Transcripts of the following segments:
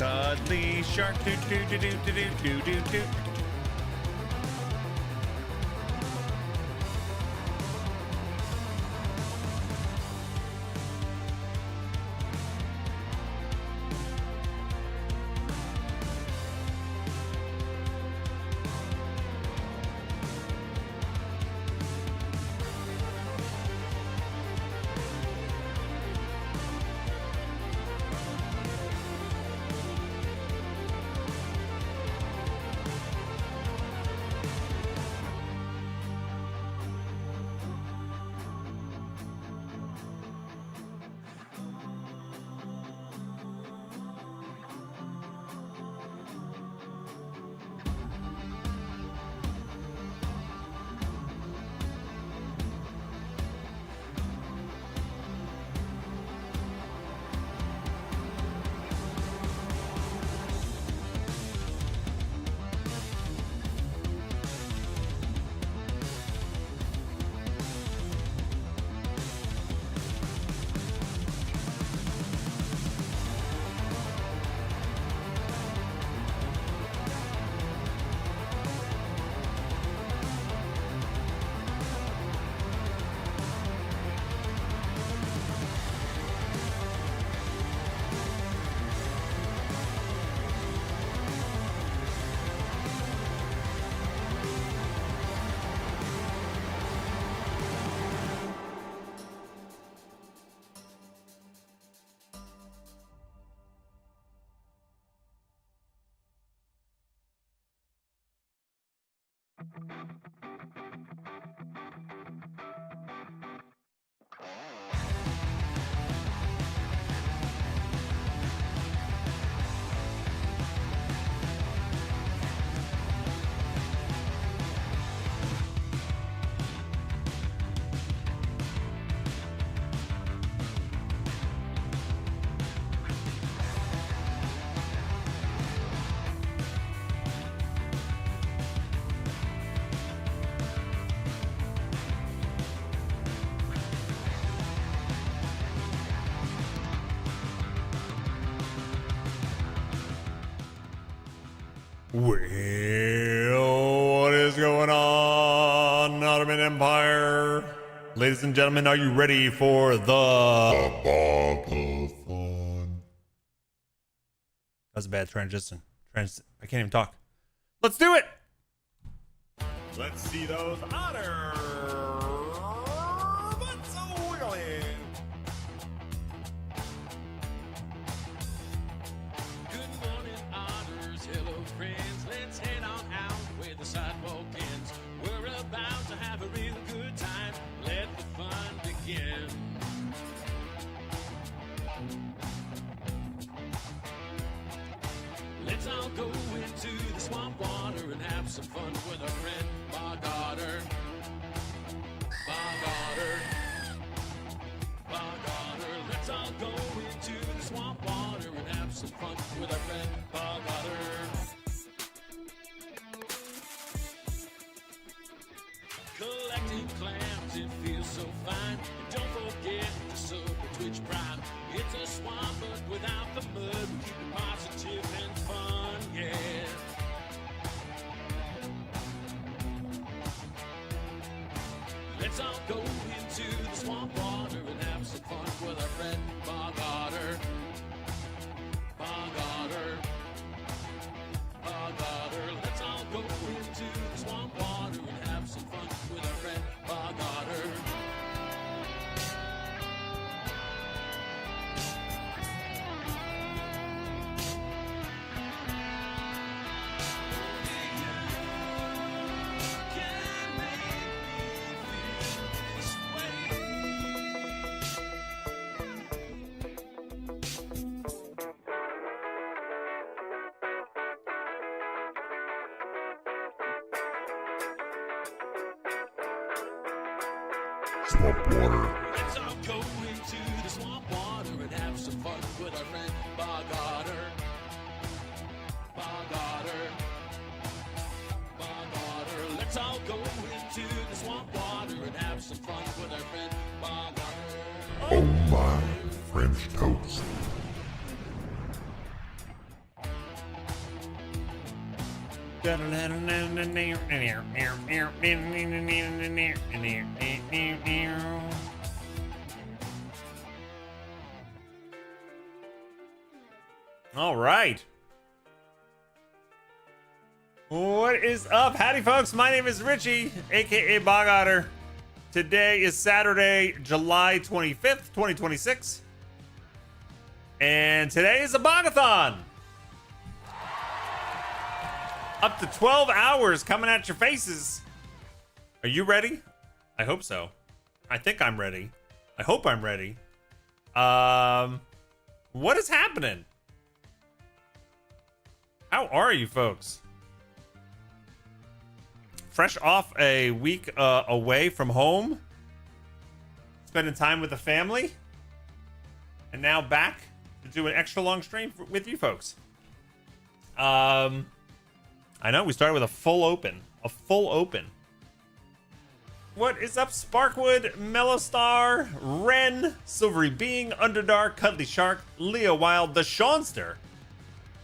Dudley Shark. Do do do do do do do do do. Well, what is going on, Ottoman Empire? Ladies and gentlemen, are you ready for the Bog-A-Thon? That was a bad transition. I can't even talk. Let's do it! Let's see those Otter butts wiggling. Good morning, Otters. Hello, friends. Let's head on out where the sidewalk ends. We're about to have a real good time. Let the fun begin. Let's all go into the swamp water and have some fun with our friend Bog-Otter. Bog-Otter. Bog-Otter. Let's all go into the swamp water and have some fun with our friend Bog-Otter. Collecting clams, it feels so fine. And don't forget to sub the Twitch Prime. It's a swamp, but without the mud. We keep it positive and fun, yeah. Let's all go into the swamp water and have some fun with our friend Bog-Otter. Bog-Otter. Bog-Otter. Let's all go into the swamp water and have some fun with our friend Bog-Otter. Swamp water. Let's all go into the swamp water and have some fun with our friend Bog-Otter. Bog-Otter. Bog-Otter. Let's all go into the swamp water and have some fun with our friend Bog-Otter. Oh my, French toast. All right. What is up? Howdy, folks. My name is Richie, aka Bog-Otter. Today is Saturday, July 25th, 2026. And today is a Bog-A-Thon. Up to 12 hours coming at your faces. Are you ready? I hope so. I think I'm ready. I hope I'm ready. What is happening? How are you folks? Fresh off a week away from home, spending time with the family, and now back to do an extra long stream with you folks. I know we started with a full open. What is up, Sparkwood, Mellowstar, Ren, Silvery Being, Underdark, Cuddly Shark, Leo Wild, the Shawnster?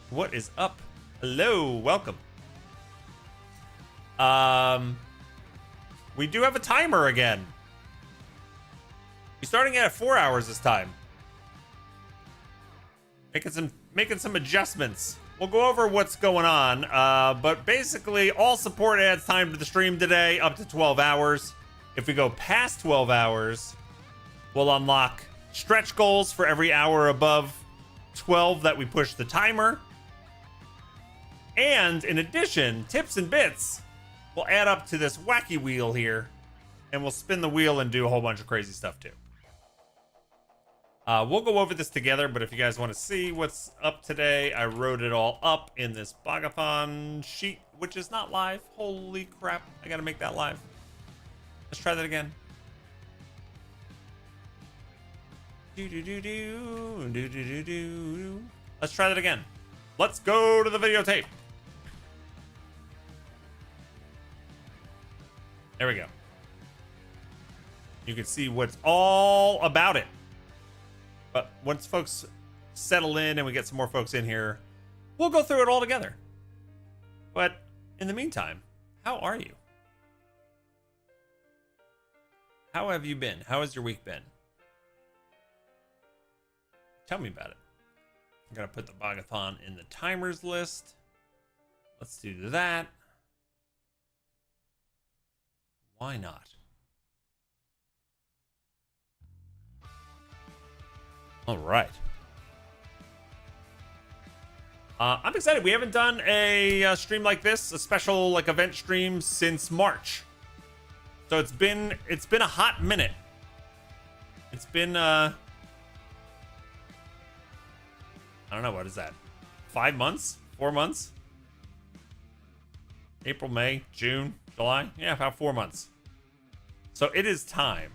What is up? Hello, welcome. We do have a timer again. We're starting at 4 hours this time. Making some adjustments. We'll go over what's going on, but basically all support adds time to the stream today, up to 12 hours. If we go past 12 hours, we'll unlock stretch goals for every hour above 12 that we push the timer. And in addition, tips and bits will add up to this wacky wheel here, and we'll spin the wheel and do a whole bunch of crazy stuff too. We'll go over this together, but if you guys want to see what's up today, I wrote it all up in this Bog-A-Thon sheet, which is not live. Holy crap, I gotta make that live. Let's try that again. Let's try that again. Let's go to the videotape. There we go. You can see what's all about it. But once folks settle in and we get some more folks in here, we'll go through it all together. But in the meantime, how are you? How have you been? How has your week been? Tell me about it. I'm going to put the Bog-A-Thon in the timers list. Let's do that. Why not? All right. I'm excited. We haven't done a stream like this, a special like event stream, since March. So it's been a hot minute. It's been I don't know, what is that? 5 months? 4 months? April, May, June, July? Yeah, about 4 months. So it is time.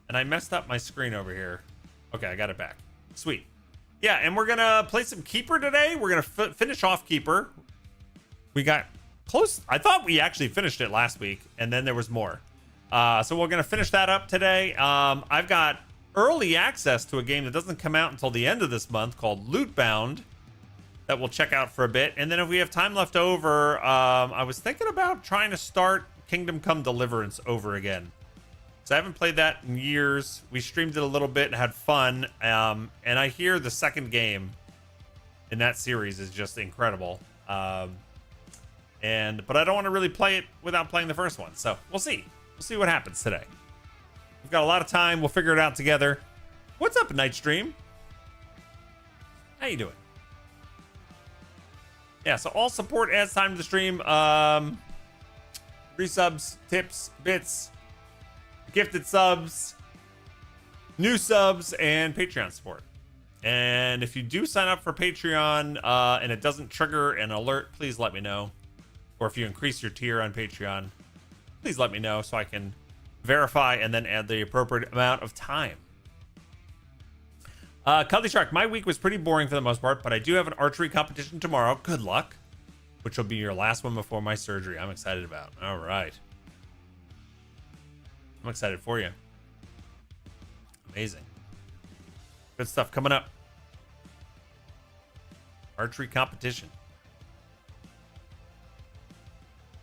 And I messed up my screen over here. Okay, I got it back. Sweet. Yeah, and we're gonna play some Keeper today. We're gonna finish off Keeper. We got close. I thought we actually finished it last week, and then there was more. So we're gonna finish that up today. I've got early access to a game that doesn't come out until the end of this month called Lootbound that we'll check out for a bit. And then if we have time left over, I was thinking about trying to start Kingdom Come Deliverance over again. So I haven't played that in years. We streamed it a little bit and had fun. And I hear the second game in that series is just incredible. But I don't want to really play it without playing the first one. So we'll see. We'll see what happens today. We've got a lot of time. We'll figure it out together. What's up, Nightstream? How you doing? Yeah, so all support adds time to the stream. Resubs, tips, bits, gifted subs, new subs, and Patreon support. And if you do sign up for Patreon and it doesn't trigger an alert, please let me know. Or if you increase your tier on Patreon, please let me know so I can verify and then add the appropriate amount of time. Cuddly Shark, my week was pretty boring for the most part, but I do have an archery competition tomorrow. Good luck. Which will be your last one before my surgery. I'm excited about. All right. I'm excited for you. Amazing. Good stuff coming up. Archery competition.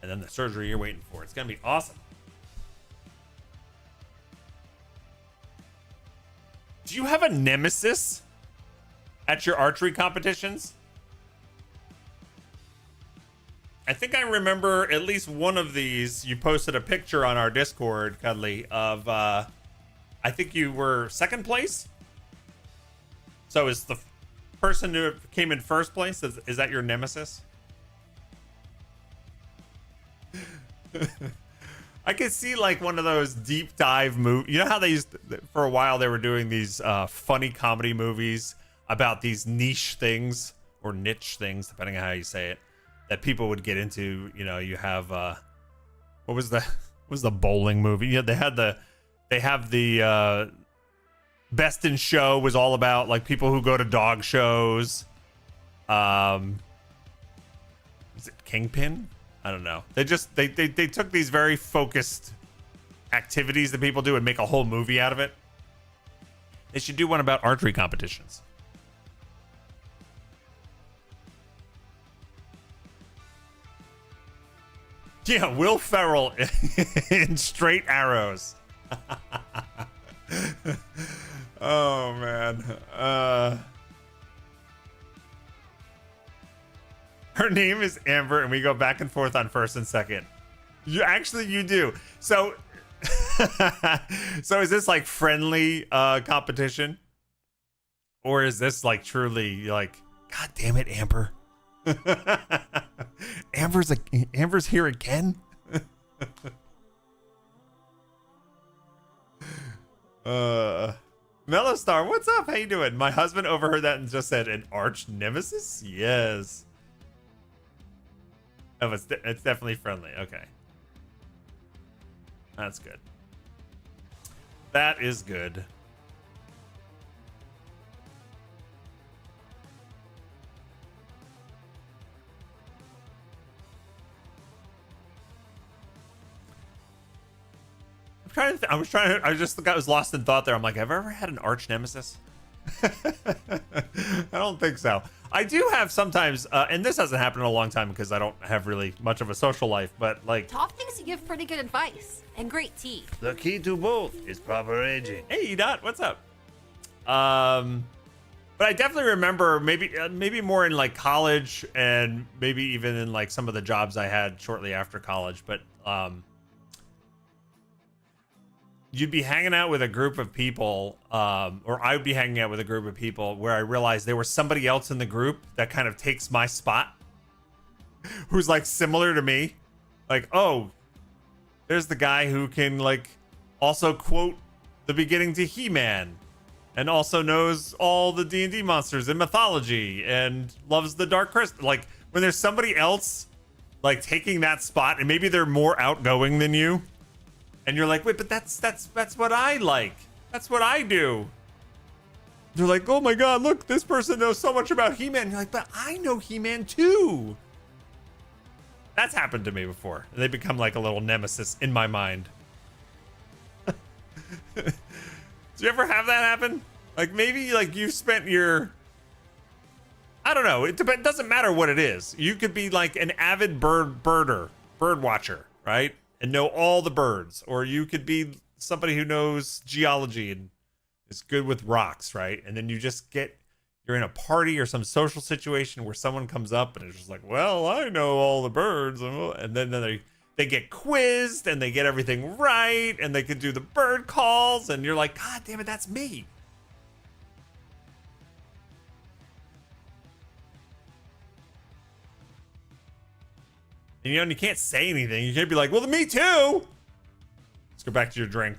and then the surgery you're waiting for. It's gonna be awesome. Do you have a nemesis at your archery competitions? I think I remember at least one of these. You posted a picture on our Discord, Cuddly, of I think you were second place. So is the person who came in first place, is that your nemesis? I could see like one of those deep dive movies. You know how they used to, for a while they were doing these funny comedy movies about these niche things or niche things, depending on how you say it, that people would get into. You know, you have what was the bowling movie? Yeah, they have the Best in Show was all about like people who go to dog shows. Is it Kingpin? I don't know. They took these very focused activities that people do and make a whole movie out of it. They should do one about archery competitions. Yeah, Will Ferrell in Straight Arrows. Oh man. Her name is Amber, and we go back and forth on first and second. You do. So, so is this like friendly competition, or is this like truly like, God damn it, Amber? Amber's here again. Mellowstar, what's up? How you doing? My husband overheard that and just said, an arch nemesis? Yes. Oh, it's definitely friendly. Okay. That's good. That is good. I was lost in thought there. I'm like, have I ever had an arch nemesis? I don't think so. I do have sometimes, and this hasn't happened in a long time because I don't have really much of a social life, but like... Top thinks you give pretty good advice and great tea. The key to both is proper aging. Hey, Dot, what's up? But I definitely remember maybe more in like college and maybe even in like some of the jobs I had shortly after college, but you'd be hanging out with a group of people, or I would be hanging out with a group of people where I realized there was somebody else in the group that kind of takes my spot, who's like similar to me. Like, oh, there's the guy who can like also quote the beginning to He-Man and also knows all the D&D monsters and mythology and loves the Dark Crystal. Like when there's somebody else like taking that spot and maybe they're more outgoing than you. And you're like, wait, but that's what I like. That's what I do. They're like, oh my God, look, this person knows so much about He-Man. You're like, but I know He-Man too. That's happened to me before. They become like a little nemesis in my mind. Do you ever have that happen? Like maybe like you've spent your, I don't know. It doesn't matter what it is. You could be like an avid bird watcher, right? And know all the birds, or you could be somebody who knows geology and is good with rocks, right? And then you're in a party or some social situation where someone comes up and it's just like, well, I know all the birds, and then they get quizzed and they get everything right and they can do the bird calls, and you're like, God damn it, that's me. And, you can't say anything. You can't be like, well, me too. Let's go back to your drink.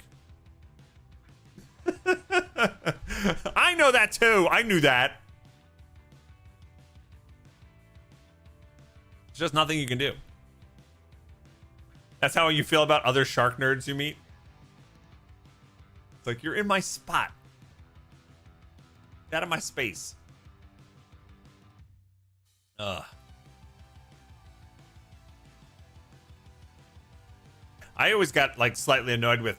I know that too. I knew that. It's just nothing you can do. That's how you feel about other shark nerds you meet. It's like, you're in my spot. Get out of my space. Ugh. I always got like slightly annoyed with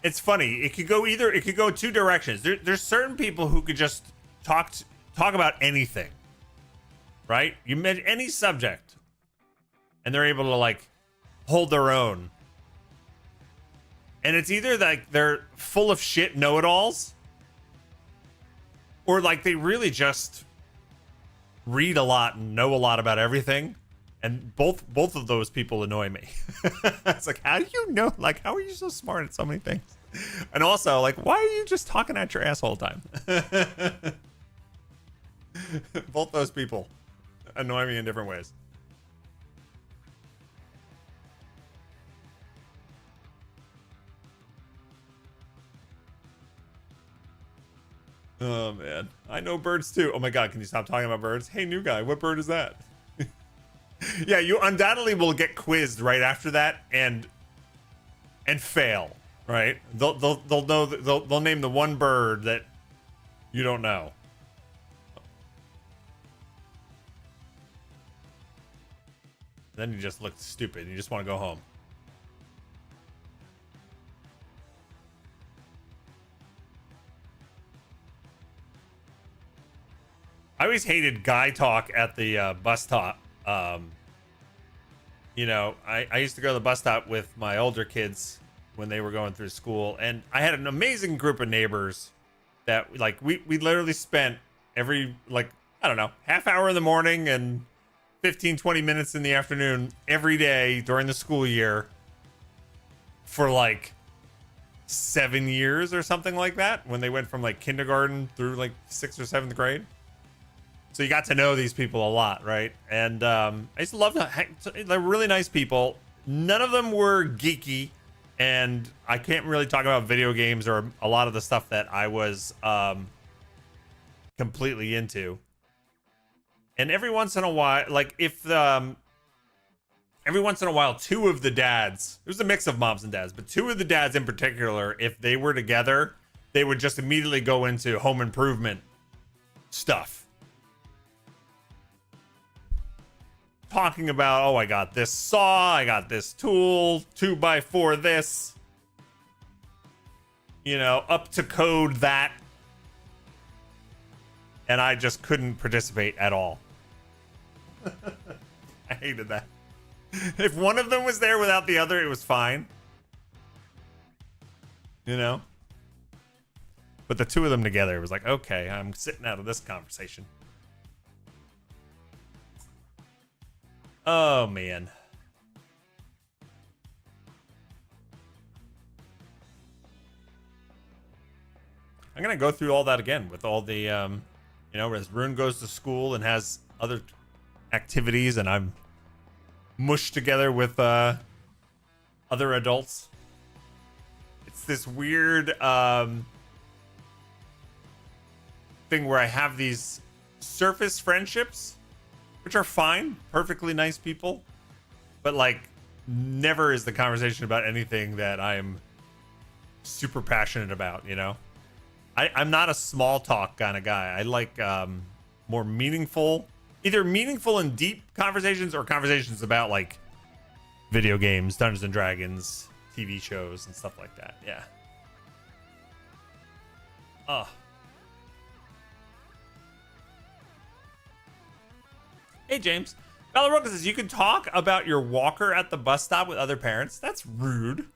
it's funny, it could go two directions. There's certain people who could just talk about anything, right? You mention any subject, and they're able to like hold their own. And it's either like they're full of shit know-it-alls, or like they really just read a lot and know a lot about everything. And both of those people annoy me. It's like, how do you know? Like, how are you so smart at so many things? And also, like, why are you just talking at your ass all the time? Both those people annoy me in different ways. Oh, man. I know birds, too. Oh, my God. Can you stop talking about birds? Hey, new guy. What bird is that? Yeah, you undoubtedly will get quizzed right after that and fail, right? They'll know they'll name the one bird that you don't know. Then you just look stupid. You just want to go home. I always hated guy talk at the bus stop. You know, I used to go to the bus stop with my older kids when they were going through school, and I had an amazing group of neighbors that like we literally spent every, like, I don't know, half hour in the morning and 15-20 minutes in the afternoon every day during the school year for like 7 years or something like that, when they went from like kindergarten through like 6th or 7th grade. So you got to know these people a lot, right? And I used to love to hang. They're really nice people. None of them were geeky, and I can't really talk about video games or a lot of the stuff that I was completely into. And every once in a while, like if every once in a while, two of the dads, it was a mix of moms and dads, but two of the dads in particular, if they were together, they would just immediately go into home improvement stuff. Talking about, oh, I got this saw, I got this tool, 2x4 this, you know, up to code that. And I just couldn't participate at all. I hated that. If one of them was there without the other, it was fine. You know? But the two of them together, it was like, okay, I'm sitting out of this conversation. Oh, man. I'm going to go through all that again with all the, you know, as Rune goes to school and has other activities and I'm mushed together with other adults. It's this weird thing where I have these surface friendships, which are fine, perfectly nice people, but like never is the conversation about anything that I'm super passionate about, you know? I'm not a small talk kind of guy. I like more meaningful, either meaningful and deep conversations or conversations about like video games, Dungeons and Dragons, TV shows, and stuff like that. Yeah. Oh. Hey, James. Valaroka says, you can talk about your walker at the bus stop with other parents. That's rude.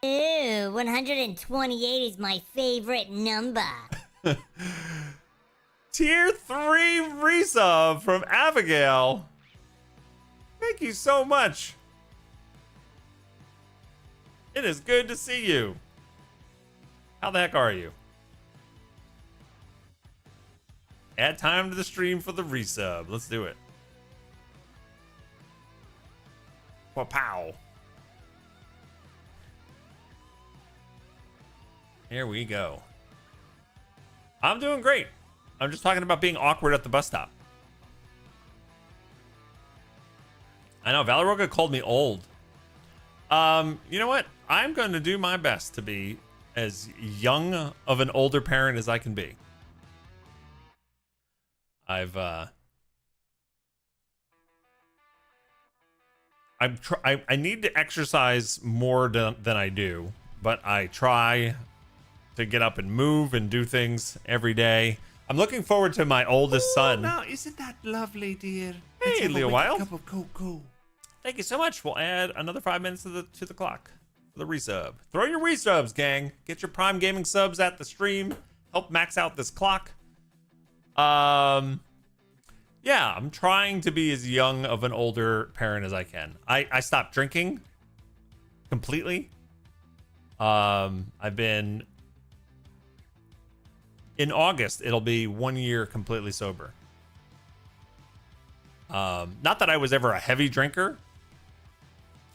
Ew, 128 is my favorite number. Tier 3 resub from Abigail. Thank you so much. It is good to see you. How the heck are you? Add time to the stream for the resub. Let's do it. Pow. Here we go. I'm doing great. I'm just talking about being awkward at the bus stop. I know, Valaroga called me old. You know what? I'm going to do my best to be as young of an older parent as I can be. I need to exercise more than I do, but I try to get up and move and do things every day. I'm looking forward to my oldest son. Now, isn't that lovely, dear? Hey, Let's have a Leo wicked Wild. cup of cocoa. Thank you so much. We'll add another 5 minutes to the clock for the resub. Throw your resubs, gang. Get your Prime Gaming subs at the stream. Help max out this clock. Yeah, I'm trying to be as young of an older parent as I can. I stopped drinking completely. I've been in August, it'll be 1 year completely sober. Not that I was ever a heavy drinker.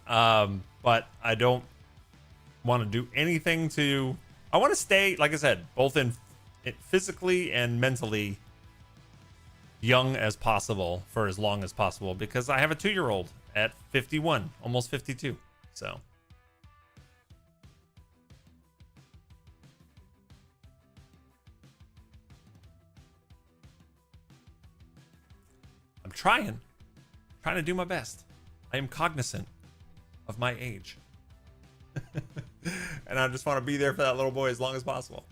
But I don't want to do anything to, I want to stay, like I said, both in physically and mentally young as possible for as long as possible, because I have a 2-year-old at 51, almost 52. So I'm trying to do my best. I am cognizant of my age. And I just want to be there for that little boy as long as possible.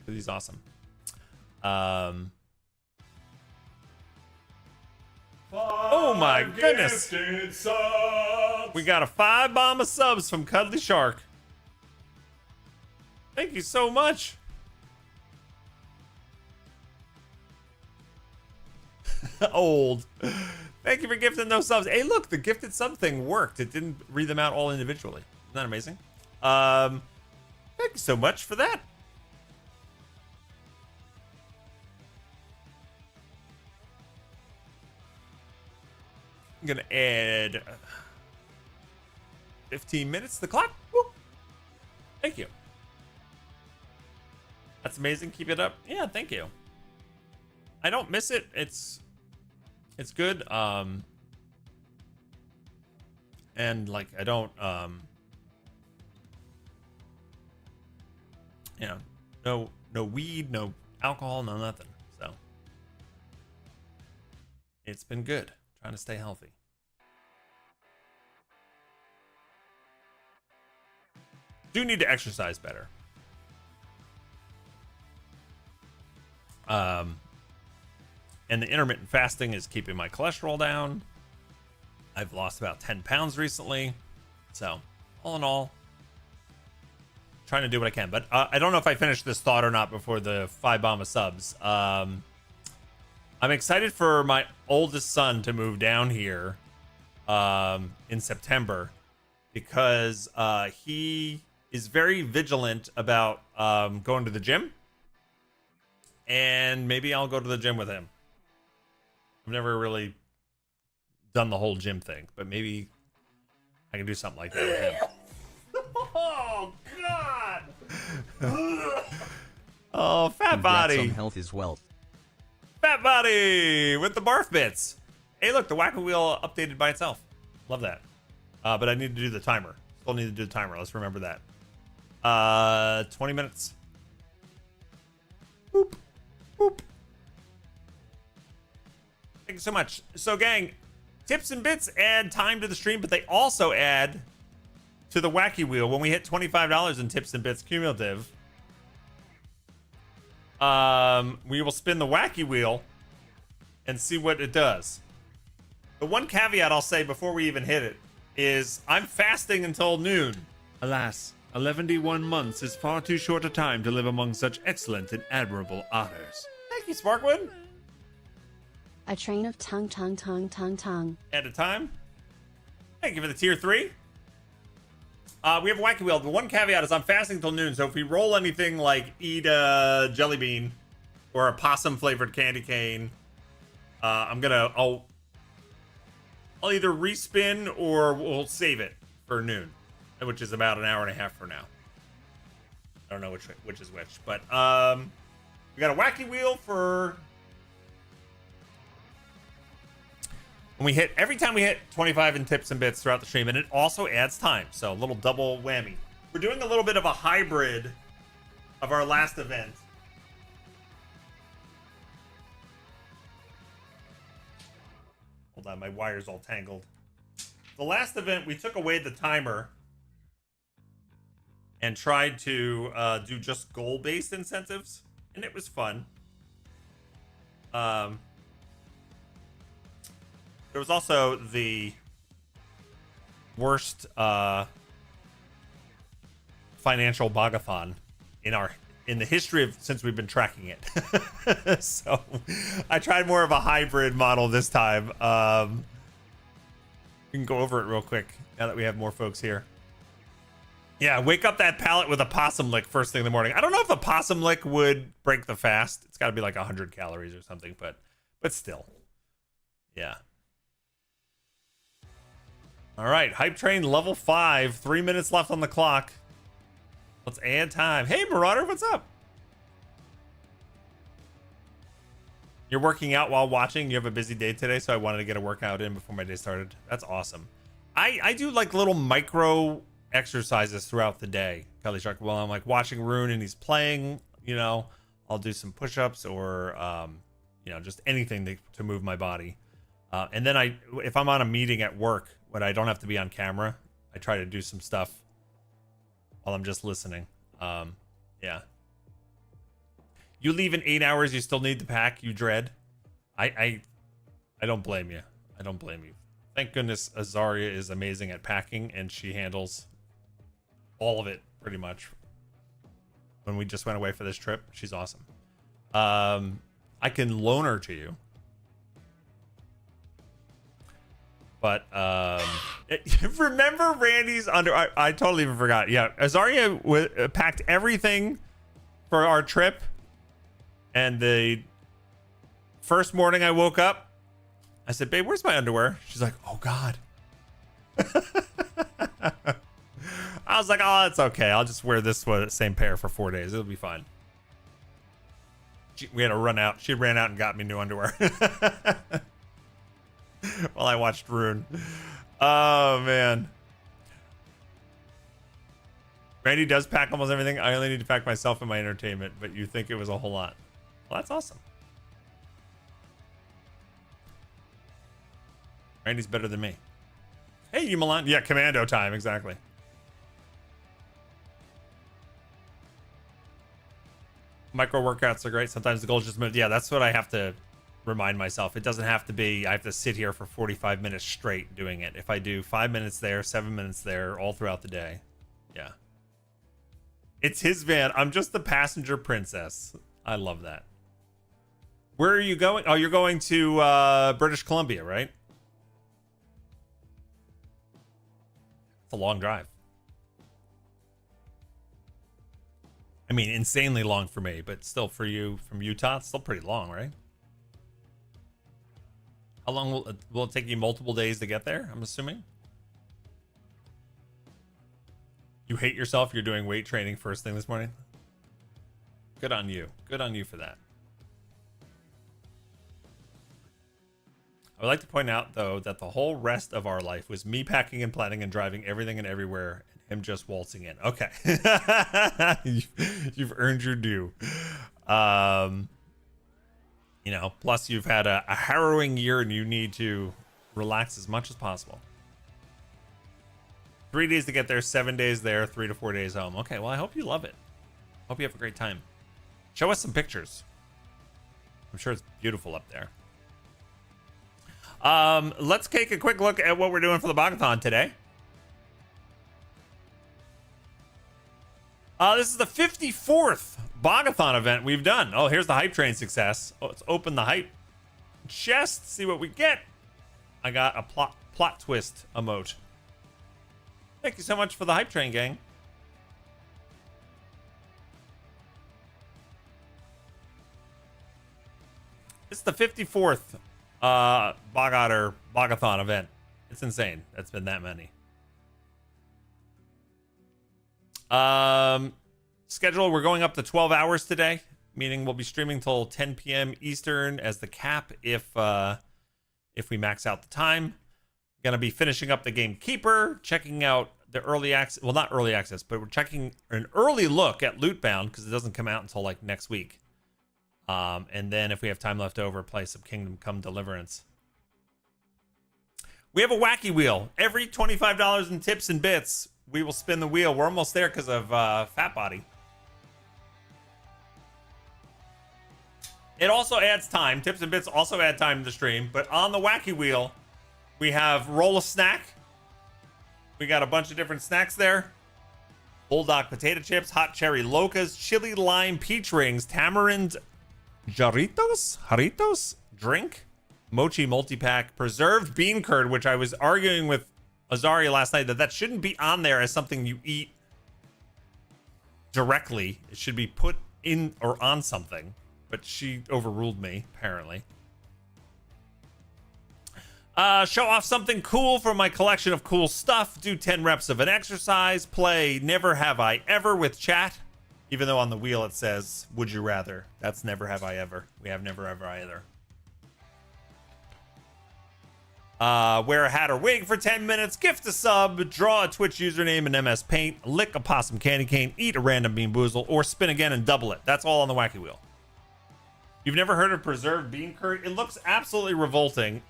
He's awesome. Oh my goodness. We got a 5 bomb of subs from Cuddly Shark. Thank you so much. Old. Thank you for gifting those subs. Hey, look, the gifted sub thing worked. It didn't read them out all individually. Isn't that amazing? Thank you so much for that. I'm gonna add 15 minutes to the clock. Woo. Thank you. That's amazing. Keep it up. Yeah, thank you. I don't miss it. It's good. And like I don't you know, no weed, no alcohol, no nothing. So it's been good. Trying to stay healthy. Do need to exercise better. And the intermittent fasting is keeping my cholesterol down. I've lost about 10 pounds recently. So all in all, trying to do what I can. But I don't know if I finished this thought or not before the 5 bomb of subs. I'm excited for my oldest son to move down here in September, because he is very vigilant about going to the gym. And maybe I'll go to the gym with him. I've never really done the whole gym thing, but maybe I can do something like that with him. Oh, God. Oh, fat body. Congrats on health is wealth. Fat body with the barf bits. Hey, look, the Whack-A Wheel updated by itself. Love that. But I need to do the timer. Still need to do the timer. Let's remember that. 20 minutes. Boop. Boop. Thank you so much. So, gang, tips and bits add time to the stream, but they also add to the Wacky Wheel when we hit $25 in tips and bits cumulative. We will spin the Wacky Wheel and see what it does. The one caveat I'll say before we even hit it is I'm fasting until noon. Alas, 11 months is far too short a time to live among such excellent and admirable otters. Thank you, Sparkwood. A train of tongue. At a time. Thank you for the tier 3. We have a Wacky Wheel. The one caveat is I'm fasting till noon, so if we roll anything like eat a jelly bean or a possum flavored candy cane, I'll either respin or we'll save it for noon, which is about an hour and a half from now. I don't know which is which, but we got a Wacky Wheel for when we hit, every time we hit 25 in tips and bits throughout the stream, and it also adds time, so a little double whammy. We're doing a little bit of a hybrid of our last event. Hold on, my wire's all tangled. The last event, we took away the timer and tried to do just goal-based incentives and it was fun. There was also the worst financial Bog-A-Thon in the history of since we've been tracking it. So I tried more of a hybrid model this time. We can go over it real quick now that we have more folks here. Yeah, wake up that pallet with a possum lick first thing in the morning. I don't know if a possum lick would break the fast. It's got to be like 100 calories or something, but still. Yeah. All right, hype train level 5. 3 minutes left on the clock. Let's add time. Hey, Marauder, what's up? You're working out while watching. You have a busy day today, so I wanted to get a workout in before my day started. That's awesome. I do like little micro exercises throughout the day, Kelly Shark. While I'm like watching Rune and he's playing, you know, I'll do some push-ups or you know, just anything to move my body. And then if I'm on a meeting at work when I don't have to be on camera, I try to do some stuff while I'm just listening. Yeah. You leave in 8 hours, you still need to pack, you dread. I don't blame you. I don't blame you. Thank goodness Azaria is amazing at packing, and she handles all of it pretty much. When we just went away for this trip, she's awesome. I can loan her to you. But remember Randy's I totally even forgot. Yeah, Azaria packed everything for our trip, and the first morning I woke up, I said, babe, where's my underwear? She's like, oh God. I was like, oh, it's okay. I'll just wear this same pair for 4 days. It'll be fine. We had to run out. She ran out and got me new underwear. While I watched Rune. Oh, man. Randy does pack almost everything. I only need to pack myself and my entertainment, but you think it was a whole lot. Well, that's awesome. Randy's better than me. Hey, you Milan. Yeah, commando time. Exactly. Micro workouts are great. Sometimes the goals just move. Yeah, that's what I have to remind myself. It doesn't have to be, I have to sit here for 45 minutes straight doing it. If I do 5 minutes there, 7 minutes there, all throughout the day. Yeah. It's his van. I'm just the passenger princess. I love that. Where are you going? Oh, you're going to British Columbia, right? It's a long drive. I mean, insanely long for me, but still for you from Utah, it's still pretty long, right? How long will it take you? Multiple days to get there, I'm assuming? You hate yourself? You're doing weight training first thing this morning? Good on you. Good on you for that. I would like to point out, though, that the whole rest of our life was me packing and planning and driving everything and everywhere, and him just waltzing in. Okay. You've earned your due. You know, plus you've had a harrowing year and you need to relax as much as possible. 3 days to get there, 7 days there, 3 to 4 days home. Okay, well, I hope you love it. Hope you have a great time. Show us some pictures. I'm sure it's beautiful up there. Let's take a quick look at what we're doing for the Bog-A-Thon today. This is the 54th Bog-A-Thon event we've done. Oh, here's the hype train success. Oh, let's open the hype chest, see what we get. I got a plot twist emote. Thank you so much for the hype train, gang. It's the 54th Bog-A-Thon event. It's insane. That's been that many. Schedule, we're going up to 12 hours today, meaning we'll be streaming till 10 p.m. Eastern as the cap if we max out the time. Gonna be finishing up the game Keeper, checking out the early access, well, not early access, but we're checking an early look at Lootbound because it doesn't come out until like next week. And then if we have time left over, play some Kingdom Come Deliverance. We have a wacky wheel. Every $25 in tips and bits, we will spin the wheel. We're almost there because of Fat Body. It also adds time. Tips and bits also add time to the stream. But on the wacky wheel, we have roll a snack. We got a bunch of different snacks there. Bulldog potato chips, hot cherry locas, chili lime peach rings, tamarind jarritos drink, mochi multi-pack, preserved bean curd, which I was arguing with Azaria last night that shouldn't be on there as something you eat directly. It should be put in or on something, but she overruled me, apparently. Show off something cool from my collection of cool stuff. Do 10 reps of an exercise. Play Never Have I Ever with chat. Even though on the wheel it says, would you rather? That's Never Have I Ever. We have Never Ever either. Wear a hat or wig for 10 minutes. Gift a sub. Draw a Twitch username in MS Paint. Lick a possum candy cane. Eat a random bean boozle. Or spin again and double it. That's all on the wacky wheel. You've never heard of preserved bean curd? It looks absolutely revolting.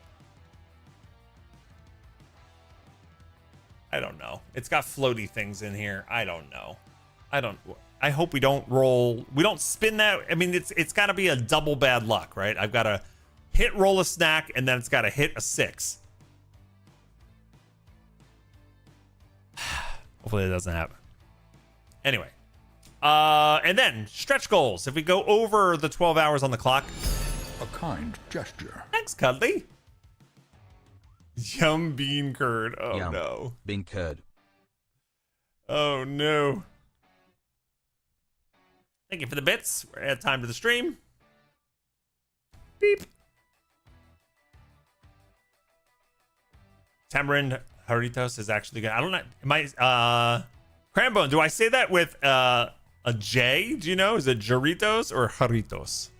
I don't know. It's got floaty things in here. I don't know. I hope we don't roll. We don't spin that. I mean, it's got to be a double bad luck, right? I've got to hit roll a snack, and then it's got to hit a 6. Hopefully it doesn't happen. Anyway. And then stretch goals. If we go over the 12 hours on the clock. A kind gesture. Thanks, Cuddly. Yum bean curd. Oh, Yum. no. Bean curd. Oh, no. Thank you for the bits. We're at time to the stream. Beep. Tamarind Jarritos is actually good. I don't know. Am I, Crambone, do I say that with a J? Do you know? Is it Jarritos or Jarritos?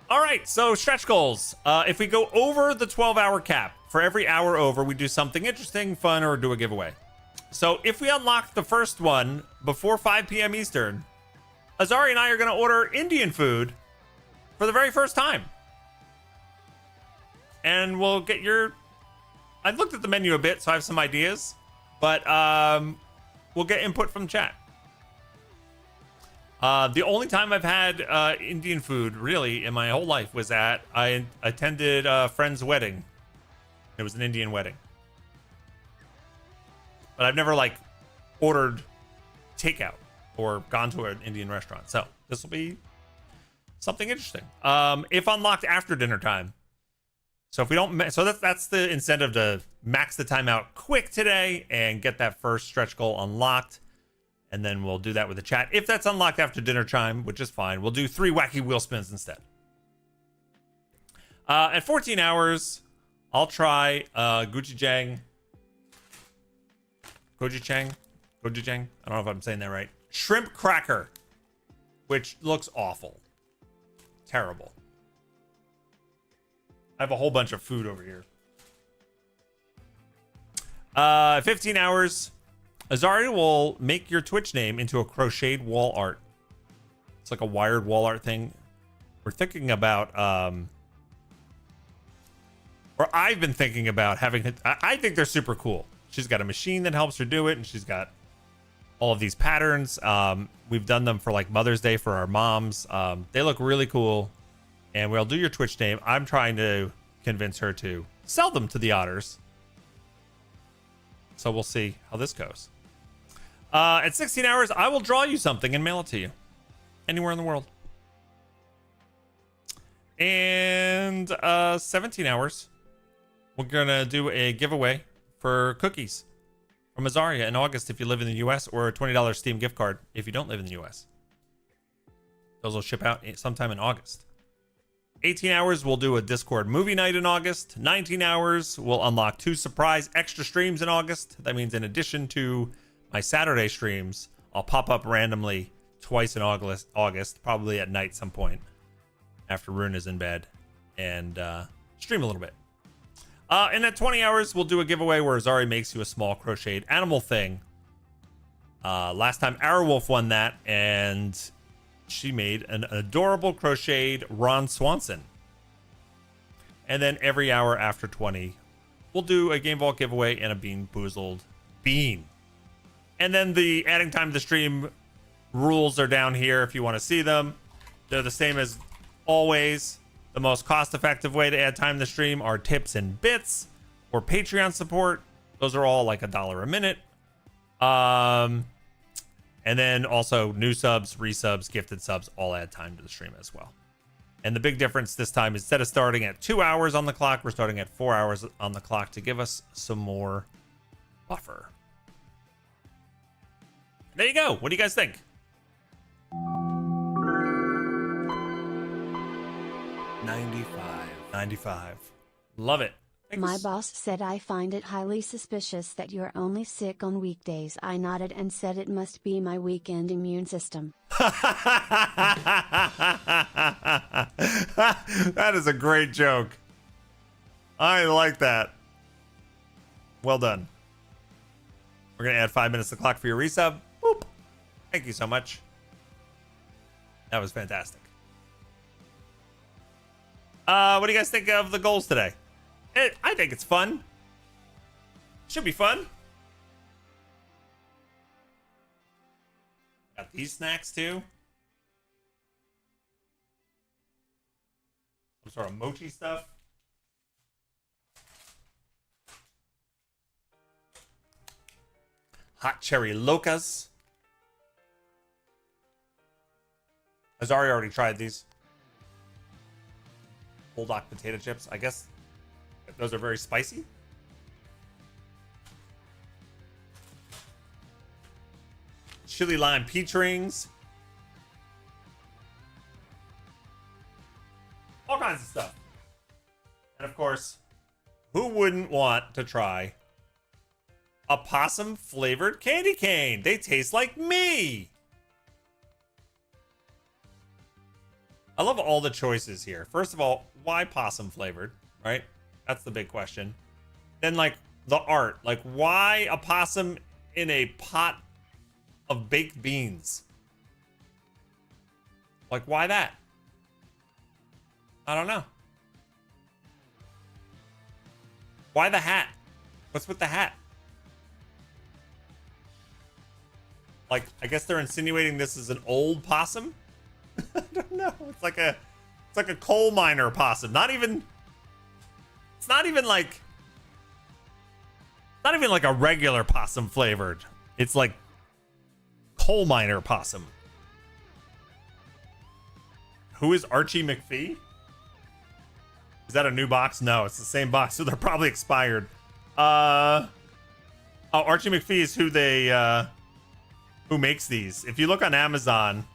All right, so stretch goals. If we go over the 12-hour cap, for every hour over, we do something interesting, fun, or do a giveaway. So if we unlock the first one before 5 p.m. Eastern, Azari and I are going to order Indian food for the very first time. And we'll get your... I've looked at the menu a bit, so I have some ideas. But we'll get input from chat. The only time I've had Indian food, really, in my whole life was I attended a friend's wedding. It was an Indian wedding. But I've never, like, ordered takeout or gone to an Indian restaurant. So this will be something interesting. If unlocked after dinner time. So if we don't... So that's the incentive to max the time out quick today and get that first stretch goal unlocked. And then we'll do that with the chat. If that's unlocked after dinner time, which is fine, we'll do 3 wacky wheel spins instead. At 14 hours, I'll try gochujang. I don't know if I'm saying that right. Shrimp cracker, which looks awful. Terrible. I have a whole bunch of food over here. 15 hours. Azari will make your Twitch name into a crocheted wall art. It's like a wired wall art thing. We're thinking about, or I've been thinking about having it. I think they're super cool. She's got a machine that helps her do it, and she's got all of these patterns. We've done them for like Mother's Day for our moms. They look really cool, and we'll do your Twitch name. I'm trying to convince her to sell them to the Otters. So we'll see how this goes. At 16 hours, I will draw you something and mail it to you. Anywhere in the world. And 17 hours, we're going to do a giveaway for cookies from Azaria in August if you live in the US, or a $20 Steam gift card if you don't live in the US. Those will ship out sometime in August. 18 hours, we'll do a Discord movie night in August. 19 hours, we'll unlock 2 surprise extra streams in August. That means in addition to my Saturday streams, I'll pop up randomly twice in August, probably at night some point after Rune is in bed, and stream a little bit. And at 20 hours, we'll do a giveaway where Azari makes you a small crocheted animal thing. Last time Arrowwolf won that, and she made an adorable crocheted Ron Swanson. And then every hour after 20, we'll do a Game Vault giveaway and a Bean Boozled bean. And then the adding time to the stream Rules are down here if you want to see them. They're the same as always. The most cost-effective way to add time to stream are tips and bits or Patreon support. Those are all like $1 a minute. And then also new subs, resubs, gifted subs all add time to the stream as well. And the big difference this time, instead of starting at 2 hours on the clock, we're starting at 4 hours on the clock to give us some more buffer. There you go. What do you guys think? 95. Love it. Thanks. My boss said I find it highly suspicious that you're only sick on weekdays. I nodded and said it must be my weekend immune system. That is a great joke. I like that. Well done. We're going to add 5 minutes to the clock for your resub. Boop. Thank you so much. That was fantastic. What do you guys think of the goals today? I think it's fun. Should be fun. Got these snacks too. Some sort of mochi stuff. Hot cherry locas. Azari already tried these. Bulldog potato chips. I guess those are very spicy. Chili lime peach rings. All kinds of stuff. And of course, who wouldn't want to try a possum flavored candy cane? They taste like me. I love all the choices here. First of all, why possum flavored, right? That's the big question. Then, like, the art. Like, why a possum in a pot of baked beans? Like, why that? I don't know. Why the hat? What's with the hat? Like, I guess they're insinuating this is an old possum? I don't know. It's like a coal miner possum. Not even like a regular possum flavored. It's like coal miner possum. Who is Archie McPhee? Is that a new box? No, it's the same box, so they're probably expired. Oh, Archie McPhee is who makes these. If you look on Amazon,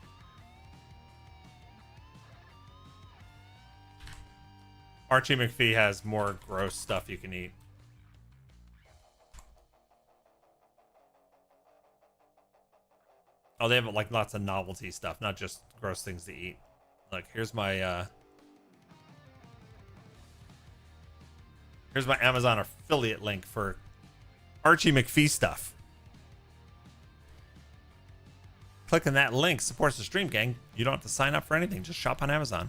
Archie McPhee has more gross stuff you can eat. Oh, they have like lots of novelty stuff, not just gross things to eat. Look, here's my Amazon affiliate link for Archie McPhee stuff. Clicking that link supports the stream, gang. You don't have to sign up for anything. Just shop on Amazon.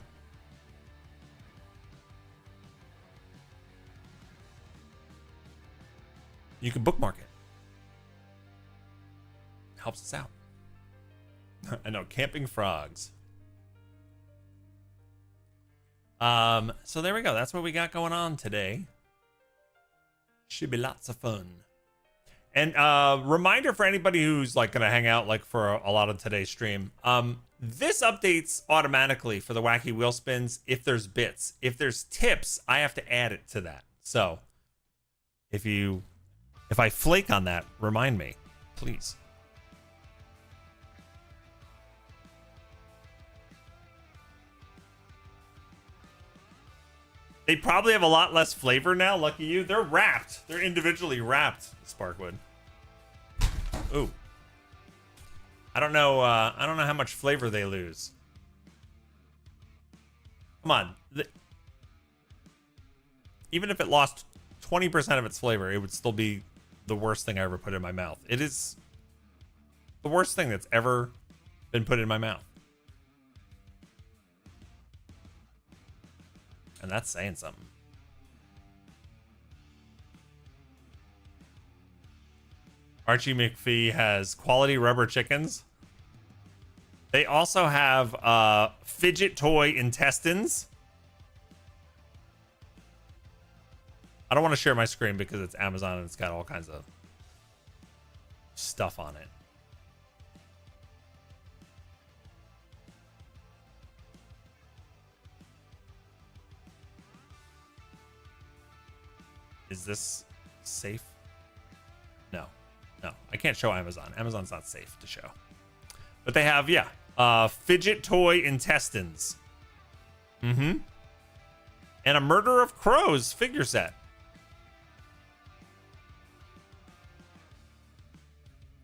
You can bookmark it. Helps us out. I know, camping frogs. So there we go. That's what we got going on today. Should be lots of fun. And reminder for anybody who's like gonna hang out like for a lot of today's stream. This updates automatically for the wacky wheel spins if there's bits. If there's tips, I have to add it to that. So if I flake on that, remind me, please. They probably have a lot less flavor now. Lucky you. They're wrapped. They're individually wrapped, Sparkwood. Ooh. I don't know how much flavor they lose. Come on. Even if it lost 20% of its flavor, it would still be the worst thing I ever put in my mouth. It is the worst thing that's ever been put in my mouth. And that's saying something. Archie McPhee has quality rubber chickens. They also have fidget toy intestines. I don't want to share my screen because it's Amazon and it's got all kinds of stuff on it. Is this safe? No. No, I can't show Amazon. Amazon's not safe to show. But they have, yeah, fidget toy intestines. Mm-hmm. And a Murder of Crows figure set.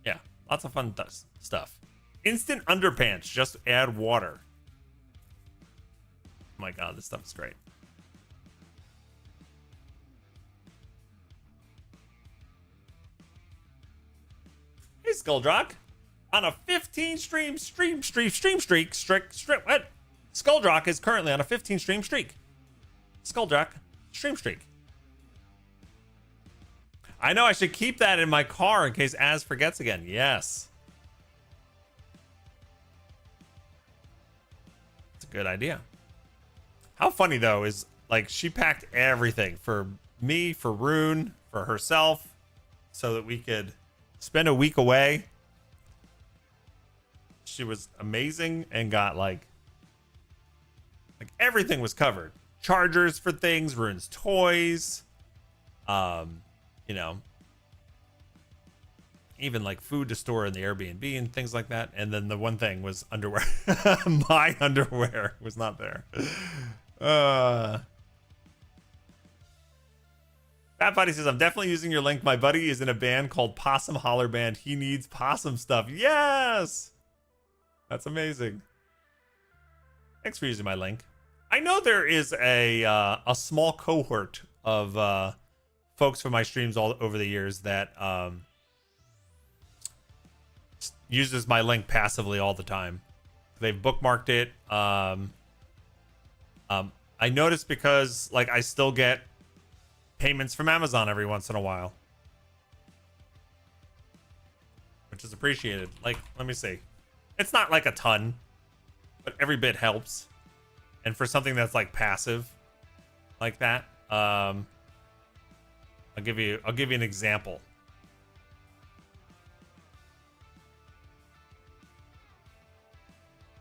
Yeah, lots of fun stuff. Instant underpants, just add water. Oh my god, this stuff is great. Hey, Skulldrock. On a 15 stream streak. What? Skulldrock is currently on a 15 stream streak. Skulldrock stream streak. I know I should keep that in my car in case Az forgets again. Yes. It's a good idea. How funny though is like she packed everything for me, for Rune, for herself, so that we could spend a week away. She was amazing and got like everything was covered. Chargers for things, Rune's toys, you know, even like food to store in the Airbnb and things like that. And then the one thing was underwear. My underwear was not there. Fat Buddy says, I'm definitely using your link. My buddy is in a band called Possum Holler Band. He needs possum stuff. Yes! That's amazing. Thanks for using my link. I know there is a small cohort of folks from my streams all over the years that uses my link passively all the time. They've bookmarked it. I noticed because like I still get payments from Amazon every once in a while, which is appreciated. Like, let me see. It's not like a ton, but every bit helps. And for something that's like passive like that, I'll give you an example.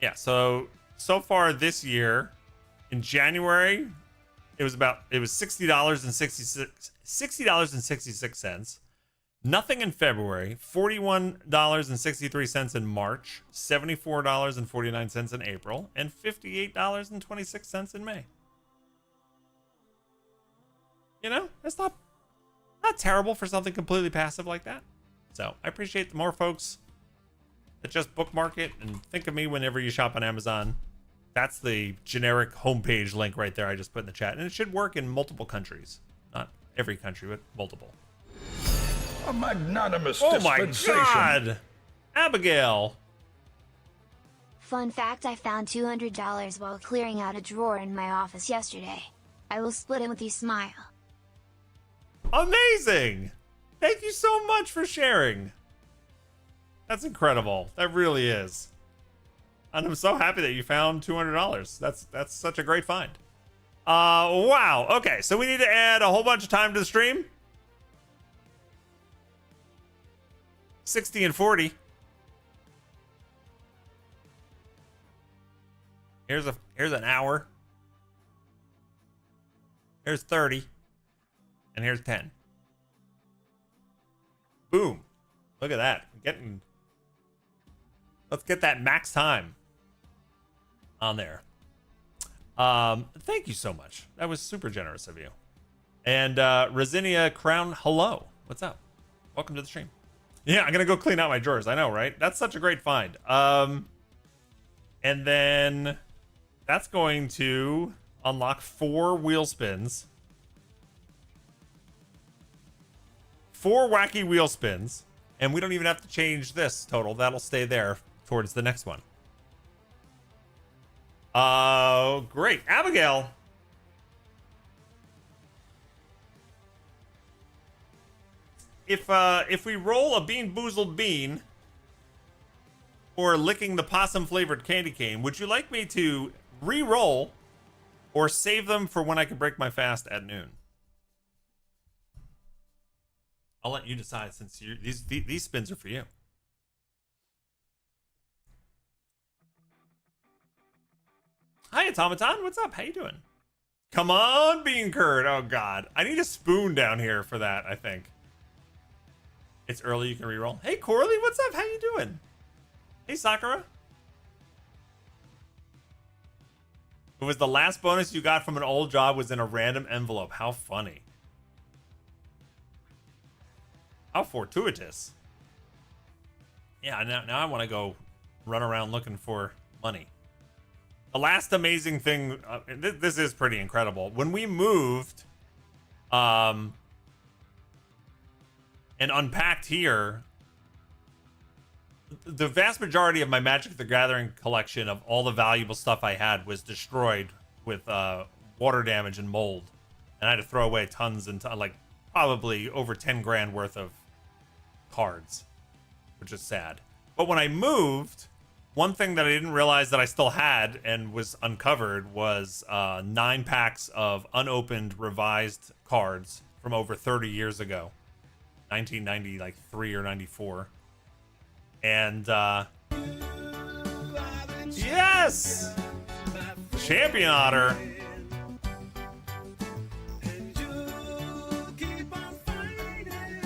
Yeah, so far this year, in January, it was $60.66. Nothing in February, $41.63 in March, $74.49 in April, and $58.26 in May. You know, that's not terrible for something completely passive like that. So I appreciate the more folks that just bookmark it and think of me whenever you shop on Amazon. That's the generic homepage link right there I just put in the chat. And it should work in multiple countries. Not every country, but multiple. A magnanimous Oh my dispensation. god! Abigail! Fun fact, I found $200 while clearing out a drawer in my office yesterday. I will split it with you, smile. Amazing! Thank you so much for sharing. That's incredible. That really is. And I'm so happy that you found $200. That's such a great find. Wow. Okay, so we need to add a whole bunch of time to the stream. 60 and 40. Here's an hour. Here's 30. And here's 10. Boom. Look at that. Let's get that max time on there. Thank you so much. That was super generous of you. And Resinia Crown, hello. What's up? Welcome to the stream. Yeah, I'm gonna go clean out my drawers. I know, right? That's such a great find. And then that's going to unlock 4 wheel spins. 4 wacky wheel spins. And we don't even have to change this total. That'll stay there towards the next one. Oh, great. Abigail. If we roll a Bean Boozled Bean, or licking the possum flavored candy cane. Would you like me to re-roll or save them for when I can break my fast at noon? I'll let you decide since these spins are for you. Hi, Automaton. What's up? How you doing? Come on, Bean Curd. Oh, God. I need a spoon down here for that, I think. It's early. You can reroll. Hey, Coralie. What's up? How you doing? Hey, Sakura. It was the last bonus you got from an old job was in a random envelope. How funny. How fortuitous. Yeah, now I want to go run around looking for money. The last amazing thing, this is pretty incredible. When we moved and unpacked here, the vast majority of my Magic the Gathering collection of all the valuable stuff I had was destroyed with water damage and mold. And I had to throw away tons and like probably over 10 grand worth of cards, which is sad. But when I moved, one thing that I didn't realize that I still had and was uncovered was 9 packs of unopened revised cards from over 30 years ago, 1993 or 94. And yes, Champion Otter.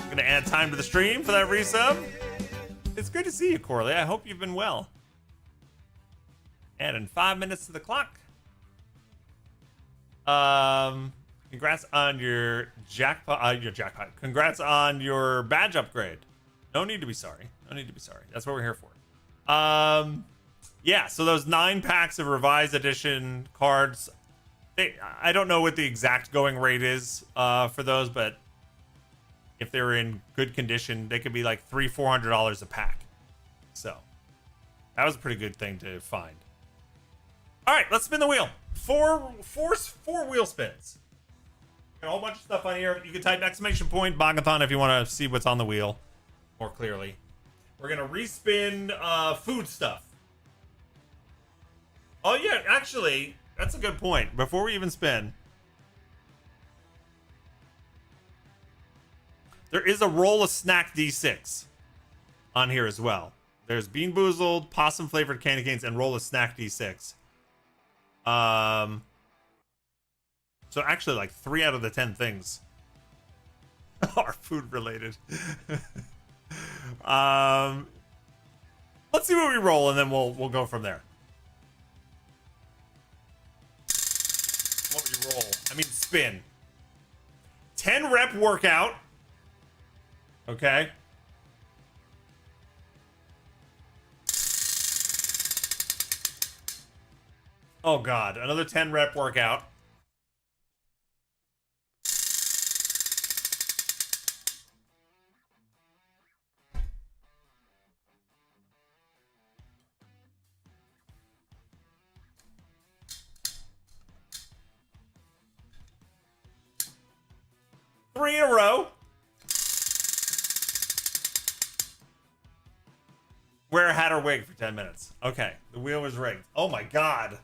Gonna add time to the stream for that resub. It's good to see you, Corley. I hope you've been well. Adding 5 minutes to the clock. Congrats on your jackpot. Congrats on your badge upgrade. No need to be sorry. No need to be sorry. That's what we're here for. Yeah, so those 9 packs of revised edition cards, I don't know what the exact going rate is for those, but if they're in good condition, they could be like $300-400 a pack. So that was a pretty good thing to find. All right, let's spin the wheel. Four wheel spins. Got a whole bunch of stuff on here. You can type ! Bog-A-Thon if you want to see what's on the wheel more clearly. We're gonna respin food stuff. Oh yeah, actually, that's a good point. Before we even spin, there is a roll of snack D6 on here as well. There's Bean Boozled, possum flavored candy canes, and roll of snack D6. So actually, like 3 out of the 10 things are food related. Let's see what we roll, and then we'll go from there. What we roll? I mean, spin. 10 rep workout. Okay. Oh God, another 10 rep workout. Three in a row. Wear a hat or wig for 10 minutes. Okay, the wheel was rigged. Oh my God.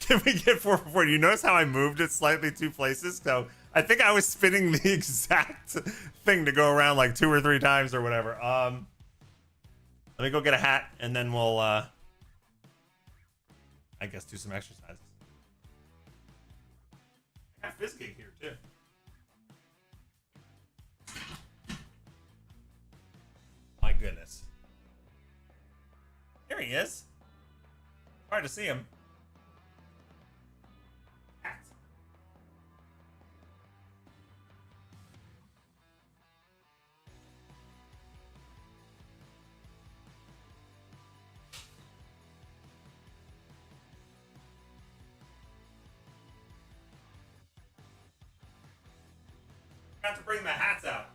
Can we get 4 for 4? You notice how I moved it slightly 2 places? So I think I was spinning the exact thing to go around like 2 or 3 times or whatever. Let me go get a hat and then we'll, I guess, do some exercises. I got Fizzgig here too. My goodness. Here he is. Hard to see him. Have to bring the hats out.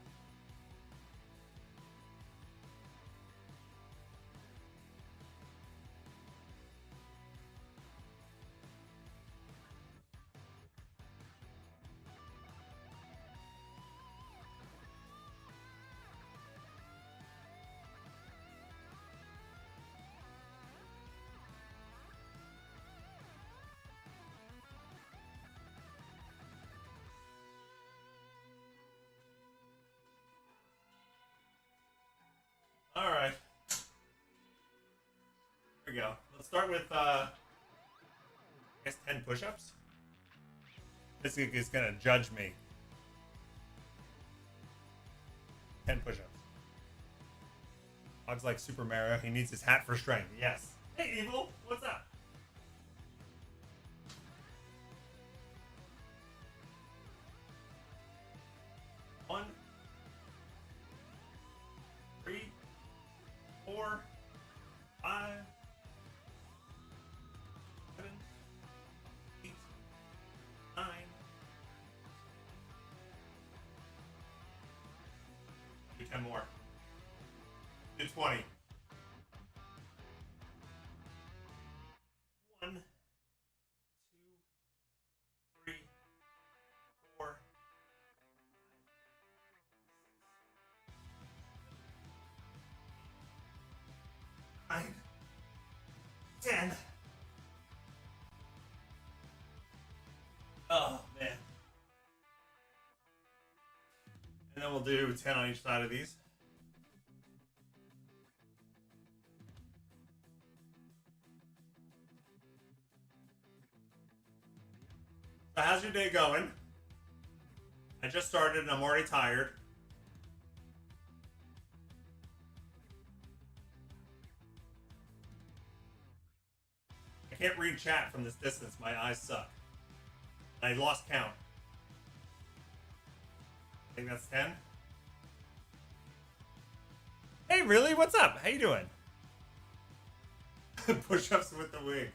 start with I guess 10 push-ups. This is gonna judge me. 10 push-ups. Bog's like Super Mario. He needs his hat for strength. Yes. Hey, Evil. What's up? One, 3, 4, 5, 7, 8, 9. Do 10 more. Do 20. 1, 2, 3, 4, 5, 9, 10. Oh man. And then we'll do 10 on each side of these. So how's your day going? I just started and I'm already tired. I can't read chat from this distance. My eyes suck. I lost count. I think that's 10. Hey, really? What's up? How you doing? Push-ups with the wig.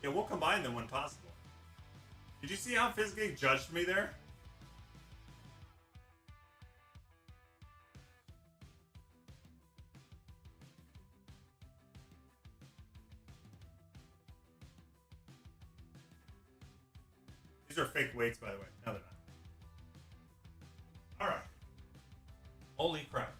Yeah, we'll combine them when possible. Did you see how Fizzgig judged me there? These are fake weights, by the way. No, they're not. All right. Holy crap.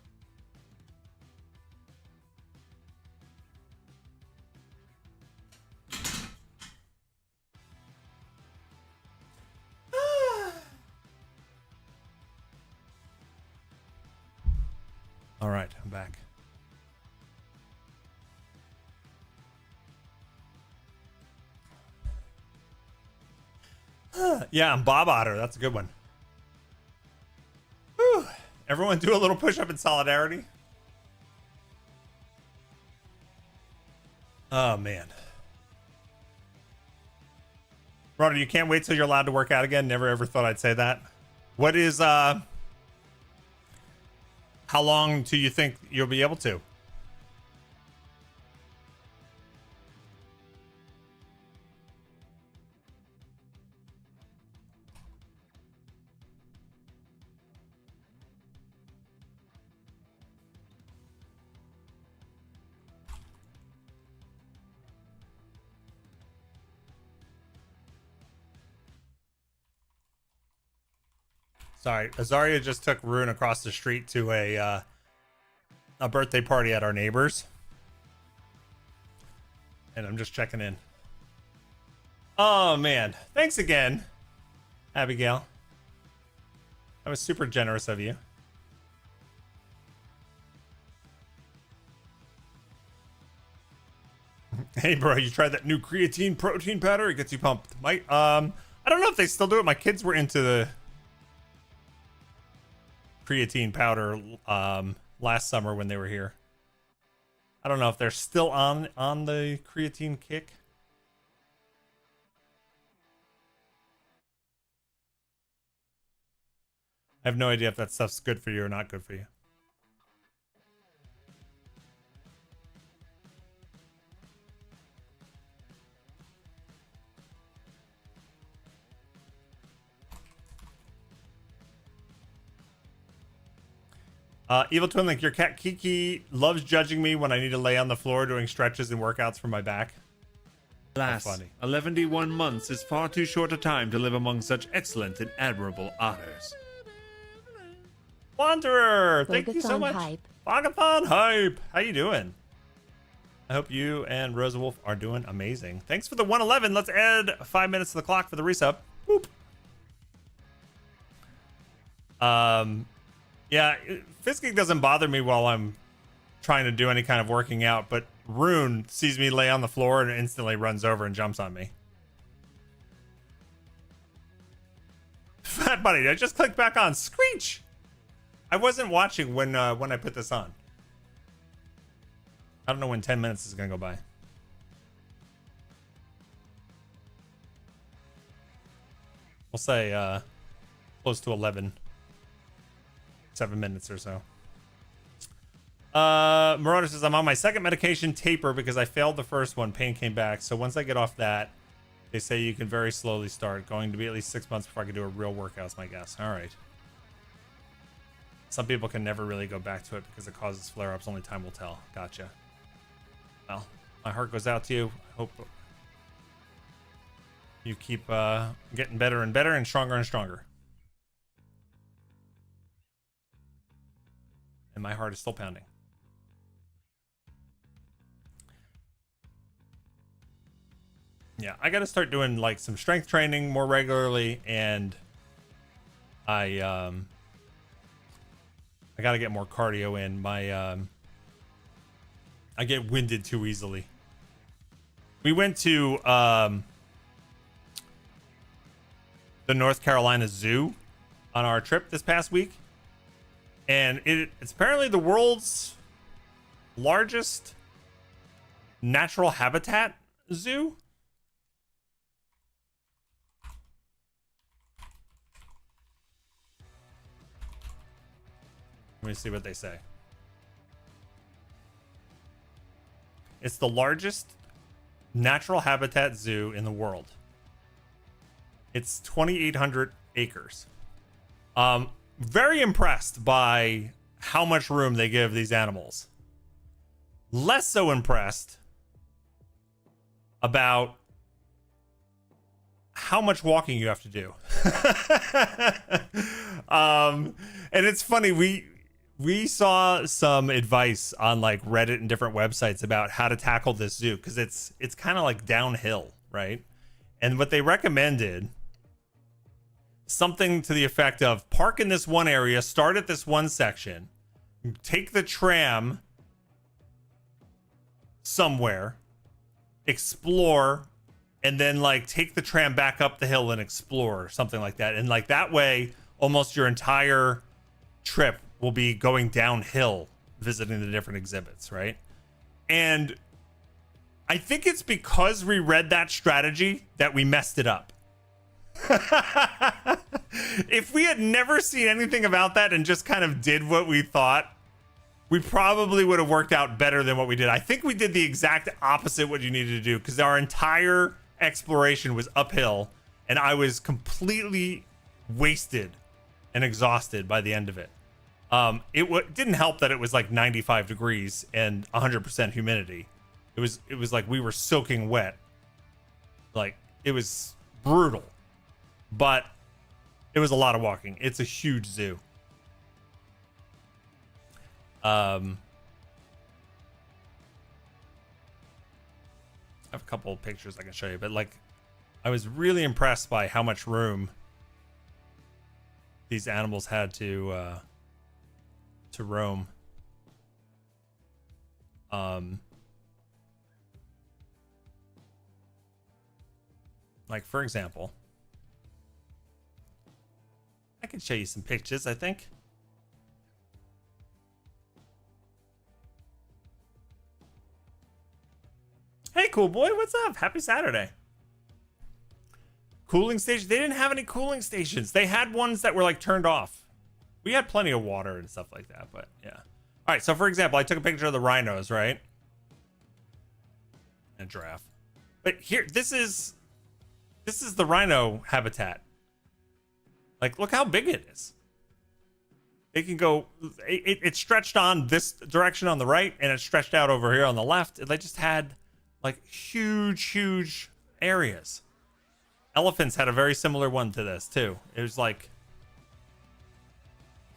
All right, I'm back. Yeah, I'm Bob Otter. That's a good one. Whew. Everyone do a little push-up in solidarity. Oh, man. Roder, you can't wait till you're allowed to work out again. Never ever thought I'd say that. What is, how long do you think you'll be able to? Sorry, Azaria just took Rune across the street to a birthday party at our neighbors. And I'm just checking in. Oh, man. Thanks again, Abigail. That was super generous of you. Hey, bro, you tried that new creatine protein powder? It gets you pumped. I don't know if they still do it. My kids were into the creatine powder last summer when they were here. I don't know if they're still on the creatine kick. I have no idea if that stuff's good for you or not good for you. Evil Twin Link, your cat Kiki loves judging me when I need to lay on the floor doing stretches and workouts for my back. Alas, funny. 11 months is far too short a time to live among such excellent and admirable otters. Wanderer, thank you so Bog-A-Thon much. hype. Bog-A-Thon hype. How you doing? I hope you and Rosa Wolf are doing amazing. Thanks for the 111. Let's add 5 minutes to the clock for the resub. Boop. Yeah, Fizzgig doesn't bother me while I'm trying to do any kind of working out, but Rune sees me lay on the floor and instantly runs over and jumps on me. Fat Buddy, I just clicked back on. Screech! I wasn't watching when I put this on. I don't know when 10 minutes is gonna go by. We'll say close to 11. 7 minutes or so. Marauder says, I'm on my second medication, taper, because I failed the first one. Pain came back. So once I get off that, they say you can very slowly start. Going to be at least 6 months before I can do a real workout, is my guess. All right. Some people can never really go back to it because it causes flare-ups. Only time will tell. Gotcha. Well, my heart goes out to you. I hope you keep getting better and better and stronger. And my heart is still pounding. Yeah, I got to start doing like some strength training more regularly, and I got to get more cardio in. I get winded too easily. We went to the North Carolina Zoo on our trip this past week, and it's apparently the world's largest natural habitat zoo. Let me see what they say. It's the largest natural habitat zoo in the world. It's 2,800 acres. Very impressed by how much room they give these animals. Less so impressed about how much walking you have to do. And it's funny, we saw some advice on like Reddit and different websites about how to tackle this zoo, because it's kind of like downhill, right? And what they recommended, something to the effect of park in this one area, start at this one section, take the tram somewhere, explore, and then like take the tram back up the hill and explore, or something like that. And like that way, almost your entire trip will be going downhill, visiting the different exhibits, right? And I think it's because we read that strategy that we messed it up. If we had never seen anything about that and just kind of did what we thought, we probably would have worked out better than what we did. I think we did the exact opposite what you needed to do, because our entire exploration was uphill and I was completely wasted and exhausted by the end of it. It didn't help that it was like 95 degrees and 100% humidity. It was like we were soaking wet. Like, it was brutal, but it was a lot of walking. It's a huge zoo. I have a couple of pictures I can show you, but like, I was really impressed by how much room these animals had to roam. Like, for example, I can show you some pictures, I think. Hey, cool boy, what's up? Happy Saturday. Cooling station. They didn't have any cooling stations. They had ones that were like turned off. We had plenty of water and stuff like that, but yeah. All right, so for example, I took a picture of the rhinos, right? And giraffe. But here, this is the rhino habitat. Like, look how big it is. It can go, it stretched on this direction on the right, and it stretched out over here on the left. They just had like huge areas. Elephants had a very similar one to this too. It was like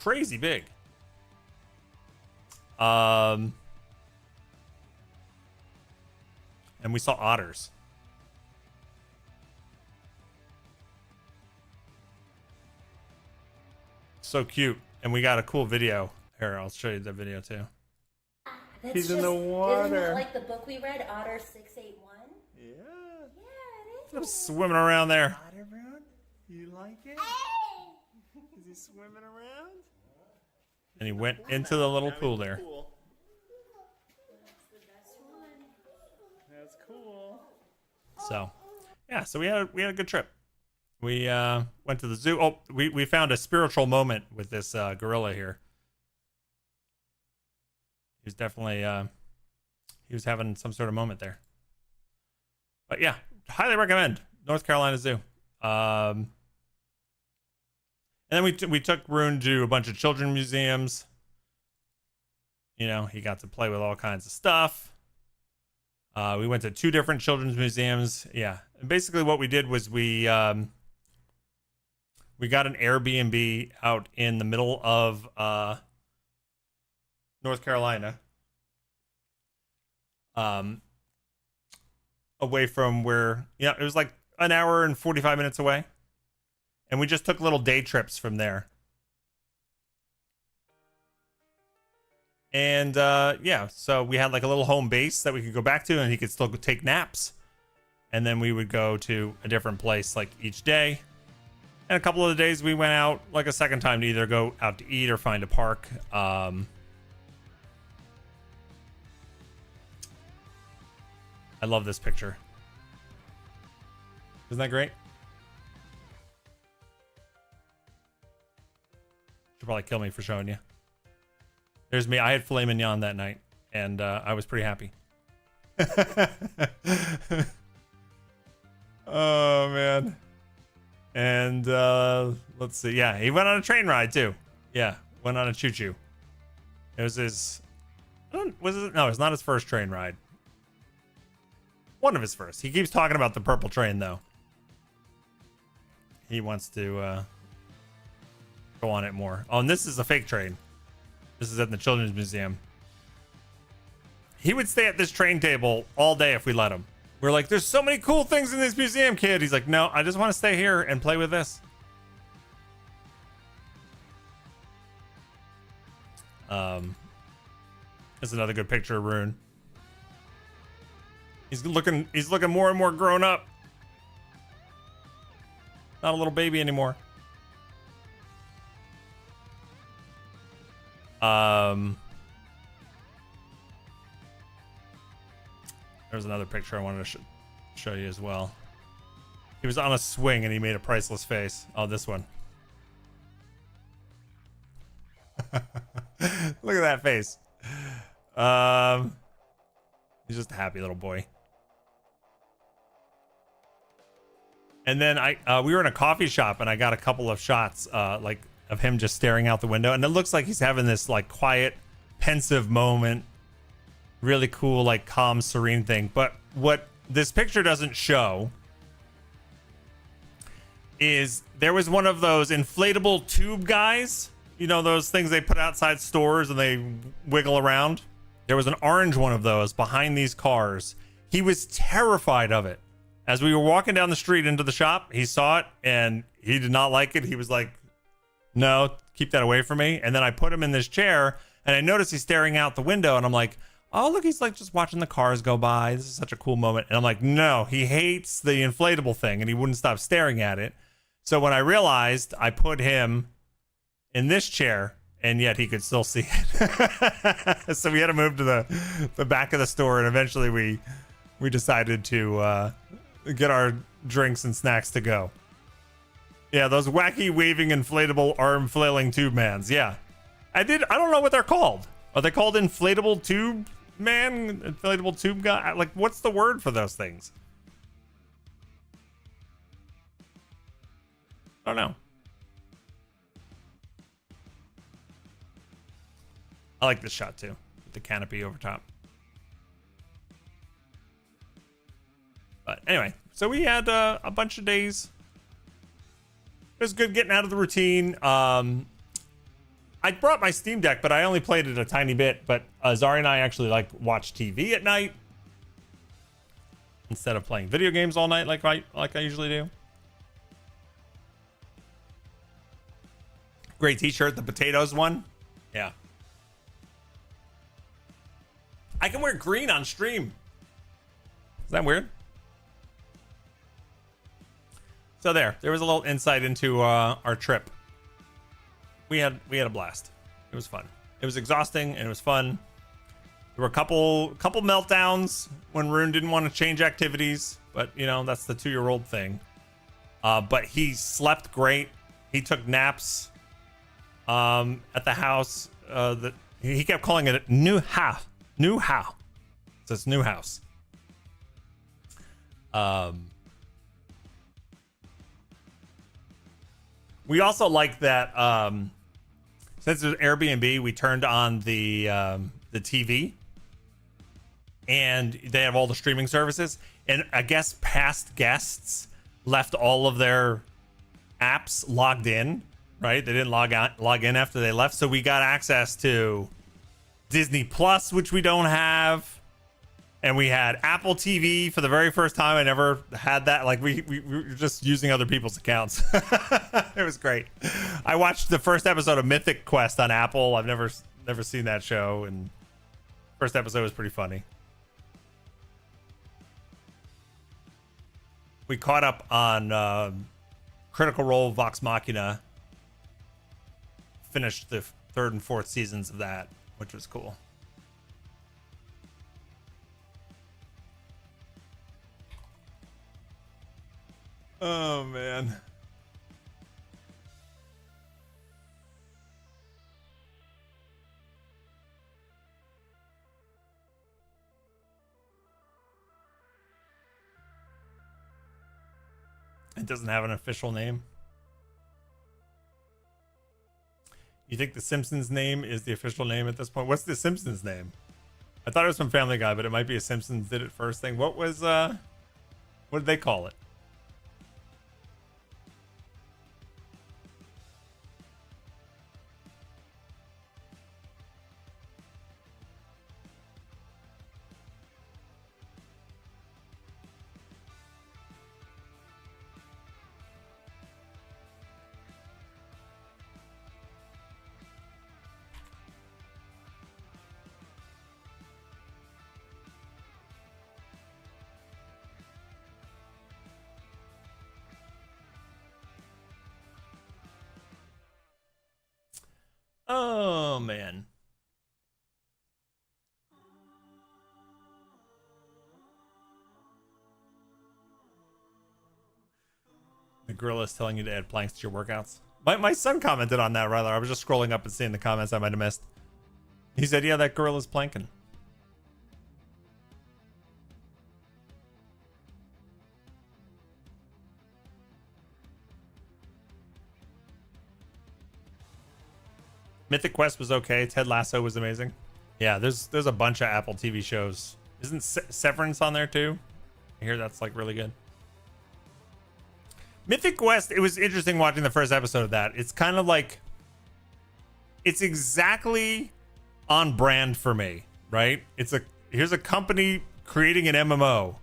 crazy big. And we saw otters. So cute. And we got a cool video. Here, I'll show you the video too. That's He's in the water. Isn't it like the book we read, Otter 681? Yeah. Yeah, it I'm swimming around there. Otter, you like it? Is he swimming around? And he went into the little pool there. That's cool. So, yeah. So we had a good trip. We went to the zoo. Oh, we found a spiritual moment with this gorilla here. He was definitely he was having some sort of moment there. But yeah, highly recommend North Carolina Zoo. And then we took Rune to a bunch of children's museums. You know, he got to play with all kinds of stuff. We went to 2 different children's museums. Yeah, and basically what we did was we got an Airbnb out in the middle of North Carolina, away from where, yeah, it was like an hour and 45 minutes away, and we just took little day trips from there. And yeah, so we had like a little home base that we could go back to, and he could still take naps, and then we would go to a different place like each day. And a couple of the days we went out like a second time to either go out to eat or find a park. I love this picture. Isn't that great? Should probably kill me for showing you. There's me. I had filet mignon that night, and I was pretty happy. Oh, man. And let's see. Yeah, he went on a train ride, too. Yeah, went on a choo-choo. It was his... No, it's not his first train ride. One of his first. He keeps talking about the purple train, though. He wants to go on it more. Oh, and this is a fake train. This is at the Children's Museum. He would stay at this train table all day if we let him. We're like, there's so many cool things in this museum, kid. He's like, no, I just want to stay here and play with this. There's another good picture of Rune. He's looking more and more grown up. Not a little baby anymore. There's another picture I wanted to show you as well. He was on a swing and he made a priceless face. Oh, this one. Look at that face. He's just a happy little boy. And then we were in a coffee shop and I got a couple of shots like of him just staring out the window, and it looks like he's having this like quiet, pensive moment. Really cool, like calm, serene thing. But what this picture doesn't show is there was one of those inflatable tube guys. You know, those things they put outside stores and they wiggle around. There was an orange one of those behind these cars. He was terrified of it. As we were walking down the street into the shop, he saw it and he did not like it. He was like, no, keep that away from me. And then I put him in this chair and I noticed he's staring out the window and I'm like, oh, look, he's like just watching the cars go by. This is such a cool moment. And I'm like, no, he hates the inflatable thing and he wouldn't stop staring at it. So when I realized, I put him in this chair and yet he could still see it. So we had to move to the back of the store, and eventually we decided to get our drinks and snacks to go. Yeah, those wacky waving inflatable arm flailing tube mans. Yeah. I don't know what they're called. Are they called inflatable tube man? Inflatable tube guy? Like, what's the word for those things? I don't know. I like this shot too, with the canopy over top. But anyway, so we had a bunch of days. It was good getting out of the routine. I brought my Steam Deck, but I only played it a tiny bit. But Zari and I actually like watch TV at night instead of playing video games all night like I usually do. Great t-shirt, the potatoes one. Yeah. I can wear green on stream. Is that weird? So there was a little insight into our trip. We had a blast. It was fun. It was exhausting and it was fun. There were a couple meltdowns when Rune didn't want to change activities, but you know, that's the 2-year-old thing. But he slept great. He took naps at the house. That he kept calling it a new house. New house. So it's new house. We also like that since it was Airbnb, we turned on the TV, and they have all the streaming services. And I guess past guests left all of their apps logged in, right? They didn't log in after they left, so we got access to Disney Plus, which we don't have. And we had Apple TV for the very first time. I never had that. Like we were just using other people's accounts. It was great. I watched the first episode of Mythic Quest on Apple. I've never seen that show, and first episode was pretty funny. We caught up on Critical Role Vox Machina. Finished the 3rd and 4th seasons of that, which was cool. Oh, man. It doesn't have an official name. You think the Simpsons name is the official name at this point? What's the Simpsons name? I thought it was from Family Guy, but it might be a Simpsons did it first thing. What was, what did they call it? Oh, man. The gorilla is telling you to add planks to your workouts. My son commented on that, rather. I was just scrolling up and seeing the comments I might have missed. He said, yeah, that gorilla's planking. Mythic Quest was okay. Ted Lasso was amazing. Yeah, there's a bunch of Apple TV shows. Isn't Severance on there too? I hear that's like really good. Mythic Quest, it was interesting watching the first episode of that. It's kind of like, it's exactly on brand for me, right? Here's a company creating an MMO,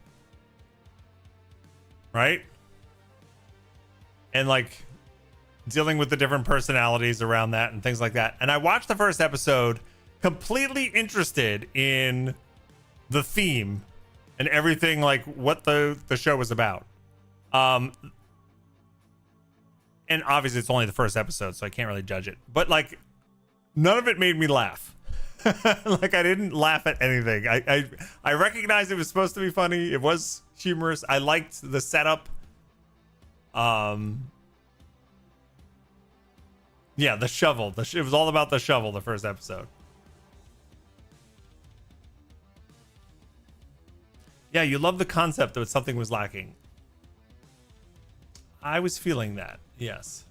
right? And like dealing with the different personalities around that and things like that. And I watched the first episode completely interested in the theme and everything, like what the show was about. And obviously it's only the first episode, so I can't really judge it. But like none of it made me laugh. Like I didn't laugh at anything. I recognized it was supposed to be funny. It was humorous. I liked the setup. Yeah, the shovel. It was all about the shovel, the first episode. Yeah, you love the concept that something was lacking. I was feeling that, yes.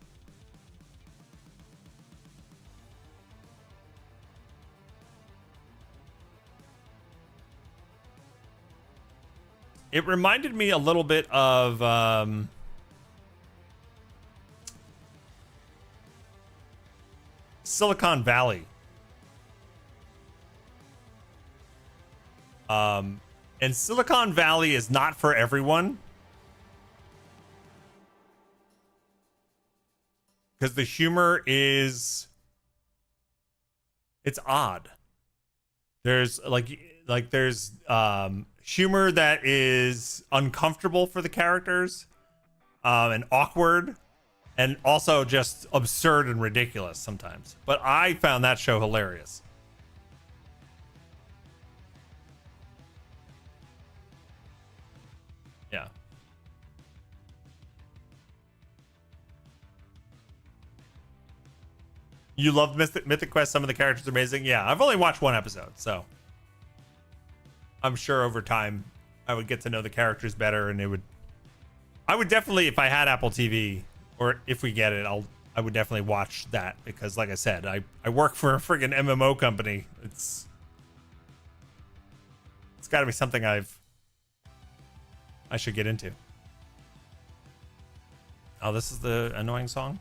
It reminded me a little bit of Silicon Valley. And Silicon Valley is not for everyone. Because the humor is, it's odd. There's like Like there's humor that is uncomfortable for the characters, and awkward, and also just absurd and ridiculous sometimes. But I found that show hilarious. Yeah. You loved Mythic Quest. Some of the characters are amazing. Yeah, I've only watched one episode, so I'm sure over time I would get to know the characters better, and I would definitely, if I had Apple TV, or if we get it, I would definitely watch that, because like I said, I work for a friggin' MMO company. It's got to be something I should get into. Oh, this is the annoying song.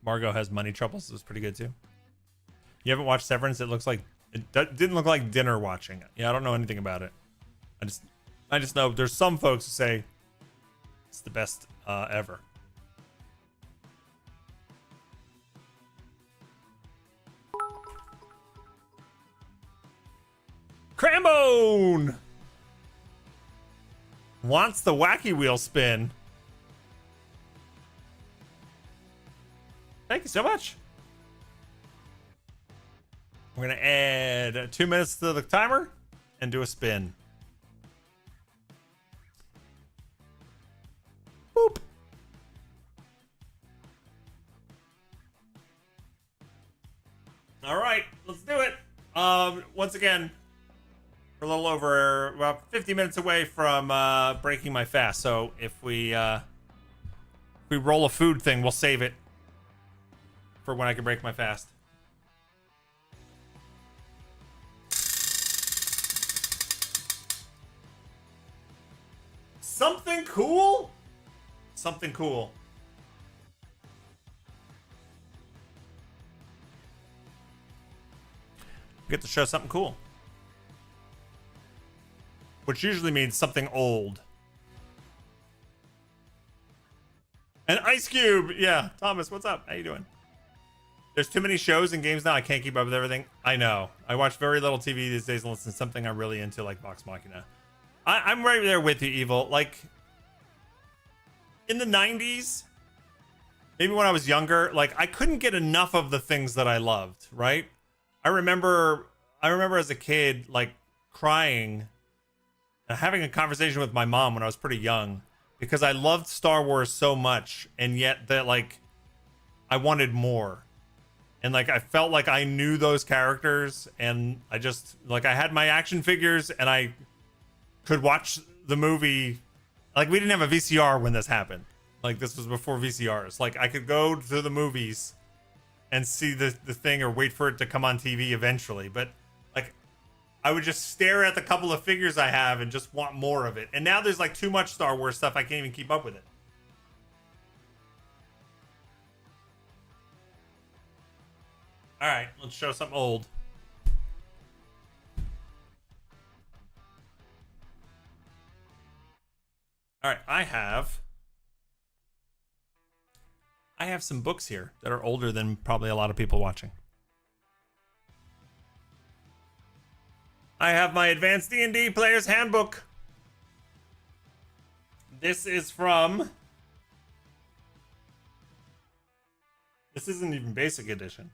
Margot has money troubles. It was pretty good too. You haven't watched Severance? It looks like didn't look like dinner watching. Yeah, I don't know anything about it. I just know there's some folks who say it's the best ever. Crambone wants the wacky wheel spin. Thank you so much. We're going to add 2 minutes to the timer and do a spin. Boop. All right, let's do it. Once again, we're a little over about 50 minutes away from breaking my fast. So if we roll a food thing, we'll save it for when I can break my fast. Something cool? Something cool. Get to show something cool. Which usually means something old. An Ice Cube! Yeah, Thomas, what's up? How you doing? There's too many shows and games now. I can't keep up with everything. I know. I watch very little TV these days unless it's something I'm really into, like Vox Machina. I'm right there with you, Evil. Like, in the 90s, maybe when I was younger, like, I couldn't get enough of the things that I loved, right? I remember as a kid, like, crying and having a conversation with my mom when I was pretty young because I loved Star Wars so much, and yet that, like, I wanted more. And like I felt like I knew those characters, and I just like I had my action figures and I could watch the movie. Like, we didn't have a VCR when this happened. Like, this was before VCRs. Like, I could go to the movies and see the thing or wait for it to come on TV eventually. But like I would just stare at the couple of figures I have and just want more of it. And now there's like too much Star Wars stuff. I can't even keep up with it. All right, let's show something old. All right, I have some books here that are older than probably a lot of people watching. I have my Advanced D&D Player's Handbook. This is from... This isn't even basic edition.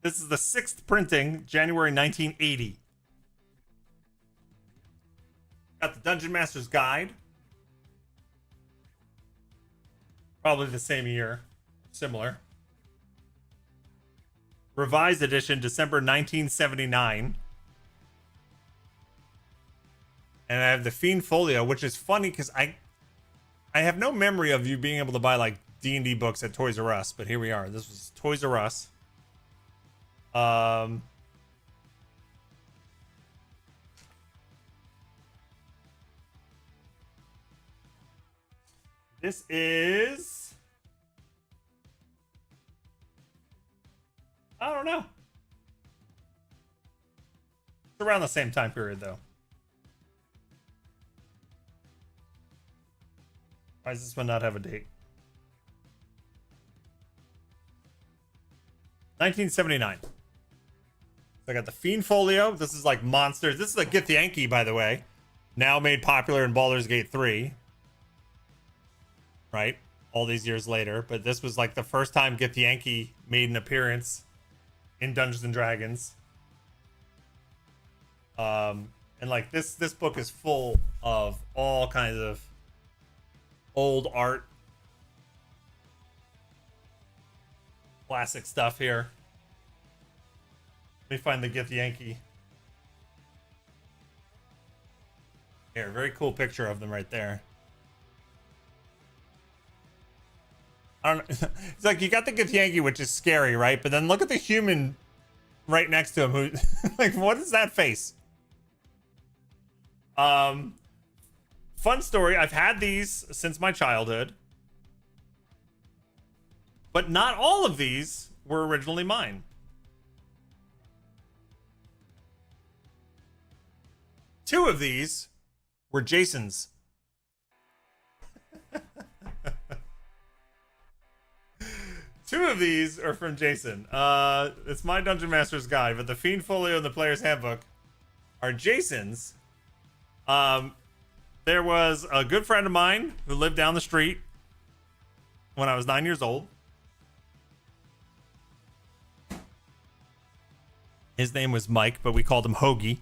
This is the 6th printing, January 1980. Got the Dungeon Master's Guide. Probably the same year. Similar. Revised edition, December 1979. And I have the Fiend Folio, which is funny because I have no memory of you being able to buy like D&D books at Toys R Us, but here we are. This was Toys R Us. This is... I don't know. It's around the same time period, though. Why does this one not have a date? 1979. I got the Fiend Folio. This is like monsters. This is a Githyanki, by the way. Now made popular in Baldur's Gate 3. Right? All these years later. But this was like the first time Githyanki made an appearance in Dungeons and Dragons. And like this book is full of all kinds of old art. Classic stuff here. Let me find the Githyanki. Here, very cool picture of them right there. I don't know. It's like you got the Githyanki, which is scary, right? But then look at the human right next to him who like what is that face? Fun story. I've had these since my childhood. But not all of these were originally mine. Two of these were Jason's. Two of these are from Jason. It's my Dungeon Master's Guide, but the Fiend Folio and the Player's Handbook are Jason's. There was a good friend of mine who lived down the street when I was 9 years old. His name was Mike, but we called him Hoagie.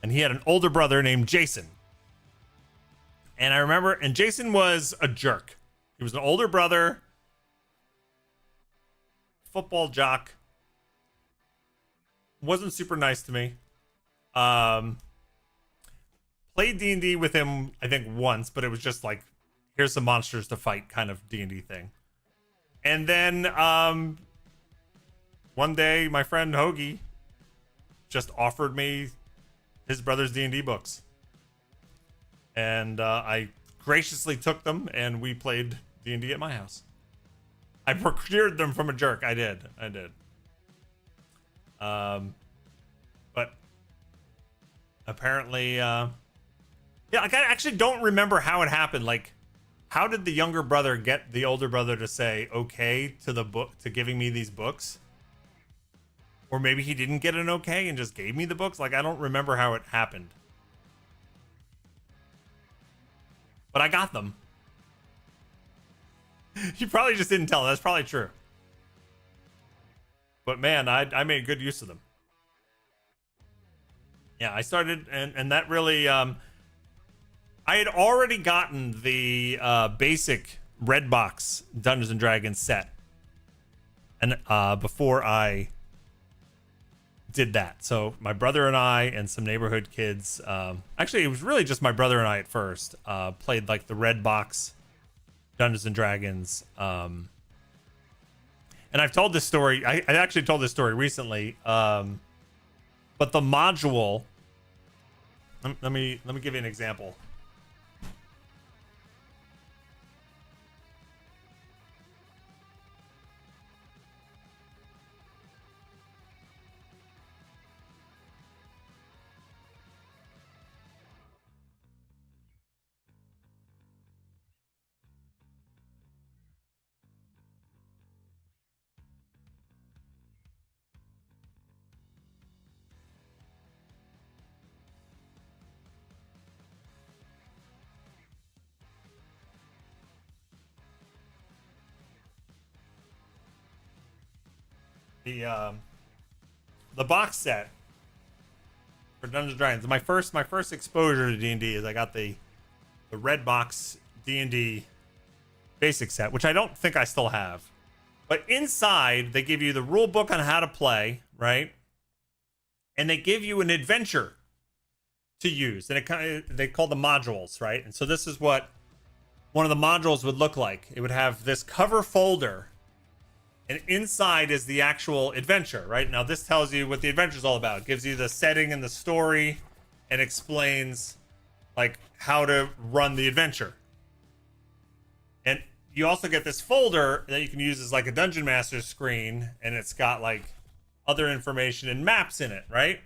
And he had an older brother named Jason. And I remember, and Jason was a jerk. He was an older brother, football jock. Wasn't super nice to me. Played D&D with him, I think, once, but it was just like, here's some monsters to fight kind of D&D thing. And then one day, my friend Hoagie just offered me his brother's D&D books. And I graciously took them, and we played D&D at my house. I procured them from a jerk. I did. But apparently, yeah, like I actually don't remember how it happened. Like, how did the younger brother get the older brother to say okay to the book, to giving me these books? Or maybe he didn't get an okay and just gave me the books. Like, I don't remember how it happened. But I got them. He probably just didn't tell. That's probably true. But man, I made good use of them. Yeah, I started, and that really, I had already gotten the basic red box Dungeons and Dragons set. And before I did that. So my brother and I and some neighborhood kids, actually it was really just my brother and I at first, played like the red box Dungeons and Dragons. And I've told this story, I actually told this story recently, but the module, let me give you an example. The box set for Dungeons and Dragons. My first exposure to D&D is I got the red box D&D basic set, which I don't think I still have. But inside they give you the rule book on how to play, right? And they give you an adventure to use, and they call them modules, right? And so this is what one of the modules would look like. It would have this cover folder. And inside is the actual adventure, right? Now, this tells you what the adventure is all about. It gives you the setting and the story and explains, like, how to run the adventure. And you also get this folder that you can use as, like, a Dungeon Master screen. And it's got, like, other information and maps in it, right?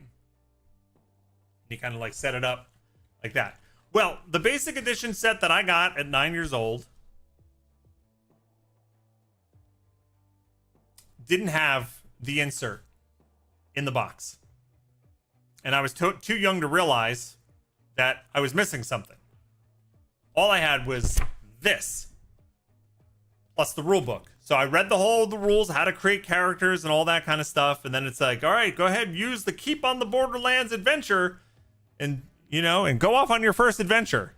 You kind of, like, set it up like that. Well, the basic edition set that I got at 9 years old didn't have the insert in the box. And I was too young to realize that I was missing something. All I had was this, plus the rule book. So I read the rules, how to create characters and all that kind of stuff. And then it's like, all right, go ahead, use the Keep on the Borderlands adventure and, and go off on your first adventure.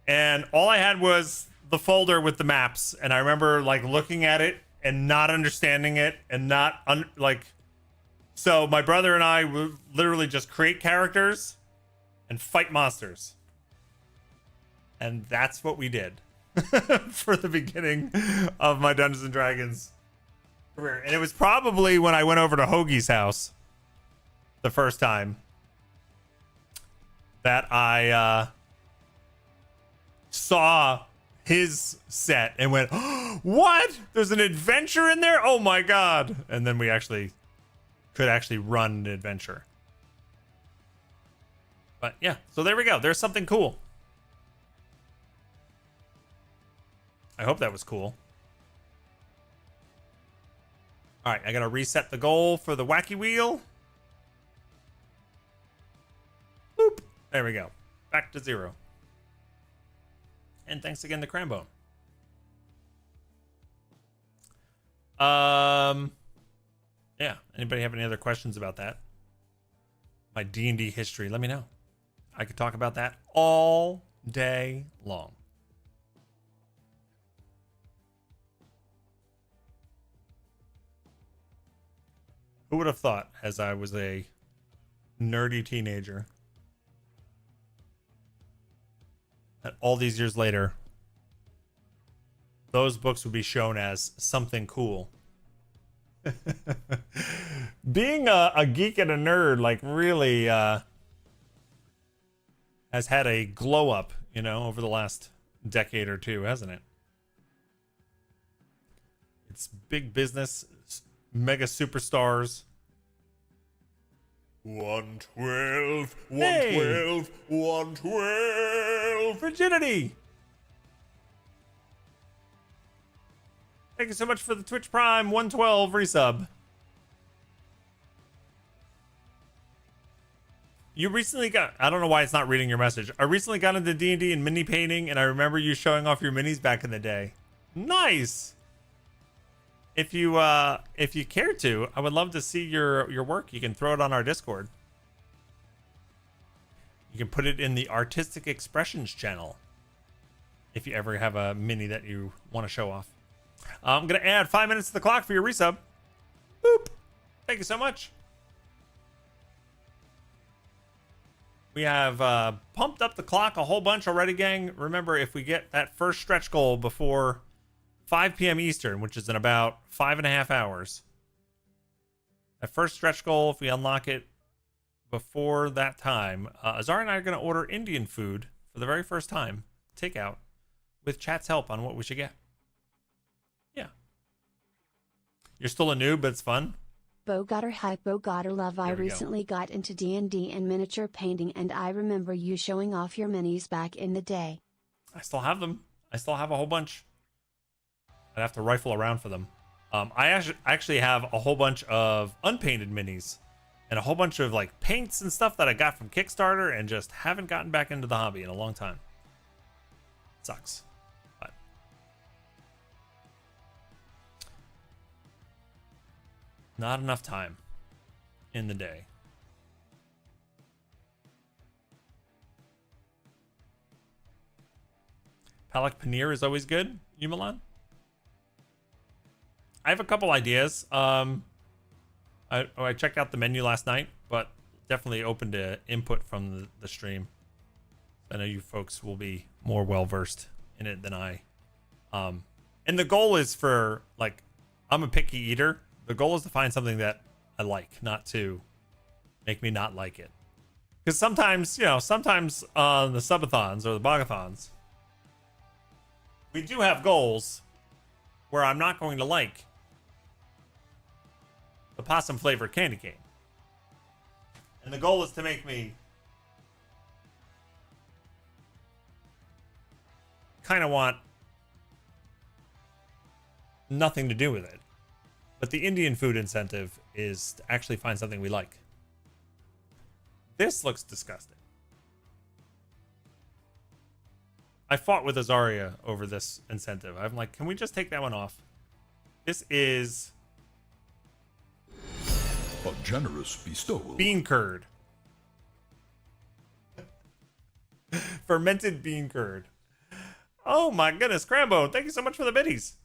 And all I had was the folder with the maps. And I remember like looking at it and not understanding it and not so my brother and I would literally just create characters and fight monsters. And that's what we did for the beginning of my Dungeons and Dragons career. And it was probably when I went over to Hoagie's house the first time that I saw his set and went, oh, what? There's an adventure in there? Oh my God. And then we could actually run an adventure. But yeah, so there we go. There's something cool. I hope that was cool. All right, I gotta reset the goal for the wacky wheel. Boop. There we go. Back to 0. And thanks again to Crambone. Yeah. Anybody have any other questions about that? My D&D history, let me know. I could talk about that all day long. Who would have thought, as I was a nerdy teenager, that all these years later, those books would be shown as something cool. Being a geek and a nerd, like, really has had a glow up, over the last decade or two, hasn't it? It's big business, mega superstars. 112, 112, 112. Virginity. Thank you so much for the Twitch Prime 112 resub. You recently got, I don't know why it's not reading your message. I recently got into D&D and mini painting, and I remember you showing off your minis back in the day. Nice. If you care to, I would love to see your work. You can throw it on our Discord. You can put it in the Artistic Expressions channel if you ever have a mini that you want to show off. I'm going to add 5 minutes to the clock for your resub. Boop. Thank you so much. We have pumped up the clock a whole bunch already, gang. Remember, if we get that first stretch goal before 5 p.m. Eastern, which is in about 5.5 hours. That first stretch goal, if we unlock it before that time, Azar and I are going to order Indian food for the very first time, takeout, with chat's help on what we should get. Yeah. You're still a noob, but it's fun. Bog-A-Thon hype Bog-A-Thon love. I There we go. recently got into D&D and miniature painting, and I remember you showing off your minis back in the day. I still have them. I still have a whole bunch. I'd have to rifle around for them. I actually have a whole bunch of unpainted minis and a whole bunch of like paints and stuff that I got from Kickstarter and just haven't gotten back into the hobby in a long time. Sucks. But not enough time in the day. Palak paneer is always good, you Milan? I have a couple ideas. I checked out the menu last night, but definitely open to input from the stream. I know you folks will be more well-versed in it than I. And the goal is for, like, I'm a picky eater. The goal is to find something that I like, not to make me not like it. Because sometimes, sometimes on the subathons or the Bog-A-Thons, we do have goals where I'm not going to like the possum flavored candy cane. And the goal is to make me kind of want nothing to do with it. But the Indian food incentive is to actually find something we like. This looks disgusting. I fought with Azaria over this incentive. I'm like, can we just take that one off? This is A generous bestowal. bean curd. Fermented bean curd. Oh my goodness, Crambo, thank you so much for the biddies.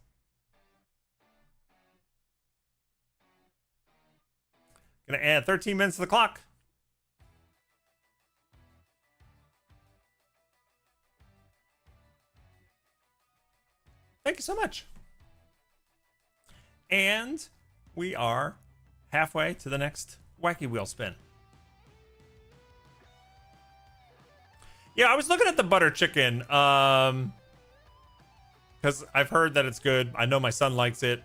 Gonna add 13 minutes to the clock. Thank you so much. And we are halfway to the next wacky wheel spin. Yeah, I was looking at the butter chicken because I've heard that it's good. I know my son likes it,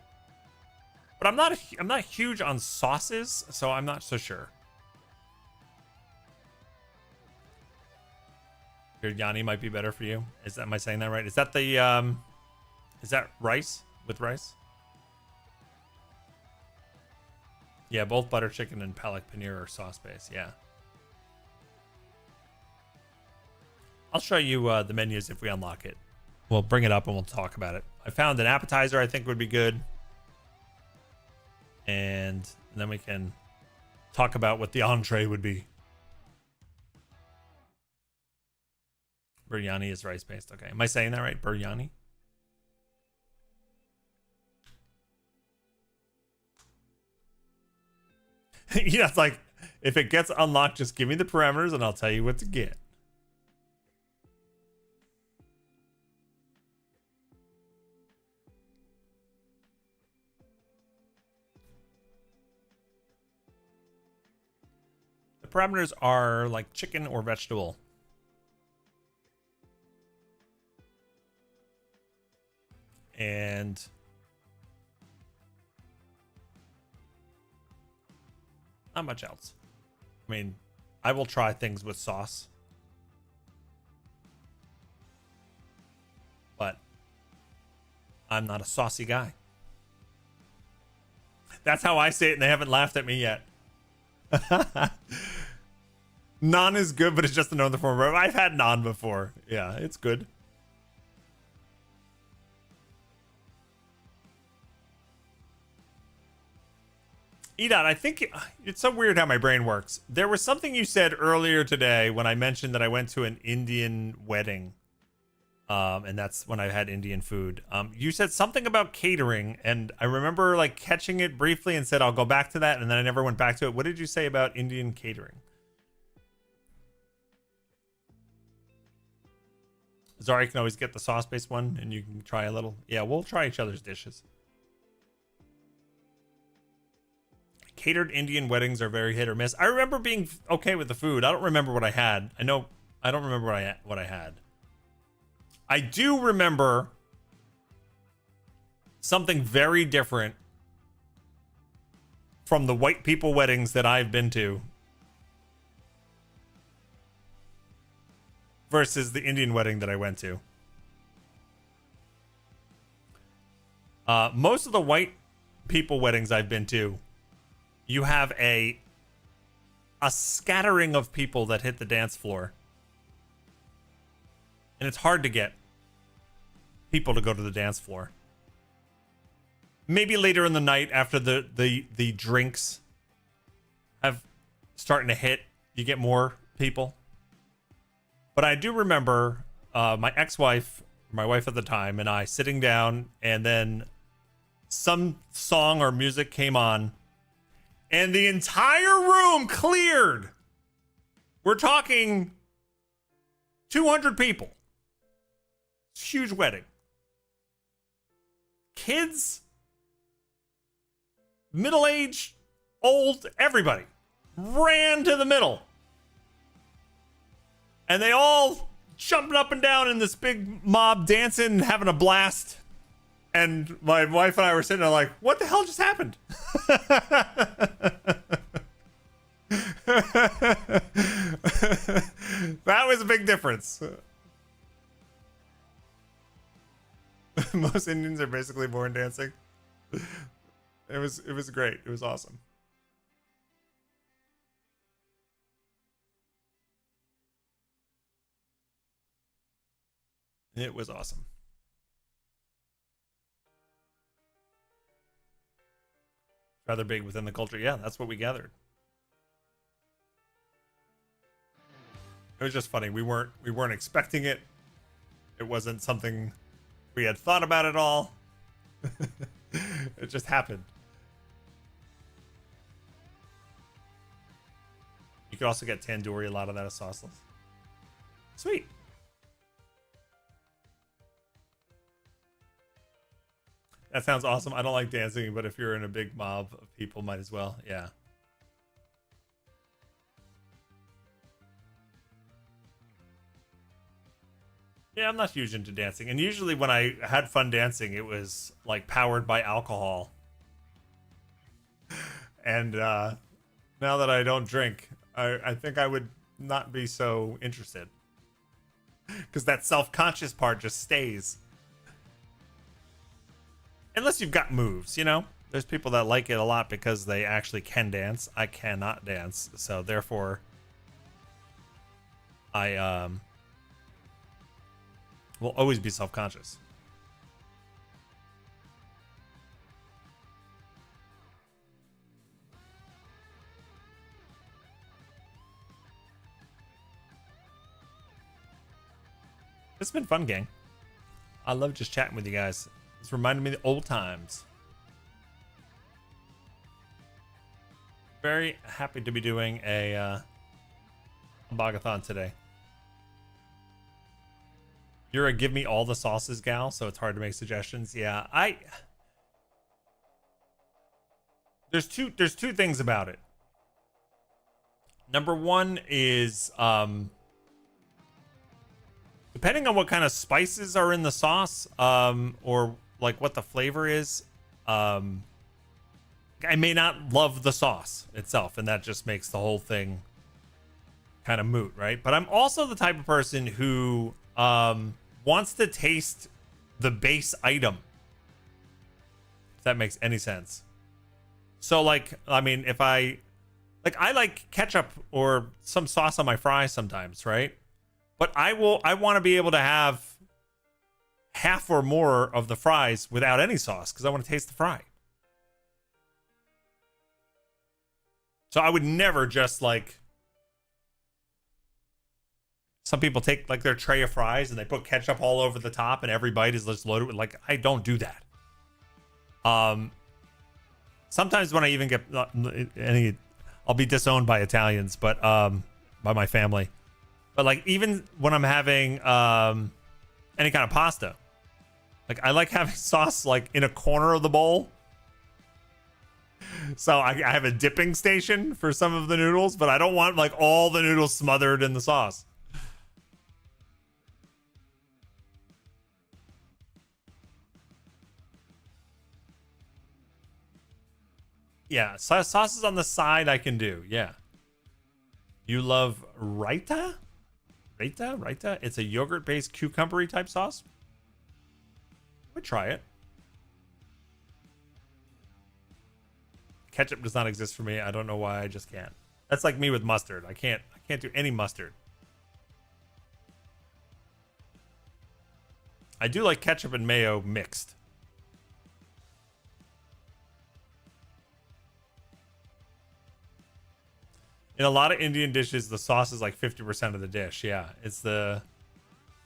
but I'm not huge on sauces, so I'm not so sure. Biryani might be better for you. Am I saying that right? Is that the is that rice with rice? Yeah, both butter chicken and palak paneer are sauce based. Yeah. I'll show you the menus if we unlock it. We'll bring it up and we'll talk about it. I found an appetizer I think would be good. And then we can talk about what the entree would be. Biryani is rice based. Okay. Am I saying that right? Biryani? Yeah, it's like, if it gets unlocked, just give me the parameters and I'll tell you what to get. The parameters are like chicken or vegetable. And not much else. I mean, I will try things with sauce. But I'm not a saucy guy. That's how I say it, and they haven't laughed at me yet. Naan is good, but it's just another form of... I've had naan before. Yeah, it's good. Edot, I think it's so weird how my brain works. There was something you said earlier today when I mentioned that I went to an Indian wedding. And that's when I had Indian food. You said something about catering, and I remember like catching it briefly and said, I'll go back to that. And then I never went back to it. What did you say about Indian catering? Zari can always get the sauce-based one, and you can try a little. Yeah, we'll try each other's dishes. Catered Indian weddings are very hit or miss. I remember being okay with the food. I don't remember what I had. I don't remember what I had. I do remember something very different from the white people weddings that I've been to versus the Indian wedding that I went to. Most of the white people weddings I've been to, you have a scattering of people that hit the dance floor. And it's hard to get people to go to the dance floor. Maybe later in the night after the drinks have starting to hit, you get more people. But I do remember my ex-wife, my wife at the time, and I sitting down, and then some song or music came on, and the entire room cleared. We're talking 200 people. It's a huge wedding. Kids, middle-aged, old, everybody ran to the middle. And they all jumped up and down in this big mob, dancing, having a blast. And my wife and I were sitting there like, what the hell just happened? That was a big difference. Most Indians are basically born dancing. It was great. It was awesome. It was awesome. Rather big within the culture. Yeah, that's what we gathered. It was just funny. We weren't expecting it. It wasn't something we had thought about at all. It just happened. You could also get tandoori. A lot of that is sauceless. Sweet. That sounds awesome. I don't like dancing, but if you're in a big mob of people, might as well. Yeah. Yeah, I'm not huge into dancing. And usually when I had fun dancing, it was like powered by alcohol. And now that I don't drink, I think I would not be so interested. Because that self-conscious part just stays. Unless you've got moves, you know? There's people that like it a lot because they actually can dance. I cannot dance. So therefore, I will always be self-conscious. It's been fun, gang. I love just chatting with you guys. It's reminded me of the old times. Very happy to be doing a Bog-A-Thon today. You're a give me all the sauces gal, so it's hard to make suggestions. Yeah, there's two things about it. Number one is depending on what kind of spices are in the sauce, or like what the flavor is, I may not love the sauce itself, and that just makes the whole thing kind of moot, right? But I'm also the type of person who wants to taste the base item, if that makes any sense. So like, I mean, if I like ketchup or some sauce on my fries sometimes, right? But I want to be able to have half or more of the fries without any sauce because I want to taste the fry. So I would never just like, some people take like their tray of fries and they put ketchup all over the top and every bite is just loaded with, like, I don't do that. Sometimes when I even get I'll be disowned by Italians, but by my family. But like even when I'm having any kind of pasta, like I like having sauce like in a corner of the bowl. So I have a dipping station for some of the noodles, but I don't want like all the noodles smothered in the sauce. Yeah, sauces on the side I can do. Yeah. You love raita? Raita? It's a yogurt-based cucumber-y type sauce. We'd try it. Ketchup does not exist for me. I don't know why. I just can't. That's like me with mustard. I can't do any mustard. I do like ketchup and mayo mixed. In a lot of Indian dishes, the sauce is like 50% of the dish. Yeah, it's the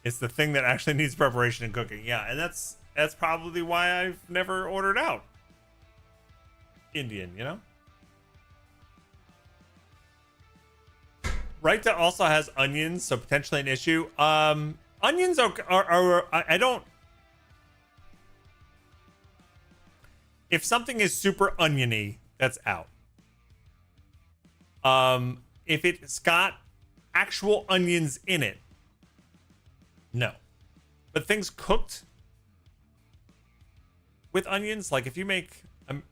thing that actually needs preparation and cooking. Yeah, and that's probably why I've never ordered out Indian, you know? Raita also has onions, so potentially an issue. Onions are I don't. If something is super oniony, that's out. If it's got actual onions in it, no. But things cooked with onions, like if you make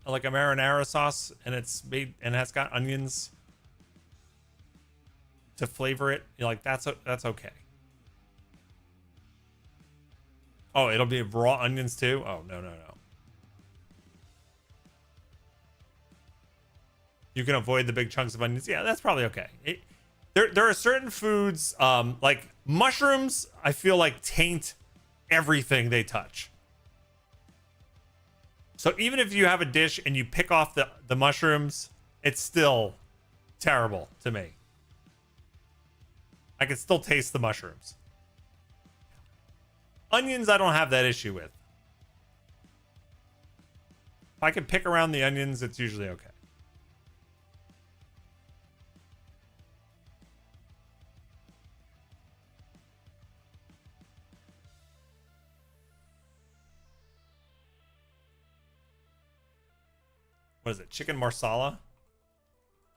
like a marinara sauce and it's made and has got onions to flavor it, you're like that's okay. Oh, it'll be raw onions too? Oh, no, no, no. You can avoid the big chunks of onions. Yeah, that's probably okay. There are certain foods, like mushrooms, I feel like taint everything they touch. So even if you have a dish and you pick off the mushrooms, it's still terrible to me. I can still taste the mushrooms. Onions, I don't have that issue with. If I can pick around the onions, it's usually okay. What is it? Chicken marsala?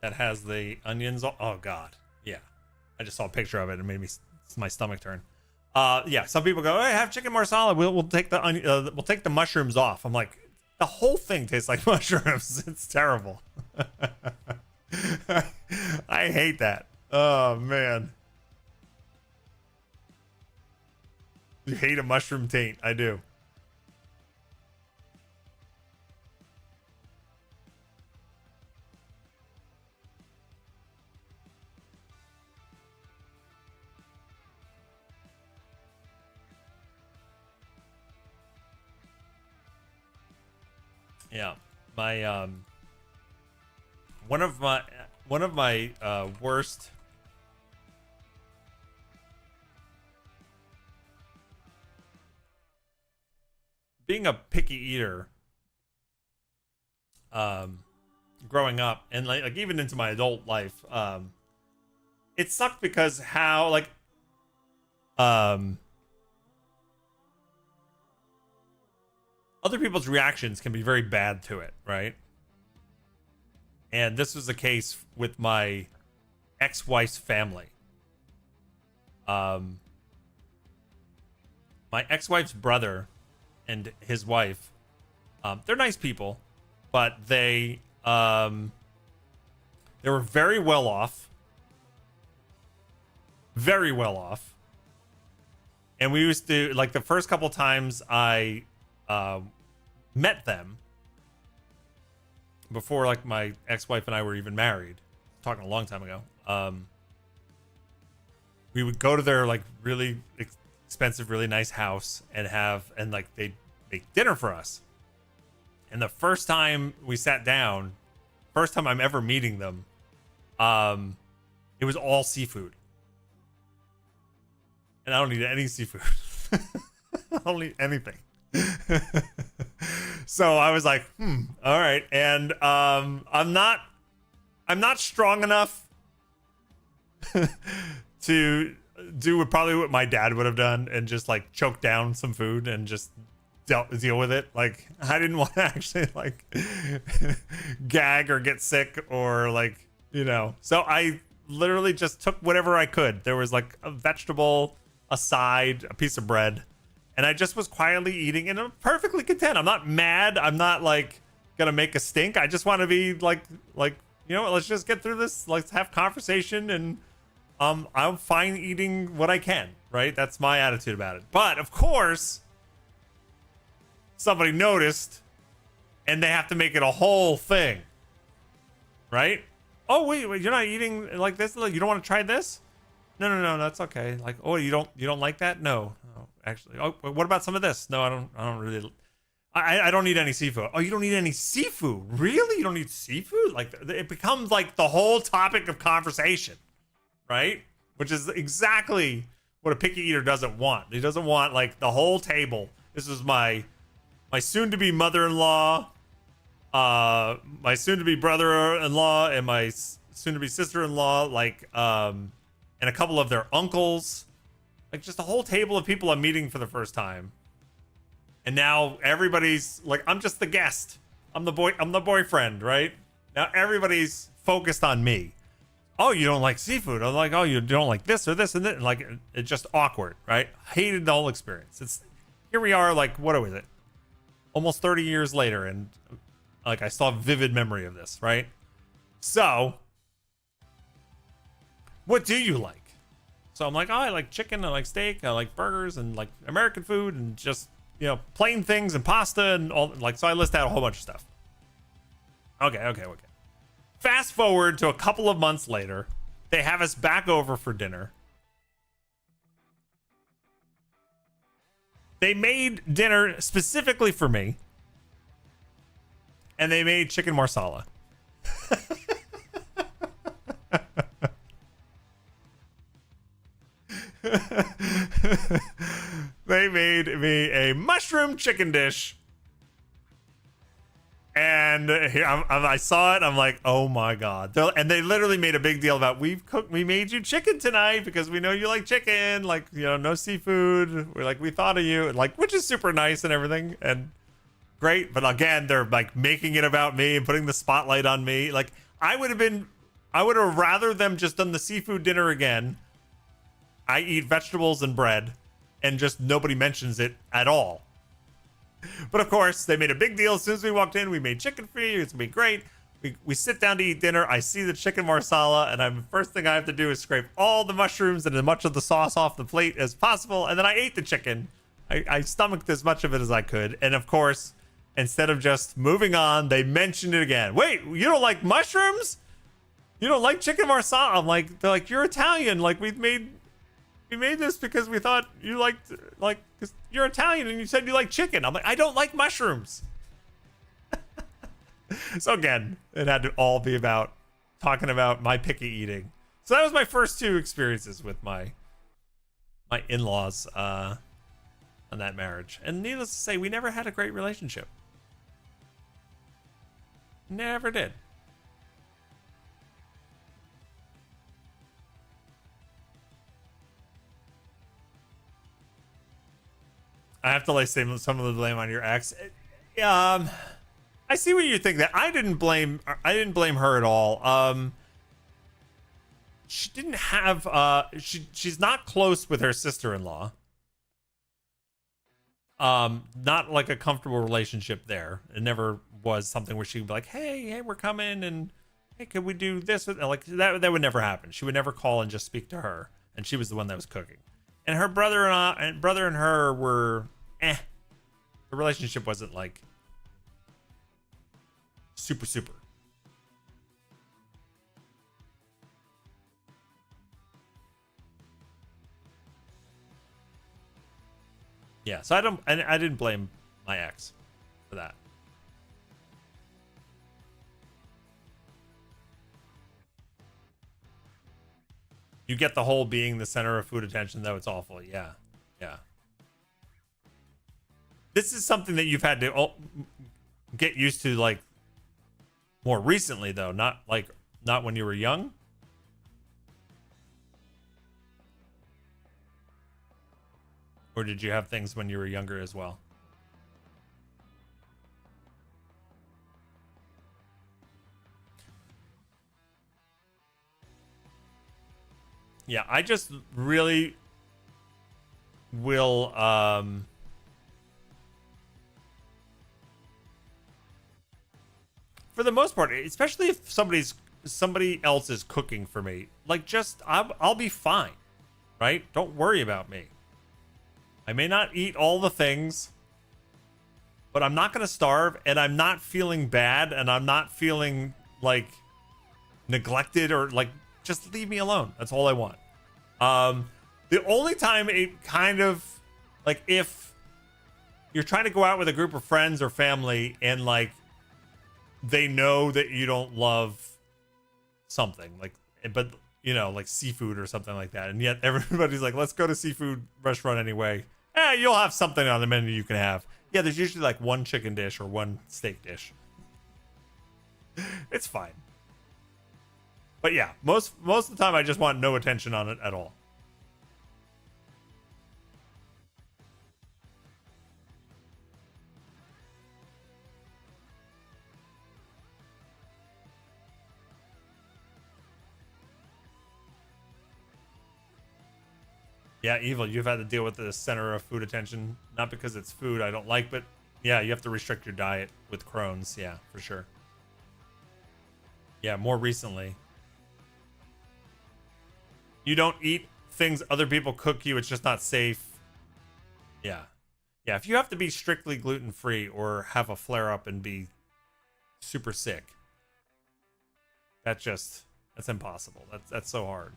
That has the onions. Oh, God. Yeah. I just saw a picture of it and it made my stomach turn. Yeah, some people go, hey, have chicken marsala. We'll take the we'll take the mushrooms off. I'm like, the whole thing tastes like mushrooms. It's terrible. I hate that. Oh, man. You hate a mushroom taint. I do. Yeah, my one of my worst being a picky eater growing up and like even into my adult life, it sucked because how like other people's reactions can be very bad to it, right? And this was the case with my ex-wife's family. My ex-wife's brother and his wife, they're nice people, but they were very well off. Very well off. And we used to, like, the first couple times I met them before like my ex-wife and I were even married, talking a long time ago, we would go to their like really expensive, really nice house and like they'd make dinner for us. And the first time we sat down, first time I'm ever meeting them, it was all seafood. And I don't need any seafood. I don't need anything. So I was like, all right. And I'm not strong enough to do what my dad would have done and just like choke down some food and just deal with it. Like I didn't want to actually like gag or get sick or like, you know. So I literally just took whatever I could. There was like a vegetable, a side, a piece of bread. And I just was quietly eating and I'm perfectly content. I'm not mad. I'm not like gonna make a stink. I just want to be like, you know, let's just get through this. Let's have conversation and I'm fine eating what I can, right? That's my attitude about it. But of course, somebody noticed and they have to make it a whole thing, right? Oh, wait, you're not eating like this? Like, you don't want to try this? No, that's okay. Like, oh, you don't like that? No. Actually, oh, what about some of this? No, I don't really. I don't need any seafood. Oh, you don't need any seafood? Really? You don't need seafood? Like it becomes like the whole topic of conversation, right? Which is exactly what a picky eater doesn't want. He doesn't want like the whole table. This is my soon-to-be mother-in-law, my soon-to-be brother-in-law, and my soon-to-be sister-in-law, like and a couple of their uncles. Like just a whole table of people I'm meeting for the first time. And now everybody's like, I'm just the guest. I'm the boyfriend, right? Now everybody's focused on me. Oh, you don't like seafood. I'm like, oh, you don't like this or this and that. Like it's just awkward, right? Hated the whole experience. It's here we are, like, what was it? Almost 30 years later, and like I still have vivid memory of this, right? So, what do you like? So I'm like, oh, I like chicken, I like steak, I like burgers, and like American food, and just, you know, plain things and pasta and all. Like, so I list out a whole bunch of stuff. Okay. Fast forward to a couple of months later, they have us back over for dinner. They made dinner specifically for me, and they made chicken marsala. They made me a mushroom chicken dish. And here I saw it. I'm like, oh my God. And they literally made a big deal about, we made you chicken tonight because we know you like chicken. Like, you know, no seafood. We're like, we thought of you. Like, which is super nice and everything. And great. But again, they're like making it about me and putting the spotlight on me. Like, I would have rather them just done the seafood dinner again. I eat vegetables and bread and just nobody mentions it at all. But of course, they made a big deal. As soon as we walked in, we made chicken for you. It's gonna be great. We sit down to eat dinner. I see the chicken marsala, and first thing I have to do is scrape all the mushrooms and as much of the sauce off the plate as possible. And then I ate the chicken. I stomached as much of it as I could. And of course, instead of just moving on, they mentioned it again. Wait, you don't like mushrooms? You don't like chicken marsala? I'm like, they're like, you're Italian. Like, we made this because we thought you liked, like, because you're Italian and you said you like chicken. I'm like, I don't like mushrooms. So again, it had to all be about talking about my picky eating. So that was my first two experiences with my in-laws on that marriage. And needless to say, we never had a great relationship. Never did. I have to lay some of the blame on your ex. I see what you think. That I didn't blame her at all. She didn't have she's not close with her sister-in-law. Not like a comfortable relationship there. It never was something where she'd be like, hey, we're coming, and hey, could we do this? Like that would never happen. She would never call and just speak to her, and she was the one that was cooking. And her brother and her were The relationship wasn't like super. Yeah, so I didn't blame my ex for that. You get the whole being the center of food attention, though. It's awful. Yeah. This is something that you've had to get used to, like, more recently, though. Not when you were young. Or did you have things when you were younger as well? Yeah, I just really will for the most part, especially if somebody else is cooking for me, like, just I'll be fine, right? Don't worry about me. I may not eat all the things, but I'm not going to starve, and I'm not feeling bad, and I'm not feeling like neglected, or like, just leave me alone. That's all I want. The only time it kind of, like, if you're trying to go out with a group of friends or family and, like, they know that you don't love something, like, but, you know, like seafood or something like that, and yet everybody's like, let's go to seafood restaurant anyway. You'll have something on the menu you can have. Yeah, there's usually like one chicken dish or one steak dish. It's fine. But yeah, most of the time I just want no attention on it at all. Yeah, Evil, you've had to deal with the center of food attention. Not because it's food I don't like, but yeah, you have to restrict your diet with Crohn's. Yeah, for sure. Yeah, more recently. You don't eat things other people cook you, it's just not safe. Yeah. Yeah, if you have to be strictly gluten-free or have a flare-up and be super sick, that's impossible. That's so hard.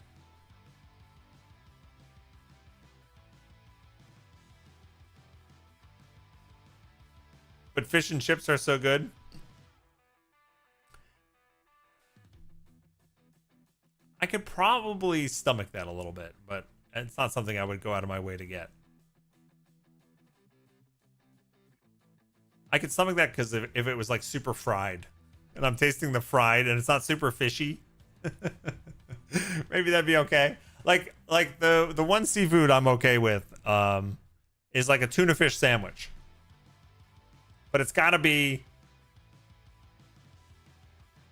But fish and chips are so good. I could probably stomach that a little bit, but it's not something I would go out of my way to get. I could stomach that because if it was like super fried and I'm tasting the fried and it's not super fishy, maybe that'd be okay. Like the one seafood I'm okay with is like a tuna fish sandwich. But it's got to be,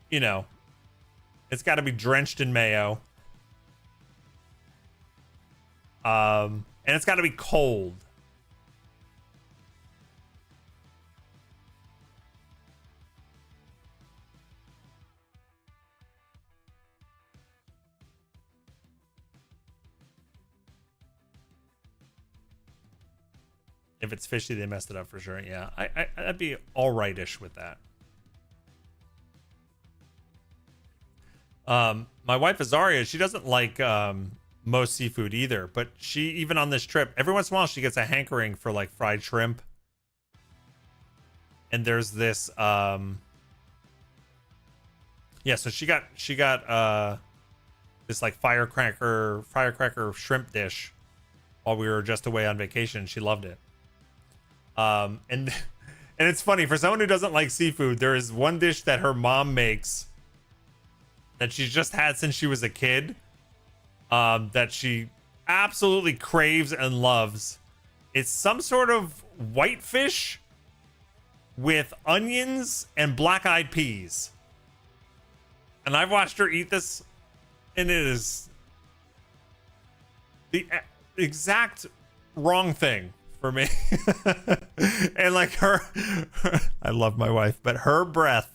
you know, it's got to be drenched in mayo. And it's got to be cold. If it's fishy, they messed it up for sure. Yeah, I'd be all right-ish with that. My wife Azaria, she doesn't like most seafood either, but she, even on this trip, every once in a while she gets a hankering for like fried shrimp. And there's this yeah, so she got this like firecracker shrimp dish while we were just away on vacation. She loved it. And it's funny, for someone who doesn't like seafood, there is one dish that her mom makes that she's just had since she was a kid, that she absolutely craves and loves. It's some sort of whitefish with onions and black-eyed peas. And I've watched her eat this, and it is the exact wrong thing for me. And like her I love my wife, but her breath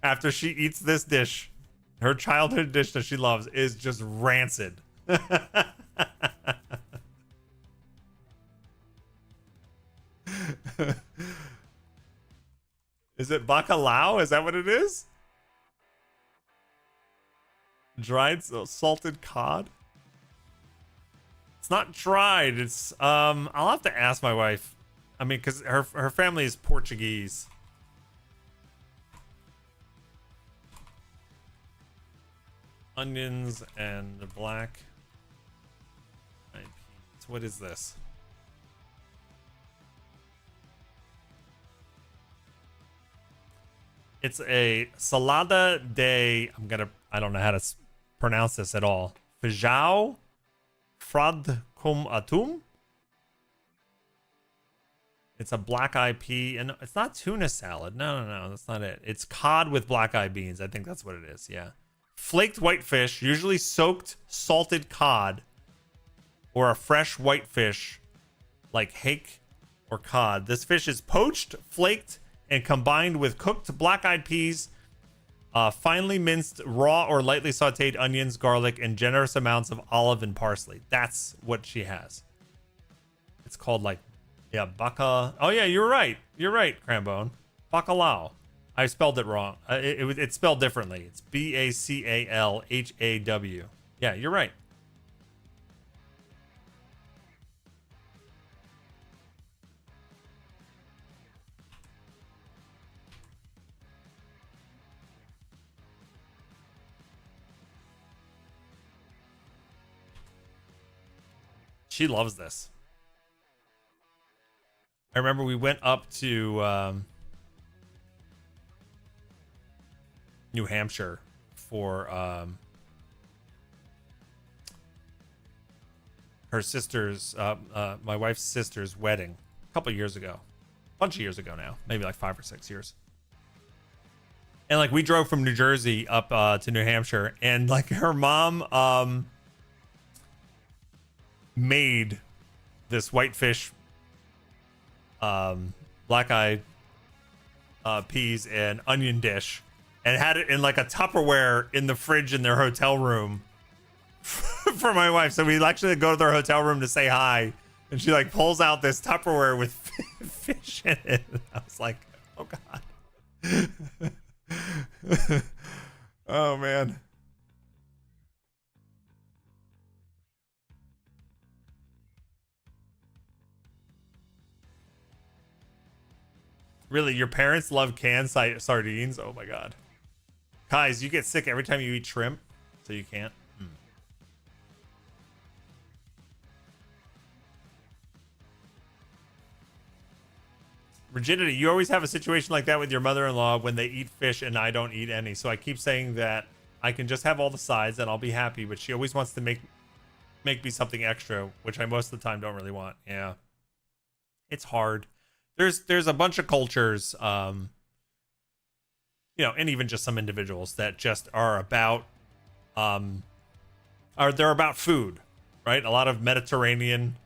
after she eats this dish, her childhood dish that she loves, is just rancid. Is it bacalao? Is that what it is? Dried salted cod? It's not dried. It's I'll have to ask my wife. I mean, because her family is Portuguese. Onions and the black eyed peas. What is this? It's a salada de, I don't know how to pronounce this at all. Feijão frade com atum. It's a black eye pea, and it's not tuna salad. No, that's not it. It's cod with black eye beans. I think that's what it is. Yeah. Flaked whitefish, usually soaked salted cod, or a fresh whitefish like hake or cod. This fish is poached, flaked, and combined with cooked black-eyed peas, finely minced raw or lightly sauteed onions, garlic, and generous amounts of olive and parsley. That's what she has. It's called like, yeah, baka. Oh yeah, you're right. You're right, Crambone. Bacalao. I spelled it wrong. It's spelled differently. It's Bacalhaw. Yeah, you're right. She loves this. I remember we went up to New Hampshire for her sister's, my wife's sister's wedding a couple years ago. A bunch of years ago now. Maybe like 5 or 6 years. And like we drove from New Jersey up to New Hampshire, and like her mom made this whitefish black-eyed peas and onion dish, and had it in like a Tupperware in the fridge in their hotel room for my wife. So we actually go to their hotel room to say hi, and she like pulls out this Tupperware with fish in it. I was like, oh god. Oh man. Really, your parents love canned sardines? Oh my god. Guys, you get sick every time you eat shrimp, so you can't. Rigidity, you always have a situation like that with your mother-in-law when they eat fish and I don't eat any. So I keep saying that I can just have all the sides and I'll be happy, but she always wants to make me something extra, which I most of the time don't really want. Yeah. It's hard. There's a bunch of cultures, and even just some individuals that just are about they're about food, right? A lot of Mediterranean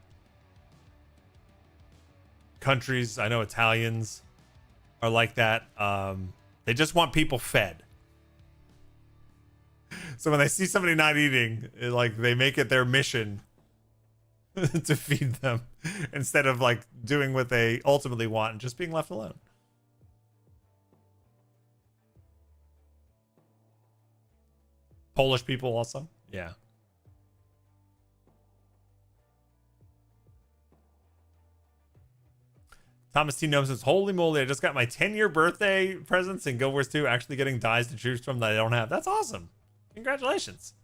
countries, I know Italians are like that. They just want people fed. So when they see somebody not eating, they make it their mission to feed them instead of doing what they ultimately want and just being left alone. Polish people also. Yeah. Thomas T. Gnome says, holy moly, I just got my 10-year birthday presents in Guild Wars 2, actually getting dies to choose from that I don't have. That's awesome. Congratulations.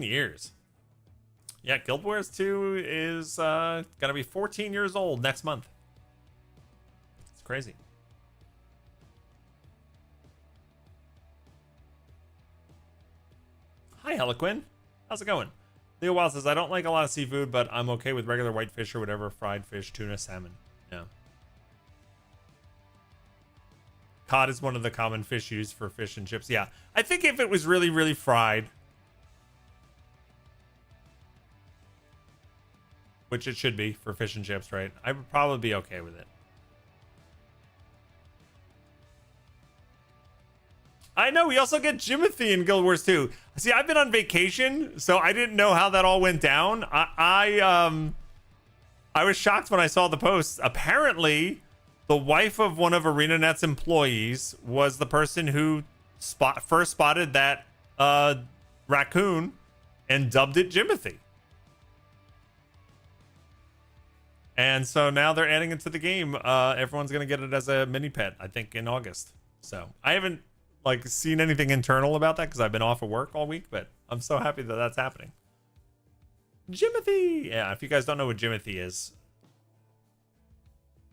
Years. Yeah, Guild Wars 2 is going to be 14 years old next month. It's crazy. Hi, Heliquin. How's it going? Leo Wild says, I don't like a lot of seafood, but I'm okay with regular white fish or whatever, fried fish, tuna, salmon. Yeah. Cod is one of the common fish used for fish and chips. Yeah. I think if it was really, really fried, which it should be for fish and chips, right? I would probably be okay with it. I know, we also get Jimothy in Guild Wars 2. See, I've been on vacation, so I didn't know how that all went down. I was shocked when I saw the post. Apparently, the wife of one of ArenaNet's employees was the person who first spotted that raccoon and dubbed it Jimothy. And so now they're adding it to the game. Everyone's going to get it as a mini pet, I think, in August. So I haven't seen anything internal about that because I've been off of work all week, but I'm so happy that that's happening. Jimothy. Yeah, if you guys don't know what Jimothy is,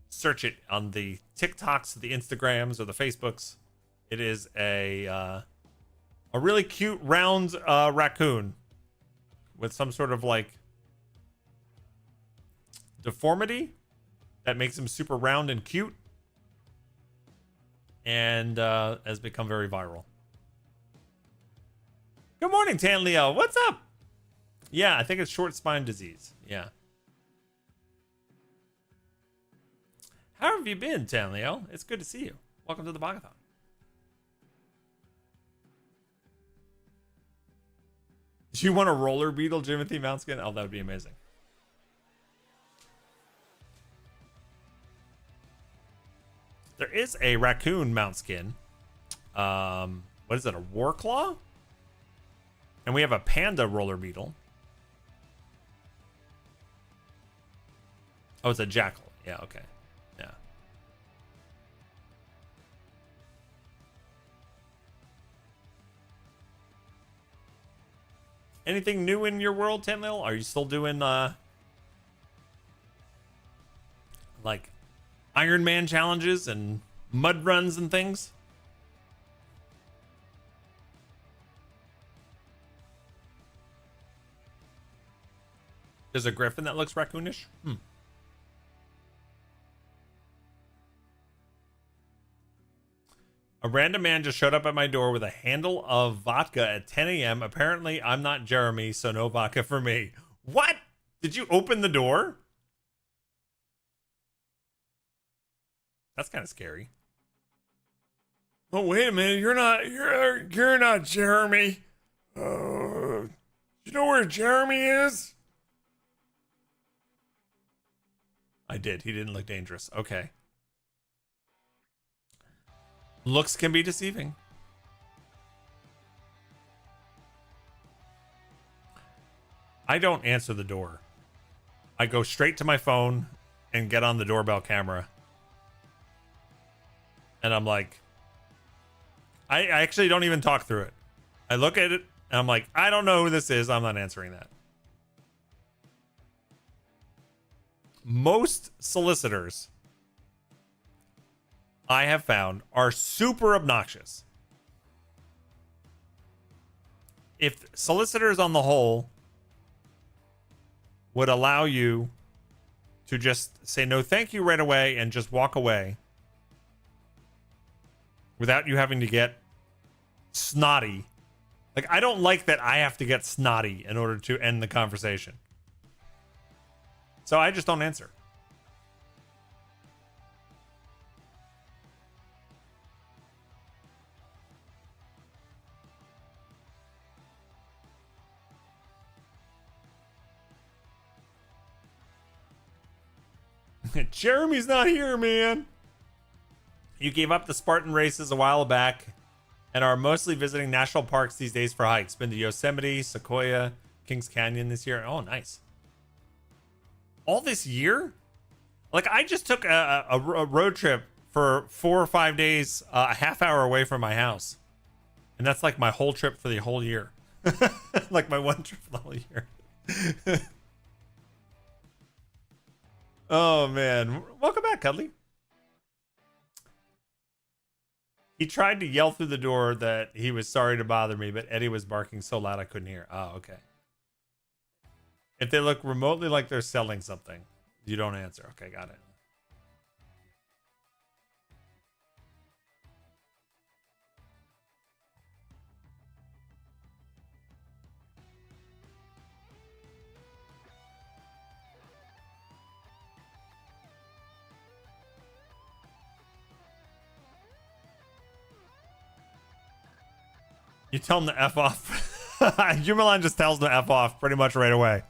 search it on the TikToks, the Instagrams, or the Facebooks. It is a really cute round raccoon with some sort of deformity that makes him super round and cute, and has become very viral. Good morning, Tan Leo. What's up? Yeah, I think it's short spine disease. Yeah. How have you been, Tan Leo? It's good to see you. Welcome to the Bog-A-Thon. Do you want a roller beetle Jimothy mount skin? Oh, that would be amazing. There is a raccoon mount skin. What is it? A Warclaw? And we have a panda roller beetle. Oh, it's a jackal. Yeah, okay. Yeah. Anything new in your world, Tanlil? Are you still doing Iron Man challenges and mud runs and things? There's a griffin that looks raccoonish. A random man just showed up at my door with a handle of vodka at 10 a.m. Apparently, I'm not Jeremy, so no vodka for me. What? Did you open the door? That's kind of scary. Oh, wait a minute. You're not Jeremy. You know where Jeremy is? I did. He didn't look dangerous. Okay. Looks can be deceiving. I don't answer the door. I go straight to my phone and get on the doorbell camera. And I'm like, I actually don't even talk through it. I look at it and I'm like, I don't know who this is. I'm not answering that. Most solicitors I have found are super obnoxious. If solicitors on the whole would allow you to just say no thank you right away and just walk away without you having to get snotty. Like, I don't like that I have to get snotty in order to end the conversation. So I just don't answer. Jeremy's not here, man. You gave up the Spartan races a while back and are mostly visiting national parks these days for hikes. Been to Yosemite, Sequoia, Kings Canyon this year. Oh, nice. All this year? Like, I just took a road trip for 4 or 5 days, a half hour away from my house. And that's like my whole trip for the whole year. Like my one trip for the whole year. Oh, man. Welcome back, Cuddly. He tried to yell through the door that he was sorry to bother me, but Eddie was barking so loud I couldn't hear. Oh, okay. If they look remotely like they're selling something, you don't answer. Okay, got it. You tell them to F off. Jumalan just tells them to F off pretty much right away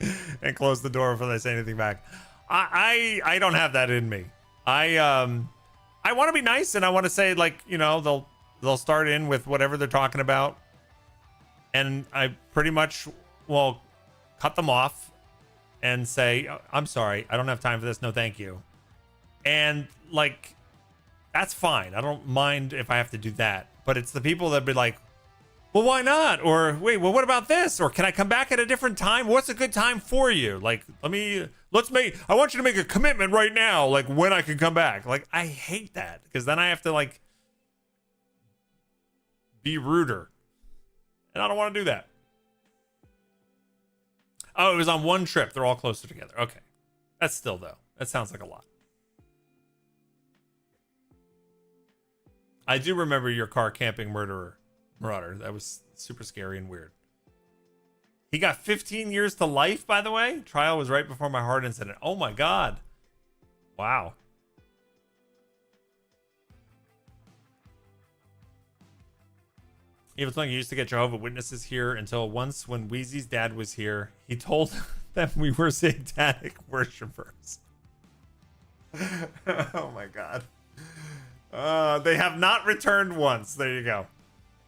and close the door before they say anything back. I don't have that in me. I want to be nice and I want to say, like, you know, they'll start in with whatever they're talking about. And I pretty much will cut them off and say, I'm sorry, I don't have time for this. No, thank you. And like, that's fine. I don't mind if I have to do that. But it's the people that be like, well, why not? Or wait, well, what about this? Or can I come back at a different time? What's a good time for you? Like, I want you to make a commitment right now, like when I can come back. Like, I hate that because then I have to like be ruder. And I don't want to do that. Oh, it was on one trip. They're all closer together. Okay. That's still though. That sounds like a lot. I do remember your car camping Marauder. That was super scary and weird. He got 15 years to life, by the way. Trial was right before my heart incident. Oh my God. Wow. Even like, you used to get Jehovah's Witnesses here until once when Wheezy's dad was here, he told them we were satanic worshipers. Oh my God. They have not returned once. There you go.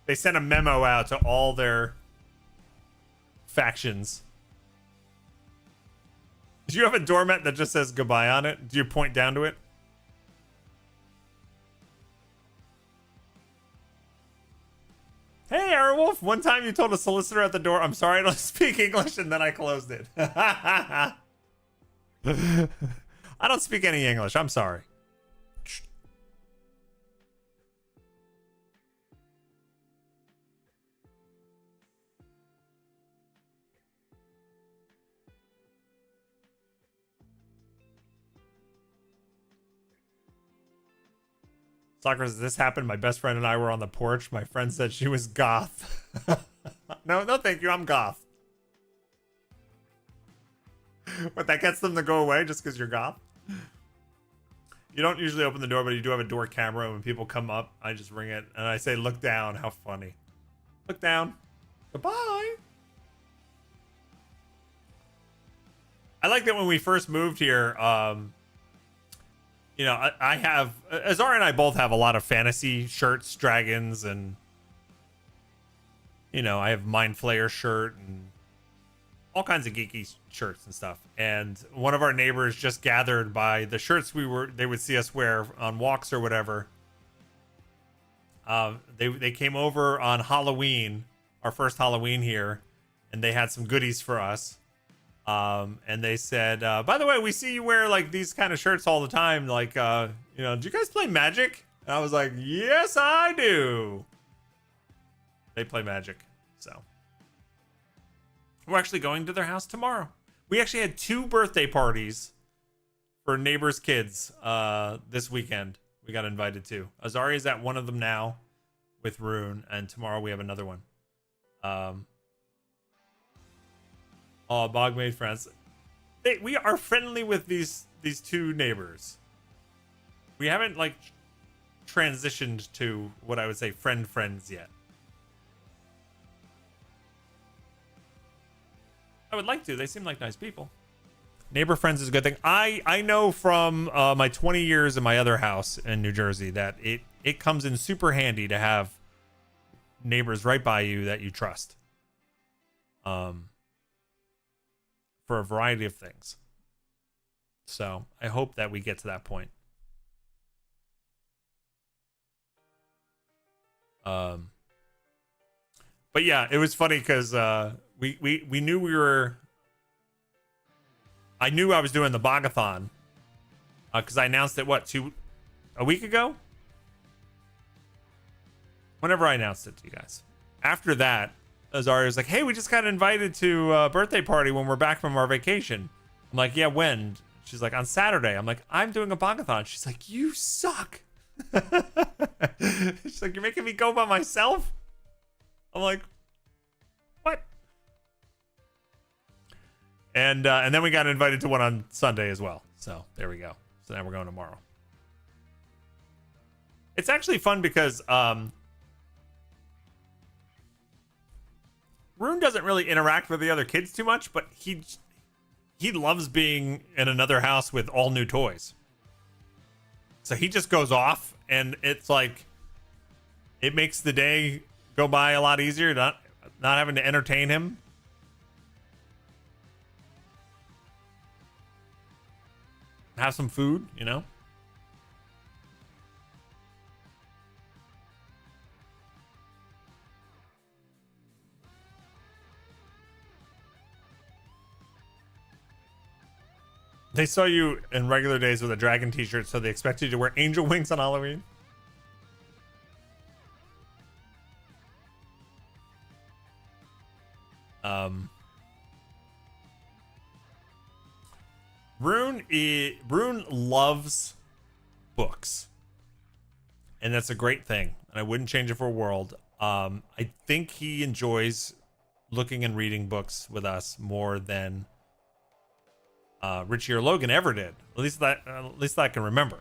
They sent a memo out to all their factions. Do you have a doormat that just says goodbye on it? Do you point down to it? Hey, Airwolf. One time you told a solicitor at the door, I'm sorry I don't speak English, and then I closed it. I don't speak any English. I'm sorry. Socrates, this happened. My best friend and I were on the porch. My friend said she was goth. No, thank you. I'm goth. But that gets them to go away just because you're goth? You don't usually open the door, but you do have a door camera. When people come up, I just ring it and I say, "Look down." How funny! Look down. Goodbye. I like that when we first moved here. You know, I have Azar and I both have a lot of fantasy shirts, dragons, and you know, I have Mind Flayer shirt and all kinds of geeky shirts and stuff. And one of our neighbors just gathered by the shirts they would see us wear on walks or whatever. They came over on Halloween, our first Halloween here, and they had some goodies for us. And they said, by the way, we see you wear like these kind of shirts all the time. Like, you know, do you guys play Magic? And I was like, yes, I do. They play Magic. So we're actually going to their house tomorrow. We actually had 2 birthday parties for neighbors' kids, this weekend. We got invited to. Azaria's at one of them now with Rune. And tomorrow we have another one. Oh, Bog made friends. We are friendly with these 2 neighbors. We haven't like transitioned to what I would say friends yet. I would like to. They seem like nice people. Neighbor friends is a good thing. I know from my 20 years in my other house in New Jersey that it comes in super handy to have neighbors right by you that you trust. For a variety of things. So I hope that we get to that point. But yeah, it was funny because we knew we were. I knew I was doing the Bog-A-Thon because I announced it a week ago. Whenever I announced it to you guys. After that, Azaria was like, "Hey, we just got invited to a birthday party when we're back from our vacation." I'm like, "Yeah, when?" She's like, "On Saturday." I'm like, "I'm doing a Bog-A-Thon." She's like, "You suck." She's like, "You're making me go by myself?" I'm like, "What?" And then we got invited to one on Sunday as well. So there we go. So now we're going tomorrow. It's actually fun because Rune doesn't really interact with the other kids too much, but he loves being in another house with all new toys. So he just goes off, and it's like it makes the day go by a lot easier, not having to entertain him. Have some food, you know? They saw you in regular days with a dragon t-shirt, so they expected you to wear angel wings on Halloween. Rune loves books, and that's a great thing, and I wouldn't change it for a world. I think he enjoys looking and reading books with us more than Richie or Logan ever did. At least I can remember.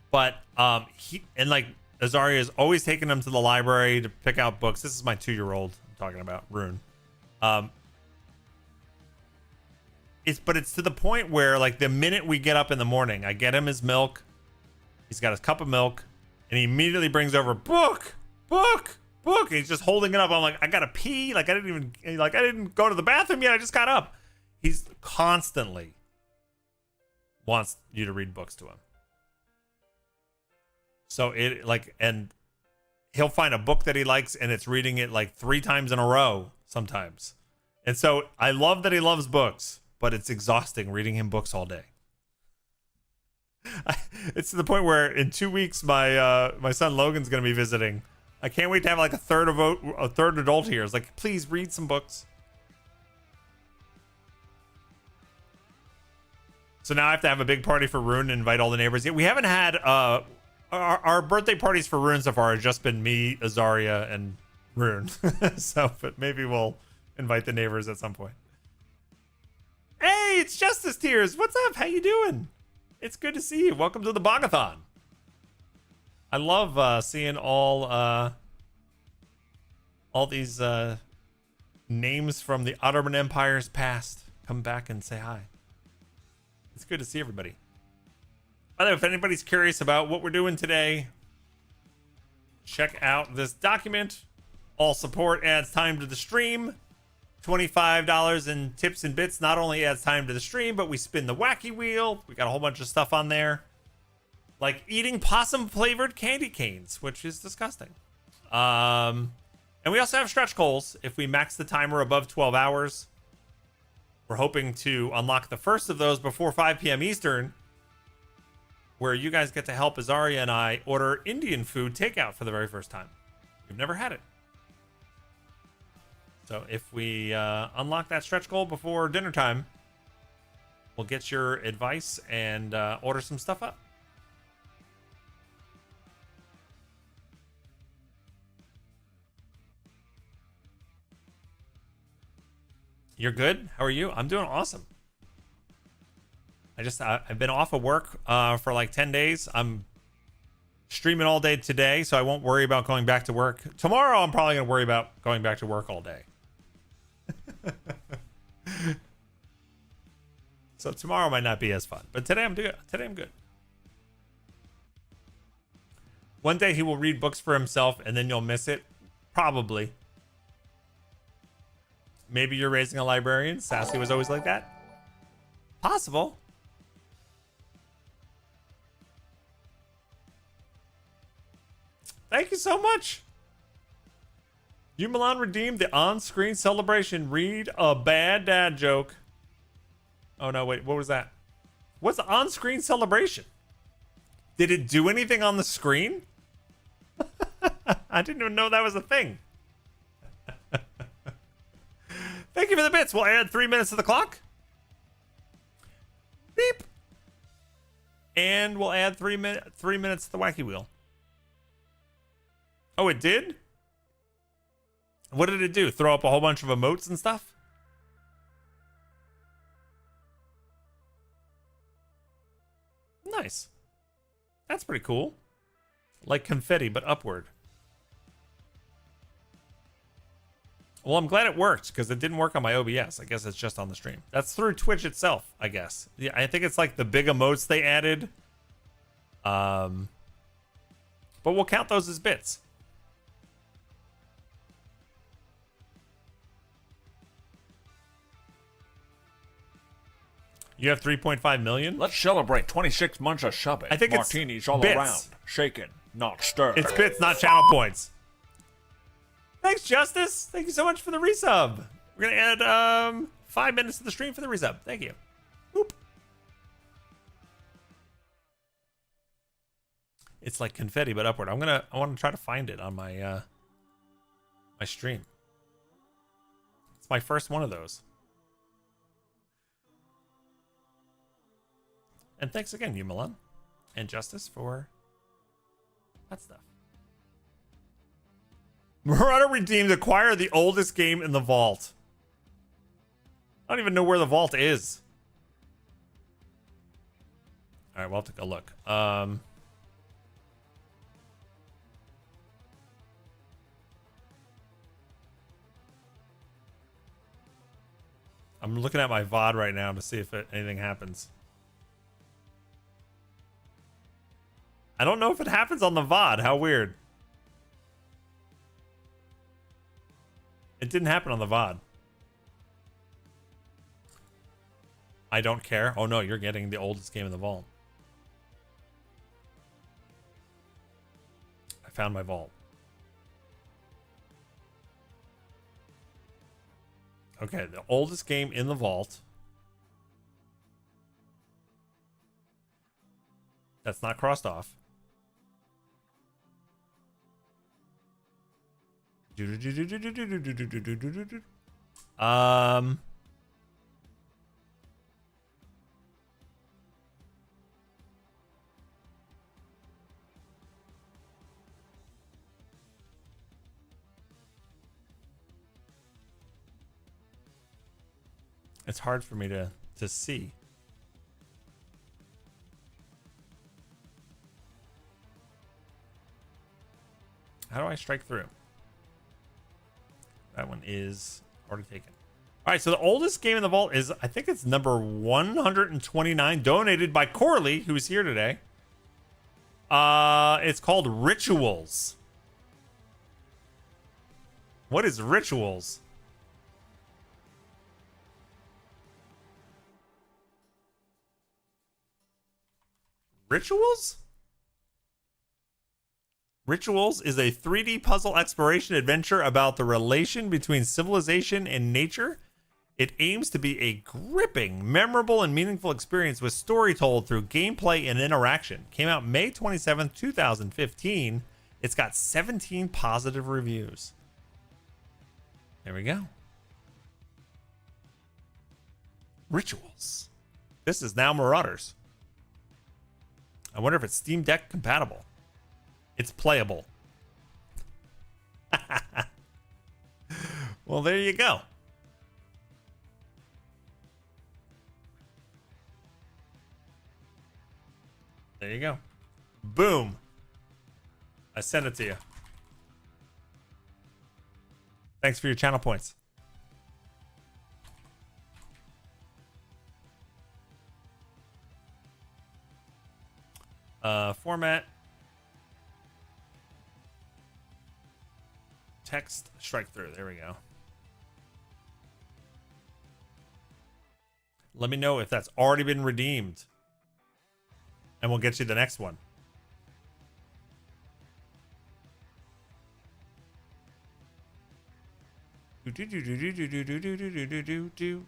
But Azaria is always taking him to the library to pick out books. This is my 2-year-old I'm talking about, Rune. It's to the point where like the minute we get up in the morning, I get him his milk. He's got his cup of milk, and he immediately brings over book. And he's just holding it up. I'm like, I gotta pee. I didn't go to the bathroom yet. I just got up. He's constantly wants you to read books to him. So and he'll find a book that he likes, and it's reading it like 3 times in a row sometimes. And so I love that he loves books, but it's exhausting reading him books all day. It's to the point where in 2 weeks, my son Logan's going to be visiting. I can't wait to have like a third adult here. It's like, please read some books. So now I have to have a big party for Rune and invite all the neighbors. Yeah, we haven't had our birthday parties for Rune so far have just been me, Azaria, and Rune. But maybe we'll invite the neighbors at some point. Hey, it's Justice Tears. What's up? How you doing? It's good to see you. Welcome to the Bog-A-Thon. I love seeing all these names from the Ottoman Empire's past come back and say hi. It's good to see everybody. By the way, if anybody's curious about what we're doing today, check out this document. All support adds time to the stream. $25 in tips and bits not only adds time to the stream, but we spin the wacky wheel. We got a whole bunch of stuff on there, like eating possum flavored candy canes, which is disgusting. And we also have stretch goals. If we max the timer above 12 hours, we're hoping to unlock the first of those before 5 p.m. Eastern, where you guys get to help Azaria and I order Indian food takeout for the very first time. We've never had it. So if we unlock that stretch goal before dinner time, we'll get your advice and order some stuff up. You're good? How are you? I'm doing awesome. I've been off of work for like 10 days. I'm streaming all day today, so I won't worry about going back to work. Tomorrow, I'm probably going to worry about going back to work all day. So tomorrow might not be as fun, but today I'm good. Today I'm good. One day he will read books for himself and then you'll miss it. Probably. Maybe you're raising a librarian. Sassy was always like that. Possible. Thank you so much. You Milan redeemed the on-screen celebration. Read a bad dad joke. Oh no, wait, what was that? What's the on-screen celebration? Did it do anything on the screen? I didn't even know that was a thing. Thank you for the bits. We'll add 3 minutes to the clock. Beep. And we'll add 3 minutes to the wacky wheel. Oh, it did? What did it do? Throw up a whole bunch of emotes and stuff? Nice. That's pretty cool. Like confetti, but upward. Well, I'm glad it worked, because it didn't work on my OBS. I guess it's just on the stream. That's through Twitch itself, I guess. Yeah, I think it's like the big emotes they added. But we'll count those as bits. You have 3.5 million? Let's celebrate 26 months of subbing. I think Martinis it's all bits. around. Shaken, not stirred. It's bits, not channel points. Thanks, Justice. Thank you so much for the resub. We're going to add 5 minutes to the stream for the resub. Thank you. Boop. It's like confetti, but upward. I want to try to find it on my my stream. It's my first one of those. And thanks again, you Milan and Justice, for that stuff. Marauder redeemed. Acquire the oldest game in the vault. I don't even know where the vault is. All right, well, I'll take a look. I'm looking at my VOD right now to see if anything happens. I don't know if it happens on the VOD. How weird. It didn't happen on the VOD. I don't care. Oh no, you're getting the oldest game in the vault. I found my vault. Okay, the oldest game in the vault. That's not crossed off. It's hard for me to see. How do I strike through? That one is already taken. All right, so the oldest game in the vault is, I think it's number 129, donated by Corley, who's here today. It's called Rituals. What is Rituals? Rituals? Rituals is a 3D puzzle exploration adventure about the relation between civilization and nature. It aims to be a gripping, memorable, and meaningful experience with story told through gameplay and interaction. Came out May 27th, 2015. It's got 17 positive reviews. There we go. Rituals. This is now Marauders. I wonder if it's Steam Deck compatible. It's playable. Well, there you go. There you go. Boom. I sent it to you. Thanks for your channel points. Format. Text strike through. There we go. Let me know if that's already been redeemed. And we'll get you the next one. Do.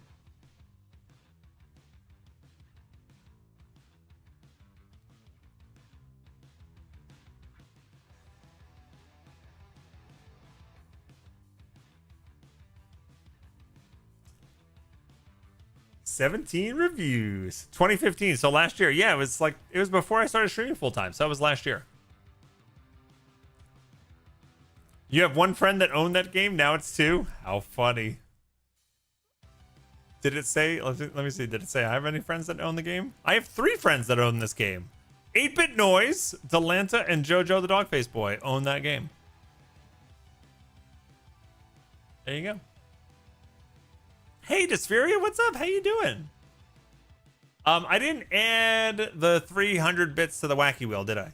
17 reviews. 2015, so last year. Yeah, it was before I started streaming full time, so that was last year. You have one friend that owned that game, now it's two? How funny. Did it say, let me see, did it say I have any friends that own the game? I have 3 friends that own this game. 8-Bit Noise, Delanta, and Jojo the Dogface Boy own that game. There you go. Hey, Dyspheria, what's up? How you doing? I didn't add the 300 bits to the wacky wheel, did I?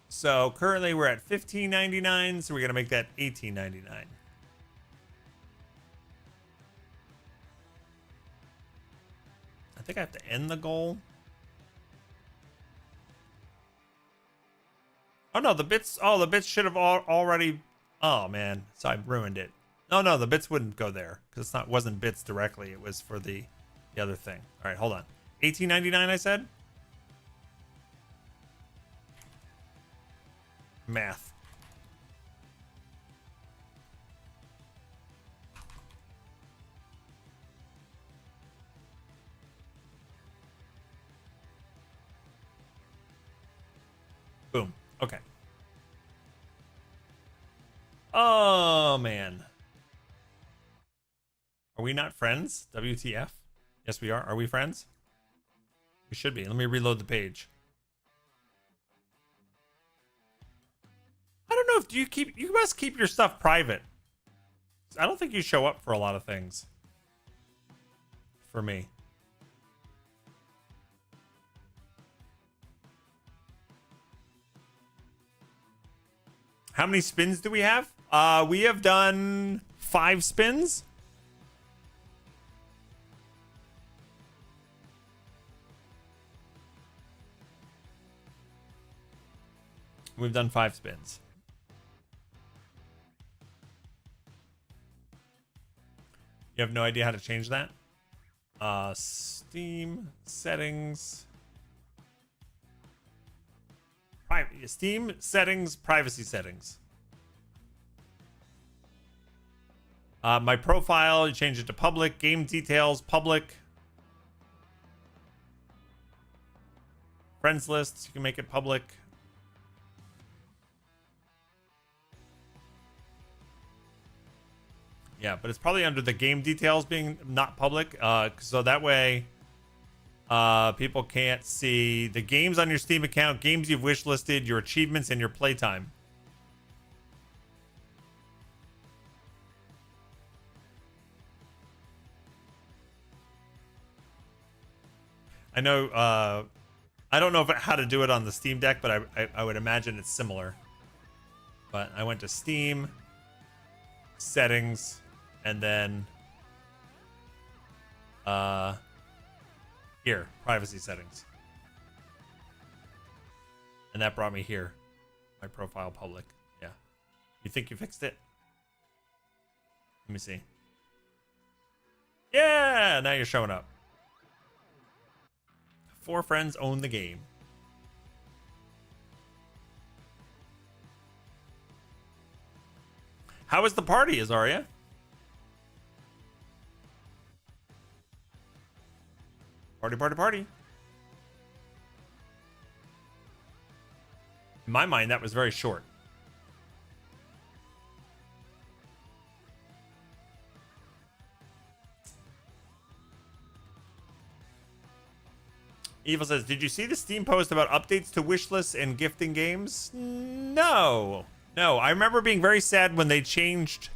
So currently we're at $15.99, so we're gonna make that $18.99. I think I have to end the goal. Oh no, the bits should have already. Oh man, so I ruined it. No, the bits wouldn't go there because it wasn't bits directly. It was for the other thing. All right, hold on. $18.99, I said. Math. Boom. Okay. Oh, man. Are we not friends? WTF? Yes, we are. Are we friends? We should be. Let me reload the page. I don't know if you must keep your stuff private. I don't think you show up for a lot of things. For me. How many spins do we have? We have done 5 spins. We've done 5 spins. You have no idea how to change that? Steam settings. Steam settings, privacy settings. My profile, you change it to public. Game details, public. Friends lists, you can make it public. Yeah, but it's probably under the game details being not public. So that way, People can't see the games on your Steam account, games you've wishlisted, your achievements, and your playtime. I know, I don't know how to do it on the Steam Deck, but I would imagine it's similar. But I went to Steam, settings, and then here, privacy settings. And that brought me here. My profile public. Yeah. You think you fixed it? Let me see. Yeah, now you're showing up. 4 friends own the game. How was the party, Azaria? Party, party, party. In my mind, that was very short. Evil says, did you see the Steam post about updates to wishlists and gifting games? No. No, I remember being very sad when they changed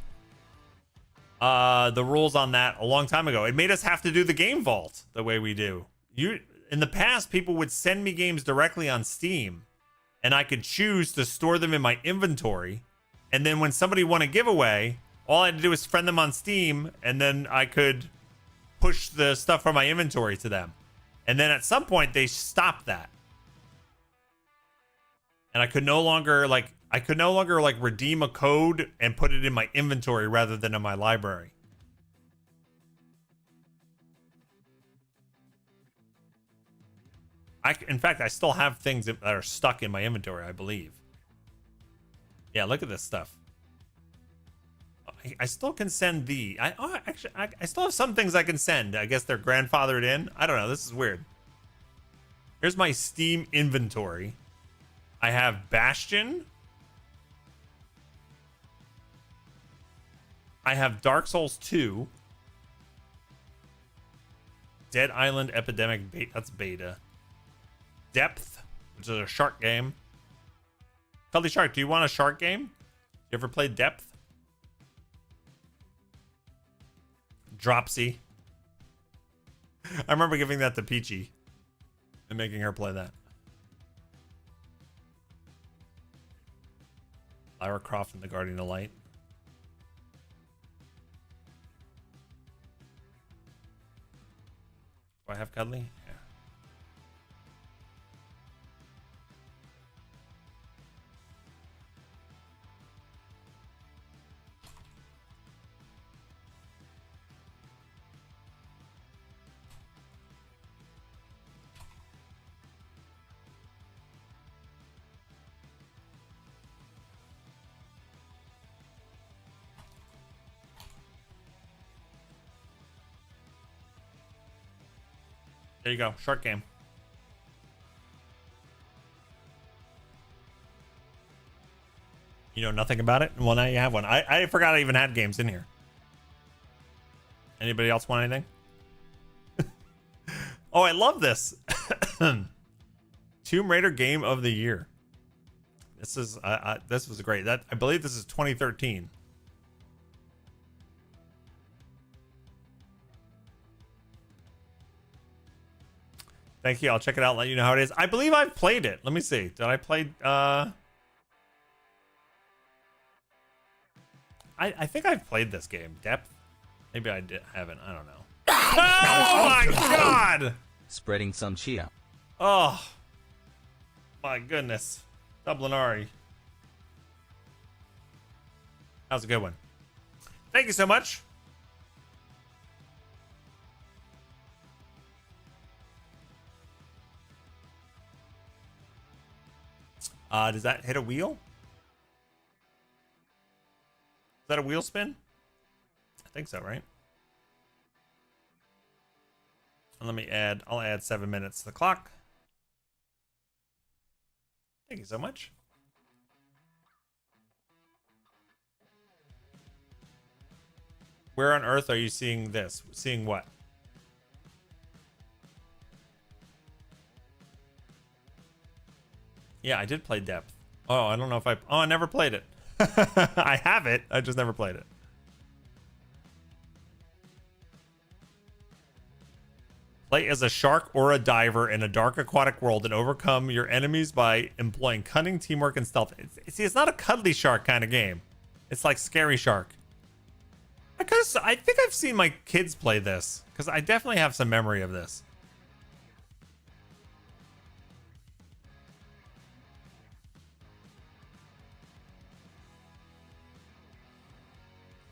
the rules on that a long time ago. It made us have to do the game vault the way we do. In the past, people would send me games directly on Steam, and I could choose to store them in my inventory. And then when somebody won a giveaway, all I had to do was friend them on Steam, and then I could push the stuff from my inventory to them. And then at some point, they stopped that. And I could no longer redeem a code and put it in my inventory rather than in my library. In fact, I still have things that are stuck in my inventory, I believe. Yeah, look at this stuff. I still can send I still have some things I can send. I guess they're grandfathered in. I don't know. This is weird. Here's my Steam inventory. I have Bastion. I have Dark Souls 2. Dead Island Epidemic beta. That's beta. Depth, which is a shark game. Feldy Shark, do you want a shark game? You ever played Depth? Dropsy. I remember giving that to Peachy and making her play that. Lara Croft and the Guardian of Light. Do I have Cuddly? Yeah. There you go. Shark game. You know nothing about it? Well, now you have one. I forgot I even had games in here. Anybody else want anything? Oh, I love this. Tomb Raider Game of the Year. This is this was great. I believe this is 2013. Thank you. I'll check it out and let you know how it is. I believe I've played it. Let me see. Did I play I think I've played this game. Depth? Maybe I haven't. I don't know. Oh my god! Spreading some chia. Oh my goodness. Dublinari. That was a good one. Thank you so much. Does that hit a wheel? Is that a wheel spin? I think so, right? And I'll add 7 minutes to the clock. Thank you so much. Where on earth are you seeing this? Seeing what? Yeah, I did play Depth. Oh, I don't know if I... Oh, I never played it. I have it. I just never played it. Play as a shark or a diver in a dark aquatic world and overcome your enemies by employing cunning, teamwork, and stealth. See, it's not a cuddly shark kind of game. It's like Scary Shark. I think I've seen my kids play this, because I definitely have some memory of this.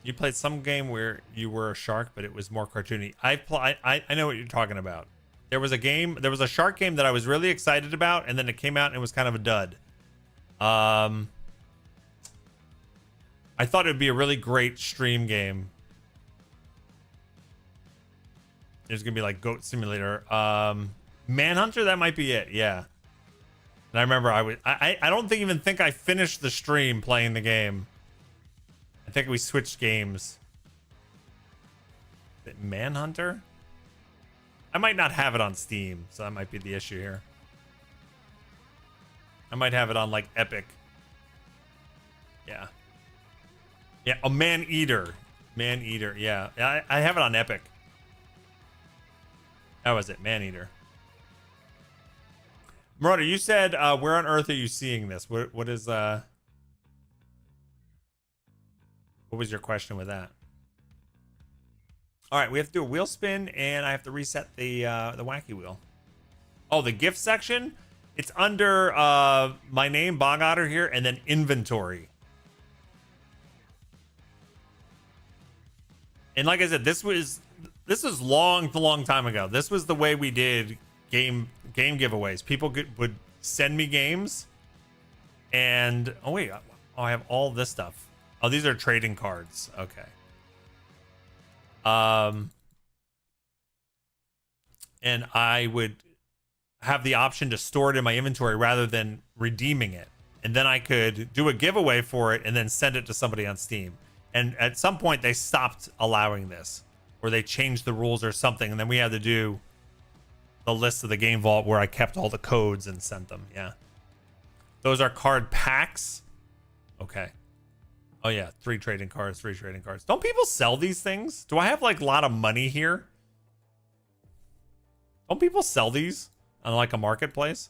You played some game where you were a shark, but it was more cartoony. I know what you're talking about. There was a shark game that I was really excited about, and then it came out and it was kind of a dud. I thought it would be a really great stream game. There's gonna be like Goat Simulator. Manhunter, that might be it, yeah. And I remember I don't even think I finished the stream playing the game. I think we switched games. Is it Manhunter? I might not have it on Steam, so that might be the issue here. I might have it on like Epic. Yeah. Yeah, a Man-Eater. Man-Eater, yeah. I have it on Epic. That was it, Man-Eater. Marauder, you said, where on earth are you seeing this? What is, what was your question with that? All right, we have to do a wheel spin, and I have to reset the wacky wheel. Oh, the gift section? It's under my name, Bog-Otter here, and then inventory. And like I said, this was long time ago. This was the way we did game giveaways. People would send me games, and oh wait, I have all this stuff. Oh, these are trading cards. Okay. And I would have the option to store it in my inventory rather than redeeming it. And then I could do a giveaway for it and then send it to somebody on Steam. And at some point they stopped allowing this, or they changed the rules or something. And then we had to do the list of the game vault where I kept all the codes and sent them. Yeah. Those are card packs. Okay. Oh yeah, 3 trading cards. Don't people sell these things? Do I have like a lot of money here? Don't people sell these on like a marketplace?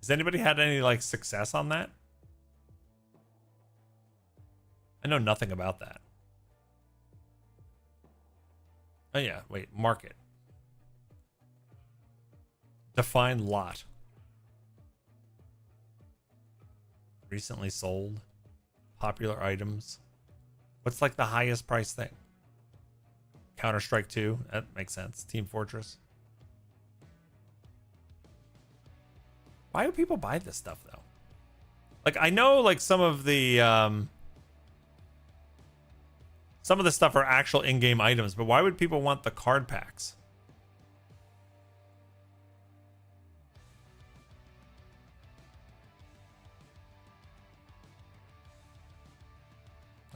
Has anybody had any like success on that? I know nothing about that. Oh yeah, wait, market. Define lot. Recently sold. Popular items. What's like the highest price thing? Counter-Strike 2. That makes sense. Team Fortress. Why do people buy this stuff though? Like I know like some of the stuff are actual in-game items, but why would people want the card packs?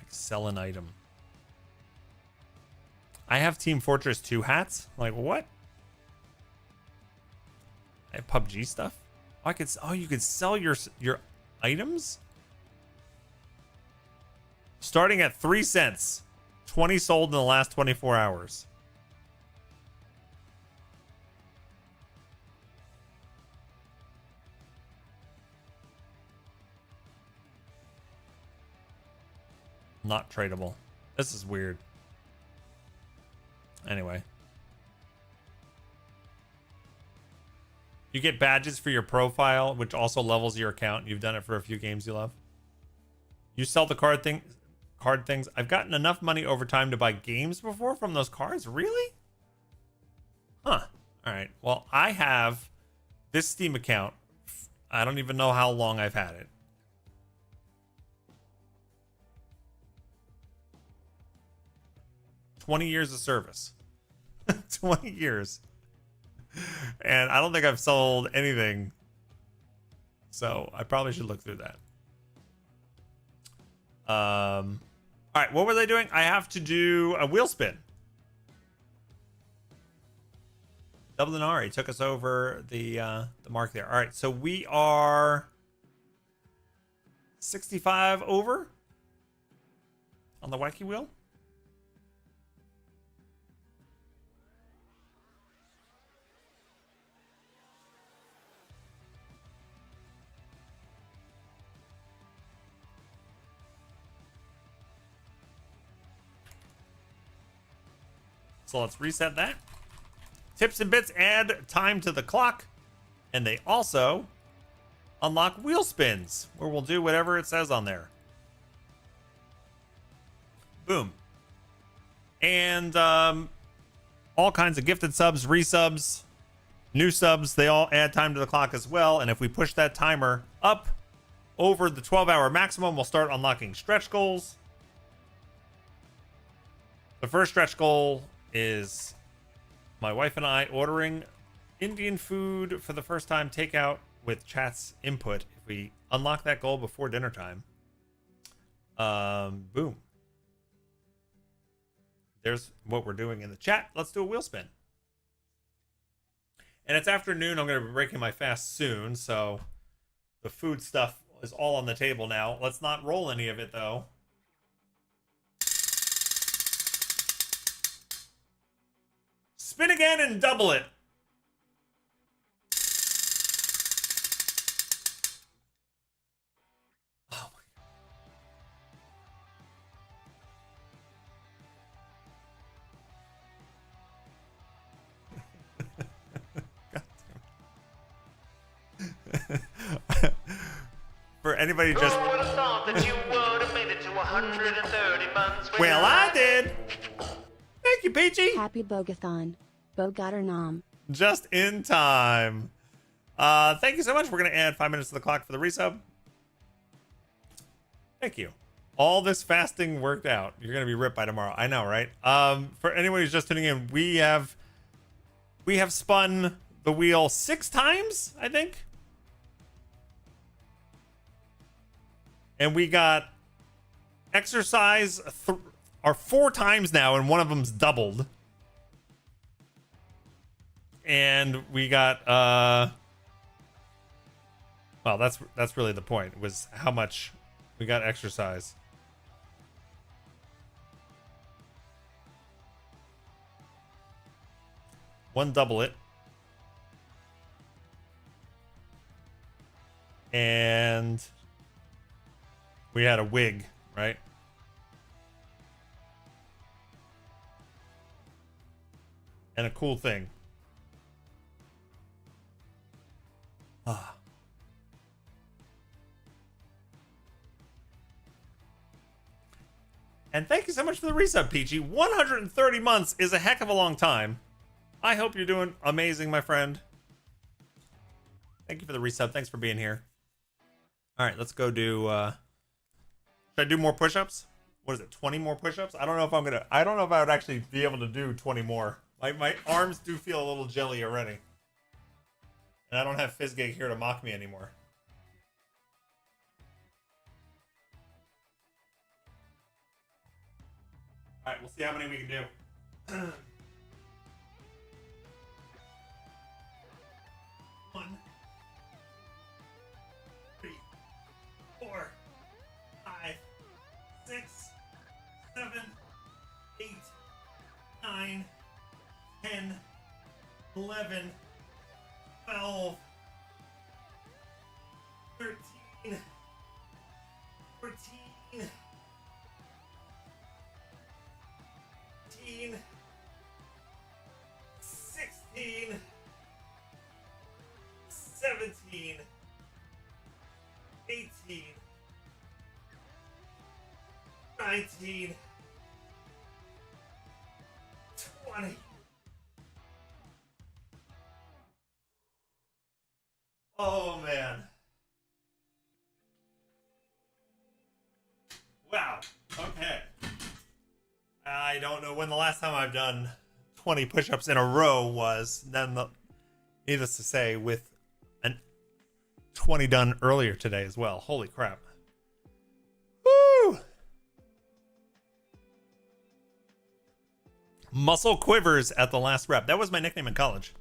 Sell an item. I have Team Fortress 2 hats. Like what? I have PUBG stuff. Oh, you could sell your items starting at 3 cents. 20 sold in the last 24 hours. Not tradable. This is weird. Anyway. You get badges for your profile, which also levels your account. You've done it for a few games you love. You sell the card things. I've gotten enough money over time to buy games before from those cards. Really? Huh. All right. Well, I have this Steam account. I don't even know how long I've had it. 20 years of service. 20 years. And I don't think I've sold anything. So I probably should look through that. All right, what was I doing? I have to do a wheel spin. Double Denari took us over the mark there. All right, so we are 65 over on the wacky wheel. So let's reset that. Tips and bits add time to the clock, and they also unlock wheel spins, where we'll do whatever it says on there. Boom. And all kinds of gifted subs, resubs, new subs, they all add time to the clock as well. And if we push that timer up over the 12-hour maximum, we'll start unlocking stretch goals. The first stretch goal is my wife and I ordering Indian food for the first time, takeout with chat's input. If we unlock that goal before dinner time, boom. There's what we're doing in the chat. Let's do a wheel spin. And it's afternoon. I'm going to be breaking my fast soon, so the food stuff is all on the table now. Let's not roll any of it, though. Spin again and double it. Oh my God. For anybody just... Who would have thought that you would have made it to 130 months? Well, I did. Thank you, Peachy. Happy Bog-A-Thon. Bog-A-Thon. Just in time. Thank you so much. We're going to add 5 minutes to the clock for the resub. Thank you. All this fasting worked out. You're going to be ripped by tomorrow. I know, right? For anyone who's just tuning in, we have spun the wheel 6 times, I think. And we got exercise 4 times now, and one of them's doubled. And we got well, that's really the point, was how much we got exercise. One double it. And we had a wig, right? And a cool thing. Ah. And thank you so much for the resub, Peachy. 130 months is a heck of a long time. I hope you're doing amazing, my friend. Thank you for the resub. Thanks for being here. All right, let's go do... should I do more push-ups? What is it, 20 more push-ups? I don't know if I'm gonna... I don't know if I would actually be able to do 20 more. My arms do feel a little jelly already. And I don't have Fizzgig here to mock me anymore. Alright, we'll see how many we can do. 1, 3, 4, 5, 6, 7, 8, 9, 10, 11, 12, 13, 14, 15, 16, 17, 18, 19, 20. Oh, man. Wow. Okay. I don't know when the last time I've done 20 push-ups in a row was. Needless to say, with an 20 done earlier today as well. Holy crap. Woo! Muscle quivers at the last rep. That was my nickname in college.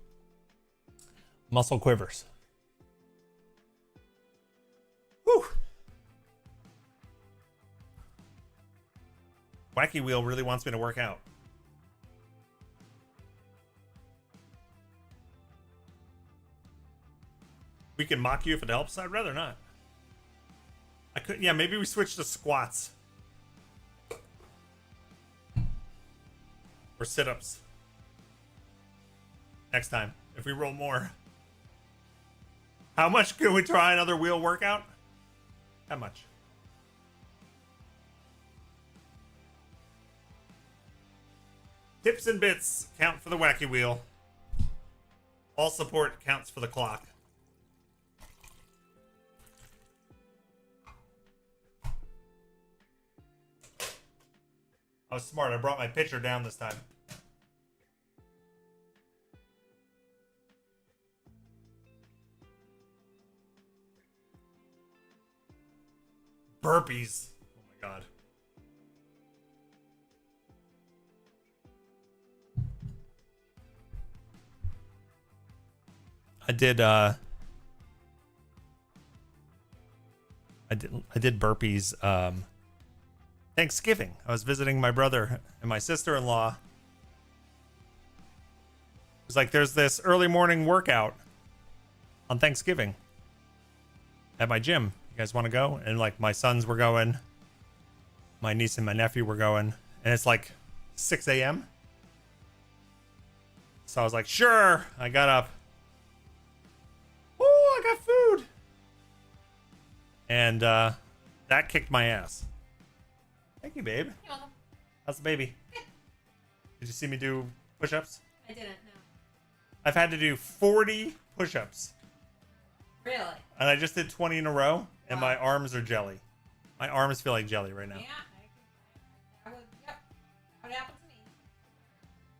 Muscle quivers. Whew. Wacky Wheel really wants me to work out. We can mock you if it helps. I'd rather not. I could, yeah, maybe we switch to squats. Or sit-ups. Next time, if we roll more. How much can we try another wheel workout? How much? Tips and bits count for the wacky wheel. All support counts for the clock. I was smart. I brought my pitcher down this time. Burpees. Oh my god. I did burpees Thanksgiving. I was visiting my brother and my sister-in-law. It was like there's this early morning workout on Thanksgiving at my gym. You guys want to go? And like my sons were going, my niece and my nephew were going, and it's like 6 a.m. So I was like, sure. I got up. Oh, I got food. And that kicked my ass. Thank you, babe. You're welcome. How's the baby? Did you see me do push-ups? I didn't know. I've had to do 40 push-ups. Really? And I just did 20 in a row, and Wow. my arms are jelly. My arms feel like jelly right now. Yeah. That would, yep. That would happen to me.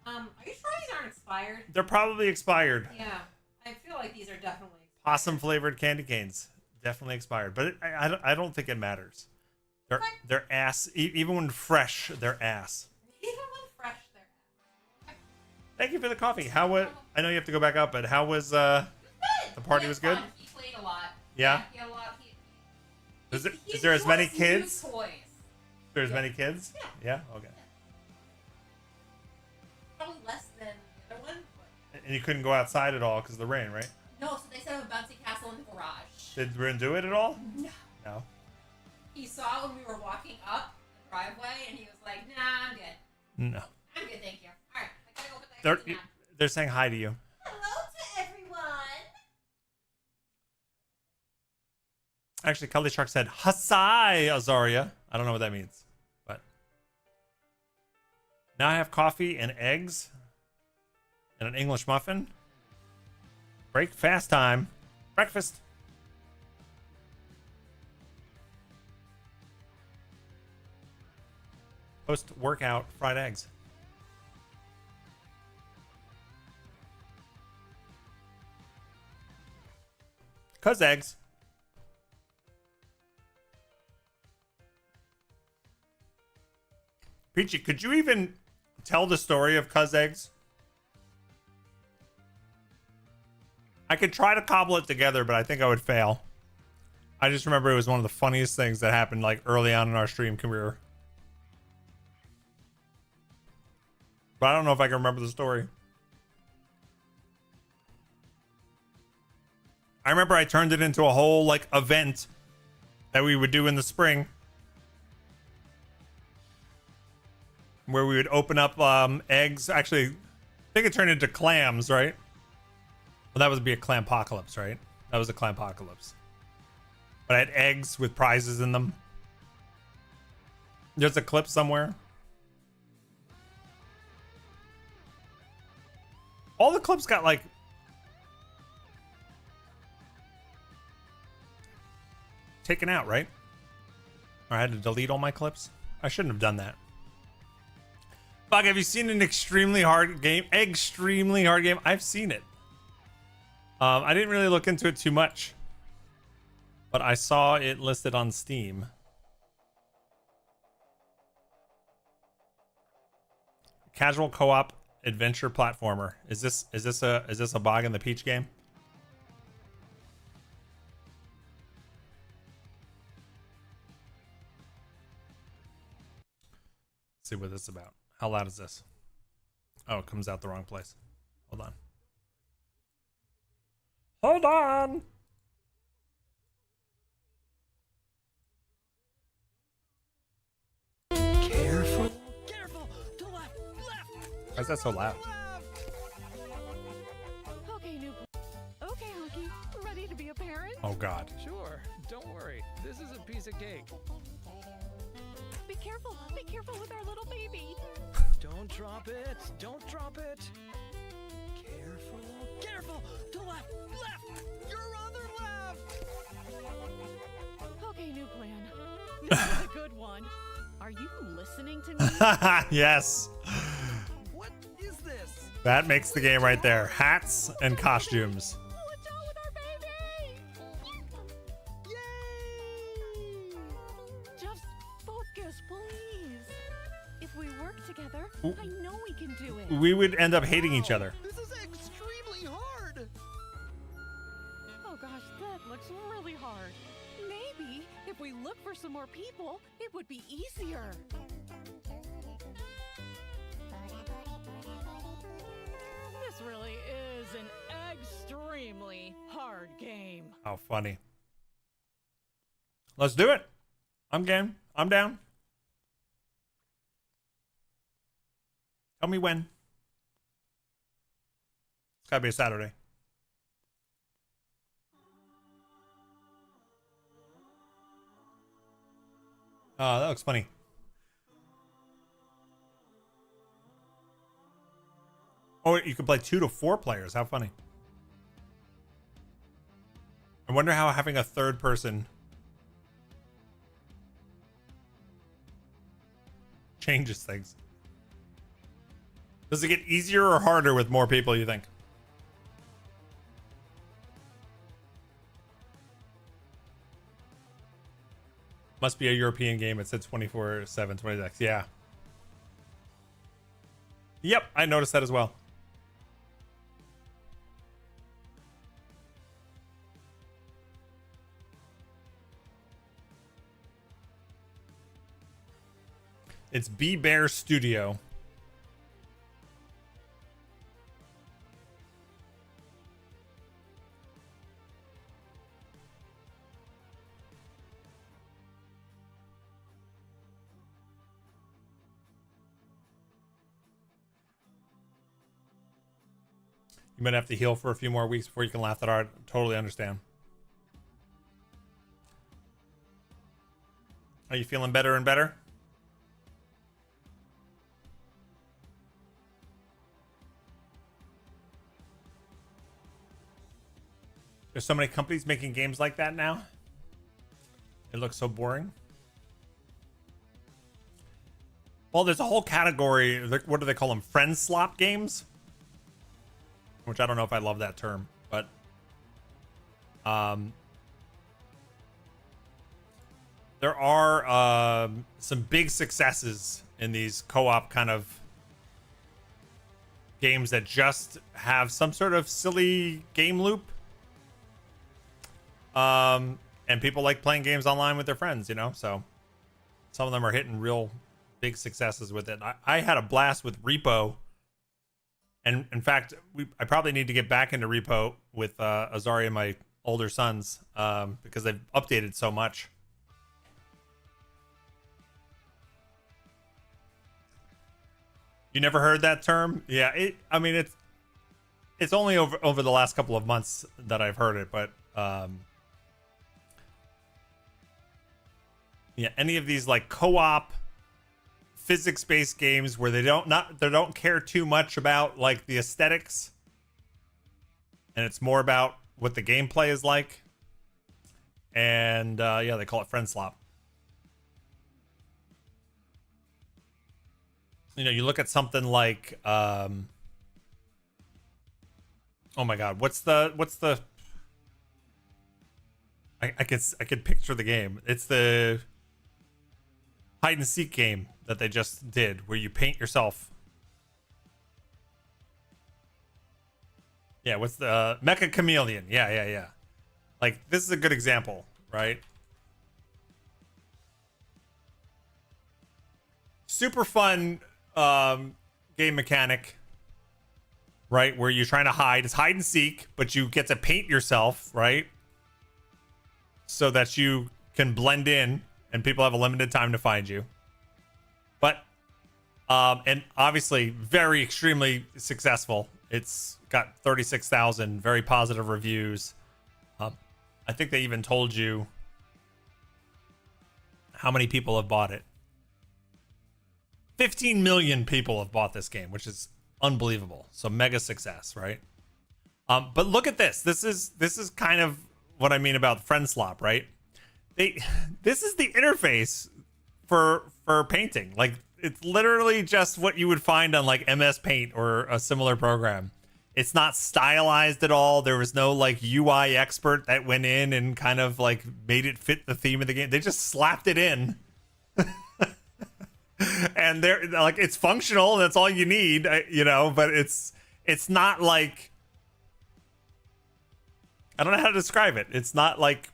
Are you sure these aren't expired? They're probably expired. Yeah. I feel like these are definitely expired. Possum-flavored candy canes. Definitely expired. But I don't think it matters. They're ass. Even when fresh, they're ass. Even when fresh, they're Thank you for the coffee. How was? I know you have to go back up, but how was the party? Was good. He played a lot. Yeah? He had a lot. Is there as many enjoys kids? new toys. There's many kids. Yeah. Yeah. Okay. Probably less than the other one. But... And you couldn't go outside at all because of the rain, right? No, so they set up a bouncy castle in the garage. Did Rin do it at all? No. No. He saw when we were walking up the driveway, and he was like, "Nah, I'm good. No. I'm good, thank you. All right, I gotta go put that They're down." they're saying hi to you. Hello to everyone. Actually, Kelly Shark said, Hasai, Azaria. I don't know what that means. But now I have coffee and eggs and an English muffin. Break fast time. Breakfast. Post-workout fried eggs. Cuz eggs. Peachy, could you even tell the story of Cuz eggs? I could try to cobble it together, but I think I would fail. I just remember it was one of the funniest things that happened like early on in our stream career. But I don't know if I can remember the story. I remember I turned it into a whole like event that we would do in the spring, where we would open up eggs. Actually, I think it turned into clams, right? Well, that would be a clampocalypse, right? That was a clampocalypse. But I had eggs with prizes in them. There's a clip somewhere. All the clips got like taken out, right? Or I had to delete all my clips. I shouldn't have done that. Bog, have you seen an extremely hard game? Extremely hard game? I've seen it. I didn't really look into it too much, but I saw it listed on Steam. Casual co-op adventure platformer. Is this a Bog and the Peach game? see what this is about. How loud is this? Oh, it comes out the wrong place. Hold on. Hold on. Careful. Careful. To left. Left. Why is that so loud? Okay, okay, Hunky. Ready to be a parent? Oh God. Sure. Don't worry. This is a piece of cake. Be careful. Be careful with our little baby. Don't drop it. Don't drop it. Careful. Careful. To left. Left. Your other left. Okay, new plan. This is a good one. Are you listening to me? Yes. What is this? That makes the game right there. Hats and costumes. Watch out with our baby! Yay! Just focus, please. If we work together, Ooh. I know we can do it. We would end up hating each other. This is extremely hard. Oh gosh, that looks really hard. Maybe if we look for some more people, it would be easier. This really is an extremely hard game. How funny. Let's do it. I'm game. I'm down. Tell me when. It's gotta be a Saturday. Oh, that looks funny. Oh, you can play 2 to 4 players. How funny. I wonder how having a third person changes things. Does it get easier or harder with more people, you think? Must be a European game. It said 24/7, 26. Yeah. Yep, I noticed that as well. It's B Bear Studio. You might have to heal for a few more weeks before you can laugh that hard. Totally understand. Are you feeling better and better? There's so many companies making games like that now. It looks so boring. Well, there's a whole category. What do they call them? Friend slop games? Which I don't know if I love that term, but there are some big successes in these co-op kind of games that just have some sort of silly game loop. And people like playing games online with their friends, you know, so some of them are hitting real big successes with it. I had a blast with Repo. And in fact, I probably need to get back into Repo with Azari and my older sons because they've updated so much. You never heard that term? Yeah, I mean, it's only over the last couple of months that I've heard it, but yeah, any of these like co-op physics-based games where they don't care too much about like the aesthetics, and it's more about what the gameplay is like. And yeah, they call it friend slop. You know, you look at something like oh my god, what's the I could picture the game. It's the hide and seek game that they just did where you paint yourself. Yeah, what's the Mecha Chameleon? Yeah. Like, this is a good example, right? super fun game mechanic, right? Where you're trying to hide. It's hide and seek, but you get to paint yourself, right? So that you can blend in and people have a limited time to find you. But, and obviously very extremely successful. It's got 36,000 very positive reviews. I think they even told you how many people have bought it. 15 million people have bought this game, which is unbelievable. So mega success, right? But look at this. This is kind of what I mean about friend slop, right? This is the interface for painting. Like, it's literally just what you would find on like MS Paint or a similar program. It's not stylized at all. There was no like UI expert that went in and kind of like made it fit the theme of the game. They just slapped it in. And they're like, it's functional. That's all you need, you know, but it's not like, I don't know how to describe it. It's not like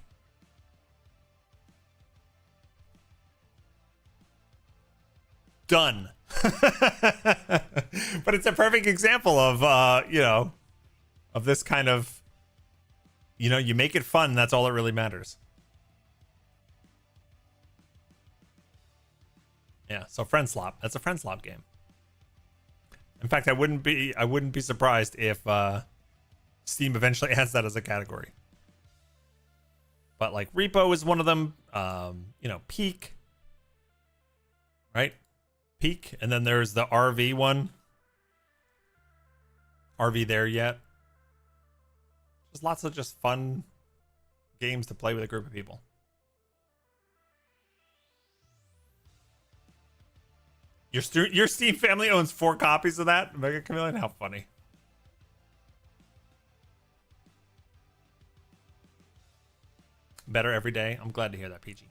done. But it's a perfect example of you know, of this kind of, you know, you make it fun, that's all that really matters. Yeah, so friend slop. That's a friend slop game. In fact, I wouldn't be surprised if Steam eventually adds that as a category. But like Repo is one of them. You know, Peak. Right? Peak. And then there's the RV one. RV There Yet. There's lots of just fun games to play with a group of people. Your Steam family owns 4 copies of that? Mega Chameleon? How funny. Better every day. I'm glad to hear that, PG.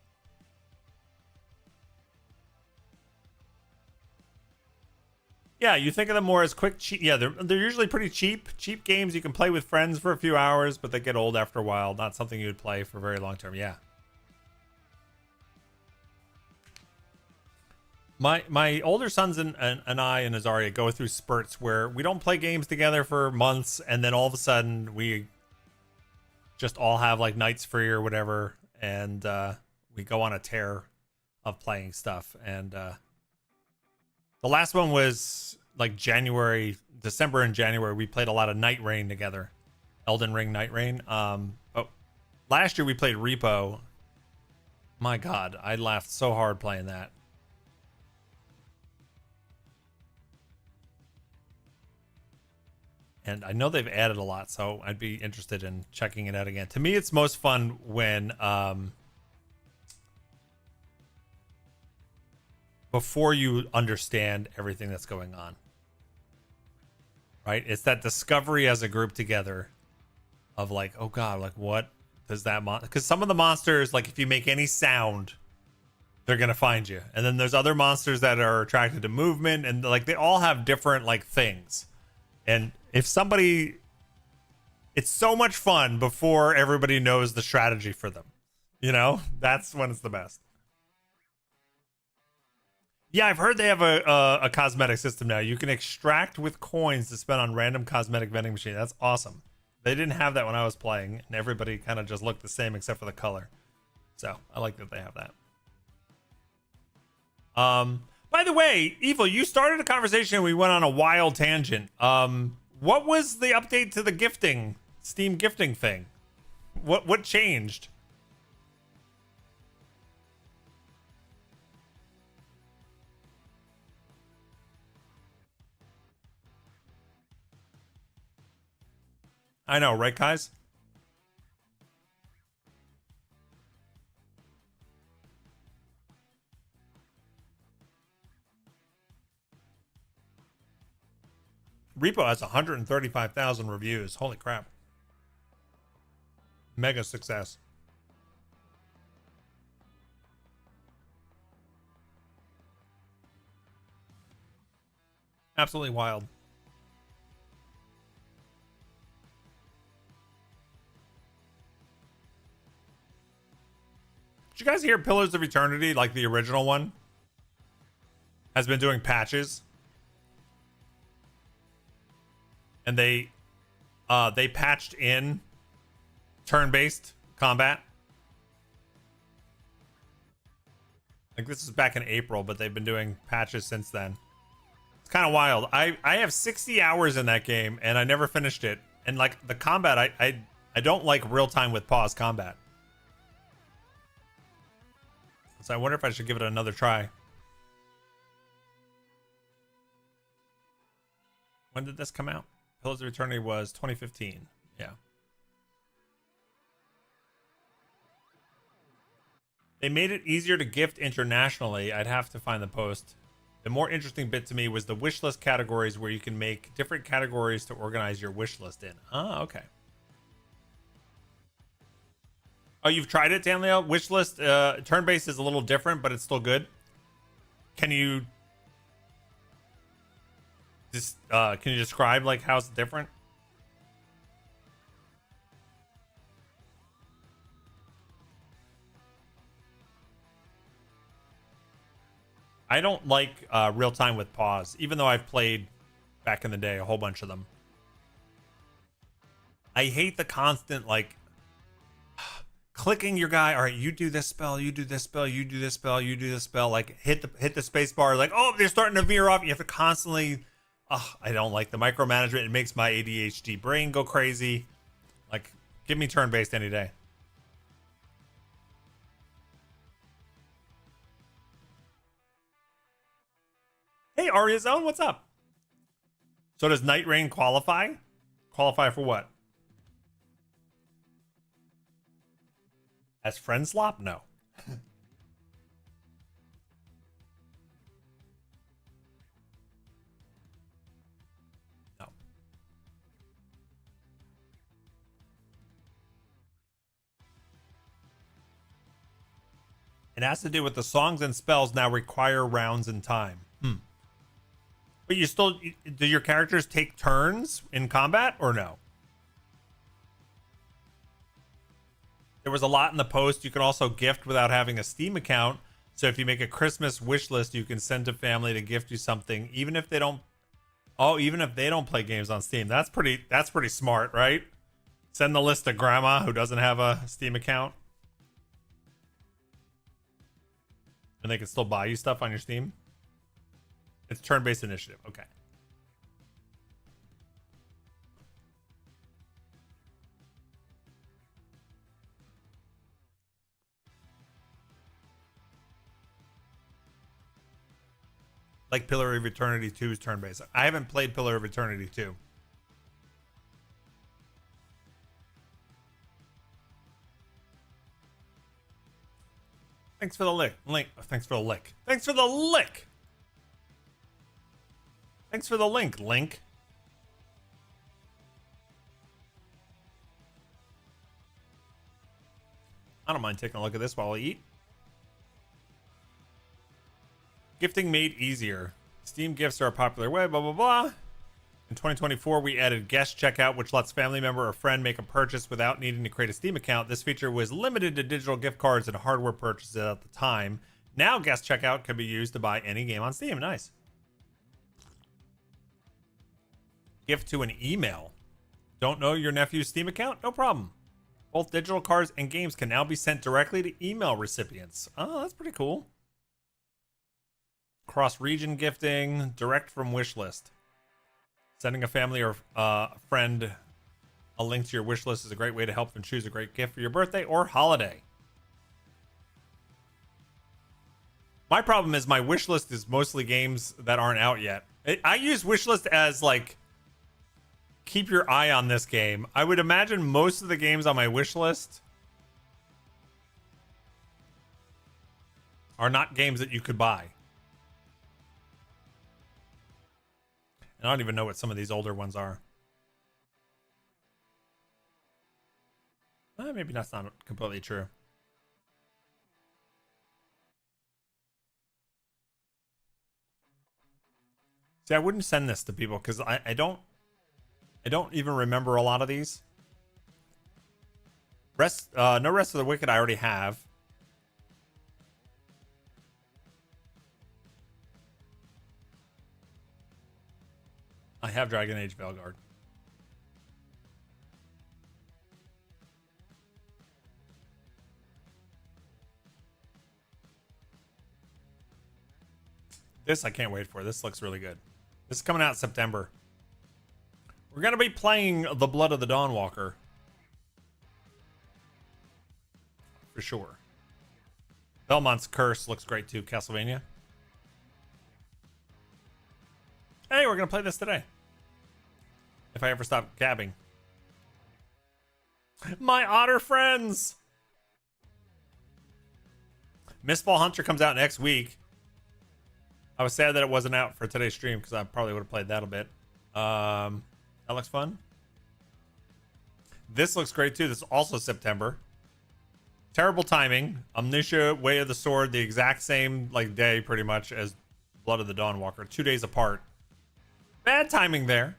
Yeah, you think of them more as quick, cheap. Yeah, they're usually pretty cheap. Cheap games you can play with friends for a few hours, but they get old after a while. Not something you would play for very long term. Yeah. My older sons and I and Azaria go through spurts where we don't play games together for months, and then all of a sudden we just all have like nights free or whatever, and we go on a tear of playing stuff. And the last one was like December and January. We played a lot of Night Rain together, Elden Ring Night Rain. But last year we played Repo. My God, I laughed so hard playing that. And I know they've added a lot, so I'd be interested in checking it out again. To me, it's most fun when before you understand everything that's going on. Right? It's that discovery as a group together of like, oh God, like what does that because some of the monsters, like if you make any sound, they're gonna find you. And then there's other monsters that are attracted to movement, and like they all have different like things. And if somebody, it's so much fun before everybody knows the strategy for them. You know, that's when it's the best. Yeah, I've heard they have a cosmetic system now. You can extract with coins to spend on random cosmetic vending machine. That's awesome. They didn't have that when I was playing, and everybody kind of just looked the same except for the color. So I like that they have that. By the way, Evil, you started a conversation and we went on a wild tangent. What was the update to the gifting, Steam gifting thing? What changed? I know, right, guys? Repo has 135,000 reviews. Holy crap. Mega success. Absolutely wild. Did you guys hear Pillars of Eternity, like the original one? has been doing patches, and they patched in turn-based combat. Like this is back in April, but they've been doing patches since then. It's kind of wild. I have 60 hours in that game and I never finished it. And like the combat, I don't like real time with pause combat. So I wonder if I should give it another try. When did this come out? Pillars of Eternity was 2015. Yeah. They made it easier to gift internationally. I'd have to find the post. The more interesting bit to me was the wish list categories where you can make different categories to organize your wish list in. Oh, okay. Oh, you've tried it, Danleo? Wish list, turn-based is a little different, but it's still good. Can you describe like how it's different? I don't like real time with pause, even though I've played back in the day a whole bunch of them. I hate the constant like clicking your guy. All right, you do this spell, you do this spell, you do this spell, you do this spell. Like hit the space bar. Like, oh, they're starting to veer off. You have to constantly. Oh, I don't like the micromanagement. It makes my ADHD brain go crazy. Like, give me turn based any day. Hey, Arya Zone, what's up? So does Night Rain qualify? Qualify for what? As friend slop? No. No. It has to do with the songs and spells now require rounds and time. But you still, do your characters take turns in combat or no? There was a lot in the post. You can also gift without having a Steam account. So if you make a Christmas wish list, you can send to family to gift you something, even if they don't. Oh, even if they don't play games on Steam. That's pretty smart, right? Send the list to grandma who doesn't have a Steam account. And they can still buy you stuff on your Steam. It's turn-based initiative. Okay. Like Pillar of Eternity 2's turn-based. I haven't played Pillar of Eternity 2. Thanks for the lick. Thanks for the lick. Thanks for the lick. Thanks for the link, Link. I don't mind taking a look at this while I eat. Gifting made easier. Steam gifts are a popular way, blah, blah, blah. In 2024, we added guest checkout, which lets family member or friend make a purchase without needing to create a Steam account. This feature was limited to digital gift cards and hardware purchases at the time. Now guest checkout can be used to buy any game on Steam. Nice. Gift to an email. Don't know your nephew's Steam account? No problem. Both digital cards and games can now be sent directly to email recipients. Oh, that's pretty cool. Cross-region gifting, direct from wish list. Sending a family or friend a link to your wish list is a great way to help them choose a great gift for your birthday or holiday. My problem is my wish list is mostly games that aren't out yet. I use wish list as like, keep your eye on this game. I would imagine most of the games on my wish list are not games that you could buy. And I don't even know what some of these older ones are. Maybe that's not completely true. See, I wouldn't send this to people because I don't even remember a lot of these. No Rest of the Wicked I already have. I have Dragon Age Veilguard. This I can't wait for. This looks really good. This is coming out in September. We're going to be playing The Blood of the Dawnwalker. For sure. Belmont's Curse looks great too. Castlevania. Hey, we're going to play this today. If I ever stop gabbing. My Otter friends! Mistfall Hunter comes out next week. I was sad that it wasn't out for today's stream because I probably would have played that a bit. That looks fun. This looks great too. This is also September. Terrible timing. Amnesia, Way of the Sword, the exact same like day pretty much as Blood of the Dawnwalker. 2 days apart. Bad timing there.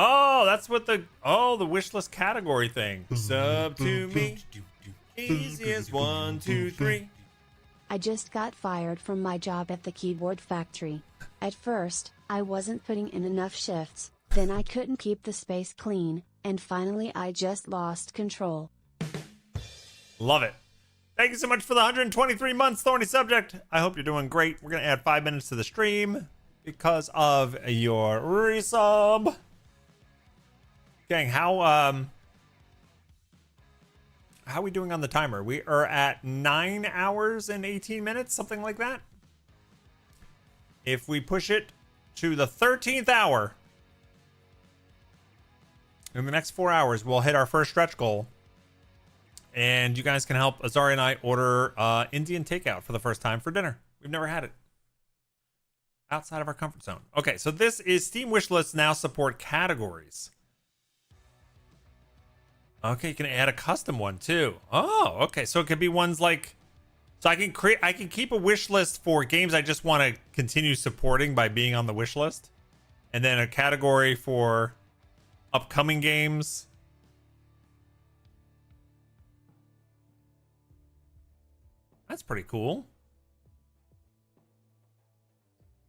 Oh, that's what the wish list category thing. Sub to me. Easy as 1, 2, 3. I just got fired from my job at the keyboard factory. At first, I wasn't putting in enough shifts, then I couldn't keep the space clean, and finally I just lost control. Love it. Thank you so much for the 123 months, Thorny Subject. I hope you're doing great. We're going to add 5 minutes to the stream because of your resub. Gang, how are we doing on the timer? We are at 9 hours and 18 minutes, something like that. If we push it to the 13th hour, in the next 4 hours, we'll hit our first stretch goal. And you guys can help Azari and I order Indian takeout for the first time for dinner. We've never had it. Outside of our comfort zone. Okay, so this is Steam Wishlists now support categories. Okay, you can add a custom one too. Oh, okay. So it could be ones like, so I can keep a wish list for games I just want to continue supporting by being on the wish list. And then a category for upcoming games. That's pretty cool.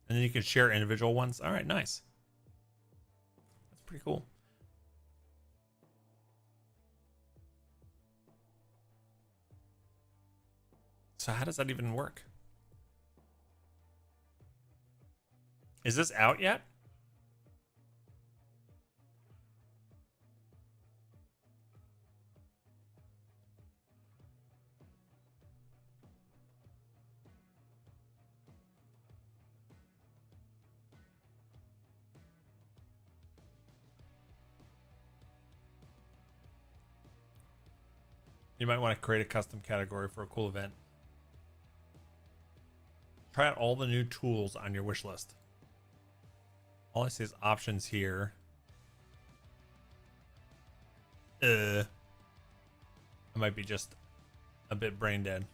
And then you can share individual ones. All right, nice. That's pretty cool. So how does that even work? Is this out yet? You might want to create a custom category for a cool event. Try out all the new tools on your wish list. All I see is options here. I might be just a bit brain dead.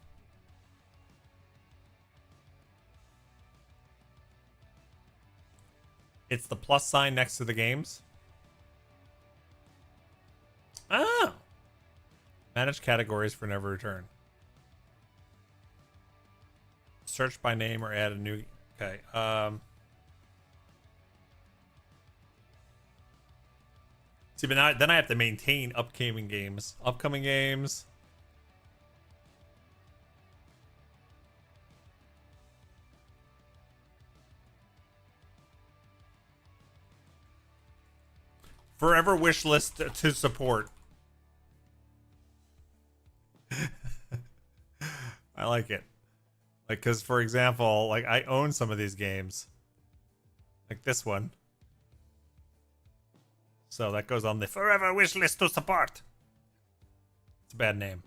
It's the plus sign next to the games. Oh. Manage categories for never return. Search by name or add a new. Okay. See, but now then I have to maintain upcoming games. Upcoming games. Forever wish list to support. I like it. Like, because, for example, like, I own some of these games. Like this one. So that goes on the forever wish list to support. It's a bad name.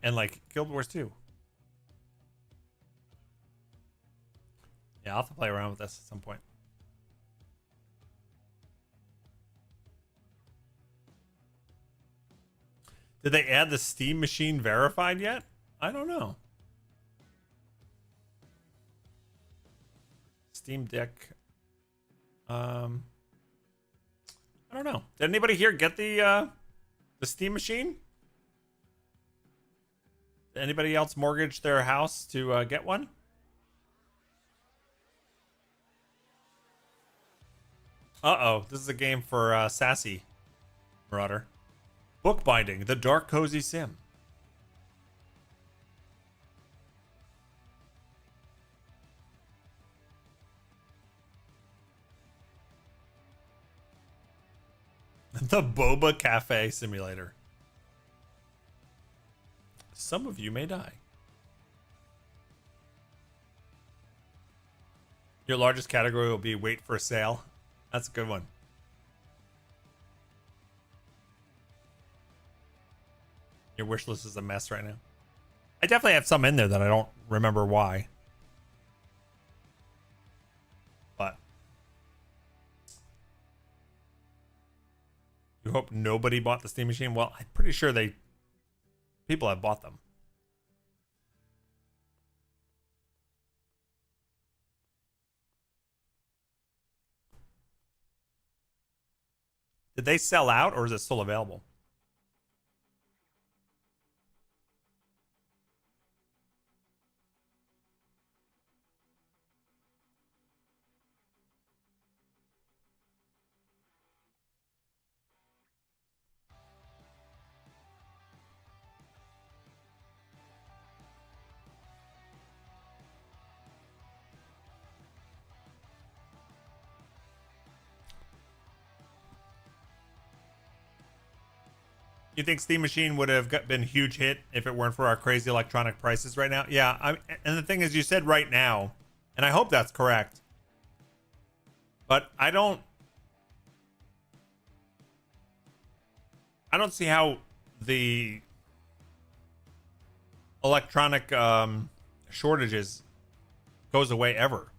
And, like, Guild Wars 2. Yeah, I'll have to play around with this at some point. Did they add the Steam Machine verified yet? I don't know. Steam Deck. I don't know. Did anybody here get the The steam machine? Anybody else mortgage their house to get one? Uh-oh, this is a game for Sassy Marauder. Bookbinding, the dark cozy sim. The Boba Cafe Simulator. Some of you may die. Your largest category will be wait for a sale. That's a good one. Your wish list is a mess right now. I definitely have some in there that I don't remember why. But you hope nobody bought the steam machine? Well, I'm pretty sure people have bought them. Did they sell out or is it still available? You think Steam Machine would have been a huge hit if it weren't for our crazy electronic prices right now? Yeah, and the thing is, you said right now, and I hope that's correct. But I don't see how the electronic shortages goes away ever.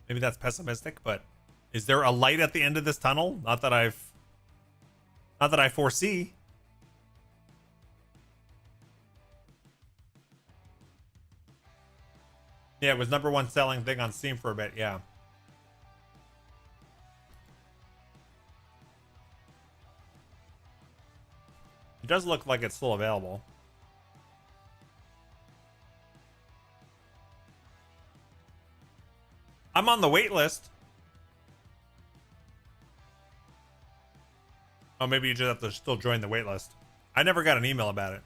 Maybe that's pessimistic, but is there a light at the end of this tunnel? Not that I foresee. Yeah, it was #1 selling thing on Steam for a bit, yeah. It does look like it's still available. I'm on the wait list. Oh, maybe you just have to still join the wait list. I never got an email about it.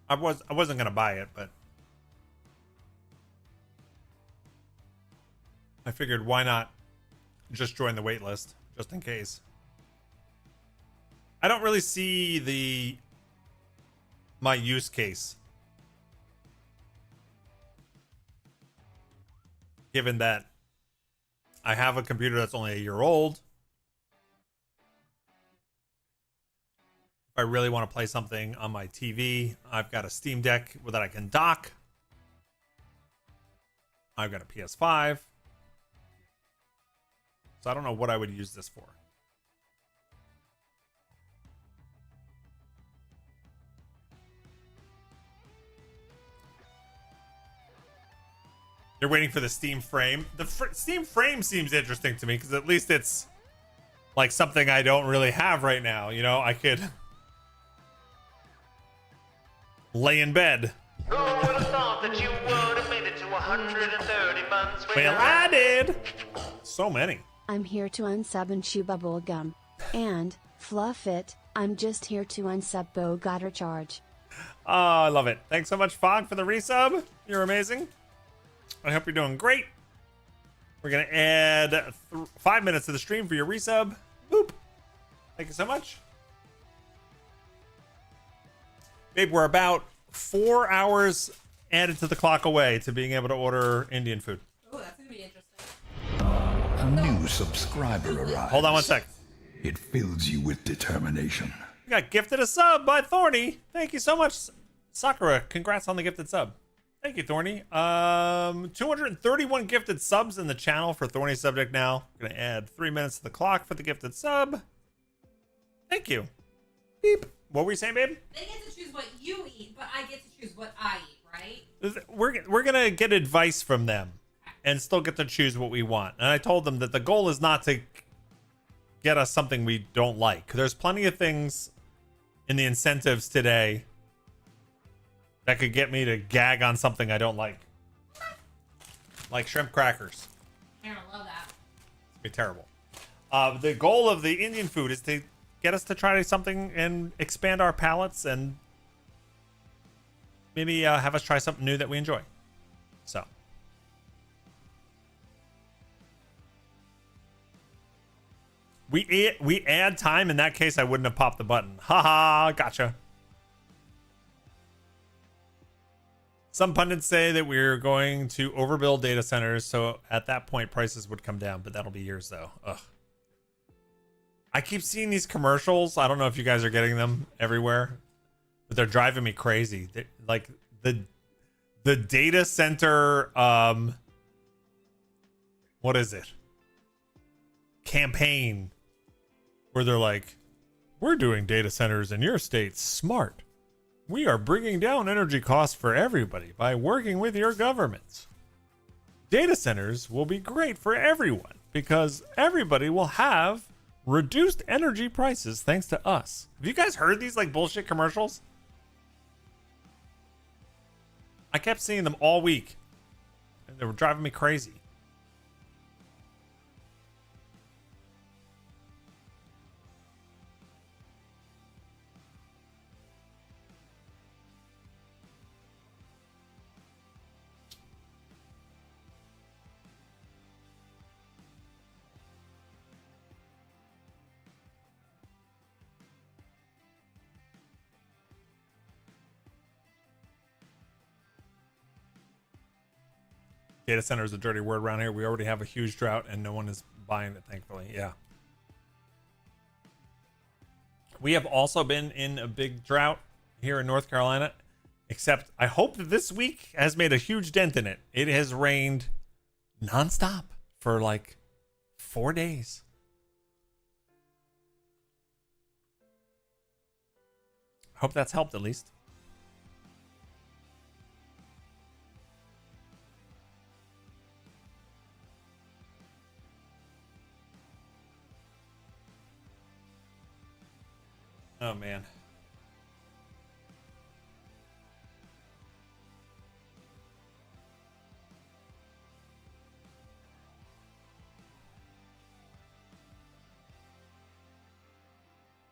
I wasn't gonna buy it, but I figured why not just join the wait list just in case. I don't really see my use case, given that I have a computer that's only a year old. If I really want to play something on my TV, I've got a Steam Deck that I can dock. I've got a PS5. So I don't know what I would use this for. You're waiting for the Steam frame. The Steam frame seems interesting to me because at least it's like something I don't really have right now. You know, I could lay in bed. Who would have thought that you would have made it to 130 months? Well, I did. So many. I'm here to unsub and chew bubble gum. And, fluff it, I'm just here to unsub Bog-A-Thon charge. Oh, I love it. Thanks so much, Fog, for the resub. You're amazing. I hope you're doing great. We're going to add 5 minutes to the stream for your resub. Boop. Thank you so much. Babe, we're about 4 hours added to the clock away to being able to order Indian food. Oh, that's going to be interesting. A new subscriber arrives. Hold on one sec. It fills you with determination. We got gifted a sub by Thorny. Thank you so much, Sakura. Congrats on the gifted sub. Thank you, Thorny. 231 gifted subs in the channel for Thorny Subject now. I'm going to add 3 minutes to the clock for the gifted sub. Thank you. Beep. What were you saying, babe? They get to choose what you eat, but I get to choose what I eat, right? We're going to get advice from them and still get to choose what we want. And I told them that the goal is not to get us something we don't like. There's plenty of things in the incentives today that could get me to gag on something I don't like shrimp crackers. I don't love that. It'd be terrible. The goal of the Indian food is to get us to try something and expand our palates and maybe have us try something new that we enjoy. So. We add time. In that case, I wouldn't have popped the button. Haha, gotcha. Some pundits say that we're going to overbuild data centers, so at that point prices would come down, but that'll be years though. Ugh. I keep seeing these commercials. I don't know if you guys are getting them everywhere, but they're driving me crazy. Like the data center what is it? Campaign where they're like, we're doing data centers in your state smart. We are bringing down energy costs for everybody by working with your governments. Data centers will be great for everyone because everybody will have reduced energy prices thanks to us. Have you guys heard these like bullshit commercials? I kept seeing them all week and they were driving me crazy. Data center is a dirty word around here. We already have a huge drought and no one is buying it, thankfully. Yeah. We have also been in a big drought here in North Carolina, except I hope that this week has made a huge dent in it. It has rained nonstop for like 4 days. I hope that's helped at least. Oh, man.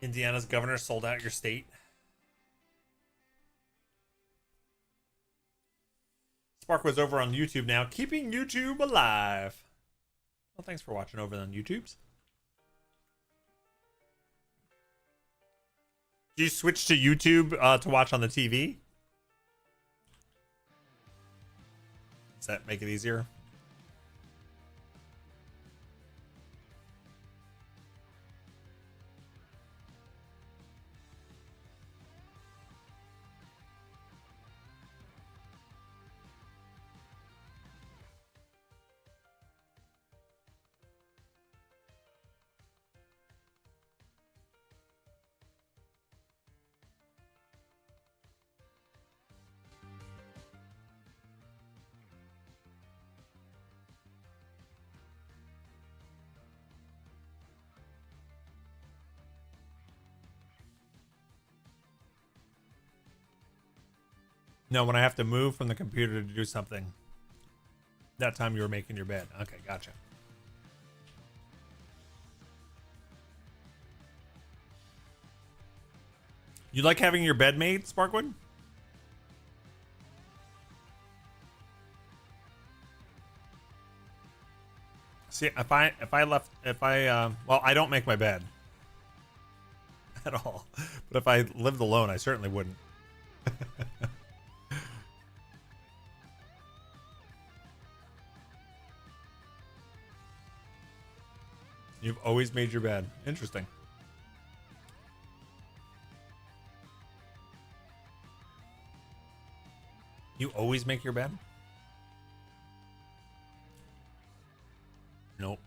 Indiana's governor sold out your state. Spark was over on YouTube now, keeping YouTube alive. Well, thanks for watching over on YouTube's. Do you switch to YouTube to watch on the TV? Does that make it easier? No, when I have to move from the computer to do something. That time you were making your bed. Okay, gotcha. You like having your bed made, Sparkwood? See, if I well, I don't make my bed at all. But if I lived alone, I certainly wouldn't. You've always made your bed. Interesting. You always make your bed? Nope.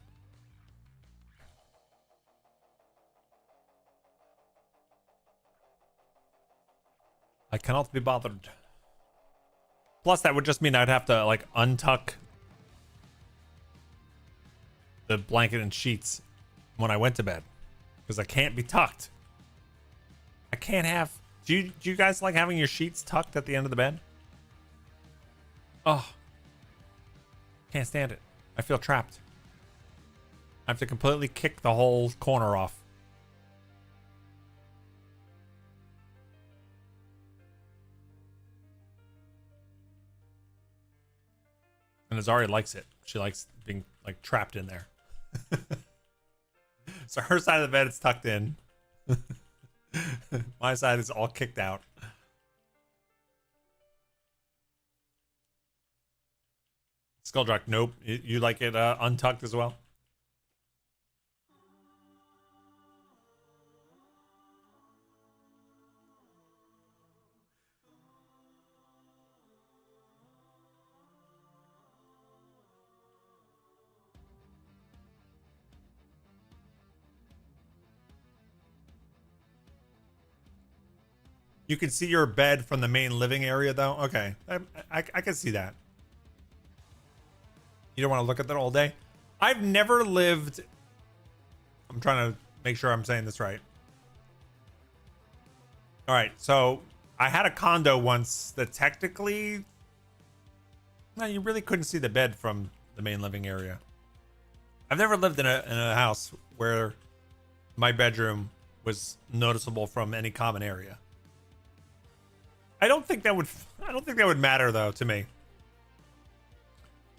I cannot be bothered. Plus, that would just mean I'd have to, like, untuck the blanket and sheets when I went to bed. because I can't be tucked. I can't have. Do you guys like having your sheets tucked at the end of the bed? Oh, can't stand it. I feel trapped. I have to completely kick the whole corner off. And Azari likes it. She likes being like trapped in there. So her side of the bed is tucked in. My side is all kicked out. Skulldrock, nope. You like it untucked as well? You can see your bed from the main living area, though? Okay. I can see that. You don't want to look at that all day? I've never lived... I'm trying to make sure I'm saying this right. All right, so I had a condo once that technically... No, you really couldn't see the bed from the main living area. I've never lived in a house where my bedroom was noticeable from any common area. I don't think that would matter though to me.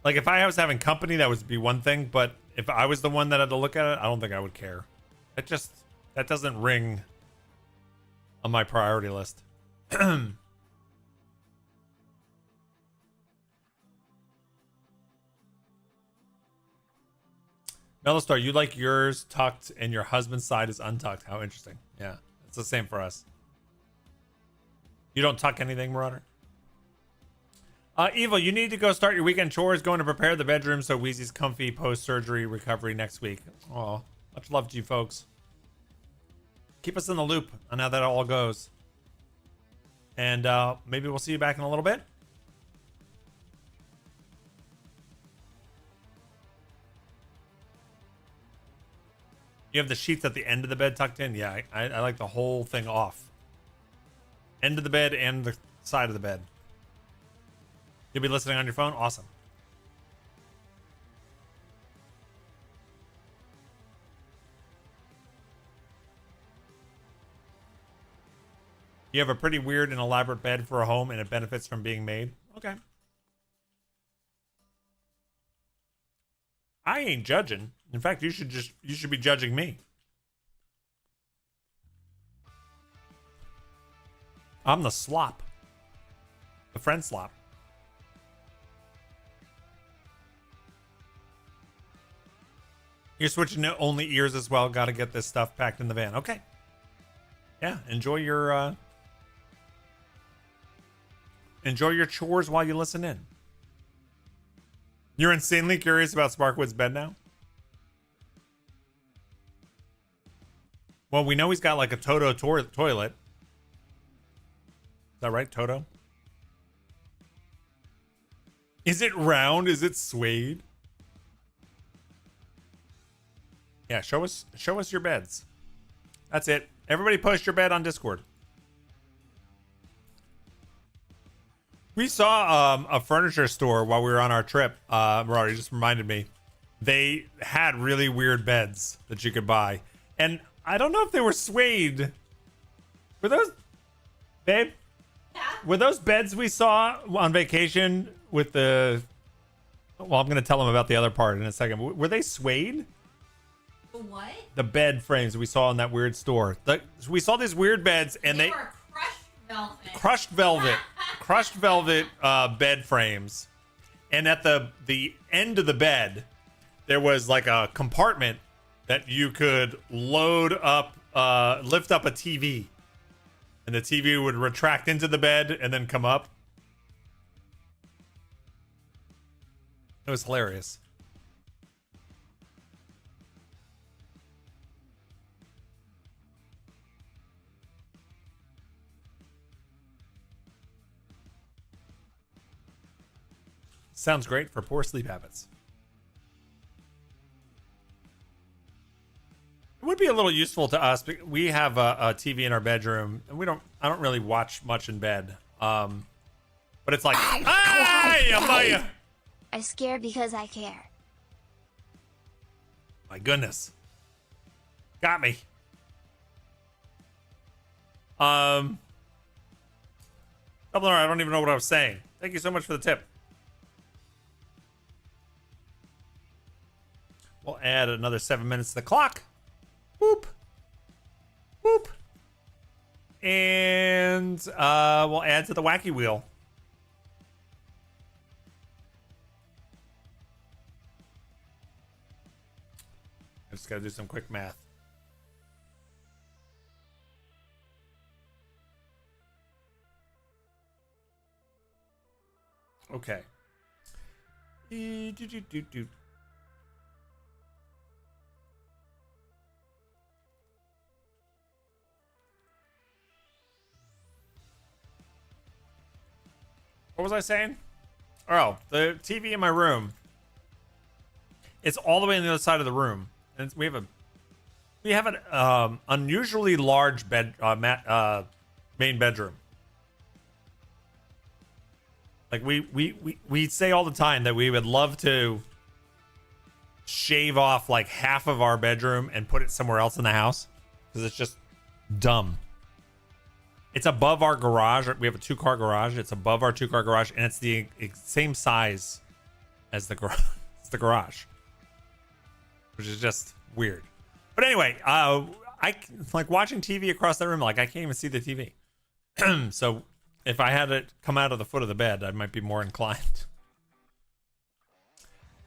Like if I was having company, that would be one thing, but if I was the one that had to look at it, I don't think I would care. That doesn't ring on my priority list. Mellowstar, you like yours tucked and your husband's side is untucked. How interesting. Yeah, it's the same for us. You don't tuck anything, Marauder? Evil, you need to go start your weekend chores, going to prepare the bedroom so Wheezy's comfy post-surgery recovery next week. Oh, much love to you folks. Keep us in the loop on how that all goes. And maybe we'll see you back in a little bit. You have the sheets at the end of the bed tucked in? Yeah, I like the whole thing off. End of the bed and the side of the bed. You'll be listening on your phone? Awesome. You have a pretty weird and elaborate bed for a home and it benefits from being made? Okay. I ain't judging. In fact, you should be judging me. I'm the slop. The friend slop. You're switching to only ears as well. Got to get this stuff packed in the van. Okay. Yeah, enjoy your chores while you listen in. You're insanely curious about Sparkwood's bed now? Well, we know he's got like a Toto toilet. Is that right, Toto? Is it round? Is it suede? Yeah, show us your beds. That's it. Everybody post your bed on Discord. We saw a furniture store while we were on our trip. Marauder, you just reminded me. They had really weird beds that you could buy. And I don't know if they were suede. Were those... Babe? Yeah? Were those beds we saw on vacation with the... Well, I'm going to tell them about the other part in a second. Were they suede? What? The bed frames we saw in that weird store. We saw these weird beds and they were crushed velvet. crushed velvet bed frames. And at the end of the bed, there was like a compartment that you could load up, lift up a TV. And the TV would retract into the bed and then come up. It was hilarious. Sounds great for poor sleep habits. It would be a little useful to us. We have a TV in our bedroom, and I don't really watch much in bed. But it's like, hey, Amaya! I scare because I care. My goodness. Got me. Dumbledore, I don't even know what I was saying. Thank you so much for the tip. We'll add another 7 minutes to the clock. Boop. Boop. And we'll add to the wacky wheel. I just gotta do some quick math. Okay. What was I saying? Oh, the TV in my room. It's all the way on the other side of the room, and we have an unusually large main bedroom. Like we say all the time that we would love to shave off like half of our bedroom and put it somewhere else in the house because it's just dumb. It's above our garage. We have a 2-car garage. It's above our 2-car garage, and it's the same size as the garage, which is just weird. But anyway, I like watching TV across the room. Like I can't even see the TV. So if I had it come out of the foot of the bed, I might be more inclined.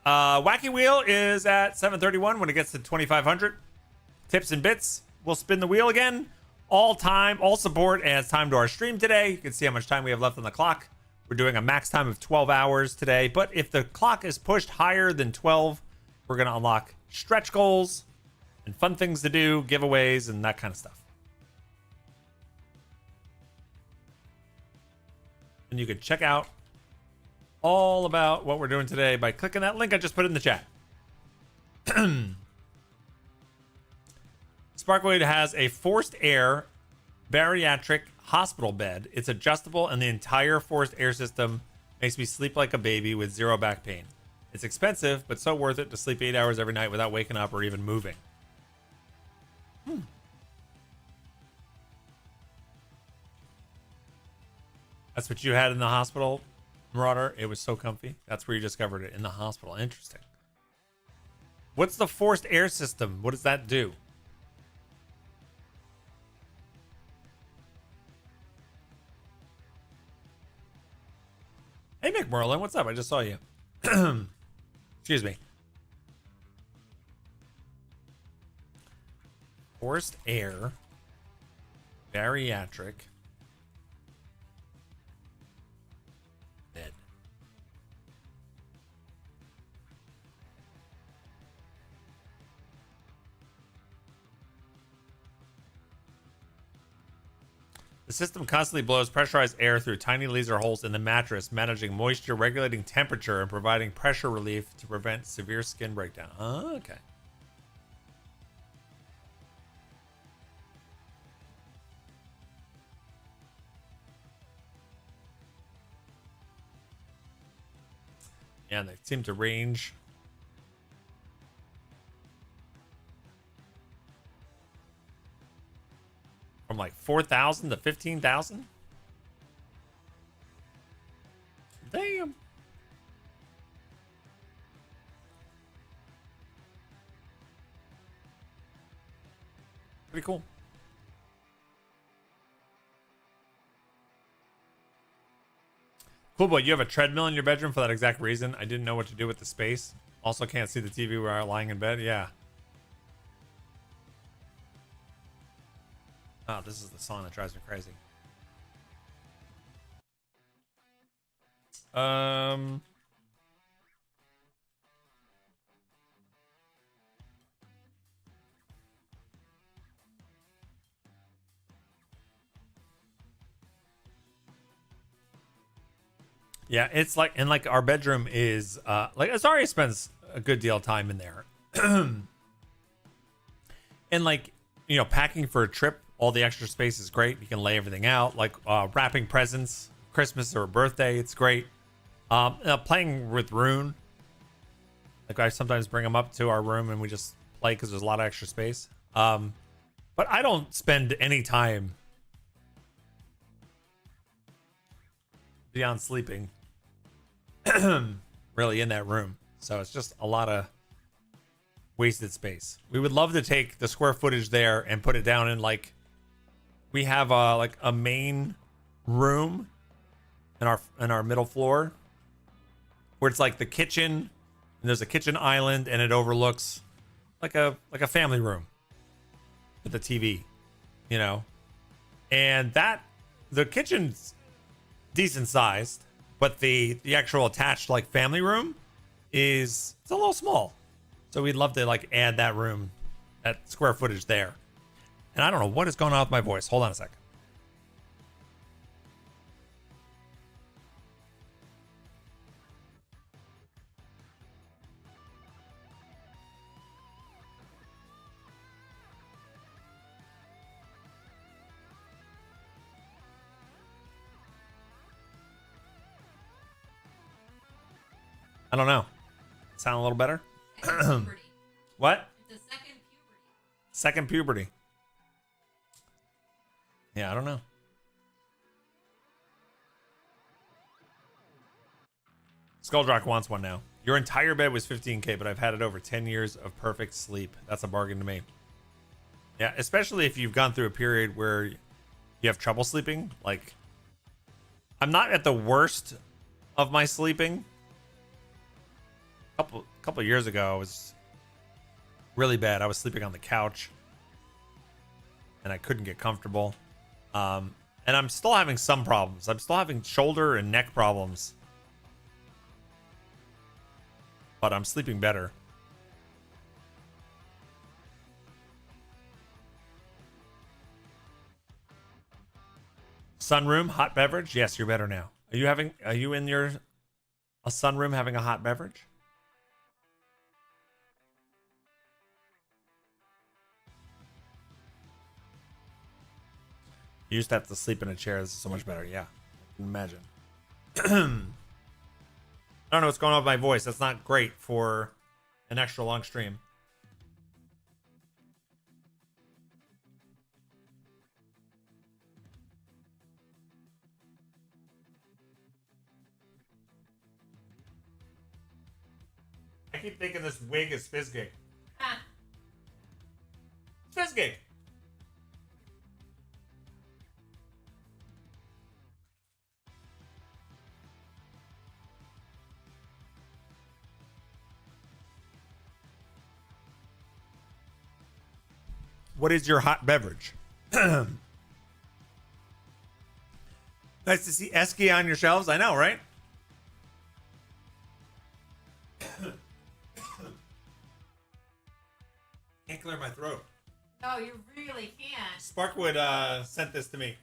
Wacky Wheel is at 7:31. When it gets to 2,500 tips and bits, we'll spin the wheel again. All support adds time to our stream today. You can see how much time we have left on the clock. We're doing a max time of 12 hours today. But if the clock is pushed higher than 12, we're going to unlock stretch goals and fun things to do, giveaways, and that kind of stuff. And you can check out all about what we're doing today by clicking that link I just put in the chat. Sparkwood has a forced air bariatric hospital bed. It's adjustable, and the entire forced air system makes me sleep like a baby with zero back pain. It's expensive, but so worth it to sleep 8 hours every night without waking up or even moving. That's what you had in the hospital, Marauder? It was so comfy. That's where you discovered it, in the hospital. Interesting. What's the forced air system? What does that do? Hey, McMerlin, what's up? I just saw you. Excuse me. Forced air. Bariatric. Bed. The system constantly blows pressurized air through tiny laser holes in the mattress, managing moisture, regulating temperature, and providing pressure relief to prevent severe skin breakdown. Oh, okay. Yeah, and they seem to range. From like 4,000 to 15,000? Damn. Pretty cool. Cool, but you have a treadmill in your bedroom for that exact reason. I didn't know what to do with the space. Also can't see the TV where I'm lying in bed. Yeah. Oh, this is the song that drives me crazy. Yeah, it's like, and like our bedroom is like Azaria spends a good deal of time in there. And like, you know, packing for a trip, all the extra space is great. You can lay everything out, like wrapping presents, Christmas or birthday. It's great. Playing with Rune. Like I sometimes bring him up to our room and we just play because there's a lot of extra space. But I don't spend any time beyond sleeping really in that room. So it's just a lot of wasted space. We would love to take the square footage there and put it down in like, we have like a main room in our middle floor where it's like the kitchen and there's a kitchen island and it overlooks like a family room with a TV, you know. And that the kitchen's decent sized, but the actual attached like family room it's a little small. So we'd love to like add that room, that square footage there. And I don't know what is going on with my voice. Hold on a second. I don't know. Sound a little better? What? The second puberty. Second puberty. Yeah, I don't know. Skulldrock wants one now. Your entire bed was 15K, but I've had it over 10 years of perfect sleep. That's a bargain to me. Yeah, especially if you've gone through a period where you have trouble sleeping. Like, I'm not at the worst of my sleeping. A couple years ago, I was really bad. I was sleeping on the couch, and I couldn't get comfortable. And I'm still having some problems. I'm still having shoulder and neck problems, but I'm sleeping better. Sunroom, hot beverage. Yes, you're better now. Are you in a sunroom having a hot beverage? You used to have to sleep in a chair. This is so much better. Yeah, I can imagine. I don't know what's going on with my voice. That's not great for an extra long stream. I keep thinking this wig is Fizzgig. Ah. Fizzgig. What is your hot beverage? Nice to see Esky on your shelves. I know, right? Can't clear my throat. No, you really can't. Sparkwood sent this to me.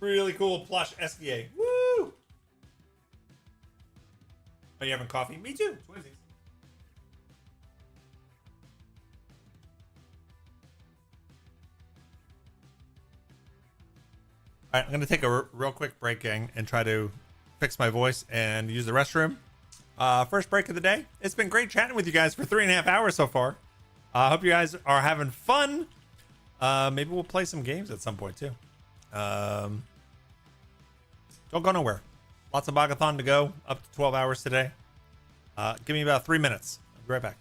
Really cool plush Esky. Woo! Are you having coffee? Me too. Twinsies. All right, I'm going to take a real quick break, gang, and try to fix my voice and use the restroom. First break of the day. It's been great chatting with you guys for 3.5 hours so far. I hope you guys are having fun. Maybe we'll play some games at some point, too. Don't go nowhere. Lots of Bog-A-Thon to go. Up to 12 hours today. Give me about 3 minutes. I'll be right back.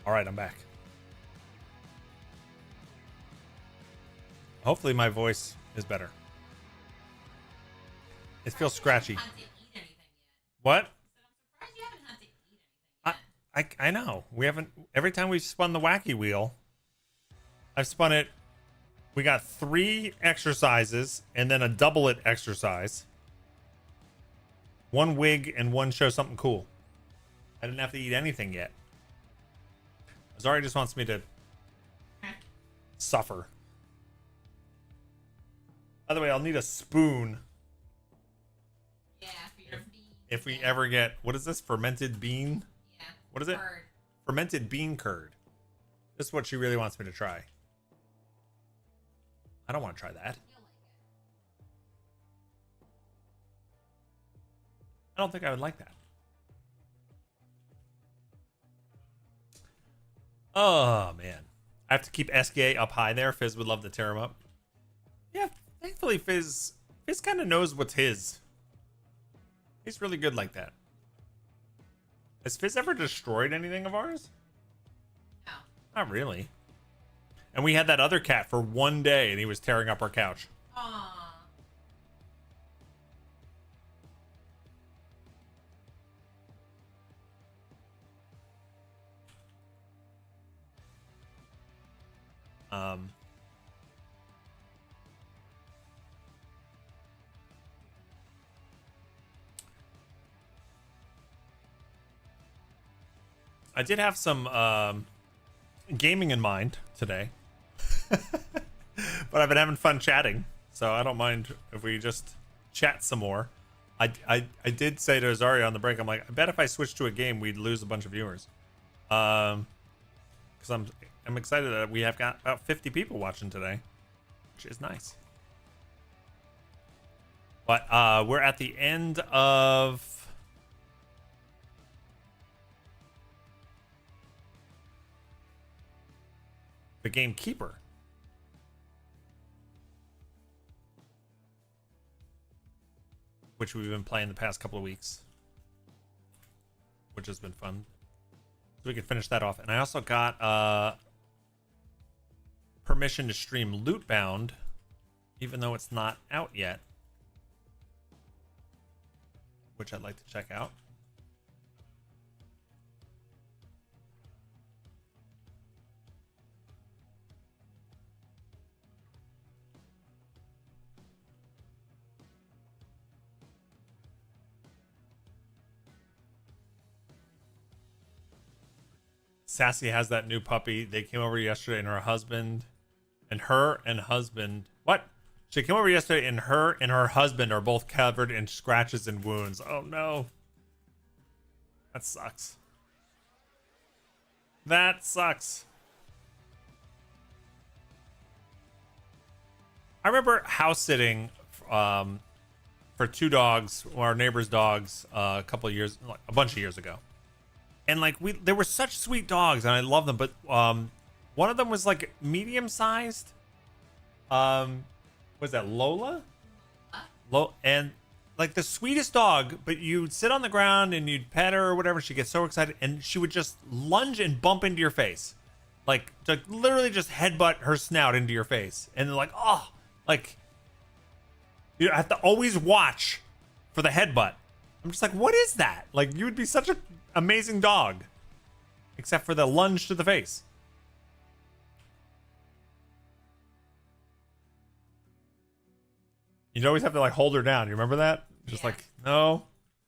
All right, I'm back. Hopefully my voice is better. It feels scratchy. What? I know. We haven't. Every time we've spun the wacky wheel, I've spun it. We got 3 exercises and then a double it exercise. 1 wig and 1 show something cool. I didn't have to eat anything yet. Zari just wants me to suffer. By the way, I'll need a spoon. Yeah, for your bean. If we ever get, what is this? Fermented bean? Yeah. What is it? Curd. Fermented bean curd. This is what she really wants me to try. I don't want to try that. You'll like it. I don't think I would like that. Oh, man. I have to keep SGA up high there. Fizz would love to tear him up. Yeah, thankfully Fizz kind of knows what's his. He's really good like that. Has Fizz ever destroyed anything of ours? No. Not really. And we had that other cat for 1 day, and he was tearing up our couch. Aww. I did have some gaming in mind today. But I've been having fun chatting, so I don't mind if we just chat some more. I did say to Azaria on the break, I'm like, I bet if I switched to a game, we'd lose a bunch of viewers. Because I'm excited that we have got about 50 people watching today, which is nice. But we're at the end of the Gamekeeper. Which we've been playing the past couple of weeks. Which has been fun. So we can finish that off. And I also got permission to stream Lootbound, even though it's not out yet. Which I'd like to check out. Sassy has that new puppy. They came over yesterday, and her husband, what? She came over yesterday, and her husband are both covered in scratches and wounds. Oh no, that sucks. That sucks. I remember house sitting for 2 dogs, our neighbor's dogs, a bunch of years ago. And like they were such sweet dogs, and I love them. But one of them was like medium sized. Was that Lola? And like the sweetest dog. But you'd sit on the ground and you'd pet her or whatever. She'd get so excited, and she would just lunge and bump into your face, like literally just headbutt her snout into your face, and they're like, oh, like you have to always watch for the headbutt. I'm just like, what is that? Like, you would be such an amazing dog, except for the lunge to the face. You'd always have to like hold her down. You remember that? Just like, no.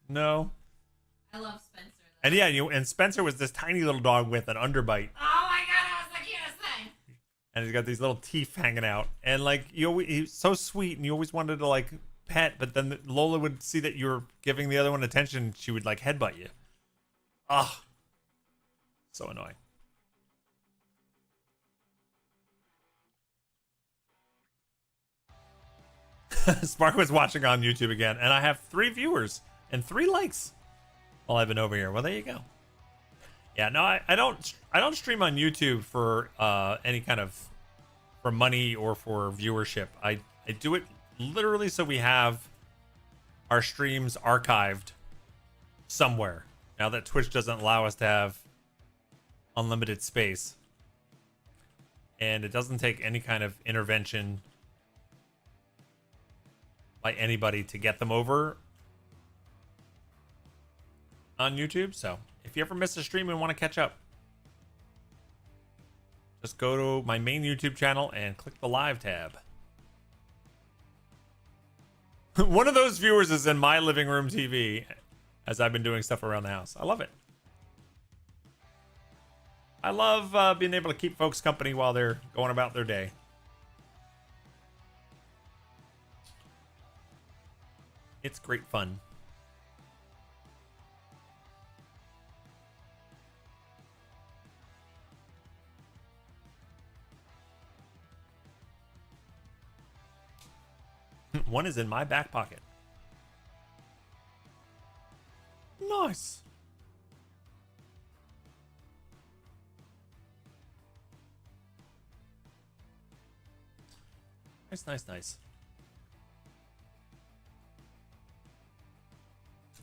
I love Spencer. And yeah, and Spencer was this tiny little dog with an underbite. Oh my god, that was the cutest thing. And he's got these little teeth hanging out. And like, he's so sweet, and you always wanted to like pet, but then Lola would see that you were giving the other one attention. She would like headbutt you. Ah, so annoying. Spark was watching on YouTube again, and I have 3 viewers and 3 likes while I've been over here. Well, there you go. Yeah, no, I don't stream on YouTube for any kind of for money or for viewership. I do it literally so we have our streams archived somewhere. Now that Twitch doesn't allow us to have unlimited space. And it doesn't take any kind of intervention by anybody to get them over on YouTube. So if you ever miss a stream and want to catch up, just go to my main YouTube channel and click the live tab. One of those viewers is in my living room TV as I've been doing stuff around the house. I love it. I love being able to keep folks company while they're going about their day. It's great fun. One is in my back pocket. Nice. Nice.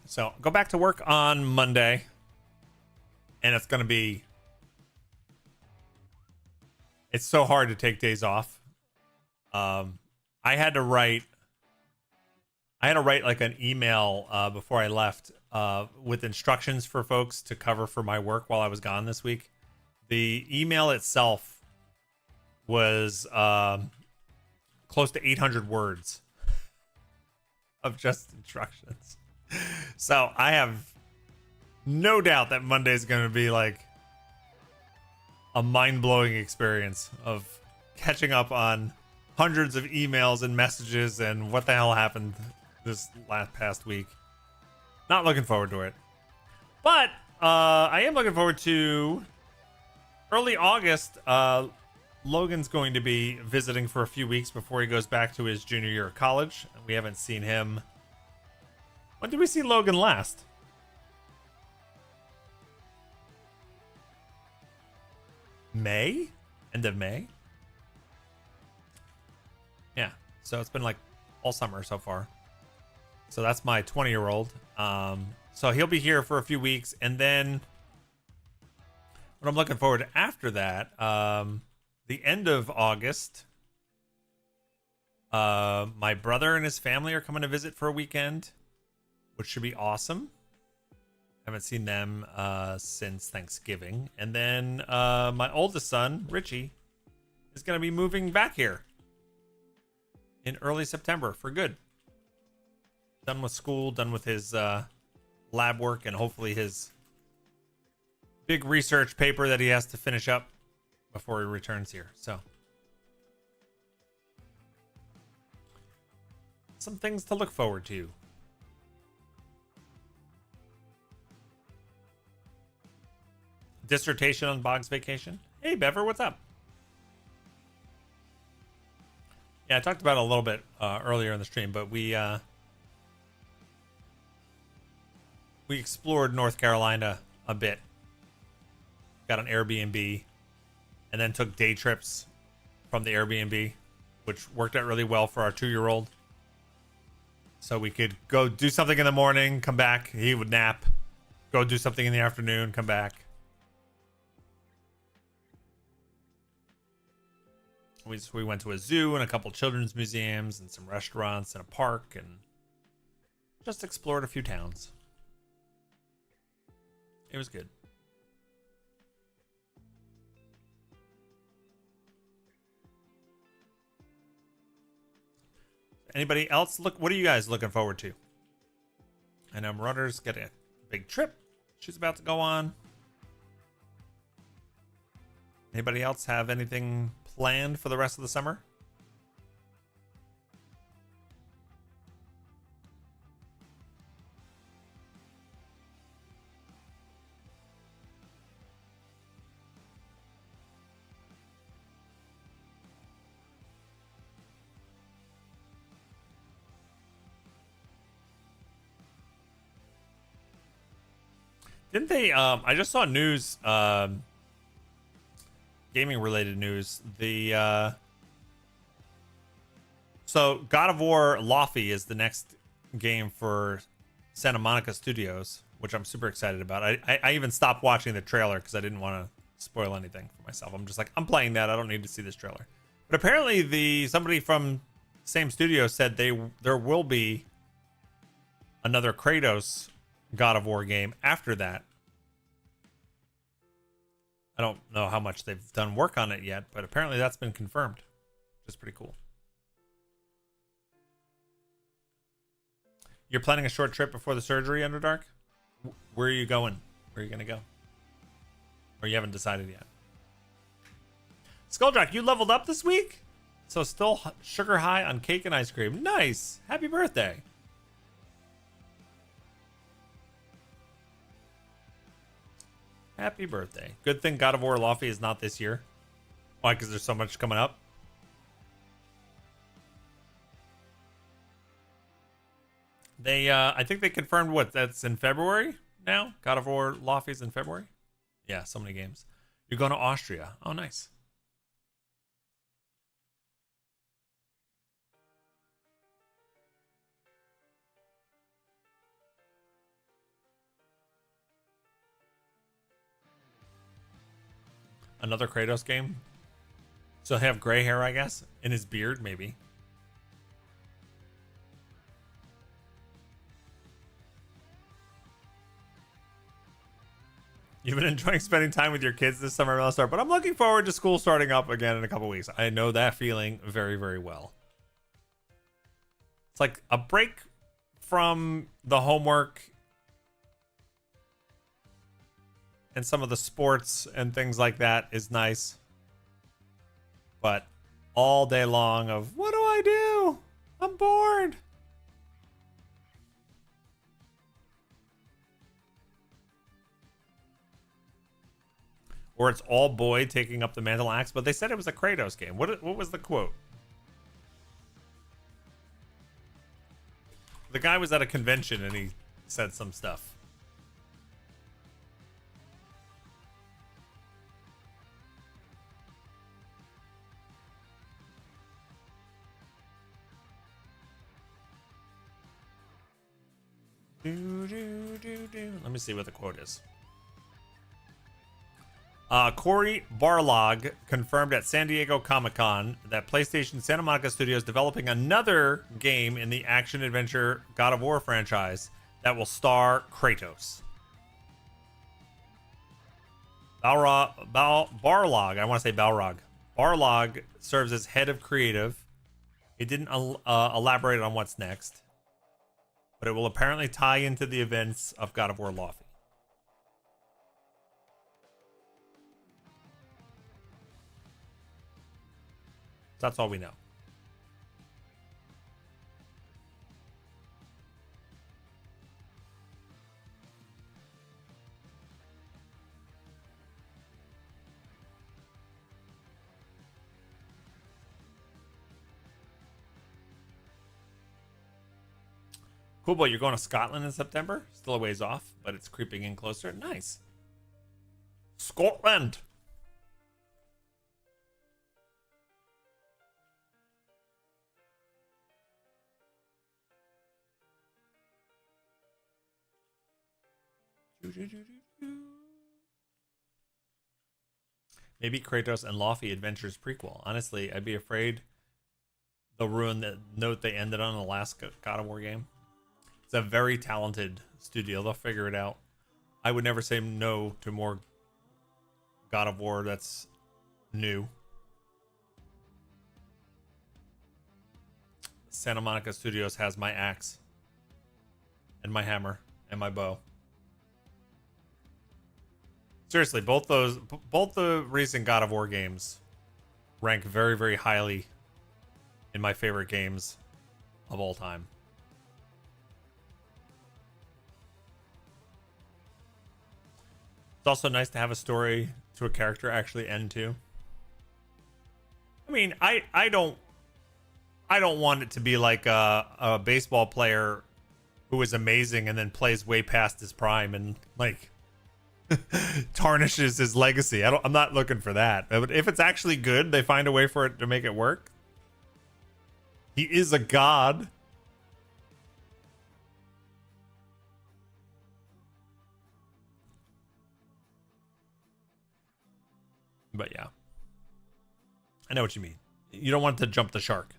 So go back to work on Monday, and it's gonna be. It's so hard to take days off. I had to write like an email before I left with instructions for folks to cover for my work while I was gone this week. The email itself was close to 800 words of just instructions. So I have no doubt that Monday is going to be like a mind-blowing experience of catching up on hundreds of emails and messages and what the hell happened this past week. Not looking forward to it. But I am looking forward to early August. Logan's going to be visiting for a few weeks before he goes back to his junior year of college. We haven't seen him. When did we see Logan last? May? End of May? Yeah. So it's been like all summer so far. So that's my 20-year-old. So he'll be here for a few weeks. And then what I'm looking forward to after that, the end of August, my brother and his family are coming to visit for a weekend, which should be awesome. Haven't seen them since Thanksgiving. And then my oldest son, Richie, is going to be moving back here in early September for good. Done with school, done with his lab work, and hopefully his big research paper that he has to finish up before he returns here. So some things to look forward to. Dissertation on Bog's vacation. Hey Bever, what's up? Yeah, I talked about it a little bit earlier in the stream, but we explored North Carolina a bit. Got an Airbnb and then took day trips from the Airbnb, which worked out really well for our 2-year-old. So we could go do something in the morning, come back, he would nap, go do something in the afternoon, come back. We went to a zoo and a couple children's museums and some restaurants and a park and just explored a few towns. It was good. Anybody else what are you guys looking forward to? I know Marauder's got a big trip she's about to go on. Anybody else have anything planned for the rest of the summer? Didn't they I just saw news gaming related news. The so God of War Lofty is the next game for Santa Monica Studios, which I'm super excited about. I even stopped watching the trailer because I didn't want to spoil anything for myself. I'm just like, I'm playing that. I don't need to see this trailer. But apparently somebody from same studio said there will be another Kratos God of War game after that. I don't know how much they've done work on it yet, but apparently that's been confirmed, which is pretty cool. You're planning a short trip before the surgery, Underdark? Where are you going? Where are you going to go? Or you haven't decided yet? Skulljack, you leveled up this week? So still sugar high on cake and ice cream. Nice. Happy birthday. Happy birthday. Good thing God of War Lofty is not this year. Why? Because there's so much coming up. They, I think they confirmed what? That's in February now? God of War Lofty's in February? Yeah, so many games. You're going to Austria. Oh, nice. Another Kratos game? So he'll have gray hair, I guess? In his beard, maybe. You've been enjoying spending time with your kids this summer, Melissar, but I'm looking forward to school starting up again in a couple weeks. I know that feeling very, very well. It's like a break from the homework and some of the sports and things like that is nice. But all day long of, what do I do? I'm bored. Or it's all boy taking up the mantle axe, but they said it was a Kratos game. What was the quote? The guy was at a convention and he said some stuff. Let me see what the quote is. Corey Barlog confirmed at San Diego Comic-Con that PlayStation Santa Monica Studios is developing another game in the action-adventure God of War franchise that will star Kratos. Barlog, I want to say Balrog. Barlog serves as head of creative. He didn't elaborate on what's next, but it will apparently tie into the events of God of War Lofty. That's all we know. Cool boy, you're going to Scotland in September? Still a ways off, but it's creeping in closer. Nice. Scotland. Maybe Kratos and Lofty Adventures prequel. Honestly, I'd be afraid they'll ruin the note they ended on in the last God of War game. It's a very talented studio. They'll figure it out. I would never say no to more God of War that's new. Santa Monica Studios has my axe and my hammer and my bow. Seriously, both the recent God of War games rank very, very highly in my favorite games of all time. It's also nice to have a story to a character actually end to. I mean, I don't want it to be like a baseball player who is amazing and then plays way past his prime and like tarnishes his legacy. I'm not looking for that. But if it's actually good, they find a way for it to make it work. He is a god. But yeah, I know what you mean. You don't want to jump the shark.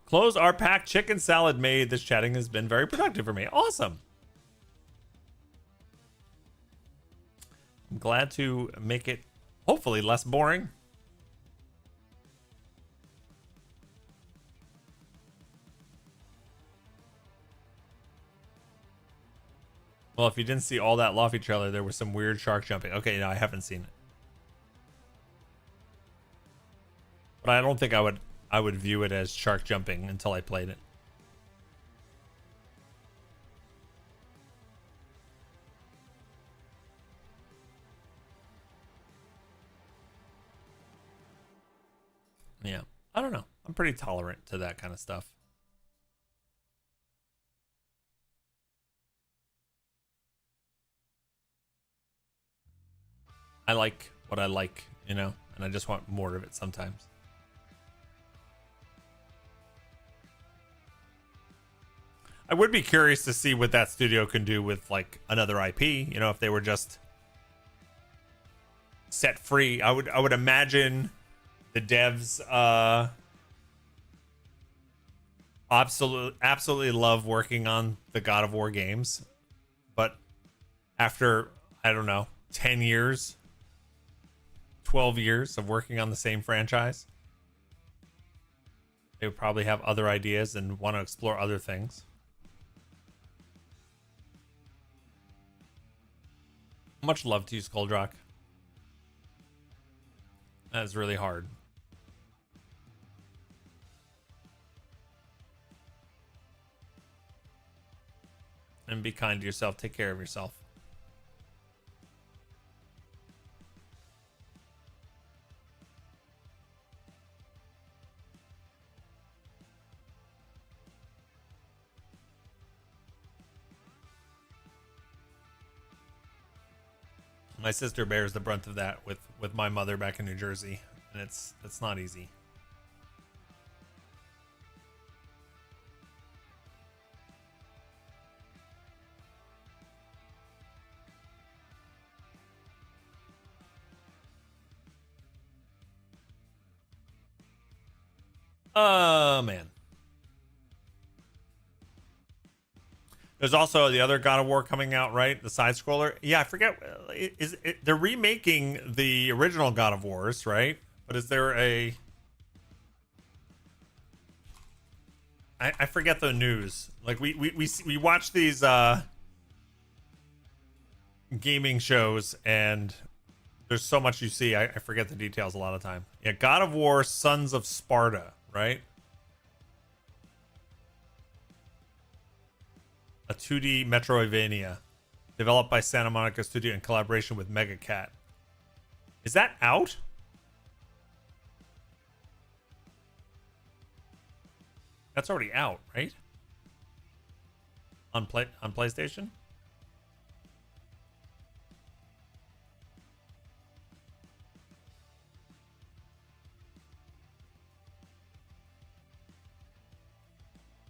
Clothes are packed. Chicken salad made. This chatting has been very productive for me. Awesome. I'm glad to make it hopefully less boring. Well, if you didn't see all that Lofty trailer, there was some weird shark jumping. Okay, no, I haven't seen it. But I don't think I would view it as shark jumping until I played it. Yeah, I don't know. I'm pretty tolerant to that kind of stuff. I like what I like, you know, and I just want more of it sometimes. I would be curious to see what that studio can do with like another IP, you know, if they were just set free. I would imagine the devs absolutely love working on the God of War games, but after, I don't know, 10 years, 12 years of working on the same franchise, they would probably have other ideas and want to explore other things. Much love to you, Skuldrock. That is really hard. And be kind to yourself. Take care of yourself. My sister bears the brunt of that with my mother back in New Jersey, and it's not easy. Man. There's also the other God of War coming out, right? The side scroller. Yeah, I forget. They're remaking the original God of Wars, right? But is there a? I forget the news. Like we watch these gaming shows, and there's so much you see. I forget the details a lot of time. Yeah, God of War: Sons of Sparta, right? A 2D Metroidvania developed by Santa Monica Studio in collaboration with Mega Cat. Is that out? That's already out, right? On PlayStation?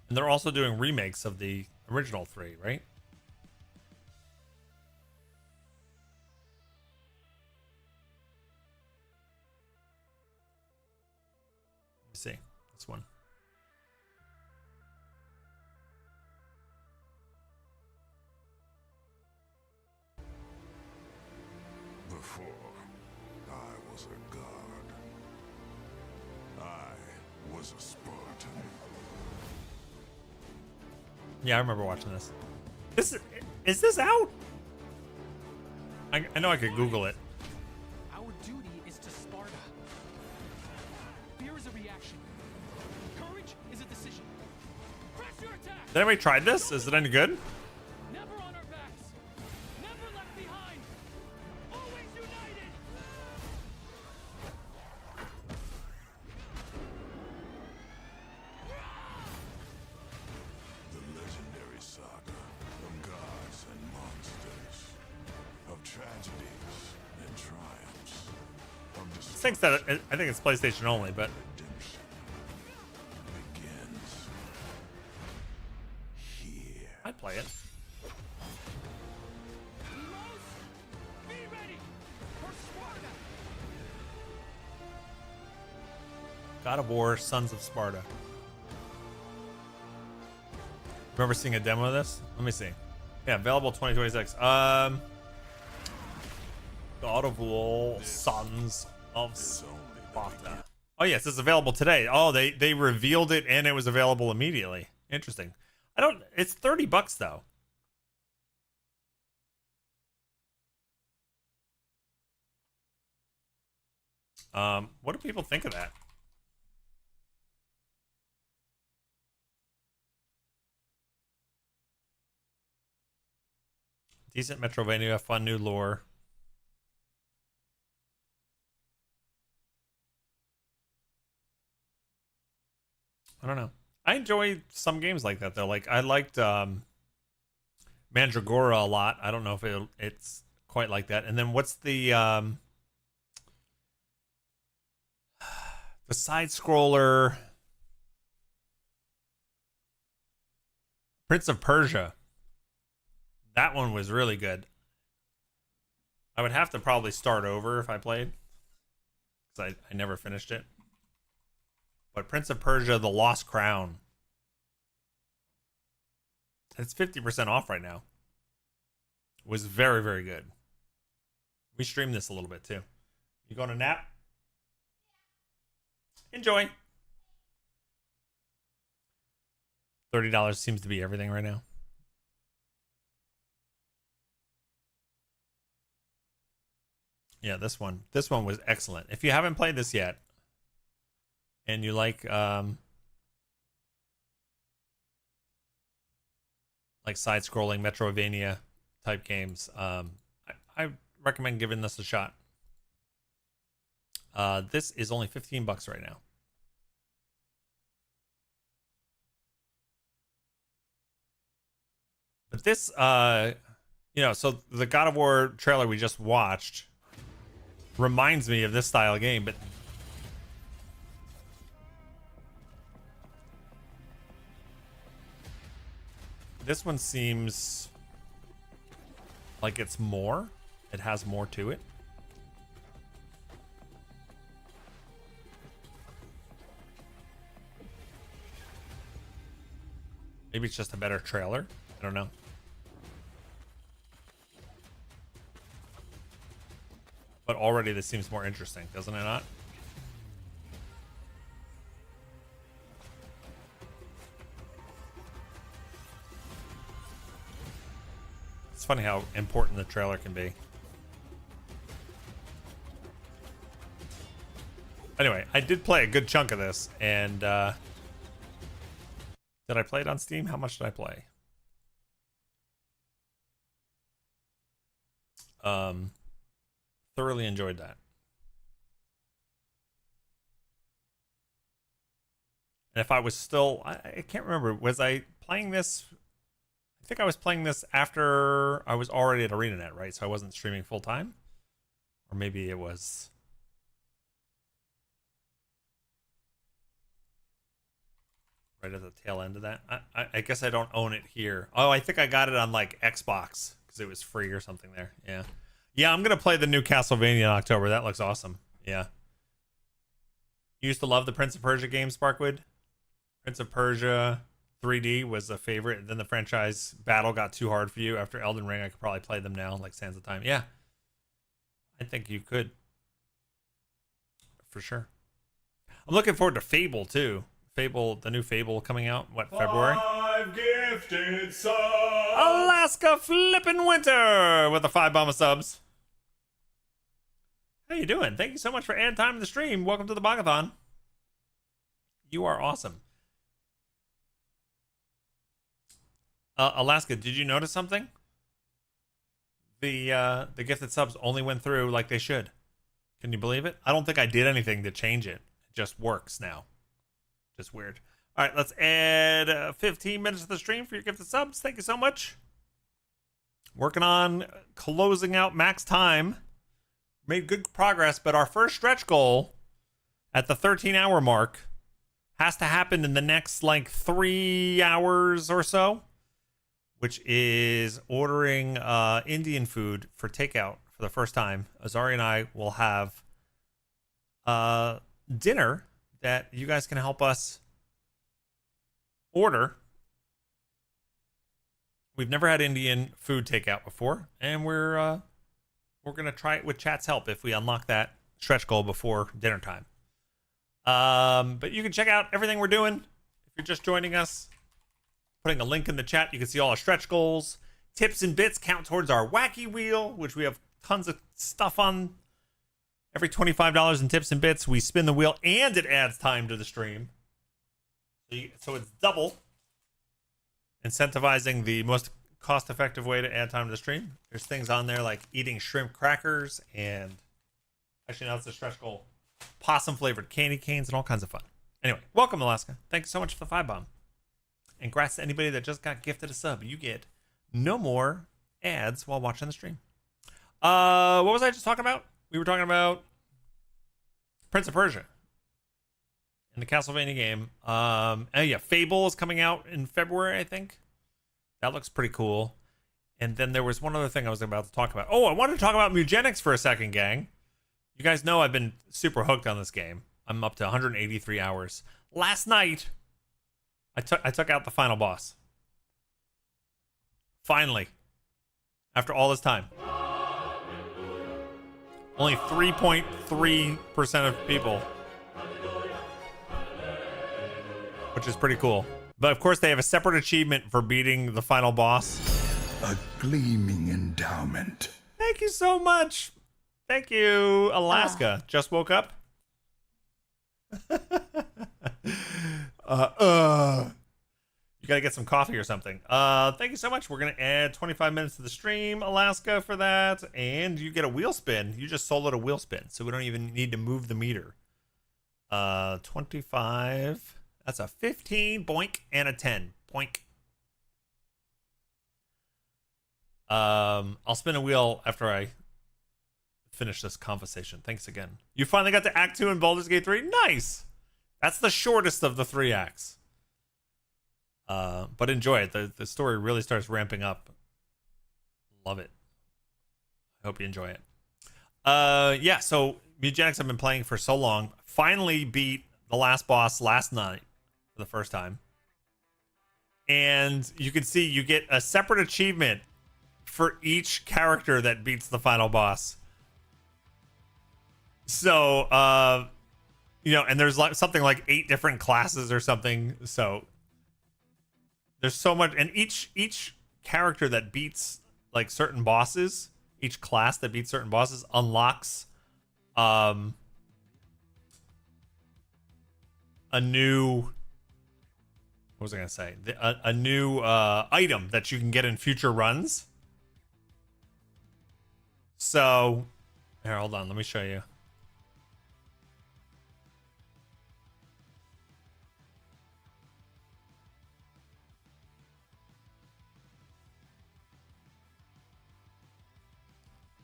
And they're also doing remakes of the original 3, right? Let's see. This one. Before I was a god, I was a Spartan. Yeah, I remember watching this. Is this out? I know I could Google it. Our duty is to Sparta. Fear is a reaction. Courage is a decision. Press your attack. Has anybody tried this? Is it any good? Never on our backs. Never left behind. Always united. The legendary saga of gods and monsters, of tragedies and triumphs, of Thinks that I think it's PlayStation only, but redemption begins God of War, Sons of Sparta. Remember seeing a demo of this? Let me see. Yeah, available 2026. God of War, Sons of Sparta. Oh yes, it's available today. Oh, they revealed it and it was available immediately. Interesting. It's $30 though. What do people think of that? Decent Metrovania, fun new lore. I don't know. I enjoy some games like that though. Like I liked Mandragora a lot. I don't know if it's quite like that. And then what's the side scroller Prince of Persia? That one was really good. I would have to probably start over if I played, because I never finished it. But Prince of Persia: The Lost Crown. It's 50% off right now. It was very, very good. We streamed this a little bit too. You going to nap? Enjoy. $30 seems to be everything right now. Yeah, this one was excellent. If you haven't played this yet, and you like side-scrolling Metrovania type games, I recommend giving this a shot. This is only $15 right now. But this, so the God of War trailer we just watched reminds me of this style of game, but this one seems like it's more. It has more to it. Maybe it's just a better trailer. I don't know. But already this seems more interesting, doesn't it not? It's funny how important the trailer can be. Anyway, I did play a good chunk of this, and did I play it on Steam? How much did I play? Thoroughly enjoyed that. And if I was still, I can't remember, was I playing this? I think I was playing this after I was already at ArenaNet, right? So I wasn't streaming full time, or maybe it was. Right at the tail end of that. I guess I don't own it here. Oh, I think I got it on like Xbox because it was free or something there. Yeah. Yeah, I'm going to play the new Castlevania in October. That looks awesome. Yeah. You used to love the Prince of Persia games, Sparkwood? Prince of Persia 3D was a favorite. Then the franchise battle got too hard for you. After Elden Ring, I could probably play them now, like Sands of Time. Yeah. I think you could. For sure. I'm looking forward to Fable, too. Fable, the new Fable coming out, what, February? 5 gifted subs. Alaska Flippin' Winter with the 5 Bomba subs. How you doing? Thank you so much for adding time to the stream. Welcome to the Bog-A-Thon. You are awesome. Alaska, did you notice something? The gifted subs only went through like they should. Can you believe it? I don't think I did anything to change it. It just works now. Just weird. All right, let's add 15 minutes to the stream for your gifted subs. Thank you so much. Working on closing out max time. Made good progress, but our first stretch goal at the 13-hour mark has to happen in the next like 3 hours or so, which is ordering Indian food for takeout for the first time. Azari and I will have dinner that you guys can help us order. We've never had Indian food takeout before, and we're gonna try it with chat's help if we unlock that stretch goal before dinner time. But you can check out everything we're doing if you're just joining us. Putting a link in the chat, you can see all our stretch goals. Tips and bits count towards our wacky wheel, which we have tons of stuff on. Every $25 in tips and bits, we spin the wheel, and it adds time to the stream. So it's double, incentivizing the most cost-effective way to add time to the stream. There's things on there like eating shrimp crackers, and actually now it's a stretch goal. Possum-flavored candy canes and all kinds of fun. Anyway, welcome, Alaska. Thanks so much for the 5-bomb. And congrats to anybody that just got gifted a sub. You get no more ads while watching the stream. What was I just talking about? We were talking about Prince of Persia in the Castlevania game. Yeah, Fable is coming out in February, I think. That looks pretty cool. And then there was one other thing I was about to talk about. Oh, I wanted to talk about Mugenics for a second, gang. You guys know I've been super hooked on this game. I'm up to 183 hours. Last night, I took out the final boss. Finally. After all this time. Only 3.3% of people. Which is pretty cool. But of course they have a separate achievement for beating the final boss. A gleaming endowment. Thank you so much. Thank you, Alaska. Just woke up? You gotta get some coffee or something. Thank you so much. We're gonna add 25 minutes to the stream, Alaska, for that. And you get a wheel spin. You just soloed a wheel spin, so we don't even need to move the meter. 25. That's a 15, boink, and a 10, boink. I'll spin a wheel after I finish this conversation. Thanks again. You finally got to Act 2 in Baldur's Gate 3? Nice! That's the shortest of the 3 acts. But enjoy it. The story really starts ramping up. Love it. I hope you enjoy it. Yeah, so Mugenics I've been playing for so long. Finally beat the last boss last night for the first time. And you can see you get a separate achievement for each character that beats the final boss. So, you know, and there's like something like 8 different classes or something. So there's so much, and each character that beats like certain bosses, each class that beats certain bosses unlocks a new, what was I gonna say? A new item that you can get in future runs. So here, hold on, let me show you.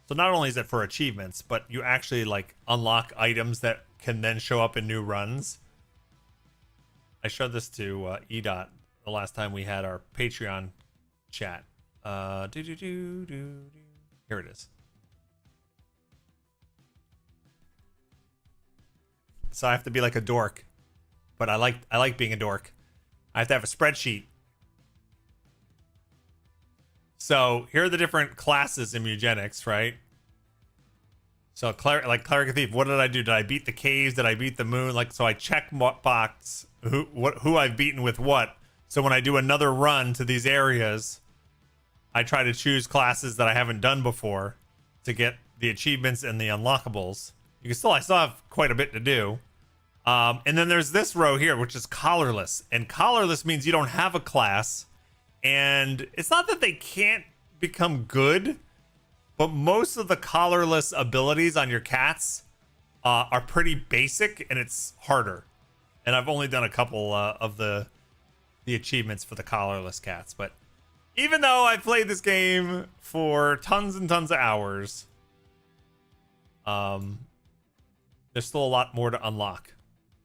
So not only is it for achievements, but you actually like unlock items that can then show up in new runs. I showed this to EDOT the last time we had our Patreon chat. Here it is. So I have to be like a dork, but I like being a dork. I have to have a spreadsheet. So here are the different classes in Mugenics, right? So like Cleric and Thief, what did I do? Did I beat the caves? Did I beat the moon? Like, so I check box who I've beaten with what. So when I do another run to these areas, I try to choose classes that I haven't done before to get the achievements and the unlockables. I still have quite a bit to do. And then there's this row here, which is collarless. And collarless means you don't have a class. And it's not that they can't become good, but most of the collarless abilities on your cats are pretty basic, and it's harder. And I've only done a couple of the achievements for the collarless cats. But even though I've played this game for tons and tons of hours, there's still a lot more to unlock.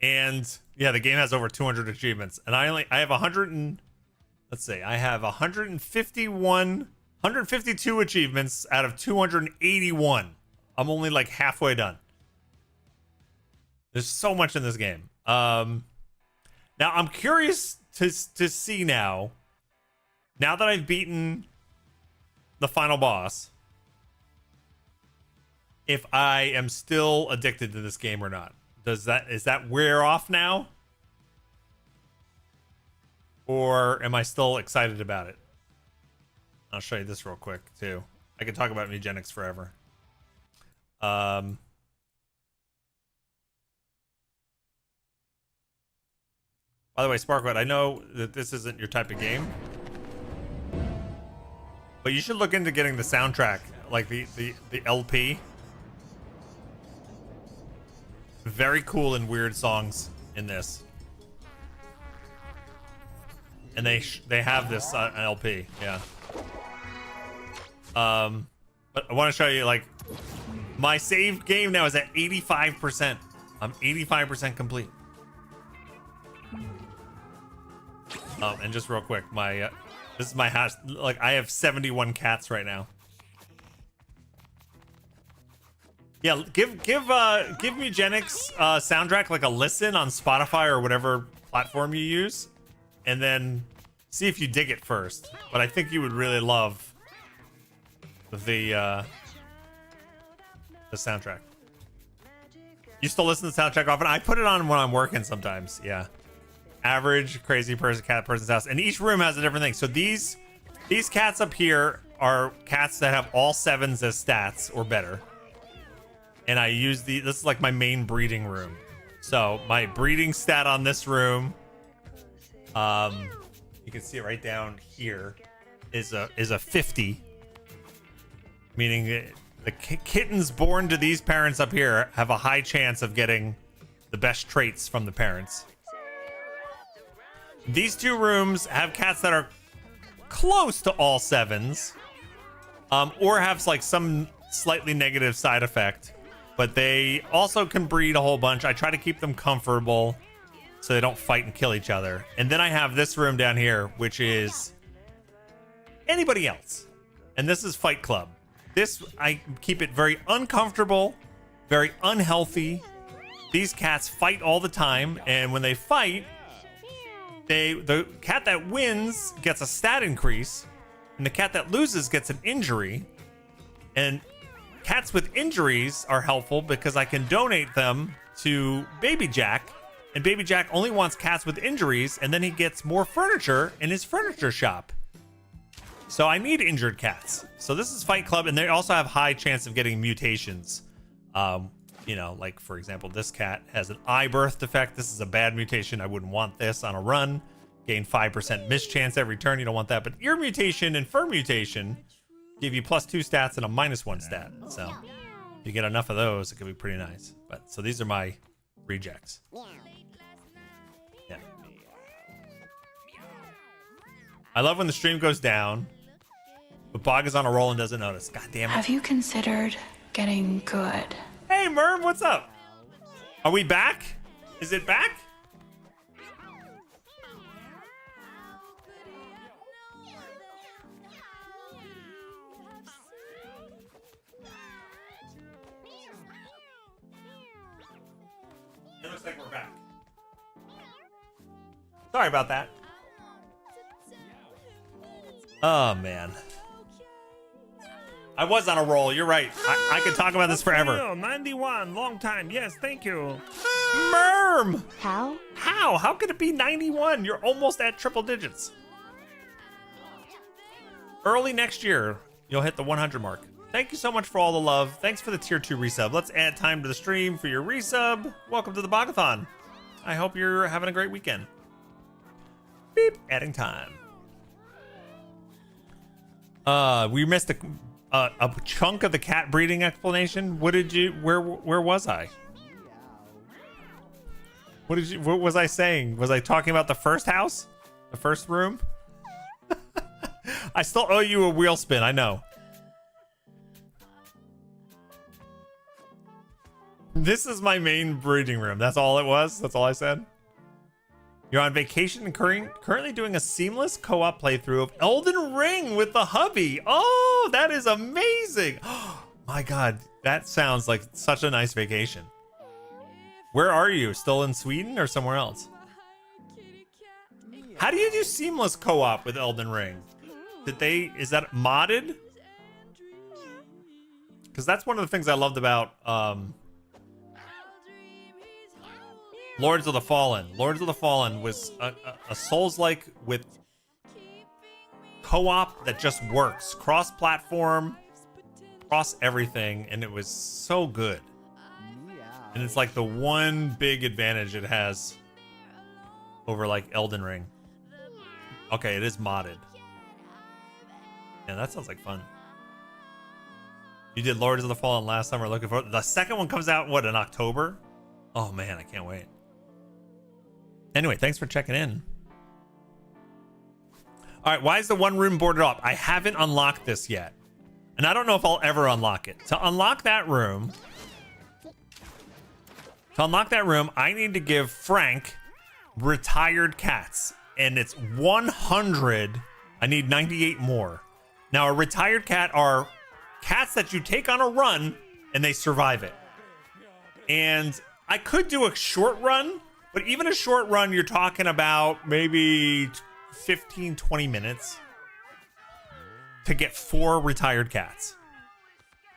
And yeah, the game has over 200 achievements, and I have 152 achievements out of 281. I'm only like halfway done. There's so much in this game. Now I'm curious to see now that I've beaten the final boss, if I am still addicted to this game or not. Is that wear off now? Or am I still excited about it? I'll show you this real quick too. I could talk about Mugenics forever. By the way, Sparkwood, I know that this isn't your type of game, but you should look into getting the soundtrack, like the LP. Very cool and weird songs in this, and they have this LP, yeah. But I want to show you, like, my saved game now is at 85%. I'm 85% complete. And just real quick, my this is my house. Like, I have 71 cats right now. Yeah, give Mugenics soundtrack like a listen on Spotify or whatever platform you use, and then see if you dig it first. But I think you would really love the soundtrack. You still listen to the soundtrack often? I put it on when I'm working sometimes. Yeah. Average crazy person, cat person's house, and each room has a different thing. So these cats up here are cats that have all 7s as stats or better, and I use this is like my main breeding room. So my breeding stat on this room, you can see it right down here, is a 50, meaning the kittens born to these parents up here have a high chance of getting the best traits from the parents. These two rooms have cats that are close to all 7s, or have like some slightly negative side effect, but they also can breed a whole bunch. I try to keep them comfortable so they don't fight and kill each other. And then I have this room down here, which is anybody else, and this is Fight Club. This, I keep it very uncomfortable, very unhealthy. These cats fight all the time, and when they fight, the cat that wins gets a stat increase, and the cat that loses gets an injury. And cats with injuries are helpful because I can donate them to Baby Jack, and Baby Jack only wants cats with injuries, and then he gets more furniture in his furniture shop. So I need injured cats. So this is Fight Club, and they also have high chance of getting mutations. You know, like, for example, this cat has an eye birth defect. This is a bad mutation. I wouldn't want this on a run. Gain 5% mischance every turn. You don't want that. But ear mutation and fur mutation give you +2 stats and a -1 stat. So if you get enough of those, it could be pretty nice. But so these are my rejects. Yeah. I love when the stream goes down, but Bog is on a roll and doesn't notice. God damn it. Have you considered getting good? Hey, Merv, what's up? Are we back? Is it back? It looks like we're back. Sorry about that. Oh, man. I was on a roll. You're right. I could talk about this forever. 91, long time. Yes, thank you. Merm! How? How could it be 91? You're almost at triple digits. Early next year, you'll hit the 100 mark. Thank you so much for all the love. Thanks for the tier 2 resub. Let's add time to the stream for your resub. Welcome to the Bog-A-Thon. I hope you're having a great weekend. Beep. Adding time. We missed a chunk of the cat breeding explanation. What did you? Where was I? What was I saying? Was I talking about the first house, the first room? I still owe you a wheel spin. I know. This is my main breeding room. That's all it was. That's all I said. You're on vacation and currently doing a seamless co-op playthrough of Elden Ring with the hubby. Oh, that is amazing. Oh, my God, that sounds like such a nice vacation. Where are you? Still in Sweden or somewhere else? How do you do seamless co-op with Elden Ring? Is that modded? Because that's one of the things I loved about Lords of the Fallen. Lords of the Fallen was a Souls-like with co-op that just works. Cross-platform, cross everything, and it was so good. And it's like the one big advantage it has over like Elden Ring. Okay, it is modded. Yeah, that sounds like fun. You did Lords of the Fallen last summer. Looking for the second one comes out, what, in October? Oh man, I can't wait. Anyway, thanks for checking in. All right, why is the one room boarded up? I haven't unlocked this yet. And I don't know if I'll ever unlock it. To unlock that room, I need to give Frank retired cats. And it's 100. I need 98 more. Now, a retired cat are cats that you take on a run and they survive it. And I could do a short run, but even a short run, you're talking about maybe 15, 20 minutes to get 4 retired cats.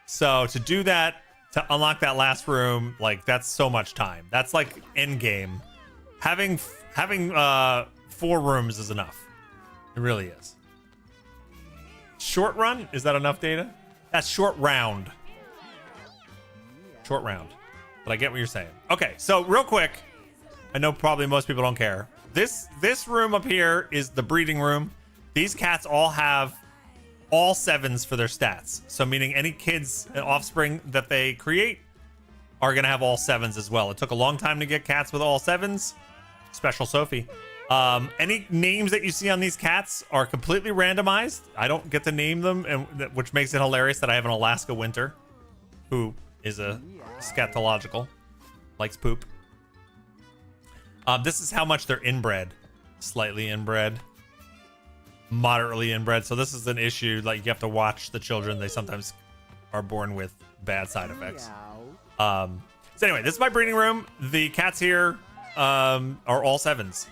So to do that, to unlock that last room, like that's so much time. That's like end game. Having 4 rooms is enough. It really is. Short run? Is that enough data? That's short round. Short round. But I get what you're saying. Okay, so real quick, I know probably most people don't care. This room up here is the breeding room. These cats all have all 7s for their stats. So meaning any kids and offspring that they create are going to have all 7s as well. It took a long time to get cats with all 7s. Special Sophie. Any names that you see on these cats are completely randomized. I don't get to name them, and which makes it hilarious that I have an Alaska Winter who is a scatological, likes poop. This is how much they're inbred. Slightly inbred, moderately inbred. So this is an issue. Like you have to watch the children. They sometimes are born with bad side effects. So anyway, this is my breeding room. The cats here are all 7s.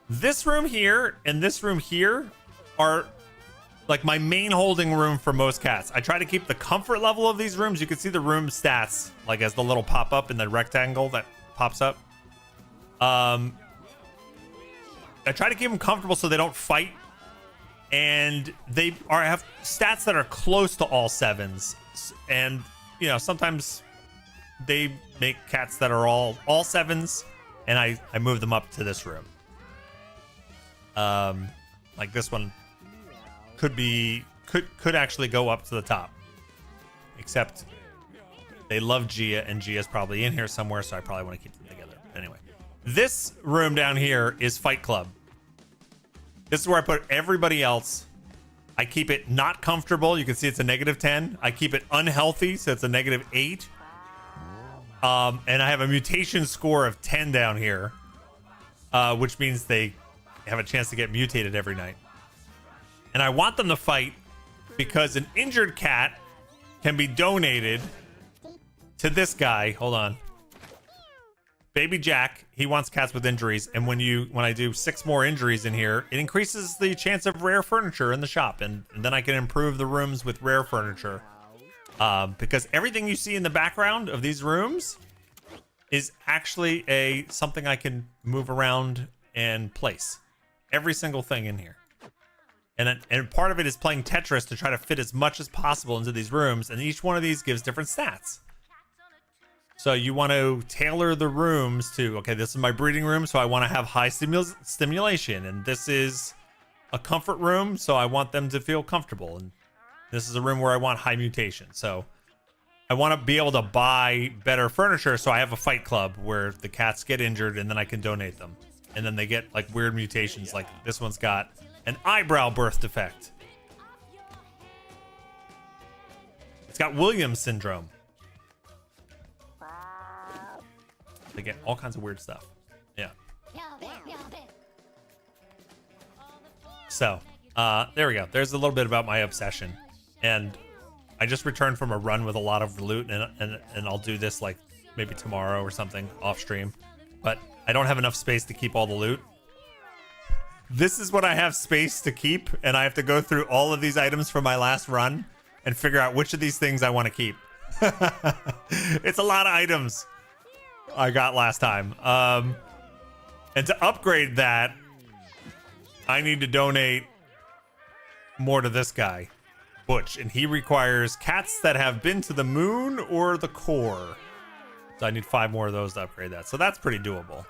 This room here and this room here are like my main holding room for most cats. I try to keep the comfort level of these rooms. You can see the room stats like as the little pop up in the rectangle that pops up. I try to keep them comfortable so they don't fight, and they have stats that are close to all 7s. And you know, sometimes they make cats that are all 7s, and I move them up to this room. Like this one could actually go up to the top, except they love Gia, and Gia's probably in here somewhere, so I probably want to keep them together. Anyway, this room down here is Fight Club. This is where I put everybody else. I keep it not comfortable. You can see it's a -10. I keep it unhealthy, so it's a -8. And I have a mutation score of 10 down here, which means they have a chance to get mutated every night. And I want them to fight because an injured cat can be donated to this guy. Hold on. Baby Jack, he wants cats with injuries, and when I do 6 more injuries in here, it increases the chance of rare furniture in the shop, and then I can improve the rooms with rare furniture. Because everything you see in the background of these rooms is actually something I can move around and place. Every single thing in here. And part of it is playing Tetris to try to fit as much as possible into these rooms, and each one of these gives different stats. So you want to tailor the rooms to, okay, this is my breeding room, so I want to have high stimulation, and this is a comfort room, so I want them to feel comfortable, and this is a room where I want high mutation. So I want to be able to buy better furniture, so I have a fight club where the cats get injured, and then I can donate them. And then they get like weird mutations, like this one's got an eyebrow birth defect. It's got Williams syndrome. They get all kinds of weird stuff. Yeah. So, there we go. There's a little bit about my obsession. And I just returned from a run with a lot of loot, and I'll do this like maybe tomorrow or something off stream. But I don't have enough space to keep all the loot. This is what I have space to keep, and I have to go through all of these items from my last run and figure out which of these things I want to keep. It's a lot of items I got last time. And to upgrade that, I need to donate more to this guy, Butch, and he requires cats that have been to the moon or the core. So I need 5 more of those to upgrade that. So that's pretty doable.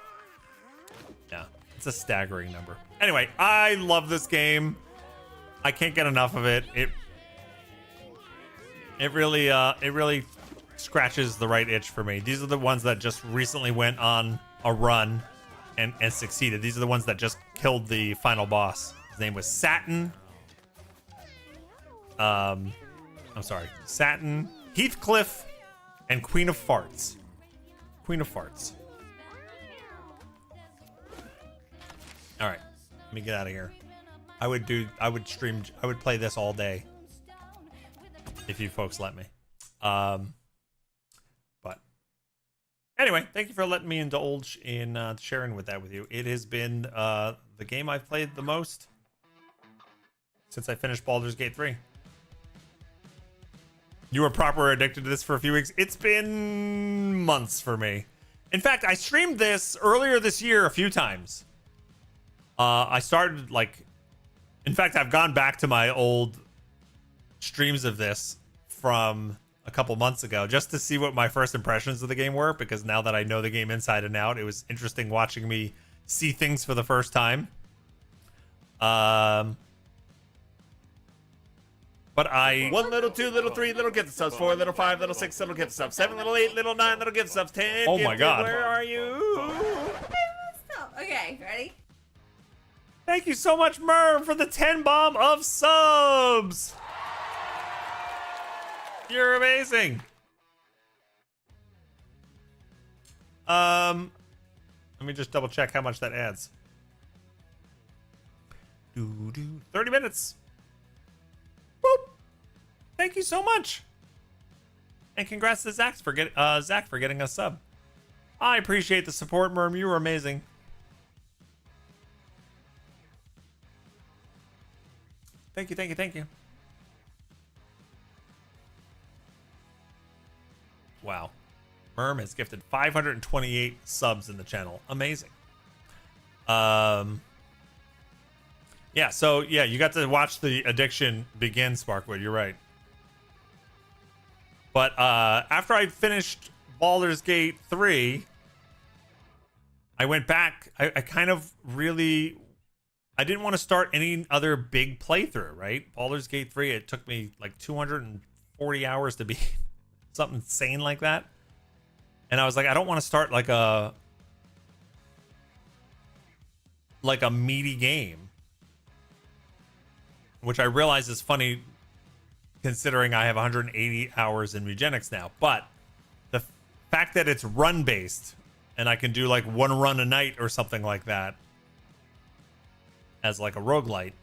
Yeah, it's a staggering number. Anyway, I love this game. I can't get enough of it. It really scratches the right itch for me. These are the ones that just recently went on a run and succeeded. These are the ones that just killed the final boss. His name was Satin. I'm sorry, Satin, Heathcliff, and Queen of Farts. Queen of Farts. All right, let me get out of here. I would play this all day if you folks let me. But anyway, thank you for letting me indulge in sharing with you. It has been the game I've played the most since I finished Baldur's Gate 3. You were proper addicted to this for a few weeks. It's been months for me. In fact, I streamed this earlier this year a few times. I started in fact, I've gone back to my old streams of this from a couple months ago just to see what my first impressions of the game were, because now that I know the game inside and out, it was interesting watching me see things for the first time. But 1 little, 2 little, 3 little gift subs, 4 little, 5 little, 6 little gift subs, 7 little, 8 little, 9 little gift subs, 10. Oh my God! Where are you? Okay, ready? Thank you so much, Merv, for the 10 bomb of subs. You're amazing. Let me just double check how much that adds. 30 minutes. Boop. Thank you so much. And congrats to Zach for getting a sub. I appreciate the support, Merm. You were amazing. Thank you, thank you, thank you. Wow. Merm has gifted 528 subs in the channel. Amazing. Yeah, so yeah, you got to watch the addiction begin, Sparkwood. You're right. But after I finished Baldur's Gate 3, I went back. I kind of really... I didn't want to start any other big playthrough, right? Baldur's Gate 3, it took me like 240 hours to beat. Something insane like that. And I was like, I don't want to start like a meaty game. Which I realize is funny considering I have 180 hours in Eugenics now. But the fact that it's run-based and I can do like 1 run a night or something like that as like a roguelite.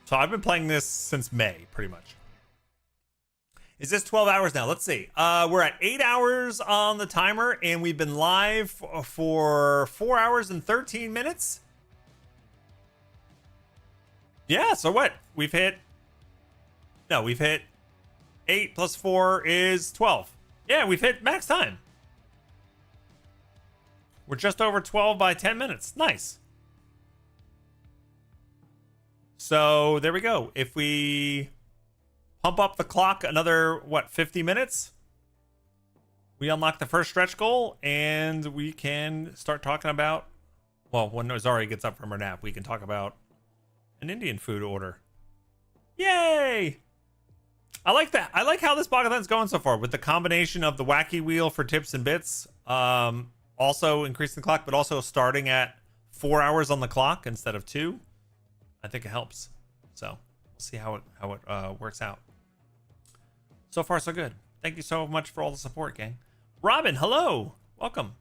So I've been playing this since May, pretty much. Is this 12 hours now? Let's see. We're at 8 hours on the timer, and we've been live for 4 hours and 13 minutes. Yeah, so what? We've hit 8 plus 4 is 12. Yeah, we've hit max time. We're just over 12 by 10 minutes. Nice. So there we go. If we pump up the clock another, 50 minutes? We unlock the first stretch goal, and we can start talking about, well, when Zari gets up from her nap, we can talk about an Indian food order. Yay! I like that. I like how this Bog-A-Thon's going so far with the combination of the wacky wheel for tips and bits, also increasing the clock, but also starting at 4 hours on the clock instead of 2. I think it helps. So we'll see how it works out. So far, so good. Thank you so much for all the support, gang. Robin, hello. Welcome.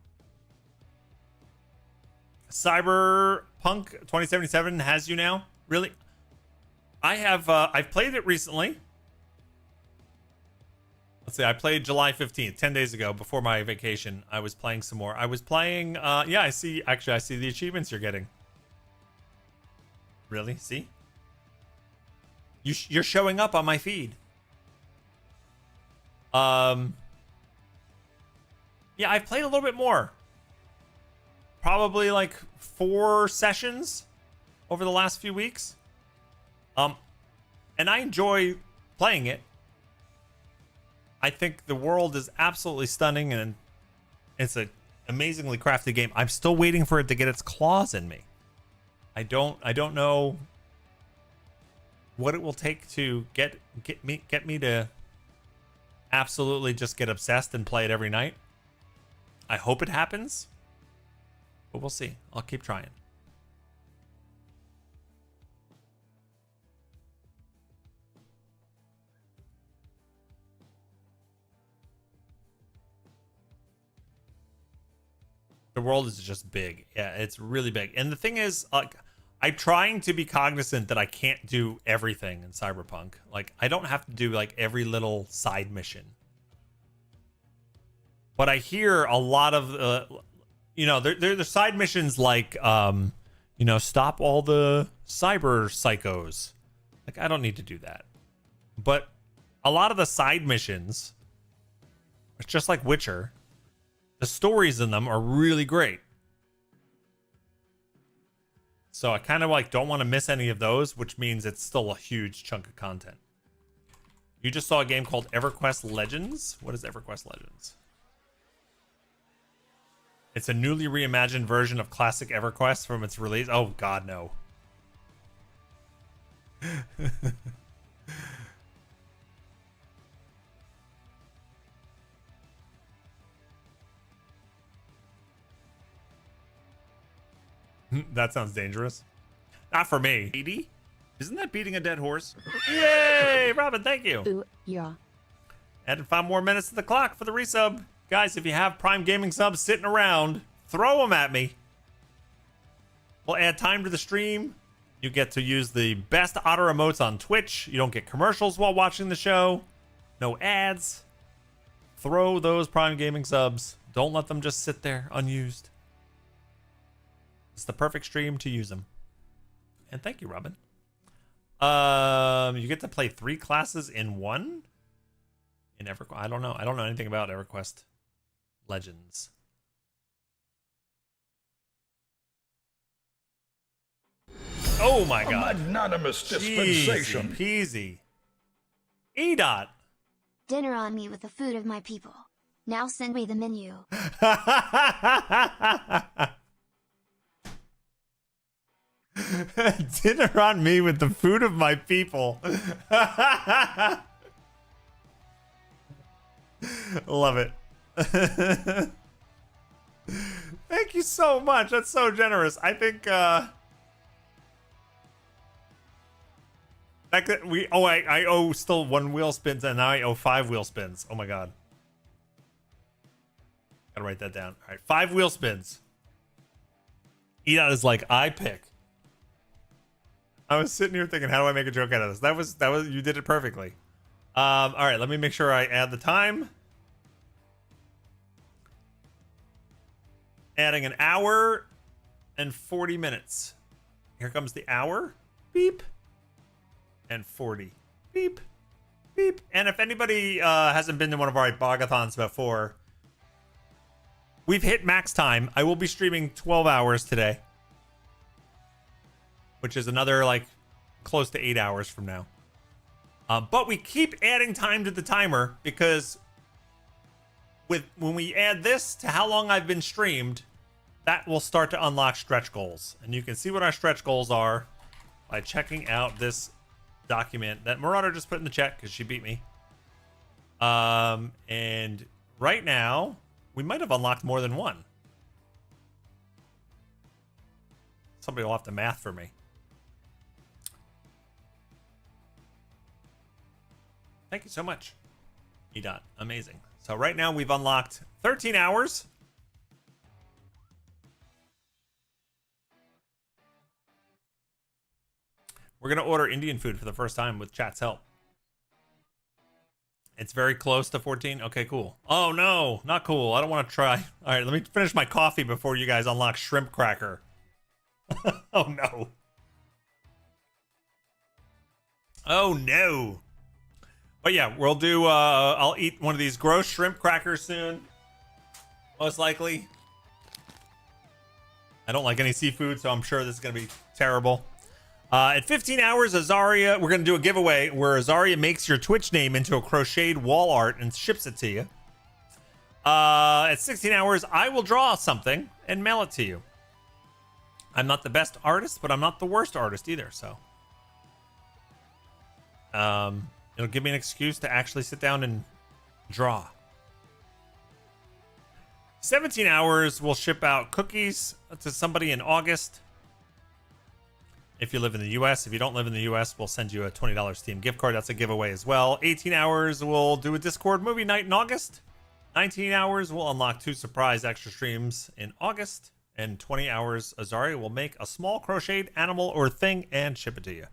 Cyberpunk 2077 has you now? Really? I have. I've played it recently. Let's see. I played July 15th, 10 days ago, before my vacation. I was playing some more. I was playing. Yeah, I see. Actually, I see the achievements you're getting. Really? See? You're showing up on my feed. Yeah, I've played a little bit more. Probably like 4 sessions over the last few weeks. And I enjoy playing it. I think the world is absolutely stunning and it's an amazingly crafted game. I'm still waiting for it to get its claws in me. I don't know what it will take to get me to absolutely just get obsessed and play it every night. I hope it happens, but we'll see. I'll keep trying. The world is just big. Yeah, it's really big. And the thing is, like, I'm trying to be cognizant that I can't do everything in Cyberpunk. Like, I don't have to do like every little side mission. But I hear a lot of, you know, there's side missions like, you know, stop all the cyber psychos. Like, I don't need to do that. But a lot of the side missions, it's just like Witcher. The stories in them are really great. So I kind of like don't want to miss any of those, which means it's still a huge chunk of content. You just saw a game called EverQuest Legends. What is EverQuest Legends? It's a newly reimagined version of classic EverQuest from its release. Oh God, no. That sounds dangerous. Not for me. 80? Isn't that beating a dead horse? Yay, Robin, thank you. Ooh, yeah. Added 5 more minutes to the clock for the resub. Guys, if you have Prime Gaming subs sitting around, throw them at me. We'll add time to the stream. You get to use the best Otter emotes on Twitch. You don't get commercials while watching the show. No ads. Throw those Prime Gaming subs. Don't let them just sit there unused. It's the perfect stream to use them. And thank you, Robin. You get to play 3 classes in one? In EverQuest? I don't know. I don't know anything about EverQuest Legends. Oh my God. A magnanimous dispensation. Easy peasy. EDOT. Dinner on me with the food of my people. Now send me the menu. Dinner on me with the food of my people. Love it. Thank you so much. That's so generous. I think I owe still 1 wheel spins and now I owe 5 wheel spins. Oh my God. Gotta write that down. All right, 5 wheel spins. EDOT is like, I pick. I was sitting here thinking, how do I make a joke out of this? That was you did it perfectly. All right, let me make sure I add the time. Adding an hour and 40 minutes. Here comes the hour. Beep. And 40. Beep. Beep. And if anybody hasn't been to one of our Bog-A-Thons before, we've hit max time. I will be streaming 12 hours today, which is another like close to 8 hours from now. But we keep adding time to the timer because when we add this to how long I've been streamed, that will start to unlock stretch goals. And you can see what our stretch goals are by checking out this document that Marauder just put in the chat because she beat me. And right now, we might have unlocked more than one. Somebody will have to math for me. Thank you so much, EDOT. Amazing. So right now we've unlocked 13 hours. We're going to order Indian food for the first time with chat's help. It's very close to 14. Okay, cool. Oh no, not cool. I don't want to try. All right, let me finish my coffee before you guys unlock shrimp cracker. Oh no. Oh no. But yeah, we'll do I'll eat one of these gross shrimp crackers soon. Most likely. I don't like any seafood, so I'm sure this is gonna be terrible. At 15 hours, Azaria, we're going to do a giveaway where Azaria makes your Twitch name into a crocheted wall art and ships it to you. At 16 hours, I will draw something and mail it to you. I'm not the best artist, but I'm not the worst artist either, so. It'll give me an excuse to actually sit down and draw. 17 hours, we'll ship out cookies to somebody in August. If you live in the US, if you don't live in the US, we'll send you a $20 Steam gift card. That's a giveaway as well. 18 hours, we'll do a Discord movie night in August. 19 hours, we'll unlock 2 surprise extra streams in August. And 20 hours, Azaria will make a small crocheted animal or thing and ship it to you.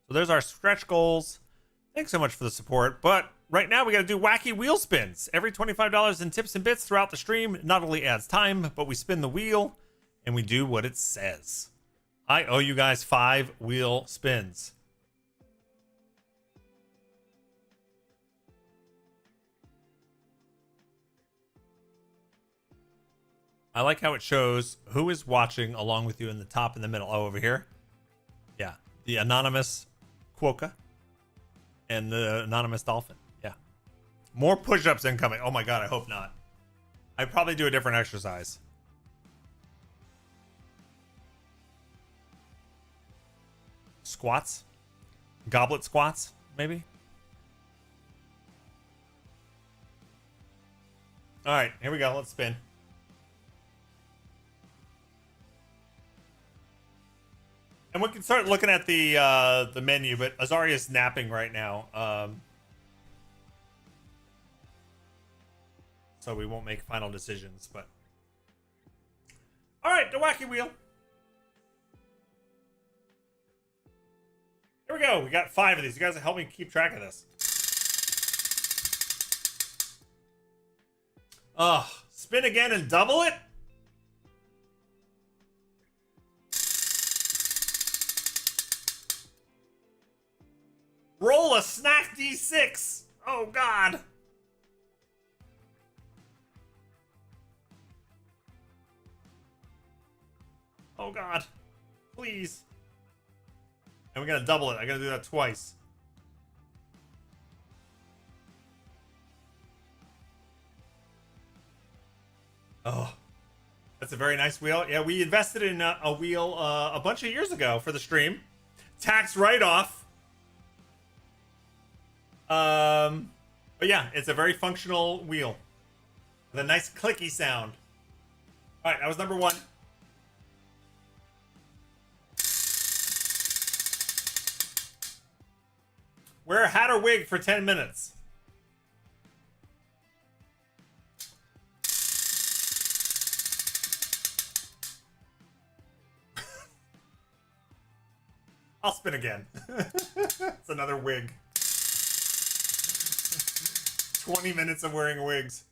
So there's our stretch goals. Thanks so much for the support. But right now, we got to do wacky wheel spins. Every $25 in tips and bits throughout the stream not only adds time, but we spin the wheel and we do what it says. I owe you guys 5 wheel spins. I like how it shows who is watching along with you in the top and the middle. Oh, over here. Yeah. The anonymous quokka and the anonymous dolphin. Yeah. More push-ups incoming. Oh my God, I hope not. I'd probably do a different exercise. Squats? Goblet squats, maybe? All right, here we go. Let's spin. And we can start looking at the menu, but Azaria's napping right now. So we won't make final decisions, but... All right, the wacky wheel. Here we go. We got 5 of these. You guys help me keep track of this. Spin again and double it? Roll a snack D6. Oh, God. Oh, God. Please. And we're going to double it. I got to do that twice. Oh, that's a very nice wheel. Yeah, we invested in a wheel a bunch of years ago for the stream. Tax write-off. But yeah, it's a very functional wheel with a nice clicky sound. All right, that was number 1. Wear a hat or wig for 10 minutes. I'll spin again. It's another wig. 20 minutes of wearing wigs.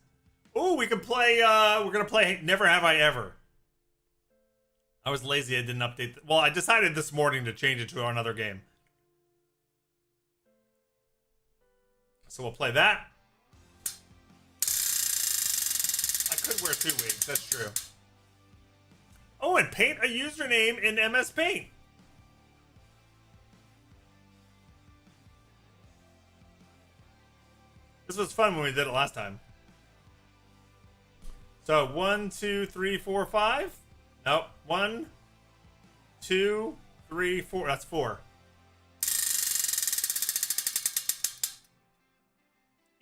Ooh, we can play, we're gonna play Never Have I Ever. I was lazy, I didn't update. Well, I decided this morning to change it to another game. So we'll play that. I could wear 2 wigs, that's true. Oh, and paint a username in MS Paint. This was fun when we did it last time. So 1, 2, 3, 4, 5. Nope. 1, 2, 3, 4. That's 4.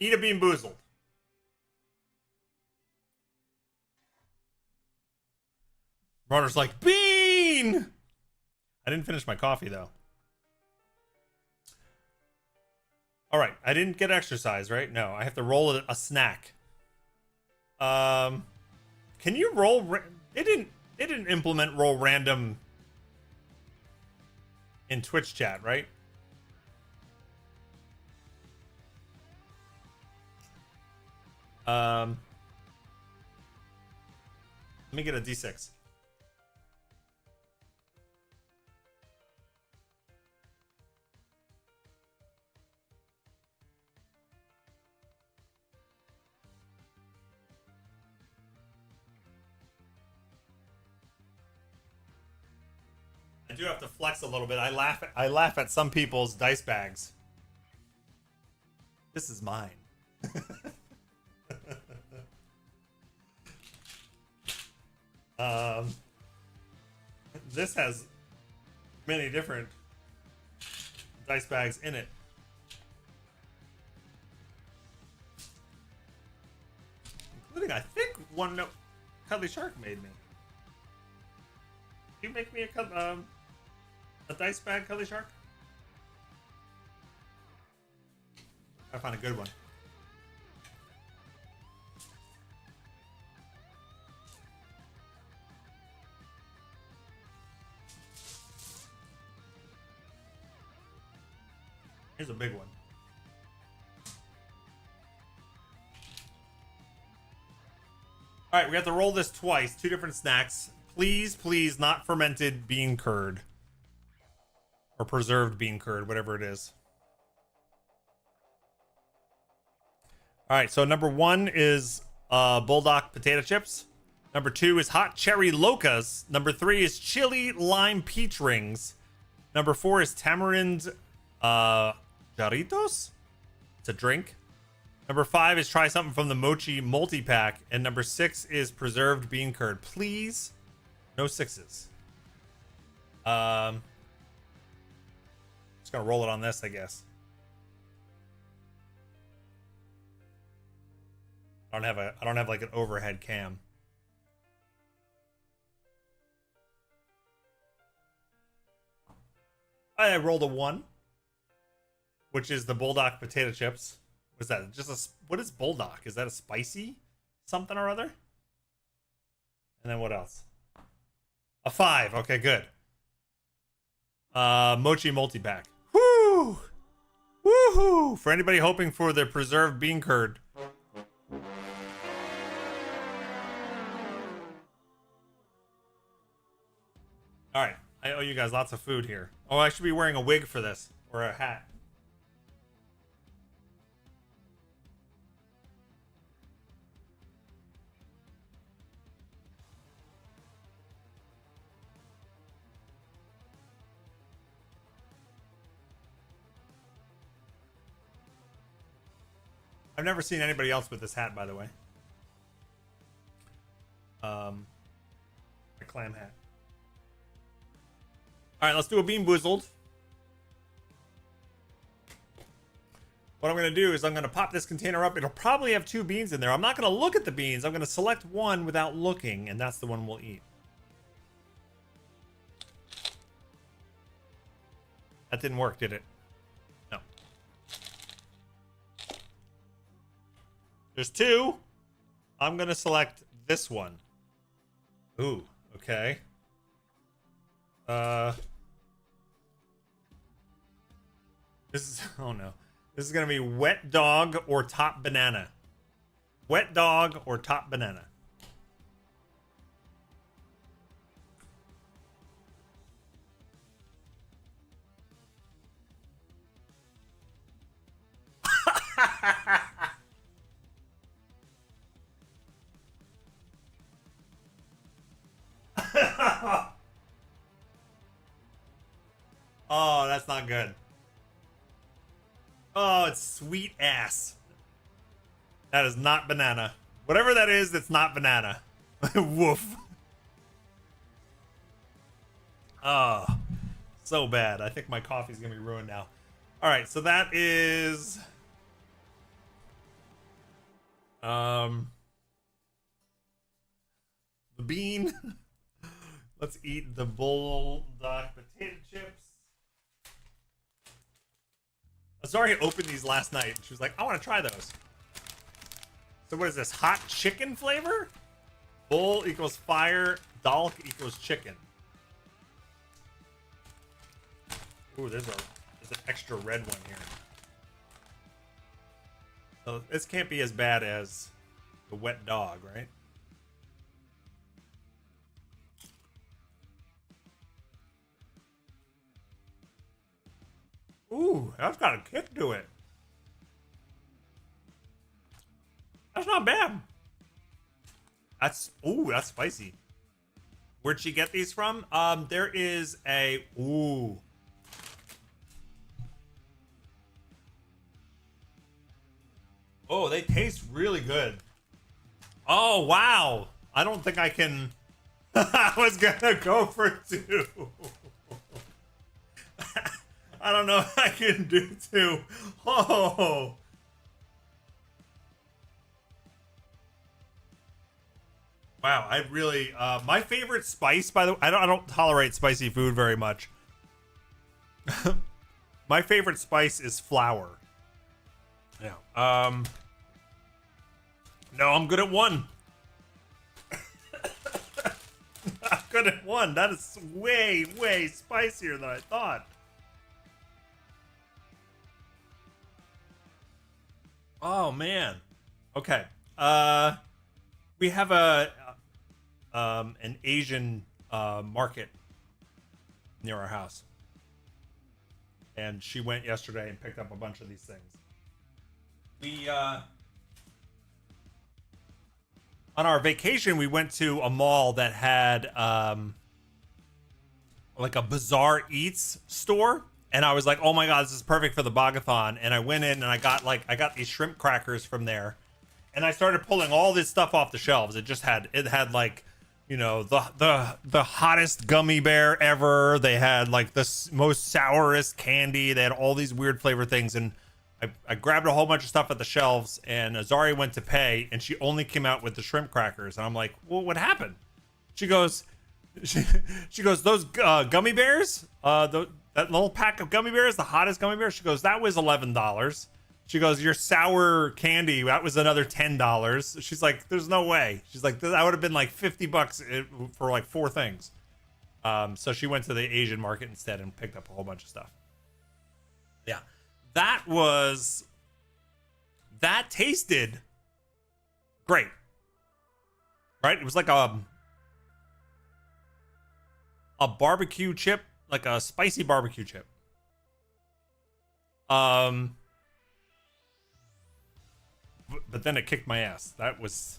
Eat a Bean Boozled. Runner's like, Bean! I didn't finish my coffee, though. All right, I didn't get exercise, right? No, I have to roll a snack. Can you roll? It didn't implement roll random in Twitch chat, right? Let me get a D6. I do have to flex a little bit. I laugh at some people's dice bags. This is mine. This has many different dice bags in it. Including, I think, one no Cuddly Shark made me. Did you make me a dice bag, Cuddly Shark? I found a good one. Here's a big one. All right, we have to roll this twice. 2 different snacks. Please, please, not fermented bean curd. Or preserved bean curd, whatever it is. All right, so number 1 is Bulldog potato chips. Number 2 is hot cherry locas. Number 3 is chili lime peach rings. Number 4 is tamarind jarritos. It's a drink. Number 5 is try something from the mochi multi-pack. And number 6 is preserved bean curd. Please, no 6s. Just gonna roll it on this, I guess. I don't have like an overhead cam. I rolled a 1, which is the Bulldog potato chips. What's that? What is Bulldog? Is that a spicy something or other? And then what else? A 5. Okay, good. Mochi multi-pack. Woo! Woohoo! For anybody hoping for the preserved bean curd. All right, I owe you guys lots of food here. Oh, I should be wearing a wig for this, or a hat. I've never seen anybody else with this hat, by the way. A clam hat. All right, let's do a Bean Boozled. What I'm going to do is I'm going to pop this container up. It'll probably have 2 beans in there. I'm not going to look at the beans. I'm going to select one without looking, and that's the one we'll eat. That didn't work, did it? No. There's 2. I'm going to select this one. Ooh, okay. This is, oh no. This is going to be wet dog or top banana. Wet dog or top banana. Oh, that's not good. Oh, it's sweet ass. That is not banana. Whatever that is, that's not banana. Woof. Oh, so bad. I think my coffee's gonna be ruined now. All right, so that is the bean. Let's eat the Bulldog potato chips. Azari opened these last night. She was like, I want to try those. So what is this? Hot chicken flavor? Bull equals fire. Dalk equals chicken. Ooh, there's an extra red one here. So this can't be as bad as The wet dog, right? Ooh, that's got a kick to it. That's not bad. That's spicy. Where'd she get these from? There is a Oh, they taste really good. Oh wow. I don't think I can. I was gonna go for 2. I don't know if I can do 2. Oh. Wow, I really my favorite spice, by the way, I don't tolerate spicy food very much. My favorite spice is flour. Yeah. No, I'm good at 1. I'm good at 1. That is way, way spicier than I thought. Oh man. Okay. We have an Asian market near our house, and she went yesterday and picked up a bunch of these things. We on our vacation, we went to a mall that had like a Bazaar Eats store, and I was like, "Oh my god, this is perfect for the Bog-A-Thon." And I went in and I got these shrimp crackers from there, and I started pulling all this stuff off the shelves. It had like, you know, the hottest gummy bear ever. They had like the most sourest candy. They had all these weird flavor things, and I grabbed a whole bunch of stuff at the shelves, and Azari went to pay, and she only came out with the shrimp crackers. And I'm like, well, what happened? She goes, those gummy bears, that little pack of gummy bears, the hottest gummy bears. She goes, that was $11. She goes, your sour candy, that was another $10. She's like, there's no way. She's like, that would have been like $50 for like 4 things. So she went to the Asian market instead and picked up a whole bunch of stuff. Yeah. That tasted great, right? It was like a barbecue chip, like a spicy barbecue chip. But then it kicked my ass. That was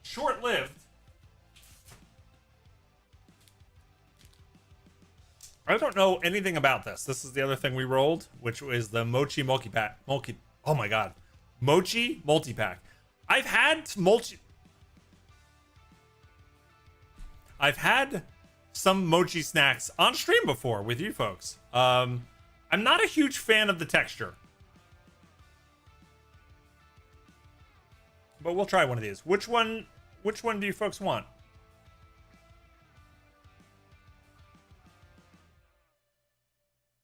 short-lived. I don't know anything about this. This is the other thing we rolled, which was the mochi multi-pack. Oh my god. Mochi multi-pack. I've had some mochi snacks on stream before with you folks. I'm not a huge fan of the texture, but we'll try one of these. Which one do you folks want?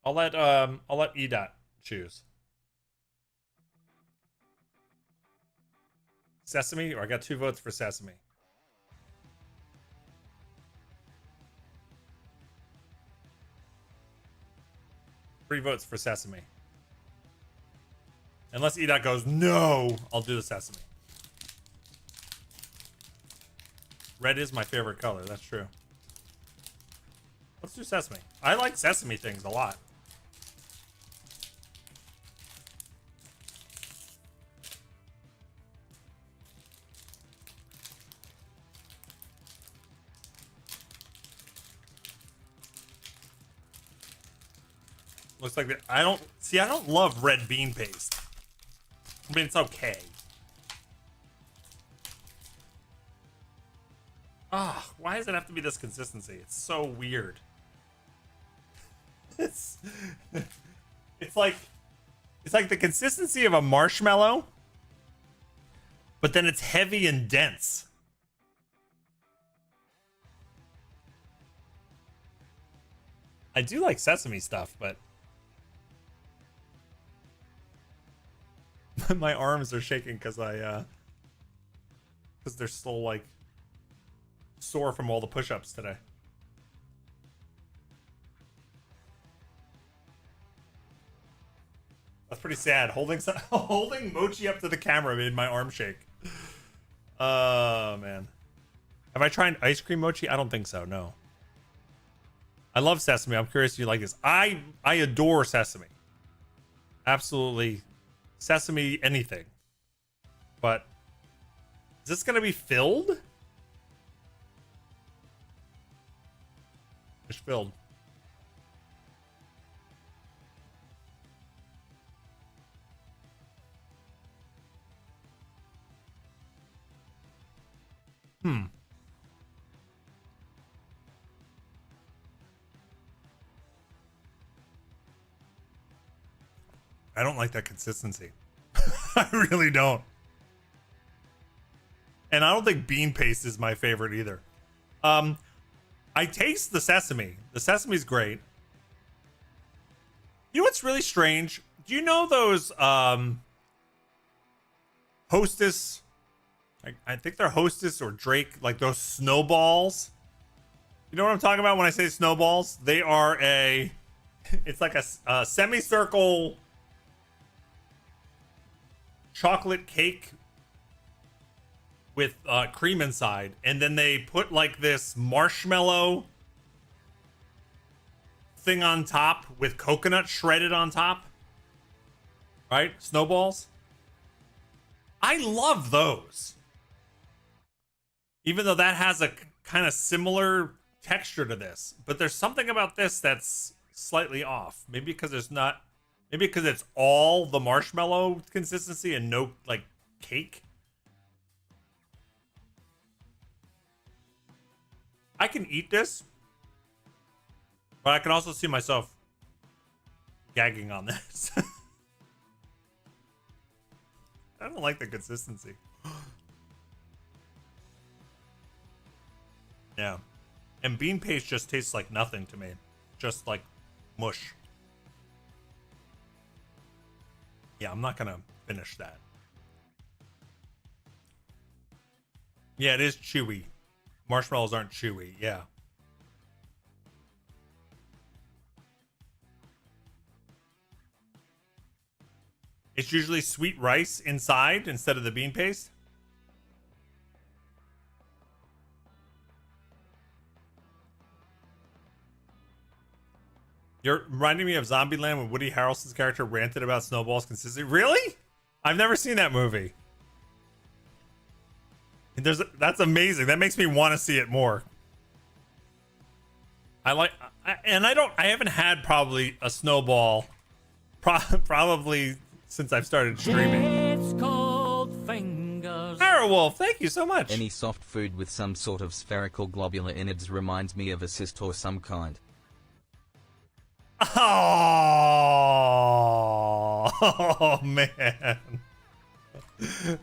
I'll let EDOT choose. Sesame, or I got 2 votes for sesame. Three votes for sesame. Unless EDOT goes, no, I'll do the sesame. Red is my favorite color, that's true. Let's do sesame. I like sesame things a lot. Looks like I don't love red bean paste. I mean, it's okay. Ah, why does it have to be this consistency? It's so weird. It's like the consistency of a marshmallow, but then it's heavy and dense. I do like sesame stuff, but my arms are shaking because they're still like sore from all the push-ups today. pretty sad. Holding mochi up to the camera made my arm shake. Oh man. Have I tried ice cream mochi? I don't think so. No. I love sesame. I'm curious if you like this. I adore sesame. Absolutely. Sesame anything. But is this going to be filled? It's filled. I don't like that consistency. I really don't. And I don't think bean paste is my favorite either. I taste the sesame. The sesame's great. You know what's really strange? Do you know those Hostess? I think they're Hostess or Drake, like those snowballs. You know what I'm talking about when I say snowballs? They are it's like a semicircle chocolate cake with cream inside, and then they put like this marshmallow thing on top with coconut shredded on top. Right? Snowballs. I love those. Even though that has a kind of similar texture to this, but there's something about this that's slightly off. Maybe because it's all the marshmallow consistency and no like cake. I can eat this, but I can also see myself gagging on this. I don't like the consistency. Yeah. And bean paste just tastes like nothing to me. Just like mush. Yeah, I'm not gonna finish that. Yeah, it is chewy. Marshmallows aren't chewy, yeah. It's usually sweet rice inside instead of the bean paste. You're reminding me of Zombieland when Woody Harrelson's character ranted about snowballs consistency. Really? I've never seen that movie. That's amazing. That makes me want to see it more. I haven't had probably a snowball probably since I've started streaming. It's called fingers. Arrowwolf, thank you so much. Any soft food with some sort of spherical globular innards reminds me of a cyst or some kind. Oh man.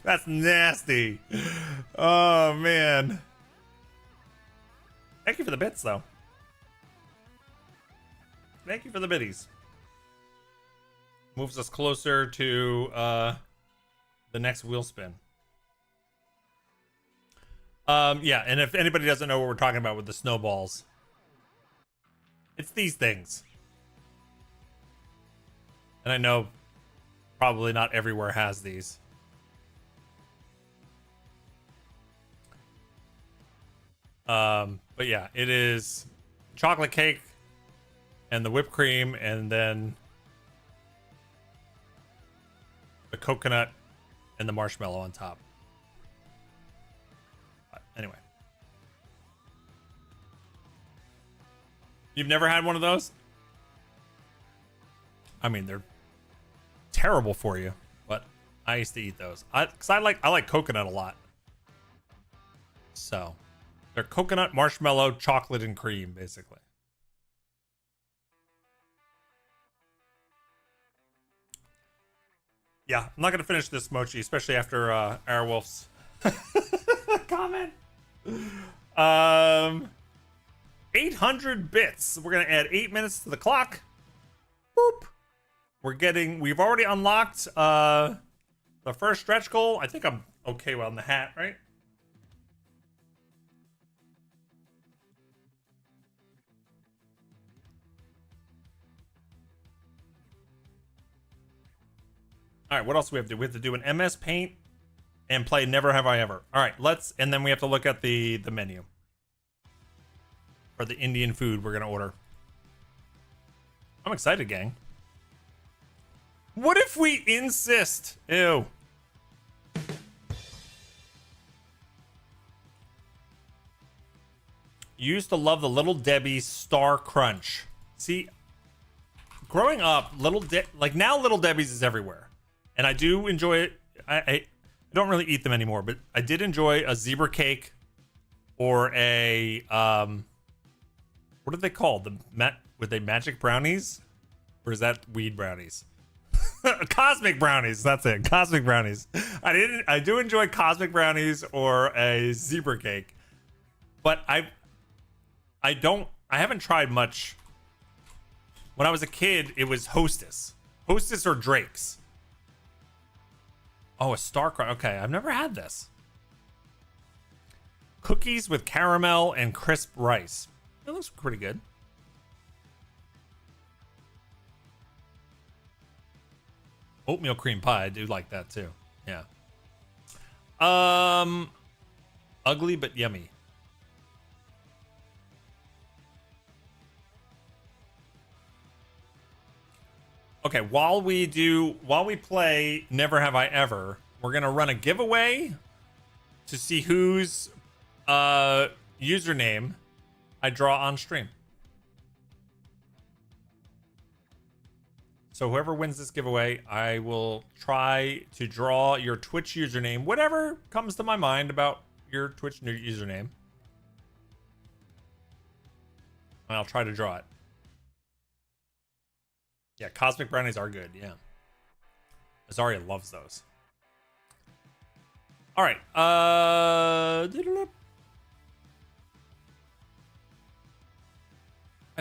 That's nasty. Oh man. Thank you for the bits though. Thank you for the biddies. Moves us closer to the next wheel spin. Yeah, and if anybody doesn't know what we're talking about with the snowballs, it's these things. And I know probably not everywhere has these. But yeah, it is chocolate cake and the whipped cream and then the coconut and the marshmallow on top. Anyway. You've never had one of those? I mean, they're terrible for you, but I used to eat those. I like coconut a lot. So, they're coconut, marshmallow, chocolate, and cream, basically. Yeah, I'm not gonna finish this mochi, especially after Airwolf's comment. 800 bits. We're gonna add 8 minutes to the clock. Boop. We've already unlocked the first stretch goal. I think I'm okay on the hat, right? All right, what else do we have to do? We have to do an MS Paint and play Never Have I Ever. All right, let's, and then we have to look at the menu for the Indian food we're gonna order. I'm excited, gang. What if we insist? Ew. You used to love the Little Debbie Star Crunch. See, growing up, now Little Debbie's is everywhere, and I do enjoy it. I don't really eat them anymore, but I did enjoy a zebra cake or a what are they called? Were they magic brownies, or is that weed brownies? Cosmic brownies. That's it. Cosmic brownies. I do enjoy cosmic brownies or a zebra cake, but I haven't tried much. When I was a kid, it was Hostess or Drake's. Oh, a Star Crunch. Okay, I've never had this. Cookies with caramel and crisp rice. It looks pretty good. Oatmeal cream pie. I do like that too. Yeah. Ugly but yummy. Okay, while we play Never Have I Ever, we're gonna run a giveaway to see whose username I draw on stream. So whoever wins this giveaway, I will try to draw your Twitch username, whatever comes to my mind about your Twitch username. And I'll try to draw it. Yeah, cosmic brownies are good, yeah. Azaria loves those. All right. I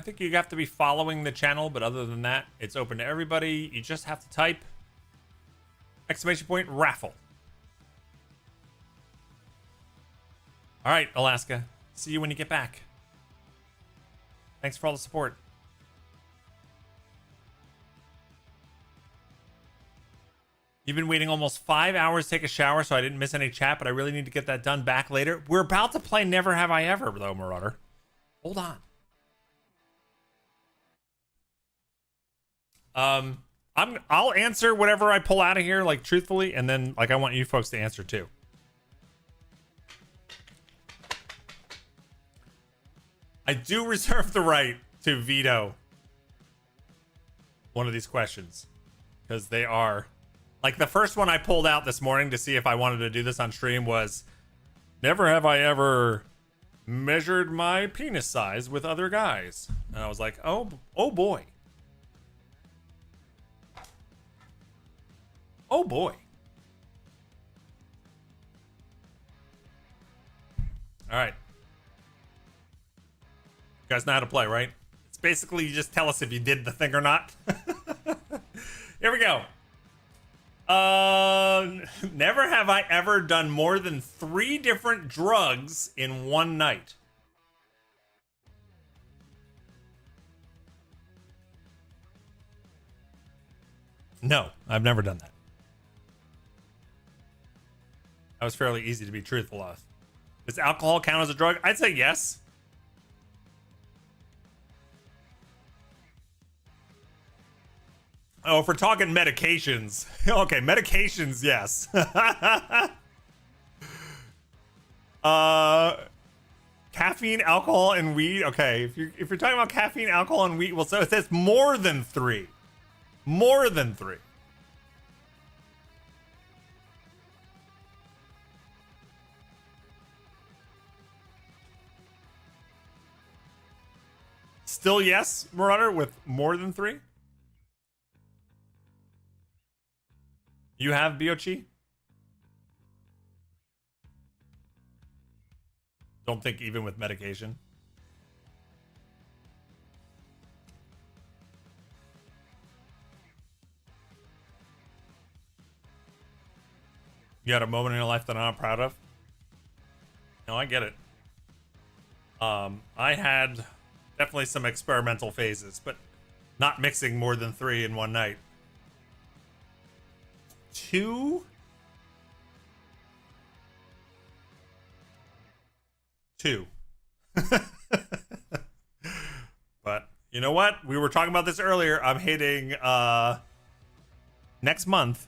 think you have to be following the channel, but other than that, it's open to everybody. You just have to type ! raffle. All right, Alaska. See you when you get back. Thanks for all the support. You've been waiting almost 5 hours to take a shower, so I didn't miss any chat, but I really need to get that done back later. We're about to play Never Have I Ever, though, Marauder. Hold on. I'll answer whatever I pull out of here, like, truthfully, and then, like, I want you folks to answer, too. I do reserve the right to veto one of these questions, because they are... Like, the first one I pulled out this morning to see if I wanted to do this on stream was, never have I ever measured my penis size with other guys. And I was like, oh boy. Oh boy. All right. You guys know how to play, right? It's basically you just tell us if you did the thing or not. Here we go. Never have I ever done more than 3 different drugs in one night. No, I've never done that. That was fairly easy to be truthful of. Does alcohol count as a drug? I'd say yes. Oh, if we're talking medications. Okay, medications, yes. Caffeine, alcohol, and weed. Okay, if you're talking about caffeine, alcohol, and weed, well, so it says more than 3. More than 3. Still yes, Marauder, with more than 3? You have Biochi? Don't think even with medication. You had a moment in your life that I'm not proud of? No, I get it. I had definitely some experimental phases, but not mixing more than 3 in one night. 2. 2. But you know what? We were talking about this earlier. I'm hitting next month,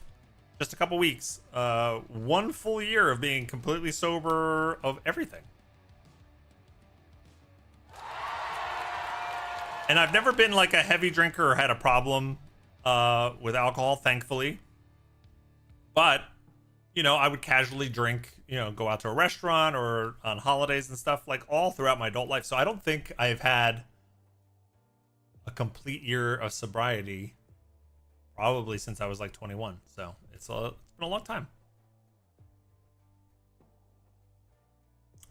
just a couple weeks, 1 full year of being completely sober of everything. And I've never been like a heavy drinker or had a problem with alcohol, thankfully. But, you know, I would casually drink, you know, go out to a restaurant or on holidays and stuff, like all throughout my adult life. So I don't think I've had a complete year of sobriety probably since I was like 21. So it's been a long time.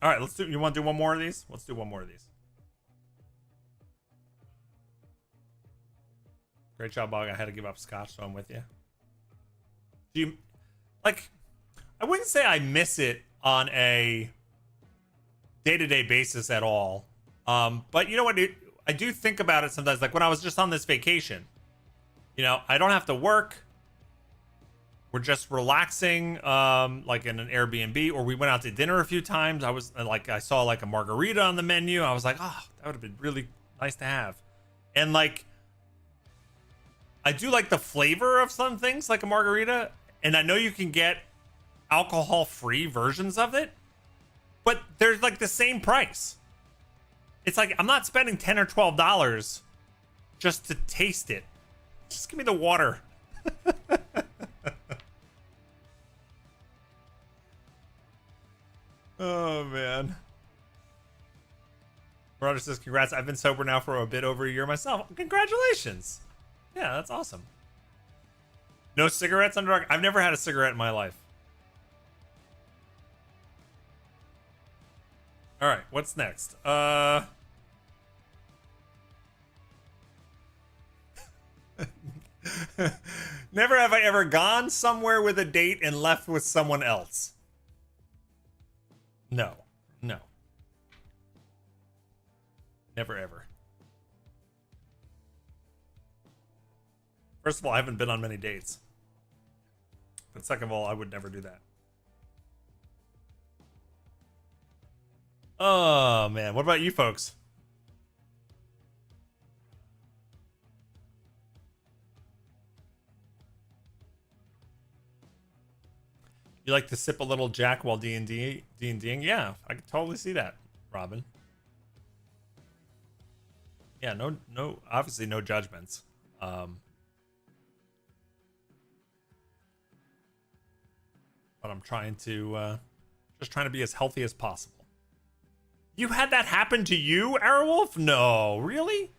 All right, you want to do one more of these? Let's do one more of these. Great job, Bog. I had to give up scotch, so I'm with you. Do you, like, I wouldn't say I miss it on a day-to-day basis at all. But you know what? I do think about it sometimes. Like when I was just on this vacation, you know, I don't have to work. We're just relaxing, like in an Airbnb, or we went out to dinner a few times. I saw like a margarita on the menu. I was like, oh, that would have been really nice to have. And like, I do like the flavor of some things like a margarita. And I know you can get alcohol-free versions of it, but they're like the same price. It's like, I'm not spending $10 or $12 just to taste it. Just give me the water. Oh, man. Roger says, congrats. I've been sober now for a bit over a year myself. Congratulations. Yeah, that's awesome. No cigarettes under... I've never had a cigarette in my life. All right, what's next? Never have I ever gone somewhere with a date and left with someone else. No. No. Never ever. First of all, I haven't been on many dates. But second of all, I would never do that. Oh, man. What about you folks? You like to sip a little Jack while D&Ding? Yeah, I can totally see that, Robin. Yeah, no, obviously no judgments. But I'm trying to, just trying to be as healthy as possible. You had that happen to you, Airwolf? No, really?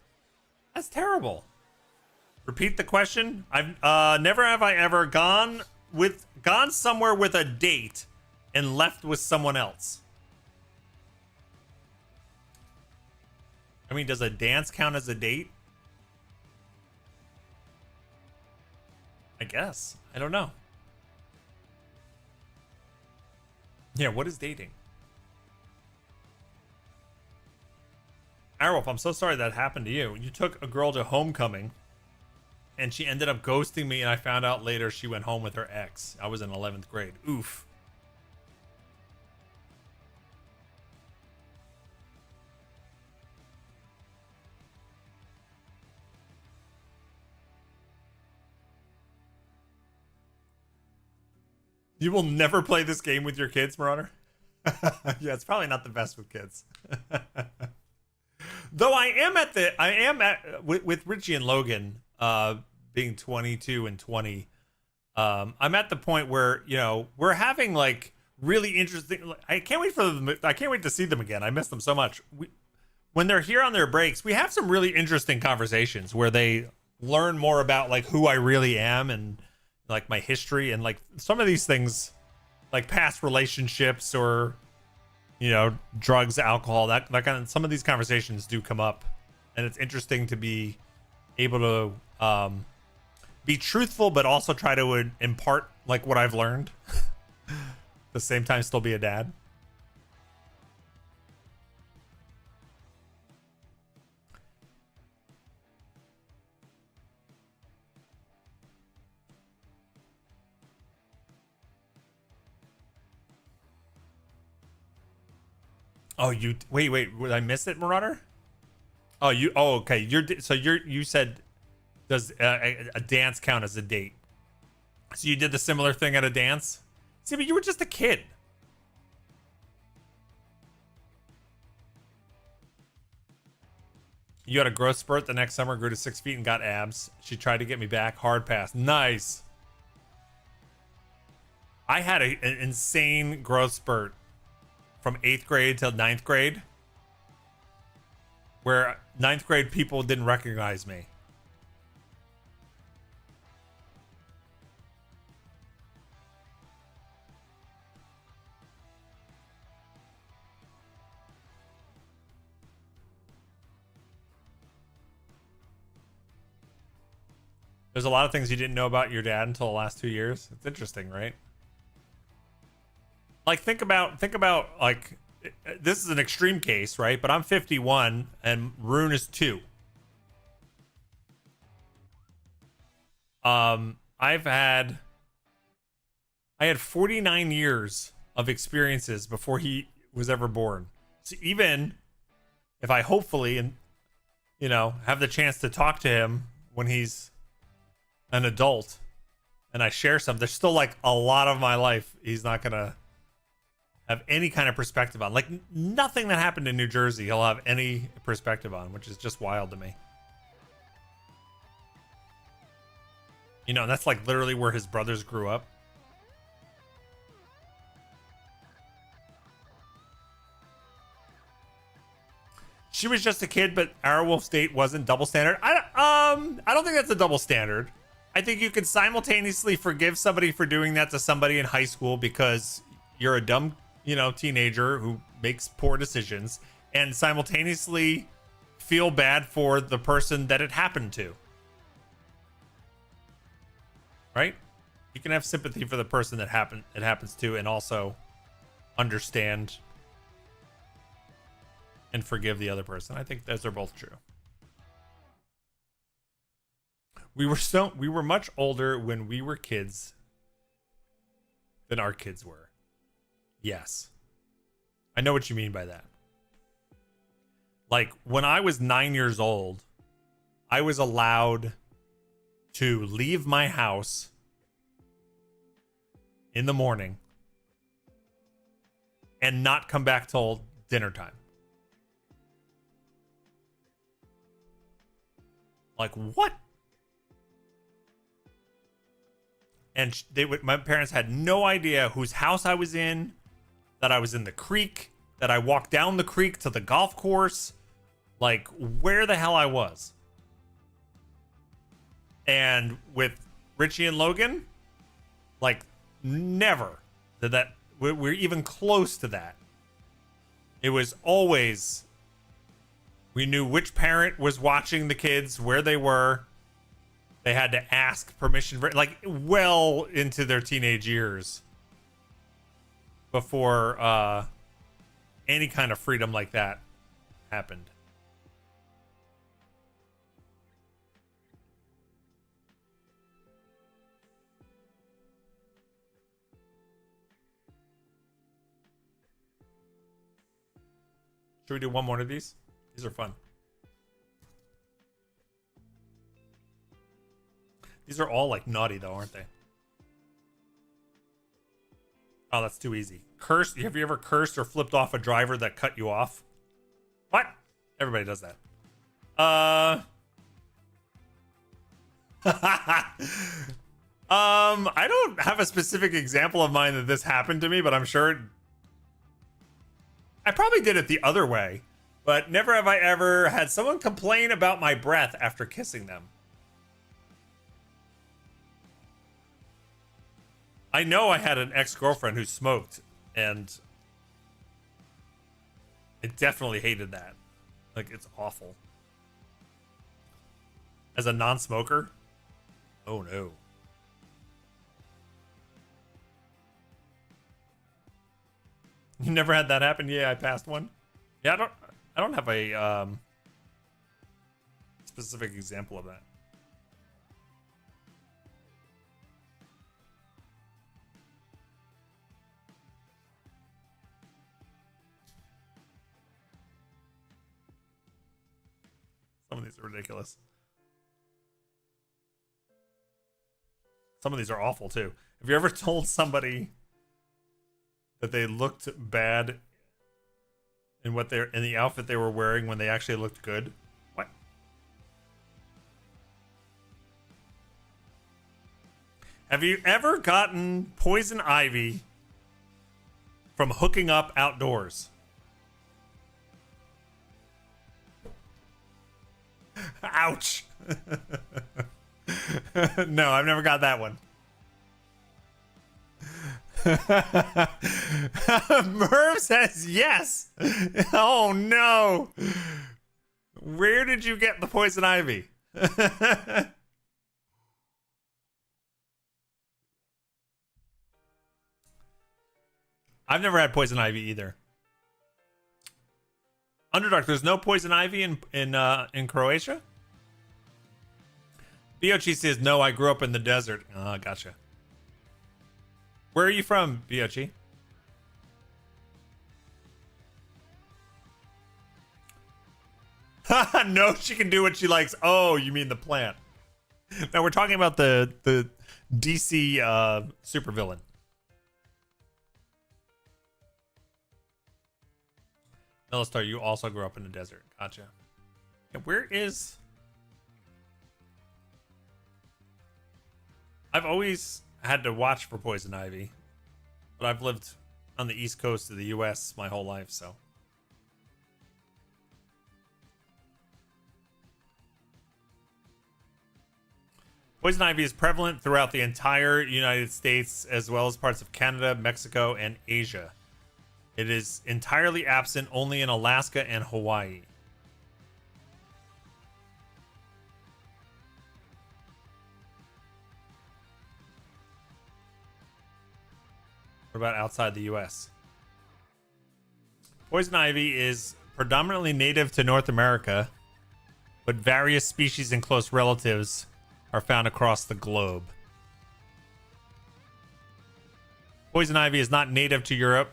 That's terrible. Repeat the question. I've never have I ever gone somewhere with a date and left with someone else. I mean, does a dance count as a date? I guess. I don't know. Yeah, what is dating? Airwolf, I'm so sorry that happened to you. You took a girl to homecoming and she ended up ghosting me, and I found out later she went home with her ex. I was in 11th grade. Oof. You will never play this game with your kids, Marauder? Yeah, it's probably not the best with kids. Though I am at with Richie and Logan being 22 and 20. I'm at the point where, you know, we're having like really interesting. I can't wait to see them again. I miss them so much. When they're here on their breaks, we have some really interesting conversations where they learn more about like who I really am and like my history and like some of these things, like past relationships or, you know, drugs, alcohol, that kind of, some of these conversations do come up, and it's interesting to be able to be truthful, but also try to impart like what I've learned. At the same time, still be a dad. Oh, you wait. Did I miss it, Marauder? Oh, you. Oh, okay. You said does a dance count as a date? So you did the similar thing at a dance? See, but you were just a kid. You had a growth spurt the next summer, grew to 6 feet and got abs. She tried to get me back. Hard pass. Nice. I had an insane growth spurt from 8th grade till 9th grade, where 9th grade people didn't recognize me. There's a lot of things you didn't know about your dad until the last 2 years. It's interesting, right? Like think about like this is an extreme case, right? But I'm 51 and Rune is 2. I had 49 years of experiences before he was ever born. So even if I hopefully and have the chance to talk to him when he's an adult and I share some, there's still like a lot of my life he's not gonna have any kind of perspective on. Like nothing that happened in New Jersey he'll have any perspective on, which is just wild to me. And that's like literally where his brothers grew up. She was just a kid, but Arrowwolf State wasn't double standard. I don't think that's a double standard. I think you could simultaneously forgive somebody for doing that to somebody in high school because you're a dumb, teenager who makes poor decisions, and simultaneously feel bad for the person that it happened to. Right? You can have sympathy for the person that it happens to, and also understand and forgive the other person. I think those are both true. We were much older when we were kids than our kids were. Yes. I know what you mean by that. Like when I was 9 years old, I was allowed to leave my house in the morning and not come back till dinner time. Like what? And my parents had no idea whose house I was in, that I was in the creek, that I walked down the creek to the golf course, like where the hell I was. And with Richie and Logan, like never did that. We're even close to that. It was always, we knew which parent was watching the kids, where they were. They had to ask permission for, like, well into their teenage years before any kind of freedom like that happened. Should we do one more of these? These are fun. These are all like naughty though, aren't they? Oh, that's too easy. Cursed. Have you ever cursed or flipped off a driver that cut you off? What? Everybody does that. I don't have a specific example of mine that this happened to me, but I'm sure I probably did it the other way. But never have I ever had someone complain about my breath after kissing them. I know I had an ex-girlfriend who smoked, and I definitely hated that. Like, it's awful. As a non-smoker? Oh, no. You never had that happen? Yeah, I passed one. Yeah, I don't have a specific example of that. are ridiculous. Some of these are awful too. Have you ever told somebody that they looked bad in the outfit they were wearing when they actually looked good? What? Have you ever gotten poison ivy from hooking up outdoors? Ouch. No, I've never got that one. Merv says yes. Oh no. Where did you get the poison ivy? I've never had poison ivy either. Underdark, there's no poison ivy in Croatia? Biochi says, no, I grew up in the desert. Oh, gotcha. Where are you from, Biochi? No, she can do what she likes. Oh, you mean the plant. No, we're talking about the DC supervillain. Melistar, you also grew up in the desert. Gotcha. Yeah, where is... I've always had to watch for poison ivy, but I've lived on the east coast of the U.S. my whole life, so... Poison ivy is prevalent throughout the entire United States, as well as parts of Canada, Mexico, and Asia. It is entirely absent only in Alaska and Hawaii. What about outside the U.S.? Poison ivy is predominantly native to North America, but various species and close relatives are found across the globe. Poison ivy is not native to Europe.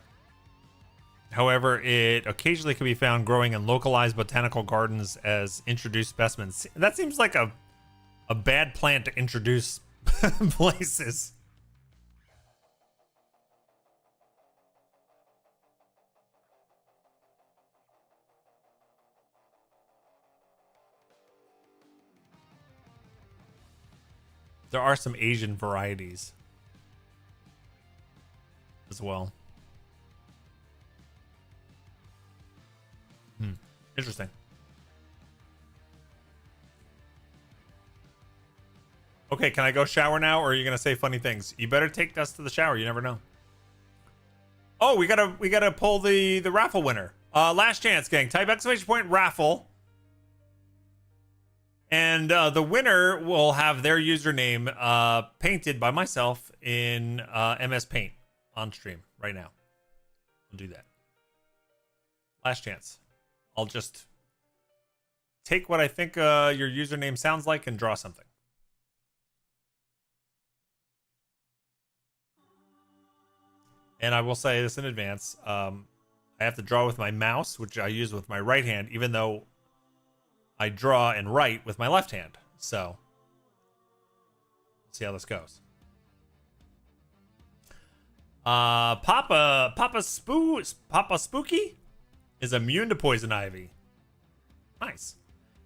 However, it occasionally can be found growing in localized botanical gardens as introduced specimens. That seems like a bad plant to introduce places. There are some Asian varieties as well. Interesting. Okay, can I go shower now, or are you gonna say funny things? You better take us to the shower. You never know. Oh, we gotta pull the raffle winner. Last chance, gang. Type !! raffle, and the winner will have their username painted by myself in MS Paint on stream right now. We'll do that. Last chance. I'll just take what I think your username sounds like and draw something. And I will say this in advance. I have to draw with my mouse, which I use with my right hand, even though I draw and write with my left hand. So, let's see how this goes. Papa Spooky is immune to poison ivy. Nice.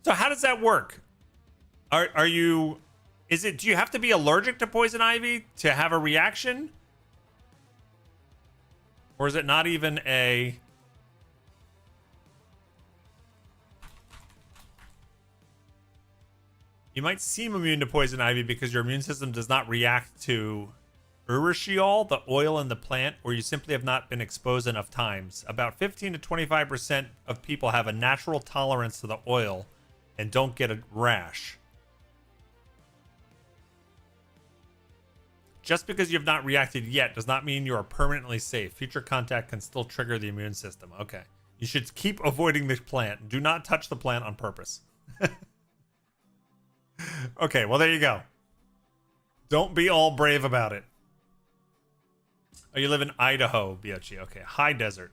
So how does that work? Are you... do you have to be allergic to poison ivy to have a reaction? Or is it not even a... You might seem immune to poison ivy because your immune system does not react to urushiol, the oil in the plant, or you simply have not been exposed enough times. About 15 to 25% of people have a natural tolerance to the oil and don't get a rash. Just because you have not reacted yet does not mean you are permanently safe. Future contact can still trigger the immune system. Okay. You should keep avoiding this plant. Do not touch the plant on purpose. Okay, well, there you go. Don't be all brave about it. Oh, you live in Idaho, Biochi. Okay, high desert.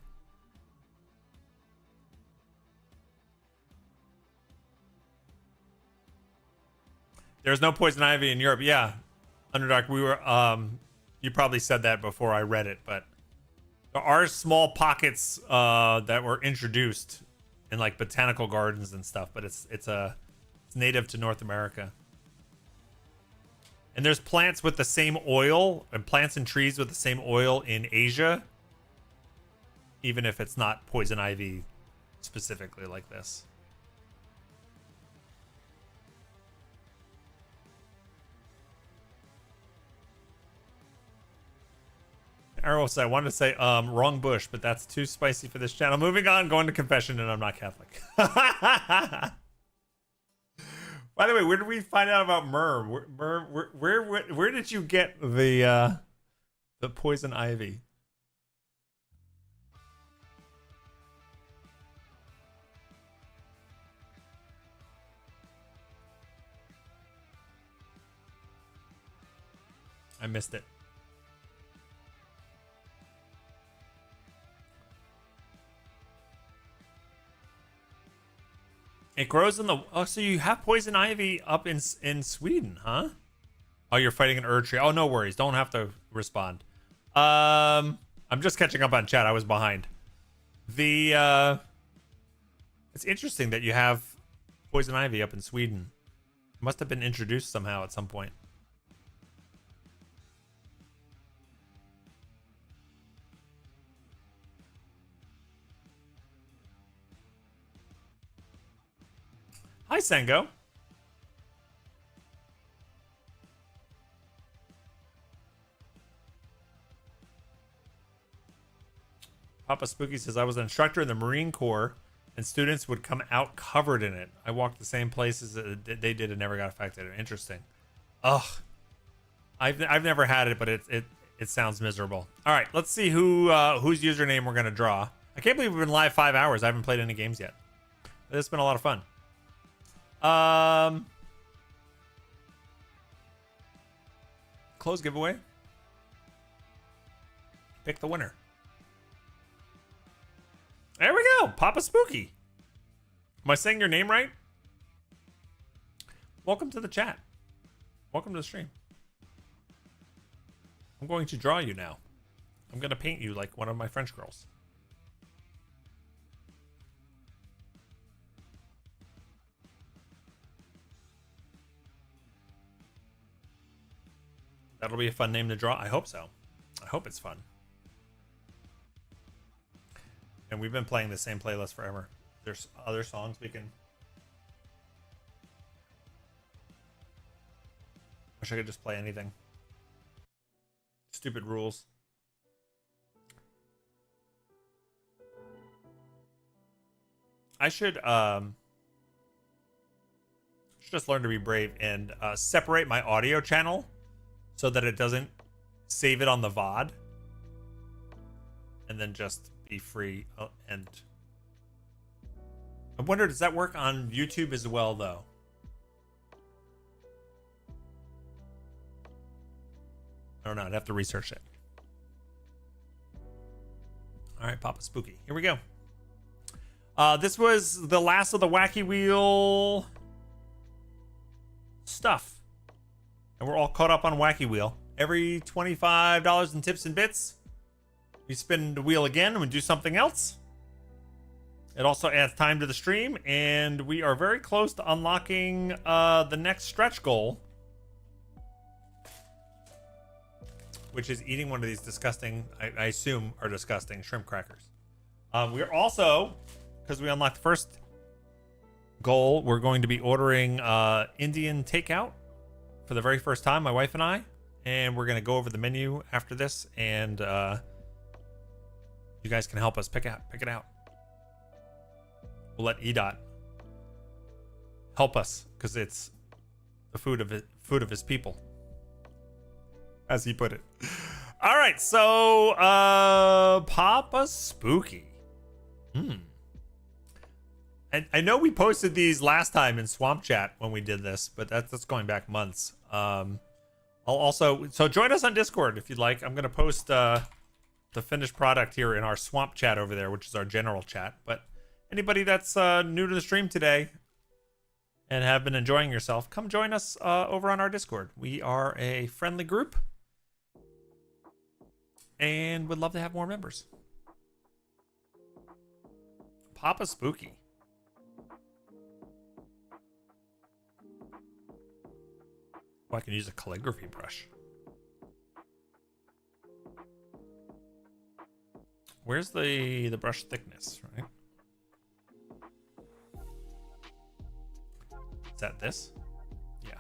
There's no poison ivy in Europe. Yeah, Underdark, we were you probably said that before I read it, but there are small pockets that were introduced in like botanical gardens and stuff, but it's native to North America. And there's plants with the same oil, and plants and trees with the same oil in Asia, even if it's not poison ivy specifically like this. Arrow said, I wanted to say, wrong bush, but that's too spicy for this channel. Moving on, going to confession, and I'm not Catholic. By the way, where did we find out about myrrh? Where did you get the poison ivy? I missed it. It grows in the... Oh, so you have poison ivy up in Sweden, huh? Oh, you're fighting an Erd tree. Oh, no worries. Don't have to respond. I'm just catching up on chat. I was behind. It's interesting that you have poison ivy up in Sweden. It must have been introduced somehow at some point. Hi, Sengo. Papa Spooky says, I was an instructor in the Marine Corps, and students would come out covered in it. I walked the same places that they did and never got affected. Interesting. Ugh. I've never had it, but it sounds miserable. All right, let's see whose username we're gonna draw. I can't believe we've been live 5 hours. I haven't played any games yet. But it's been a lot of fun. Close giveaway. Pick the winner. There we go. Papa Spooky. Am I saying your name right? Welcome to the chat. Welcome to the stream. I'm going to draw you now. I'm going to paint you like one of my French girls. That'll be a fun name to draw. I hope so. I hope it's fun. And we've been playing the same playlist forever. There's other songs we can... Wish I could just play anything. Stupid rules. I should just learn to be brave and separate my audio channel so that it doesn't save it on the VOD, and then just be free. And I wonder, does that work on YouTube as well, though? I don't know. I'd have to research it. All right, Papa Spooky. Here we go. This was the last of the Wacky Wheel stuff. And we're all caught up on Wacky Wheel. Every $25 in tips and bits, we spin the wheel again and we do something else. It also adds time to the stream, and we are very close to unlocking the next stretch goal, which is eating one of these disgusting, I assume are disgusting, shrimp crackers. We're also, because we unlocked the first goal, we're going to be ordering Indian takeout for the very first time, my wife and I, and we're going to go over the menu after this, and you guys can help us pick it out. We'll let EDOT help us, because it's the food of his people, as he put it. All right, so Papa Spooky. I know we posted these last time in Swamp Chat when we did this, but that's going back months. I'll also, so join us on Discord if you'd like. I'm going to post the finished product here in our Swamp Chat over there, which is our general chat. But anybody that's new to the stream today and have been enjoying yourself, come join us over on our Discord. We are a friendly group and would love to have more members. Papa Spooky. Oh, I can use a calligraphy brush. Where's the brush thickness, right? Is that this? Yeah.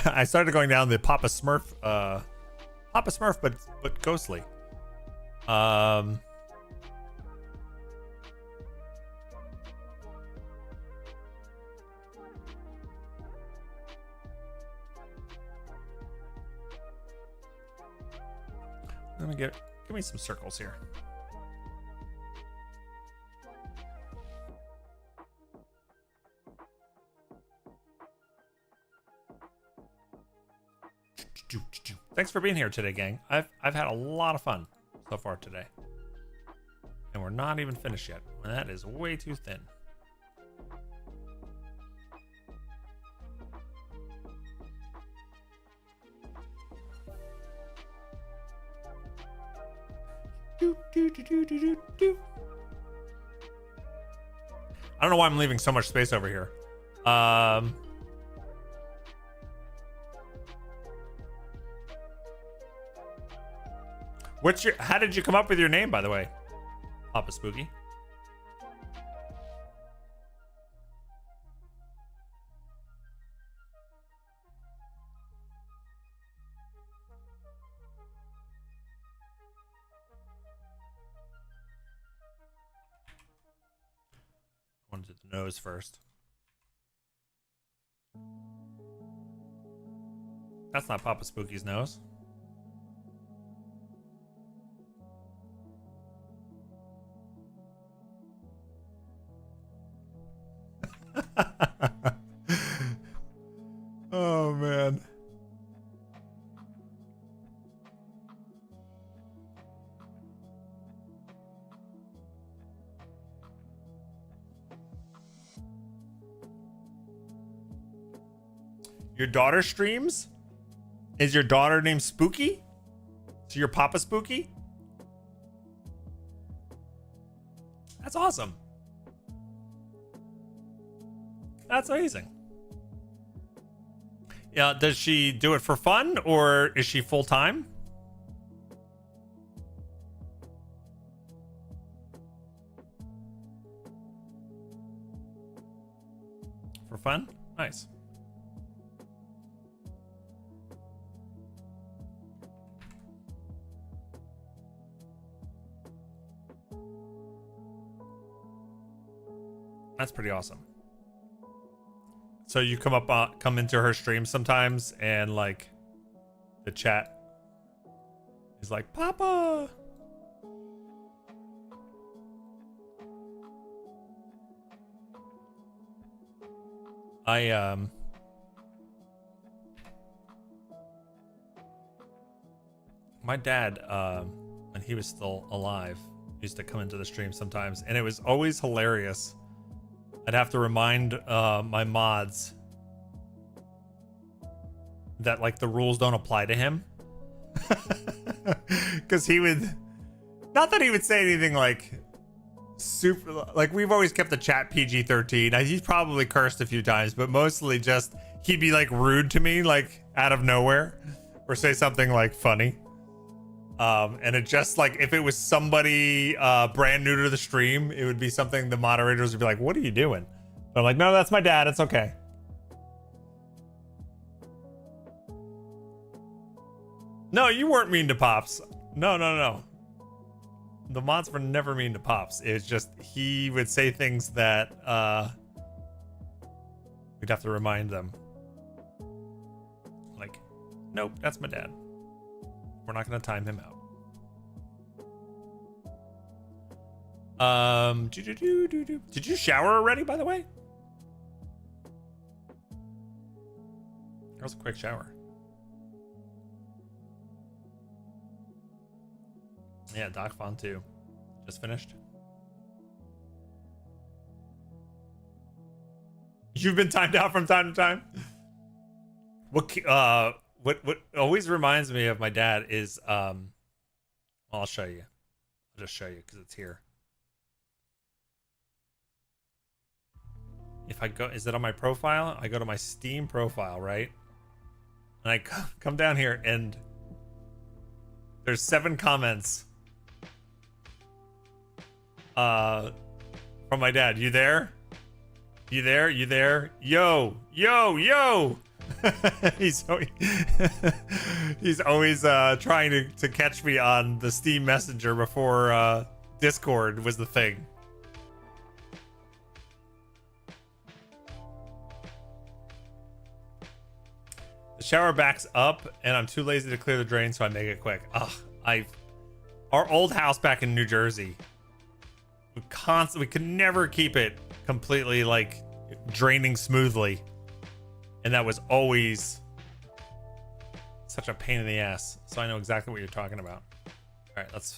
I started going down the Papa Smurf, but ghostly. Let me give me some circles here. Thanks for being here today, gang. I've had a lot of fun so far today. And we're not even finished yet. And that is way too thin. I don't know why I'm leaving so much space over here. How did you come up with your name, by the way? Papa Spooky. I want to do the nose first. That's not Papa Spooky's nose. Oh man. Your daughter streams? Is your daughter named Spooky? So you're Papa Spooky? That's awesome. That's amazing. Yeah, does she do it for fun or is she full time? For fun? Nice. That's pretty awesome. So you come into her stream sometimes, and like, the chat is like, "Papa." My dad, when he was still alive, used to come into the stream sometimes, and it was always hilarious. I'd have to remind my mods that like the rules don't apply to him. Because he would, not that he would say anything like super, like we've always kept the chat PG-13. He's probably cursed a few times, but mostly just he'd be like rude to me like out of nowhere or say something like funny. And it just like, if it was somebody brand new to the stream, it would be something the moderators would be like, "What are you doing?" But I'm like, "No, that's my dad. It's okay." No, you weren't mean to Pops. No. The mods were never mean to Pops. It's just he would say things that we'd have to remind them. Like, "Nope, that's my dad. We're not going to time him out." Did you shower already, by the way? was a quick shower. Yeah, Bog-A-Thon 2. Just finished. You've been timed out from time to time. What always reminds me of my dad is I'll show you. I'll just show you because it's here. If I go, is it on my profile? I go to my Steam profile, right? And I come down here and there's 7 comments from my dad. You there? You there? You there? Yo, yo, yo. he's always trying to catch me on the Steam Messenger before Discord was the thing. The shower backs up and I'm too lazy to clear the drain, so I make it quick. Ugh, our old house back in New Jersey, we could never keep it completely like draining smoothly. And that was always such a pain in the ass. So I know exactly what you're talking about. All right, let's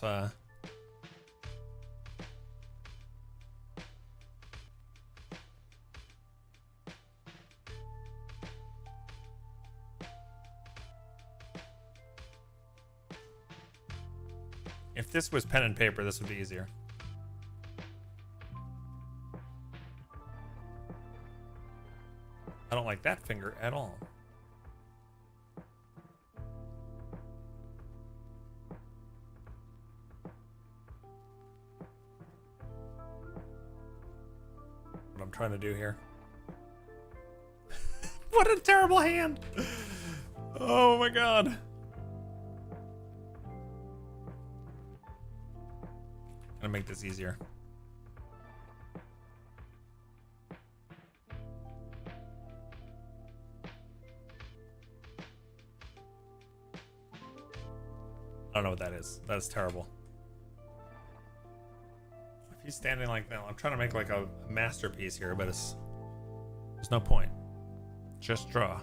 if this was pen and paper, this would be easier. I don't like that finger at all. What I'm trying to do here. What a terrible hand. Oh my god. Gonna make this easier. I don't know what that is. That is terrible. If he's standing like that, I'm trying to make like a masterpiece here, but there's no point. Just draw. All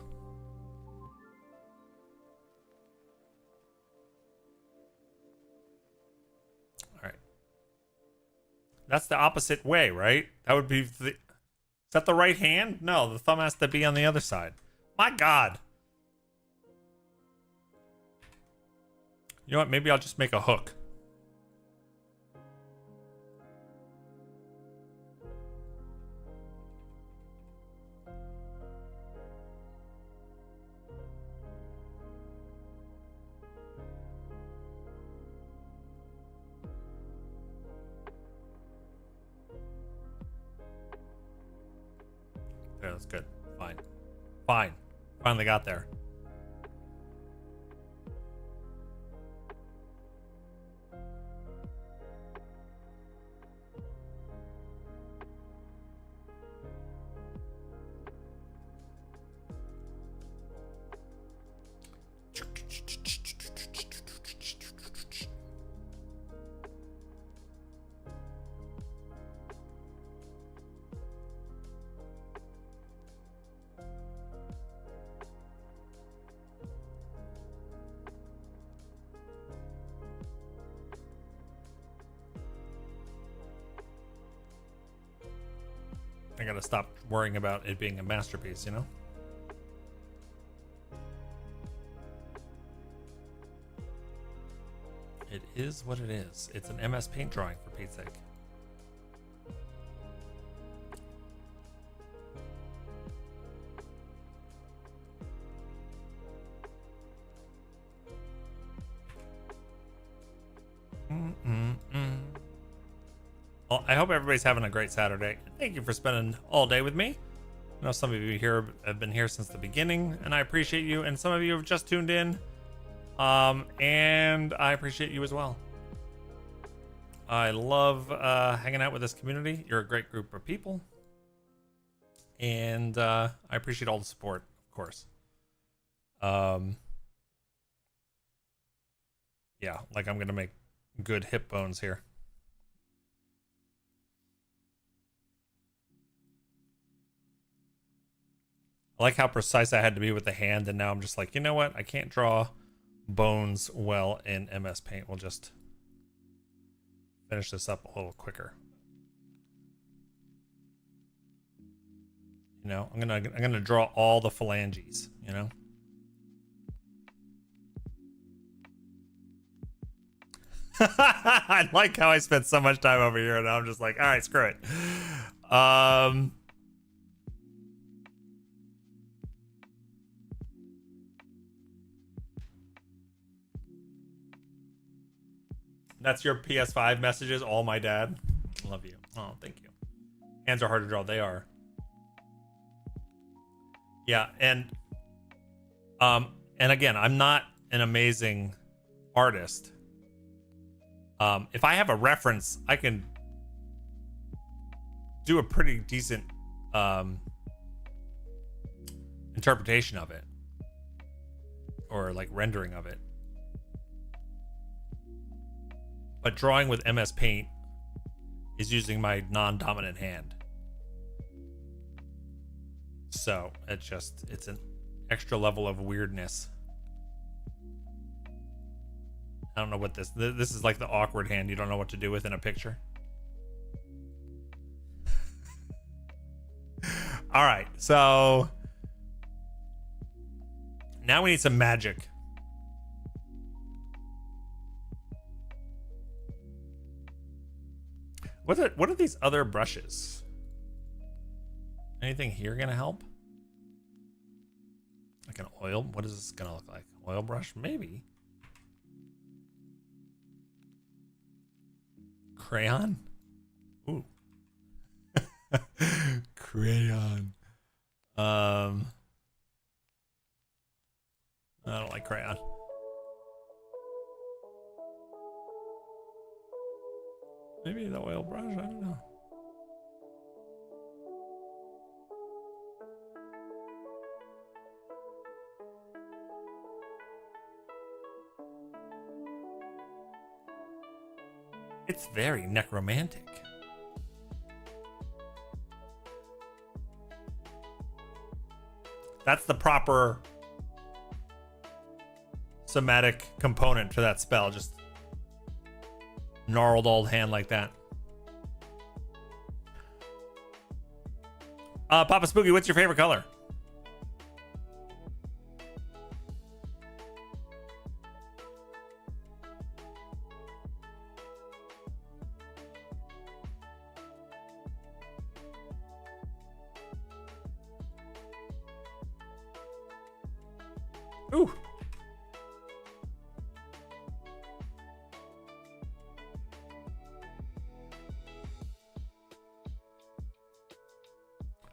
right. That's the opposite way, right? That would be is that the right hand? No, the thumb has to be on the other side. My God. You know what? Maybe I'll just make a hook. There, that's good. Fine. Fine. Finally got there. I gotta stop worrying about it being a masterpiece, you know? It is what it is. It's an MS Paint drawing, for Pete's sake. Well, I hope everybody's having a great Saturday. Thank you for spending all day with me. I know some of you here have been here since the beginning, and I appreciate you. And some of you have just tuned in, and I appreciate you as well. I love hanging out with this community. You're a great group of people, and I appreciate all the support, of course. Yeah, like I'm gonna make good hip bones here. I like how precise I had to be with the hand, and now I'm just like, you know what? I can't draw bones well in MS Paint. We'll just finish this up a little quicker. You know, I'm gonna draw all the phalanges, you know? I like how I spent so much time over here, and I'm just like, all right, screw it. That's your PS5 messages. All my dad. Love you. Oh, thank you. Hands are hard to draw. They are. Yeah, and again, I'm not an amazing artist. If I have a reference, I can do a pretty decent interpretation of it, or like rendering of it. But drawing with MS Paint is using my non-dominant hand. So it's an extra level of weirdness. I don't know what this is like, the awkward hand you don't know what to do with in a picture. All right, so now we need some magic. What are these other brushes? Anything here gonna help? Like an oil? What is this gonna look like? Oil brush? Maybe. Crayon? Ooh. Crayon. I don't like crayon. Maybe the oil brush, I don't know. It's very necromantic. That's the proper somatic component to that spell. Just gnarled old hand like that. Papa Spooky, what's your favorite color? Ooh.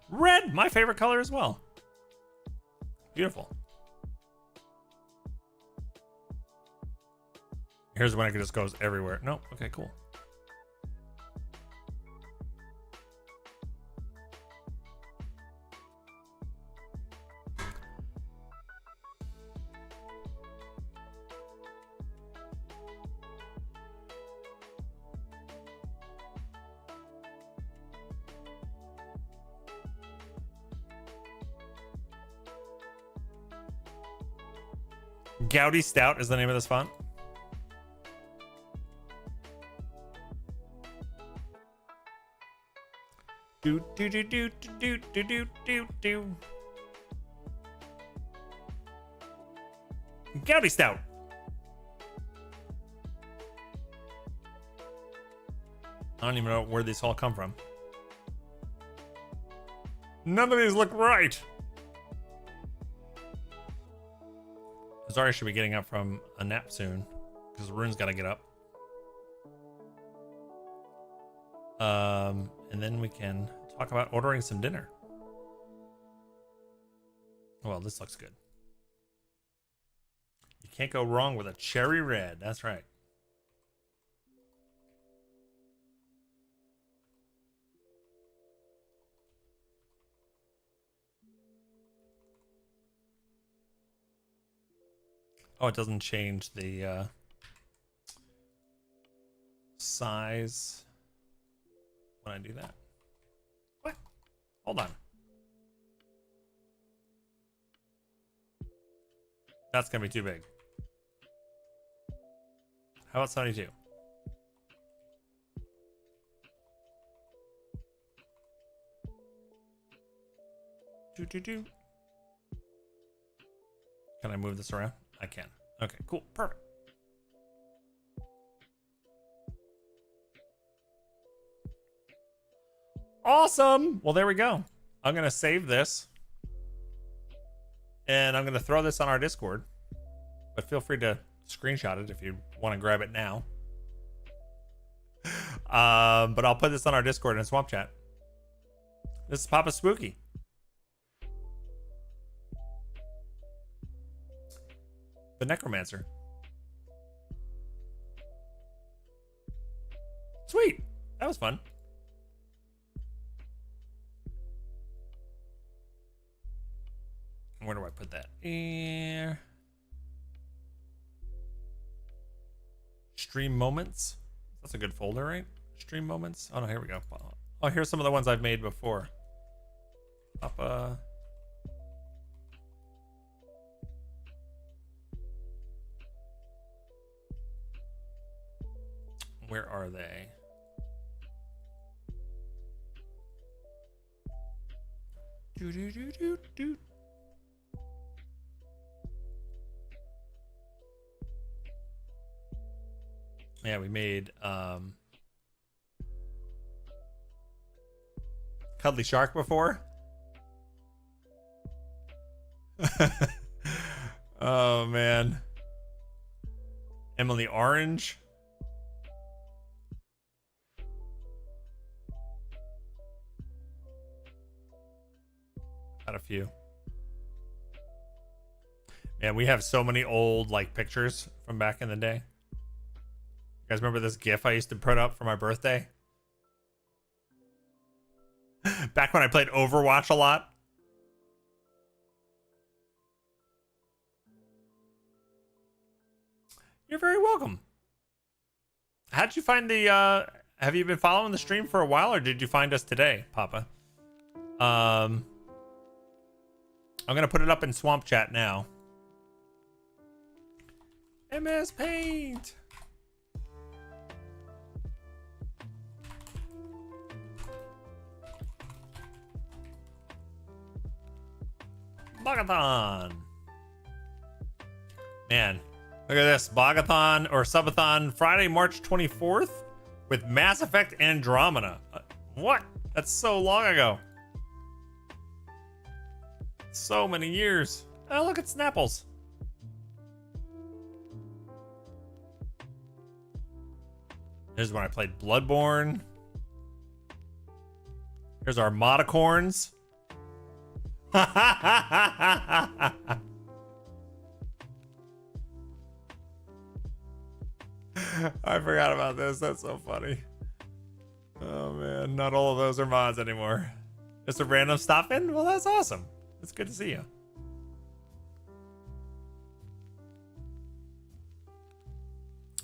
Red, my favorite color as well. Beautiful. Here's when it just goes everywhere. Nope. Okay, cool. Gouty Stout is the name of this font. Do do do do do do do do do. Gouty Stout. I don't even know where these all come from. None of these look right. Zari should be getting up from a nap soon because Rune's got to get up. And then we can talk about ordering some dinner. Well, this looks good. You can't go wrong with a cherry red. That's right. Oh, it doesn't change the size when I do that. What? Hold on. That's gonna be too big. How about 72? Do. Can I move this around? I can. Okay, cool. Perfect. Awesome. Well, there we go. I'm going to save this. And I'm going to throw this on our Discord. But feel free to screenshot it if you want to grab it now. But I'll put this on our Discord and Swamp Chat. This is Papa Spooky. The Necromancer. Sweet. That was fun. Where do I put that? Here. Stream moments. That's a good folder, right? Stream moments. Oh no, here we go. Oh, here's some of the ones I've made before. Papa. Where are they? Do. Yeah, we made Cuddly Shark before. Oh man. Emily Orange. Got a few. Man, we have so many old like pictures from back in the day. You guys remember this GIF I used to put up for my birthday? Back when I played Overwatch a lot. You're very welcome. How'd you find the have you been following the stream for a while, or did you find us today, Papa? I'm gonna put it up in Swamp Chat now. MS Paint. Bog-A-Thon. Man, look at this. Bog-A-Thon or Subathon Friday, March 24th with Mass Effect Andromeda. What? That's so long ago. So many years. Oh, look at Snapples. Here's when I played Bloodborne. Here's our Moticorns. I forgot about this. That's so funny. Oh man, not all of those are mods anymore. Just a random stop in? Well, that's awesome. It's good to see you.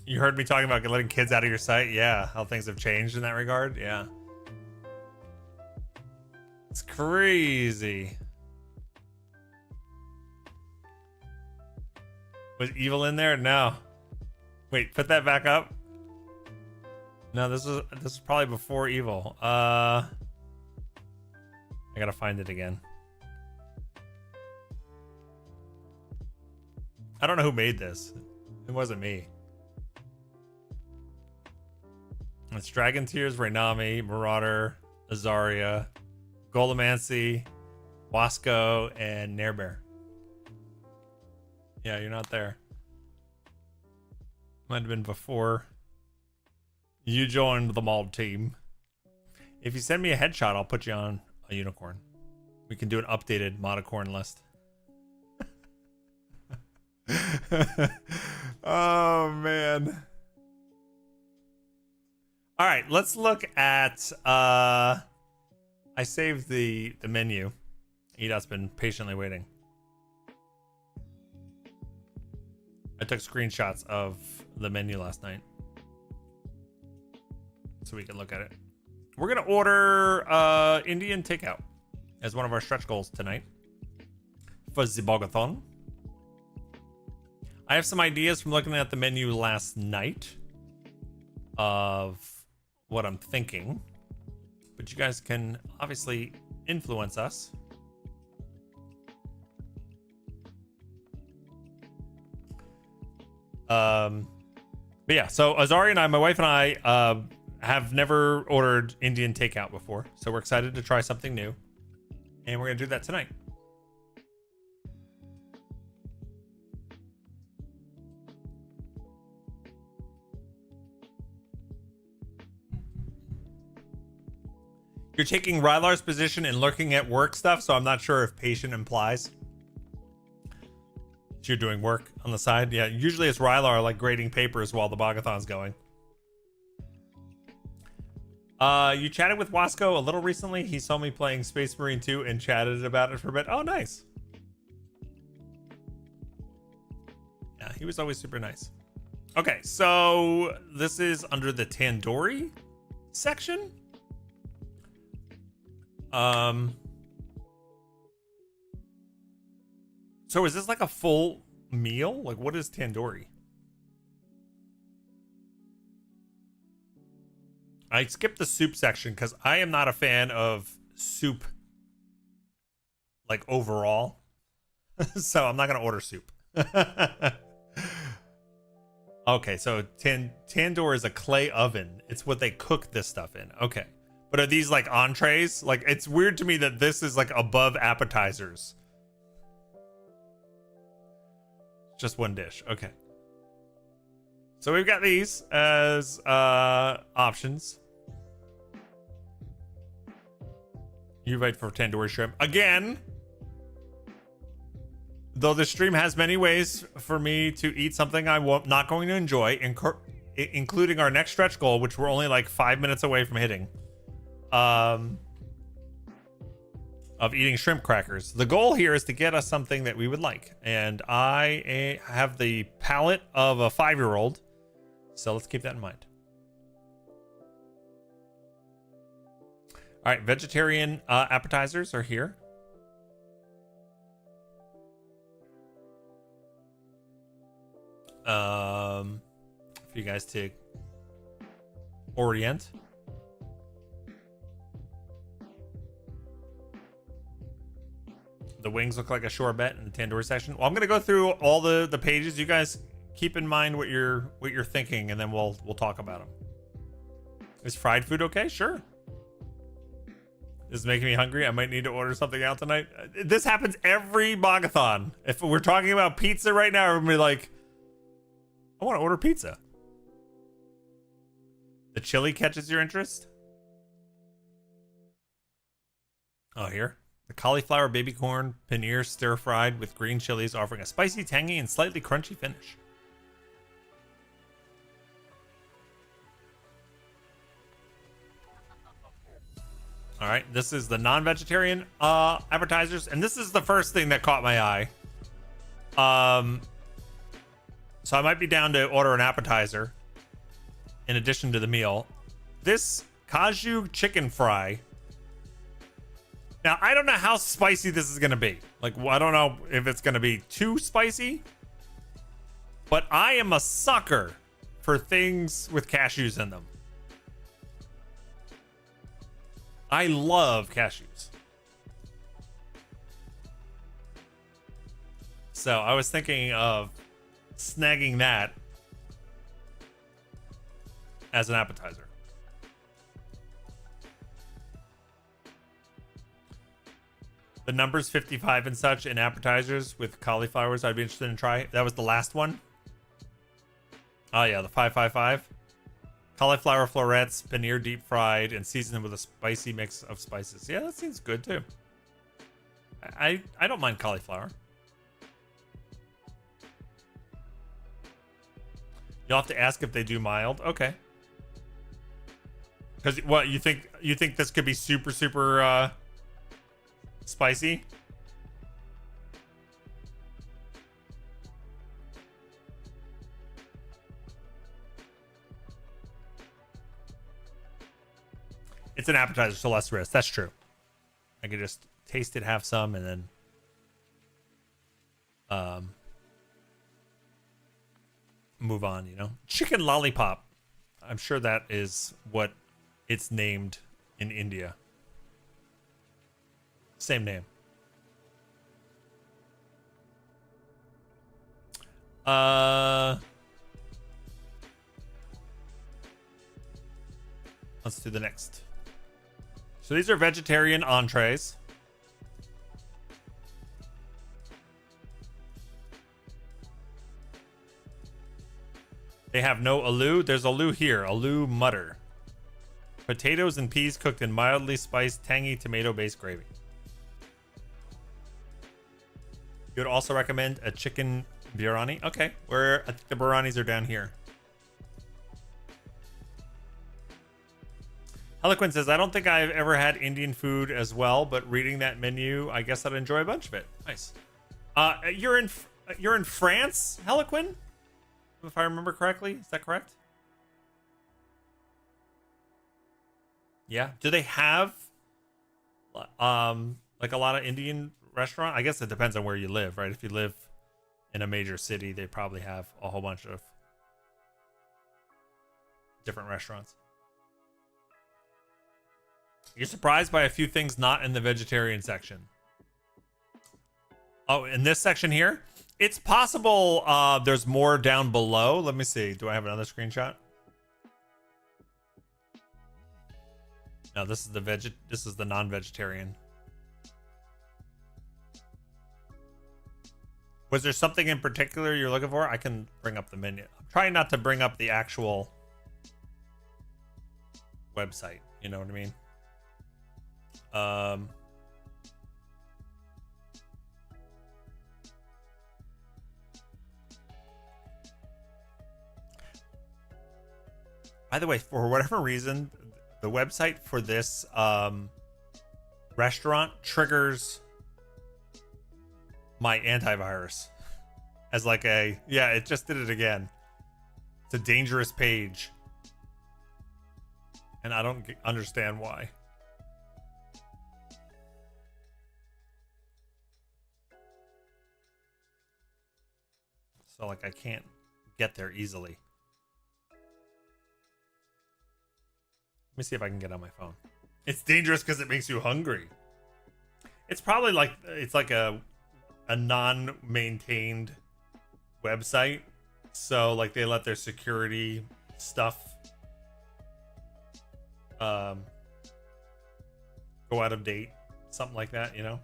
You heard me talking about letting kids out of your sight? Yeah, how things have changed in that regard? Yeah. It's crazy. Was evil in there? No. Wait, put that back up. No, this is probably before evil. I gotta find it again. I don't know who made this. It wasn't me. It's Dragon Tears, Rainami, Marauder, Azaria, Golomancy, Wasco, and Nairbear. Yeah, you're not there. Might have been before you joined the mold team. If you send me a headshot, I'll put you on a unicorn. We can do an updated Moticorn list. Oh, man. All right, let's look at... I saved the menu. EDOT's been patiently waiting. I took screenshots of the menu last night so we can look at it. We're gonna order Indian takeout as one of our stretch goals tonight for the Bog-A-Thon. I have some ideas from looking at the menu last night of what I'm thinking, but you guys can obviously influence us. But yeah, so Azari and I, my wife and I, have never ordered Indian takeout before, so we're excited to try something new, and we're gonna do that tonight. You're taking Rylar's position and lurking at work stuff, so I'm not sure if patient implies that you're doing work on the side. Yeah, usually it's Rylar like grading papers while the Bog-A-Thon's going. You chatted with Wasco a little recently. He saw me playing Space Marine 2 and chatted about it for a bit. Oh, nice. Yeah, he was always super nice. Okay, so this is under the Tandoori section. So is this like a full meal? Like, what is tandoori? I skipped the soup section because I am not a fan of soup, like, overall. So I'm not gonna order soup. Okay, so tandoor is a clay oven. It's what they cook this stuff in. Okay. But are these like entrees? Like, it's weird to me that this is like above appetizers. Just one dish. Okay. So we've got these as options. You invite for tandoori shrimp. Again, though the stream has many ways for me to eat something I'm not going to enjoy, including our next stretch goal, which we're only like 5 minutes away from hitting. Of eating shrimp crackers. The goal here is to get us something that we would like, and I have the palate of a 5-year-old, so let's keep that in mind. All right, vegetarian appetizers are here. For you guys to orient. The wings look like a shore bet in the tandoori section. Well, I'm gonna go through all the pages. You guys keep in mind what you're thinking, and then we'll talk about them. Is fried food okay? Sure. This is making me hungry. I might need to order something out tonight. This happens every Bog-A-Thon. If we're talking about pizza right now, everybody like, I want to order pizza. The chili catches your interest? Oh, here. The cauliflower baby corn paneer stir fried with green chilies, offering a spicy, tangy, and slightly crunchy finish. All right, this is the non-vegetarian appetizers, and this is the first thing that caught my eye. So I might be down to order an appetizer in addition to the meal. This Kaju chicken fry. Now, I don't know how spicy this is going to be. Like, I don't know if it's going to be too spicy. But I am a sucker for things with cashews in them. I love cashews. So I was thinking of snagging that as an appetizer. The numbers 55 and such in appetizers with cauliflowers I'd be interested in try. That was the last one. Oh yeah, the 555. Cauliflower florets, paneer deep fried, and seasoned with a spicy mix of spices. Yeah, that seems good too. I don't mind cauliflower. You'll have to ask if they do mild. Okay. Because what you think this could be super spicy? It's an appetizer, so less risk. That's true. I could just taste it, have some, and then move on, you know. Chicken lollipop. I'm sure that is what it's named in India. Same name. Let's do the next. So these are vegetarian entrees. They have no aloo. There's aloo here. Aloo mutter. Potatoes and peas cooked in mildly spiced, tangy tomato-based gravy. You would also recommend a chicken biryani? Okay, where I think the biryanis are down here. Eloquent says, I don't think I've ever had Indian food as well, but reading that menu, I guess I'd enjoy a bunch of it. Nice. You're in France, Eloquent? If I remember correctly, is that correct? Yeah. Do they have like a lot of Indian restaurant? I guess it depends on where you live, right? If you live in a major city, they probably have a whole bunch of different restaurants. You're surprised by a few things not in the vegetarian section. Oh, in this section here? It's possible there's more down below. Let me see. Do I have another screenshot? No, this is the non-vegetarian. Was there something in particular you're looking for? I can bring up the menu. I'm trying not to bring up the actual website. You know what I mean? By the way, for whatever reason, the website for this restaurant triggers my antivirus as like it just did it again. It's a dangerous page. And I don't understand why. So like I can't get there easily. Let me see if I can get on my phone. It's dangerous because it makes you hungry. It's probably like it's like a non-maintained website, so like they let their security stuff go out of date, something like that, you know.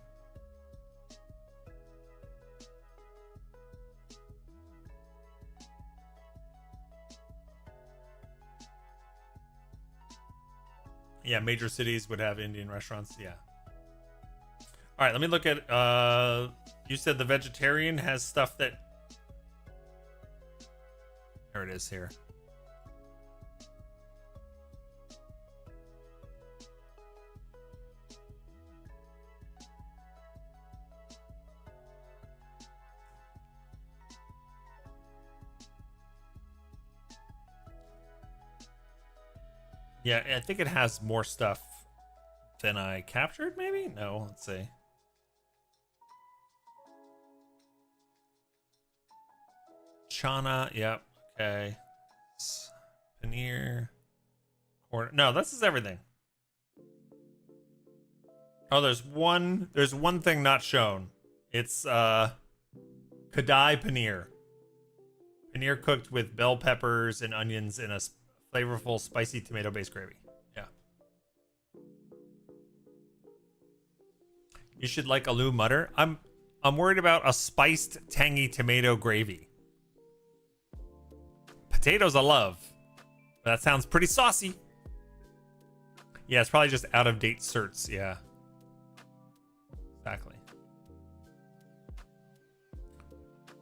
Yeah, major cities would have Indian restaurants. Yeah. All right, let me look at. You said the vegetarian has stuff that. There it is here. Yeah, I think it has more stuff than I captured, maybe? No, let's see. Chana, yep, okay. Paneer. No, this is everything. Oh, there's one thing not shown. It's Kadai paneer. Paneer cooked with bell peppers and onions in a flavorful, spicy tomato-based gravy. Yeah. You should like aloo mutter. I'm worried about a spiced, tangy tomato gravy. Potatoes I love. But that sounds pretty saucy. Yeah, it's probably just out-of-date certs. Yeah. Exactly.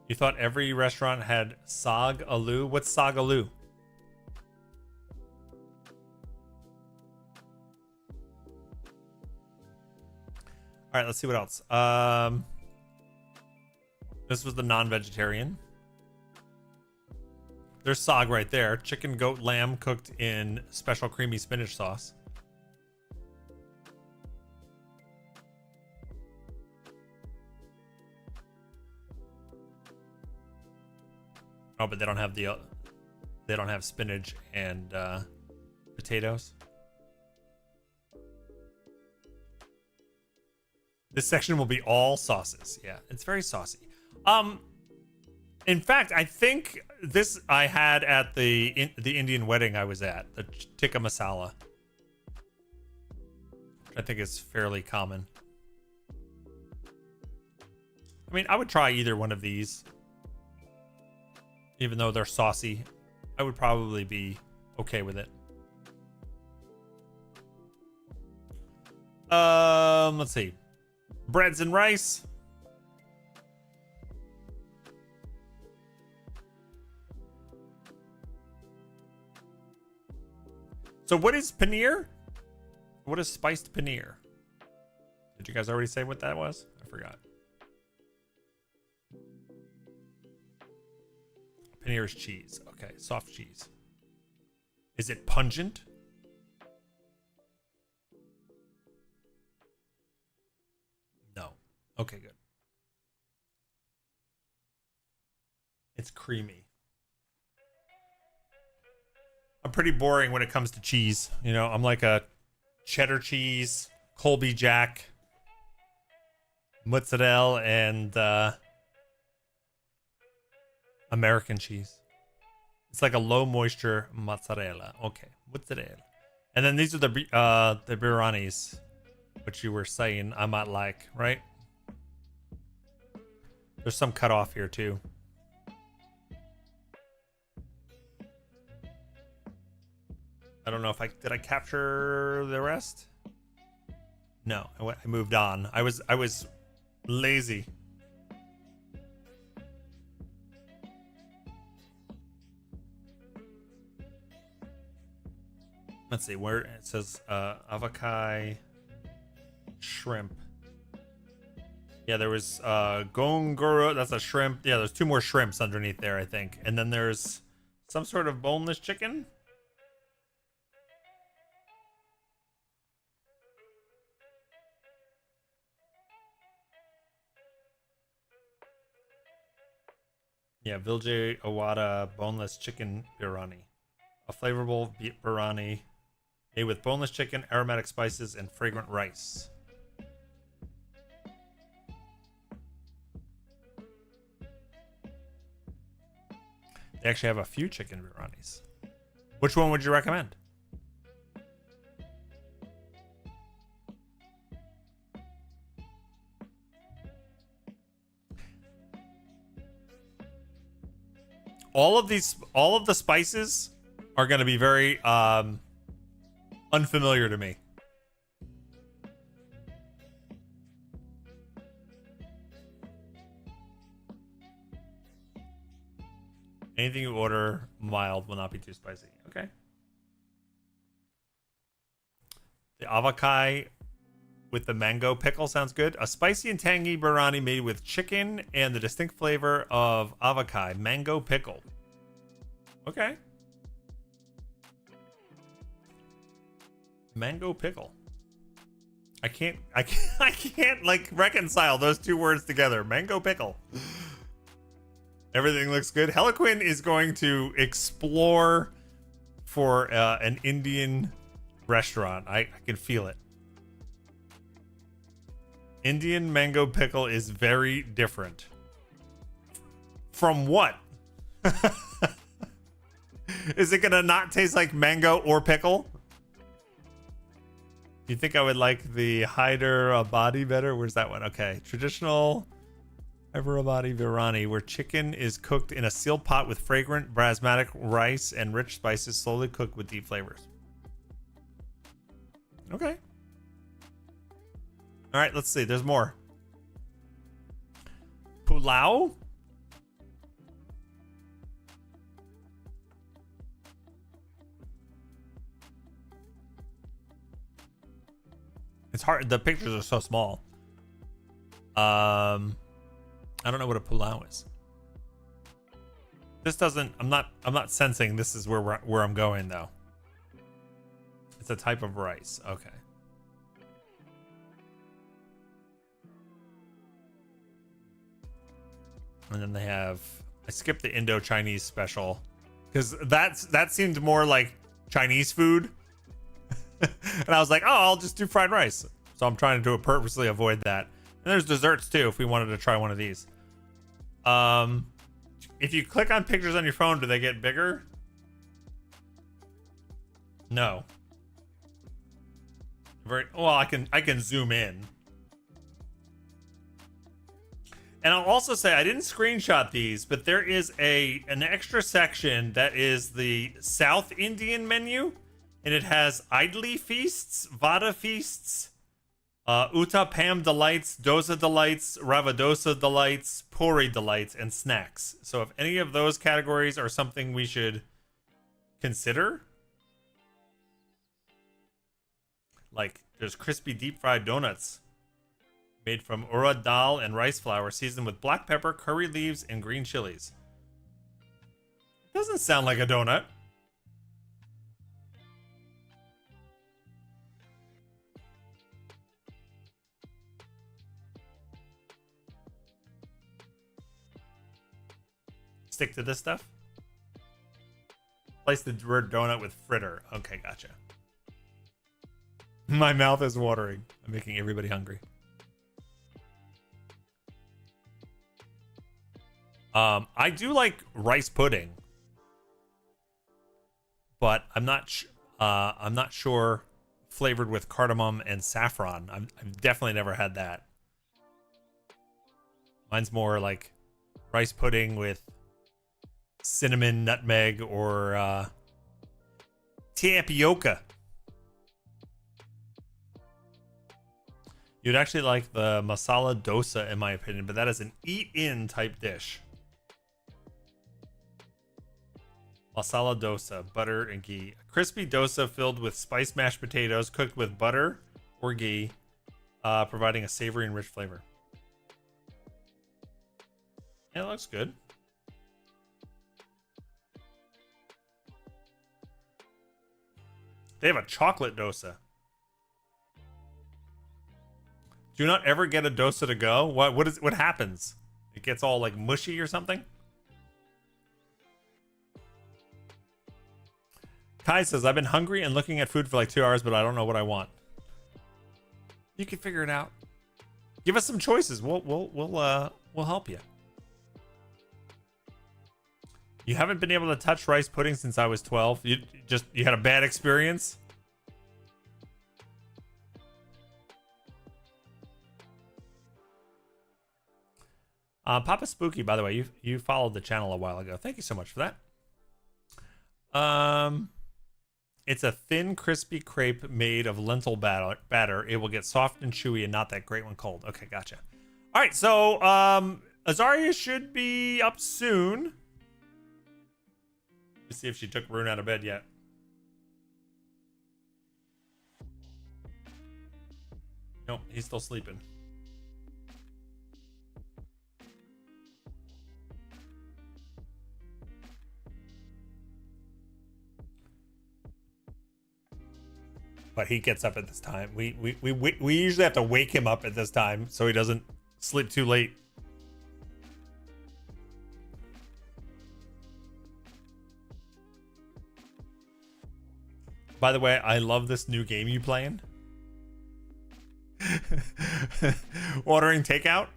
You thought every restaurant had sag aloo? What's sag aloo? All right, let's see what else. This was the non-vegetarian. There's sag right there. Chicken, goat, lamb cooked in special creamy spinach sauce. Oh, but they don't have they don't have spinach and potatoes. This section will be all sauces. Yeah, it's very saucy. In fact, I think this I had at the Indian wedding I was at, the tikka masala. I think it's fairly common. I mean, I would try either one of these. Even though they're saucy, I would probably be okay with it. Let's see. Breads and rice. So what is paneer? What is spiced paneer? Did you guys already say what that was? I forgot. Paneer is cheese. Okay, soft cheese. Is it pungent? No. Okay, good. It's creamy. I'm pretty boring when it comes to cheese. You know, I'm like a cheddar cheese, Colby Jack, mozzarella, and American cheese. It's like a low moisture mozzarella. Okay, mozzarella. And then these are the biranis, which you were saying I might like, right? There's some cut off here too. I don't know if did I capture the rest? No, I moved on. I was lazy. Let's see where it says avocado shrimp. Yeah, there was gongoro, that's a shrimp. Yeah, there's 2 more shrimps underneath there, I think. And then there's some sort of boneless chicken. Yeah, Vilje Awada boneless chicken biryani. A flavorful biryani made with boneless chicken, aromatic spices, and fragrant rice. They actually have a few chicken biryanis. Which one would you recommend? All of the spices are going to be very unfamiliar to me. Anything you order mild will not be too spicy. Okay. The avocado with the mango pickle sounds good. A spicy and tangy biryani made with chicken and the distinct flavor of avocado mango pickle. Okay. Mango pickle. I can't like reconcile those 2 words together. Mango pickle. Everything looks good. Heliquin is going to explore for an Indian restaurant. I can feel it. Indian mango pickle is very different. From what? Is it gonna not taste like mango or pickle? You think I would like the Hyderabadi better? Where's that one? Okay. Traditional Hyderabadi biryani, where chicken is cooked in a sealed pot with fragrant basmati rice and rich spices, slowly cooked with deep flavors. Okay. All right, let's see. There's more. Pulao? It's hard. The pictures are so small. I don't know what a pulao is. This doesn't. I'm not sensing this is where I'm going though. It's a type of rice. Okay. And then they have I skipped the Indo-Chinese special because that seemed more like Chinese food. And I was like, oh, I'll just do fried rice. So I'm trying to purposely avoid that. And there's desserts too if we wanted to try one of these. If you click on pictures on your phone, do they get bigger? No. Very well. I can zoom in. And I'll also say I didn't screenshot these, but there is an extra section that is the South Indian menu, and it has idli feasts, vada feasts, uttapam delights, dosa delights, ravadosa delights, puri delights, and snacks. So if any of those categories are something we should consider, like there's crispy deep fried donuts made from urad dal and rice flour, seasoned with black pepper, curry leaves, and green chilies. Doesn't sound like a donut. Stick to this stuff. Place the word donut with fritter. Okay, gotcha. My mouth is watering. I'm making everybody hungry. I do like rice pudding, but I'm not sure flavored with cardamom and saffron. I've definitely never had that. Mine's more like rice pudding with cinnamon, nutmeg, or tapioca. You'd actually like the masala dosa, in my opinion, but that is an eat-in type dish. Masala dosa, butter and ghee. A crispy dosa filled with spiced mashed potatoes cooked with butter or ghee, providing a savory and rich flavor. Yeah, it looks good. They have a chocolate dosa. Do you not ever get a dosa to go? What happens? It gets all like mushy or something? Kai says, I've been hungry and looking at food for like 2 hours, but I don't know what I want. You can figure it out. Give us some choices. We'll help you. You haven't been able to touch rice pudding since I was 12. You had a bad experience? Papa Spooky, by the way, you followed the channel a while ago. Thank you so much for that. It's a thin, crispy crepe made of lentil batter. It will get soft and chewy and not that great when cold. Okay, gotcha. All right, so Azaria should be up soon. Let's see if she took Rune out of bed yet. Nope, he's still sleeping. But he gets up at this time. We usually have to wake him up at this time so he doesn't sleep too late. By the way, I love this new game you playing. Ordering takeout.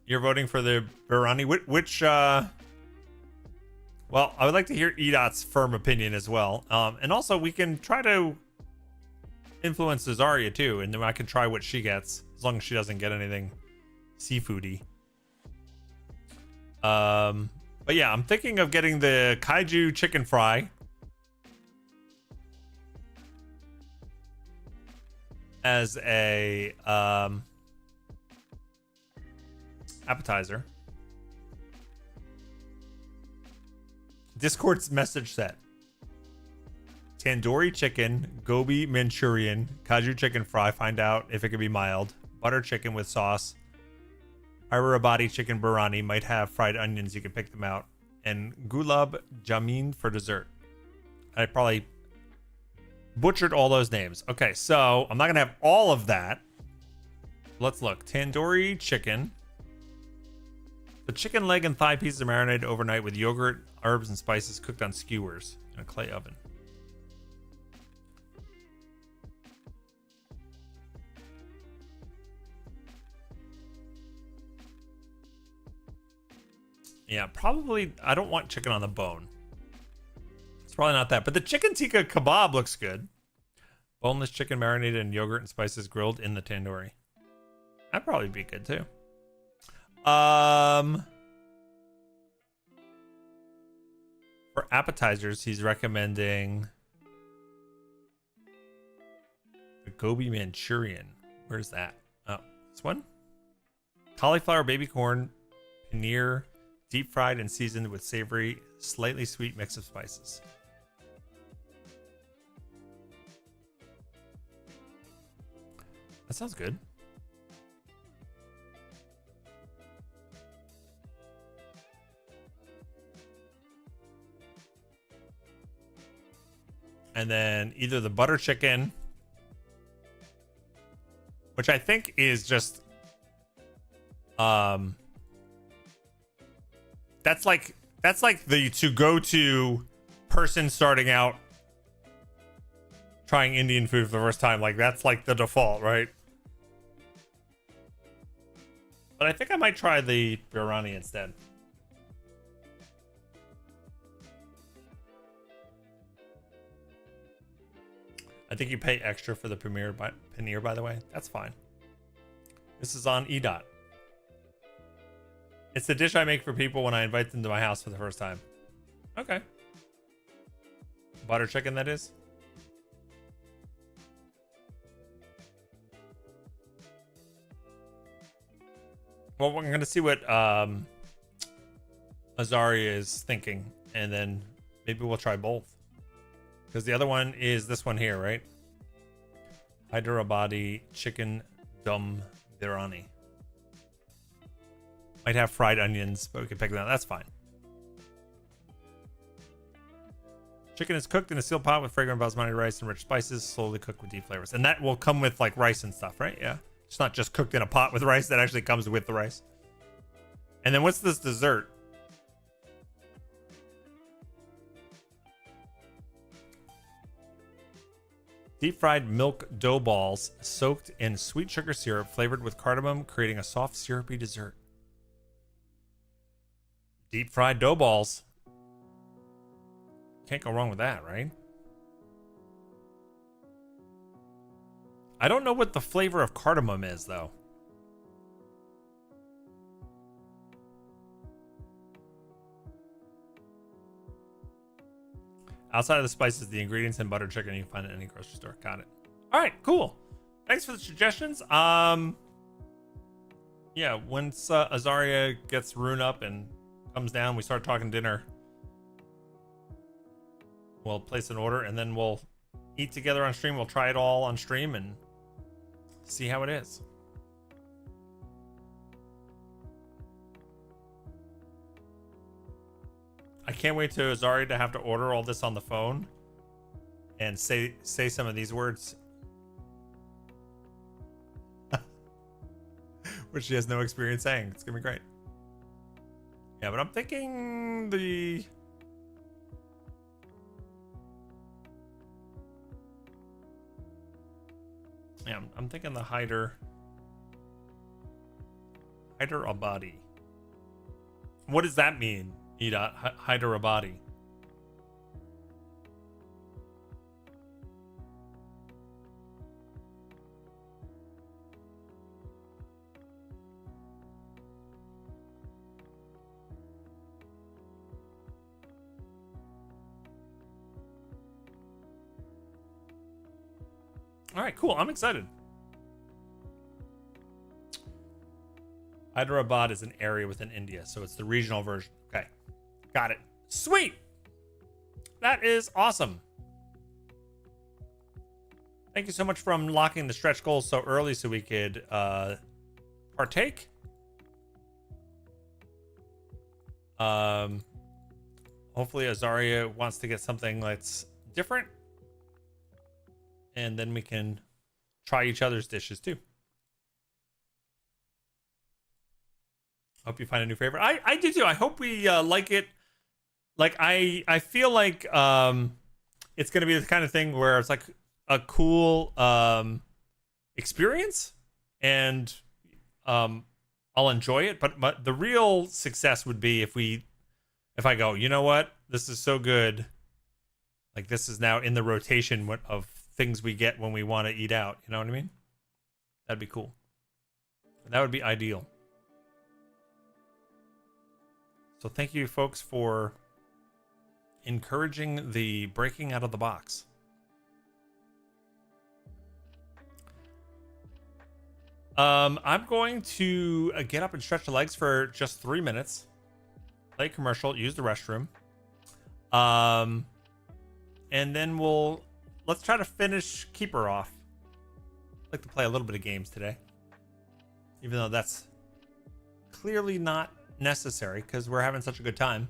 You're voting for the Birani. Which well, I would like to hear Edot's firm opinion as well. And also, we can try to influence Azaria too, and then I can try what she gets, as long as she doesn't get anything seafoody. But yeah, I'm thinking of getting the kaiju chicken fry as a appetizer. Discord's message set. Tandoori chicken, gobi Manchurian, kaiju chicken fry. Find out if it can be mild. Butter chicken with sauce. Hyderabadi chicken biryani might have fried onions. You can pick them out. And gulab jamun for dessert. I probably butchered all those names. Okay, so I'm not going to have all of that. let's look. Tandoori chicken. The chicken leg and thigh pieces are marinated overnight with yogurt, herbs, and spices cooked on skewers in a clay oven. Yeah, probably. I don't want chicken on the bone. It's probably not that. But the chicken tikka kebab looks good. Boneless chicken marinated in yogurt and spices grilled in the tandoori. That'd probably be good too. For appetizers, he's recommending the gobi Manchurian. Where's that? Oh, this one? Cauliflower, baby corn, paneer, deep fried and seasoned with savory, slightly sweet mix of spices. That sounds good. And then either the butter chicken, which I think is just that's like the to-go-to person starting out trying Indian food for the first time. Like that's like the default, right? But I think I might try the biryani instead. I think you pay extra for the paneer, by the way. That's fine. This is on EDOT. It's the dish I make for people when I invite them to my house for the first time. Okay. Butter chicken, that is. Well, we're going to see what Azaria is thinking, and then maybe we'll try both. Because the other one is this one here, right? Hyderabadi chicken dum biryani. Might have fried onions, but we can pick them out. That's fine. Chicken is cooked in a sealed pot with fragrant basmati rice and rich spices, slowly cooked with deep flavors. And that will come with like rice and stuff, right? Yeah. It's not just cooked in a pot with rice. That actually comes with the rice. And then what's this dessert? Deep fried milk dough balls soaked in sweet sugar syrup flavored with cardamom, creating a soft syrupy dessert. Deep fried dough balls. Can't go wrong with that, right? I don't know what the flavor of cardamom is, though. Outside of the spices, the ingredients and butter chicken you can find at any grocery store. Got it. All right, cool. Thanks for the suggestions. Yeah, once Azaria gets Rune up and comes down, we start talking dinner. We'll place an order and then we'll eat together on stream. We'll try it all on stream and see how it is. I can't wait to Azaria to have to order all this on the phone and say some of these words, which she has no experience saying. It's gonna be great. Yeah, but I'm thinking the I'm thinking the Hyderabadi. What does that mean? Hyderabadi. All right, cool. I'm excited. Hyderabad is an area within India, so it's the regional version. Okay. Got it. Sweet. That is awesome. Thank you so much for unlocking the stretch goals so early so we could partake. Hopefully Azaria wants to get something that's different. And then we can try each other's dishes too. Hope you find a new favorite. I do too. I hope we like it. Like I feel like it's gonna be the kind of thing where it's like a cool experience, and I'll enjoy it. But the real success would be if I go, you know what, this is so good. Like this is now in the rotation of things we get when we want to eat out. You know what I mean? That'd be cool. That would be ideal. So thank you, folks, for encouraging the breaking out of the box. I'm going to get up and stretch the legs for just 3 minutes. Play a commercial, use the restroom. And then let's try to finish Keeper off. I'd like to play a little bit of games today. Even though that's clearly not necessary because we're having such a good time.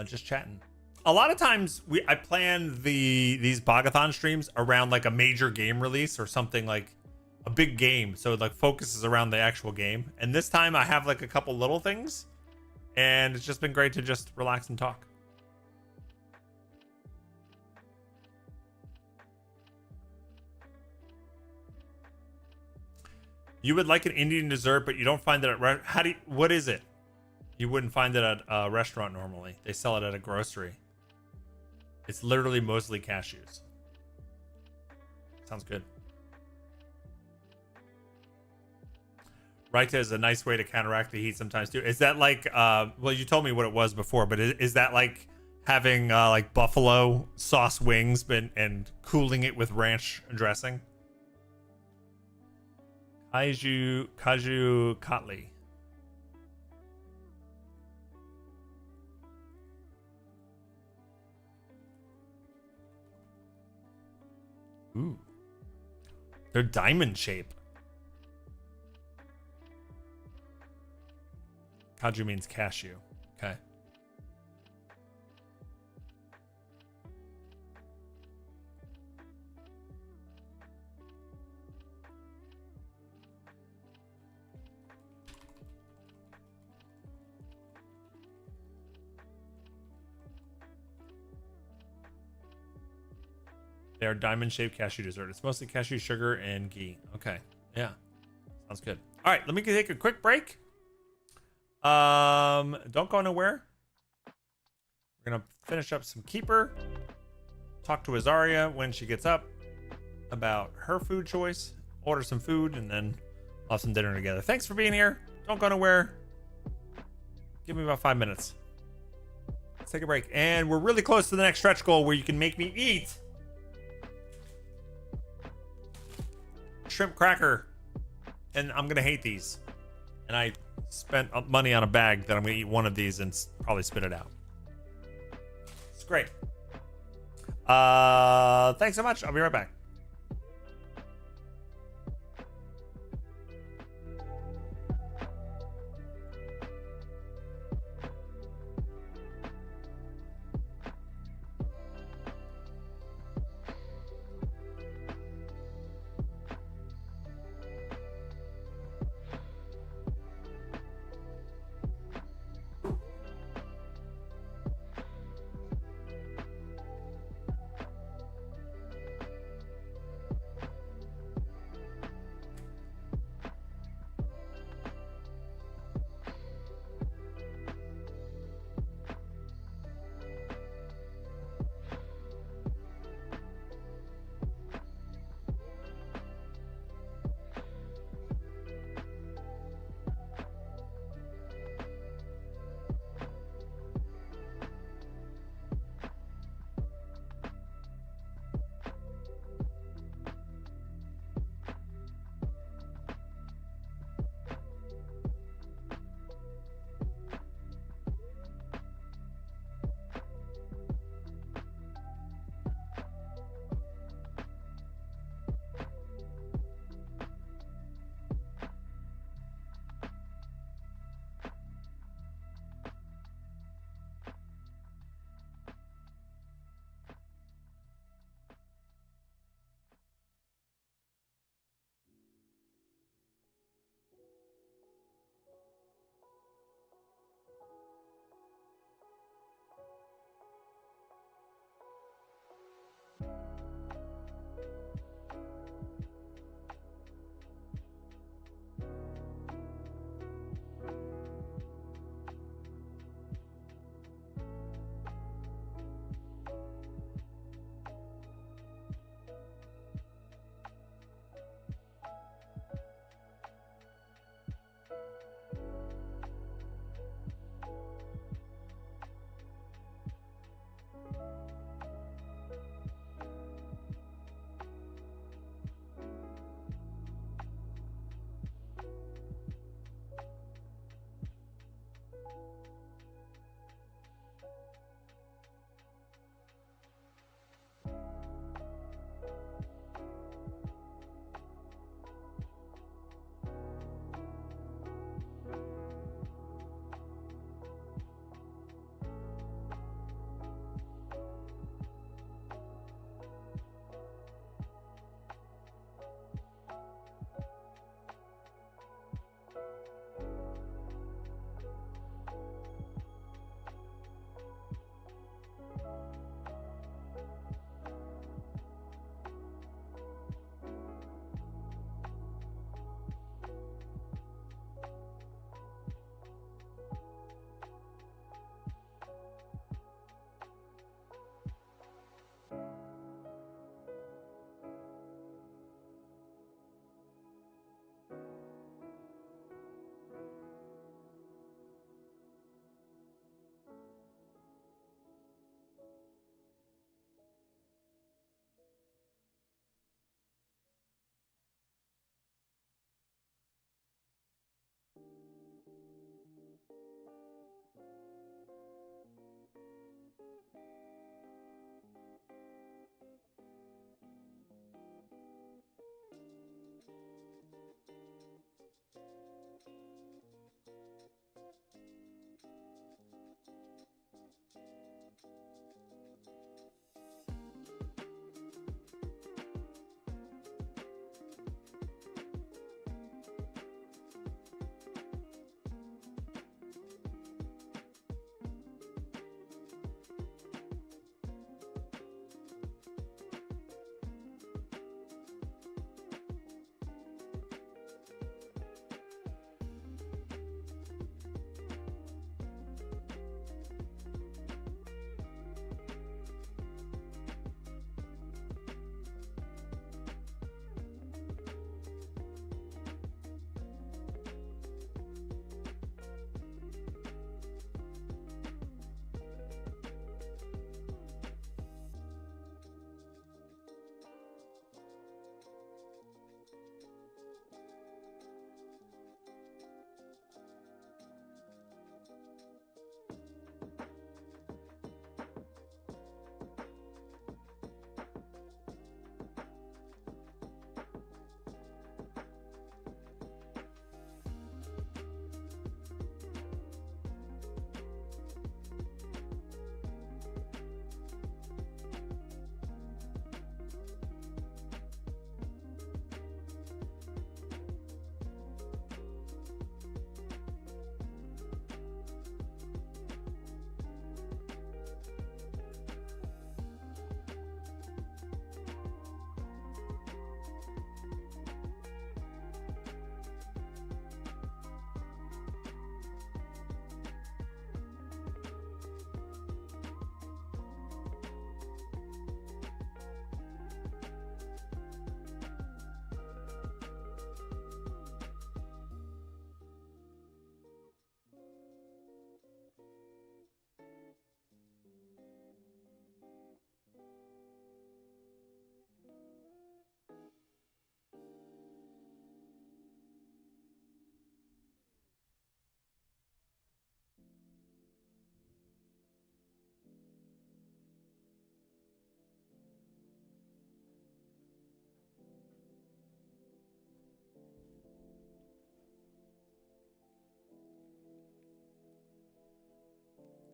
Just chatting. A lot of times I plan these Bog-A-Thon streams around like a major game release or something, like a big game, so it like focuses around the actual game. And this time I have like a couple little things, and it's just been great to just relax and talk. You would like an Indian dessert, but you don't find it at what is it? You wouldn't find it at a restaurant normally. They sell it at a grocery. It's literally mostly cashews. Sounds good. Raita is a nice way to counteract the heat sometimes too. Is that like, well, you told me what it was before, but is that like having like buffalo sauce wings and cooling it with ranch dressing? Kaju Katli. Ooh. They're diamond shape. Kaju means cashew. Okay. They are diamond-shaped cashew dessert. It's mostly cashew sugar and ghee. Okay. Yeah. Sounds good. All right. Let me take a quick break. Don't go nowhere. We're going to finish up some Keeper. Talk to Azaria when she gets up about her food choice. Order some food, and then we'll have some dinner together. Thanks for being here. Don't go nowhere. Give me about 5 minutes. Let's take a break. And we're really close to the next stretch goal where you can make me eat shrimp cracker, and I'm gonna hate these, and I spent money on a bag that I'm gonna eat one of these and probably spit it out. It's great. Thanks so much. I'll be right back.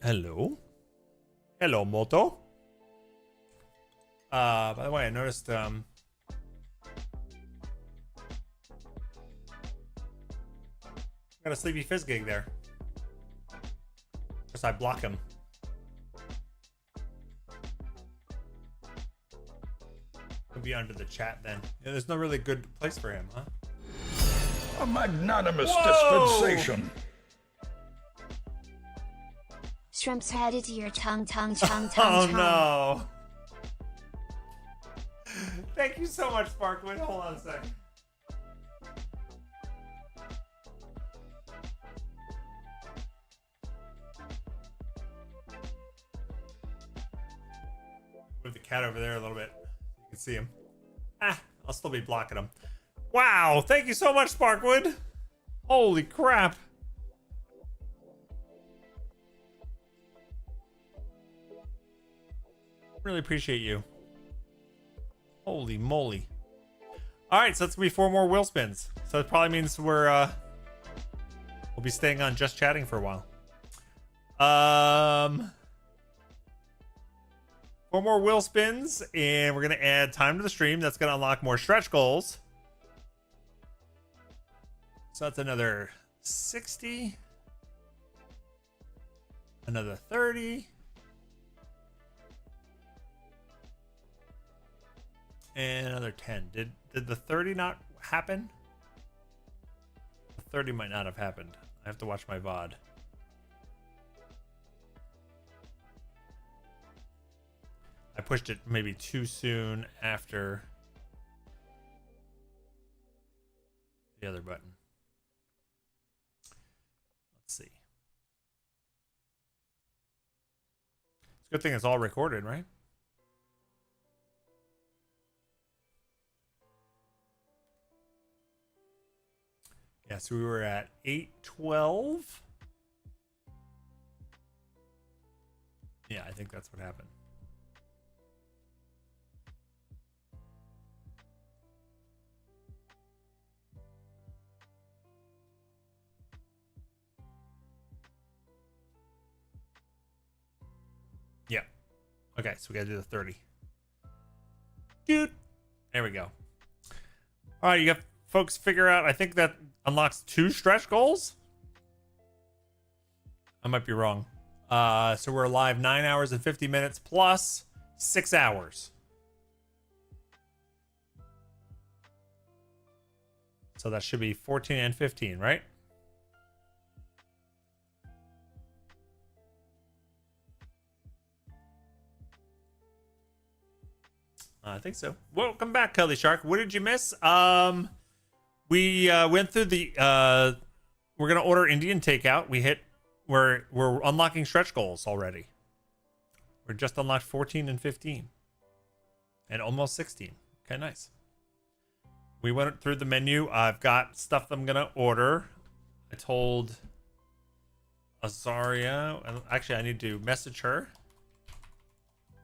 Hello. Hello, Moto. By the way, I noticed got a Sleepy Fizz gig there. Guess I block him. Could be under the chat then. Yeah, there's no really good place for him, huh? A magnanimous Whoa! dispensation. Shrimps headed to your tongue. Oh no. Thank you so much, Sparkwood. Hold on a sec. Move the cat over there a little bit so you can see him. Ah, I'll still be blocking him. Wow, thank you so much, Sparkwood. Holy crap. Really appreciate you. Holy moly. All right, so that's gonna be 4 more wheel spins. So it probably means we'll be staying on just chatting for a while. 4 more wheel spins, and we're gonna add time to the stream. That's gonna unlock more stretch goals. So that's another 60, another 30, and another 10. Did the 30 not happen? The 30 might not have happened. I have to watch my VOD. I pushed it maybe too soon after the other button. Let's see. It's a good thing it's all recorded, right? Yeah, so we were at 812. Yeah, I think that's what happened. Yeah. Okay, so we gotta do the 30. Dude. There we go. All right, you got folks figure out. I think that unlocks 2 stretch goals. I might be wrong. So we're live 9 hours and 50 minutes plus 6 hours. So that should be 14 and 15, right? I think so. Welcome back, Kelly Shark. What did you miss? We went through the we're gonna order Indian takeout. We're unlocking stretch goals already. We're just unlocked 14 and 15. And almost 16. Okay, nice. We went through the menu. I've got stuff I'm gonna order. I told Azaria, and actually I need to message her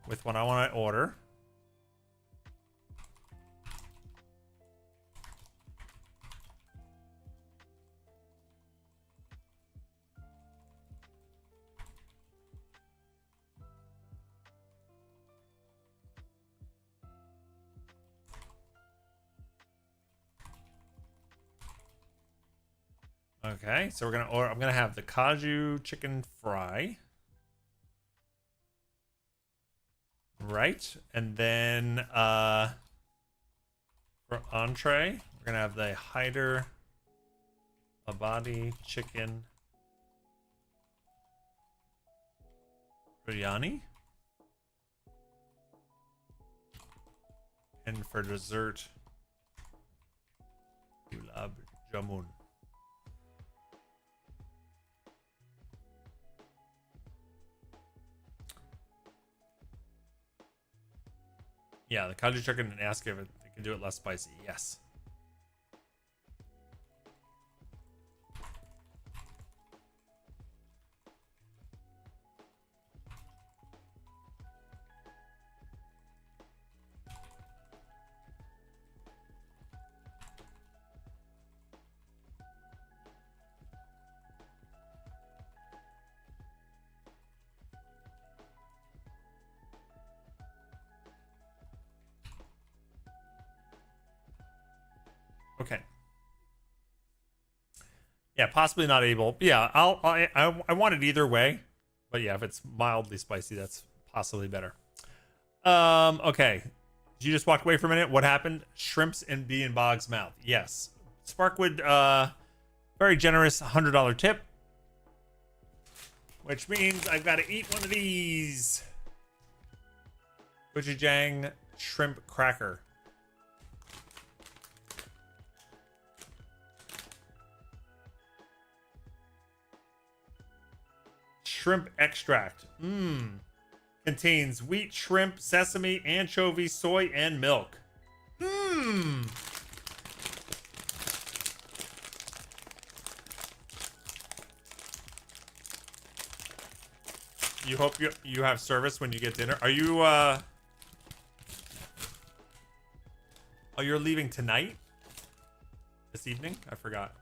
with what I want to order. Okay, so we're gonna order. I'm gonna have the Kaju chicken fry, right? And then for entree, we're gonna have the Hyder Abadi chicken biryani, and for dessert, gulab jamun. Yeah, the Kaju chicken and ask if it can do it less spicy. Yes. Okay. Yeah, possibly not able. Yeah, I want it either way, but yeah, if it's mildly spicy, that's possibly better. Okay. You just walked away for a minute. What happened? Shrimps and bee in Bog's mouth. Yes. Sparkwood, very generous $100 tip, which means I've got to eat one of these. Gochujang shrimp cracker. Shrimp extract. Contains wheat, shrimp, sesame, anchovy, soy, and milk. You hope you have service when you get dinner. Are you oh, you're leaving tonight? This evening? I forgot.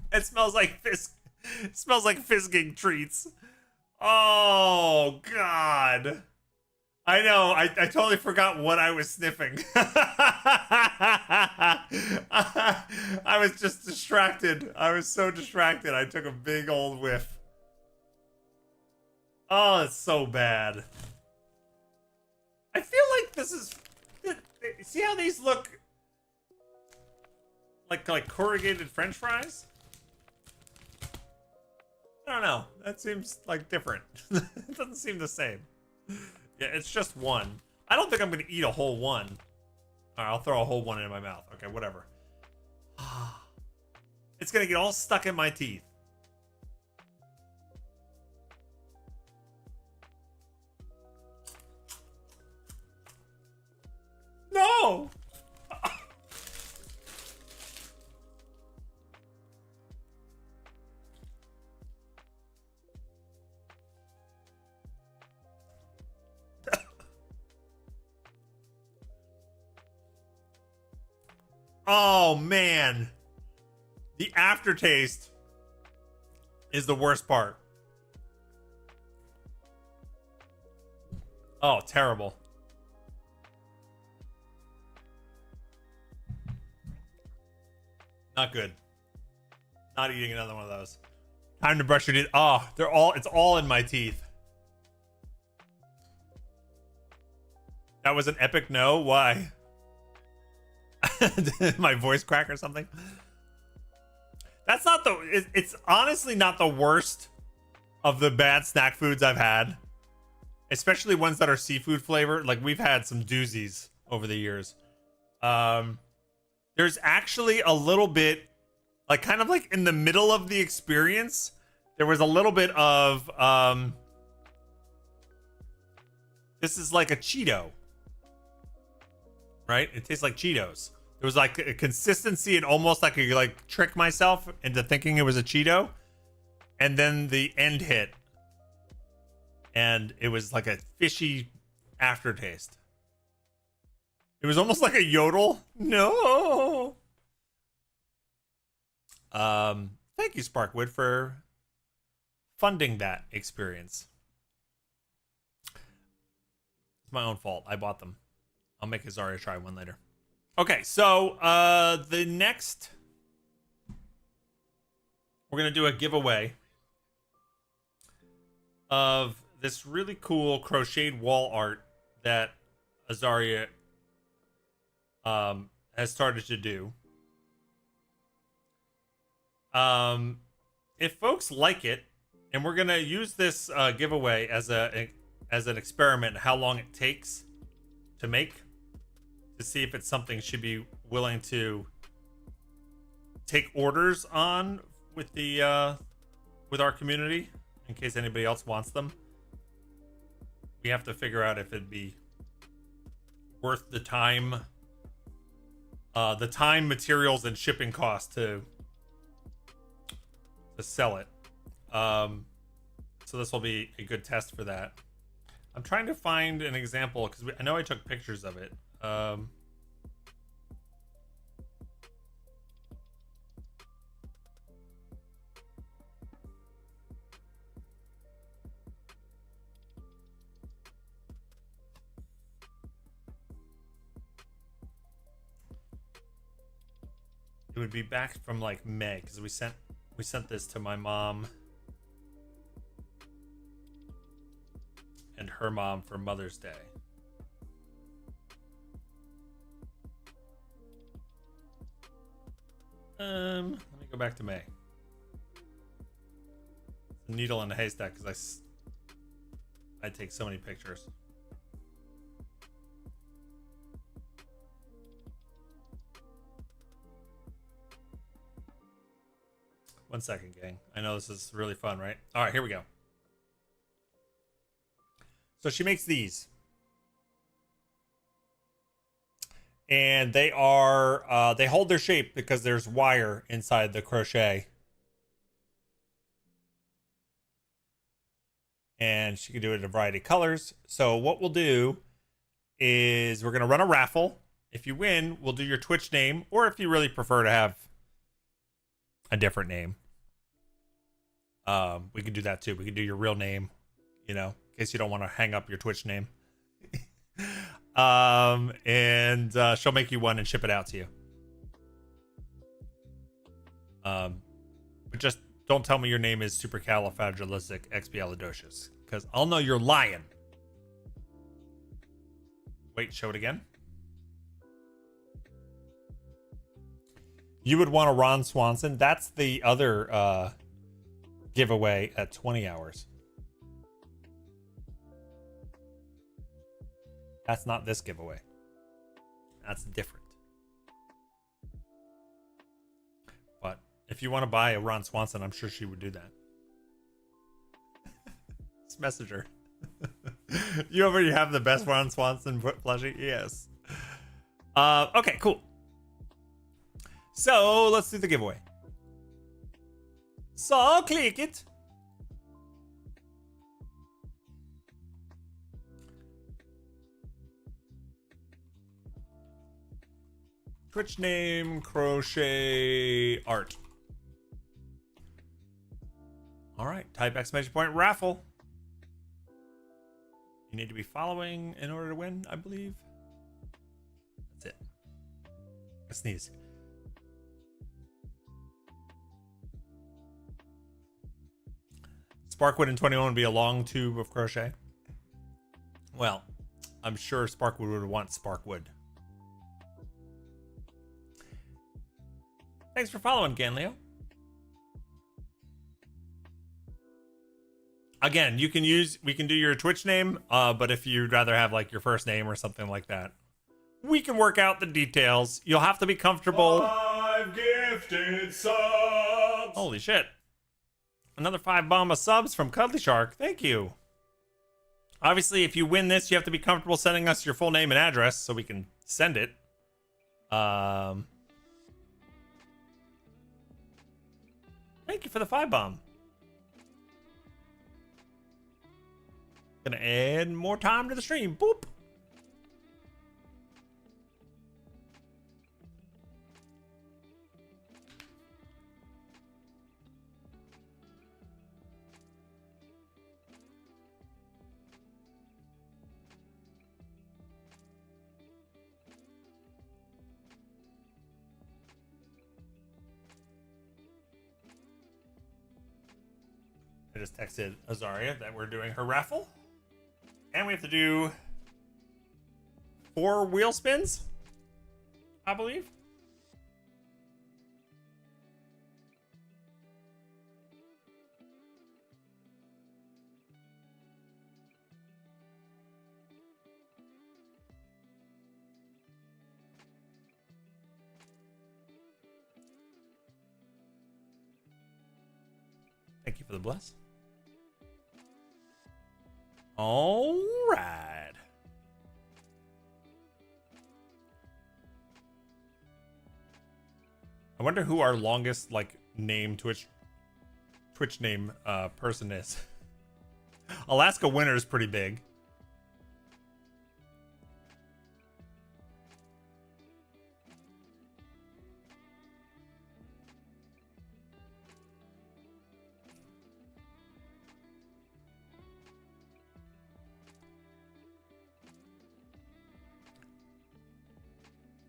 It smells like fisk. It smells like fisking treats. Oh God. I know. I totally forgot what I was sniffing. I was just distracted. I was so distracted. I took a big old whiff. Oh, it's so bad. I feel like this is. See how these look? Like corrugated French fries? I don't know. That seems like different. It doesn't seem the same. Yeah, it's just one. I don't think I'm going to eat a whole one. All right, I'll throw a whole one in my mouth. Okay, whatever. It's going to get all stuck in my teeth. No! Oh man. The aftertaste is the worst part. Oh, terrible. Not good. Not eating another one of those. Time to brush your teeth. Oh, it's all in my teeth. That was an epic no. Why? Did my voice crack or something? That's not it's honestly not the worst of the bad snack foods I've had. Especially ones that are seafood flavored. Like, we've had some doozies over the years. There's actually a little bit, like, kind of like in the middle of the experience, there was a little bit of, this is like a Cheeto. Right? It tastes like Cheetos. There was like a consistency and almost like I could like trick myself into thinking it was a Cheeto. And then the end hit. And it was like a fishy aftertaste. It was almost like a yodel. No. Thank you, Sparkwood, for funding that experience. It's my own fault. I bought them. I'll make Azaria try one later. Okay, so the next we're gonna do a giveaway of this really cool crocheted wall art that Azaria has started to do. If folks like it, and we're gonna use this giveaway as an experiment, how long it takes to make, to see if it's something she'd be willing to take orders on with the with our community, in case anybody else wants them. We have to figure out if it'd be worth the time, materials, and shipping costs to sell it. So this will be a good test for that. I'm trying to find an example because I know I took pictures of it. It would be back from like May because we sent this to my mom and her mom for Mother's Day. Let me go back to May. It's a needle in a haystack because I take so many pictures. One second, gang. I know this is really fun, right? All right, here we go. So she makes these. And they are, they hold their shape because there's wire inside the crochet. And she can do it in a variety of colors. So what we'll do is we're going to run a raffle. If you win, we'll do your Twitch name, or if you really prefer to have a different name, we can do that too. We can do your real name, you know, in case you don't want to hang up your Twitch name. And she'll make you one and ship it out to you. But just don't tell me your name is supercalifragilisticexpialidocious, because I'll know you're lying. Wait, show it again. You would want a Ron Swanson. That's the other giveaway at 20 hours. That's not this giveaway. That's different. But if you want to buy a Ron Swanson, I'm sure she would do that. Just message her. You already have the best Ron Swanson plushie? Yes. Okay, cool. So let's do the giveaway. So click it. Twitch name crochet art. All right, type exclamation point raffle. You need to be following in order to win, I believe. That's it. I sneeze. Sparkwood in 21 would be a long tube of crochet. Well, I'm sure Sparkwood would want Sparkwood. Thanks for following, Ganleo. Again, we can do your Twitch name, but if you'd rather have like your first name or something like that, we can work out the details. You'll have to be comfortable. 5 gifted subs. Holy shit. Another 5 Bomba subs from Cuddly Shark. Thank you. Obviously, if you win this, you have to be comfortable sending us your full name and address so we can send it. Thank you for the 5 bomb. Gonna add more time to the stream. Boop. I just texted Azaria that we're doing her raffle. And we have to do 4 wheel spins, I believe. Thank you for the bless. All right. I wonder who our longest name Twitch name person is. Alaska Winter is pretty big.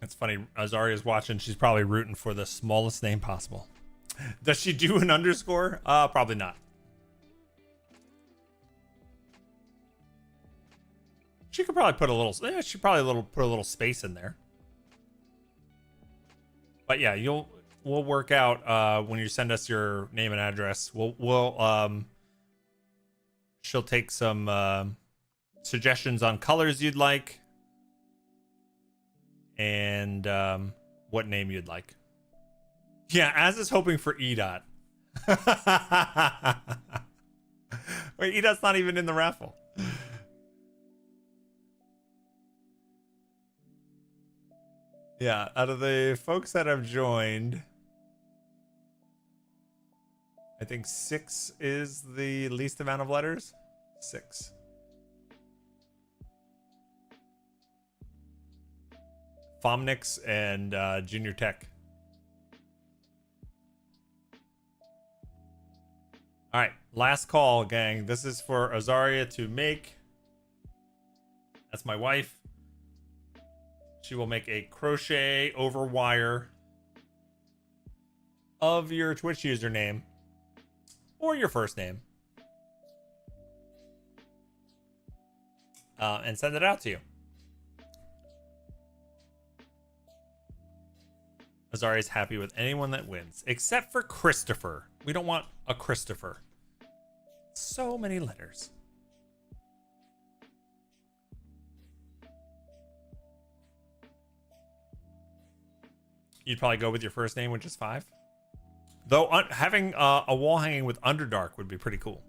It's funny. Azaria's watching. She's probably rooting for the smallest name possible. Does she do an underscore? Probably not. She could probably put a little. Yeah, she probably put a little space in there. But yeah, we'll work out when you send us your name and address. She'll take some suggestions on colors you'd like. And what name you'd like. Yeah, Az is hoping for EDOT. Wait, EDOT's not even in the raffle. Yeah, out of the folks that have joined, I think 6 is the least amount of letters. 6. Fomnix and Junior Tech. All right, last call, gang. This is for Azaria to make. That's my wife. She will make a crochet over wire of your Twitch username or your first name and send it out to you. Azaria's happy with anyone that wins, except for Christopher. We don't want a Christopher. So many letters. You'd probably go with your first name, which is 5. Though having a wall hanging with Underdark would be pretty cool.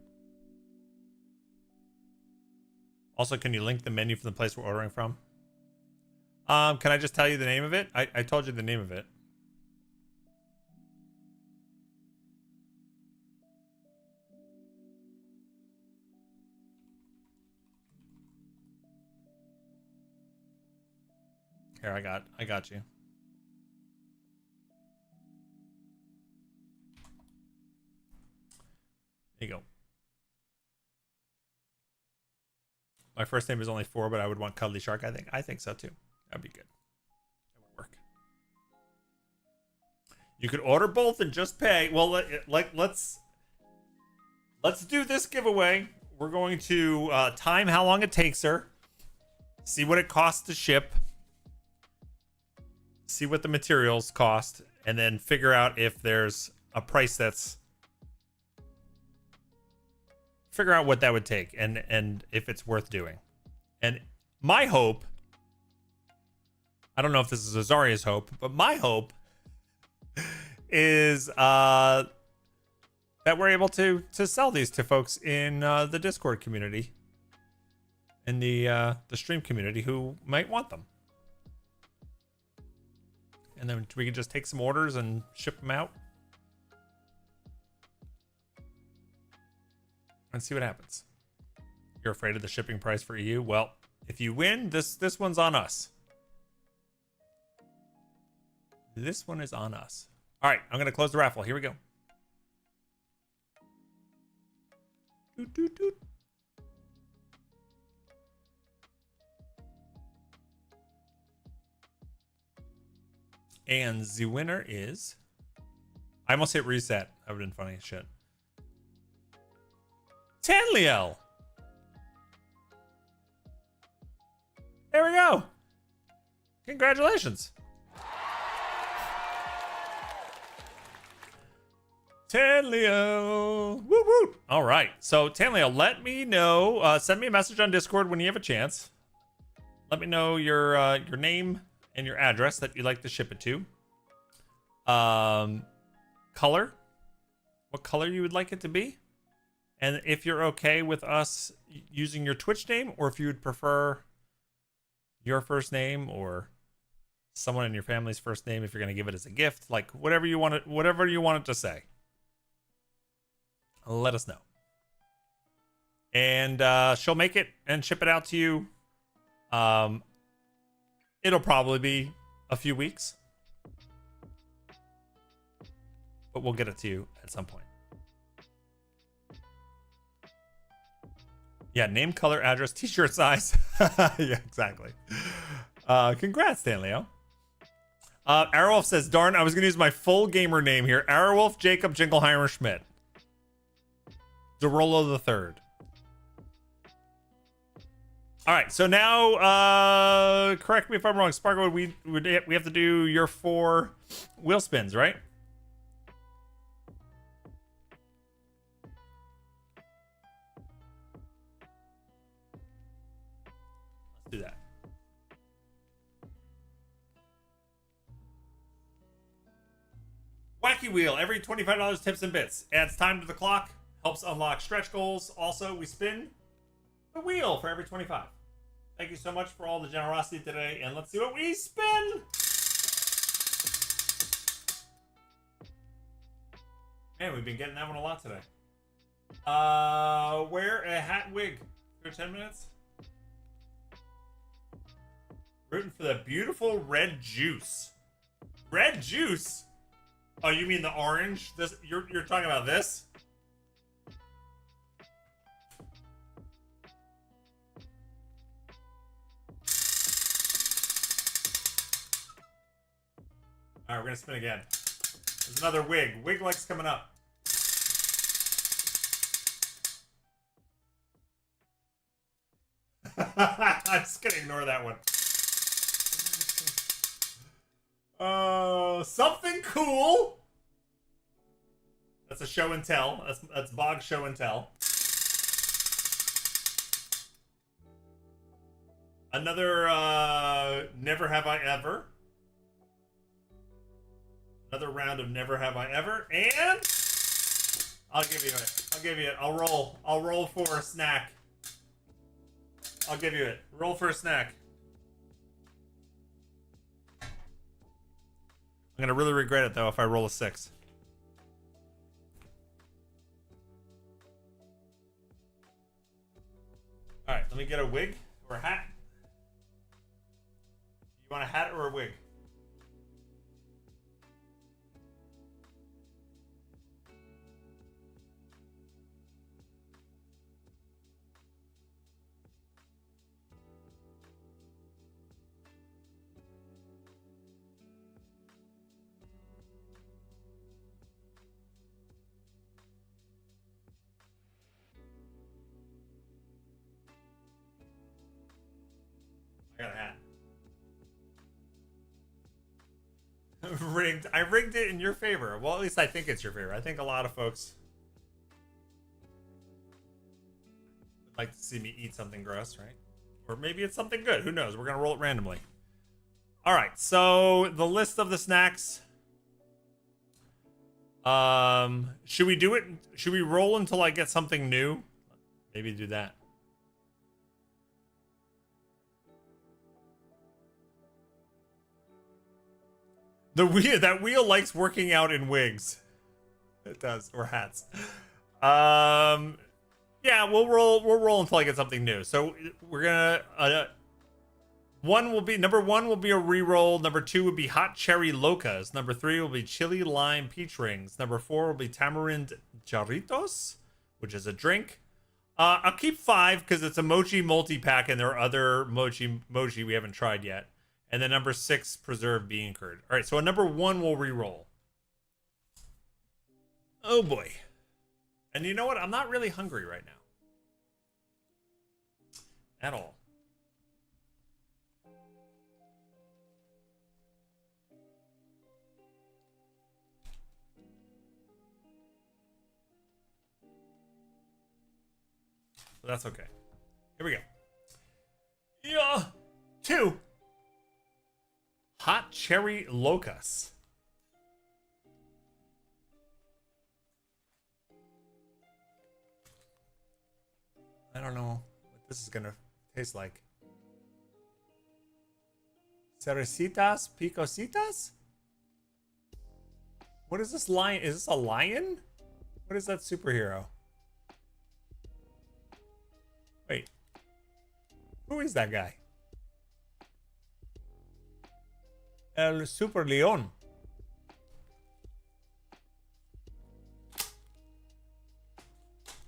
Also, can you link the menu from the place we're ordering from? Can I just tell you the name of it? I told you the name of it. Here, I got you. There you go. My first name is only 4, but I would want Cuddly Shark. I think so too. That'd be good. That would work. You could order both and just pay. Well, let's do this giveaway. We're going to time how long it takes her, see what it costs to ship, see what the materials cost, and then figure out if there's a price that's, figure out what that would take and if it's worth doing. And my hope, I don't know if this is Azaria's hope, but my hope is that we're able to sell these to folks in the Discord community, in the stream community who might want them. And then we can just take some orders and ship them out and see what happens. You're afraid of the shipping price for EU? Well, if you win, this one's on us. This one is on us. All right, I'm going to close the raffle. Here we go. Doot, doot, doot. And the winner is... I almost hit reset. That would have been funny as shit. Tanliel! There we go. Congratulations. Tanliel. Woo woo. All right. So Tanliel, let me know. Send me a message on Discord when you have a chance. Let me know your name and your address that you'd like to ship it to. Color. What color you would like it to be. And if you're okay with us using your Twitch name, or if you would prefer your first name or someone in your family's first name, if you're going to give it as a gift, like whatever you want it to say, let us know. And she'll make it and ship it out to you. It'll probably be a few weeks, but we'll get it to you at some point. Yeah, name, color, address, t-shirt size. Yeah, exactly. Congrats, Stanleo. Arrowwolf says, darn, I was going to use my full gamer name here. Arrowwolf Jacob Jingleheimer Schmidt. Derolo the Third. All right, so now, correct me if I'm wrong, Sparkle, we have to do your 4 wheel spins, right? Let's do that. Wacky Wheel, every $25 tips and bits. Adds time to the clock, helps unlock stretch goals. Also, we spin the wheel for every 25. Thank you so much for all the generosity today, and let's see what we spin. Man, we've been getting that one a lot today. Wear a hat wig for 10 minutes. Rooting for the beautiful red juice. Red juice? Oh, you mean the orange? This you're talking about this? All right, we're gonna spin again. There's another wig. Wig likes coming up. I'm just gonna ignore that one. Something cool. That's a show and tell. That's Bog show and tell. Another Never Have I Ever. Another round of Never Have I Ever, and I'll give you it. I'll give you it. I'll roll for a snack. I'll give you it. Roll for a snack. I'm gonna really regret it though if I roll a 6. All right, let me get a wig or a hat. You want a hat or a wig? rigged. I rigged it in your favor. Well, at least I think it's your favor. I think a lot of folks would like to see me eat something gross, right? Or maybe it's something good. Who knows? We're gonna roll it randomly. All right. So the list of the snacks. Should we do it? Should we roll until I get something new? Maybe do that. That wheel likes working out in wigs. It does, or hats. Yeah, we'll roll until I get something new. So we're gonna number one will be a reroll. Number two would be hot cherry locas. Number three will be chili lime peach rings. Number four will be tamarind jarritos, which is a drink. I'll keep five because it's a mochi multi-pack and there are other mochi we haven't tried yet. And then number six, preserved bean curd. All right, so a number one will re-roll. Oh boy. And you know what? I'm not really hungry right now. At all. So that's okay. Here we go. Yeah. Two. Hot cherry locus. I don't know what this is gonna taste like. Cerecitas picositas? What is this lion? Is this a lion? What is that superhero? Wait. Who is that guy? El Super Leon.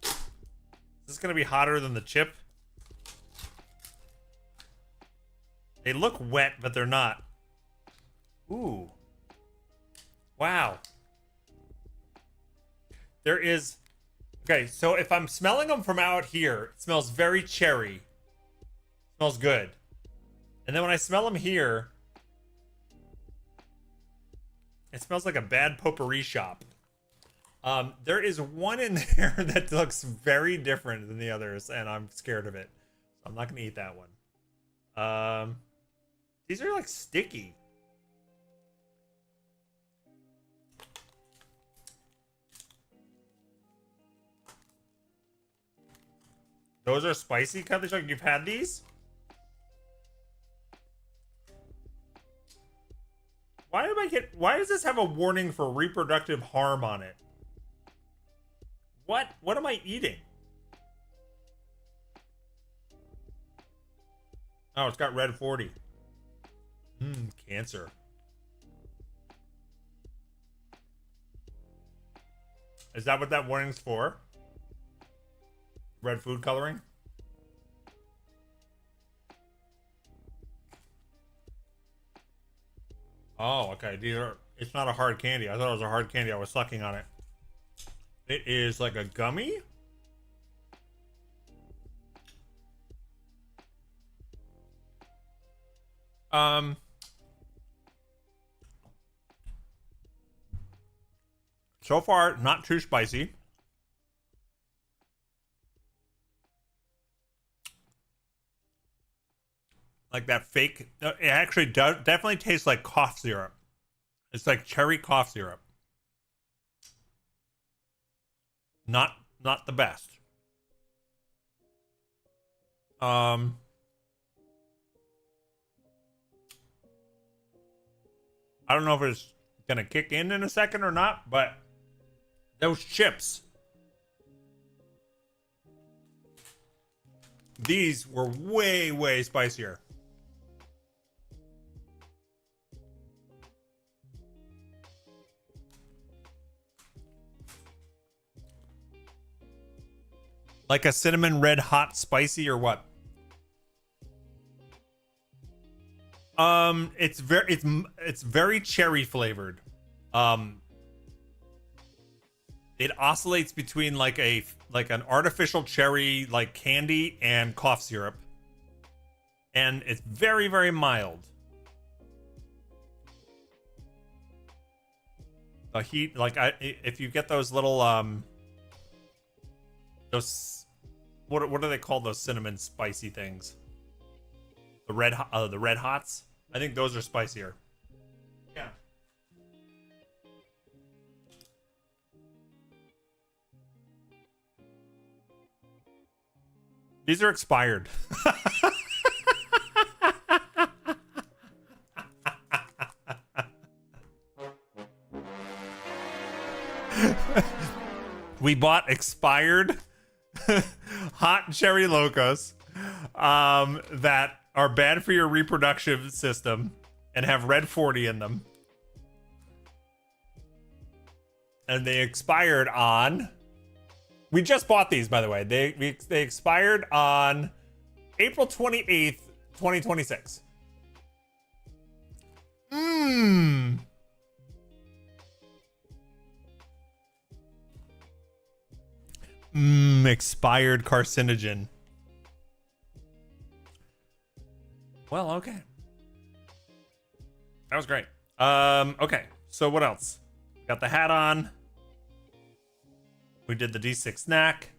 Is this gonna be hotter than the chip? They look wet, but they're not. Ooh. Wow. There is... Okay, so if I'm smelling them from out here, it smells very cherry. It smells good. And then when I smell them here, it smells like a bad potpourri shop. There is one in there that looks very different than the others, and I'm scared of it. So I'm not going to eat that one. These are like sticky. Those are spicy, Cuddly Shark. You've had these? Why does this have a warning for reproductive harm on it? What am I eating? Oh, it's got red 40. Cancer. Is that what that warning's for? Red food coloring? Oh, okay. It's not a hard candy. I thought it was a hard candy. I was sucking on it. It is like a gummy? So far, not too spicy. Like that fake. It actually does definitely tastes like cough syrup. It's like cherry cough syrup. Not the best. I don't know if it's gonna kick in a second or not, but those chips, these were way spicier. Like a cinnamon red hot spicy or what? It's very cherry flavored. It oscillates between like an artificial cherry like candy and cough syrup. And it's very mild. The heat, like if you get those little those what do they call those cinnamon spicy things? The red hots. I think those are spicier. Yeah. These are expired. We bought expired hot cherry locos that are bad for your reproductive system and have red 40 in them. And they expired on... We just bought these, by the way. They expired on April 28th, 2026. Expired carcinogen. Well, okay. That was great. Okay, so what else? Got the hat on. We did the D6 snack.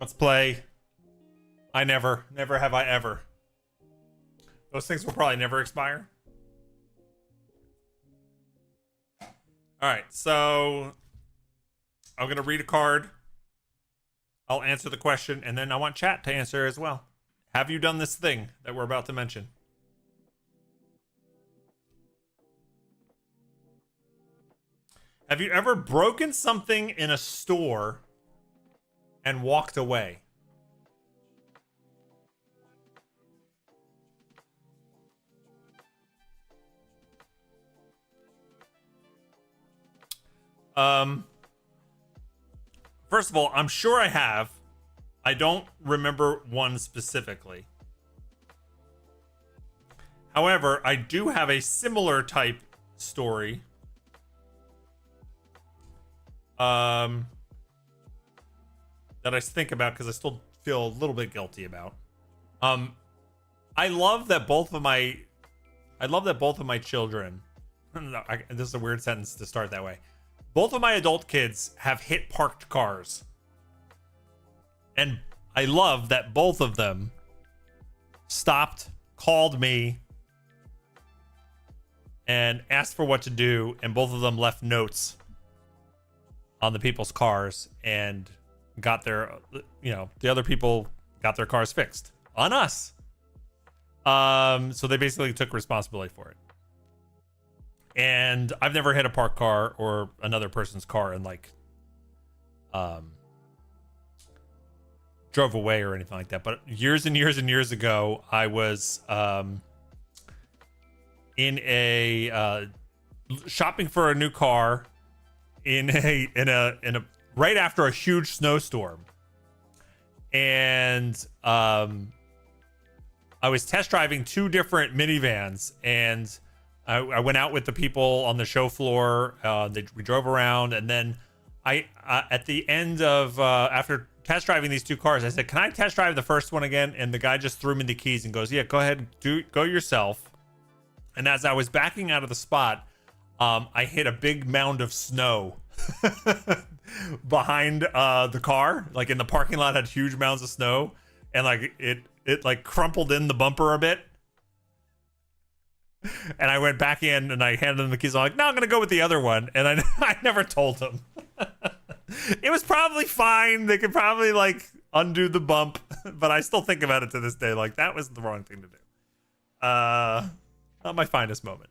Let's play. Never have I ever. Those things will probably never expire. All right, so I'm going to read a card. I'll answer the question, and then I want chat to answer as well. Have you done this thing that we're about to mention? Have you ever broken something in a store and walked away? First of all, I'm sure I have. I don't remember one specifically. However, I do have a similar type story. That I think about because I still feel a little bit guilty about. I love that both of my children. This is a weird sentence to start that way. Both of my adult kids have hit parked cars. And I love that both of them stopped, called me, and asked for what to do, and both of them left notes on the people's cars and got their, the other people got their cars fixed on us. So they basically took responsibility for it. And I've never hit a parked car or another person's car and drove away or anything like that. But years and years and years ago, I was in a shopping for a new car in a right after a huge snowstorm, and I was test driving two different minivans, and I went out with the people on the show floor. We drove around, and then I at the end of after test driving these two cars, I said, "Can I test drive the first one again?" And the guy just threw me the keys and goes, "Yeah, go ahead, go yourself." And as I was backing out of the spot, I hit a big mound of snow behind the car. Like in the parking lot, had huge mounds of snow, and it like crumpled in the bumper a bit. And I went back in and I handed him the keys. I'm like, "No, I'm gonna go with the other one." And I never told him. It was probably fine. They could probably undo the bump, but I still think about it to this day. Like, that was the wrong thing to do. Not my finest moment.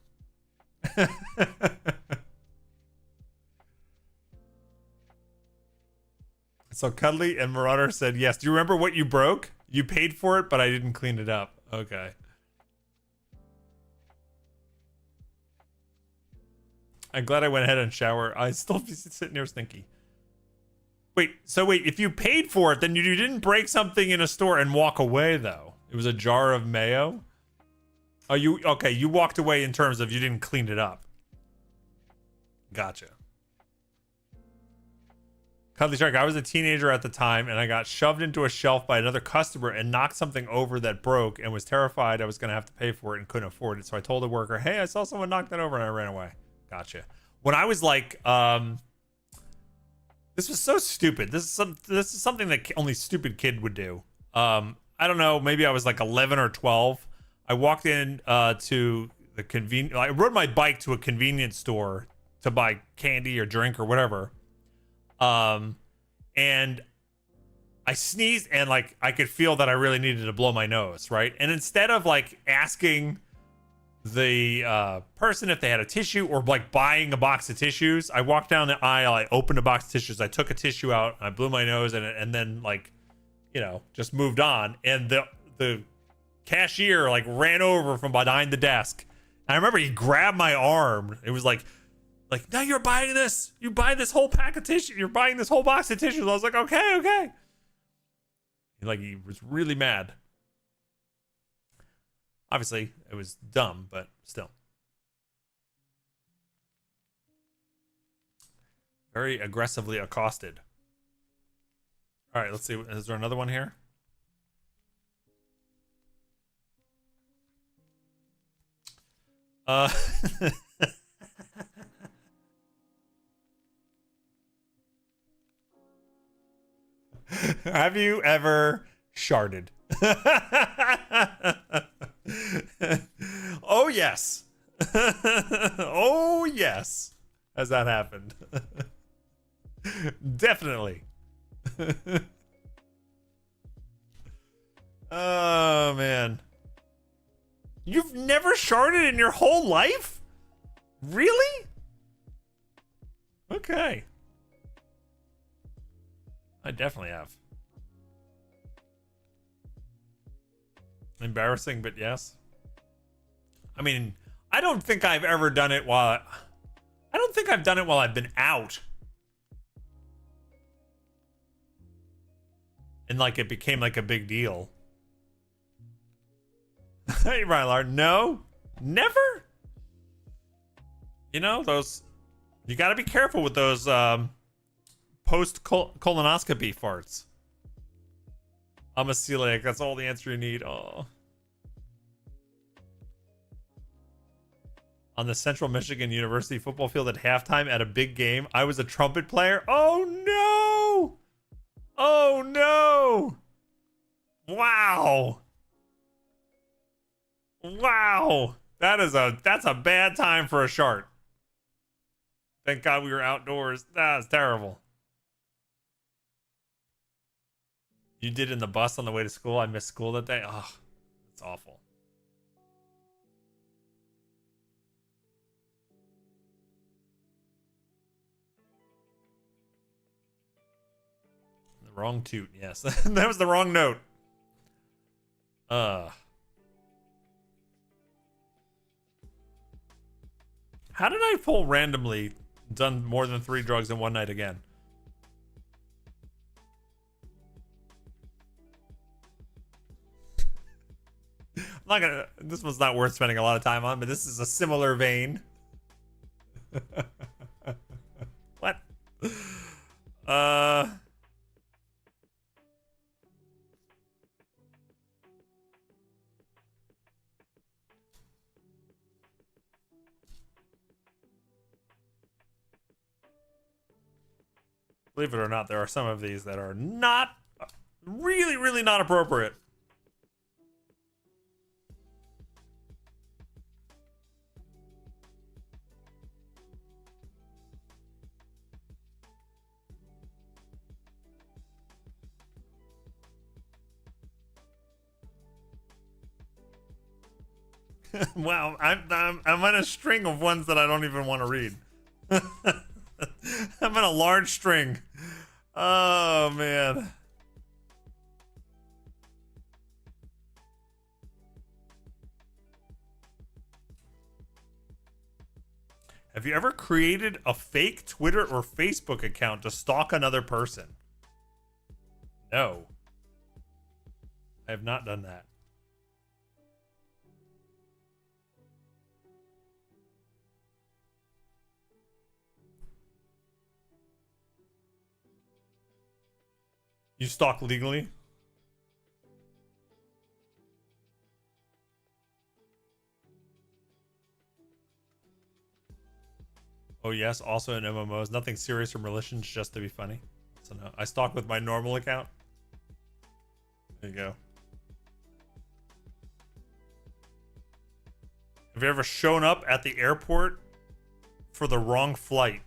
So Cuddly and Marauder said, yes. Do you remember what you broke? You paid for it, but I didn't clean it up. Okay. I'm glad I went ahead and shower. I still be sitting here stinky. Wait, if you paid for it, then you didn't break something in a store and walk away, though. It was a jar of mayo? Oh, you walked away in terms of you didn't clean it up. Gotcha. Cuddly Shark, I was a teenager at the time, and I got shoved into a shelf by another customer and knocked something over that broke and was terrified I was going to have to pay for it and couldn't afford it. So I told the worker, hey, I saw someone knock that over, and I ran away. Gotcha. when I was like, this was so stupid. This is something that only stupid kid would do. I don't know. Maybe I was like 11 or 12. I walked in to the I rode my bike to a convenience store to buy candy or drink or whatever. And I sneezed and like I could feel that I really needed to blow my nose, right? And instead of like asking the person if they had a tissue or like buying a box of tissues, I walked down the aisle, I opened a box of tissues, I took a tissue out, I blew my nose and then like, you know, just moved on. And the cashier like ran over from behind the desk. And I remember he grabbed my arm. It was like, now you're buying this. You buy this whole pack of tissue. You're buying this whole box of tissues. I was like, okay. He was really mad. Obviously, it was dumb, but still. Very aggressively accosted. All right, let's see. Is there another one here? Have you ever sharded? Oh, yes. Oh, yes. Has that happened? Definitely. Oh, man. You've never sharded in your whole life? Really? Okay. I definitely have. Embarrassing, but yes. I mean, I don't think I've ever done it while... I don't think I've done it while I've been out. And like it became like a big deal. Hey, Rylar, no? Never? You know, those... You gotta be careful with those post-colonoscopy farts. I'm a celiac. That's all the answer you need. Oh. On the Central Michigan University football field at halftime at a big game, I was a trumpet player. Oh, no! Oh, no! Wow! Wow! That's a bad time for a shart. Thank God we were outdoors. That's terrible. You did in the bus on the way to school. I missed school that day. Oh, it's awful. The wrong toot. Yes, that was the wrong note. How did I pull randomly done more than 3 drugs in one night again? I'm not gonna. This one's not worth spending a lot of time on, but this is a similar vein. What? Believe it or not, there are some of these that are not really, really not appropriate. Wow, I'm on a string of ones that I don't even want to read. I'm in a large string. Oh, man. Have you ever created a fake Twitter or Facebook account to stalk another person? No. I have not done that. You stalk legally? Oh yes, also in MMOs. Nothing serious or malicious, just to be funny. So no, I stalk with my normal account. There you go. Have you ever shown up at the airport for the wrong flight?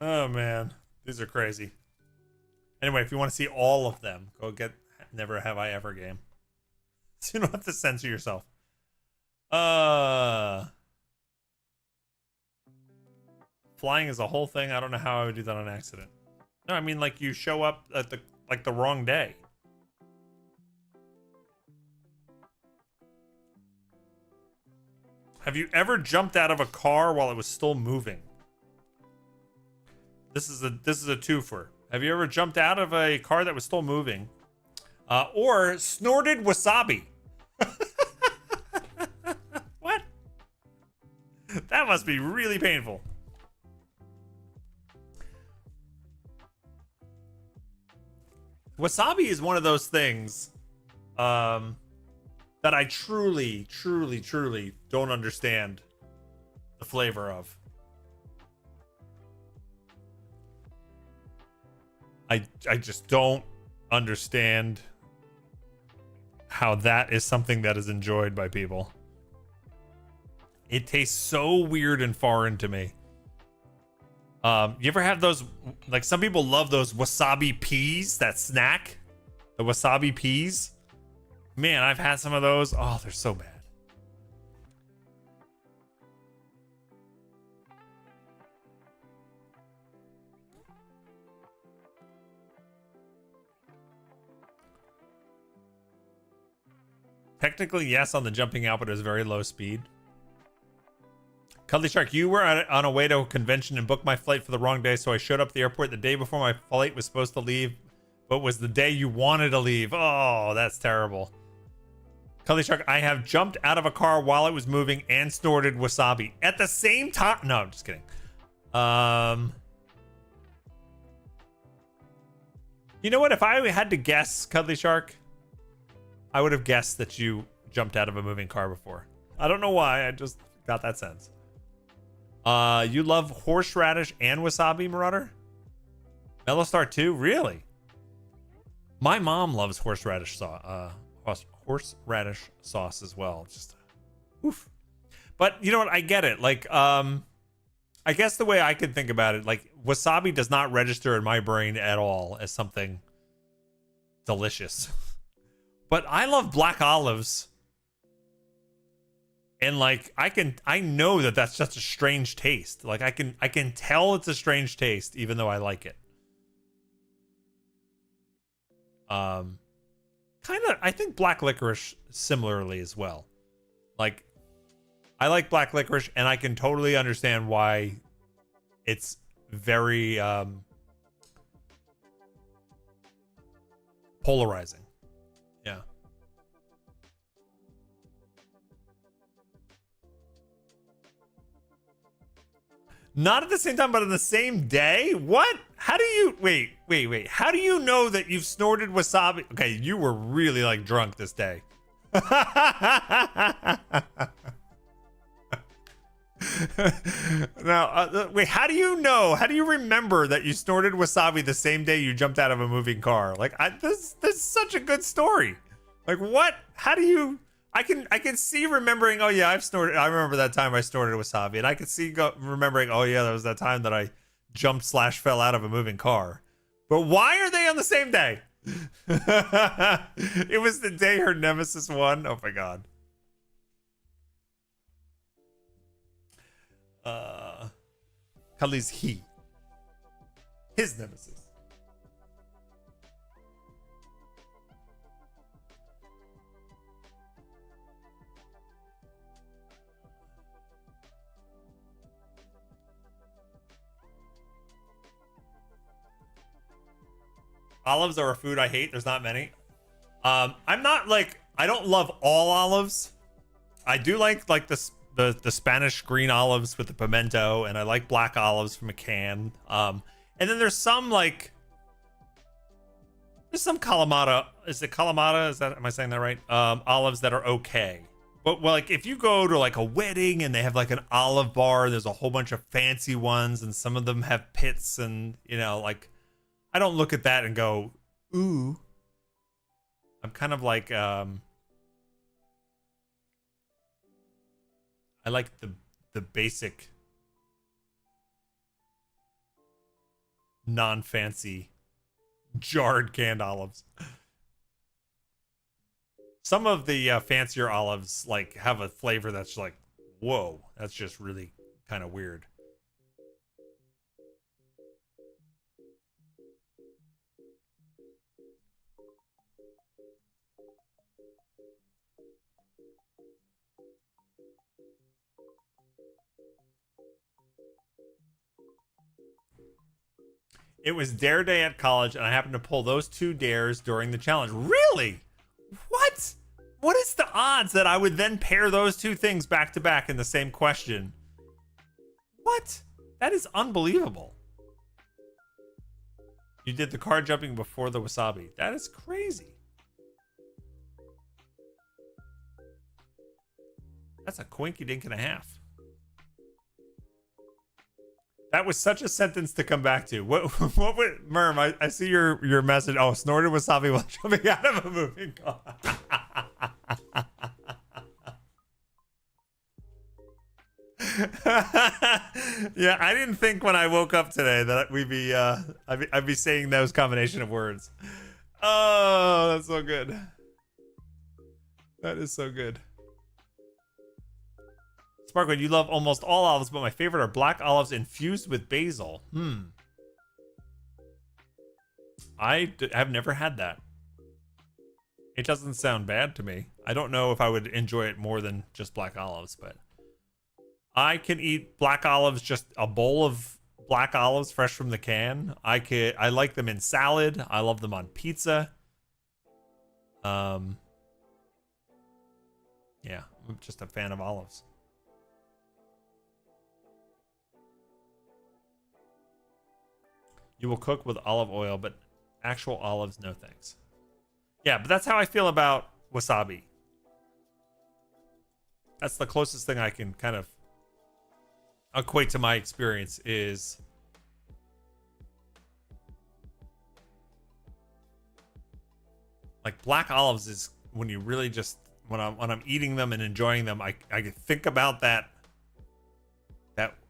Oh man, these are crazy. Anyway, if you want to see all of them, go get Never Have I Ever game. So you don't have to censor yourself. Flying is a whole thing. I don't know how I would do that on accident. No, I mean like you show up at the wrong day. Have you ever jumped out of a car while it was still moving? This is a twofer. Have you ever jumped out of a car that was still moving? Or snorted wasabi? What? That must be really painful. Wasabi is one of those things that I truly don't understand the flavor of. I just don't understand how that is something that is enjoyed by people. It tastes so weird and foreign to me. You ever have those, like some people love those wasabi peas, that snack? The wasabi peas? Man, I've had some of those. Oh, they're so bad. Technically, yes, on the jumping out, but it was very low speed. Cuddly Shark, you were on a way to a convention and booked my flight for the wrong day, so I showed up at the airport the day before my flight was supposed to leave, but was the day you wanted to leave. Oh, that's terrible. Cuddly Shark, I have jumped out of a car while it was moving and snorted wasabi at the same time. No, I'm just kidding. You know what? If I had to guess, Cuddly Shark, I would have guessed that you jumped out of a moving car before. I don't know why. I just got that sense. You love horseradish and wasabi, Marauder? Mellowstar 2? Really? My mom loves horseradish sauce. Horseradish sauce as well. Just oof. But you know what? I get it. Like, I guess the way I could think about it, like wasabi does not register in my brain at all as something delicious. But I love black olives. And like I know that that's just a strange taste. Like I can tell it's a strange taste even though I like it. Kind of, I think black licorice similarly as well. Like I like black licorice and I can totally understand why it's very polarizing. Yeah. Not at the same time, but on the same day? What? How do you... Wait. How do you know that you've snorted wasabi? Okay, you were really, like, drunk this day. Now, wait, how do you know? How do you remember that you snorted wasabi the same day you jumped out of a moving car? Like, this is such a good story. Like, what? How do you... I can see remembering, oh yeah, I remember that time I snorted wasabi, and I can see remembering, oh yeah, that was that time that I jumped / fell out of a moving car. But why are they on the same day? It was the day her nemesis won. Oh my god. Cuddly's his nemesis. Olives are a food I hate. There's not many. I'm not like, I don't love all olives. I do like the Spanish green olives with the pimento, and I like black olives from a can. And then there's some like, there's some Kalamata. Is it Kalamata? Is that, am I saying that right? Olives that are okay. But well, like if you go to like a wedding and they have like an olive bar, there's a whole bunch of fancy ones, and some of them have pits, and you know, like I don't look at that and go, ooh. I'm kind of like I like the basic non-fancy jarred canned olives. Some of the fancier olives like have a flavor that's like, whoa, that's just really kind of weird. It was Dare Day at college, and I happened to pull those 2 dares during the challenge. Really? What? What is the odds that I would then pair those 2 things back to back in the same question? What? That is unbelievable. You did the car jumping before the wasabi. That is crazy. That's a quinky dink and a half. That was such a sentence to come back to. What would Merm? I see your message. Oh, snorted wasabi while jumping out of a moving car. Yeah, I didn't think when I woke up today that we'd be I'd be saying those combination of words. Oh, that's so good. That is so good. Sparkwood, you love almost all olives, but my favorite are black olives infused with basil. I've never had that. It doesn't sound bad to me. I don't know if I would enjoy it more than just black olives, but I can eat black olives, just a bowl of black olives fresh from the can. I like them in salad. I love them on pizza. Yeah, I'm just a fan of olives. You will cook with olive oil, but actual olives, no thanks. Yeah, but that's how I feel about wasabi. That's the closest thing I can kind of equate to my experience is like black olives is when you really just when I'm eating them and enjoying them, I think about that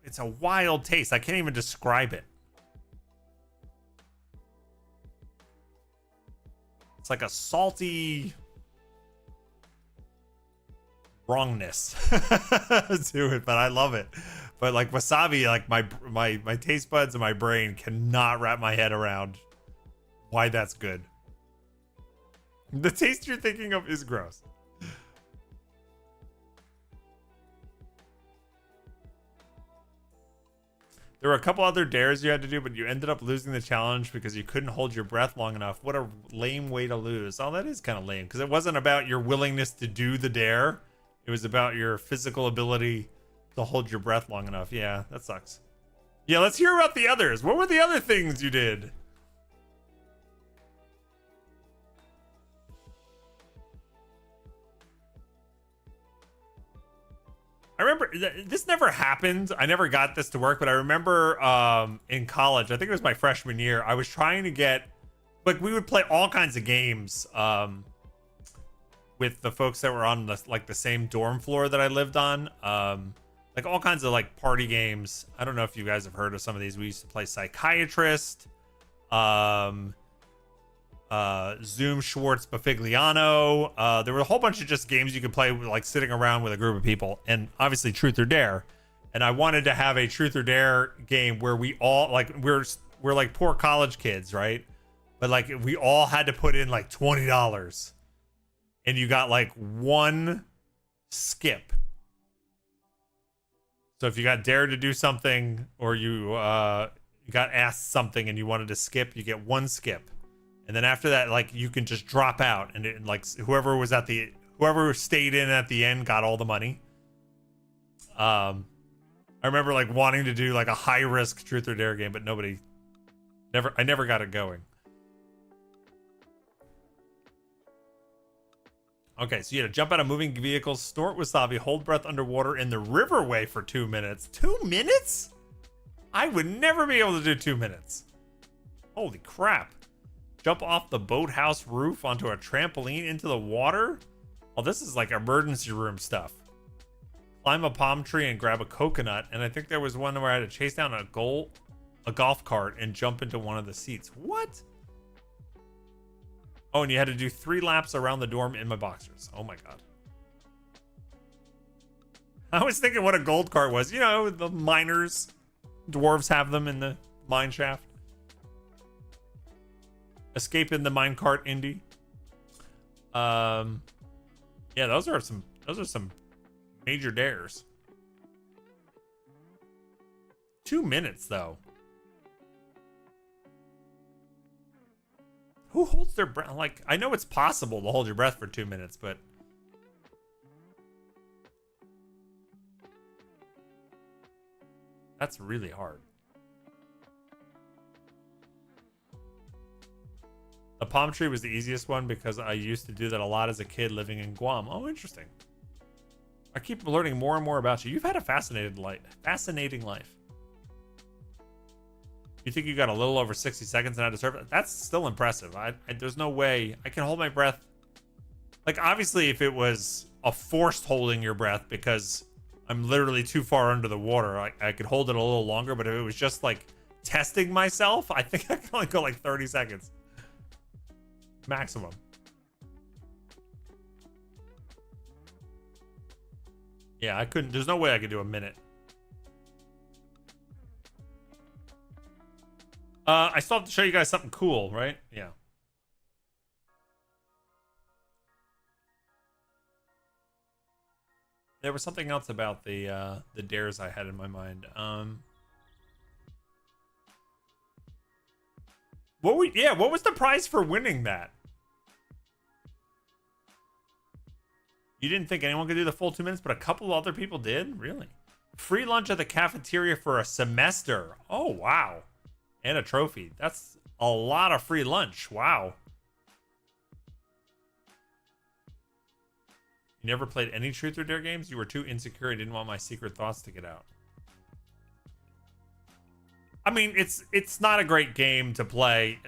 it's a wild taste. I can't even describe it. It's like a salty wrongness to it, but I love it. But like wasabi, like my taste buds and my brain cannot wrap my head around why that's good. The taste you're thinking of is gross. There were a couple other dares you had to do, but you ended up losing the challenge because you couldn't hold your breath long enough. What a lame way to lose. Oh, that is kind of lame because it wasn't about your willingness to do the dare. It was about your physical ability to hold your breath long enough. Yeah, that sucks. Yeah, let's hear about the others. What were the other things you did? I remember this never happened. I never got this to work, but I remember in college, I think it was my freshman year, I was trying to get, like, we would play all kinds of games with the folks that were on the same dorm floor that I lived on. Like all kinds of like party games. I don't know if you guys have heard of some of these. We used to play Psychiatrist, Zoom Schwartz Bafigliano. There were a whole bunch of just games you could play with, like sitting around with a group of people, and obviously Truth or Dare. And I wanted to have a Truth or Dare game where we all like we're like poor college kids, right? But like we all had to put in like $20, and you got like one skip. So if you got dared to do something, or you got asked something and you wanted to skip, you get one skip. And then after that, like, you can just drop out, and it, like, whoever stayed in at the end got all the money. I remember like wanting to do like a high risk truth or dare game, but I never got it going. Okay, so you had to jump out of moving vehicles, snort wasabi, hold breath underwater in the riverway for 2 minutes. 2 minutes? I would never be able to do 2 minutes. Holy crap. Jump off the boathouse roof onto a trampoline into the water? Oh, this is like emergency room stuff. Climb a palm tree and grab a coconut. And I think there was one where I had to chase down a golf cart and jump into one of the seats. What? Oh, and you had to do 3 laps around the dorm in my boxers. Oh my god. I was thinking what a gold cart was. You know, the miners, dwarves have them in the mine shaft. Escape in the minecart indie. Yeah, those are some major dares. 2 minutes though. Who holds their breath? Like, I know it's possible to hold your breath for 2 minutes, but that's really hard. The palm tree was the easiest one because I used to do that a lot as a kid living in Guam. Oh, interesting. I keep learning more and more about you. You've had a fascinating life. You think you got a little over 60 seconds and how to surf it? That's still impressive. There's no way I can hold my breath. Like, obviously, if it was a forced holding your breath because I'm literally too far under the water, I could hold it a little longer. But if it was just like testing myself, I think I can only go like 30 seconds. Maximum. Yeah, I couldn't. There's no way I could do a minute. I still have to show you guys something cool, right? Yeah. There was something else about the dares I had in my mind. What was the prize for winning that? You didn't think anyone could do the full 2 minutes, but a couple of other people did? Really? Free lunch at the cafeteria for a semester. Oh, wow. And a trophy. That's a lot of free lunch. Wow. You never played any truth or dare games? You were too insecure and didn't want my secret thoughts to get out. I mean, it's not a great game to play.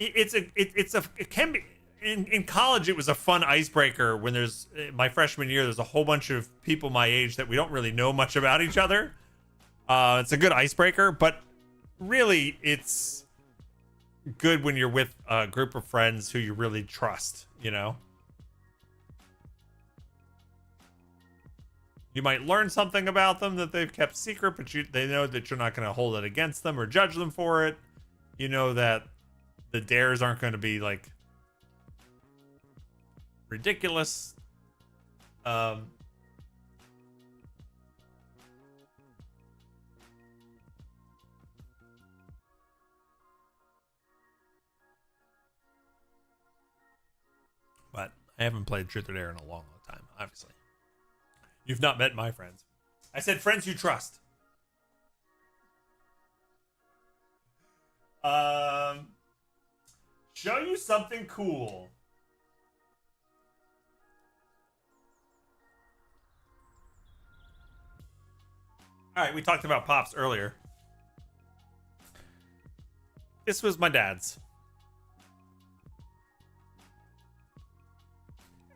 It can be in college. It was a fun icebreaker. When there's my freshman year, there's a whole bunch of people my age that we don't really know much about each other. It's a good icebreaker, but really, it's good when you're with a group of friends who you really trust. You know. You might learn something about them that they've kept secret, but they know that you're not going to hold it against them or judge them for it. You know that the dares aren't going to be like ridiculous. But I haven't played Truth or Dare in a long, long time, obviously. You've not met my friends. I said friends you trust. Show you something cool. All right, we talked about Pops earlier. This was my dad's.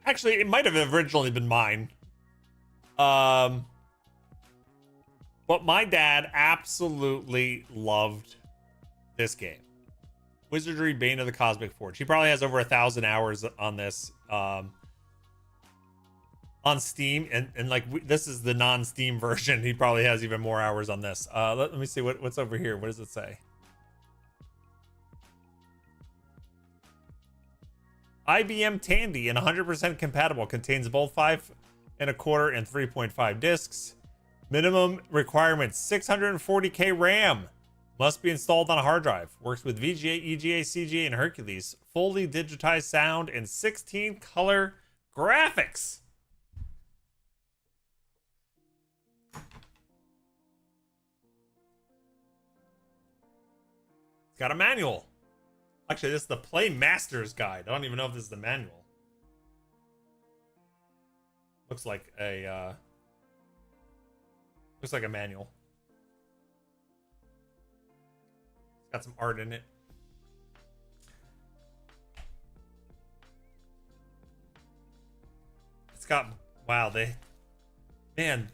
Actually, it might have originally been mine. But my dad absolutely loved this game. Wizardry Bane of the Cosmic Forge. He probably has over 1,000 hours on this on Steam, and like this is the non-Steam version. He probably has even more hours on this. Let me see what's over here. What does it say? IBM Tandy and 100% compatible. Contains both 5 1/4 and 3.5 discs. Minimum requirements 640K RAM, Must be installed on a hard drive. Works with VGA, EGA, CGA, and Hercules. Fully digitized sound and 16 color graphics. It's got a manual. Actually, this is the Play Master's Guide. I don't even know if this is the manual. Looks like a manual. It's got some art in it. It's got, wow, man,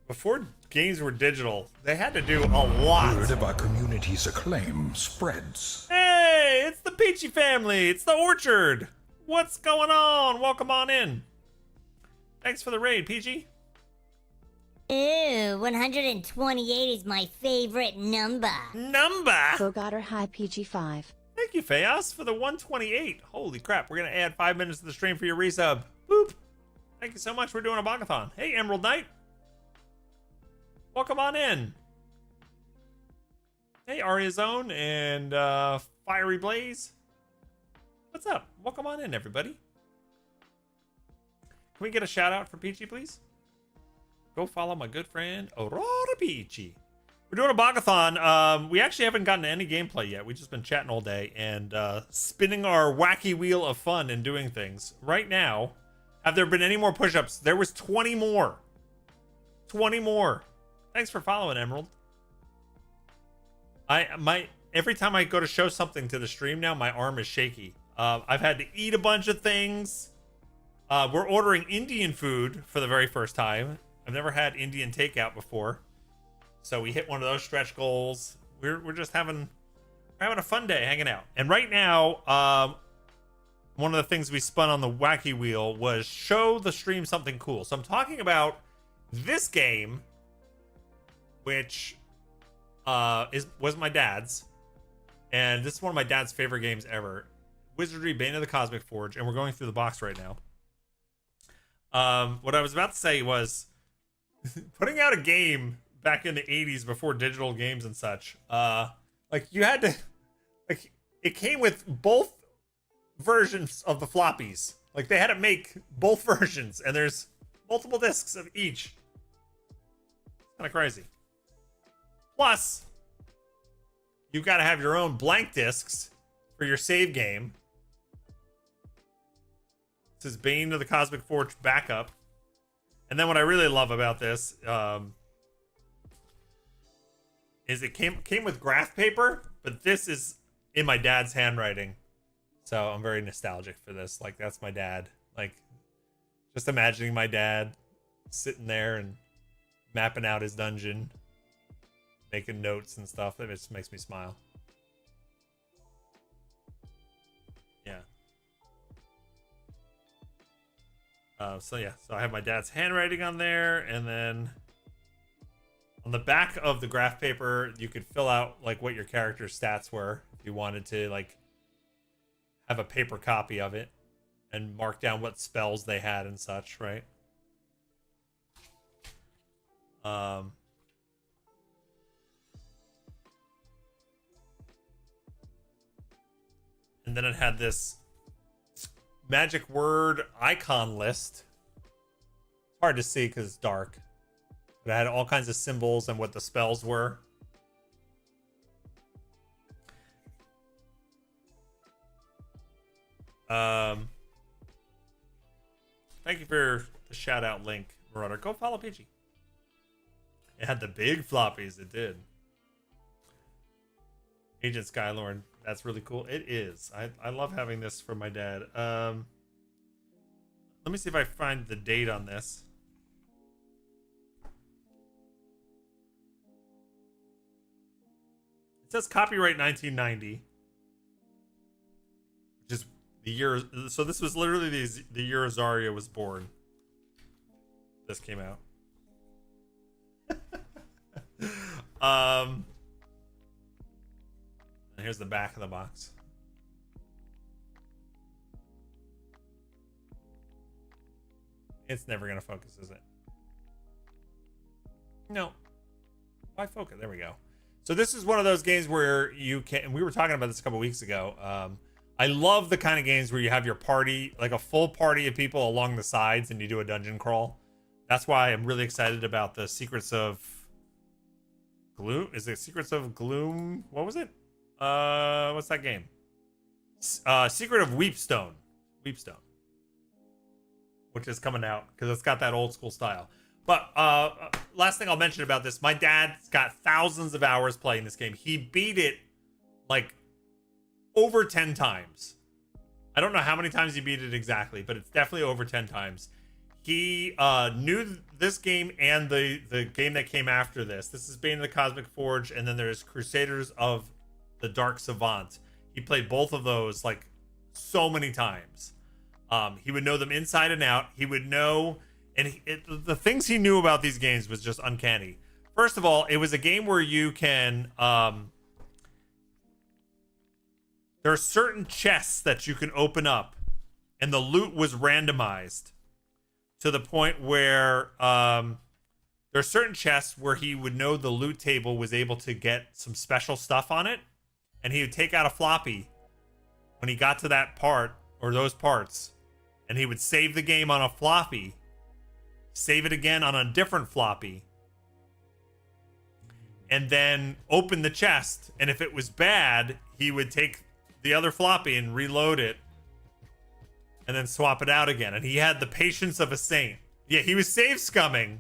before games were digital, they had to do a lot. Word of our community's acclaim spreads. Hey, it's the Peachy family. It's the Orchard. What's going on? Welcome on in. Thanks for the raid, Peachy. Ooh, 128 is my favorite number. Bog-A-Thon High PG5. Thank you, Feos, for the 128. Holy crap, we're going to add 5 minutes to the stream for your resub. Boop. Thank you so much. We're doing a Bog-A-Thon. Hey, Emerald Knight. Welcome on in. Hey, Arya Zone and Fiery Blaze. What's up? Welcome on in, everybody. Can we get a shout out for Peachy, please? Go follow my good friend, Aurora Peachy. We're doing a Bog-A-Thon. We actually haven't gotten to any gameplay yet. We've just been chatting all day and spinning our wacky wheel of fun and doing things. Right now, have there been any more push-ups? There was 20 more. 20 more. Thanks for following, Emerald. Every time I go to show something to the stream now, my arm is shaky. I've had to eat a bunch of things. We're ordering Indian food for the very first time. I've never had Indian takeout before, so we hit one of those stretch goals. We're just having a fun day hanging out. And right now, one of the things we spun on the wacky wheel was show the stream something cool. So I'm talking about this game, which was my dad's, and this is one of my dad's favorite games ever. Wizardry: Bane of the Cosmic Forge, and we're going through the box right now. What I was about to say was putting out a game back in the 80s before digital games and such. Like you had to, like it came with both versions of the floppies. Like they had to make both versions, and there's multiple discs of each. Kind of crazy. Plus, you've got to have your own blank discs for your save game. This is Bane of the Cosmic Forge backup. And then what I really love about this is it came with graph paper, but this is in my dad's handwriting. So I'm very nostalgic for this. Like, that's my dad. Like, just imagining my dad sitting there and mapping out his dungeon, making notes and stuff. That just makes me smile. Yeah. So I have my dad's handwriting on there, and then on the back of the graph paper, you could fill out like what your character's stats were if you wanted to like have a paper copy of it and mark down what spells they had and such, right? And then it had this magic word icon list. It's hard to see because it's dark. But it had all kinds of symbols and what the spells were. Thank you for the shout out link, Marauder. Go follow Pidgey. It had the big floppies, it did. Agent Skylord, that's really cool. It is. I love having this for my dad. Let me see if I find the date on this. It says copyright 1990. Which is the year. So this was literally the year Zarya was born. This came out. And here's the back of the box. It's never gonna focus, is it? No. Why focus? There we go. So this is one of those games where you can, and we were talking about this a couple weeks ago. I love the kind of games where you have your party, like a full party of people along the sides, and you do a dungeon crawl. That's why I'm really excited about the Secrets of Gloom. Is it Secrets of Gloom? What was it? What's that game? Secret of Weepstone. Weepstone. Which is coming out because it's got that old school style. But last thing I'll mention about this, my dad's got thousands of hours playing this game. He beat it like over 10 times. I don't know how many times he beat it exactly, but it's definitely over 10 times. He knew this game and the game that came after this. This is Bane of the Cosmic Forge, and then there's Crusaders of the Dark Savant. He played both of those like so many times. He would know them inside and out. He would know, and the things he knew about these games was just uncanny. First of all, it was a game where you can, there are certain chests that you can open up, and the loot was randomized to the point where there are certain chests where he would know the loot table was able to get some special stuff on it, and he would take out a floppy when he got to that part or those parts, and he would save the game on a floppy, save it again on a different floppy, and then open the chest, and if it was bad, he would take the other floppy and reload it and then swap it out again. And he had the patience of a saint. Yeah, he was save scumming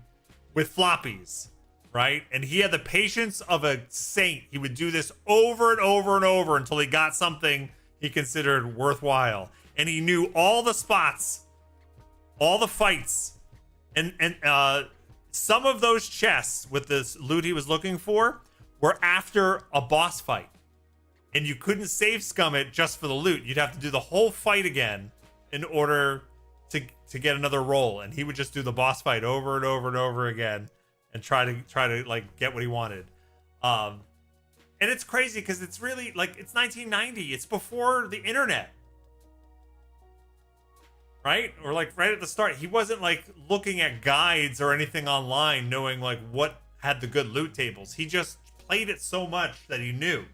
with floppies, right? And he had the patience of a saint. He would do this over and over and over until he got something he considered worthwhile. And he knew all the spots, all the fights, and some of those chests with this loot he was looking for were after a boss fight. And you couldn't save scum it just for the loot. You'd have to do the whole fight again in order to get another roll. And he would just do the boss fight over and over and over again and try to like get what he wanted. And it's crazy because it's really like it's 1990. It's before the internet. Right? Or like right at the start. He wasn't like looking at guides or anything online knowing like what had the good loot tables. He just played it so much that he knew.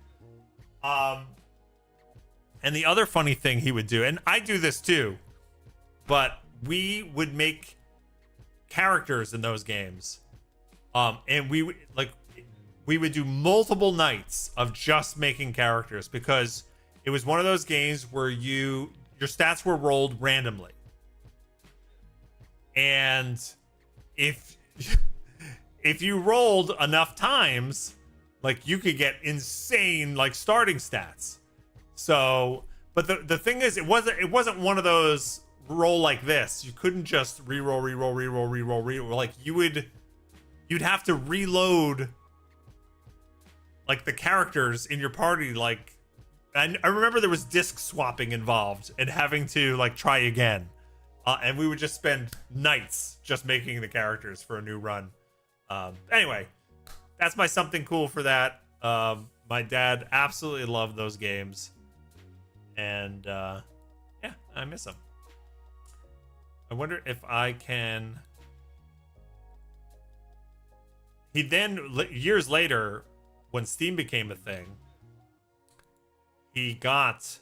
And the other funny thing he would do, and I do this too, but we would make characters in those games. And we would do multiple nights of just making characters because it was one of those games where your stats were rolled randomly. And if you rolled enough times, like you could get insane like starting stats. So, but the thing is, it wasn't one of those roll like this. You couldn't just reroll. Like you'd have to reload like the characters in your party. Like, and I remember there was disc swapping involved and having to like try again. And we would just spend nights just making the characters for a new run. Anyway, that's my something cool for that. My dad absolutely loved those games. And yeah, I miss them. I wonder if I can... He then, years later, when Steam became a thing, he got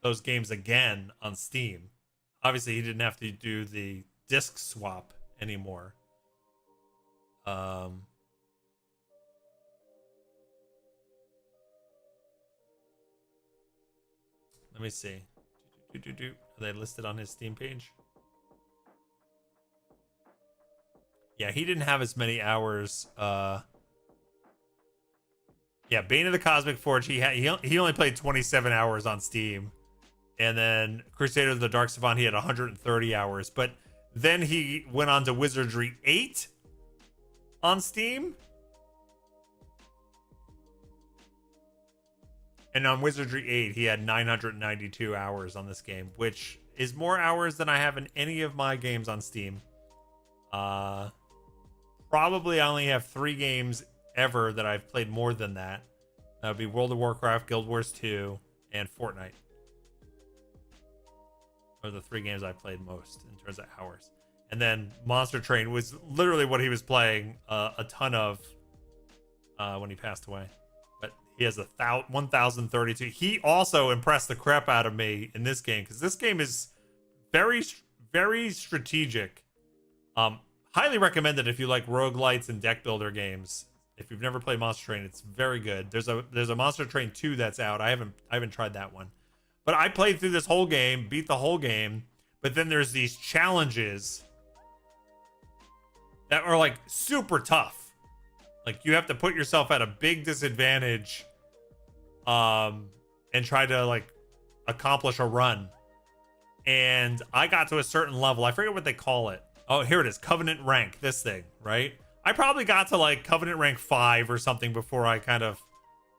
those games again on Steam. Obviously, he didn't have to do the disc swap anymore. Let me see. Are they listed on his Steam page? Yeah, he didn't have as many hours. Yeah, Bane of the Cosmic Forge. He only played 27 hours on Steam, and then Crusader of the Dark Savant. He had 130 hours, but then he went on to Wizardry 8 on Steam. And on Wizardry 8, he had 992 hours on this game, which is more hours than I have in any of my games on Steam. Probably I only have 3 games ever that I've played more than that. That would be World of Warcraft, Guild Wars 2, and Fortnite. Are the 3 games I've played most in terms of hours. And then Monster Train was literally what he was playing a ton of when he passed away. But he has 1,032. He also impressed the crap out of me in this game because this game is very, very strategic. Highly recommended if you like roguelites and deck builder games. If you've never played Monster Train, it's very good. There's a Monster Train 2 that's out. I haven't tried that one. But I played through this whole game, beat the whole game, but then there's these challenges that are like super tough. Like you have to put yourself at a big disadvantage and try to like accomplish a run. And I got to a certain level. I forget what they call it. Oh, here it is. Covenant rank, this thing, right? I probably got to like Covenant rank 5 or something before I kind of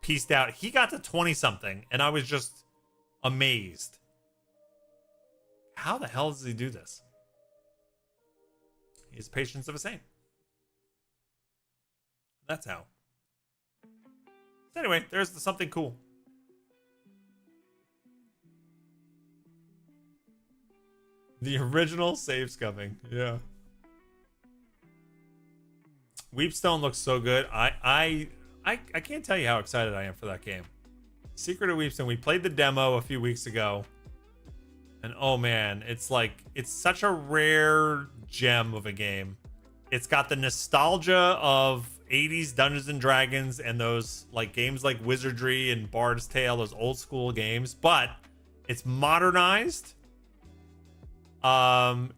pieced out. He got to 20 something and I was just amazed. How the hell does he do this? He's patience of a saint. That's how. So anyway, there's something cool. The original save scuffing. Yeah. Weepstone looks so good. I can't tell you how excited I am for that game. Secret of Weepstone. We played the demo a few weeks ago. And oh man, it's such a rare gem of a game. It's got the nostalgia of 80s Dungeons and Dragons and those like games like Wizardry and Bard's Tale, those old school games, but it's modernized. You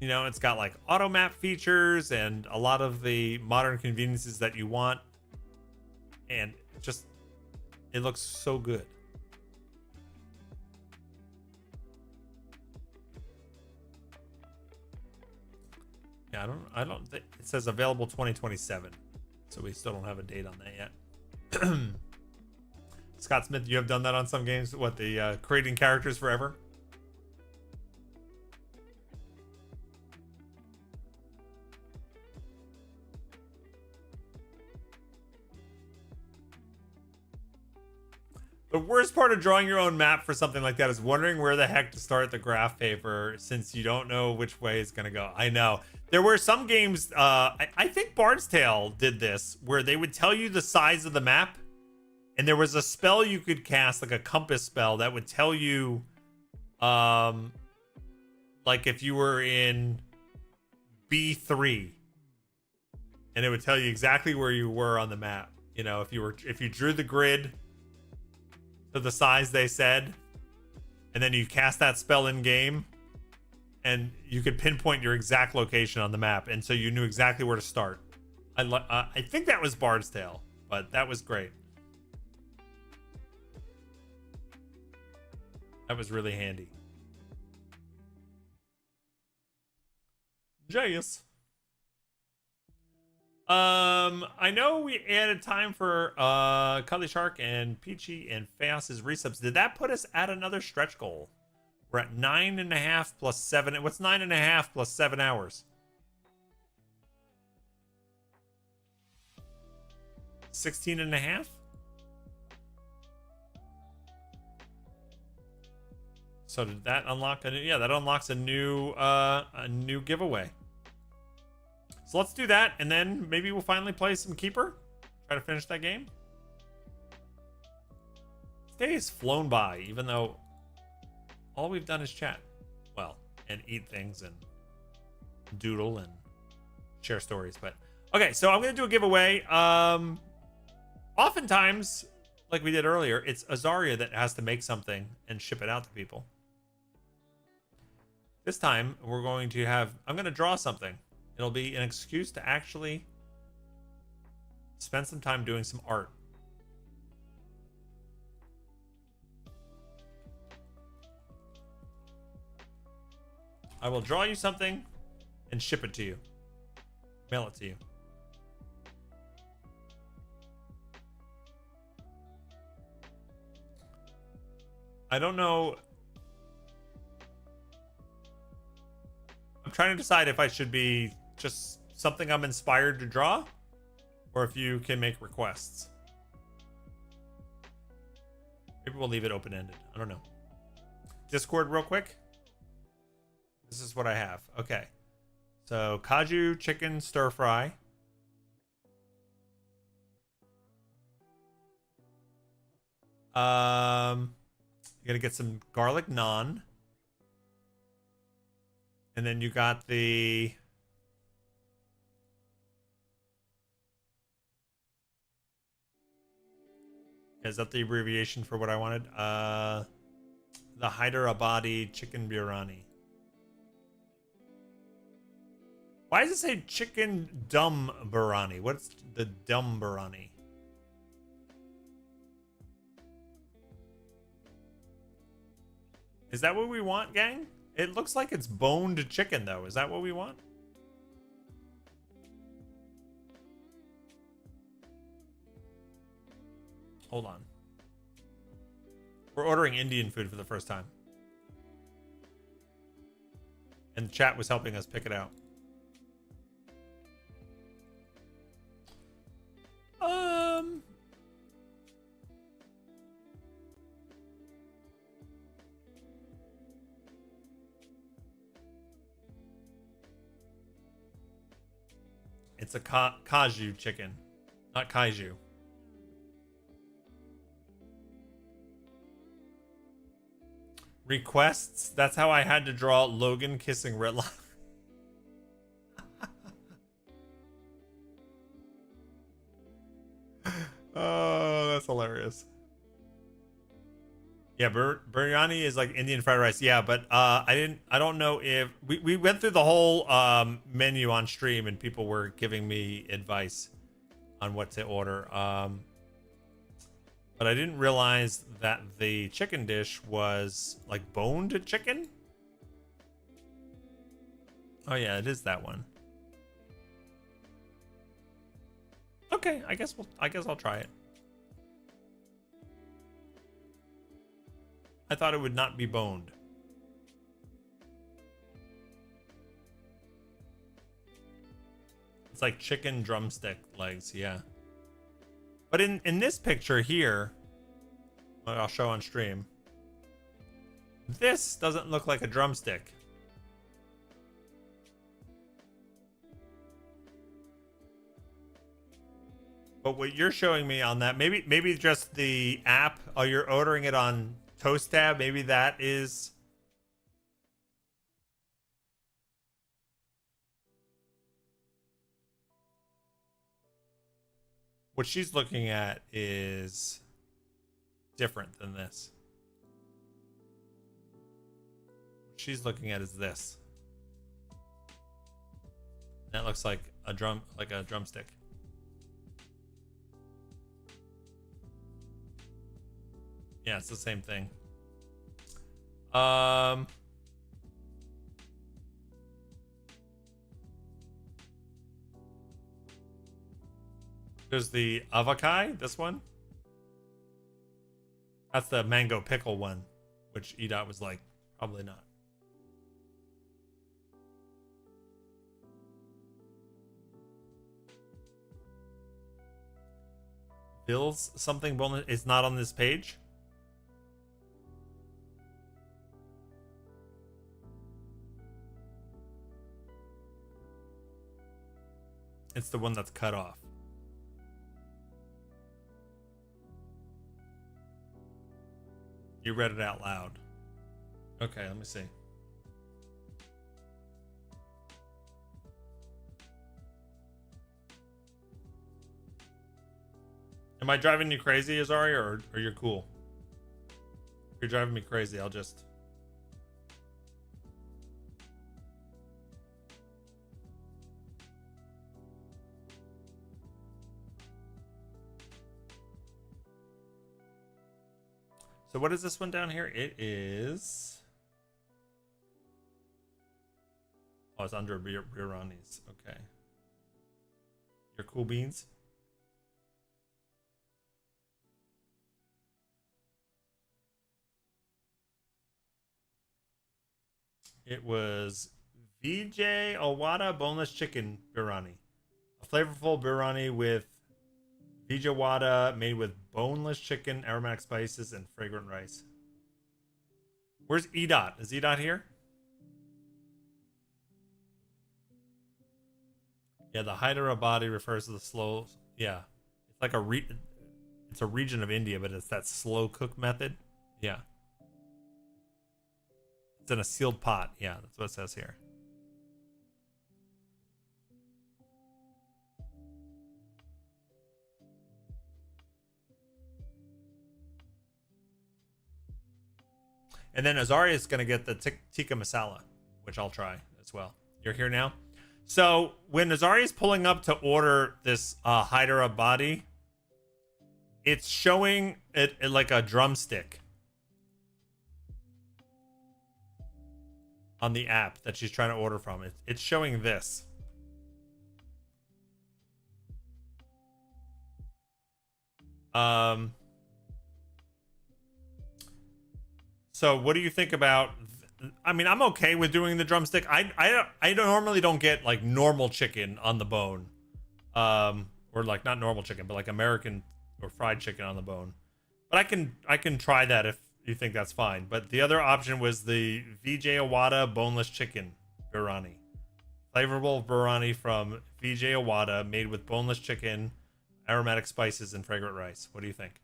know, it's got like auto map features and a lot of the modern conveniences that you want. And it looks so good. Yeah, I don't think it says available 2027. So we still don't have a date on that yet. Scott Smith, you have done that on some games? What, the creating characters forever? The worst part of drawing your own map for something like that is wondering where the heck to start the graph paper since you don't know which way it's going to go. I know. There were some games, I think Bard's Tale did this, where they would tell you the size of the map, and there was a spell you could cast, like a compass spell, that would tell you, like if you were in B3, and it would tell you exactly where you were on the map. You know, if you drew the grid to the size they said, and then you cast that spell in game, and you could pinpoint your exact location on the map, and so you knew exactly where to start. I think that was Bard's Tale, but that was great. That was really handy. Jace. I know we added time for Cuddly Shark and Peachy and Faos's resubs. Did that put us at another stretch goal? We're at 9.5 plus 7. What's 9.5 plus 7 hours? 16.5? So did that unlock a new, yeah, that unlocks a new giveaway. So let's do that, and then maybe we'll finally play some Keeper. Try to finish that game. This day has flown by, even though all we've done is chat. Well, and eat things and doodle and share stories. But okay, so I'm gonna do a giveaway. Oftentimes, like we did earlier, it's Azaria that has to make something and ship it out to people. This time we're going to have, I'm gonna draw something. It'll be an excuse to actually spend some time doing some art. I will draw you something and ship it to you. Mail it to you. I don't know. I'm trying to decide if I should be just something I'm inspired to draw, or if you can make requests. Maybe we'll leave it open-ended. I don't know. Discord real quick. This is what I have. Okay. So Kaju chicken stir fry. You gotta get some garlic naan. And then you got the is that the abbreviation for what I wanted? The Hyderabadi chicken biryani. Why does it say chicken dum biryani? What's the dum biryani? Is that what we want, gang? It looks like it's boned chicken, though. Is that what we want? Hold on. We're ordering Indian food for the first time. And the chat was helping us pick it out. It's a kaju chicken, not kaiju. Requests? That's how I had to draw Logan kissing Redlock. Oh, that's hilarious. Yeah, biryani is like Indian fried rice. Yeah, but I don't know if we went through the whole menu on stream and people were giving me advice on what to order. But I didn't realize that the chicken dish was like boned chicken. Oh yeah, it is that one. Okay, I guess I'll try it. I thought it would not be boned. It's like chicken drumstick legs, yeah. But in this picture here, what I'll show on stream, this doesn't look like a drumstick. But what you're showing me on that, maybe just the app, or you're ordering it on Toast Tab, maybe that is. What she's looking at is different than this. What she's looking at is this. That looks like a drumstick. Yeah, it's the same thing. There's the avakai, this one. That's the mango pickle one, which Edot was like, probably not. Bill's something bonus is not on this page. It's the one that's cut off. You read it out loud. Okay, let me see. Am I driving you crazy, Azari, or you're cool? If you're driving me crazy, I'll just... So what is this one down here? It is... Oh, it's under Birani's. Okay. Your cool beans? It was Vijay Awada boneless chicken biryani. A flavorful biryani with Vijawada made with boneless chicken, aromatic spices, and fragrant rice. Where's Edot? Is Edot here? Yeah, the Hyderabadi refers to the slow. Yeah, it's like it's a region of India, but it's that slow cook method. Yeah, it's in a sealed pot. Yeah, that's what it says here. And then Azaria is going to get the tikka masala, which I'll try as well. You're here now. So when Azaria is pulling up to order this Hyderabadi, it's showing it like a drumstick on the app that she's trying to order from. It's showing this. So what do you think about? I mean, I'm okay with doing the drumstick. I normally don't get like normal chicken on the bone, or like not normal chicken, but like American or fried chicken on the bone. But I can try that if you think that's fine. But the other option was the Vijayawada boneless chicken biryani, flavorful biryani from Vijayawada, made with boneless chicken, aromatic spices, and fragrant rice. What do you think?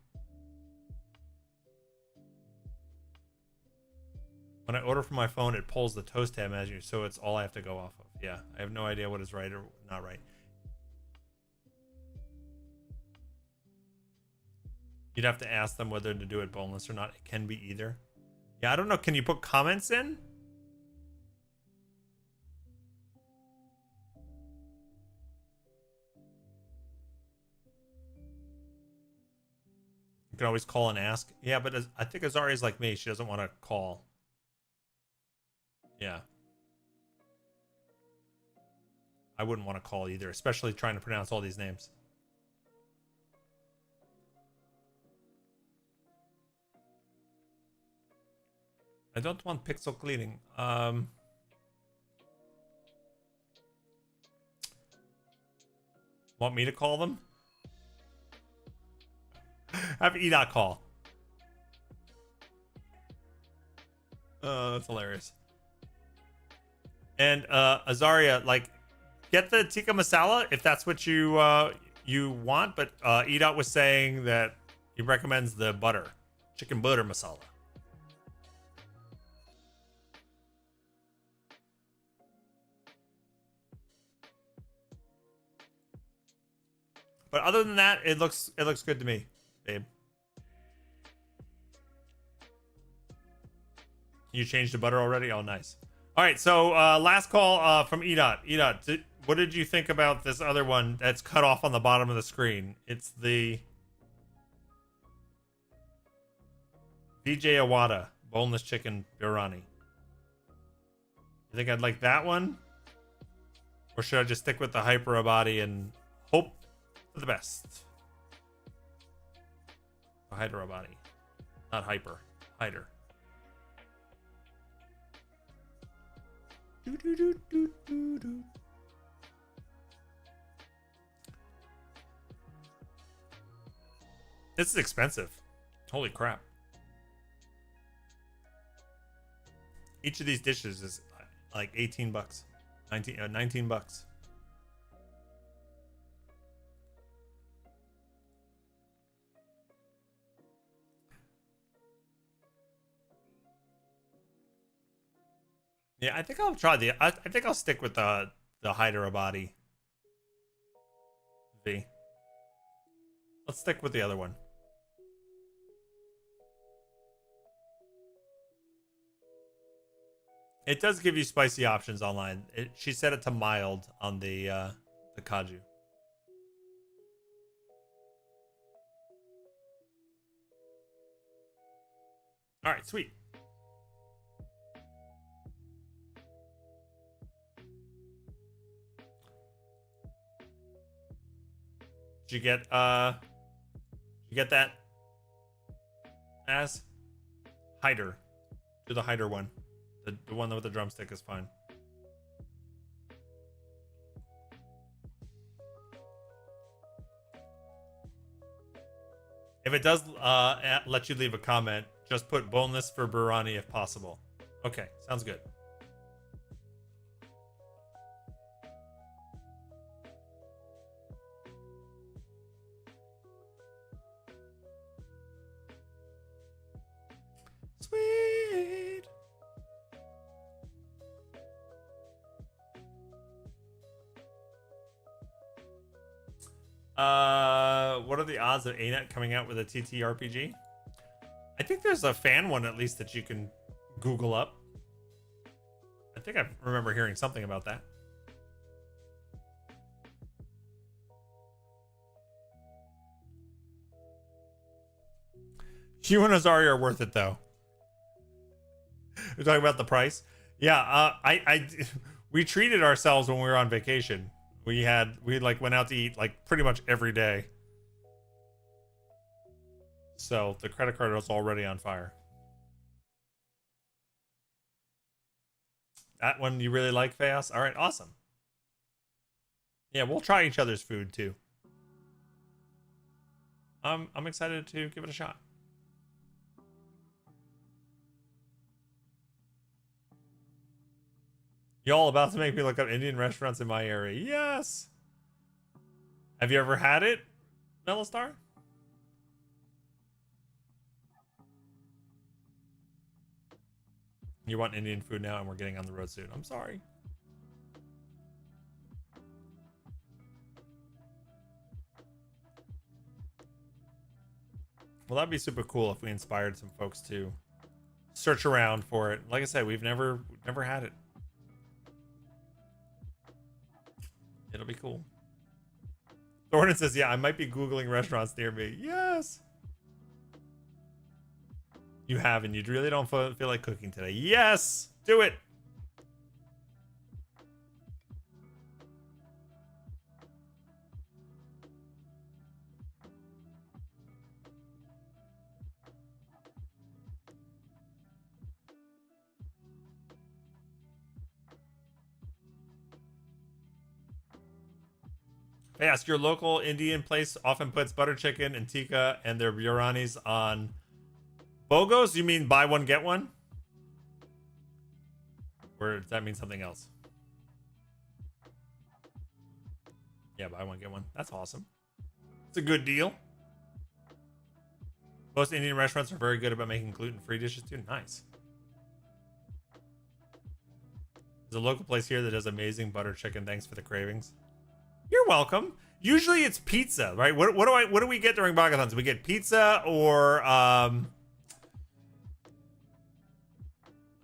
When I order from my phone, it pulls the toast tab menu, so it's all I have to go off of. Yeah, I have no idea what is right or not right. You'd have to ask them whether to do it boneless or not. It can be either. Yeah, I don't know. Can you put comments in? You can always call and ask. Yeah, but I think Azaria's like me. She doesn't want to call. Yeah. I wouldn't want to call either, especially trying to pronounce all these names. I don't want pixel cleaning. Want me to call them? Have EDOT call. That's hilarious. And Azaria, like, get the tikka masala if that's what you you want. But EDOT was saying that he recommends the butter, chicken butter masala. But other than that, it looks good to me, babe. You changed the butter already? Oh, nice. All right, so last call from EDOT. EDOT, what did you think about this other one that's cut off on the bottom of the screen? It's the Vijayawada boneless chicken biryani. You think I'd like that one? Or should I just stick with the Hyderabadi and hope for the best? The Hyderabadi. Not hyper. Hyder. This is expensive. Holy crap. Each of these dishes is like 18 bucks. 19 bucks. Yeah, I think I'll try I think I'll stick with the Hyderabadi V. Let's stick with the other one. It does give you spicy options online. She set it to mild on the kaju. All right, sweet. Did you get that? As Hyder. Do the Hyder one. The one with the drumstick is fine. If it does let you leave a comment, just put boneless for biryani if possible. Okay, sounds good. What are the odds of ANET coming out with a TTRPG? I think there's a fan one at least that you can Google up. I think I remember hearing something about that. You and Azari are worth it though. You're talking about the price? Yeah, we treated ourselves when we were on vacation. We like went out to eat like pretty much every day. So the credit card was already on fire. That one you really like, Feos? All right, awesome. Yeah, we'll try each other's food too. I'm excited to give it a shot. Y'all about to make me look up Indian restaurants in my area. Yes. Have you ever had it, Melistar? You want Indian food now and we're getting on the road soon. I'm sorry. Well, that'd be super cool if we inspired some folks to search around for it. Like I said, we've never had it. It'll be cool. Thornton says, yeah, I might be Googling restaurants near me. Yes. You have, and you really don't feel like cooking today. Yes. Do it. Yes, your local Indian place often puts butter chicken and tikka and their biryanis on BOGOs. You mean buy one, get one? Or does that mean something else? Yeah, buy one, get one. That's awesome. It's a good deal. Most Indian restaurants are very good about making gluten-free dishes too. Nice. There's a local place here that does amazing butter chicken. Thanks for the cravings. You're welcome. Usually it's pizza, right? What do we get during Bog-A-Thons? We get pizza or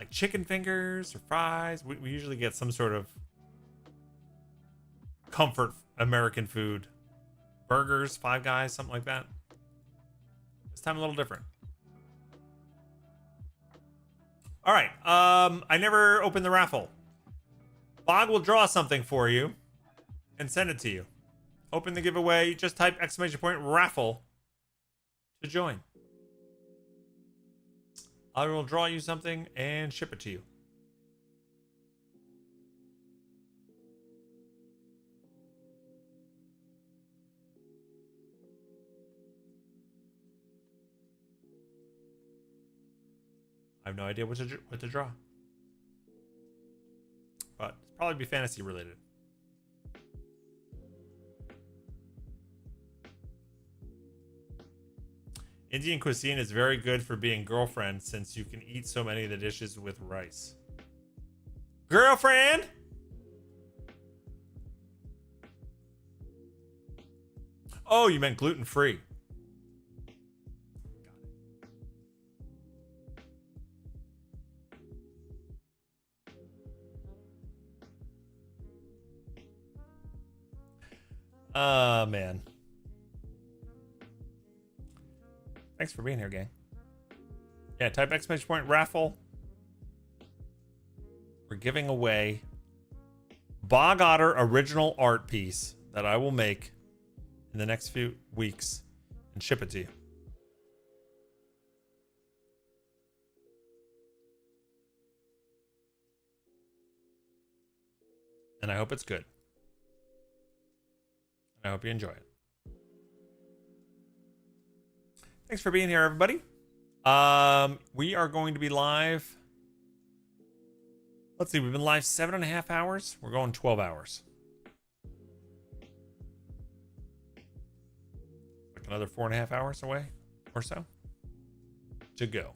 like chicken fingers or fries. We usually get some sort of comfort American food. Burgers, Five Guys, something like that. This time a little different. All right. I never opened the raffle. Bog will draw something for you and send it to you. Open the giveaway. Just type !raffle to join. I will draw you something and ship it to you. I have no idea what to draw. But it's probably be fantasy related. Indian cuisine is very good for being girlfriend since you can eat so many of the dishes with rice. Girlfriend? Oh, you meant gluten-free. Oh, man. Thanks for being here, gang. Yeah, type !raffle. We're giving away Bog-Otter original art piece that I will make in the next few weeks and ship it to you. And I hope it's good. I hope you enjoy it. Thanks for being here, everybody. We are going to be live. Let's see, we've been live 7.5 hours. We're going 12 hours. Like another 4.5 hours away or so to go.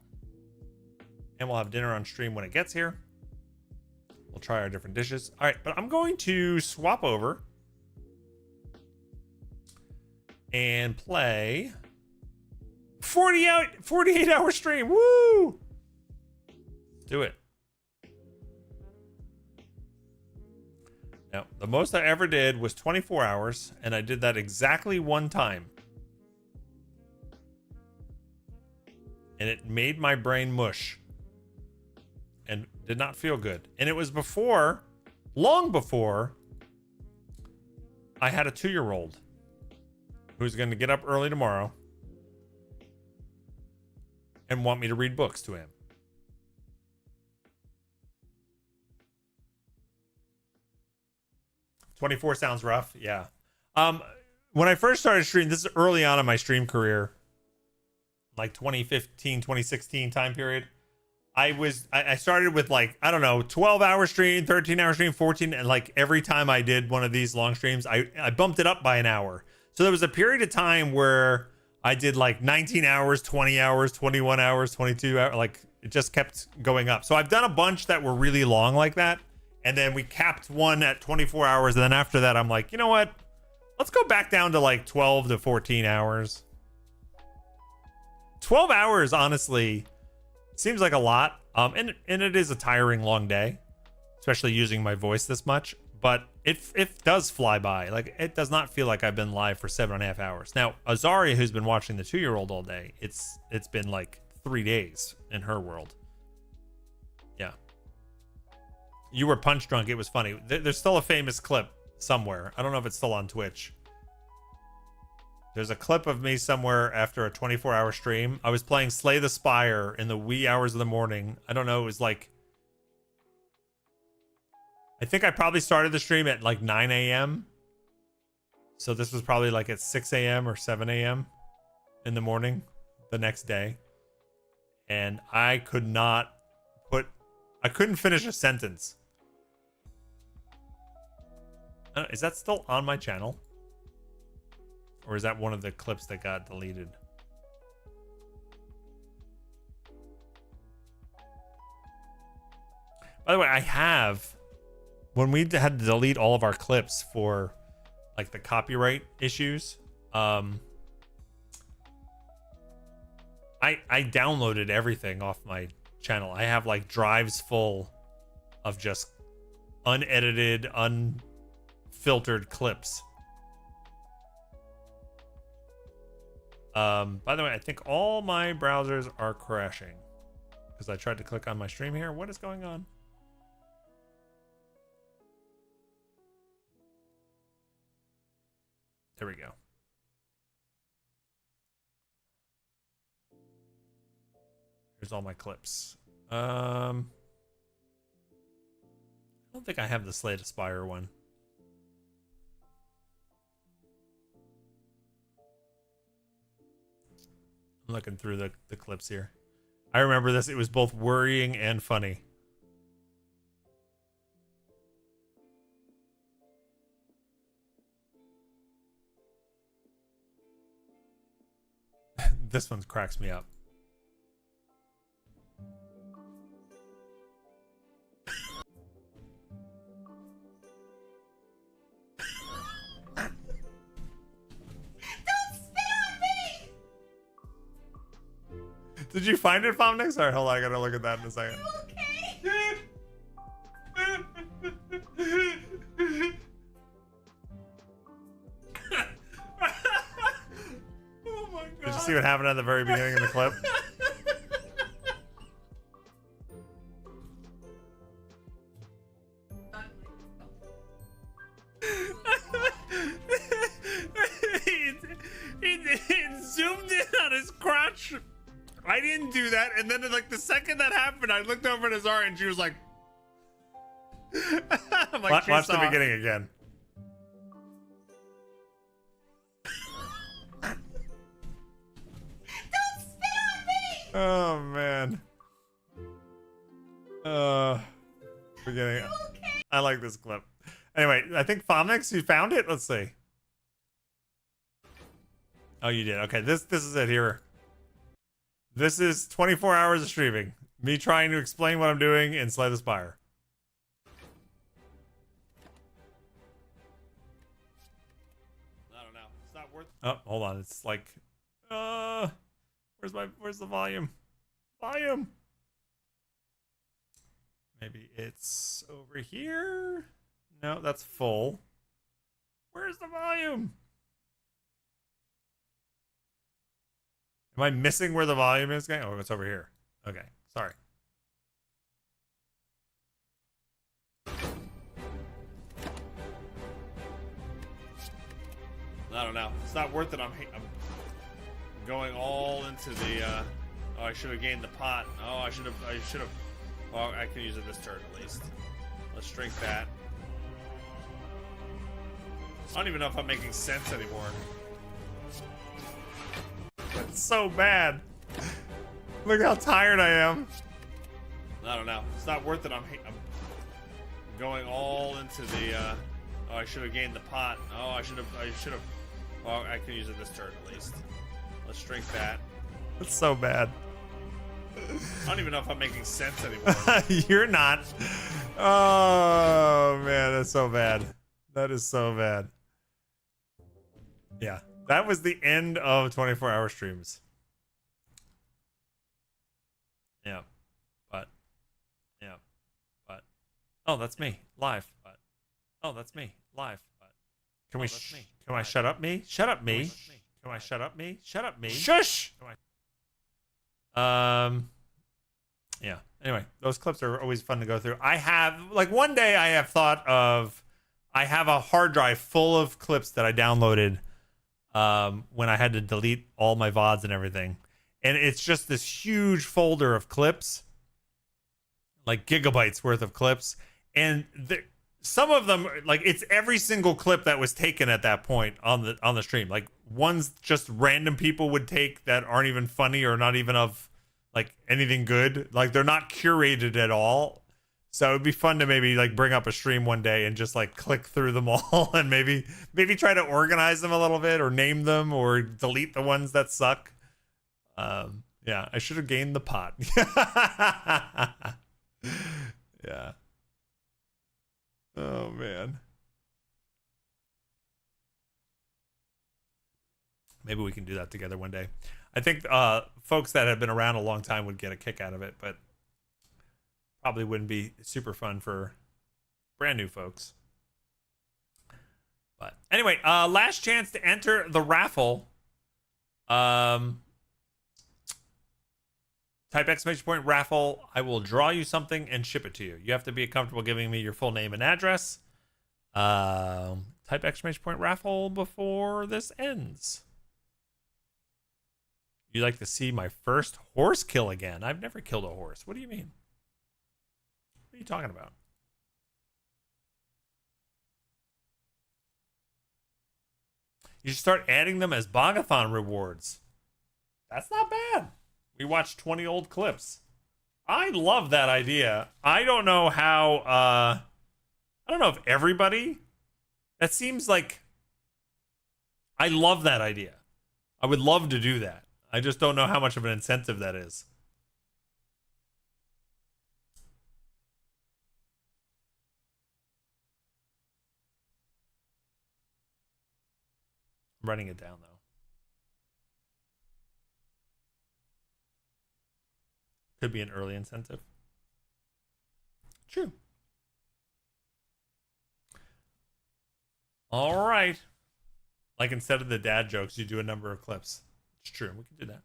And we'll have dinner on stream when it gets here. We'll try our different dishes. All right, but I'm going to swap over and play 48 hour stream. Woo! Let's do it. Now, the most I ever did was 24 hours, and I did that exactly one time. And it made my brain mush and did not feel good. And it was before, long before, I had a 2-year-old who's going to get up early tomorrow and want me to read books to him. $24 sounds rough. Yeah. When I first started streaming, this is early on in my stream career, like 2015, 2016 time period. I started with like, I don't know, 12-hour stream, 13-hour stream, 14, and like every time I did one of these long streams, I bumped it up by an hour. So there was a period of time where I did like 19 hours, 20 hours, 21 hours, 22 hours, like it just kept going up. So I've done a bunch that were really long like that. And then we capped one at 24 hours. And then after that, I'm like, you know what? Let's go back down to like 12 to 14 hours. 12 hours, honestly, seems like a lot. And it is a tiring long day, especially using my voice this much. But it does fly by. Like, it does not feel like I've been live for 7.5 hours. Now, Azaria, who's been watching the 2-year-old all day, it's been like 3 days in her world. Yeah. You were punch drunk. It was funny. There's still a famous clip somewhere. I don't know if it's still on Twitch. There's a clip of me somewhere after a 24-hour stream. I was playing Slay the Spire in the wee hours of the morning. I don't know. It was like, I think I probably started the stream at like 9 a.m. So this was probably like at 6 a.m. or 7 a.m. in the morning the next day. And I couldn't finish a sentence. Is that still on my channel? Or is that one of the clips that got deleted? By the way, I have, when we had to delete all of our clips for like the copyright issues, I downloaded everything off my channel. I have like drives full of just unedited, unfiltered clips. By the way, I think all my browsers are crashing because I tried to click on my stream here. What is going on? There we go. Here's all my clips. I don't think I have the Slay the Spire one. I'm looking through the clips here. I remember this. It was both worrying and funny. This one cracks me up. Did you find it, Fomnix? Alright, hold on, I gotta look at that in a second. Okay. Oh my God. Did you see what happened at the very beginning of the clip? It zoomed in on his crotch. I didn't do that, and then like the second that happened, I looked over at Azara and she was like, I'm like, watch the beginning again. Don't spit on me! Oh man. Beginning. Okay. I like this clip. Anyway, I think Fomnix, you found it. Let's see. Oh, you did. Okay, this is it here. This is 24 hours of streaming. Me trying to explain what I'm doing in Slay the Spire. I don't know. It's not worth. Oh, hold on. It's like, where's the volume? Volume. Maybe it's over here. No, that's full. Where's the volume? Am I missing where the volume is going? Oh, it's over here. Okay, sorry. I don't know. It's not worth it. I'm going all into the. Oh, I should have gained the pot. Oh, I should have. Well, I can use it this turn at least. Let's drink that. I don't even know if I'm making sense anymore. It's so bad. Look how tired I am. I don't know. It's not worth it. I'm going all into the. Oh, I should have gained the pot. Oh, I should have. Well, I can use it this turn at least. Let's drink that. It's so bad. I don't even know if I'm making sense anymore. You're not. Oh man, that's so bad. That is so bad. Yeah, that was the end of 24-hour streams. Yeah, but oh, that's me live. But oh, that's me live. But can we? Can I shut up me? Shut up me. Can I shut up me? Shut up me. Shush. Yeah. Anyway, those clips are always fun to go through. I have one day I have thought of. I have a hard drive full of clips that I downloaded when I had to delete all my VODs and everything. And it's just this huge folder of clips, like gigabytes worth of clips. And some of them, like, it's every single clip that was taken at that point on the stream. Like, ones just random people would take that aren't even funny or not even of, like, anything good. Like, they're not curated at all. So it'd be fun to maybe like bring up a stream one day and just like click through them all and maybe try to organize them a little bit or name them or delete the ones that suck. Yeah, I should have gained the pot. Yeah. Oh man. Maybe we can do that together one day. I think folks that have been around a long time would get a kick out of it, but probably wouldn't be super fun for brand new folks. But anyway, last chance to enter the raffle. Type !raffle. I will draw you something and ship it to you. You have to be comfortable giving me your full name and address. Type !raffle before this ends. You'd like to see my first horse kill again? I've never killed a horse. What do you mean? What are you talking about? You should start adding them as Bog-A-Thon rewards. That's not bad. We watched 20 old clips. I love that idea. I don't know how, I don't know if everybody, that seems like, I love that idea. I would love to do that. I just don't know how much of an incentive that is. I'm writing it down, though. Could be an early incentive. True. All right. Like instead of the dad jokes, you do a number of clips. It's true. We can do that.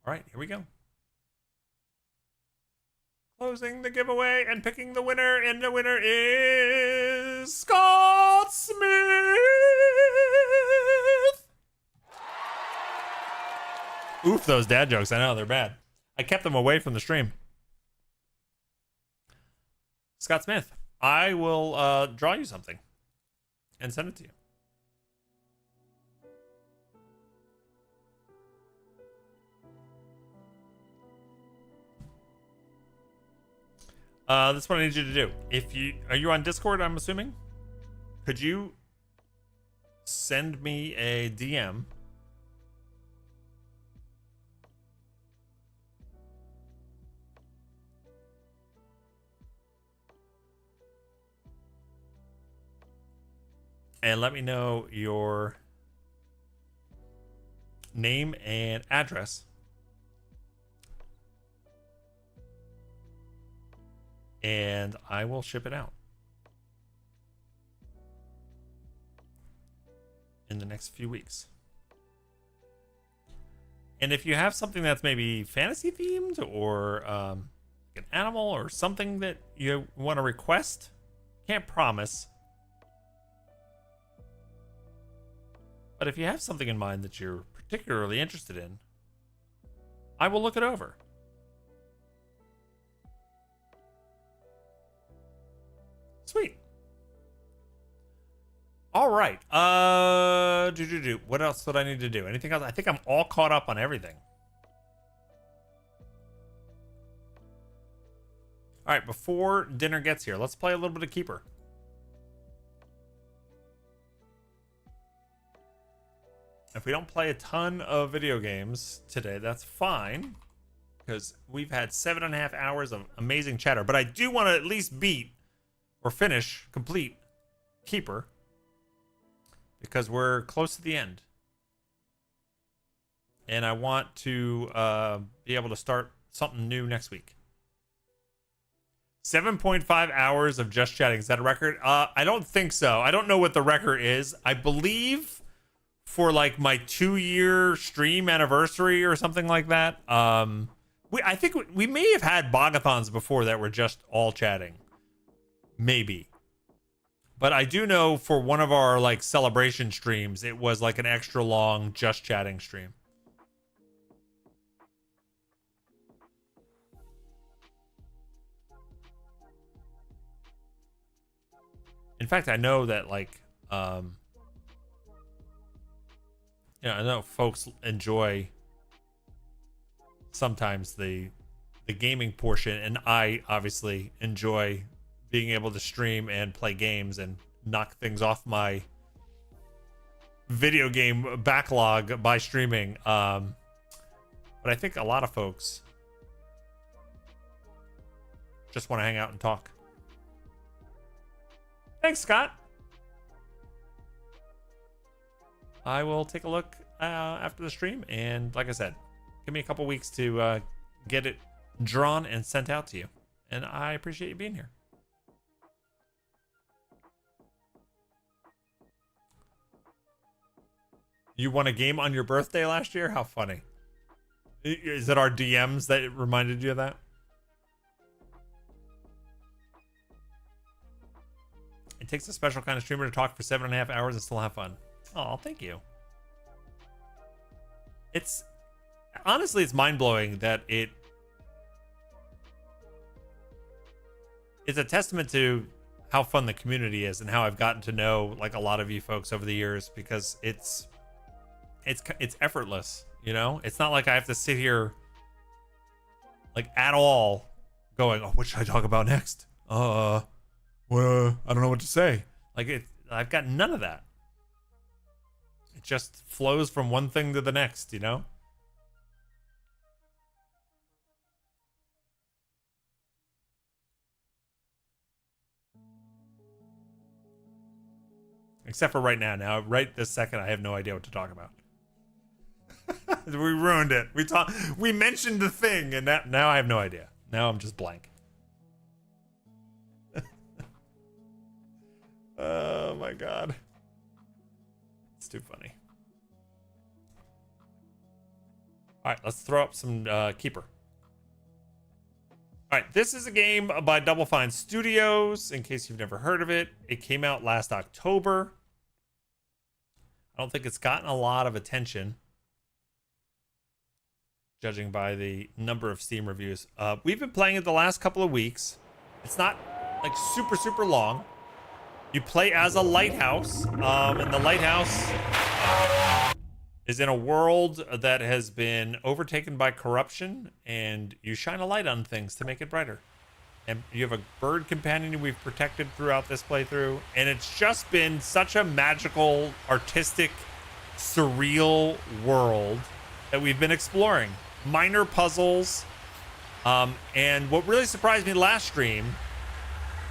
All right, here we go. Closing the giveaway and picking the winner, and the winner is Scott Smith. Oof, those dad jokes. I know, they're bad. I kept them away from the stream. Scott Smith, I will draw you something and send it to you. This is what I need you to do. Are you on Discord, I'm assuming? Could you send me a DM? And let me know your name and address. And I will ship it out in the next few weeks. And if you have something that's maybe fantasy themed or an animal or something that you want to request, can't promise. But if you have something in mind that you're particularly interested in, I will look it over. Sweet. All right. What else would I need to do? Anything else? I think I'm all caught up on everything. All right, before dinner gets here, let's play a little bit of Keeper. If we don't play a ton of video games today, that's fine, because we've had 7.5 hours of amazing chatter. But I do want to at least beat or complete Keeper, because we're close to the end. And I want to be able to start something new next week. 7.5 hours of just chatting. Is that a record? I don't think so. I don't know what the record is. I believe for like my 2-year stream anniversary or something like that. I think we may have had Bog-A-Thons before that were just all chatting. Maybe. But I do know for one of our like celebration streams, it was like an extra long just chatting stream. In fact, I know that like, I know folks enjoy sometimes the gaming portion, and I obviously enjoy being able to stream and play games and knock things off my video game backlog by streaming. But I think a lot of folks just want to hang out and talk. Thanks, Scott. I will take a look after the stream, and like I said, give me a couple weeks to get it drawn and sent out to you. And I appreciate you being here. You won a game on your birthday last year? How funny. Is it our DMs that reminded you of that? It takes a special kind of streamer to talk for 7.5 hours and still have fun. Oh, thank you. It's honestly, it's mind-blowing that it's a testament to how fun the community is and how I've gotten to know like a lot of you folks over the years, because it's effortless, you know? It's not like I have to sit here like at all going, oh, what should I talk about next? Well, I don't know what to say. Like I've got none of that. It just flows from one thing to the next, you know? Except for right now. Now, right this second, I have no idea what to talk about. We ruined it. We mentioned the thing, and now I have no idea. Now I'm just blank. Oh my god. It's too funny. Alright, let's throw up some Keeper. Alright, this is a game by Double Fine Studios, in case you've never heard of it. It came out last October. I don't think it's gotten a lot of attention, judging by the number of Steam reviews. We've been playing it the last couple of weeks. It's not like super long. You play as a lighthouse, and the lighthouse is in a world that has been overtaken by corruption, and you shine a light on things to make it brighter. And you have a bird companion we've protected throughout this playthrough, and it's just been such a magical, artistic, surreal world that we've been exploring. Minor puzzles, and what really surprised me last stream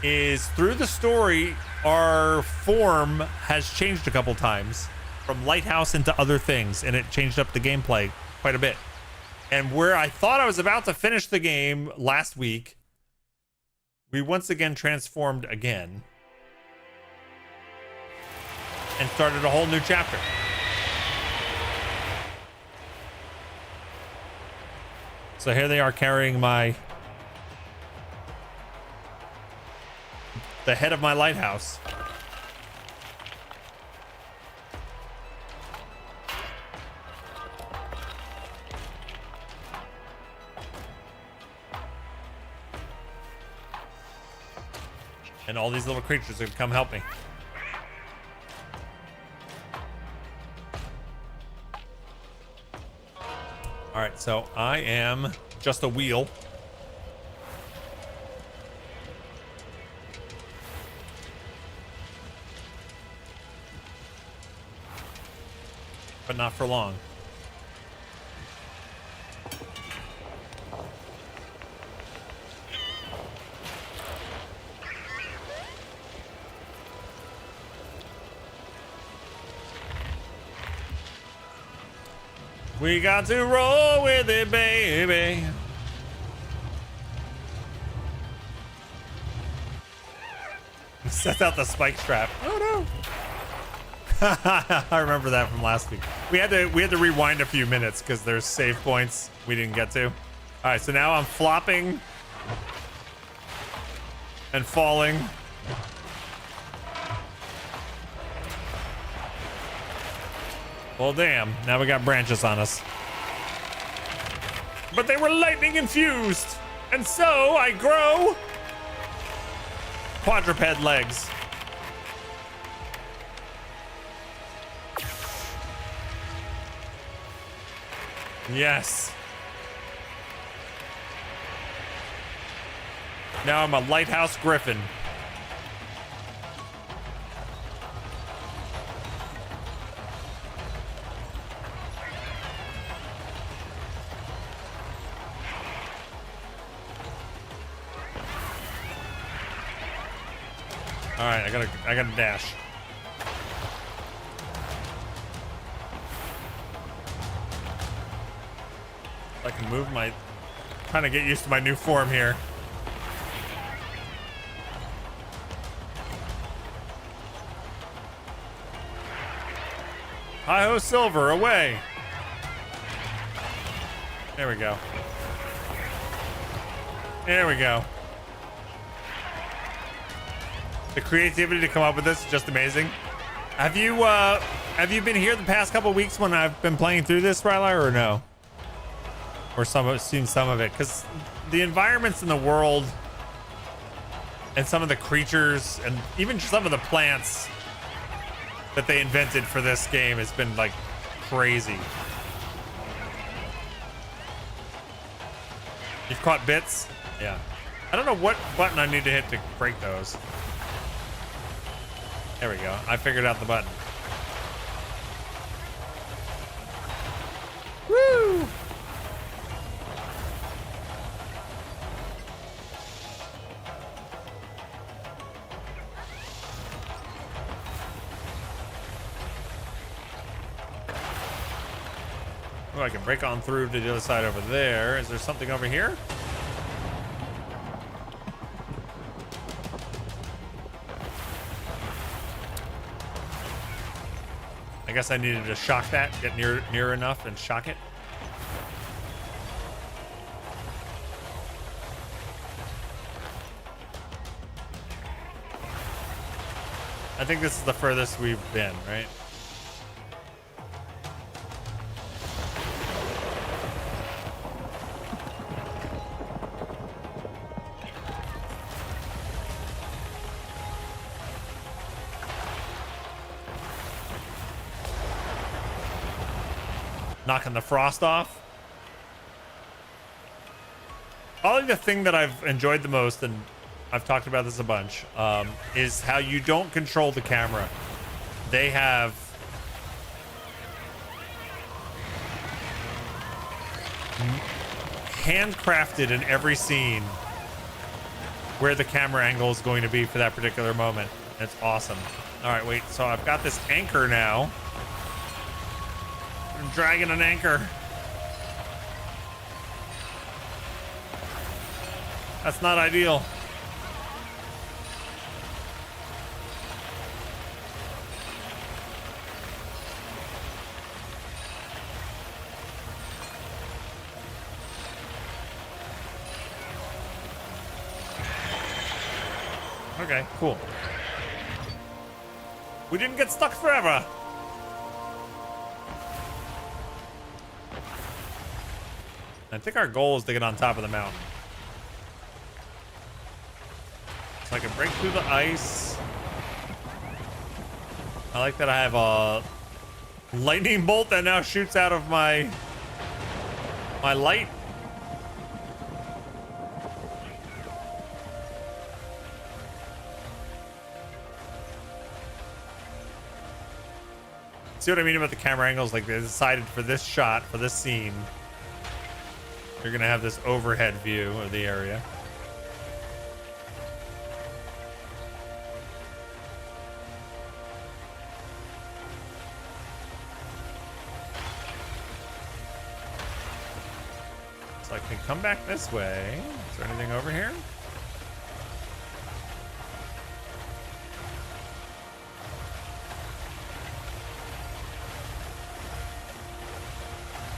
is through the story, our form has changed a couple times from lighthouse into other things, and it changed up the gameplay quite a bit. And where I thought I was about to finish the game last week, we once again transformed again and started a whole new chapter. So here they are carrying the head of my lighthouse. And all these little creatures have come help me. All right, so I am just a wheel. But not for long. We got to roll with it, baby. Set out the spike trap. Oh no. I remember that from last week. We had to rewind a few minutes because there's save points we didn't get to. All right, so now I'm flopping and falling. Well, damn. Now we got branches on us. But they were lightning infused, and so I grow quadruped legs. Yes. Now I'm a lighthouse griffin. All right, I gotta dash. I can move my, trying to get used to my new form here. Hi-ho silver, away. There we go. There we go. The creativity to come up with this is just amazing. Have you been here the past couple weeks when I've been playing through this, Rylar, or no? Or seen some of it? Because the environments in the world and some of the creatures and even some of the plants that they invented for this game has been like crazy. You've caught bits? Yeah. I don't know what button I need to hit to break those. There we go. I figured out the button. Woo! Oh, I can break on through to the other side over there. Is there something over here? I guess I needed to shock that, get near enough and shock it. I think this is the furthest we've been, right? Knocking the frost off. Probably the thing that I've enjoyed the most, and I've talked about this a bunch, is how you don't control the camera. They have handcrafted in every scene where the camera angle is going to be for that particular moment. It's awesome. All right, wait. So I've got this anchor now. I'm dragging an anchor. That's not ideal. Okay, cool. We didn't get stuck forever. I think our goal is to get on top of the mountain. So I can break through the ice. I like that I have a lightning bolt that now shoots out of my light. See what I mean about the camera angles? Like they decided for this shot, for this scene, you're gonna have this overhead view of the area. So I can come back this way. Is there anything over here?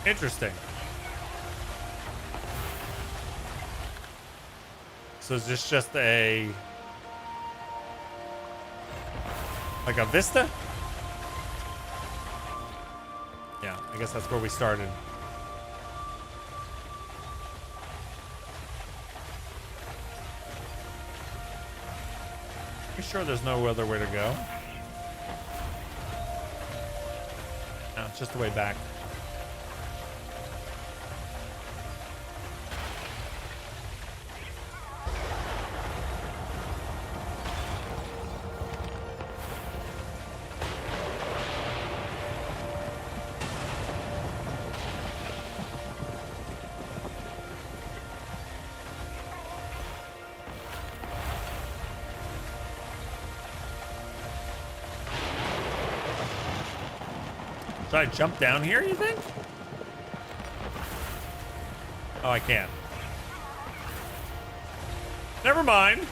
Interesting. So is this just a like a vista? Yeah, I guess that's where we started. You sure there's no other way to go? No, it's just the way back. Should I jump down here, you think? Oh, I can't. Never mind.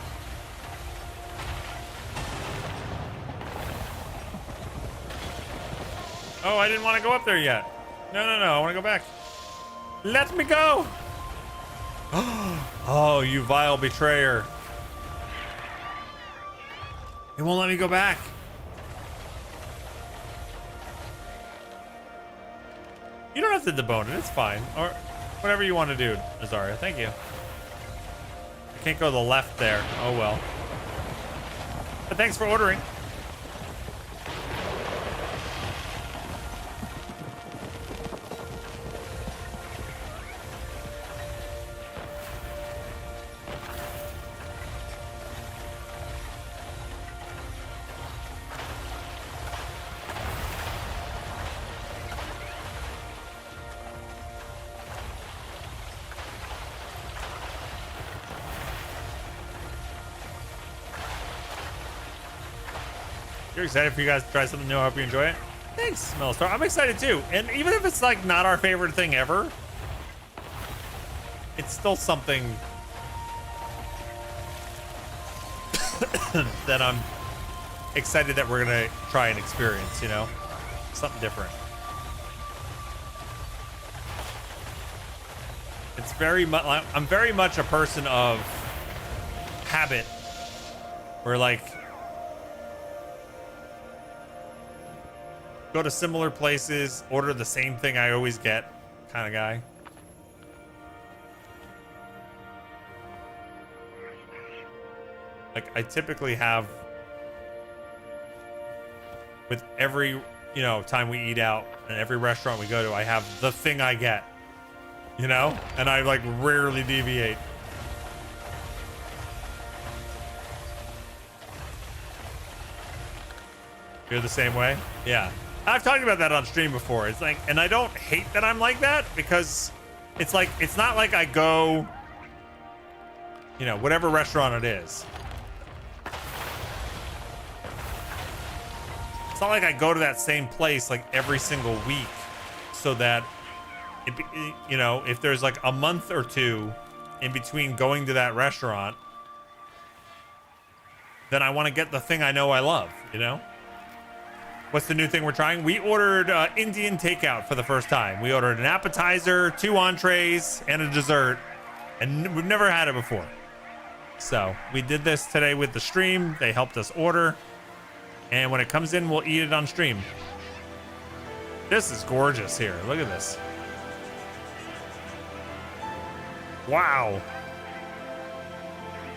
Oh, I didn't want to go up there yet. No, I want to go back. Let me go. Oh, you vile betrayer. It won't let me go back. You don't have to debone it, it's fine. Or whatever you want to do, Azaria. Thank you. I can't go to the left there. Oh well. But thanks for ordering. You're excited for you guys to try something new. I hope you enjoy it. Thanks, Melistar. I'm excited too. And even if it's like not our favorite thing ever, it's still something that I'm excited that we're gonna try and experience, you know? Something different. It's very much, I'm very much a person of habit, where like, go to similar places, order the same thing I always get kind of guy. Like I typically have, with every, you know, time we eat out and every restaurant we go to, I have the thing I get, you know, and I like rarely deviate. You're the same way? Yeah. I've talked about that on stream before. It's like, and I don't hate that I'm like that, because it's like, it's not like I go You know, whatever restaurant it is. It's not like I go to that same place like every single week, so that, you know, if there's like a month or two in between going to that restaurant, then I want to get the thing I know I love, you know? What's the new thing we're trying? We ordered Indian takeout for the first time. We ordered an appetizer, 2 entrees, and a dessert, and we've never had it before. So we did this today with the stream. They helped us order, and when it comes in, we'll eat it on stream. This is gorgeous here. Look at this. Wow.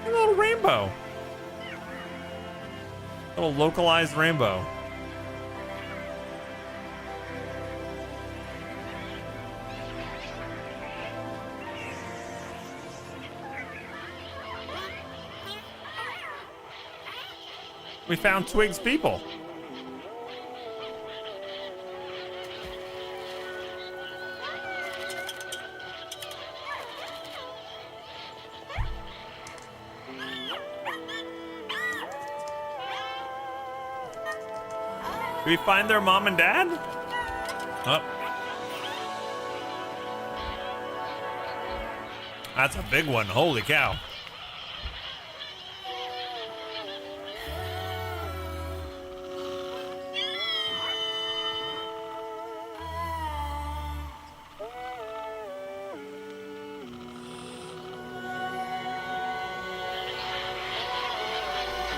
A little rainbow. A little localized rainbow. We found Twig's people. Did we find their mom and dad? Oh. That's a big one. Holy cow.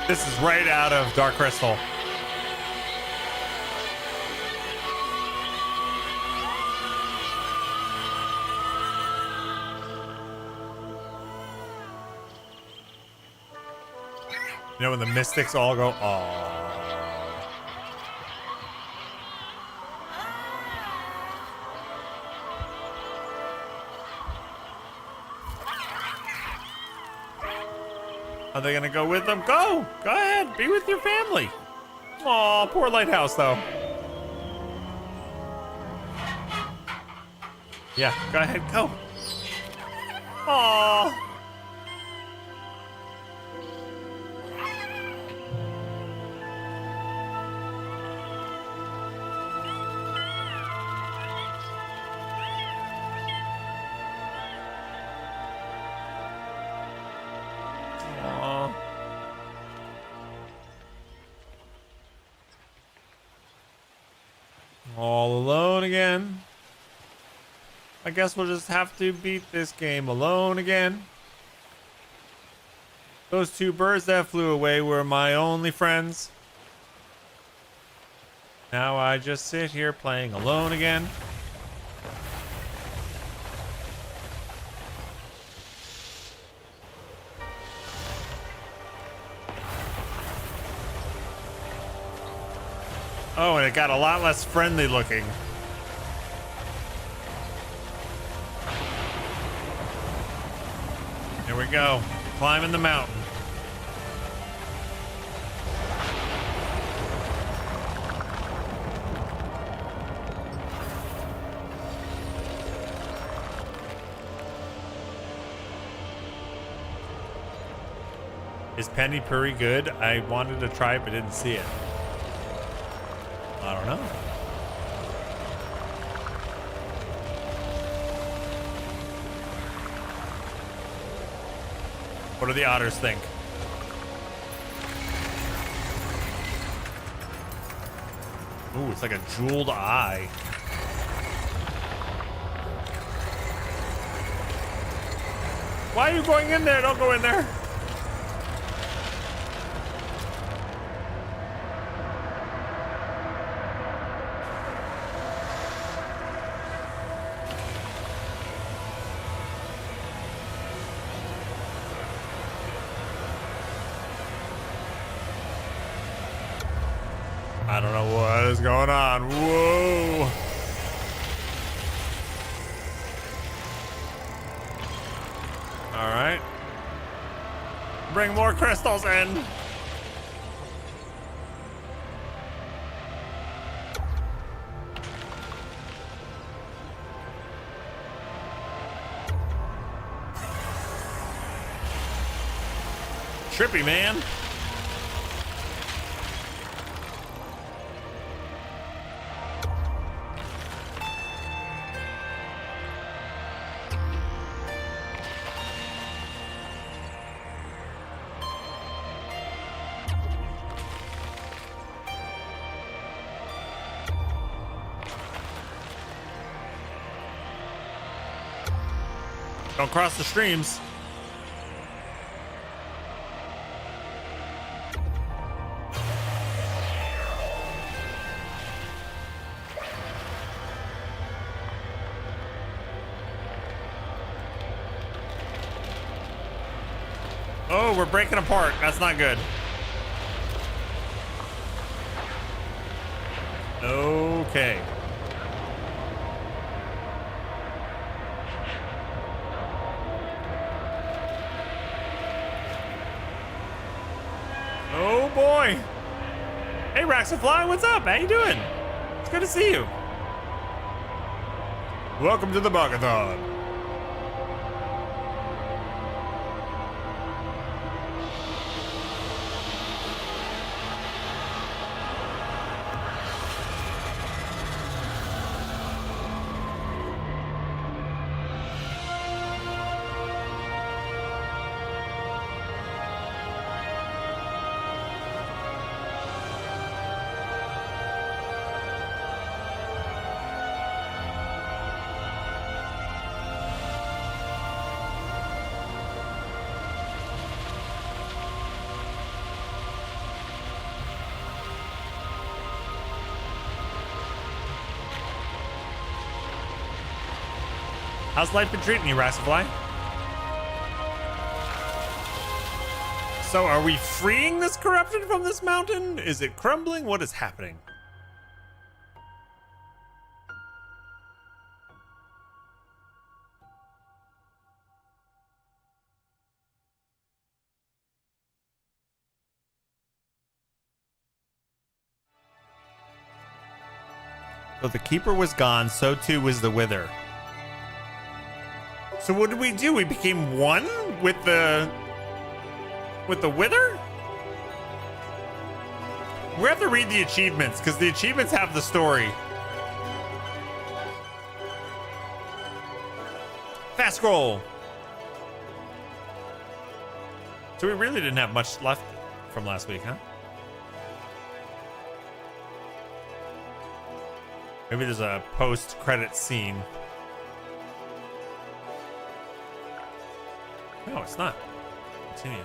This is right out of Dark Crystal. You know when the mystics all go, aww. Are they gonna go with them? Go! Go ahead, be with your family. Aw, poor Lighthouse though. Yeah, go ahead, go. Aww. All alone again. I guess we'll just have to beat this game alone again. Those 2 birds that flew away were my only friends. Now I just sit here playing alone again. Oh, and it got a lot less friendly looking. Here we go. Climbing the mountain. Is Penny Puri good? I wanted to try it but didn't see it. I don't know. What do the otters think? Ooh, it's like a jeweled eye. Why are you going in there? Don't go in there. I don't know what is going on. Whoa. All right. Bring more crystals in. trippy, man. Don't cross the streams. Oh, we're breaking apart. That's not good. Okay. Oh boy. Hey Raxafly, what's up? How you doing? It's good to see you. Welcome to the Bog-A-Thon. How's life been treating you, Raxafly? So are we freeing this corruption from this mountain? Is it crumbling? What is happening? So the keeper was gone, so too was the wither. So what did we do? We became one with the wither? We have to read the achievements because the achievements have the story. Fast scroll. So we really didn't have much left from last week, huh? Maybe there's a post-credit scene. No, it's not. Continue.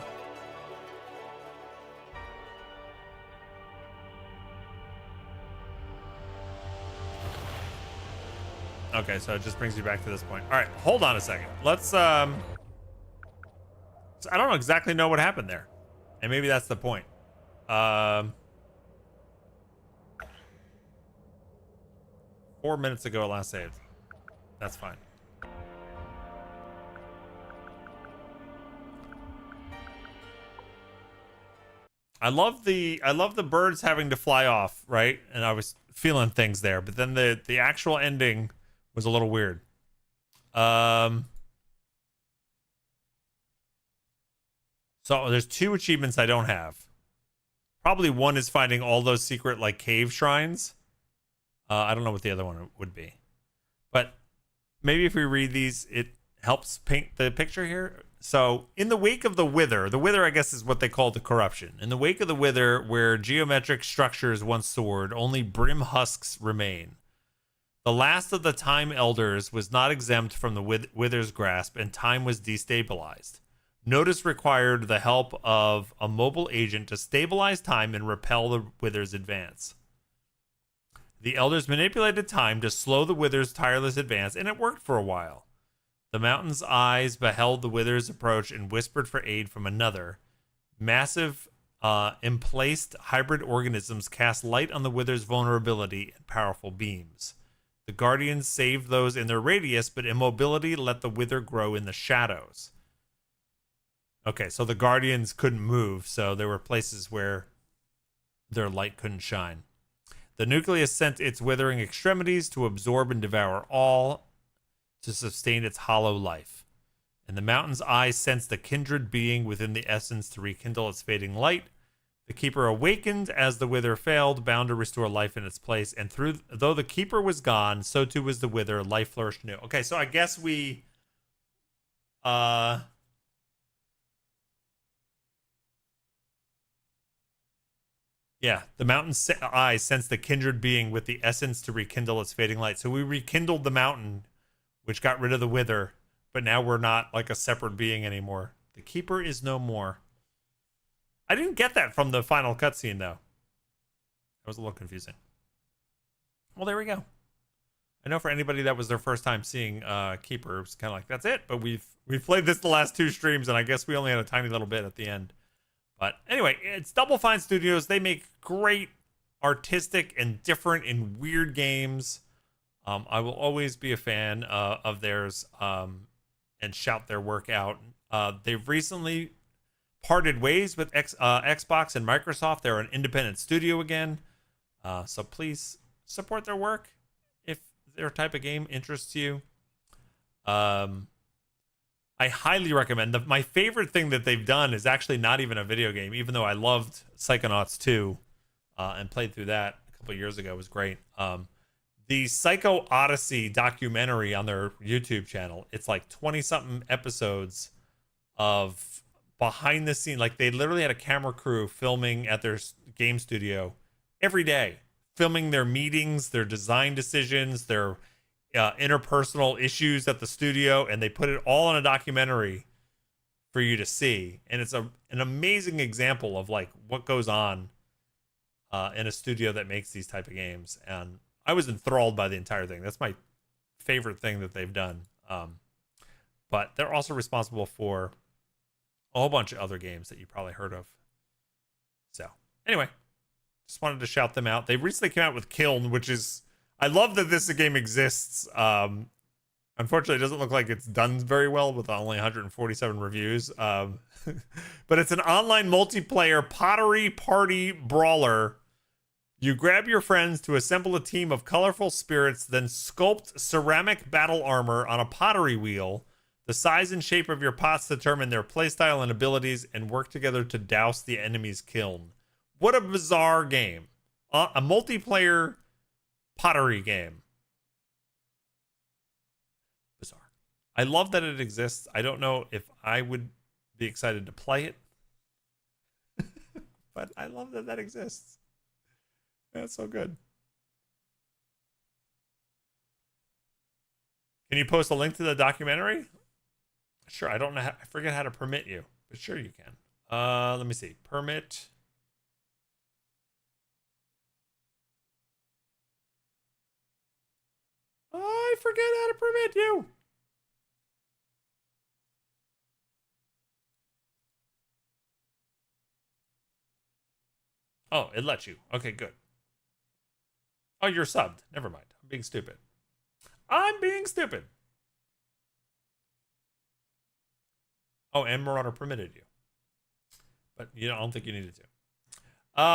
Okay, so it just brings you back to this point. All right, hold on a second. Let's so I don't exactly know what happened there. And maybe that's the point. 4 minutes ago it last saved. That's fine. I love the birds having to fly off, right? And I was feeling things there, but then the actual ending was a little weird. So there's 2 achievements I don't have. Probably one is finding all those secret like cave shrines. I don't know what the other one would be, but maybe if we read these, it helps paint the picture here. So, in the wake of the wither I guess is what they call the corruption. In the wake of the wither, where geometric structures once soared, only brim husks remain. The last of the Time Elders was not exempt from the wither's grasp, and time was destabilized. Notice required the help of a mobile agent to stabilize time and repel the wither's advance. The elders manipulated time to slow the wither's tireless advance, and it worked for a while. The mountain's eyes beheld the wither's approach and whispered for aid from another. Massive, emplaced hybrid organisms cast light on the wither's vulnerability and powerful beams. The guardians saved those in their radius, but immobility let the wither grow in the shadows. Okay, so the guardians couldn't move, so there were places where their light couldn't shine. The nucleus sent its withering extremities to absorb and devour all, to sustain its hollow life. And the mountain's eyes sensed a kindred being within the essence to rekindle its fading light. The keeper awakened as the wither failed, bound to restore life in its place. And though the keeper was gone, so too was the wither. Life flourished anew. Okay, so I guess we yeah, the mountain's eyes sensed the kindred being with the essence to rekindle its fading light. So we rekindled the mountain, which got rid of the wither, but now we're not like a separate being anymore. The keeper is no more. I didn't get that from the final cutscene, though. That was a little confusing. Well, there we go. I know for anybody that was their first time seeing Keeper, it's kind of like, that's it. But we've played this the last 2 streams, and I guess we only had a tiny little bit at the end. But anyway, it's Double Fine Studios. They make great, artistic, and different and weird games. I will always be a fan of theirs and shout their work out. They've recently parted ways with Xbox and Microsoft. They're an independent studio again. So please support their work if their type of game interests you. I highly recommend. My favorite thing that they've done is actually not even a video game, even though I loved Psychonauts 2 and played through that a couple of years ago. It was great. The Psycho Odyssey documentary on their YouTube channel, it's like 20-something episodes of behind the scene. Like, they literally had a camera crew filming at their game studio every day, filming their meetings, their design decisions, their interpersonal issues at the studio, and they put it all in a documentary for you to see. And it's an amazing example of like what goes on in a studio that makes these type of games. And I was enthralled by the entire thing. That's my favorite thing that they've done. But they're also responsible for a whole bunch of other games that you probably heard of. So anyway, just wanted to shout them out. They recently came out with Kiln, which is, I love that this game exists. Unfortunately, it doesn't look like it's done very well with only 147 reviews. But it's an online multiplayer pottery party brawler. You grab your friends to assemble a team of colorful spirits, then sculpt ceramic battle armor on a pottery wheel. The size and shape of your pots determine their playstyle and abilities, and work together to douse the enemy's kiln. What a bizarre game. A multiplayer pottery game. Bizarre. I love that it exists. I don't know if I would be excited to play it, but I love that that exists. That's so good. Can you post a link to the documentary? Sure. I don't know. I forget how to permit you, but sure you can. Let me see. Permit. I forget how to permit you. Oh, it lets you. Okay, good. Oh, you're subbed. Never mind. I'm being stupid. I'm being stupid. Oh, and Marauder permitted you. But I don't think you needed to.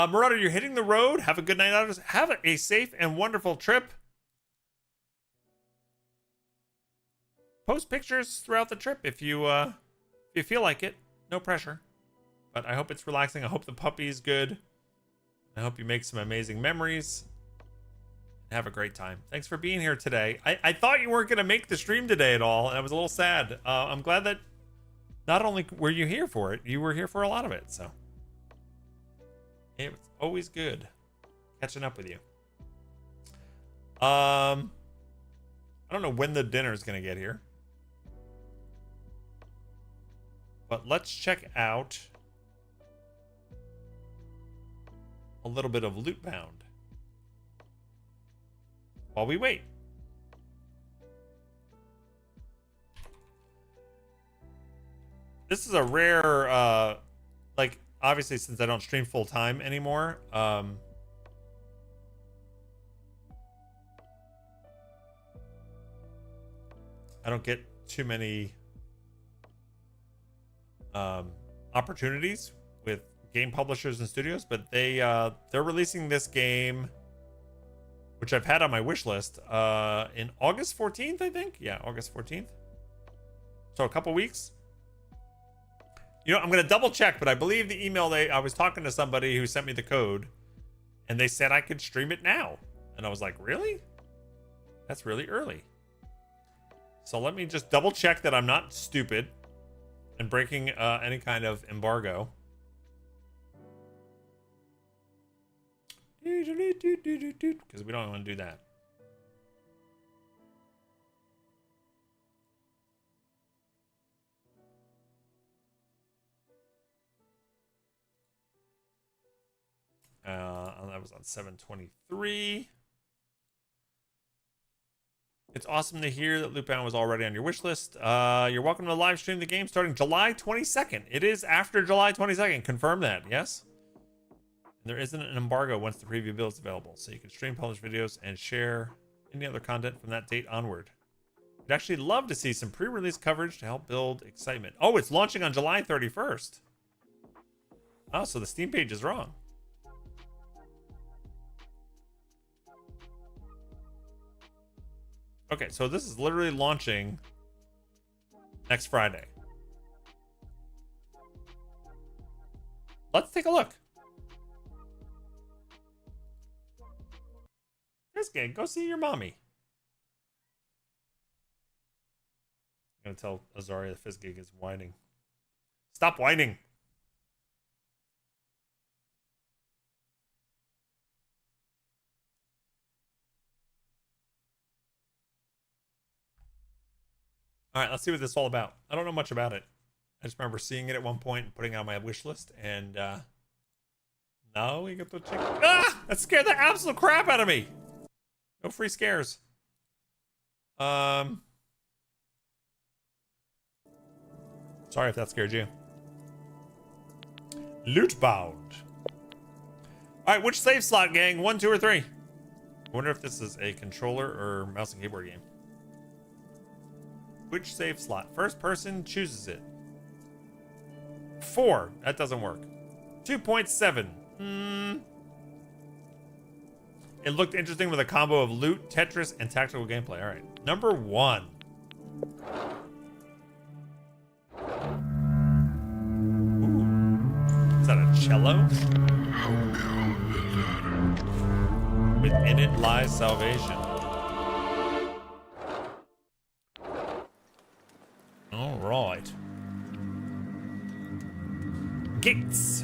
Marauder, you're hitting the road. Have a good night, Otters. Have a safe and wonderful trip. Post pictures throughout the trip if you feel like it. No pressure. But I hope it's relaxing. I hope the puppy's good. I hope you make some amazing memories. Have a great time. Thanks for being here today. I thought you weren't going to make the stream today at all, and I was a little sad. I'm glad that not only were you here for it, you were here for a lot of it. So it's always good catching up with you. I don't know when the dinner is going to get here, but let's check out a little bit of Lootbound while we wait. This is a rare, like, obviously since I don't stream full time anymore, I don't get too many opportunities with game publishers and studios, but they're releasing this game, which I've had on my wish list, in August 14th, I think. Yeah, August 14th. So a couple weeks. You know, I'm gonna double check, but I believe the email I was talking to somebody who sent me the code, and they said I could stream it now. And I was like, really? That's really early. So let me just double check that I'm not stupid and breaking any kind of embargo. Because we don't want to do that. That was on 7/23. It's awesome to hear that Lootbound was already on your wish list. You're welcome to live stream the game starting July 22nd. It is after July 22nd. Confirm that, yes? And there isn't an embargo once the preview build is available, so you can stream, publish videos, and share any other content from that date onward. We'd actually love to see some pre-release coverage to help build excitement. Oh, it's launching on July 31st. Oh, so the Steam page is wrong. Okay, so this is literally launching next Friday. Let's take a look. Fizzgig, go see your mommy. I'm gonna tell Azaria the Fizzgig is whining. Stop whining. All right, let's see what this is all about. I don't know much about it. I just remember seeing it at one point and putting it on my wish list, and now we get the chicken. Ah! That scared the absolute crap out of me. No free scares. Sorry if that scared you. Lootbound. All right, which save slot, gang? 1, 2, or 3? I wonder if this is a controller or mouse and keyboard game. Which save slot? First person chooses it. 4. That doesn't work. 2.7. It looked interesting with a combo of loot, Tetris, and tactical gameplay. All right. Number 1. Ooh. Is that a cello? Within it lies salvation. All right. Gates.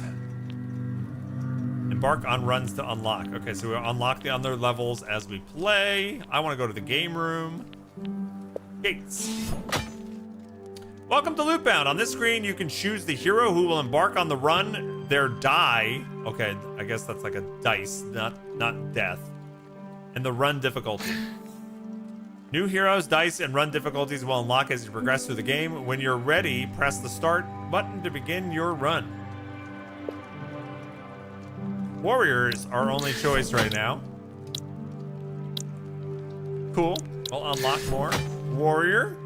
Embark on runs to unlock. Okay, so we unlock the other levels as we play. I want to go to the game room. Gates. Welcome to Lootbound. On this screen, you can choose the hero who will embark on the run. Their die. Okay, I guess that's like a dice, not death. And the run difficulty. New heroes, dice, and run difficulties will unlock as you progress through the game. When you're ready, press the start button to begin your run. Warriors are our only choice right now. Cool. I'll unlock more. Warrior.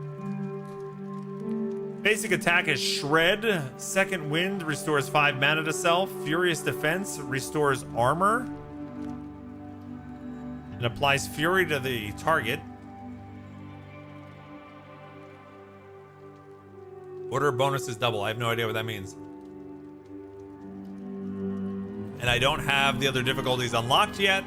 Basic attack is Shred. Second Wind restores 5 mana to self. Furious Defense restores armor. And applies Fury to the target. Order bonus is double. I have no idea what that means. And I don't have the other difficulties unlocked yet.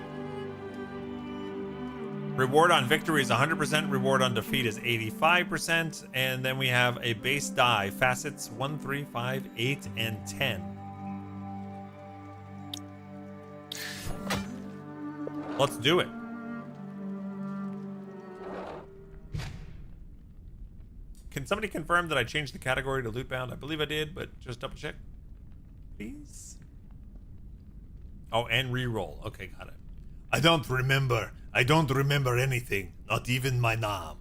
Reward on victory is 100%. Reward on defeat is 85%. And then we have a base die. Facets 1, 3, 5, 8, and 10. Let's do it. Can somebody confirm that I changed the category to Lootbound? I believe I did, but just double check. Please. Oh, and reroll. Okay, got it. I don't remember. I don't remember anything. Not even my name.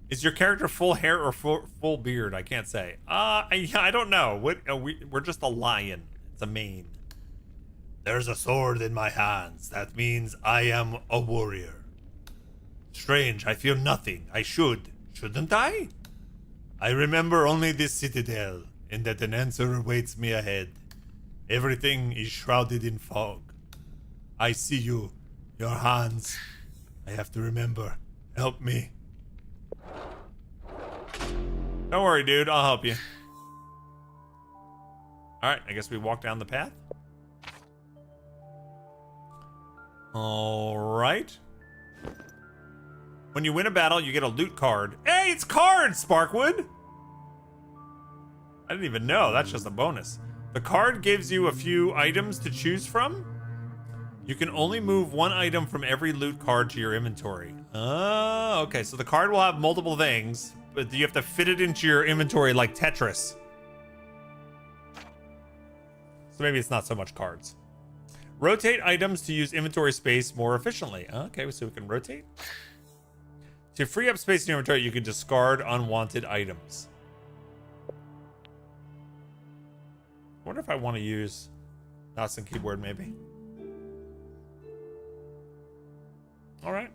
Is your character full hair or full beard? I can't say. I don't know. We're just a lion. It's a mane. There's a sword in my hands. That means I am a warrior. Strange, I feel nothing. I shouldn't I? I remember only this citadel, and that an answer awaits me ahead. Everything is shrouded in fog. I see you, your hands. I have to remember. Help me. Don't worry, dude. I'll help you. Alright, I guess we walk down the path. Alright. When you win a battle, you get a loot card. Hey, it's cards, Sparkwood! I didn't even know. That's just a bonus. The card gives you a few items to choose from. You can only move one item from every loot card to your inventory. Oh, okay. So the card will have multiple things, but you have to fit it into your inventory like Tetris. So maybe it's not so much cards. Rotate items to use inventory space more efficiently. Okay, so we can rotate. To free up space in your inventory, you can discard unwanted items. I wonder if I want to use mouse and keyboard, maybe. All right.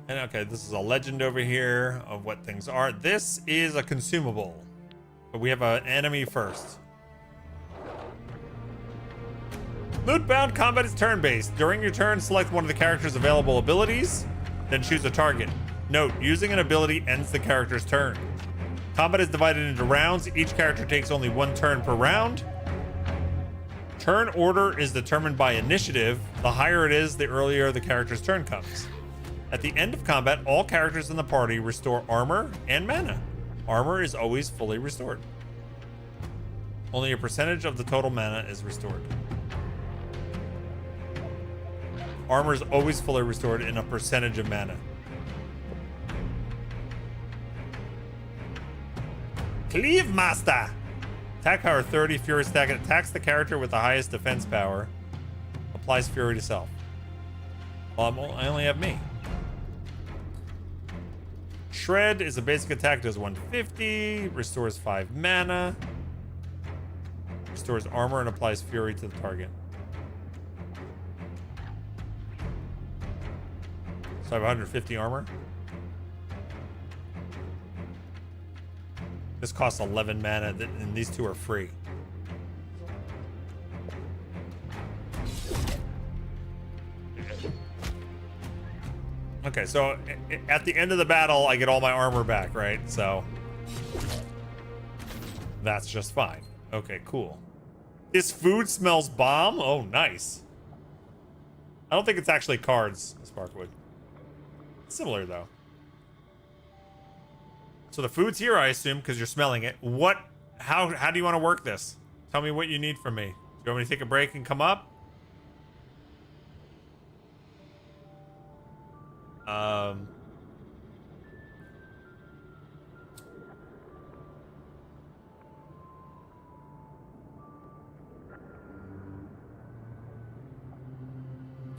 And okay, this is a legend over here of what things are. This is a consumable, but we have an enemy first. Lootbound combat is turn-based. During your turn, select one of the character's available abilities, then choose a target. Note, using an ability ends the character's turn. Combat is divided into rounds. Each character takes only one turn per round. Turn order is determined by initiative. The higher it is, the earlier the character's turn comes. At the end of combat, all characters in the party restore armor and mana. Armor is always fully restored. Only a percentage of the total mana is restored. Armor is always fully restored in a percentage of mana. Cleave Master! Attack power 30, Fury stack. It attacks the character with the highest defense power. Applies Fury to self. Well, I only have me. Shred is a basic attack, does 150, restores 5 mana, restores armor, and applies Fury to the target. So I have 150 armor. This costs 11 mana, and these two are free. Okay, so at the end of the battle, I get all my armor back, right? So that's just fine. Okay, cool. This food smells bomb? Oh, nice. I don't think it's actually cards, Sparkwood. Similar, though. So the food's here, I assume, because you're smelling it. How do you want to work this? Tell me what you need from me. Do you want me to take a break and come up?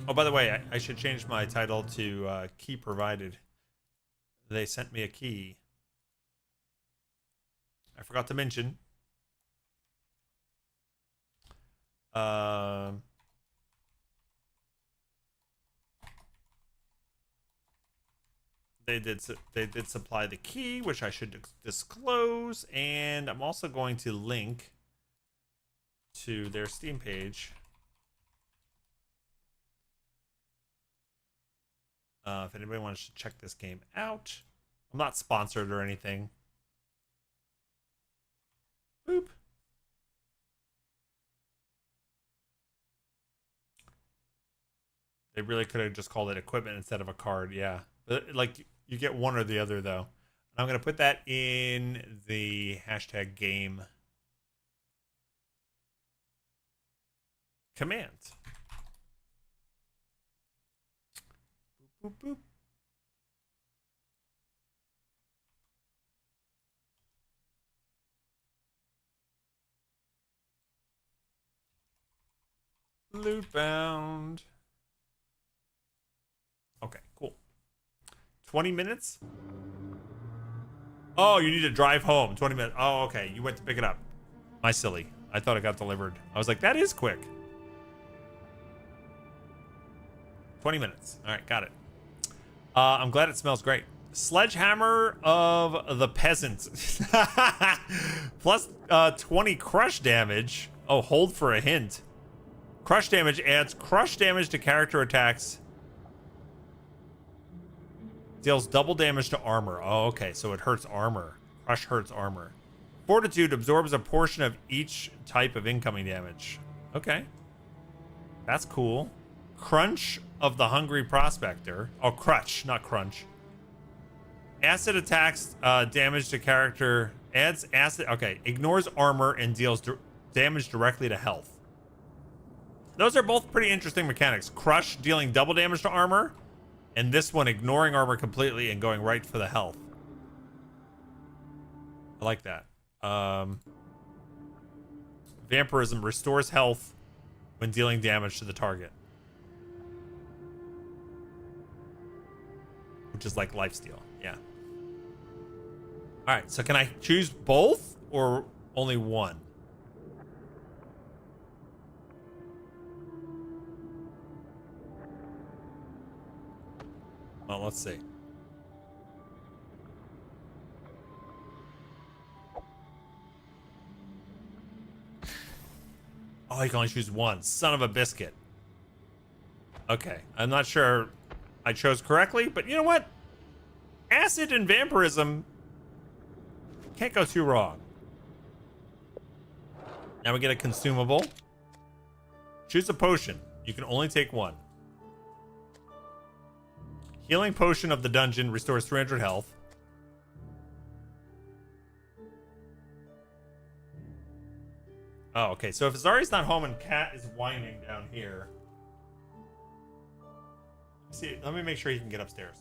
Oh, by the way, I should change my title to key provided. They sent me a key. I forgot to mention. They did supply the key, which I should disclose, and I'm also going to link to their Steam page. If anybody wants to check this game out. I'm not sponsored or anything. Boop. They really could have just called it equipment instead of a card, yeah. But like, you get one or the other, though. I'm going to put that in the hashtag game command. Boop, boop. Lootbound. Okay, cool. 20 minutes? Oh, you need to drive home. 20 minutes. Oh, okay. You went to pick it up. My silly. I thought it got delivered. I was like, that is quick. 20 minutes. All right, got it. I'm glad it smells great. Sledgehammer of the Peasant. Plus 20 crush damage. Oh, hold for a hint. Crush damage adds crush damage to character attacks Deals double damage to armor. Oh, okay. So it hurts armor. Crush hurts armor. Fortitude absorbs a portion of each type of incoming damage. Okay. That's cool. Crunch of the Hungry Prospector. Oh, Crutch, not Crunch. Acid attacks damage to character. Adds acid. Okay. Ignores armor and deals damage directly to health. Those are both pretty interesting mechanics. Crush dealing double damage to armor. And this one ignoring armor completely and going right for the health. I like that. Vampirism restores health when dealing damage to the target. Which is like lifesteal. Yeah. Alright, so can I choose both or only one? Well, let's see. Oh, you can only choose one. Son of a biscuit. Okay, I'm not sure I chose correctly, but you know what? Acid and vampirism can't go too wrong. Now we get a consumable. Choose a potion. You can only take one. Healing potion of the dungeon restores 300 health. Oh, okay. So if Zari's not home and Cat is whining down here. See, let me make sure he can get upstairs.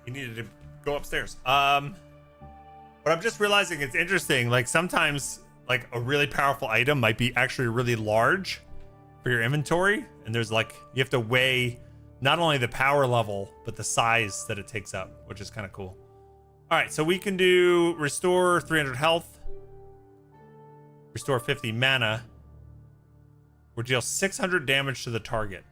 He needed to go upstairs. But I'm just realizing it's interesting. Like sometimes like a really powerful item might be actually really large for your inventory. And there's like, you have to weigh not only the power level, but the size that it takes up, which is kind of cool. All right, so we can do restore 300 health, restore 50 mana, or deal 600 damage to the target.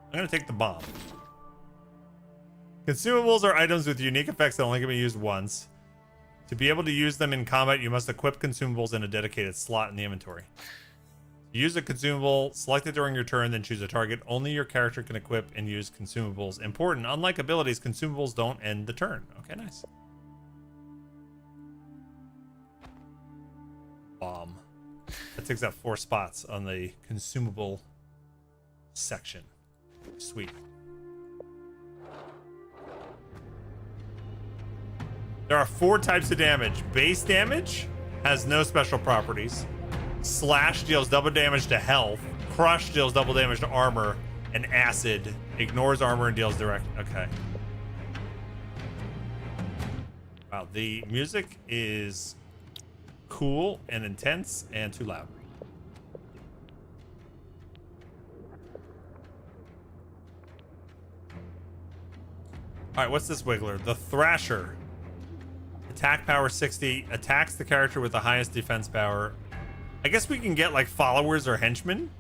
I'm going to take the bomb. Consumables are items with unique effects that only can be used once. To be able to use them in combat, you must equip consumables in a dedicated slot in the inventory. Use a consumable, select it during your turn, then choose a target. Only your character can equip and use consumables. Important, unlike abilities, consumables don't end the turn. Okay, nice. Bomb. That takes up 4 spots on the consumable section. Sweet. There are 4 types of damage. Base damage has no special properties. Slash deals double damage to health. Crush deals double damage to armor. And acid ignores armor and deals direct. Okay. Wow, the music is cool and intense and too loud. All right, what's this Wiggler? The Thrasher. Attack power 60. Attacks the character with the highest defense power. I guess we can get like followers or henchmen.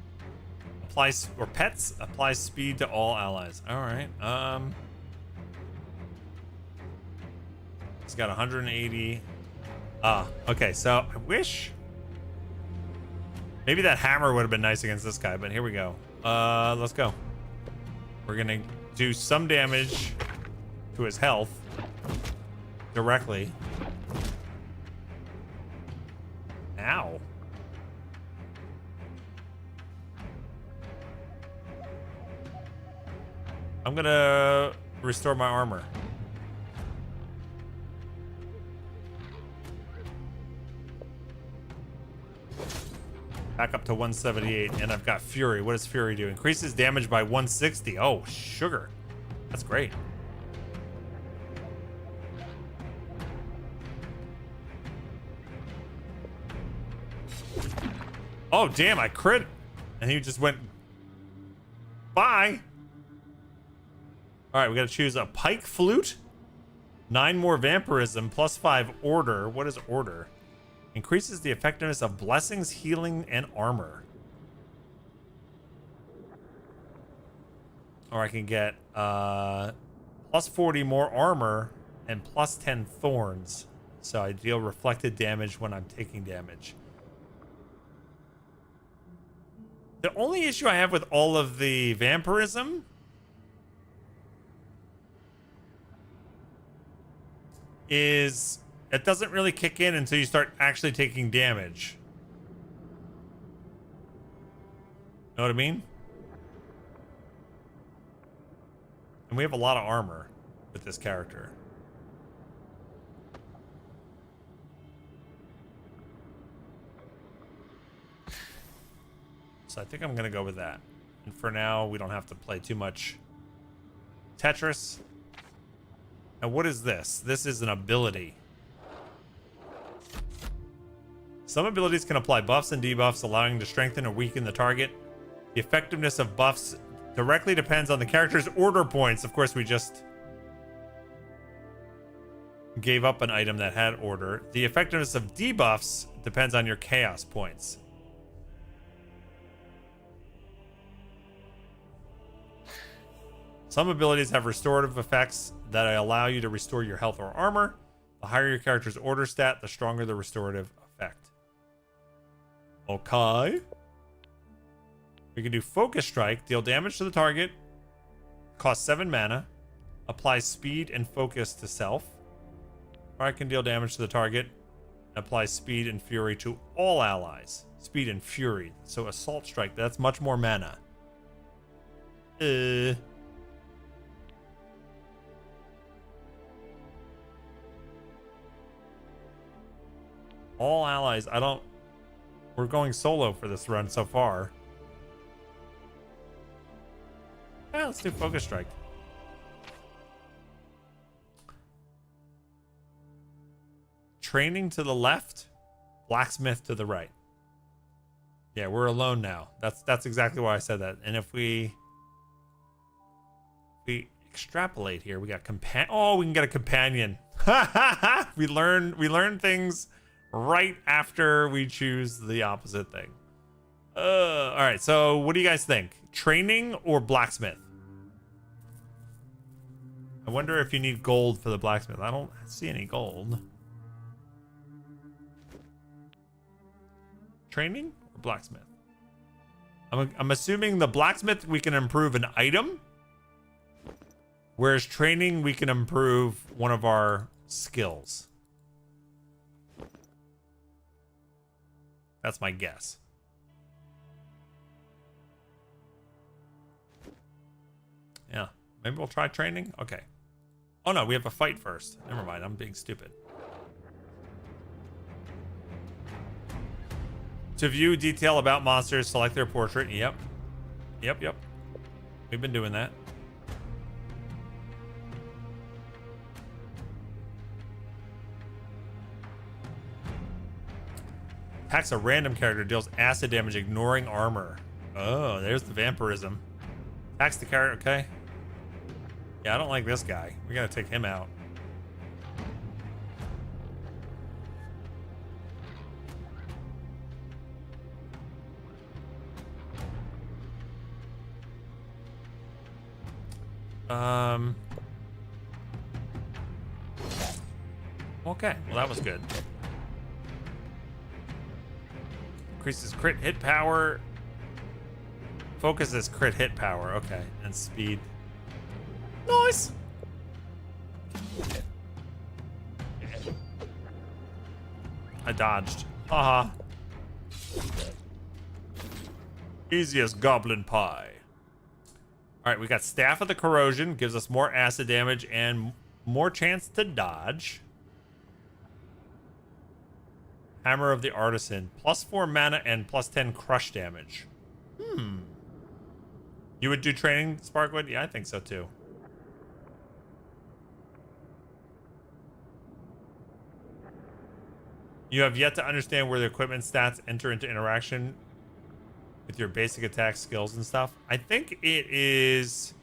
Applies or pets. Applies speed to all allies. All right. It's got 180. Okay. So I wish maybe that hammer would have been nice against this guy, but here we go. Let's go. We're gonna do some damage to his health directly. Ow. I'm gonna restore my armor. Back up to 178, and I've got Fury. What does Fury do? Increases damage by 160. Oh, sugar. That's great. Oh, damn, I crit. And he just went, bye. All right, we got to choose a pike flute. 9 more vampirism, plus 5 order. What is order? Increases the effectiveness of blessings, healing, and armor. Or I can get plus 40 more armor and plus 10 thorns. So I deal reflected damage when I'm taking damage. The only issue I have with all of the vampirism is it doesn't really kick in until you start actually taking damage. Know what I mean? And we have a lot of armor with this character. So I think I'm going to go with that. And for now, we don't have to play too much Tetris. Now, what is this? This is an ability. Some abilities can apply buffs and debuffs, allowing to strengthen or weaken the target. The effectiveness of buffs directly depends on the character's order points. Of course, we just gave up an item that had order. The effectiveness of debuffs depends on your chaos points. Some abilities have restorative effects that allow you to restore your health or armor. The higher your character's order stat, the stronger the restorative effect. Okay. We can do Focus Strike, deal damage to the target, cost 7 mana, apply speed and focus to self. Or I can deal damage to the target, apply speed and fury to all allies. Speed and fury. So Assault Strike, that's much more mana. All allies. We're going solo for this run so far. Yeah, let's do Focus Strike. Training to the left, blacksmith to the right. Yeah, we're alone now. That's exactly why I said that. And if we extrapolate here, we got we can get a companion. we learn things right after we choose the opposite thing. All right, so what do you guys think? Training or blacksmith? I wonder if you need gold for the blacksmith. I don't see any gold. Training or blacksmith? I'm assuming the blacksmith we can improve an item, whereas training we can improve one of our skills. That's my guess. Yeah, maybe we'll try training. Okay. Oh no, we have a fight first. Never mind, I'm being stupid. To view detail about monsters, select their portrait. Yep. We've been doing that. Attacks a random character, deals acid damage, ignoring armor. Oh, there's the vampirism. Attacks the character, okay. Yeah, I don't like this guy. We gotta take him out. Okay, well that was good. Increases crit hit power. Focuses crit hit power. Okay, and speed. Nice. I dodged. Haha. Easiest goblin pie. All right, we got Staff of the Corrosion. Gives us more acid damage and more chance to dodge. Hammer of the Artisan. +4 mana and +10 crush damage. You would do training, Sparkwood? Yeah, I think so too. You have yet to understand where the equipment stats enter into interaction with your basic attack skills and stuff. I think it is...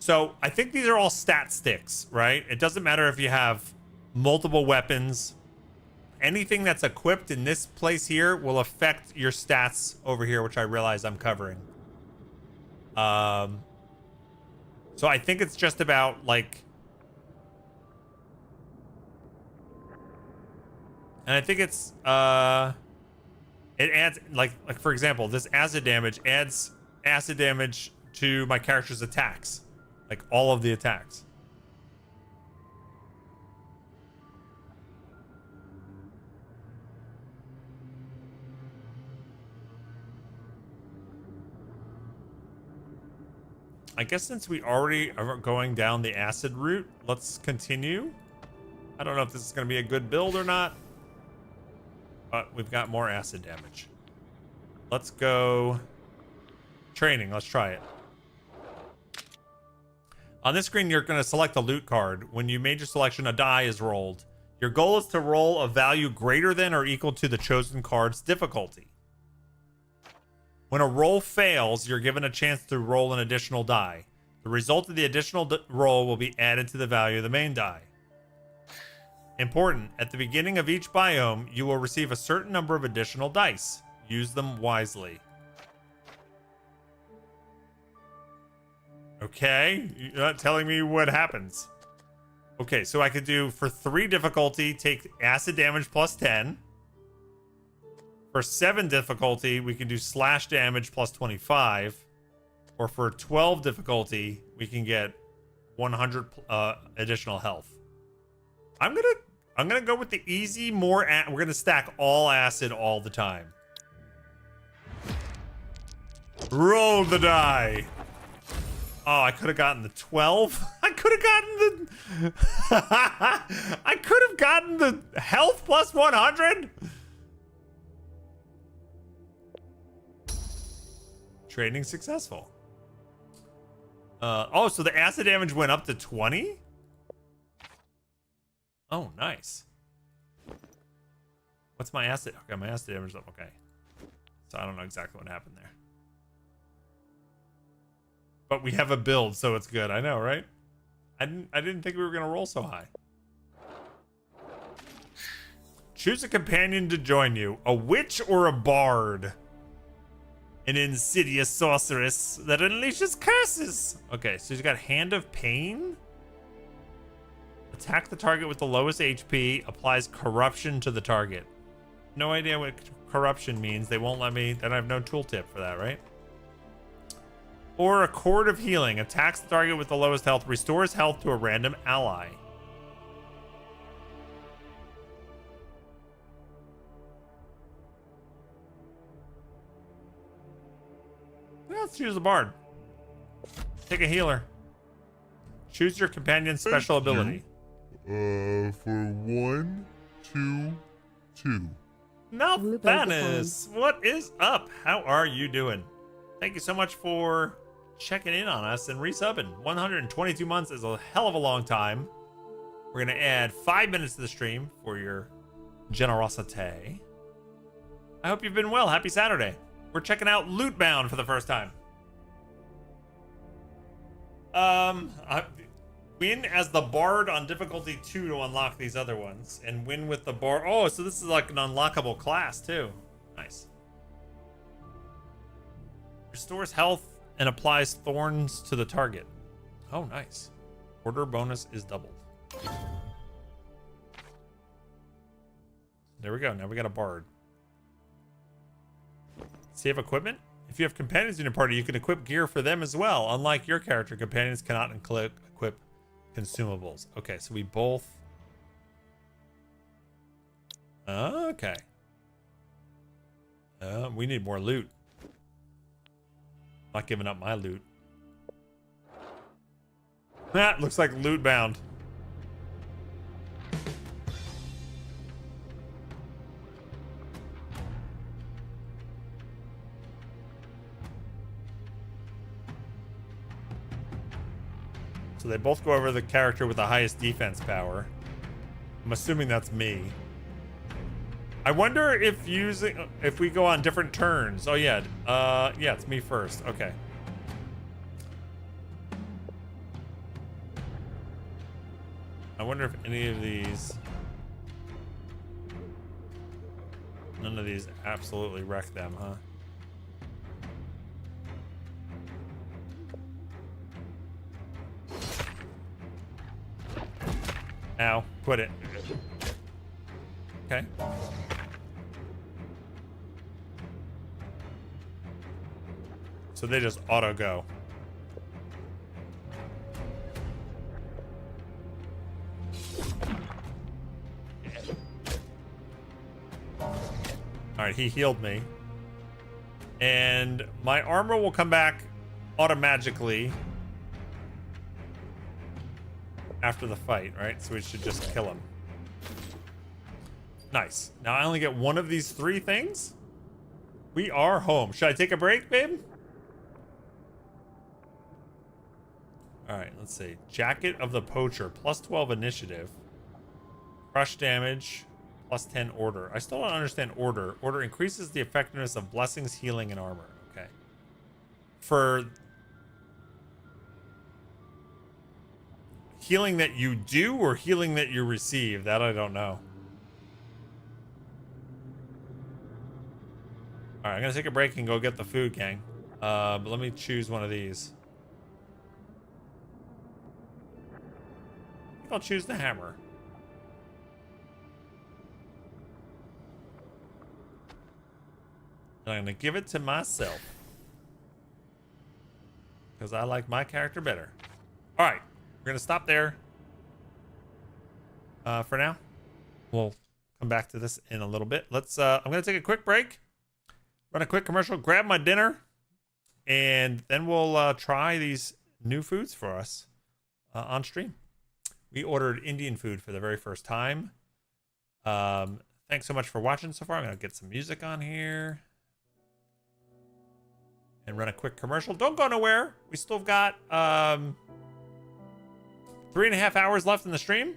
So, I think these are all stat sticks, right? It doesn't matter if you have multiple weapons. Anything that's equipped in this place here will affect your stats over here, which I realize I'm covering. So I think it's just about, like... And I think it's, it adds, like for example, this acid damage adds acid damage to my character's attacks. Like, all of the attacks. I guess since we already are going down the acid route, let's continue. I don't know if this is going to be a good build or not, but we've got more acid damage. Let's go training. Let's try it. On this screen, you're going to select a loot card. When you made your selection, a die is rolled. Your goal is to roll a value greater than or equal to the chosen card's difficulty. When a roll fails, you're given a chance to roll an additional die. The result of the additional roll will be added to the value of the main die. Important, at the beginning of each biome, you will receive a certain number of additional dice. Use them wisely. Okay, you're not telling me what happens. Okay, so I could do, for 3 difficulty, take acid damage +10. For 7 difficulty, we can do slash damage +25. Or for 12 difficulty, we can get 100 additional health. I'm gonna go with the easy, we're gonna stack all acid all the time. Roll the die. Oh, I could have gotten the 12. I could have gotten the I could have gotten the health +100. Training successful. Oh, so the acid damage went up to 20? Oh, nice. What's my acid? Okay, my acid damage is up. Okay. So I don't know exactly what happened there. But we have a build, so it's good. I know, right? I didn't think we were gonna roll so high. Choose a companion to join you. A witch or a bard? An insidious sorceress that unleashes curses. Okay, so he's got Hand of Pain. Attack the target with the lowest HP. Applies corruption to the target. No idea what corruption means. They won't let me. Then I have no tooltip for that, right? Or a Cord of Healing. Attacks the target with the lowest health. Restores health to a random ally. Let's choose a bard. Take a healer. Choose your companion's special ability. For 1, 2, 2. Malfanis, what is up? How are you doing? Thank you so much for checking in on us and resubbing. 122 months is a hell of a long time. We're going to add 5 minutes to the stream for your generosity. I hope you've been well. Happy Saturday. We're checking out Lootbound for the first time. Win as the bard on difficulty 2 to unlock these other ones, and win with the bard. Oh, so this is like an unlockable class too. Nice. Restores health and applies thorns to the target. Oh, nice. Order bonus is doubled. There we go. Now we got a bard. Save equipment. If you have companions in your party, you can equip gear for them as well. Unlike your character, companions cannot equip consumables. Okay, so we both... Okay. We need more loot. Not giving up my loot. That looks like Lootbound. So they both go over the character with the highest defense power. I'm assuming that's me. I wonder if we go on different turns. Oh yeah. Yeah, it's me first. Okay. I wonder if any of these... None of these absolutely wreck them, huh? Ow, quit it. Okay. So they just auto go. Alright, he healed me. And my armor will come back automatically after the fight, right? So we should just kill him. Nice. Now I only get one of these 3 things? We are home. Should I take a break, babe? Alright, let's see. Jacket of the Poacher, plus 12 initiative. Crush damage, plus 10 order. I still don't understand order. Order increases the effectiveness of blessings, healing, and armor. Okay. For healing that you do or healing that you receive, that I don't know. Alright, I'm gonna take a break and go get the food, gang. But let me choose one of these. I'll choose the hammer. And I'm gonna give it to myself. Because I like my character better. Alright, we're gonna stop there. For now. We'll come back to this in a little bit. I'm gonna take a quick break. Run a quick commercial, grab my dinner, and then we'll try these new foods for us on stream. We ordered Indian food for the very first time. Thanks so much for watching so far. I'm going to get some music on here. And run a quick commercial. Don't go nowhere. We still have got 3.5 hours left in the stream.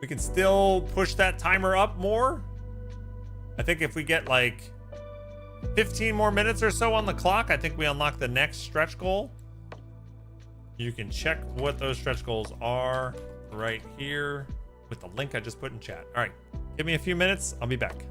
We can still push that timer up more. I think if we get like 15 more minutes or so on the clock, I think we unlock the next stretch goal. You can check what those stretch goals are right here with the link I just put in chat. All right, give me a few minutes. I'll be back.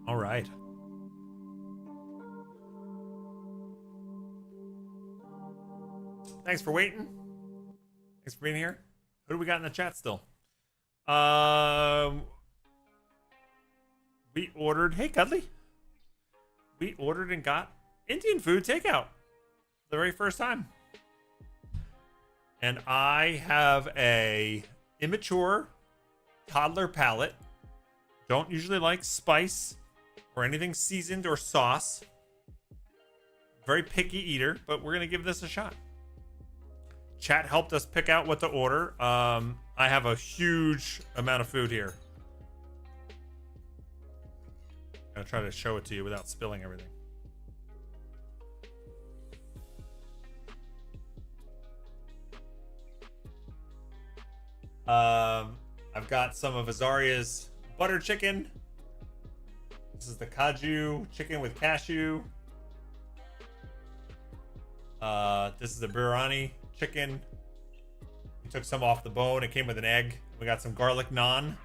All right. Thanks for waiting. Thanks for being here. Who do we got in the chat still? We ordered. Hey, Cuddly. We ordered and got Indian food takeout the very first time. And I have a immature toddler palate. Don't usually like spice or anything seasoned or sauce. Very picky eater, but we're gonna give this a shot. Chat helped us pick out what to order. I have a huge amount of food here. I'm gonna try to show it to you without spilling everything. I've got some of Azaria's butter chicken. This is the Kaju chicken with cashew. This is the biryani chicken. We took some off the bone. It came with an egg. We got some garlic naan.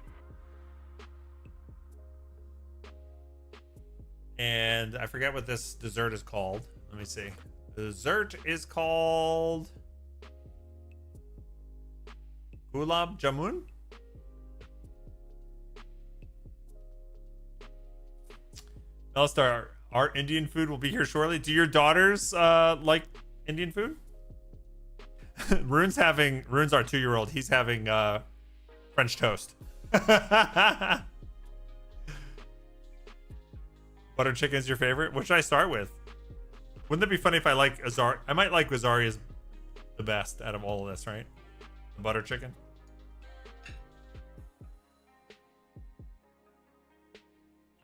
And I forget what this dessert is called. Let me see. The dessert is called Gulab Jamun. Elstar, our Indian food will be here shortly. Do your daughters like Indian food? Rune's our 2-year-old. He's having French toast. Butter chicken is your favorite? What should I start with? Wouldn't it be funny if I like Azar? I might like Azaria's the best out of all of this, right? The butter chicken.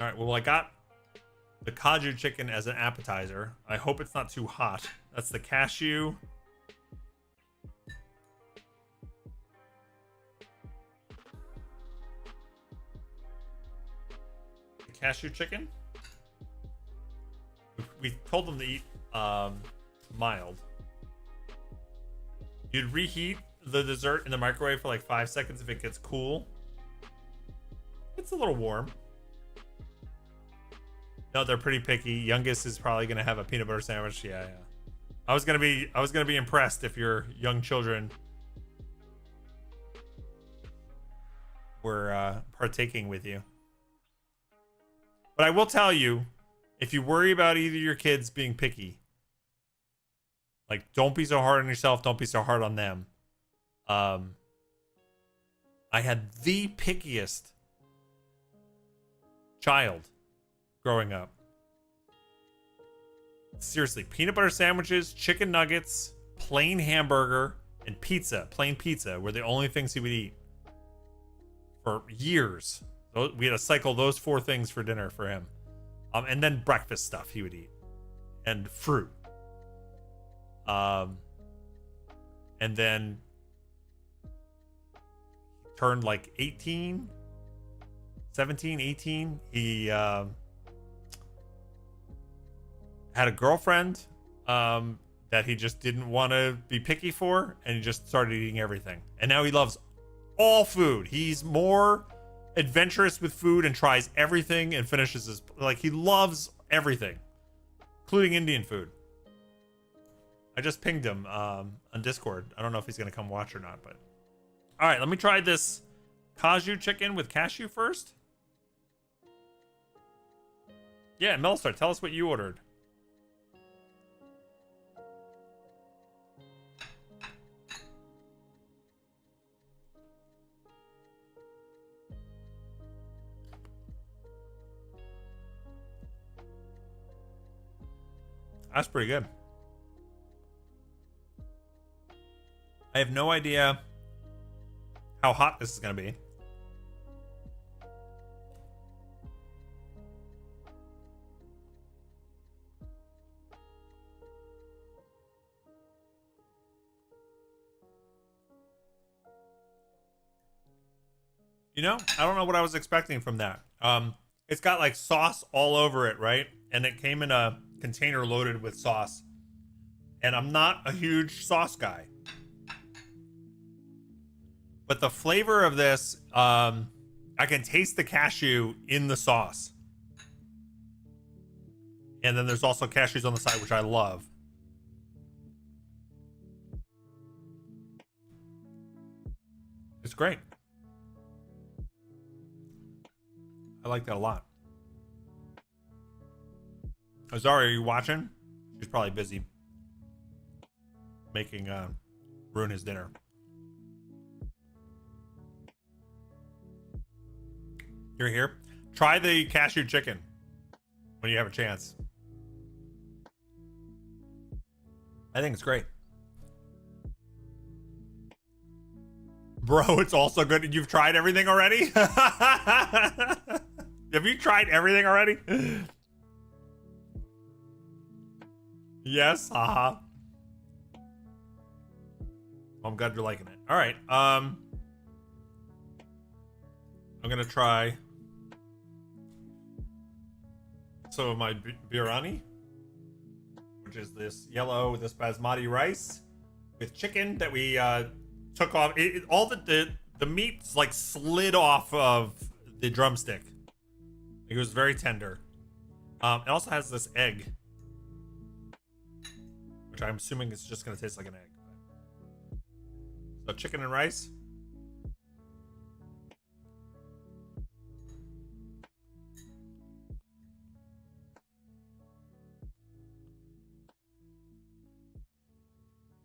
All right. Well, I got the Kaju chicken as an appetizer. I hope it's not too hot. That's the cashew. The cashew chicken. We told them to eat mild. You'd reheat the dessert in the microwave for like 5 seconds if it gets cool. It's a little warm. No, they're pretty picky. Youngest is probably gonna have a peanut butter sandwich. Yeah. I was gonna be impressed if your young children were partaking with you. But I will tell you, if you worry about either of your kids being picky, like, don't be so hard on yourself. Don't be so hard on them. I had the pickiest child growing up. Seriously, peanut butter sandwiches, chicken nuggets, plain hamburger, and pizza. Plain pizza were the only things he would eat for years. We had to cycle those 4 things for dinner for him. And then breakfast stuff he would eat. And fruit. And then turned like 18, 17, 18. He had a girlfriend that he just didn't want to be picky for, and he just started eating everything. And now he loves all food. He's more adventurous with food and tries everything and finishes his, like, he loves everything, including Indian food. I just pinged him on Discord. I don't know if he's gonna come watch or not, but all right, let me try this Kaju chicken with cashew first. Yeah, Melstar, tell us what you ordered. That's pretty good. I have no idea how hot this is going to be. You know, I don't know what I was expecting from that. It's got like sauce all over it, right? And it came in a container loaded with sauce. And I'm not a huge sauce guy. But the flavor of this, I can taste the cashew in the sauce. And then there's also cashews on the side, which I love. It's great. I like that a lot. Azari, are you watching? She's probably busy making ruin his dinner. You're here. Try the cashew chicken when you have a chance. I think it's great. Bro, it's also good. You've tried everything already? Have you tried everything already? Yes, haha. I'm glad you're liking it. All right. I'm gonna try some of my biryani, which is this basmati rice with chicken that we took off. All the meat's like slid off of the drumstick. It was very tender. It also has this egg, which I'm assuming is just gonna taste like an egg. So chicken and rice.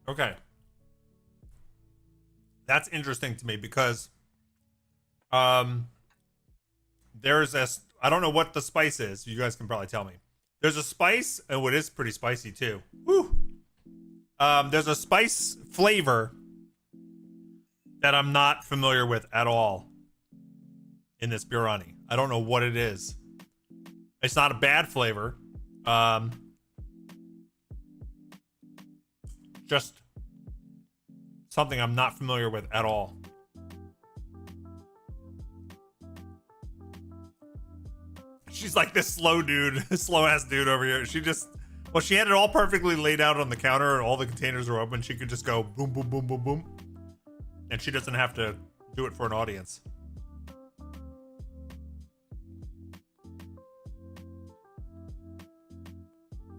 Okay. That's interesting to me because there's a, I don't know what the spice is. You guys can probably tell me. There's a spice, and it is pretty spicy too. Woo. There's a spice flavor that I'm not familiar with at all in this biryani. I don't know what it is. It's not a bad flavor. Just something I'm not familiar with at all. She's like this slow ass dude over here. She had it all perfectly laid out on the counter and all the containers are open. She could just go boom, boom, boom, boom, boom. And she doesn't have to do it for an audience.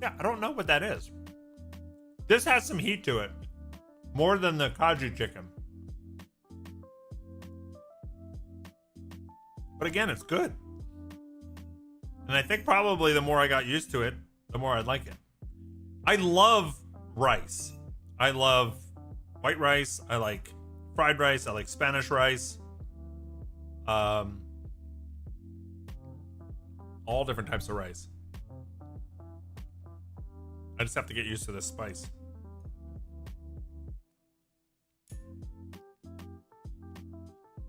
Yeah, I don't know what that is. This has some heat to it. More than the kaju chicken. But again, it's good. And I think probably the more I got used to it, the more I'd like it. I love rice. I love white rice. I like fried rice. I like Spanish rice. All different types of rice. I just have to get used to this spice.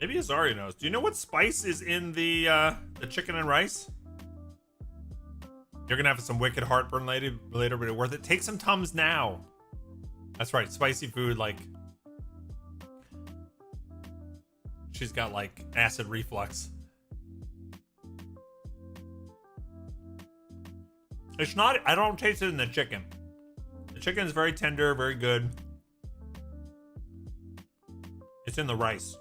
Maybe Azari knows. Do you know what spice is in the chicken and rice? You're gonna have some wicked heartburn later, but it's worth it. Take some Tums now. That's right, spicy food. Like she's got like acid reflux. It's not. I don't taste it in the chicken. The chicken is very tender, very good. It's in the rice.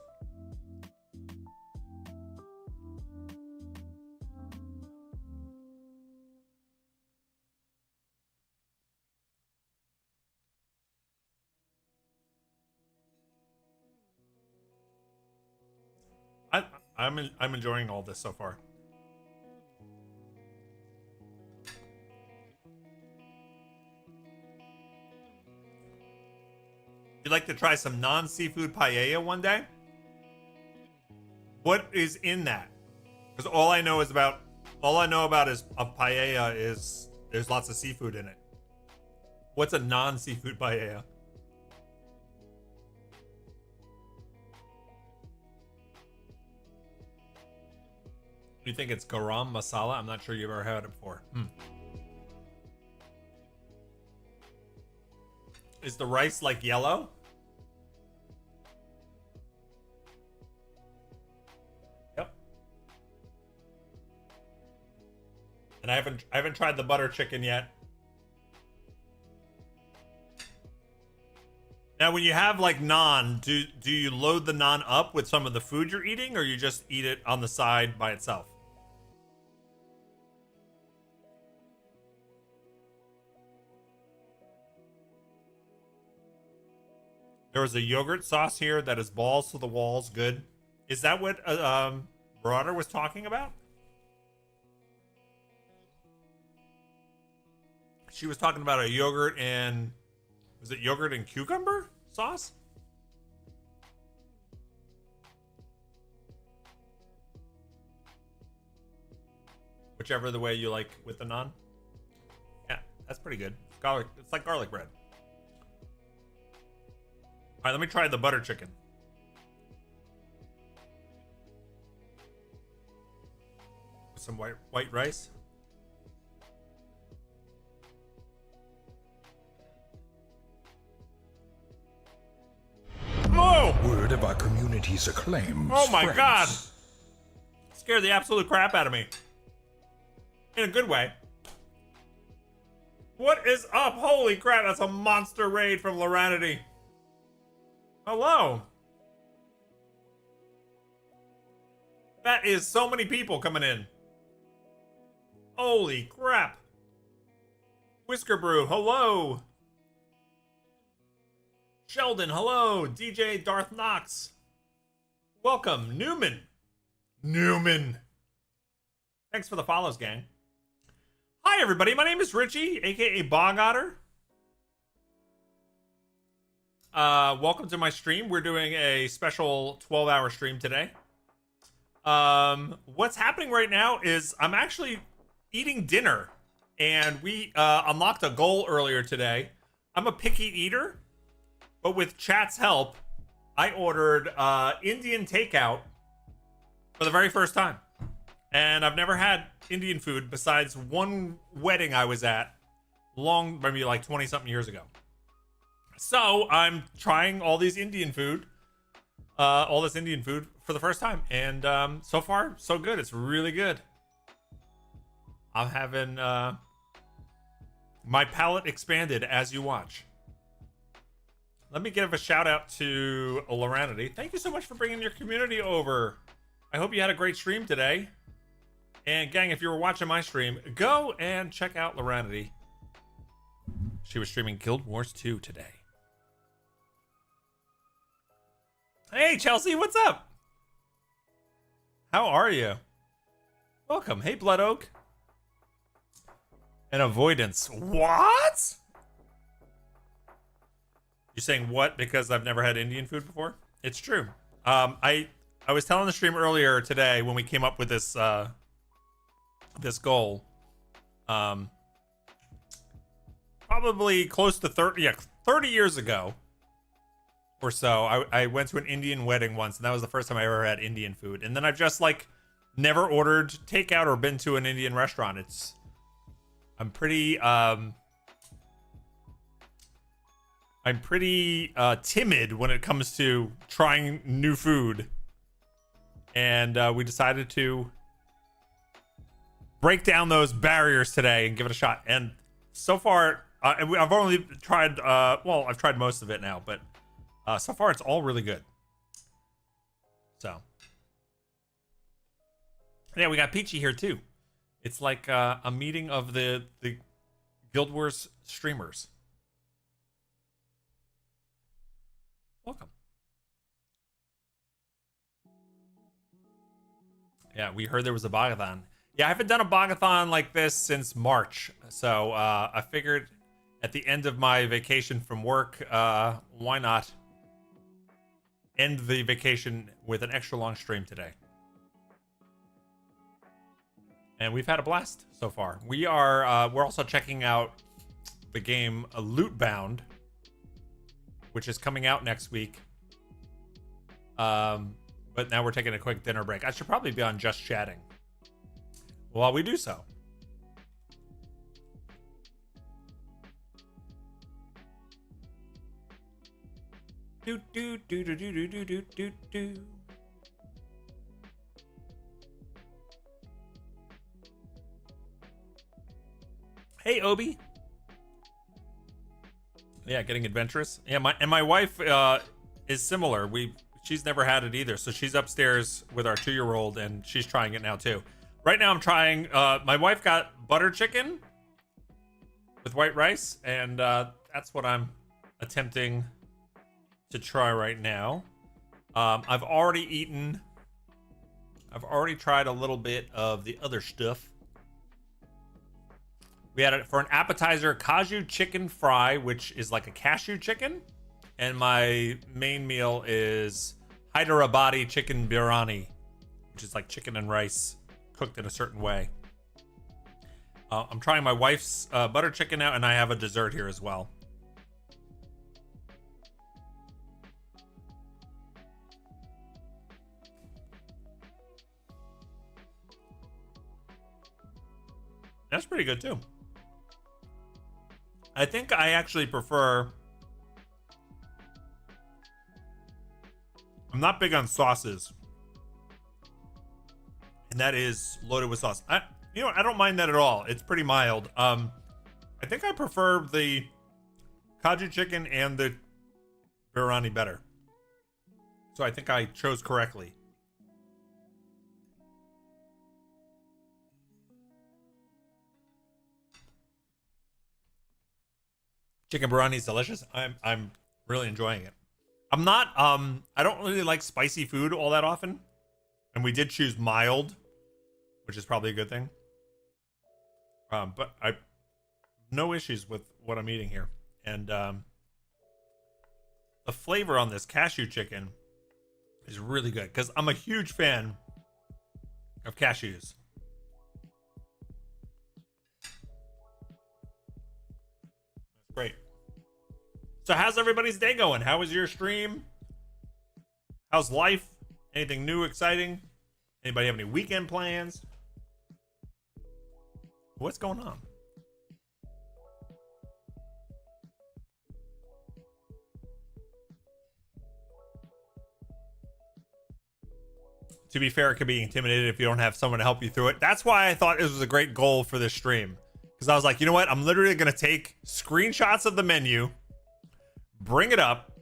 I'm enjoying all this so far. You'd like to try some non-seafood paella one day? What is in that? Because all I know about is of paella is there's lots of seafood in it. What's a non-seafood paella? You think it's garam masala? I'm not sure you've ever had it before. Is the rice like yellow? Yep. And I haven't tried the butter chicken yet. Now, when you have like naan, do you load the naan up with some of the food you're eating, or you just eat it on the side by itself? There was a yogurt sauce here that is balls to the walls good. Is that what Marauder was talking about? She was talking about a yogurt and... Was it yogurt and cucumber sauce? Whichever the way you like with the naan. Yeah, that's pretty good. Garlic, it's like garlic bread. All right, let me try the butter chicken. With some white rice. Oh! Word of our community's acclaim. Oh my spreads. God! Scared the absolute crap out of me. In a good way. What is up? Holy crap, that's a monster raid from Loranity. Hello. That is so many people coming in. Holy crap. Whisker Brew, hello. Sheldon, hello. DJ Darth Knox. Welcome. Newman. Thanks for the follows, gang. Hi, everybody. My name is Richie, aka Bog-Otter. Welcome to my stream. We're doing a special 12-hour stream today. What's happening right now is I'm actually eating dinner, and we unlocked a goal earlier today. I'm a picky eater, but with chat's help, I ordered Indian takeout for the very first time. And I've never had Indian food besides one wedding I was at maybe like 20-something years ago. So I'm trying all this Indian food for the first time. And so far, so good. It's really good. I'm having my palate expanded as you watch. Let me give a shout out to Loranity. Thank you so much for bringing your community over. I hope you had a great stream today. And gang, if you were watching my stream, go and check out Loranity. She was streaming Guild Wars 2 today. Hey, Chelsea, what's up? How are you? Welcome. Hey, Blood Oak. And Avoidance. What? You're saying what because I've never had Indian food before? It's true. I was telling the stream earlier today when we came up with this this goal. Probably close to 30 years ago or so, I went to an Indian wedding once, and that was the first time I ever had Indian food. And then I've just like never ordered takeout or been to an Indian restaurant. I'm pretty timid when it comes to trying new food. And we decided to break down those barriers today and give it a shot. And so far, I've only tried, I've tried most of it now, but so far it's all really good. So, yeah, we got Peachy here too. It's like a meeting of the Guild Wars streamers. Welcome. Yeah, we heard there was a Bog-A-Thon. Yeah, I haven't done a Bog-A-Thon like this since March. So I figured at the end of my vacation from work, why not end the vacation with an extra long stream today? And we've had a blast so far. We're also checking out the game Lootbound, which is coming out next week. But now we're taking a quick dinner break. I should probably be on Just Chatting while we do so. Do do do do do do do do do. Hey, Obi. Yeah, getting adventurous. Yeah, my wife is similar. She's never had it either, so she's upstairs with our 2-year-old, and she's trying it now too. Right now, I'm trying. My wife got butter chicken with white rice, and that's what I'm attempting to try right now. I've already tried a little bit of the other stuff. We had it for an appetizer, cashew chicken fry, which is like a cashew chicken. And my main meal is Hyderabadi chicken biryani, which is like chicken and rice cooked in a certain way. I'm trying my wife's butter chicken out, and I have a dessert here as well. That's pretty good too. I think I actually prefer... I'm not big on sauces. And that is loaded with sauce. You know what? I don't mind that at all. It's pretty mild. I think I prefer the cashew chicken and the biryani better. So I think I chose correctly. Chicken biryani is delicious. I'm really enjoying it. I'm not I don't really like spicy food all that often. And we did choose mild, which is probably a good thing. But I no issues with what I'm eating here. And the flavor on this cashew chicken is really good because I'm a huge fan of cashews. That's great. So how's everybody's day going? How was your stream? How's life? Anything new, exciting? Anybody have any weekend plans? What's going on? To be fair, it could be intimidated if you don't have someone to help you through it. That's why I thought this was a great goal for this stream. Because I was like, you know what? I'm literally going to take screenshots of the menu, bring it up,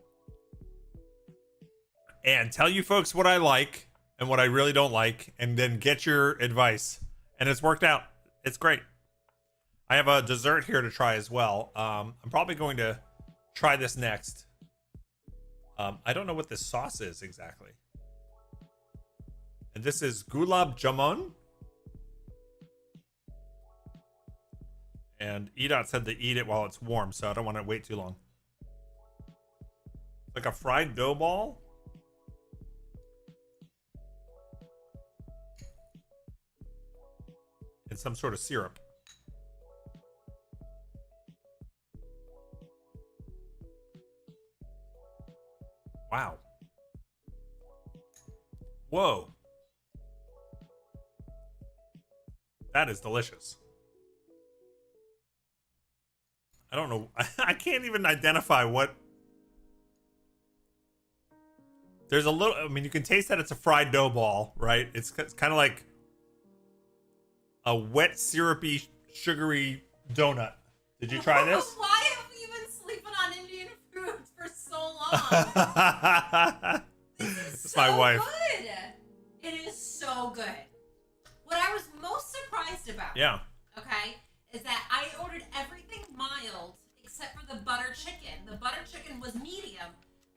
and tell you folks what I like and what I really don't like, and then get your advice. And it's worked out. It's great. I have a dessert here to try as well. I'm probably going to try this next. I don't know what this sauce is exactly. And this is gulab jamun. And Edot said to eat it while it's warm, so I don't want to wait too long. Like a fried dough ball. And some sort of syrup. Wow. Whoa. That is delicious. I don't know. I can't even identify what. There's a little. I mean, you can taste that it's a fried dough ball, right? It's kind of like a wet, syrupy, sugary donut. Did you try this? Why have we been sleeping on Indian food for so long? It's so my wife. Good. It is so good. What I was most surprised about, Yeah. okay, is that I ordered everything mild except for the butter chicken. The butter chicken was medium,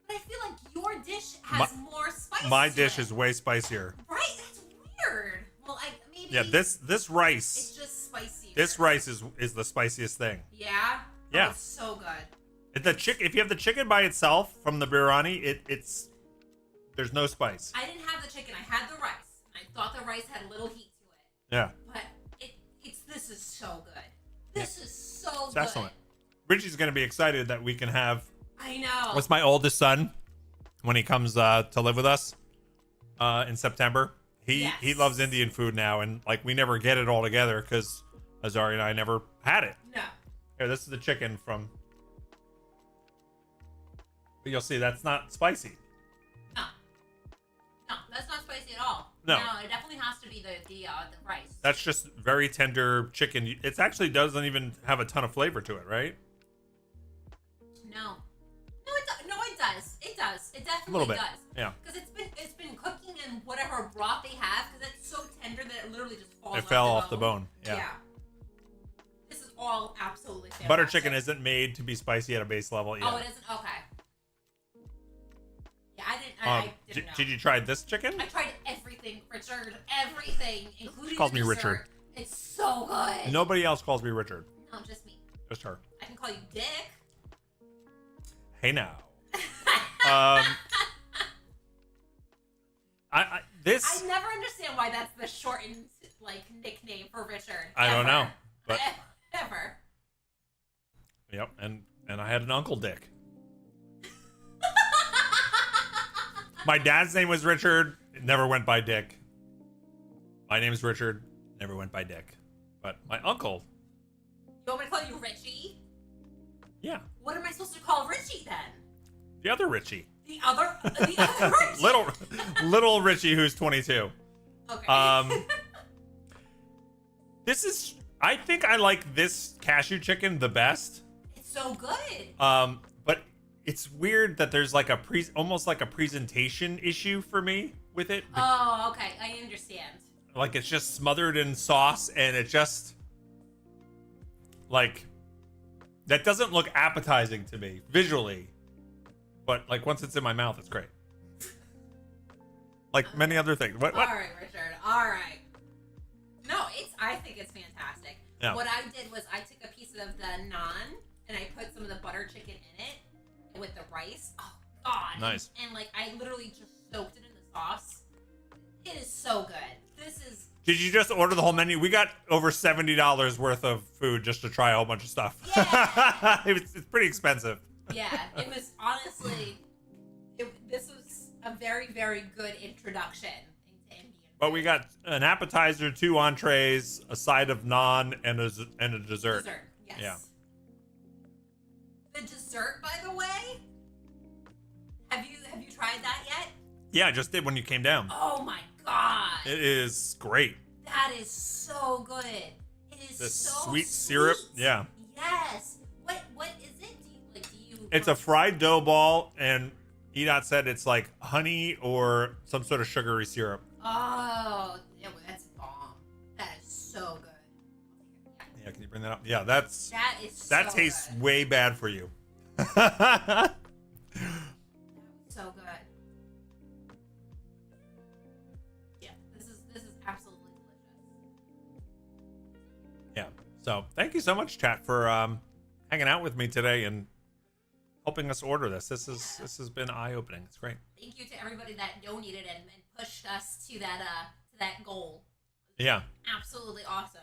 but I feel like your dish has more spice. My to dish it. is way spicier. Right? That's weird. Well, maybe. Yeah, this rice. It's just spicy. This rice is the spiciest thing. Yeah. Yeah. Oh, it's so good. If you have the chicken by itself from the biryani, it's there's no spice. I didn't have the chicken. I had the rice. And I thought the rice had a little heat to it. Yeah. But this is so good. This is so It's good. excellent. Richie's gonna be excited that we can have. I know. What's my oldest son when he comes to live with us in September? He loves Indian food now, and like we never get it all together because Azari and I never had it. No. Here, this is the chicken from. But you'll see that's not spicy. No, that's not spicy at all. No. It definitely has to be the rice. That's just very tender chicken. It actually doesn't even have a ton of flavor to it, right? No, it does. It does. It A definitely little bit. does. Yeah. Because it's been cooking in whatever broth they have because it's so tender that it literally just falls. It fell off the bone. Yeah. This is all absolutely fantastic. Butter chicken isn't made to be spicy at a base level. Yeah. Oh, it isn't. Okay. I didn't know. Did you try this chicken? I tried everything, Richard. Everything, including She calls the me dessert. Richard. It's so good. Nobody else calls me Richard. No, just me. Just her. I can call you Dick. Hey now. This. I never understand why that's the shortened like nickname for Richard. I don't know, but ever. Yep, and I had an Uncle Dick. My dad's name was Richard. It never went by Dick. My name's Richard. Never went by Dick. But my uncle. You want me to call you Richie? Yeah. What am I supposed to call Richie then? The other Richie. The other Richie. little Richie, who's 22. Okay. This is. I think I like this cashew chicken the best. It's so good. But it's weird that there's like almost like a presentation issue for me with it. Oh, okay. I understand. Like it's just smothered in sauce, and it just like that doesn't look appetizing to me visually. But like once it's in my mouth, it's great. Like many other things. What? All right, Richard. All right. No, I think it's fantastic. Yeah. What I did was I took a piece of the naan and I put some of the butter chicken in it with the rice. Oh God. Nice. And like I literally just soaked it in the sauce. It is so good. This is. Did you just order the whole menu? We got over $70 worth of food just to try a whole bunch of stuff. Yeah. It's pretty expensive. Yeah, it was honestly. This was a very, very good introduction into Indian. But we got an appetizer, 2 entrees, a side of naan, and a dessert. Dessert, yes. Yeah. The dessert, by the way, have you tried that yet? Yeah, I just did when you came down. Oh my God. It is great. That is so good. It is The so sweet syrup. Yeah. Yes. What is it? Do you It's a fried dough ball, and Edot said it's like honey or some sort of sugary syrup. Oh, that's bomb. That is so good. Yeah, can you bring that up? Yeah, That is that so tastes good. way bad for you. So good. Yeah, this is absolutely delicious. Yeah. So thank you so much, chat, for hanging out with me today and helping us order this. This has been eye-opening. It's great. Thank you to everybody that donated and pushed us to that goal. Yeah. Absolutely awesome.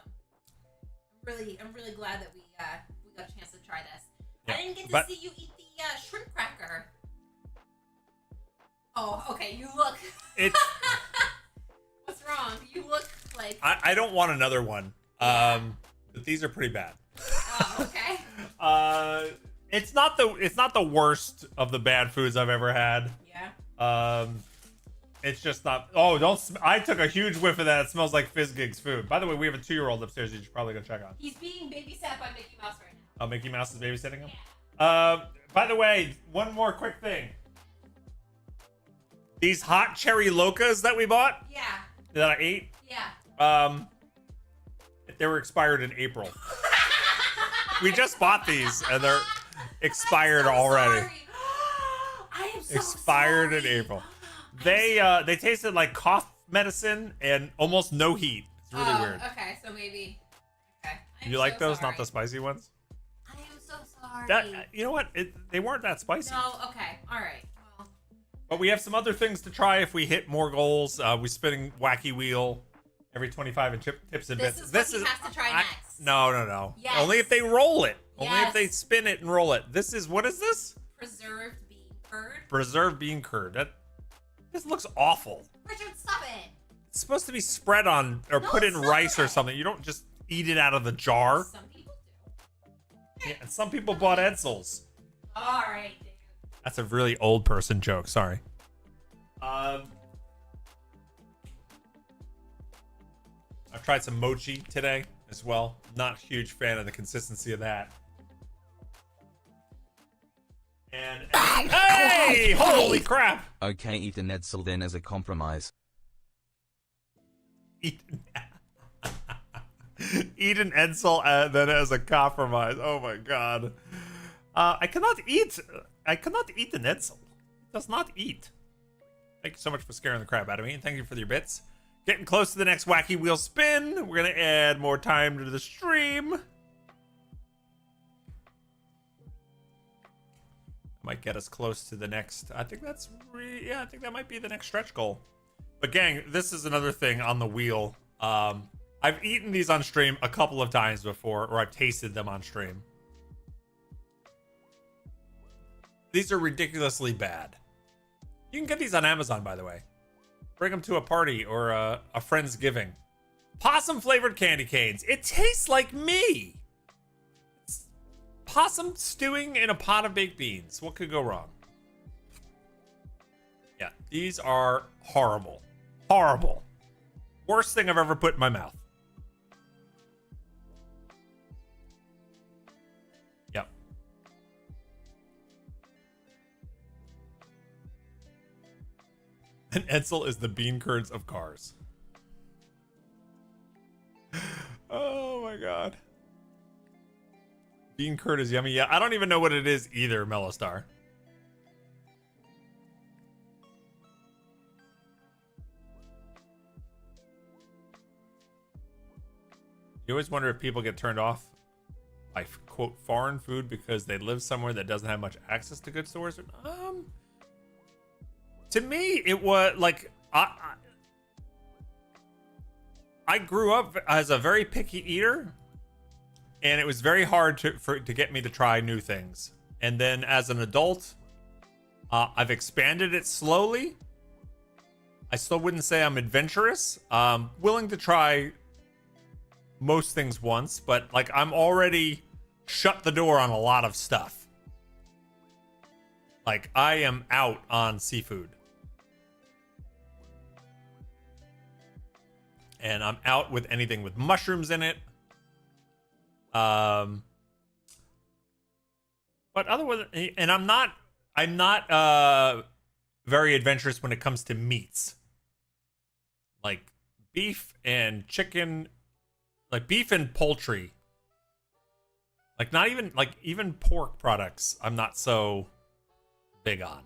I'm really glad that we got a chance to try this. Yeah, I didn't get to but- see you eat the shrimp cracker. Oh, okay. You look. It's. What's wrong? You look like. I don't want another one. But these are pretty bad. Oh, okay. It's not the worst of the bad foods I've ever had. Yeah. It's just not. Oh, don't! I took a huge whiff of that. It smells like Fizzgig's food. By the way, we have a 2-year-old upstairs. You should probably go check on. He's being babysat by Mickey Mouse right now. Oh, Mickey Mouse is babysitting him. By the way, one more quick thing. These hot cherry locas that we bought. Yeah. That I ate. Yeah. They were expired in April. We just bought these and they're expired already. Sorry. I am so Expired sorry. in April. They tasted like cough medicine and almost no heat. It's really weird. Okay, so maybe. Okay. You like those, not the spicy ones? I am so sorry. That you know what? They weren't that spicy. No. Okay. All right. Well. But we have some other things to try if we hit more goals. We're spinning wacky wheel every 25 and tips and bits. This is what he has to try next. No. Yes. Only if they roll it. Only Yes. if they spin it and roll it. What is this? Preserved bean curd. Preserved bean curd. This looks awful. Richard, stop it. It's supposed to be spread on or put in rice or something. You don't just eat it out of the jar. Some people do. Yeah, and some people bought Edsels. All right, dude. That's a really old person joke. Sorry. I've tried some mochi today as well. Not a huge fan of the consistency of that. And hey, holy crap! Okay, eat an Edsel then as a compromise. Eat an Edsel then as a compromise. Oh my god! I cannot eat an Edsel. It does not eat. Thank you so much for scaring the crap out of me, and thank you for your bits. Getting close to the next wacky wheel spin. We're gonna add more time to the stream. Might get us close to the next. I think that's I think that might be the next stretch goal. But gang, this is another thing on the wheel. I've eaten these on stream a couple of times before, or I've tasted them on stream. These are ridiculously bad. You can get these on Amazon, by the way. Bring them to a party or a friend's giving. Possum flavored candy canes. It tastes like me. It's possum stewing in a pot of baked beans. What could go wrong? Yeah, these are horrible. Horrible. Worst thing I've ever put in my mouth. Yep. And Edsel is the bean curds of cars. Oh my god. Bean curd is yummy. Yeah, I don't even know what it is either, Mellowstar. You always wonder if people get turned off by, quote, foreign food because they live somewhere that doesn't have much access to good stores. To me, it was like I grew up as a very picky eater, and it was very hard to get me to try new things. And then as an adult, I've expanded it slowly. I still wouldn't say I'm adventurous. Willing to try most things once, but like I'm already shut the door on a lot of stuff. Like I am out on seafood. And I'm out with anything with mushrooms in it. But other than, and I'm not very adventurous when it comes to meats. Like beef and chicken, like beef and poultry. Like not even like even pork products I'm not so big on.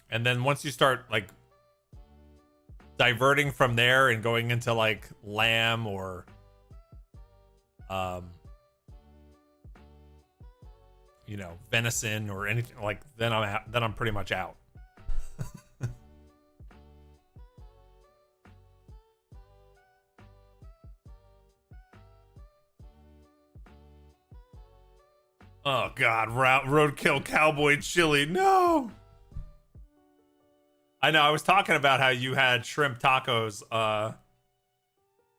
And then once you start like diverting from there and going into like lamb or you know, venison or anything, like then I'm pretty much out. Oh god, roadkill cowboy chili. No. I know, I was talking about how you had shrimp tacos on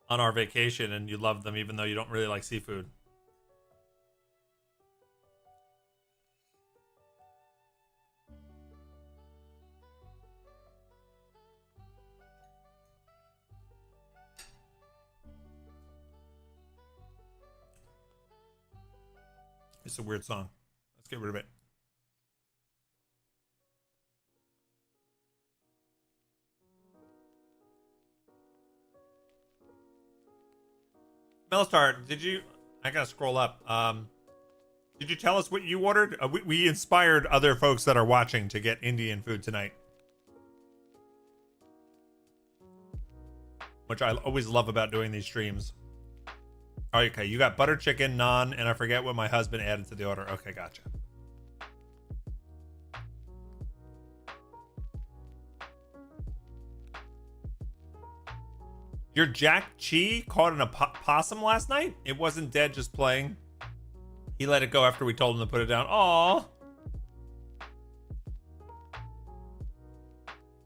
our vacation and you loved them even though you don't really like seafood. It's a weird song. Let's get rid of it. Melstar, did you... I gotta scroll up. Did you tell us what you ordered? We inspired other folks that are watching to get Indian food tonight. Which I always love about doing these streams. Oh, okay, you got butter chicken, naan, and I forget what my husband added to the order. Okay, gotcha. Your Jack Chi caught in a possum last night? It wasn't dead, just playing. He let it go after we told him to put it down. Aww.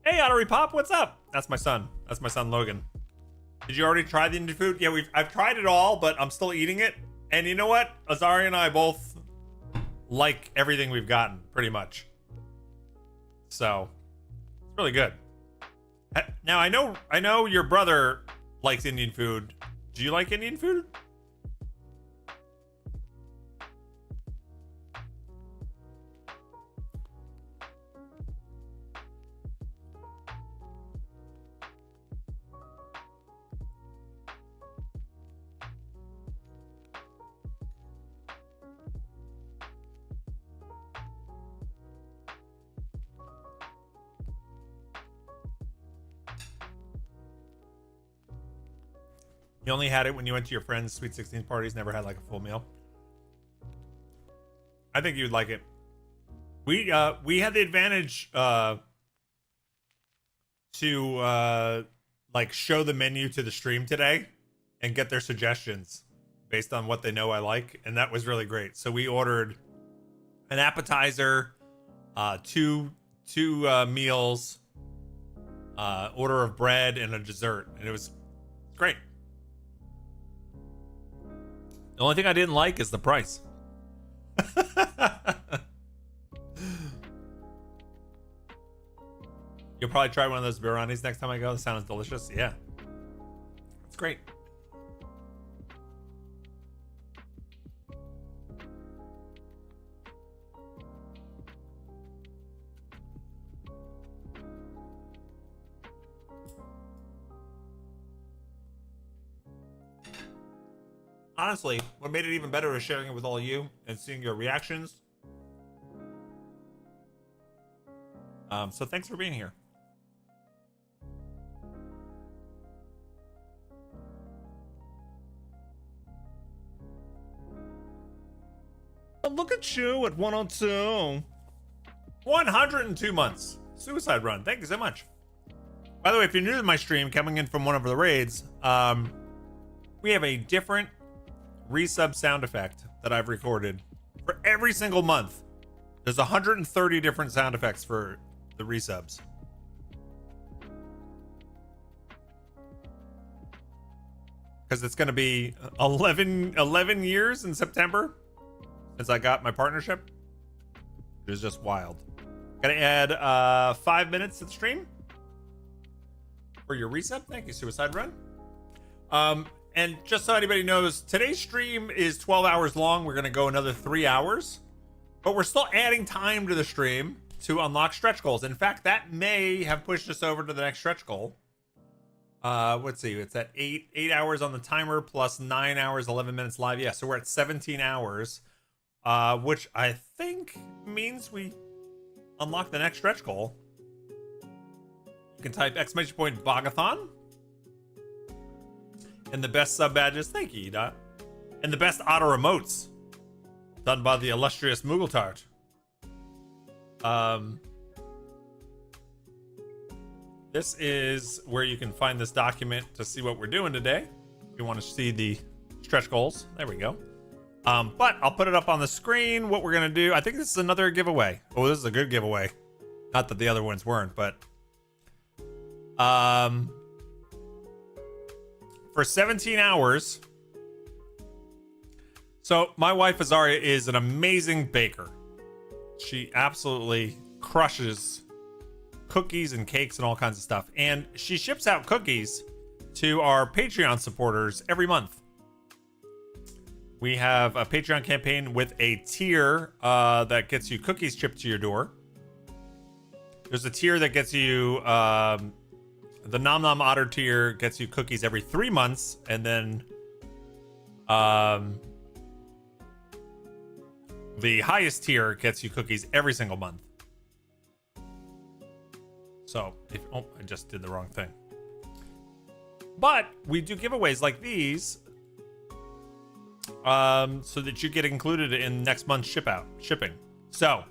Hey, Ottery Pop, what's up? That's my son. That's my son, Logan. Did you already try the Indian food? Yeah, I've tried it all, but I'm still eating it. And you know what? Azari and I both like everything we've gotten, pretty much. So, it's really good. Now, I know your brother likes Indian food. Do you like Indian food? You only had it when you went to your friends' Sweet 16 parties, never had like a full meal. I think you'd like it. We had the advantage to like show the menu to the stream today and get their suggestions based on what they know I like, and that was really great. So we ordered an appetizer, two meals, order of bread, and a dessert, and it was great. The only thing I didn't like is the price. You'll probably try one of those biryanis next time I go. That sounds delicious. Yeah. It's great. Honestly, what made it even better is sharing it with all of you and seeing your reactions. So thanks for being here. Look at you at 102. 102 months. Suicide run. Thank you so much. By the way, if you're new to my stream, coming in from one of the raids, we have a different resub sound effect that I've recorded for every single month. There's 130 different sound effects for the resubs. Because it's going to be 11 years in September since I got my partnership. It was just wild. Gotta add 5 minutes to the stream for your resub. Thank you, Suicide Run. And just so anybody knows, today's stream is 12 hours long. We're gonna go another 3 hours, but we're still adding time to the stream to unlock stretch goals. In fact, that may have pushed us over to the next stretch goal. Let's see, it's at 8 hours on the timer plus 9 hours, 11 minutes live. Yeah, so we're at 17 hours, which I think means we unlock the next stretch goal. You can type ! Bog-A-Thon. And the best sub badges, thank you, Edot. And the best Otter emotes, done by the illustrious Moogle-Tart. This is where you can find this document to see what we're doing today. If you want to see the stretch goals, there we go. But I'll put it up on the screen, what we're gonna do. I think this is another giveaway. Oh, this is a good giveaway. Not that the other ones weren't, but for 17 hours. So my wife Azaria is an amazing baker. She absolutely crushes cookies and cakes and all kinds of stuff. And she ships out cookies to our Patreon supporters every month. We have a Patreon campaign with a tier that gets you cookies shipped to your door. There's a tier that gets you the Nom Nom Otter tier gets you cookies every 3 months, and then the highest tier gets you cookies every single month. So, I just did the wrong thing. But we do giveaways like these, so that you get included in next month's shipping. So,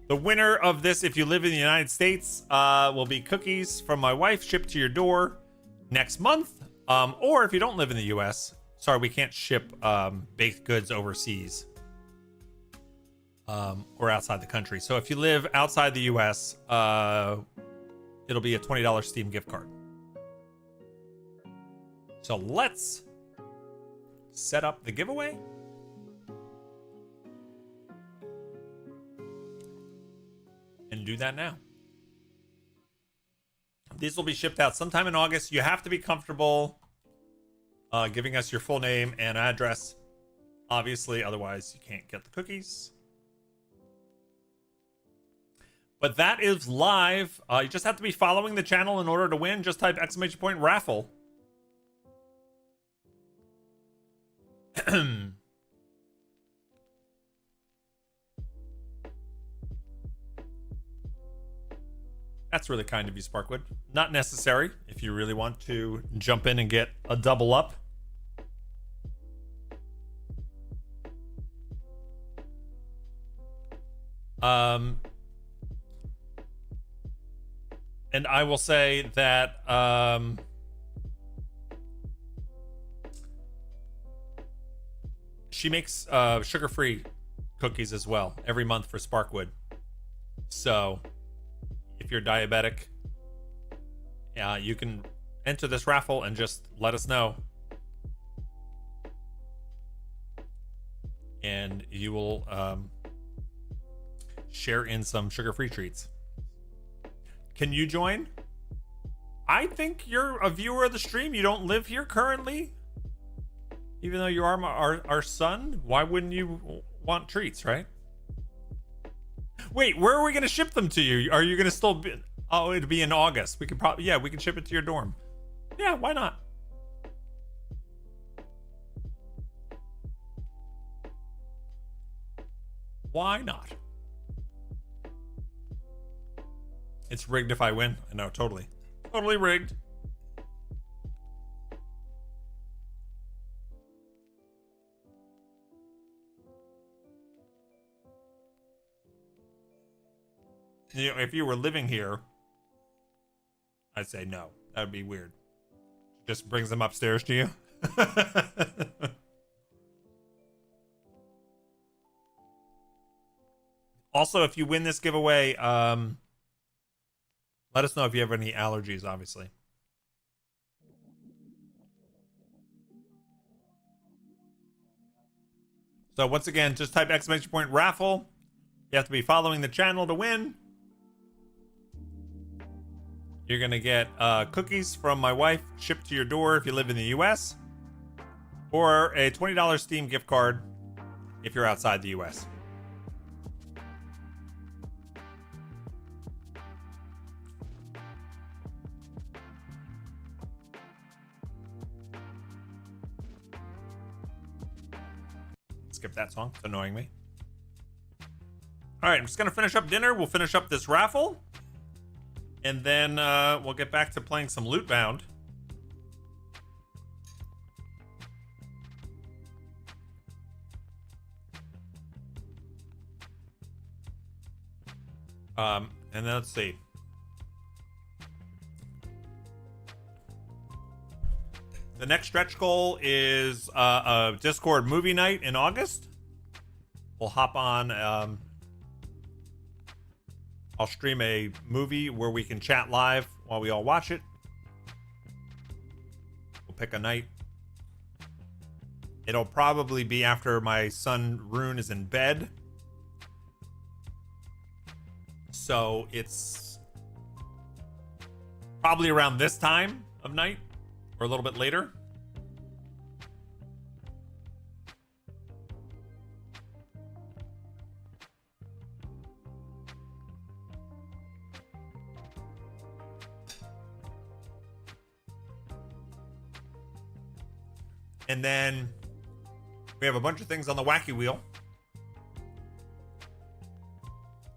the winner of this, if you live in the United States, will be cookies from my wife shipped to your door next month. Or if you don't live in the U.S., sorry, we can't ship baked goods overseas or outside the country. So if you live outside the U.S., it'll be a $20 Steam gift card. So let's set up the giveaway. And do that now. These will be shipped out sometime in August. You have to be comfortable giving us your full name and address, obviously, otherwise you can't get the cookies. But that is live. You just have to be following the channel in order to win. Just type !raffle. That's really kind of you, Sparkwood. Not necessary if you really want to jump in and get a double up. And I will say that she makes sugar-free cookies as well every month for Sparkwood. So if you're diabetic, you can enter this raffle and just let us know. And you will share in some sugar-free treats. Can you join? I think you're a viewer of the stream. You don't live here currently. Even though you are our son, why wouldn't you want treats, right? Wait, where are we going to ship them to you? Are you going to still be... Oh, it'd be in August. We could probably... Yeah, we can ship it to your dorm. Yeah, why not? Why not? It's rigged if I win. I know, totally. Totally rigged. You know, if you were living here, I'd say no. That would be weird. Just brings them upstairs to you. Also, if you win this giveaway, let us know if you have any allergies, obviously. So once again, just type !point raffle. You have to be following the channel to win. You're going to get cookies from my wife shipped to your door if you live in the US. Or a $20 Steam gift card if you're outside the US. Skip that song. It's annoying me. All right, I'm just going to finish up dinner. We'll finish up this raffle. And then we'll get back to playing some Lootbound. And then let's see. The next stretch goal is a Discord movie night in August. We'll hop on. I'll stream a movie where we can chat live while we all watch it. We'll pick a night. It'll probably be after my son Rune is in bed. So it's probably around this time of night or a little bit later. And then we have a bunch of things on the wacky wheel.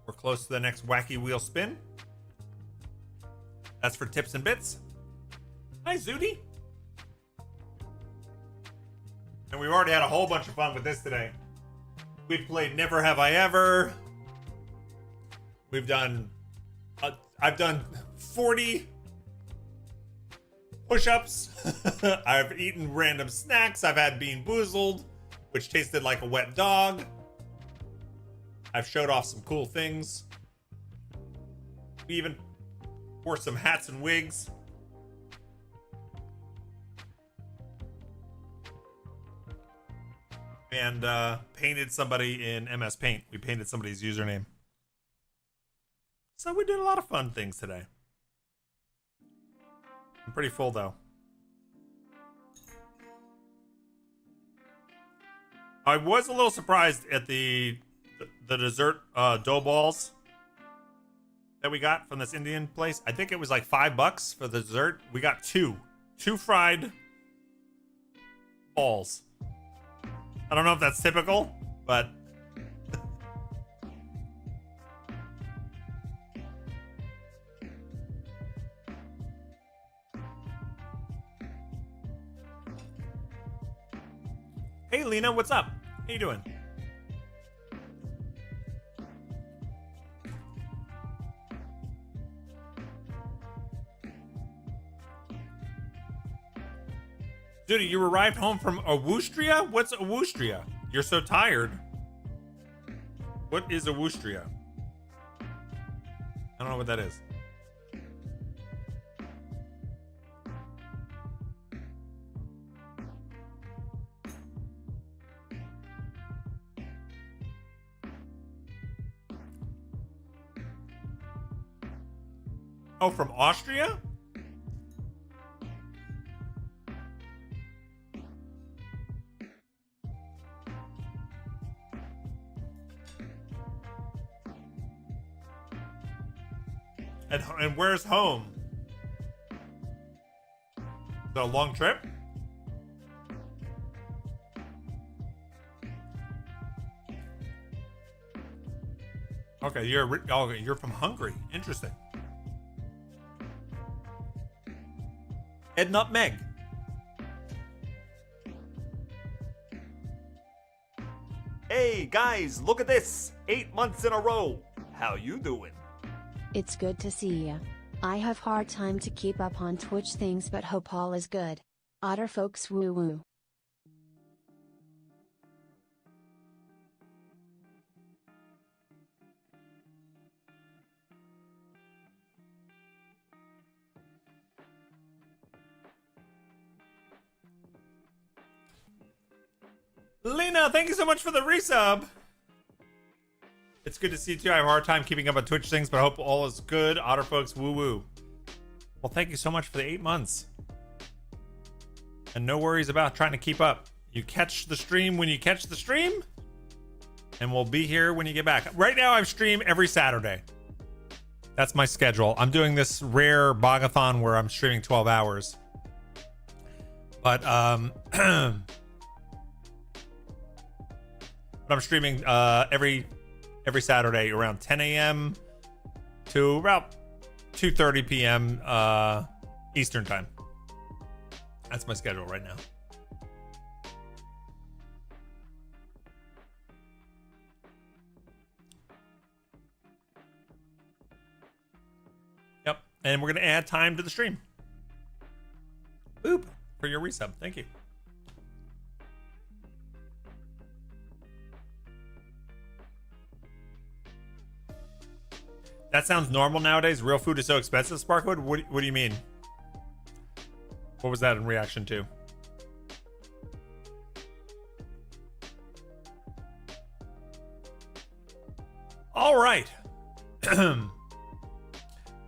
We're close to the next wacky wheel spin. That's for tips and bits. Hi, Zooty. And we've already had a whole bunch of fun with this today. We've played Never Have I Ever. We've done... I've done 40... push-ups. I've eaten random snacks. I've had Bean Boozled, which tasted like a wet dog. I've showed off some cool things. We even wore some hats and wigs. And painted somebody in MS Paint. We painted somebody's username. So we did a lot of fun things today. I'm pretty full though. I was a little surprised at the dessert dough balls that we got from this Indian place. I think it was like $5 for the dessert. We got two fried balls. I don't know if that's typical, but hey, Lena, what's up? How you doing? Dude, you arrived home from Awustria? What's Awustria? You're so tired. What is Awustria? I don't know what that is. Oh, from Austria? And where's home? Is that a long trip? Okay, you're from Hungary. Interesting. Ed Nutmeg. Hey guys, look at this! 8 months in a row. How you doing? It's good to see ya. I have hard time to keep up on Twitch things, but hope all is good. Otter folks woo woo. Lena, thank you so much for the resub. It's good to see you too. I have a hard time keeping up on Twitch things, but I hope all is good. Otter folks, woo woo. Well, thank you so much for the 8 months. And no worries about trying to keep up. You catch the stream when you catch the stream, and we'll be here when you get back. Right now, I stream every Saturday. That's my schedule. I'm doing this rare Bog-A-Thon where I'm streaming 12 hours. But but I'm streaming every Saturday around 10 a.m. to about 2:30 p.m. Eastern time. That's my schedule right now. Yep, and we're gonna add time to the stream. Boop for your resub. Thank you. That sounds normal nowadays. Real food is so expensive, Sparkwood. What do you mean? What was that in reaction to? All right.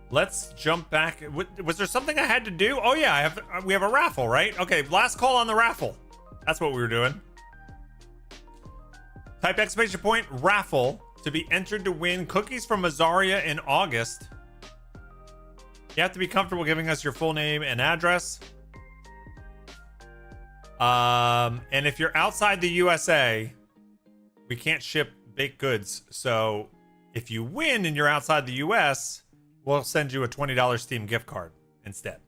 Let's jump back. Was there something I had to do? Oh yeah, we have a raffle, right? Okay, last call on the raffle. That's what we were doing. Type exclamation point raffle to be entered to win cookies from Azaria in August. You have to be comfortable giving us your full name and address. And if you're outside the USA, we can't ship baked goods. So if you win and you're outside the US, we'll send you a $20 Steam gift card instead.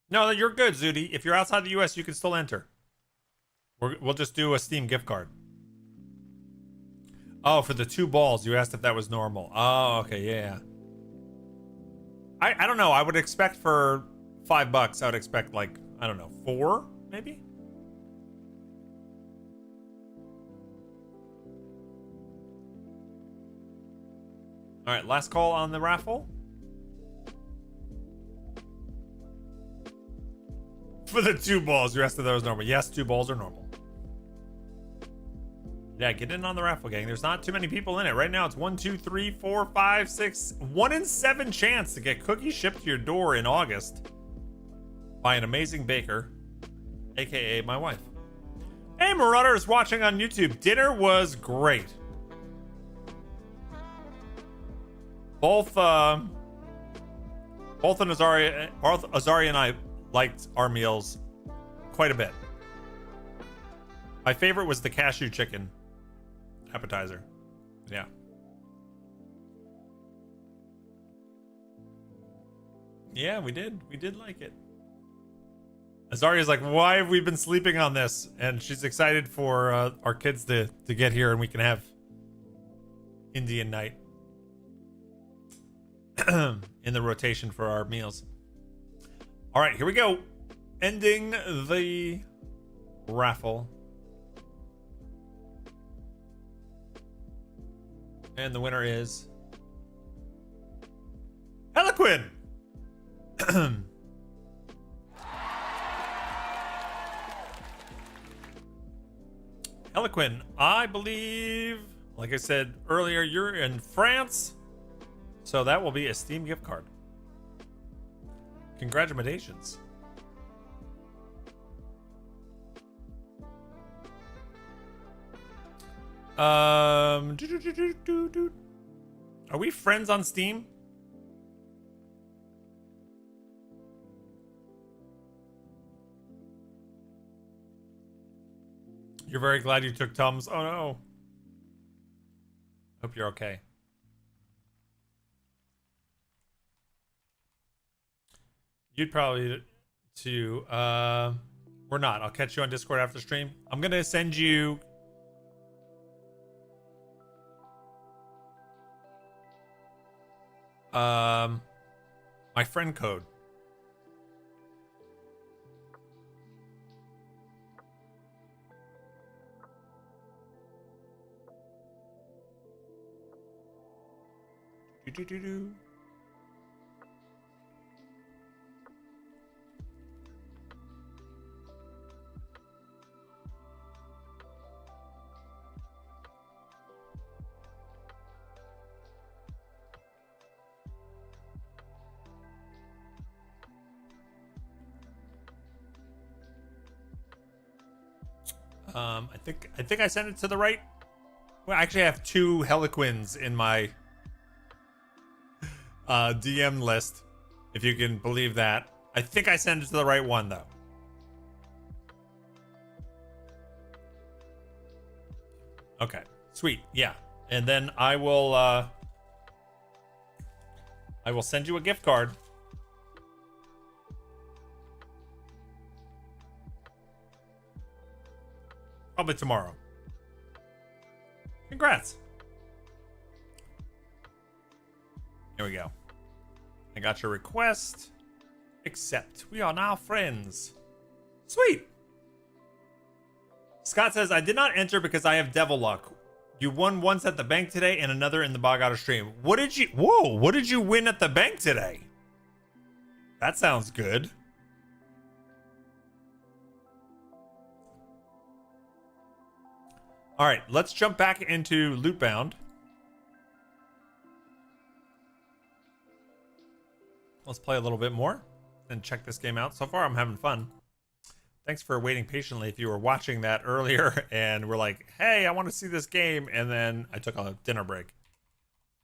No, you're good, Zudi. If you're outside the US, you can still enter. We'll just do a Steam gift card. Oh, for the 2 balls, you asked if that was normal. Oh, okay, yeah. I don't know. I would expect for $5, I would expect like, I don't know, 4 maybe? All right, last call on the raffle. For the 2 balls, you asked if that was normal. Yes, 2 balls are normal. Yeah, get in on the raffle, gang. There's not too many people in it. Right now, it's 1, 2, 3, 4, 5, 6, 1 in 7 chance to get cookies shipped to your door in August by an amazing baker, aka my wife. Hey, Marauders watching on YouTube. Dinner was great. Both Azaria and I liked our meals quite a bit. My favorite was the cashew chicken appetizer. Yeah. Yeah, we did. We did like it. Azaria's like, why have we been sleeping on this? And she's excited for our kids to get here and we can have Indian night in the rotation for our meals. All right, here we go. ending the raffle. And the winner is Heliquin. Heliquin, I believe, like I said earlier, you're in France. So that will be a Steam gift card. Congratulations. Are we friends on Steam? You're very glad you took Tums. Oh no. Hope you're okay. You'd probably too. We're not. I'll catch you on Discord after stream. I'm gonna send you my friend code. Do. I think I sent it to the right. Well, I actually have 2 Heliquins in my DM list, if you can believe that. I think I sent it to the right one though. Okay, sweet. Yeah, and then I will send you a gift card. Probably tomorrow. Congrats. Here we go. I got your request. Accept. We are now friends. Sweet. Scott says, I did not enter because I have devil luck. You won once at the bank today and another in the Bog-A-Thon stream. What did you win at the bank today? That sounds good. All right, let's jump back into Lootbound. Let's play a little bit more and check this game out. So far, I'm having fun. Thanks for waiting patiently if you were watching that earlier and were like, hey, I want to see this game. And then I took a dinner break.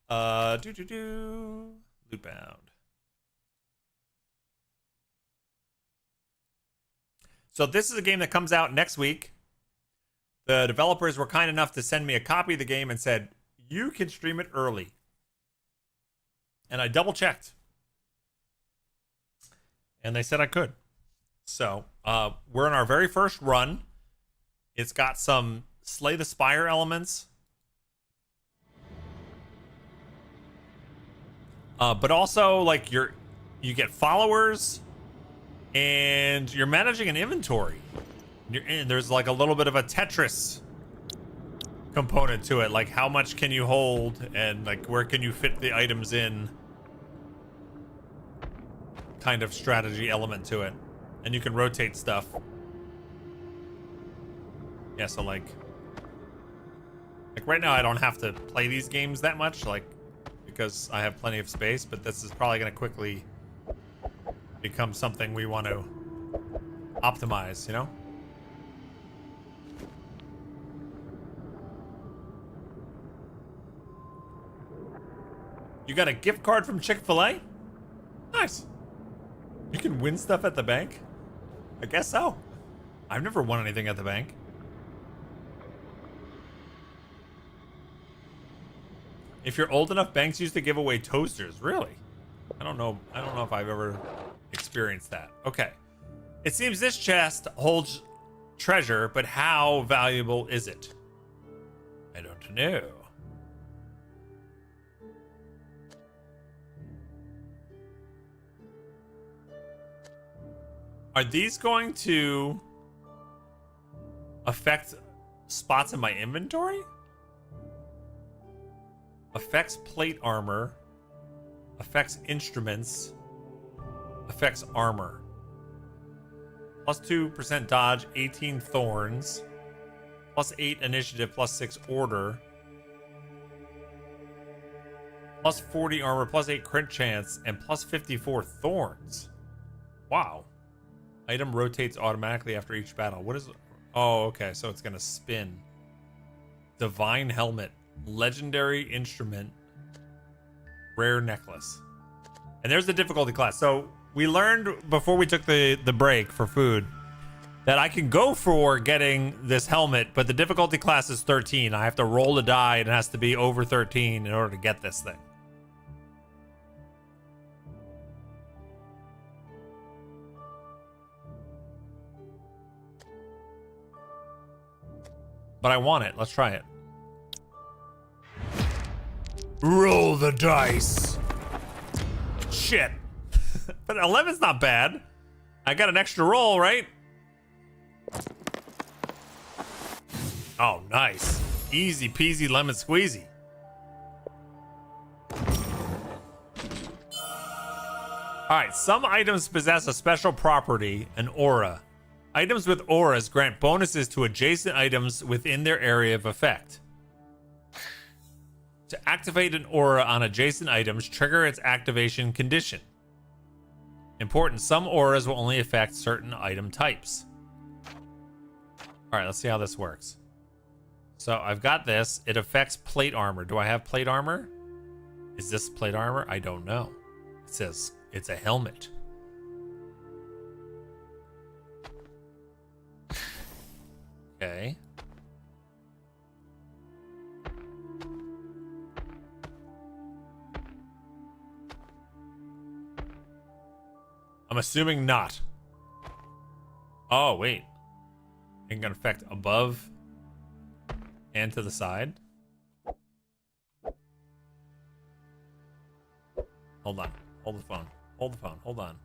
Lootbound. So this is a game that comes out next week. The developers were kind enough to send me a copy of the game and said, you can stream it early. And I double checked. And they said I could. So we're in our very first run. It's got some Slay the Spire elements. But also like you get followers and you're managing an inventory. And there's like a little bit of a Tetris component to it. Like how much can you hold and like where can you fit the items in? Kind of strategy element to it. And you can rotate stuff. Yeah, so like right now I don't have to play these games that much, like because I have plenty of space, but this is probably gonna quickly become something we want to optimize, you know? You got a gift card from Chick-fil-A? Nice. You can win stuff at the bank? I guess so. I've never won anything at the bank. If you're old enough, banks used to give away toasters. Really? I don't know if I've ever experienced that. Okay. It seems this chest holds treasure, but how valuable is it? I don't know. Are these going to affect spots in my inventory? Affects plate armor. Affects instruments. Affects armor. Plus 2% dodge, 18 thorns. Plus 8 initiative, plus 6 order. Plus 40 armor, plus 8 crit chance, and plus 54 thorns. Wow. Item rotates automatically after each battle. What is it? Oh, okay, so it's gonna spin. Divine helmet. Legendary instrument. Rare necklace. And there's the difficulty class. So we learned before we took the break for food that I can go for getting this helmet, but the difficulty class is 13. I have to roll the die and it has to be over 13 in order to get this thing. But I want it. Let's try it. Roll the dice. Shit. But 11's not bad. I got an extra roll, right? Oh, nice. Easy peasy lemon squeezy. Alright, some items possess a special property, an aura. Items with auras grant bonuses to adjacent items within their area of effect. To activate an aura on adjacent items, trigger its activation condition. Important, some auras will only affect certain item types. Alright, let's see how this works. So I've got this. It affects plate armor. Do I have plate armor? Is this plate armor? I don't know. It says it's a helmet. Okay. I'm assuming not. Oh, wait. It can affect above and to the side. Hold on. Hold the phone. Hold the phone. Hold on.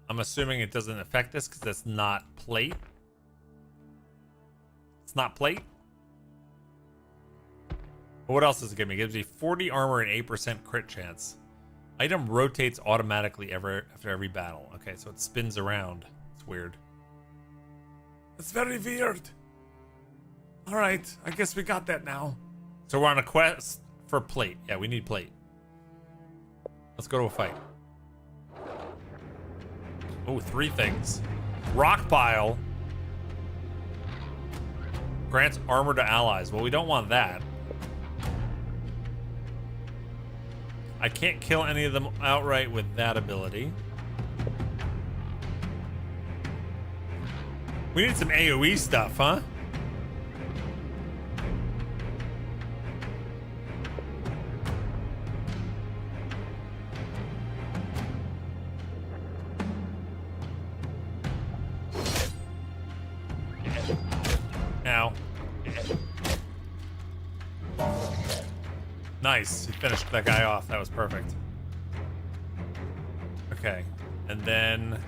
I'm assuming it doesn't affect this because it's not plate. It's not plate. But what else does it give me? It gives me 40 armor and 8% crit chance. Item rotates automatically after every battle. Okay, so it spins around. It's weird. It's very weird. All right, I guess we got that now. So we're on a quest for plate. Yeah, we need plate. Let's go to a fight. Oh, 3 things. Rock pile. Grants armor to allies. Well, we don't want that. I can't kill any of them outright with that ability. We need some AoE stuff, huh? Ow. Nice. You finished that guy off. That was perfect. Okay. And then...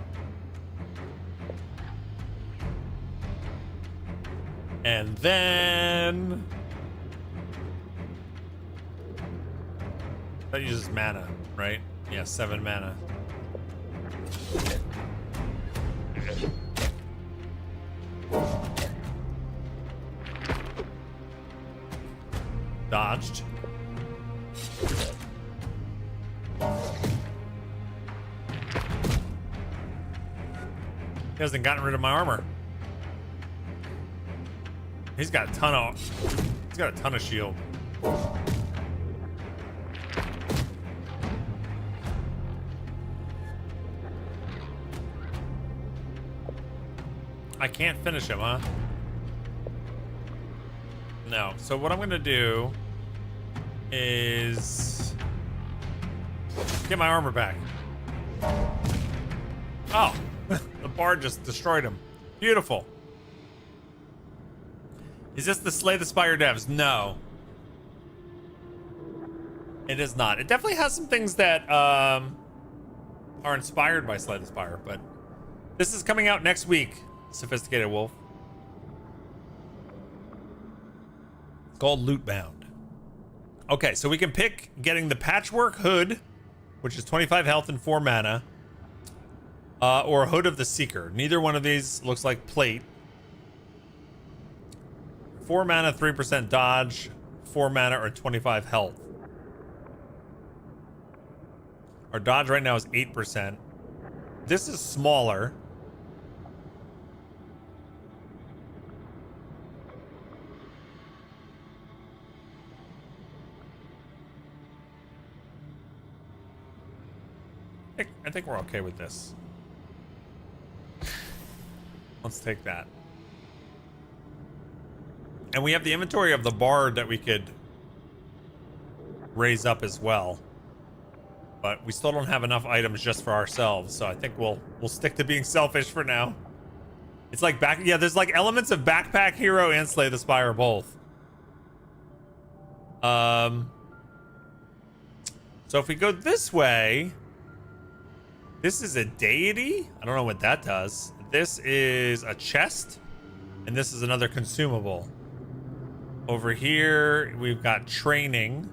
That uses mana, right? Yeah, 7 mana. Dodged. He hasn't gotten rid of my armor. He's got a ton of shield. I can't finish him, huh? No. So what I'm gonna do is get my armor back. Oh, the bar just destroyed him. Beautiful. Is this the Slay the Spire devs? No. It is not. It definitely has some things that are inspired by Slay the Spire, but this is coming out next week, Sophisticated Wolf. It's called Lootbound. Okay, so we can pick getting the Patchwork Hood, which is 25 health and 4 mana, or Hood of the Seeker. Neither one of these looks like plate. 4 mana, 3% dodge, 4 mana, or 25 health. Our dodge right now is 8%. This is smaller. I think we're okay with this. Let's take that. And we have the inventory of the bard that we could raise up as well. But we still don't have enough items just for ourselves, so I think we'll stick to being selfish for now. It's like there's like elements of Backpack Hero and Slay the Spire both. So if we go this way, this is a deity. I don't know what that does. This is a chest, and this is another consumable. Over here, we've got training.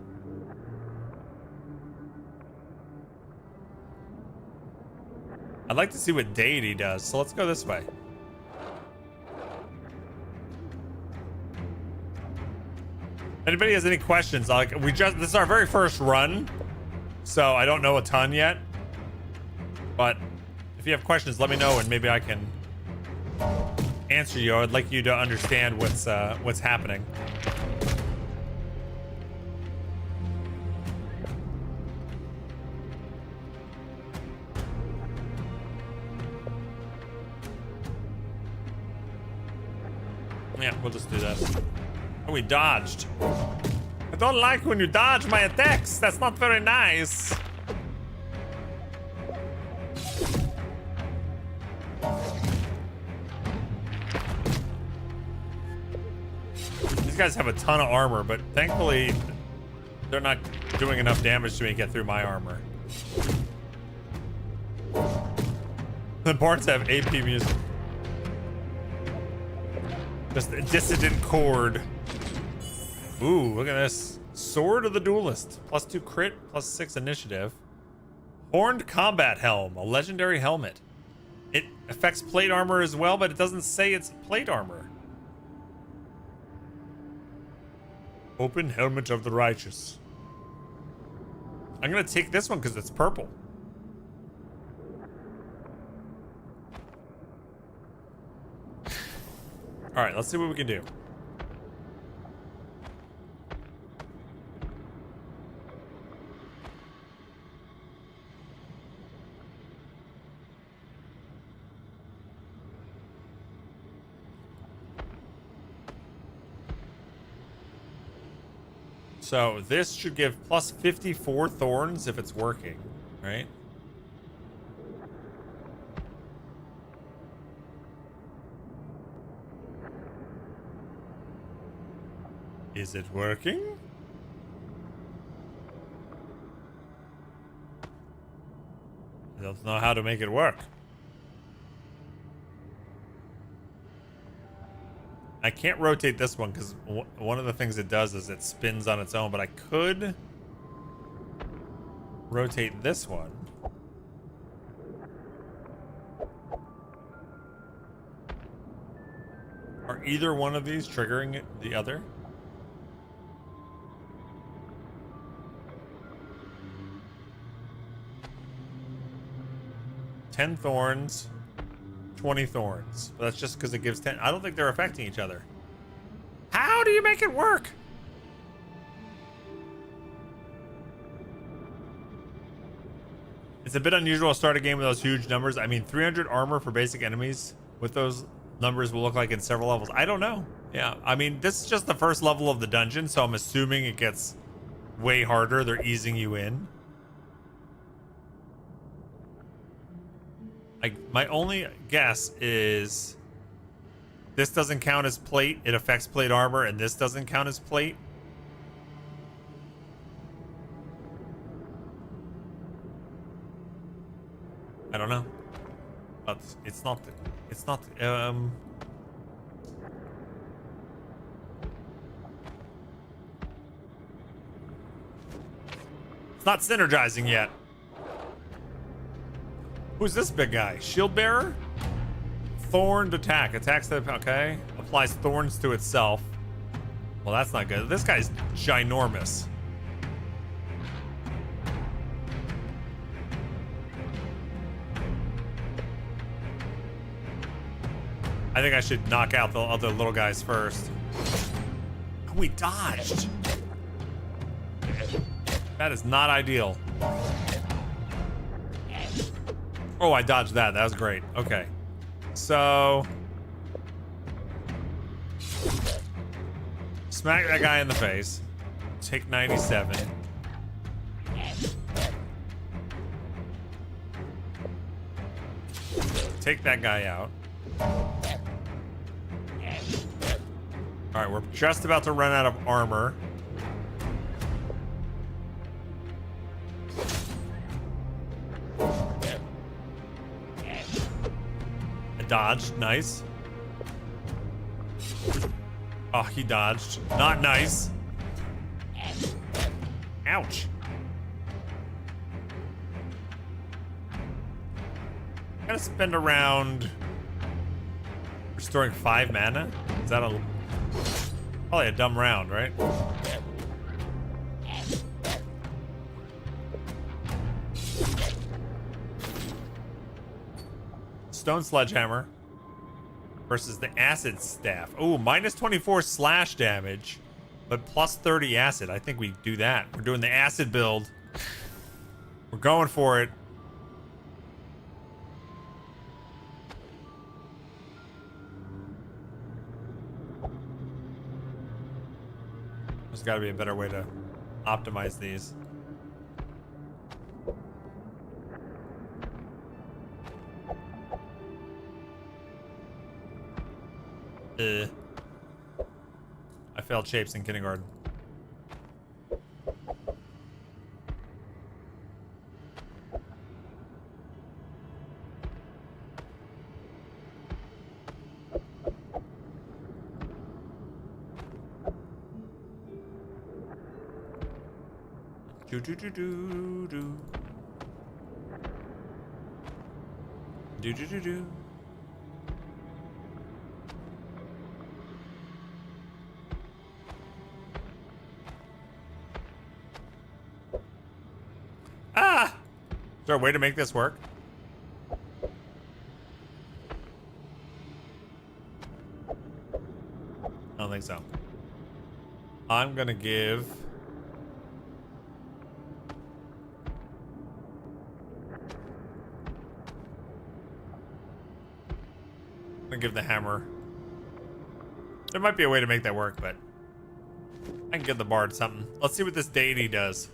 I'd like to see what deity does, so let's go this way. If anybody has any questions, this is our very first run, so I don't know a ton yet. But if you have questions, let me know, and maybe I can answer you. I'd like you to understand what's happening. Yeah, we'll just do this. Oh, we dodged. I don't like when you dodge my attacks. That's not very nice. These guys have a ton of armor, but thankfully they're not doing enough damage to me to get through my armor. The bards have AP music. Just a dissident chord. Ooh, look at this. Sword of the Duelist. +2 crit, +6 initiative. Horned Combat Helm, a legendary helmet. It affects plate armor as well, but it doesn't say it's plate armor. Open Helmet of the Righteous. I'm gonna take this one because it's purple. All right, let's see what we can do. So this should give +54 thorns if it's working, right? Is it working? I don't know how to make it work. I can't rotate this one because one of the things it does is it spins on its own, but I could rotate this one. Are either one of these triggering the other? $10 thorns, 20 thorns. But that's just because it gives 10. I don't think they're affecting each other. How do you make it work? It's a bit unusual to start a game with those huge numbers. I mean, 300 armor for basic enemies with those numbers will look like in several levels. I don't know. Yeah, I mean, this is just the first level of the dungeon, so I'm assuming it gets way harder. They're easing you in. My only guess is this doesn't count as plate. It affects plate armor, and this doesn't count as plate. I don't know. But it's not, it's not, it's not synergizing yet. Who's this big guy? Shield bearer? Thorned attack. Attacks the, okay. Applies thorns to itself. Well, that's not good. This guy's ginormous. I think I should knock out the other little guys first. Oh, we dodged. That is not ideal. Oh, I dodged that. That was great. Okay. So... smack that guy in the face. Take 97. Take that guy out. Alright, we're just about to run out of armor. I dodged. Nice. Oh, he dodged. Not nice. Ouch. Gotta spend around restoring 5 mana. Is that a probably a dumb round, right? Stone Sledgehammer versus the Acid Staff. Oh, minus 24 slash damage, but plus 30 acid. I think we do that. We're doing the acid build. We're going for it. There's got to be a better way to optimize these. I failed shapes in kindergarten. Do do do do do. Do do do do. Ah! Is there a way to make this work? I don't think so. I'm gonna give... give the hammer. There might be a way to make that work, but I can give the bard something. Let's see what this deity does.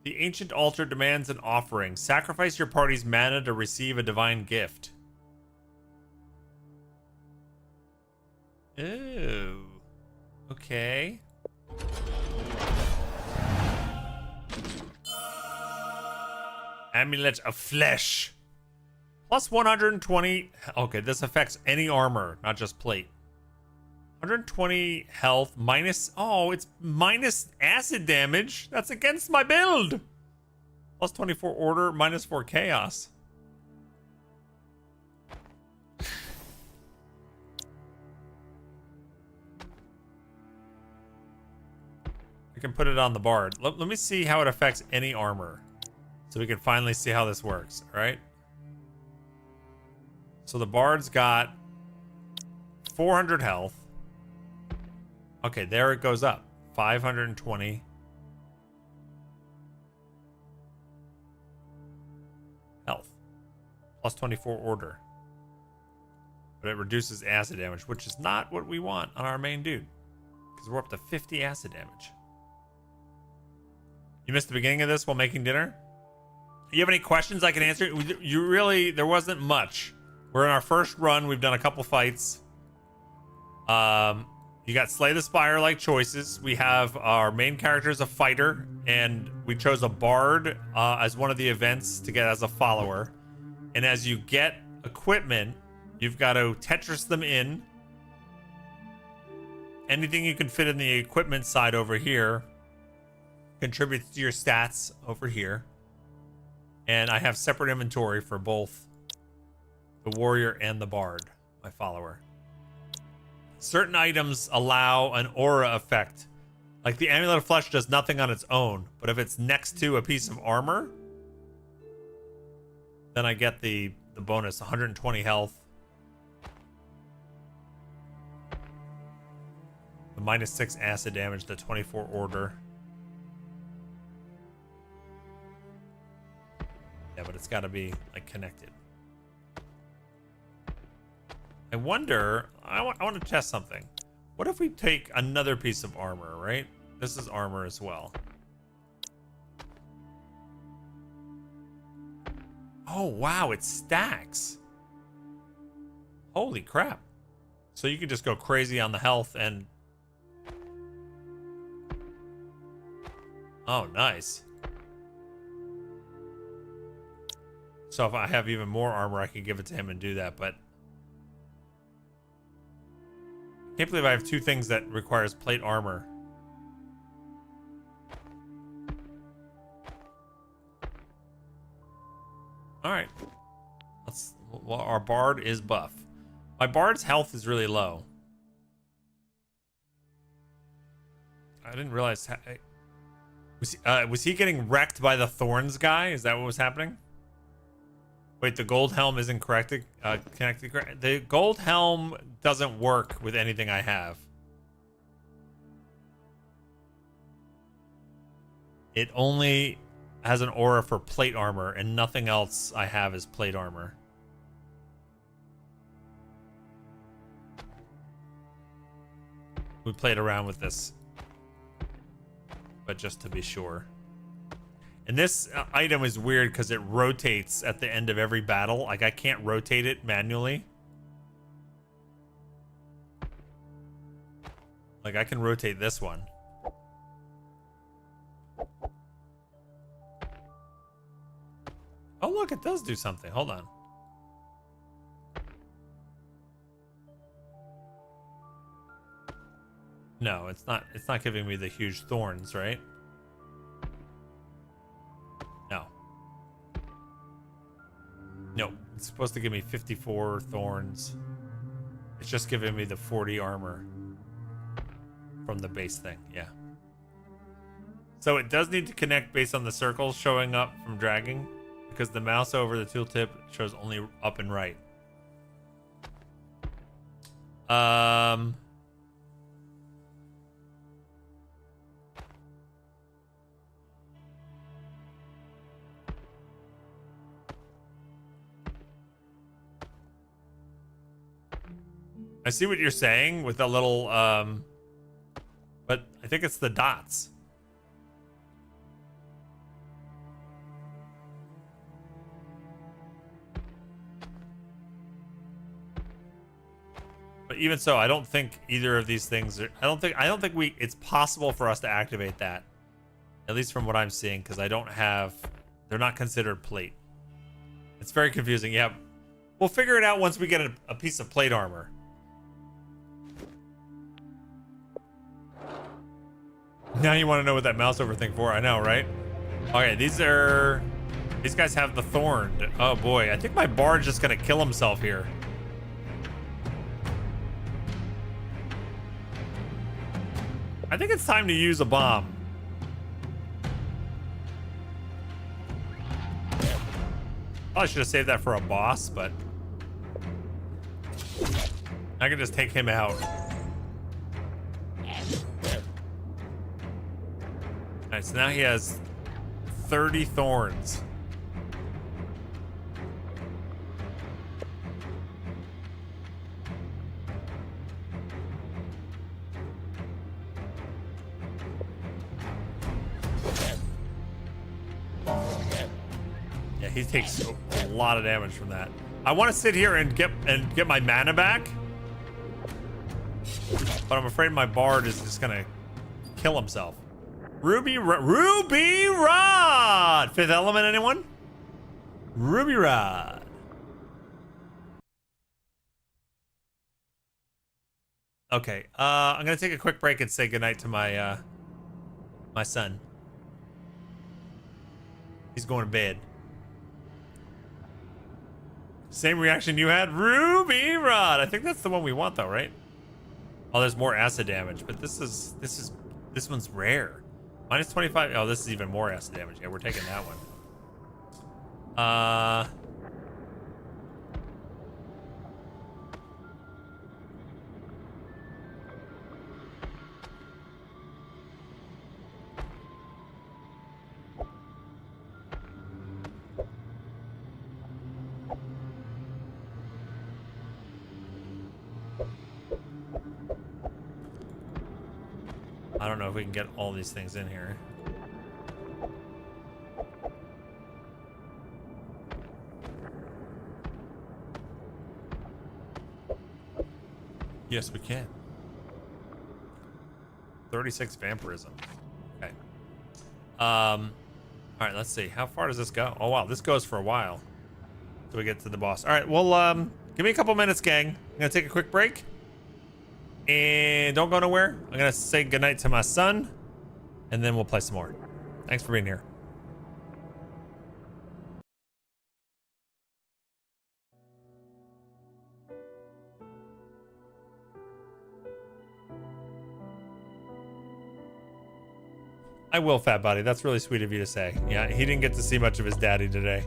The ancient altar demands an offering. Sacrifice your party's mana to receive a divine gift. Oh. Okay. Amulet of Flesh. Plus 120. Okay, this affects any armor, not just plate. 120 health minus. Oh, it's minus acid damage. That's against my build. Plus 24 order, minus 4 chaos. I can put it on the bard. Let me see how it affects any armor, so we can finally see how this works. All right. So the bard's got 400 health. Okay, there it goes up. 520. Health. Plus 24 order. But it reduces acid damage, which is not what we want on our main dude. Because we're up to 50 acid damage. You missed the beginning of this while making dinner? You have any questions I can answer? You really, there wasn't much. We're in our first run. We've done a couple fights. You got Slay the Spire like choices. We have our main character as a fighter, and we chose a bard as one of the events to get as a follower. And as you get equipment, you've got to Tetris them in. Anything you can fit in the equipment side over here contributes to your stats over here. And I have separate inventory for both the warrior and the bard, my follower. Certain items allow an aura effect. Like the Amulet of Flesh does nothing on its own, but if it's next to a piece of armor, then I get the bonus, 120 health. The -6 acid damage, the 24 order. Yeah, but it's got to be like connected. I wonder, I want to test something. What if we take another piece of armor, right? This is armor as well. Oh, wow, it stacks. Holy crap. So you can just go crazy on the health and... Oh, nice. So if I have even more armor, I can give it to him and do that, but... Can't believe I have two things that requires plate armor. All right. Well, our bard is buff. My bard's health is really low. I didn't realize. Was he getting wrecked by the thorns guy? Is that what was happening? Wait, the gold helm isn't connected. The gold helm doesn't work with anything I have. It only has an aura for plate armor, and nothing else I have is plate armor. We played around with this, but just to be sure. And this item is weird because it rotates at the end of every battle. Like, I can't rotate it manually. Like, I can rotate this one. Oh, look, it does do something. Hold on. No, it's not giving me the huge thorns, right? No, it's supposed to give me 54 thorns. It's just giving me the 40 armor from the base thing, yeah. So it does need to connect based on the circles showing up from dragging, because the mouse over the tooltip shows only up and right. I see what you're saying with the little, but I think it's the dots. But even so, I don't think either of these things are, I don't think it's possible for us to activate that. At least from what I'm seeing, because I don't have, they're not considered plate. It's very confusing. Yeah, we'll figure it out once we get a piece of plate armor. Now you want to know what that mouse over thing for? I know, right? Okay, these guys have the thorned. Oh boy, I think my bard's just gonna kill himself here. I think it's time to use a bomb. Probably should have saved that for a boss, but I can just take him out. Alright, so now he has 30 thorns. Yeah, he takes a lot of damage from that. I want to sit here and get my mana back. But I'm afraid my bard is just gonna kill himself. Ruby Rod! Fifth element, anyone? Ruby Rod. Okay, I'm gonna take a quick break and say goodnight to my my son. He's going to bed. Same reaction you had, Ruby Rod. I think that's the one we want though, right? Oh, there's more acid damage, but this one's rare. Minus 25. Oh, this is even more acid damage. Yeah, we're taking that one. I don't know if we can get all these things in here. Yes, we can. 36 vampirism. Okay. All right, let's see. How far does this go? Oh, wow. This goes for a while till we get to the boss. All right, well, give me a couple minutes, gang. I'm going to take a quick break. And don't go nowhere. I'm going to say goodnight to my son. And then we'll play some more. Thanks for being here. I will, Fat Body. That's really sweet of you to say. Yeah, he didn't get to see much of his daddy today.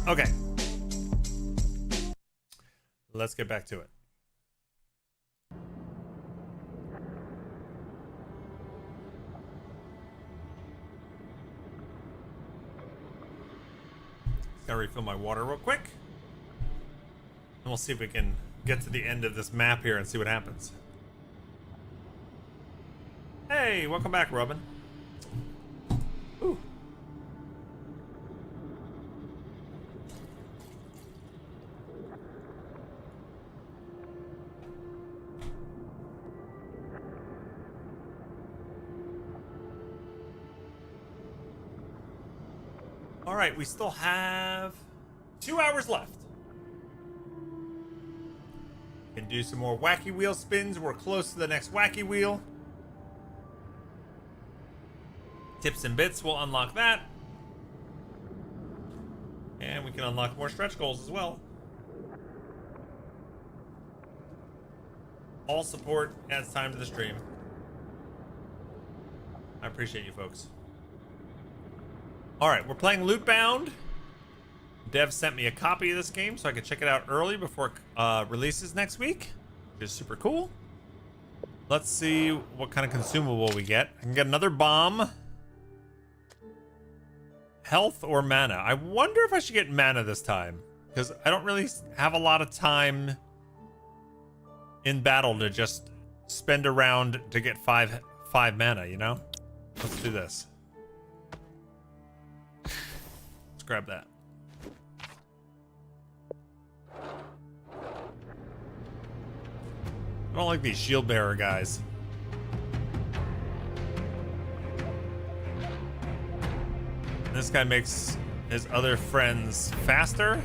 Okay. Let's get back to it. Gotta refill my water real quick. And we'll see if we can get to the end of this map here and see what happens. Hey, welcome back, Robin. Ooh. All right, we still have 2 hours left. Can do some more wacky wheel spins. We're close to the next wacky wheel. Tips and bits will unlock that. And we can unlock more stretch goals as well. All support adds time to the stream. I appreciate you folks. All right, we're playing Lootbound. Dev sent me a copy of this game so I could check it out early before it releases next week, which is super cool. Let's see what kind of consumable we get. I can get another bomb. Health or mana. I wonder if I should get mana this time, because I don't really have a lot of time in battle to just spend a round to get five mana, you know? Let's do this. Let's grab that. I don't like these shield bearer guys. This guy makes his other friends faster.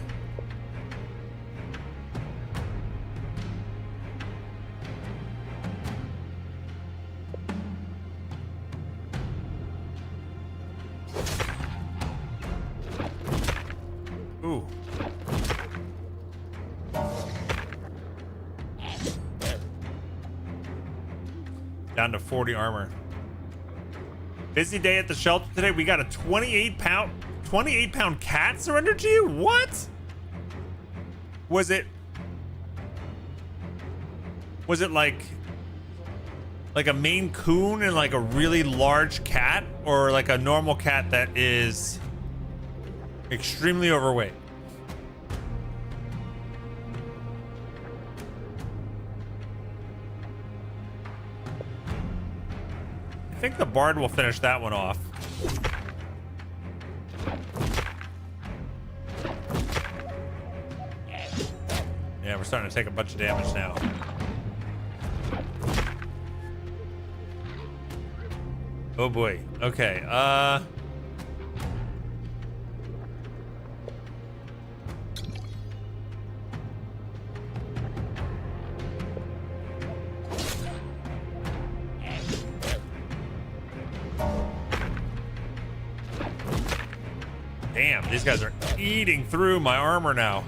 Ooh. Down to 40 armor. Busy day at the shelter today. We got a 28 pound cat surrendered to you? What? Was it like a Maine Coon and like a really large cat, or like a normal cat that is extremely overweight? I think the Bard will finish that one off. Yeah, we're starting to take a bunch of damage now. Oh boy. Okay, damn, these guys are eating through my armor now.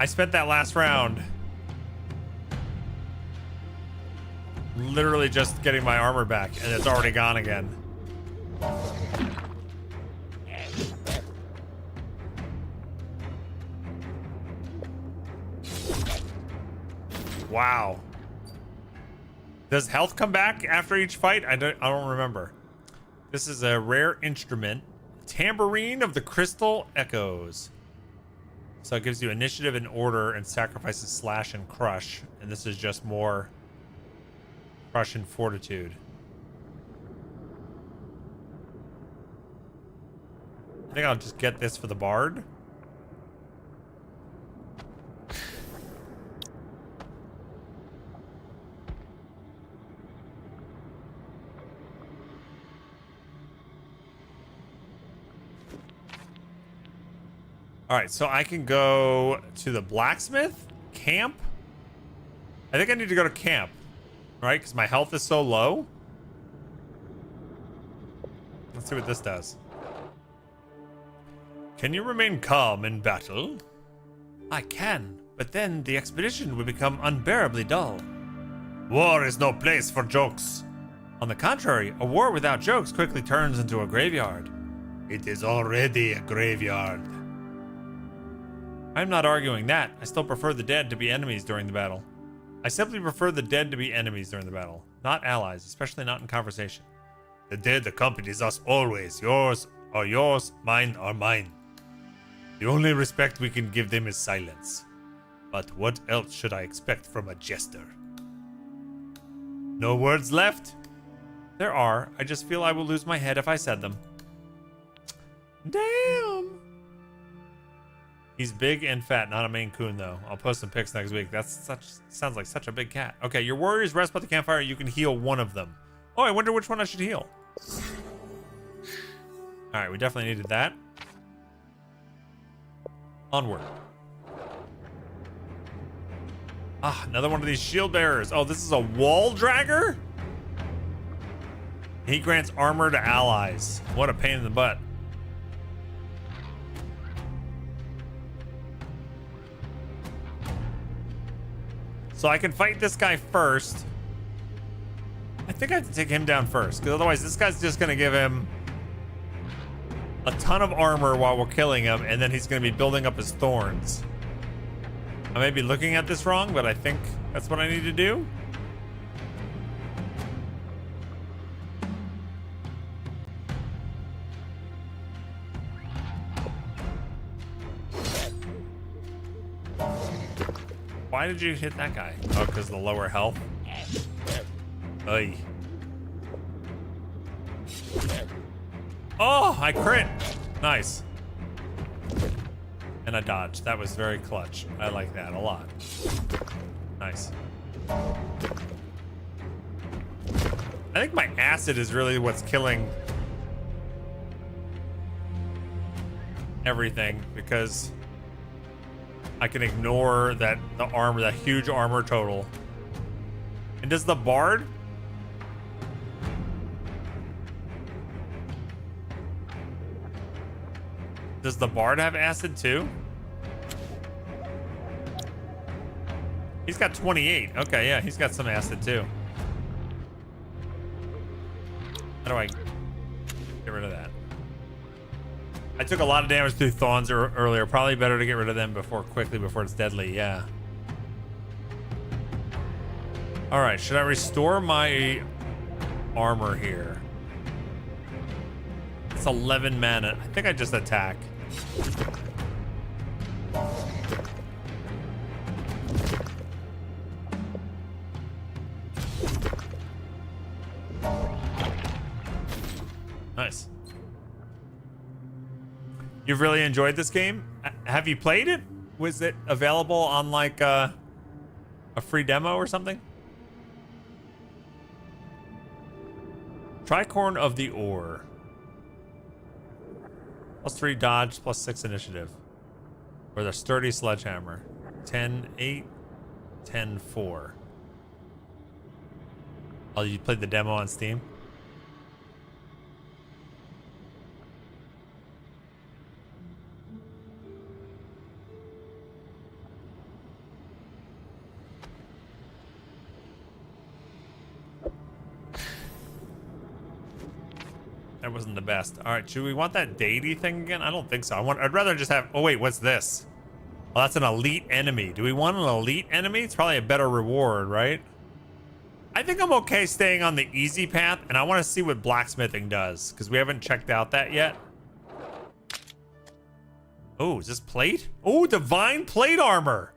I spent that last round literally just getting my armor back, and it's already gone again. Wow. Does health come back after each fight? I don't remember. This is a rare instrument. Tambourine of the Crystal Echoes. So it gives you initiative and order and sacrifices slash and crush. And this is just more crush and fortitude. I think I'll just get this for the Bard. All right, so I can go to the blacksmith camp. I think I need to go to camp, right? Because my health is so low. Let's see what this does. Can you remain calm in battle? I can, but then the expedition will become unbearably dull. War is no place for jokes. On the contrary, a war without jokes quickly turns into a graveyard. It is already a graveyard. I'm not arguing that. I still prefer the dead to be enemies during the battle. I simply prefer the dead to be enemies during the battle, not allies, especially not in conversation. The dead accompanies us always. Yours are yours, mine are mine. The only respect we can give them is silence. But what else should I expect from a jester? No words left? There are. I just feel I will lose my head if I said them. Damn! He's big and fat, not a Maine Coon though. I'll post some pics next week. Sounds like such a big cat. Okay, your warriors rest by the campfire. You can heal one of them. Oh, I wonder which one I should heal. All right, we definitely needed that. Onward. Ah, another one of these shield bearers. Oh, this is a wall dragger? He grants armor to allies. What a pain in the butt. So I can fight this guy first. I think I have to take him down first, because otherwise this guy's just going to give him a ton of armor while we're killing him, and then he's going to be building up his thorns. I may be looking at this wrong, but I think that's what I need to do. Why did you hit that guy? Oh, because of the lower health? Oy. Oh, I crit. Nice. And I dodged. That was very clutch. I like that a lot. Nice. I think my acid is really what's killing everything, because I can ignore that huge armor total. And does the bard? Does the bard have acid too? He's got 28. Okay, yeah, he's got some acid too. How do I get rid of that? I took a lot of damage through Thawns earlier. Probably better to get rid of them quickly before it's deadly. Yeah. All right. Should I restore my armor here? It's 11 mana. I think I just attack. Nice. You've really enjoyed this game? Have you played it? Was it available on like a free demo or something? Tricorn of the Ore. +3 dodge, +6 initiative. Or the sturdy sledgehammer. 10-8, 10-4. Oh, you played the demo on Steam? That wasn't the best. All right, should we want that deity thing again? I don't think so. I'd rather just have... Oh, wait, what's this? Oh, that's an elite enemy. Do we want an elite enemy? It's probably a better reward, right? I think I'm okay staying on the easy path, and I want to see what blacksmithing does, because we haven't checked out that yet. Oh, is this plate? Oh, divine plate armor.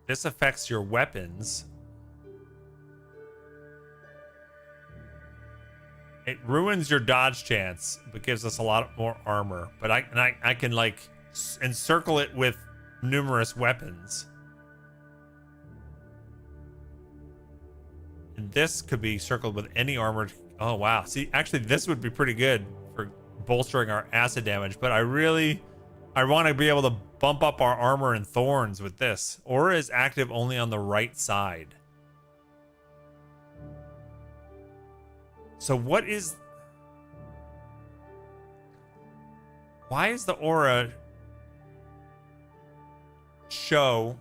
This affects your weapons. It ruins your dodge chance, but gives us a lot more armor. But I can like encircle it with numerous weapons. And this could be circled with any armor. Oh wow! See, actually, this would be pretty good for bolstering our acid damage. But I want to be able to bump up our armor and thorns with this. Aura is active only on the right side. So what is... Why is the aura show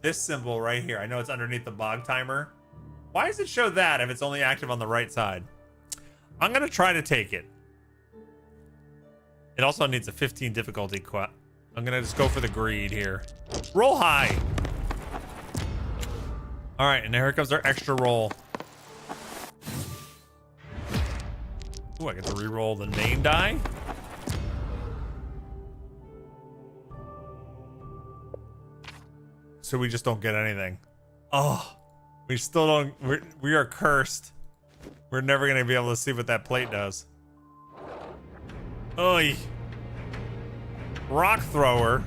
this symbol right here? I know it's underneath the bog timer. Why does it show that if it's only active on the right side? I'm gonna try to take it. It also needs a 15 difficulty quest. I'm gonna just go for the greed here. Roll high. All right, and here comes our extra roll. Ooh, I get to re-roll the name die. So we just don't get anything. Oh, we still don't. We are cursed. We're never gonna be able to see what that plate does. Oy. Rock thrower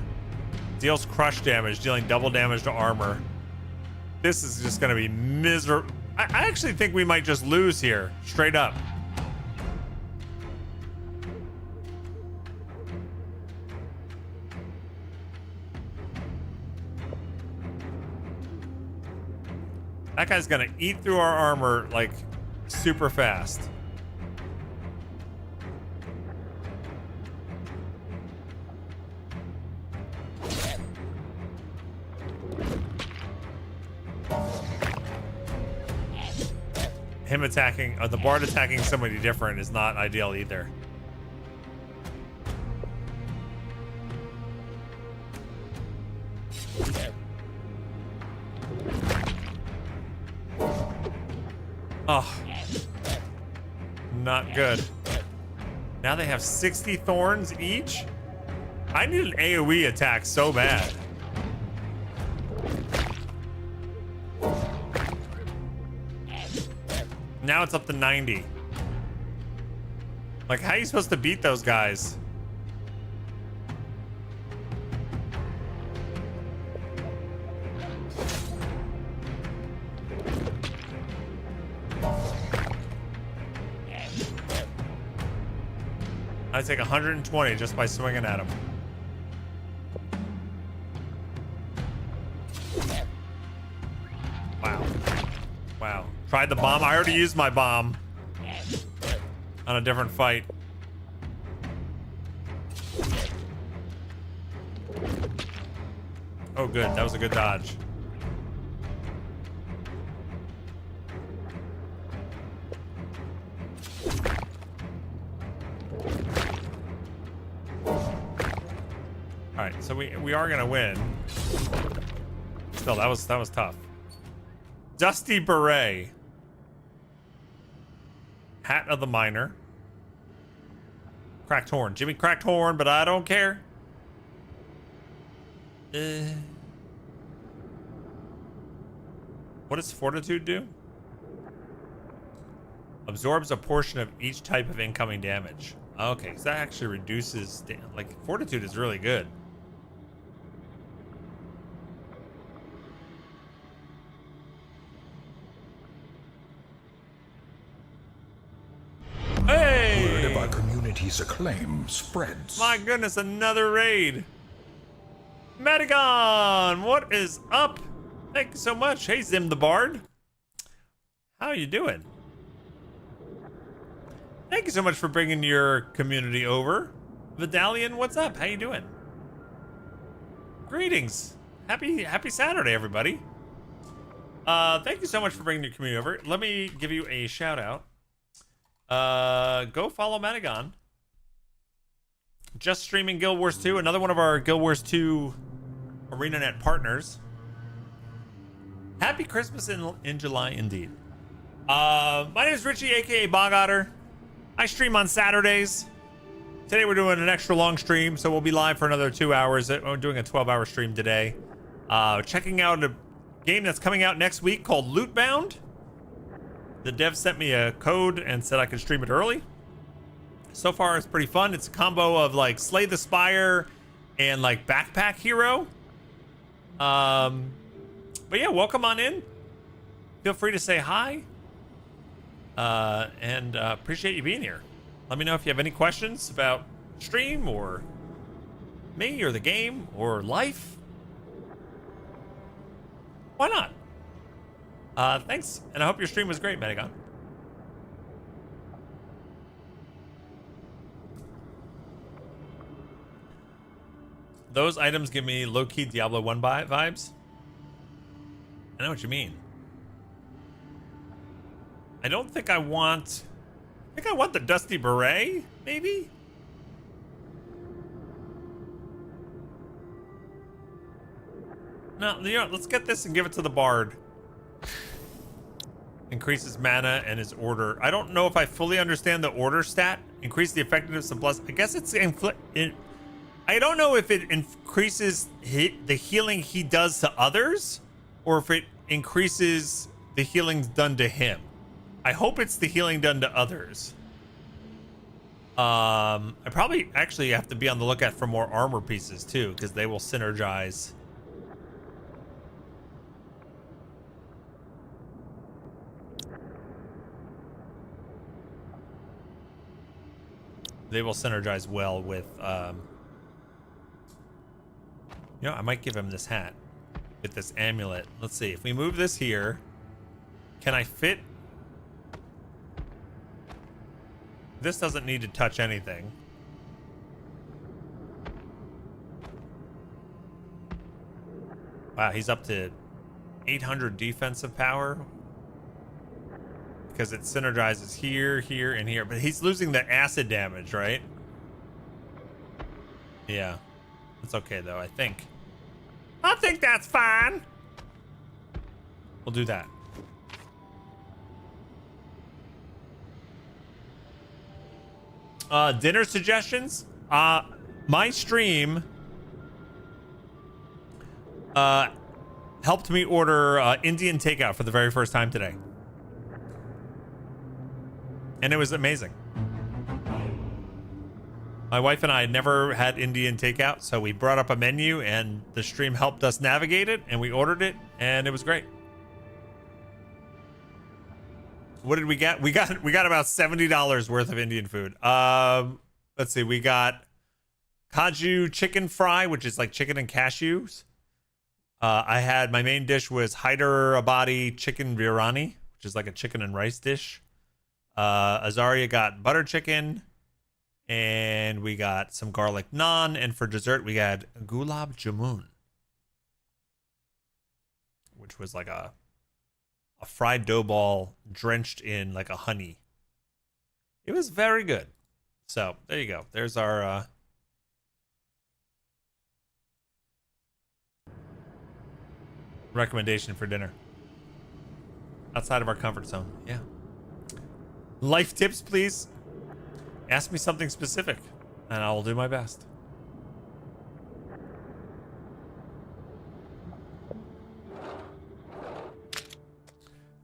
deals crush damage, dealing double damage to armor. This is just gonna be miserable. I actually think we might just lose here, straight up. That guy's gonna eat through our armor like super fast. Him attacking, the bard attacking somebody different is not ideal either. Oh, not good. Now they have 60 thorns each. I need an AoE attack so bad. Now it's up to 90. Like, how are you supposed to beat those guys? I take 120 just by swinging at him. Wow. Wow. Tried the bomb. I already used my bomb on a different fight. Oh, good. That was a good dodge. All right, so we are gonna win. Still, that was tough. Dusty Beret. Hat of the Miner. Cracked horn. Jimmy cracked horn, but I don't care. What does Fortitude do? Absorbs a portion of each type of incoming damage. Okay, so that actually reduces... Like, Fortitude is really good. Hey! Word of our community's acclaim spreads. My goodness, another raid. Madigon, what is up? Thank you so much. Hey, Zim the Bard. How are you doing? Thank you so much for bringing your community over. Vidalian, what's up? How you doing? Greetings. Happy Saturday, everybody. Thank you so much for bringing your community over. Let me give you a shout out. Go follow Madigon. Just streaming Guild Wars 2, another one of our Guild Wars 2 ArenaNet partners. Happy Christmas in July, indeed. My name is Richie, aka Bog-Otter. I stream on Saturdays. Today we're doing an extra long stream, so we'll be live for another 2 hours. We're doing a 12-hour stream today. Checking out a game that's coming out next week called Lootbound. The dev sent me a code and said I could stream it early. So far, it's pretty fun. It's a combo of like Slay the Spire and like Backpack Hero. But yeah, welcome on in. Feel free to say hi. And appreciate you being here. Let me know if you have any questions about stream or me or the game or life. Why not? Thanks, and I hope your stream was great, Madigon. Those items give me low-key Diablo 1 vibes. I know what you mean. I don't think I want think I want the Dusty Beret, maybe? No, you know, let's get this and give it to the Bard. Increases mana and his order. I don't know if I fully understand the order stat. Increase the effectiveness of plus. I guess it's I don't know if it increases the healing he does to others, or if it increases the healing done to him. I hope it's the healing done to others. I probably actually have to be on the lookout for more armor pieces too, because they will synergize. They will synergize well with, you know, I might give him this hat with this amulet. Let's see. If we move this here, can I fit? This doesn't need to touch anything. Wow, he's up to 800 defensive power. Because it synergizes here, here, and here. But he's losing the acid damage, right? Yeah. That's okay, though, I think. I think that's fine. We'll do that. Dinner suggestions? My stream helped me order Indian takeout for the very first time today. And it was amazing. My wife and I had never had Indian takeout, so we brought up a menu and the stream helped us navigate it, and we ordered it, and it was great. What did we get? We got about $70 worth of Indian food. Let's see, we got Kaju chicken fry, which is like chicken and cashews. I had, my main dish was Hyderabadi chicken biryani, which is like a chicken and rice dish. Azaria got butter chicken, and we got some garlic naan, and for dessert we had gulab jamun, which was like a fried dough ball drenched in like a honey. It was very good. So there you go. There's our recommendation for dinner outside of our comfort zone. Yeah. Life tips, please. Ask me something specific, and I will do my best.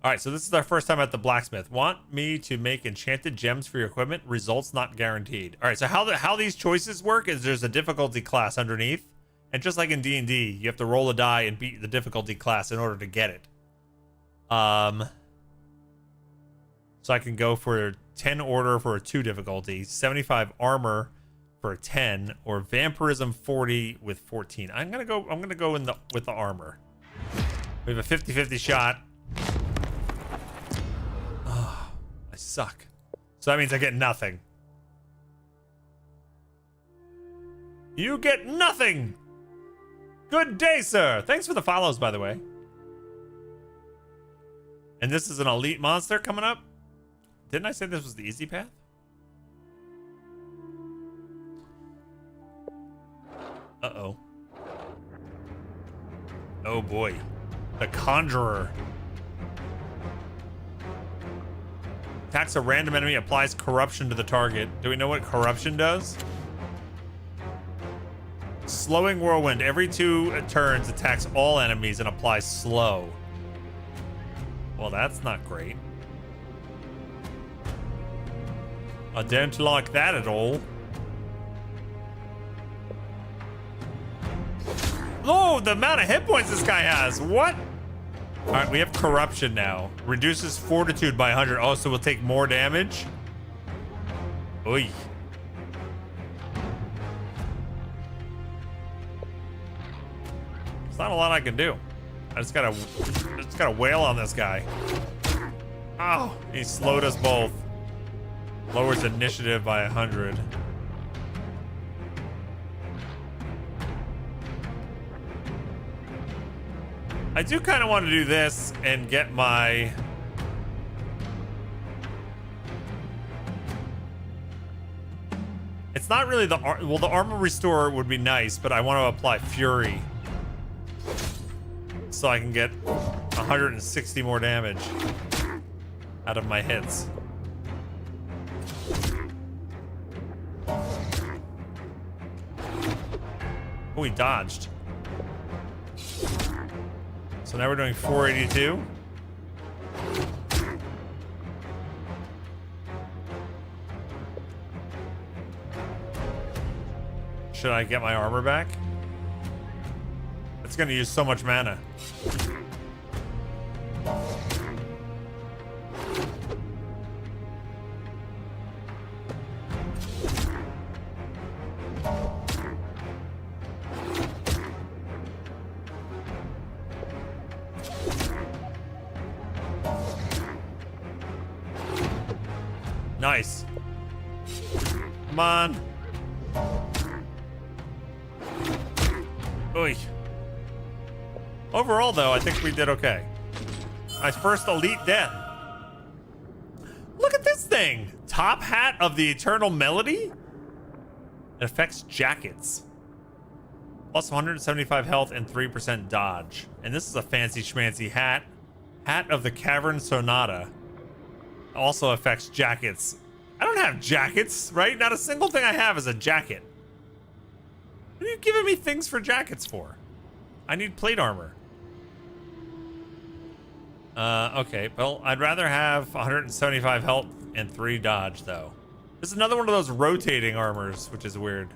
All right, so this is our first time at the blacksmith. Want me to make enchanted gems for your equipment? Results not guaranteed. All right, so how these choices work is there's a difficulty class underneath, and just like in D&D, you have to roll a die and beat the difficulty class in order to get it. So I can go for 10 order for a 2 difficulty, 75 armor for a 10, or vampirism 40 with 14. I'm gonna go with the armor. We have a 50-50 shot. Oh, I suck. So that means I get nothing. You get nothing. Good day, sir. Thanks for the follows, by the way. And this is an elite monster coming up. Didn't I say this was the easy path? Uh-oh. Oh boy. The Conjurer. Attacks a random enemy, applies corruption to the target. Do we know what corruption does? Slowing Whirlwind. Every 2 turns attacks all enemies and applies slow. Well, that's not great. I don't like that at all. Oh, the amount of hit points this guy has. What? All right, we have corruption now. Reduces fortitude by 100. Oh, so we'll take more damage. Oy. It's not a lot I can do. I just gotta wail on this guy. Oh, he slowed us both. Lowers initiative by 100. I do kind of want to do this and get my It's not really the well, the armor restore would be nice, but I want to apply fury so I can get 160 more damage out of my hits. Oh, he dodged. So now we're doing 482. Should I get my armor back? It's gonna use so much mana. Nice. Come on. Oy. Overall, though, I think we did okay. My first elite death. Look at this thing. Top hat of the Eternal Melody. It affects jackets. Plus 175 health and 3% dodge. And this is a fancy schmancy hat. Hat of the Cavern Sonata. Also affects jackets. I don't have jackets, right? Not a single thing I have is a jacket. What are you giving me things for jackets for? I need plate armor. Okay, well, I'd rather have 175 health and 3 dodge, though. This is another one of those rotating armors, which is weird.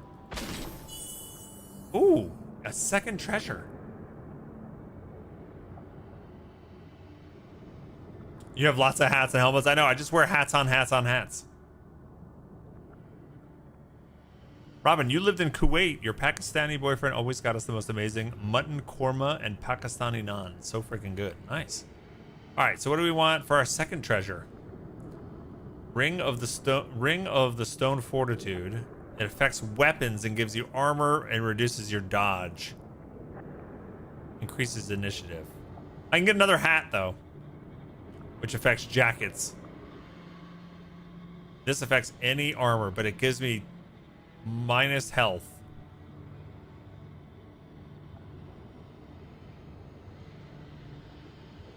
Ooh, a second treasure. You have lots of hats and helmets. I know, I just wear hats on hats on hats. Robin, you lived in Kuwait. Your Pakistani boyfriend always got us the most amazing mutton korma and Pakistani naan. So freaking good. Nice. All right, so what do we want for our second treasure? Ring of the Stone Fortitude. It affects weapons and gives you armor and reduces your dodge. Increases initiative. I can get another hat though, which affects jackets. This affects any armor, but it gives me minus health.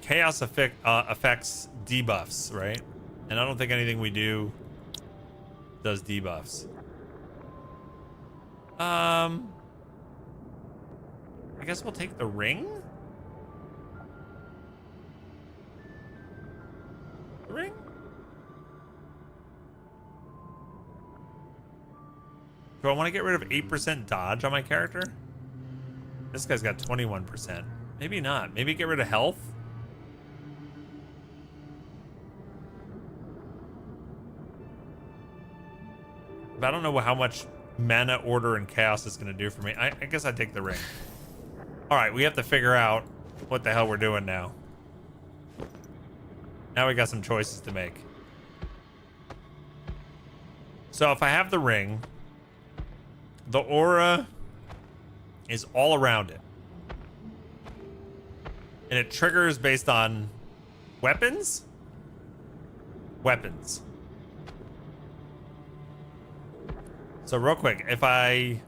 Chaos affects debuffs, right? And I don't think anything we do does debuffs. I guess we'll take the ring. The ring? Do I want to get rid of 8% dodge on my character? This guy's got 21%. Maybe not. Maybe get rid of health? But I don't know how much mana, order, and chaos is going to do for me. I guess I'd take the ring. All right, we have to figure out what the hell we're doing now. Now we got some choices to make. So if I have the ring, the aura is all around it. And it triggers based on weapons? Weapons. So real quick, if my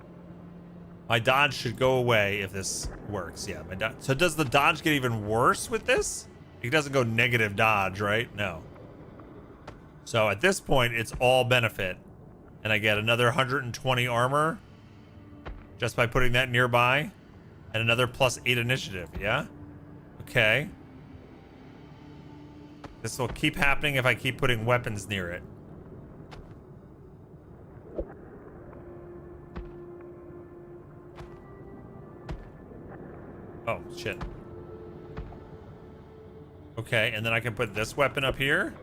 dodge should go away if this works. Yeah, so does the dodge get even worse with this? It doesn't go negative dodge, right? No. So at this point, it's all benefit. And I get another 120 armor just by putting that nearby. And another +8 initiative, yeah? Okay. This will keep happening if I keep putting weapons near it. Oh, shit. Okay, and then I can put this weapon up here.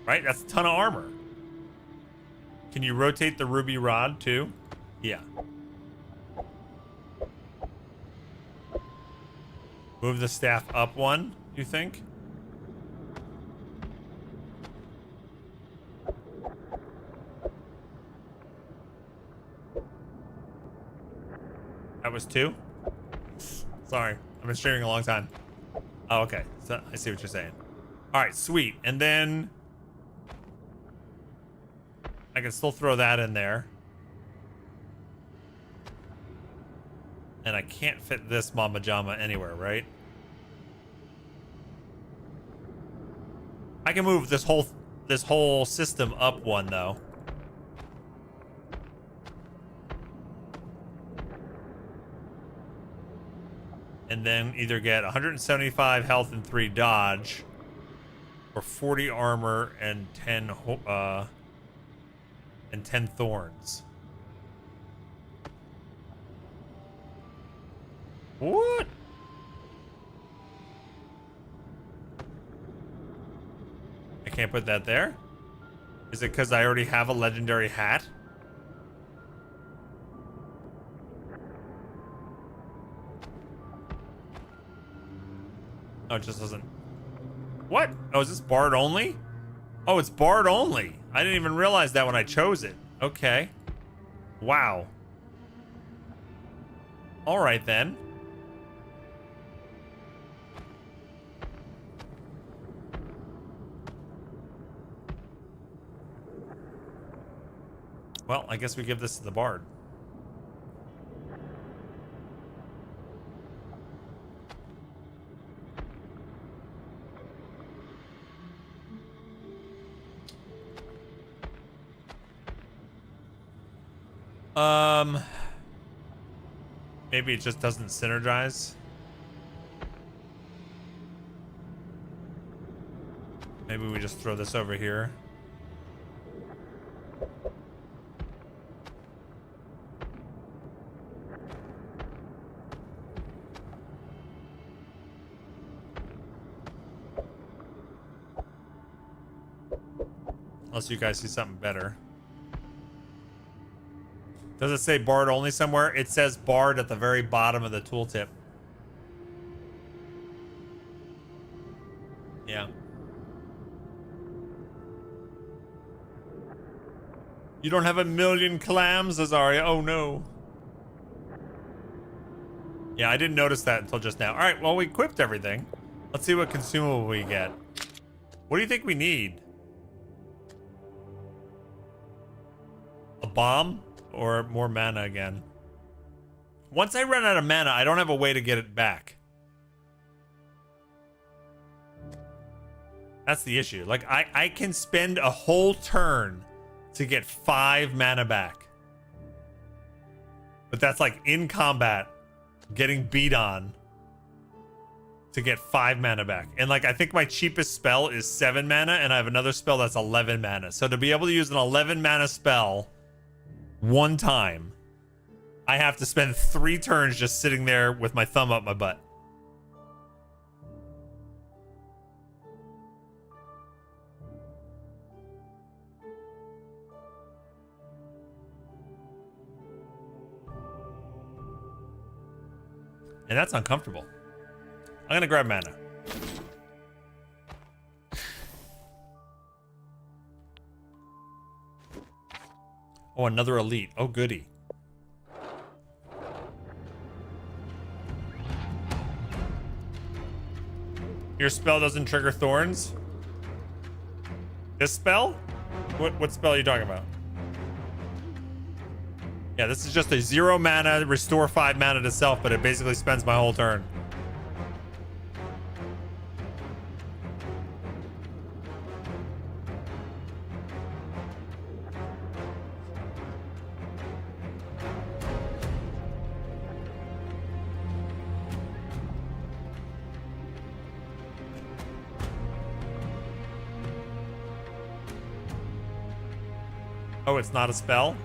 Right? That's a ton of armor. Can you rotate the ruby rod too? Yeah. Move the staff up one, you think? That was 2? Sorry, I've been streaming a long time. Oh, okay. So I see what you're saying. All right, sweet. And then I can still throw that in there. And I can't fit this Mama Jama anywhere, right? I can move this whole system up one though. And then either get 175 health and 3 dodge, or 40 armor and 10 thorns. What? I can't put that there? Is it because I already have a legendary hat? Oh, it just doesn't. What? Oh, is this Bard only? Oh, it's Bard only. I didn't even realize that when I chose it. Okay. Wow. All right, then. Well, I guess we give this to the Bard. Maybe it just doesn't synergize. Maybe we just throw this over here. Unless you guys see something better. Does it say Bard only somewhere? It says Bard at the very bottom of the tooltip. Yeah. You don't have 1,000,000 clams, Azaria? Oh no. Yeah, I didn't notice that until just now. All right, well, we equipped everything. Let's see what consumable we get. What do you think we need? A bomb? Or more mana again? Once I run out of mana, I don't have a way to get it back. That's the issue. Like, I can spend a whole turn to get 5 mana back. But that's like in combat, getting beat on to get 5 mana back. And like, I think my cheapest spell is 7 mana, and I have another spell that's 11 mana. So to be able to use an 11 mana spell one time, I have to spend 3 turns just sitting there with my thumb up my butt. And that's uncomfortable. I'm gonna grab mana. Oh, another elite. Oh, goody. Your spell doesn't trigger thorns? This spell? What spell are you talking about? Yeah, this is just a 0 mana, restore 5 mana to self, but it basically spends my whole turn. Oh, it's not a spell?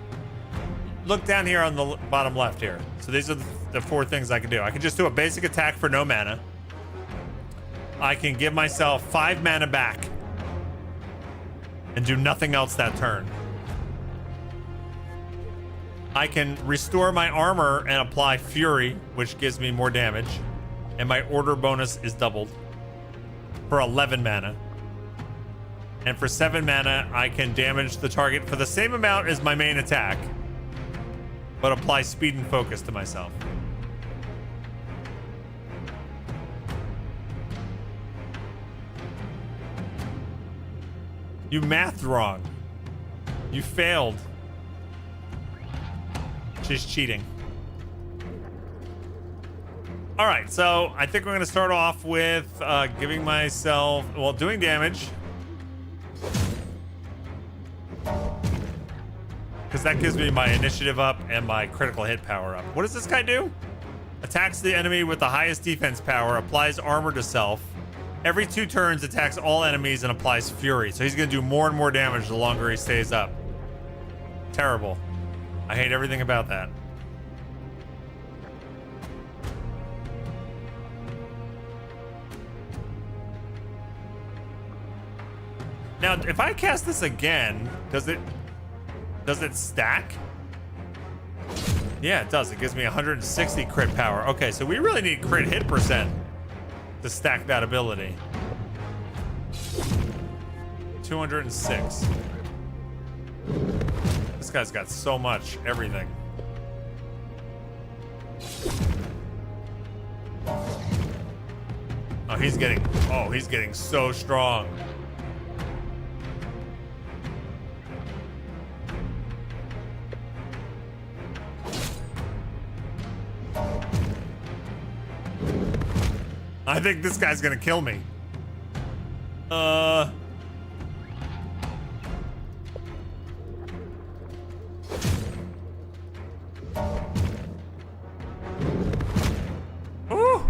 Look down here on the bottom left here. So these are the 4 things I can do. I can just do a basic attack for no mana. I can give myself 5 mana back and do nothing else that turn. I can restore my armor and apply Fury, which gives me more damage. And my order bonus is doubled for 11 mana. And for 7 mana, I can damage the target for the same amount as my main attack, but apply speed and focus to myself. You mathed wrong. You failed. She's cheating. All right, so I think we're going to start off with giving myself, well, doing damage. Because that gives me my initiative up and my critical hit power up. What does this guy do? Attacks the enemy with the highest defense power, applies armor to self. Every 2 turns, attacks all enemies and applies fury. So he's going to do more and more damage the longer he stays up. Terrible. I hate everything about that. Now, if I cast this again, does it stack? Yeah, it does. It gives me 160 crit power. Okay, so we really need crit hit percent to stack that ability. 206. This guy's got so much everything. Oh, he's getting so strong. I think this guy's gonna kill me. Ooh!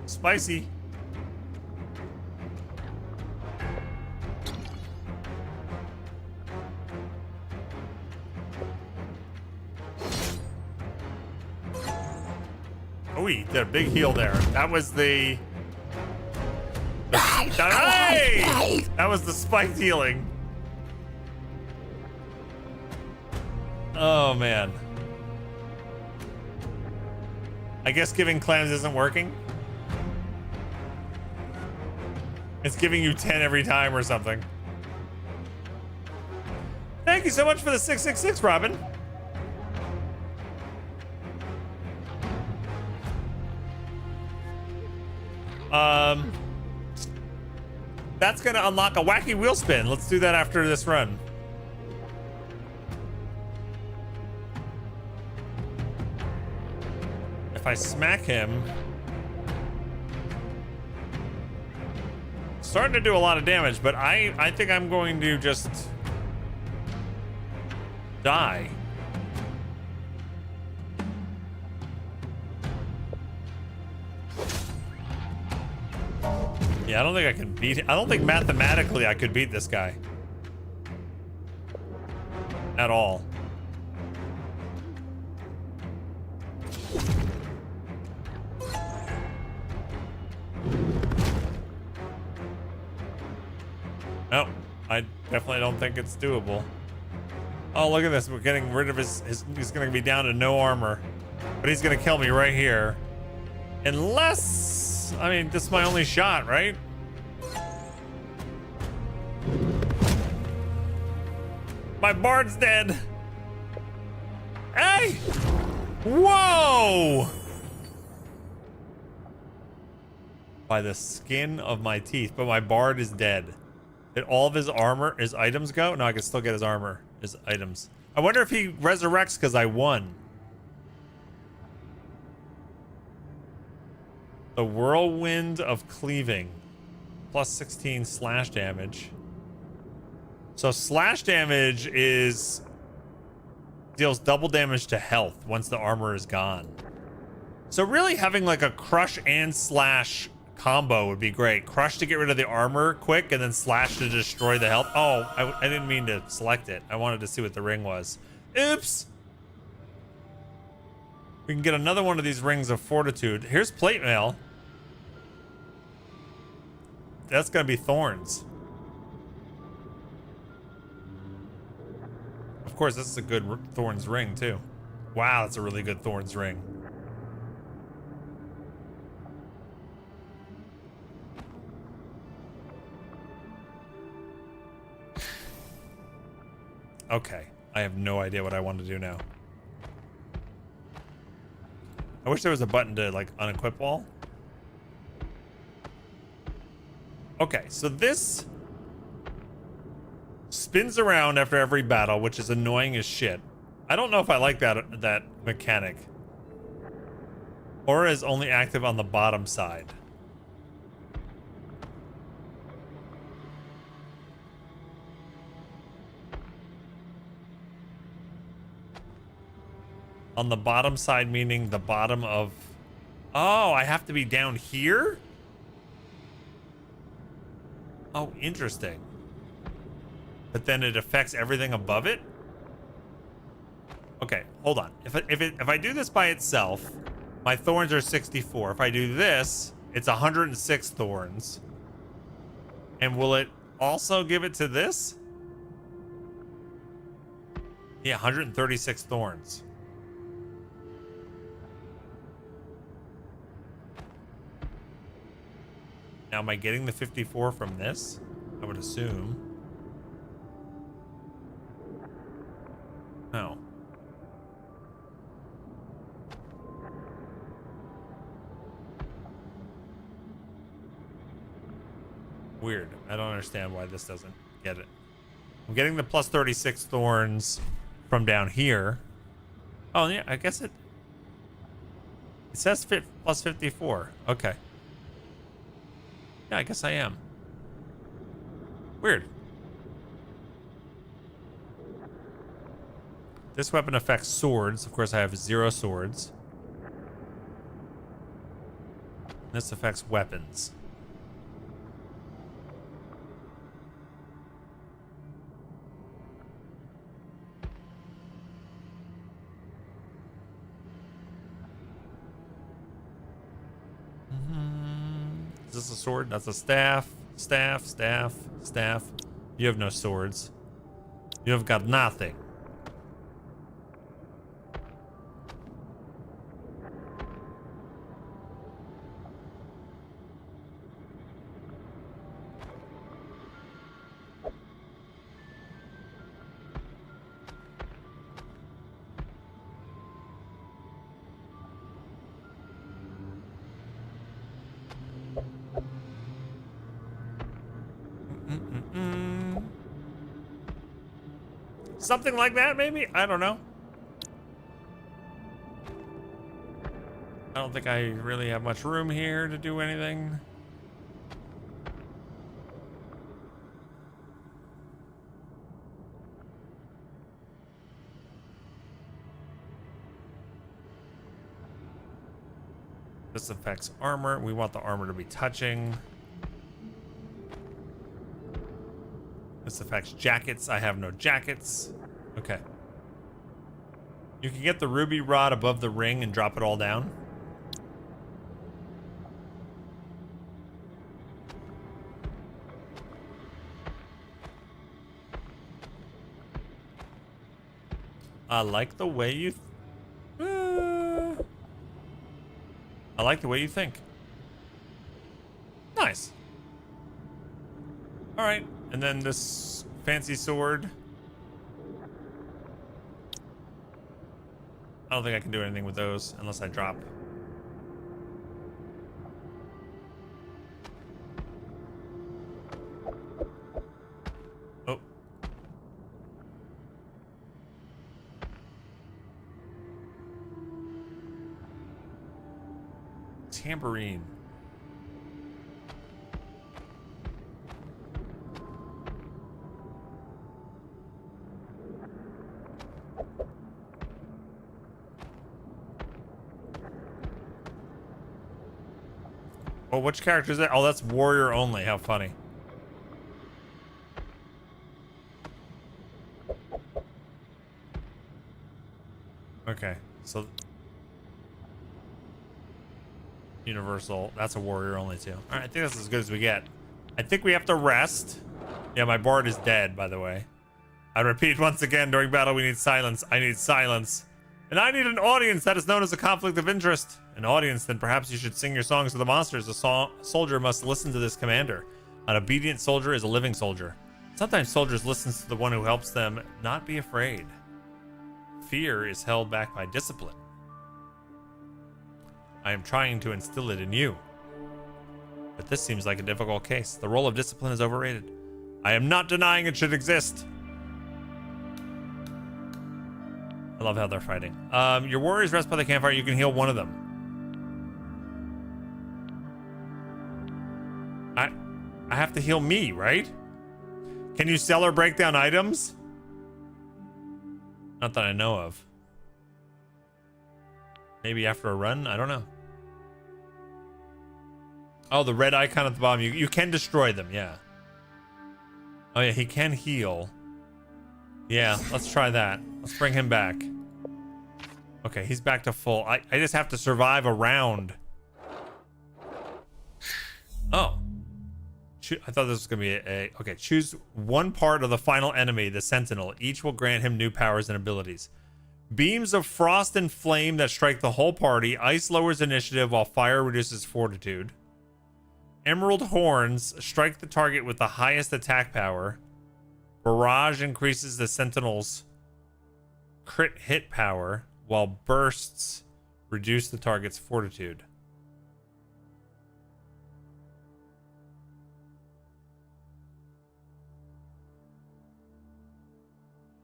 Spicy. Oh, he did a big heal there. That was the hey! That was the spiked healing. Oh man. I guess giving clams isn't working. It's giving you 10 every time or something. Thank you so much for the 666, Robin. That's gonna unlock a wacky wheel spin. Let's do that after this run. If I smack him, starting to do a lot of damage, but I think I'm going to just die. Yeah, I don't think I can beat him. I don't think mathematically I could beat this guy. At all. No, I definitely don't think it's doable. Oh, look at this. We're getting rid of his he's going to be down to no armor. But he's going to kill me right here. Unless, I mean, this is my only shot, right? My bard's dead. Hey! Whoa! By the skin of my teeth, but my bard is dead. Did all of his armor, his items go? No, I can still get his armor, his items. I wonder if he resurrects because I won. The Whirlwind of Cleaving. Plus 16 slash damage. So slash damage deals double damage to health once the armor is gone. So really having like a crush and slash combo would be great. Crush to get rid of the armor quick and then slash to destroy the health. Oh, I didn't mean to select it. I wanted to see what the ring was. Oops. We can get another one of these rings of fortitude. Here's plate mail. That's gonna be thorns. Of course, this is a good thorns ring too. Wow, that's a really good thorns ring. Okay, I have no idea what I want to do now. I wish there was a button to like unequip all. Okay, so this spins around after every battle, which is annoying as shit. I don't know if I like that mechanic. Aura is only active on the bottom side. On the bottom side, meaning the bottom of... Oh, I have to be down here? Oh, interesting. But then it affects everything above it? Okay, hold on. If I do this by itself, my thorns are 64. If I do this, it's 106 thorns. And will it also give it to this? Yeah, 136 thorns. Now, am I getting the 54 from this? I would assume. No. Weird. I don't understand why this doesn't get it. I'm getting the plus 36 thorns from down here. Oh, yeah, I guess it says plus 54. Okay. Yeah, I guess I am. Weird. This weapon affects swords. Of course, I have 0 swords. This affects weapons. Is this a sword? That's a staff. Staff, staff, staff. You have no swords. You have got nothing. Something like that, maybe? I don't know. I don't think I really have much room here to do anything. This affects armor. We want the armor to be touching. This affects jackets. I have no jackets. Okay. You can get the ruby rod above the ring and drop it all down. I like the way you... I like the way you think. Nice. All right. And then this fancy sword. I don't think I can do anything with those unless I drop. Oh. Tambourine. Oh, which character is that? Oh, that's warrior only. How funny. Okay, so universal. That's a warrior only too. All right, I think that's as good as we get. I think we have to rest. Yeah, my bard is dead, by the way. I repeat once again, during battle we need silence. I need silence. And I need an audience. That is known as a conflict of interest. An audience, then perhaps you should sing your songs to the monsters. A soldier must listen to this commander. An obedient soldier is a living soldier. Sometimes soldiers listen to the one who helps them not be afraid. Fear is held back by discipline. I am trying to instill it in you. But this seems like a difficult case. The role of discipline is overrated. I am not denying it should exist. I love how they're fighting. Your warriors rest by the campfire. You can heal one of them. I have to heal me, right? Can you sell or break down items? Not that I know of. Maybe after a run? I don't know. Oh, the red icon at the bottom. You can destroy them, yeah. Oh, yeah, he can heal. Yeah, let's try that. Let's bring him back. Okay, he's back to full. I just have to survive a round. Oh. I thought this was going to be okay, choose one part of the final enemy, the Sentinel. Each will grant him new powers and abilities. Beams of frost and flame that strike the whole party. Ice lowers initiative while fire reduces fortitude. Emerald horns strike the target with the highest attack power. Barrage increases the Sentinel's crit hit power, while bursts reduce the target's fortitude.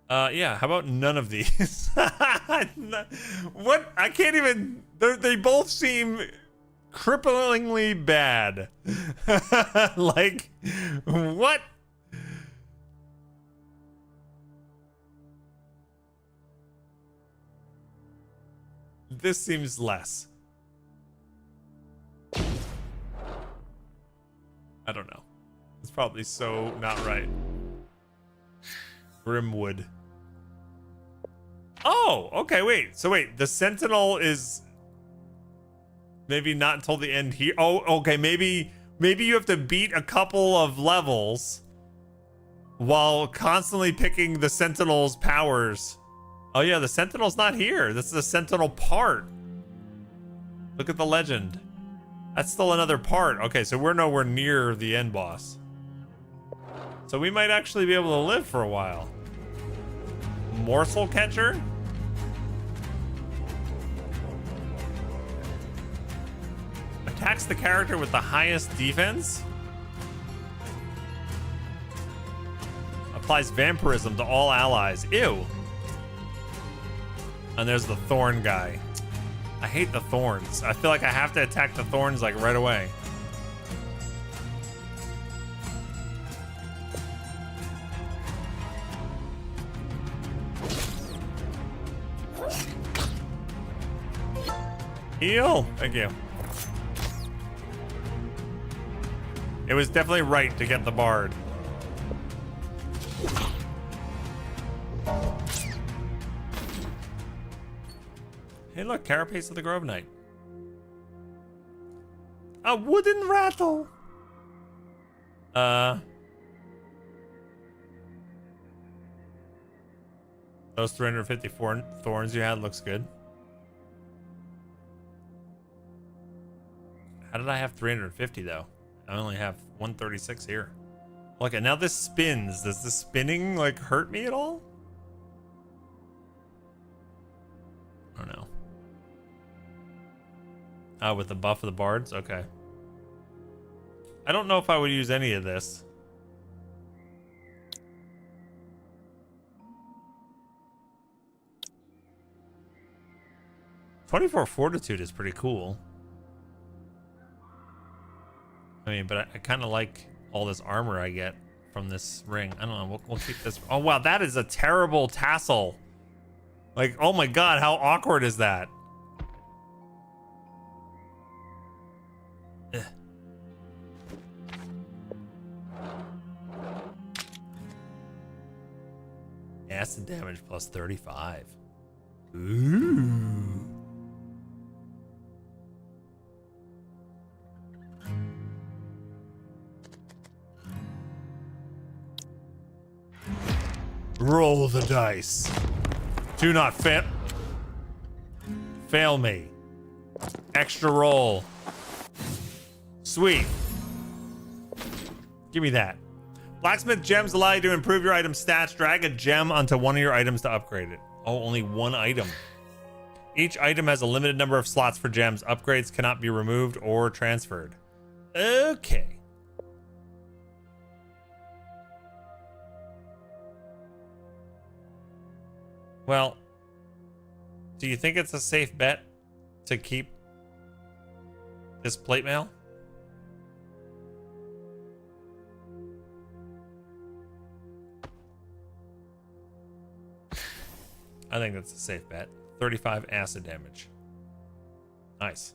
Yeah, how about none of these? What? I can't even... They both seem cripplingly bad. Like, what? This seems less. I don't know. It's probably so not right. Grimwood. Oh, okay, wait. So wait, the Sentinel is maybe not until the end here. Oh, okay, maybe you have to beat a couple of levels while constantly picking the Sentinel's powers. Oh yeah, the Sentinel's not here. This is a Sentinel part. Look at the legend. That's still another part. Okay, so we're nowhere near the end boss. So we might actually be able to live for a while. Morsel catcher? Attacks the character with the highest defense? Applies vampirism to all allies. Ew. And there's the thorn guy. I hate the thorns. I feel like I have to attack the thorns like right away. Heal. Thank you. It was definitely right to get the bard. Hey, look, Carapace of the Grove Knight. A wooden rattle. Those 354 thorns you had looks good. How did I have 350 though? I only have 136 here. Look, and now this spins. Does the spinning like hurt me at all? I don't know. Oh, with the buff of the bards? Okay. I don't know if I would use any of this. "24 Fortitude is pretty cool. I mean, but I kind of like all this armor I get from this ring. I don't know. We'll keep this. Oh, wow. That is a terrible tassel. Like, oh my God. How awkward is that? Ugh. Acid damage plus 35. Ooh. Roll the dice. Do not fail me. Extra roll. Sweet. Give me that. Blacksmith gems allow you to improve your item stats. Drag a gem onto one of your items to upgrade it. Oh, only one item. Each item has a limited number of slots for gems. Upgrades cannot be removed or transferred. Okay. Well, Do you think it's a safe bet to keep this plate mail? I think that's a safe bet. 35 acid damage. Nice.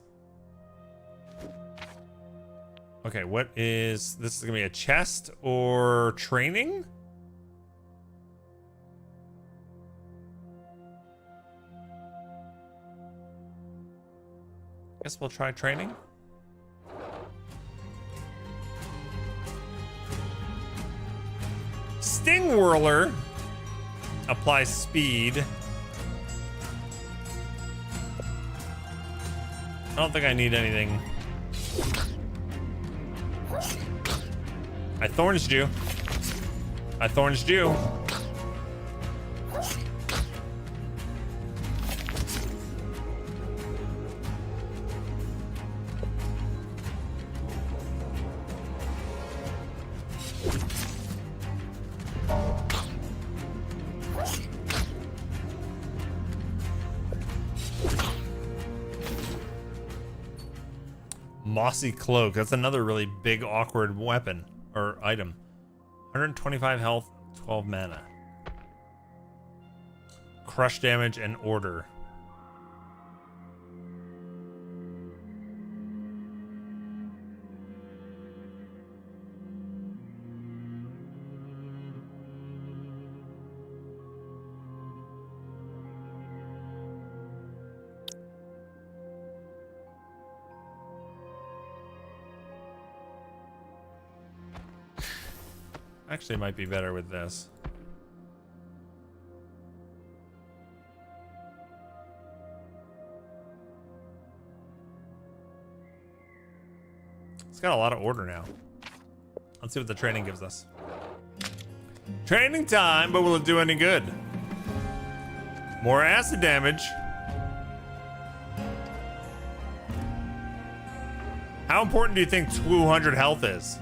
Okay, what is... This is going to be a chest or training? Guess we'll try training. Sting Whirler. Apply speed. I don't think I need anything. I thorns you. I thorns you. Mossy Cloak. That's another really big, awkward weapon or item. 125 health, 12 mana. Crush damage and order. Actually, might be better with this. It's got a lot of order now. Let's see what the training gives us. Training time, but will it do any good? More acid damage. How important do you think 200 health is?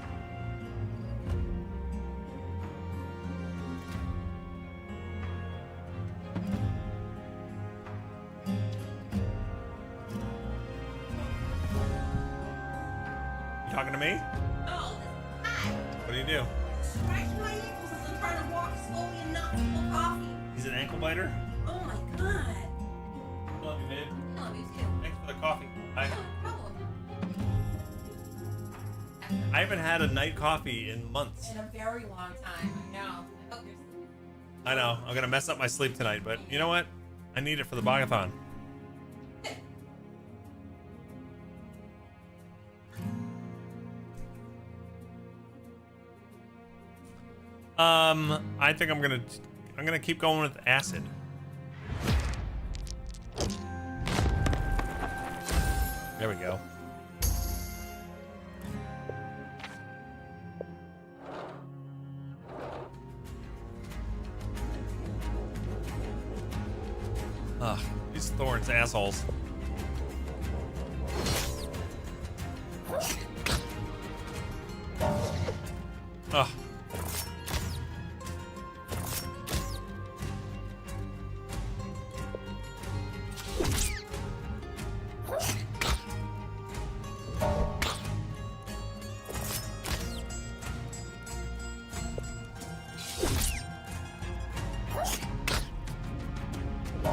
Talking to me? No, hi. What do you do? Scratch my ankles as I'm trying to walk slowly and not spill coffee. He's an ankle biter? Oh my god. Love you, babe. I love you too. Thanks for the coffee. Bye. No problem. I haven't had a night coffee in months. In a very long time. I know. I hope you're I know. I'm going to mess up my sleep tonight, but you know what? I need it for the Bog-A-Thon. I think I'm gonna keep going with acid. There we go. Ugh, these thorns, assholes. Ugh.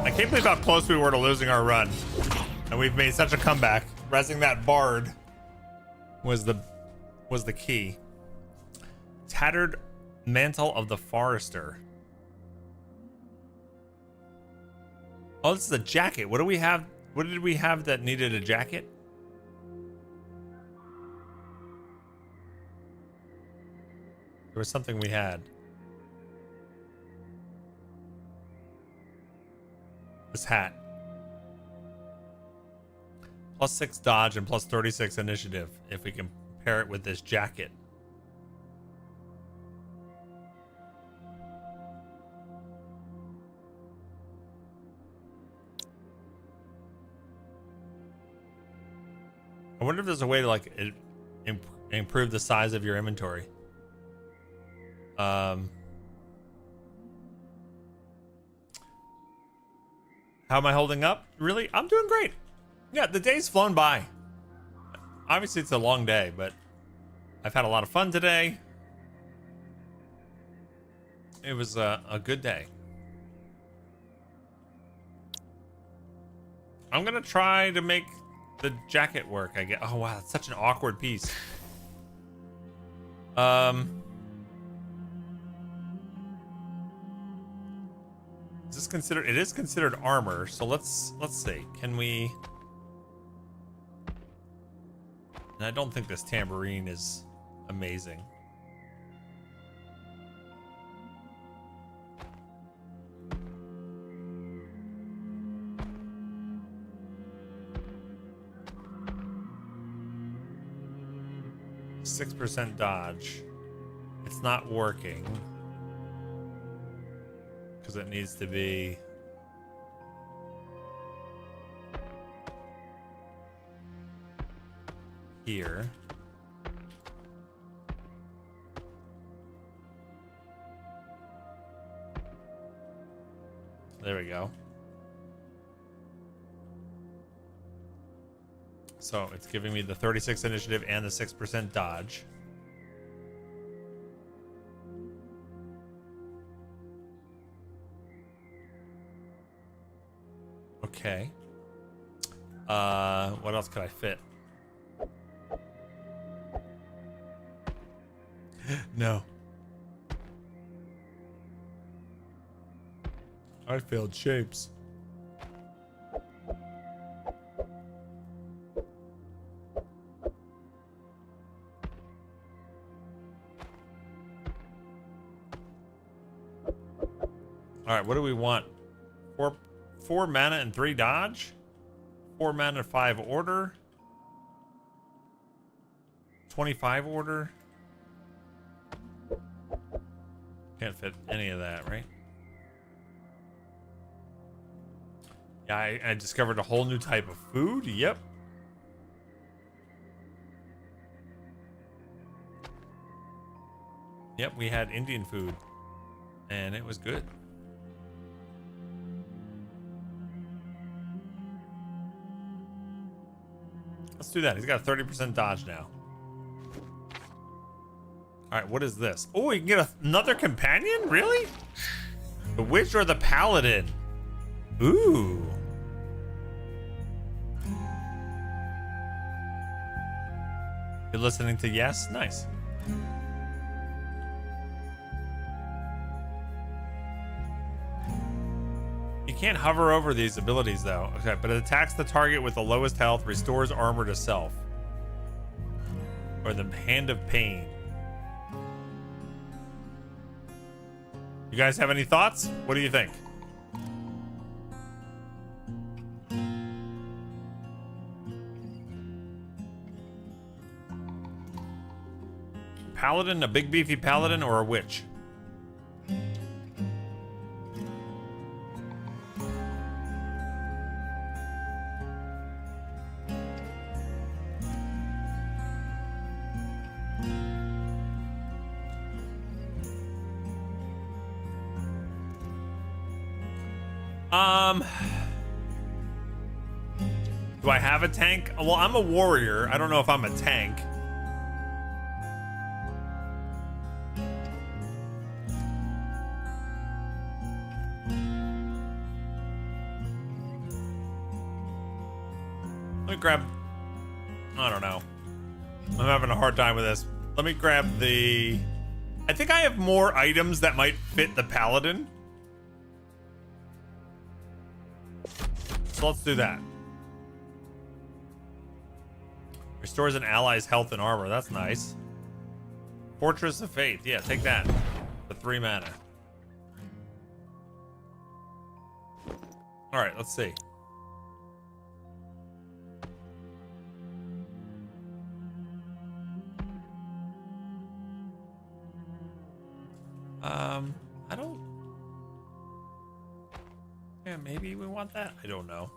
I can't believe how close we were to losing our run. And we've made such a comeback. Resing that bard was the key. Tattered Mantle of the Forester. Oh, this is a jacket. What do we have? What did we have that needed a jacket? There was something we had. This hat. +6 dodge and +36 initiative if we can pair it with this jacket. I wonder if there's a way to like improve the size of your inventory. How am I holding up? Really? I'm doing great. Yeah, the day's flown by. Obviously, it's a long day, but I've had a lot of fun today. It was a good day. I'm gonna try to make the jacket work, I guess. Oh wow, it's such an awkward piece. Is this considered? It is considered armor. So let's see. Can we? And I don't think this tambourine is amazing. %6 dodge. It's not working because it needs to be here. There we go. So it's giving me the 36 initiative and the 6% dodge. Okay. What else could I fit? No. I failed shapes. All right, what do we want? Four mana and 3 dodge? 4 mana, 5 order? 25 order? Can't fit any of that, right? Yeah, I discovered a whole new type of food. Yep. Yep, we had Indian food. And it was good. Let's do that. He's got a 30% dodge now. All right, what is this? Oh, you can get another companion? Really? The witch or the paladin? Ooh. You're listening to yes? Nice. You can't hover over these abilities though. Okay, but it attacks the target with the lowest health, restores armor to self. Or the Hand of Pain. You guys have any thoughts? What do you think? Paladin, a big beefy paladin, or a witch? Do I have a tank? Well, I'm a warrior. I don't know if I'm a tank. Let me grab... I don't know. I'm having a hard time with this. Let me grab the... I think I have more items that might fit the paladin. So let's do that. Restores an ally's health and armor. That's nice. Fortress of Faith. Yeah, take that. For 3 mana. Alright, let's see. I don't... Yeah, maybe we want that. I don't know.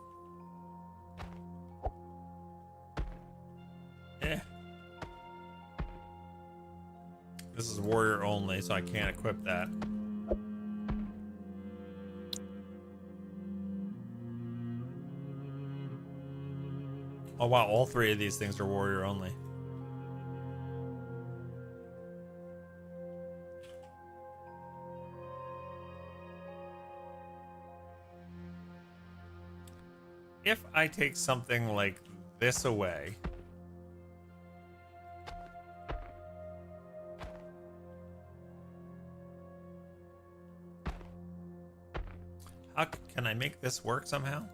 Eh. This is warrior only, so I can't equip that. Oh wow, all three of these things are warrior only. If I take something like this away, how can I make this work somehow?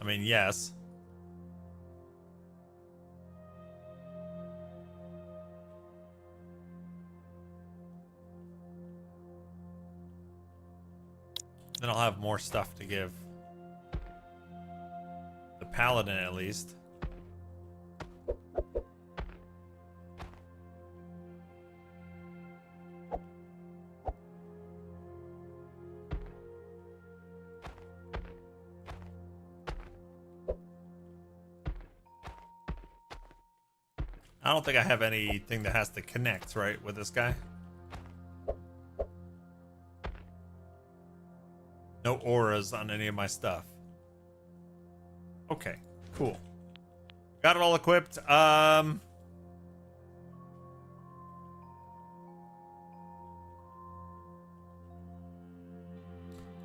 I mean, yes. Then I'll have more stuff to give the paladin at least. I don't think I have anything that has to connect, right, with this guy. No auras on any of my stuff. Okay, cool. Got it all equipped.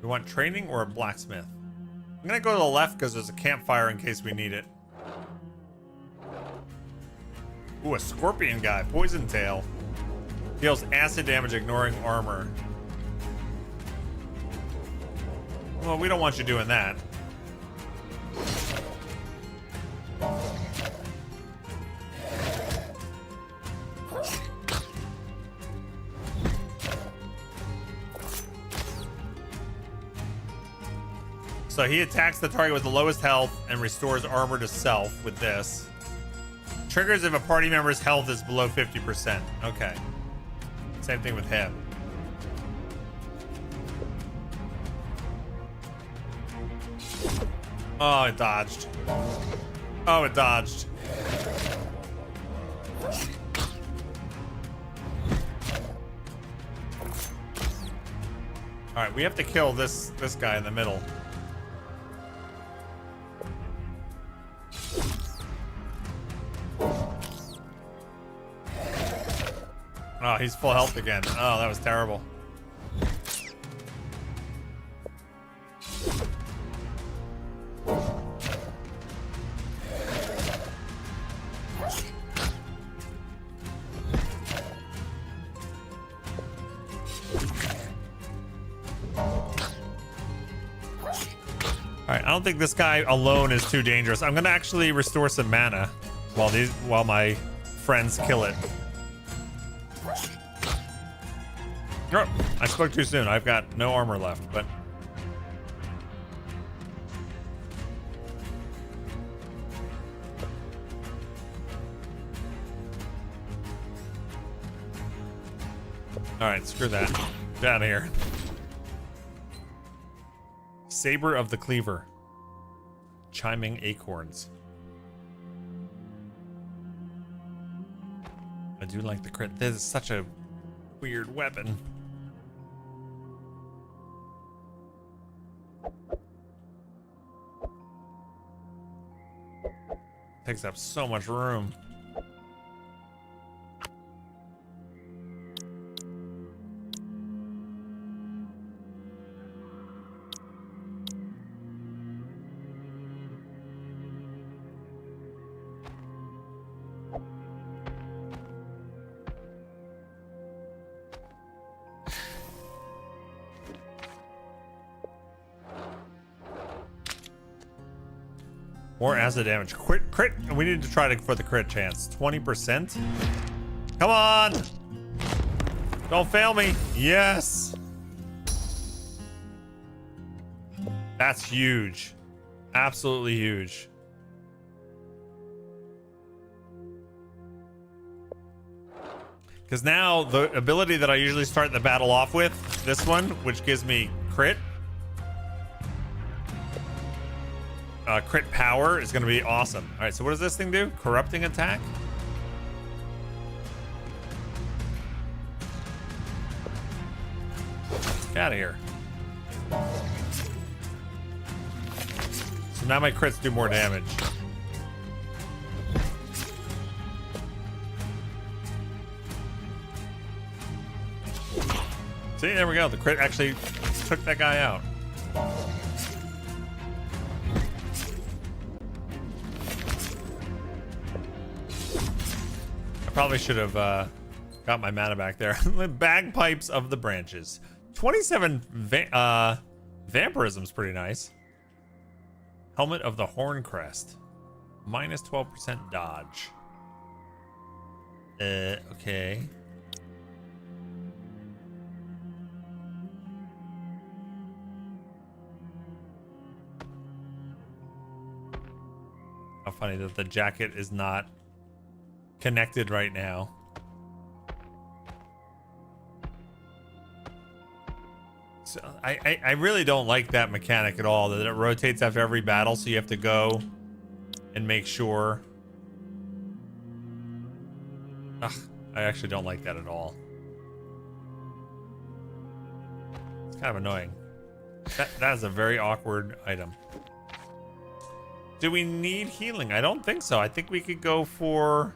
We want training or a blacksmith? I'm gonna go to the left because there's a campfire in case we need it. Ooh, a scorpion guy. Poison tail. Deals acid damage ignoring armor. Well, we don't want you doing that. So he attacks the target with the lowest health and restores armor to self with this. Triggers if a party member's health is below 50%. Okay. Same thing with him. Oh, it dodged. Oh, it dodged. All right, we have to kill this guy in the middle. Oh, he's full health again. Oh, that was terrible. Alright, I don't think this guy alone is too dangerous. I'm gonna actually restore some mana while my friends kill it. Oh, I spoke too soon. I've got no armor left, but alright, screw that. Get out of here. Saber of the Cleaver. Chiming acorns. I do like the crit. This is such a weird weapon. Takes up so much room. More acid damage. Crit. We need to try for the crit chance. 20%. Come on. Don't fail me. Yes. That's huge. Absolutely huge. Because now the ability that I usually start the battle off with, this one, which gives me crit. Crit power is going to be awesome. All right, so what does this thing do? Corrupting attack? out of here. So now my crits do more damage. See, there we go. The crit actually took that guy out. I probably should have got my mana back there. The bagpipes of the branches. 27 vampirism's pretty nice. Helmet of the Horncrest. Minus 12% dodge. Okay. How funny that the jacket is not connected right now. So I really don't like that mechanic at all, that it rotates after every battle, so you have to go and make sure. Ugh, I actually don't like that at all. It's kind of annoying. That is a very awkward item. Do we need healing? I don't think so. I think we could go for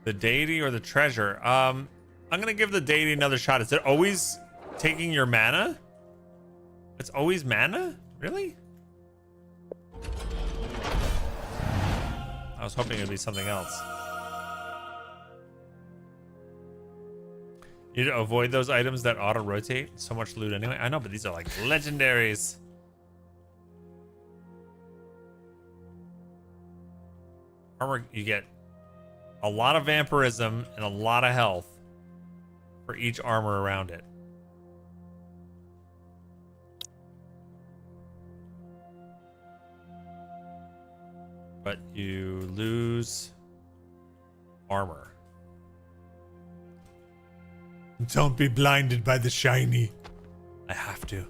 the deity or the treasure. I'm gonna give the deity another shot. Is it always taking your mana? It's always mana? Really? I was hoping it'd be something else. You need to avoid those items that auto rotate. So much loot anyway. I know, but these are like legendaries. Armor, you get a lot of vampirism and a lot of health for each armor around it. But you lose armor. Don't be blinded by the shiny. I have to.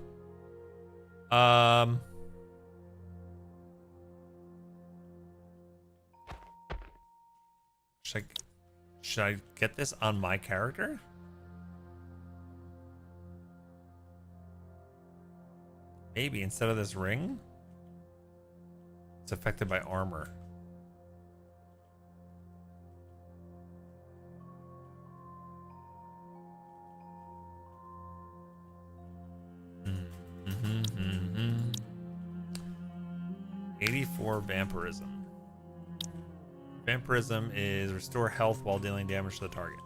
Should I get this on my character? Maybe instead of this ring? It's affected by armor. Mm-hmm. 84 vampirism. Vampirism is restore health while dealing damage to the target.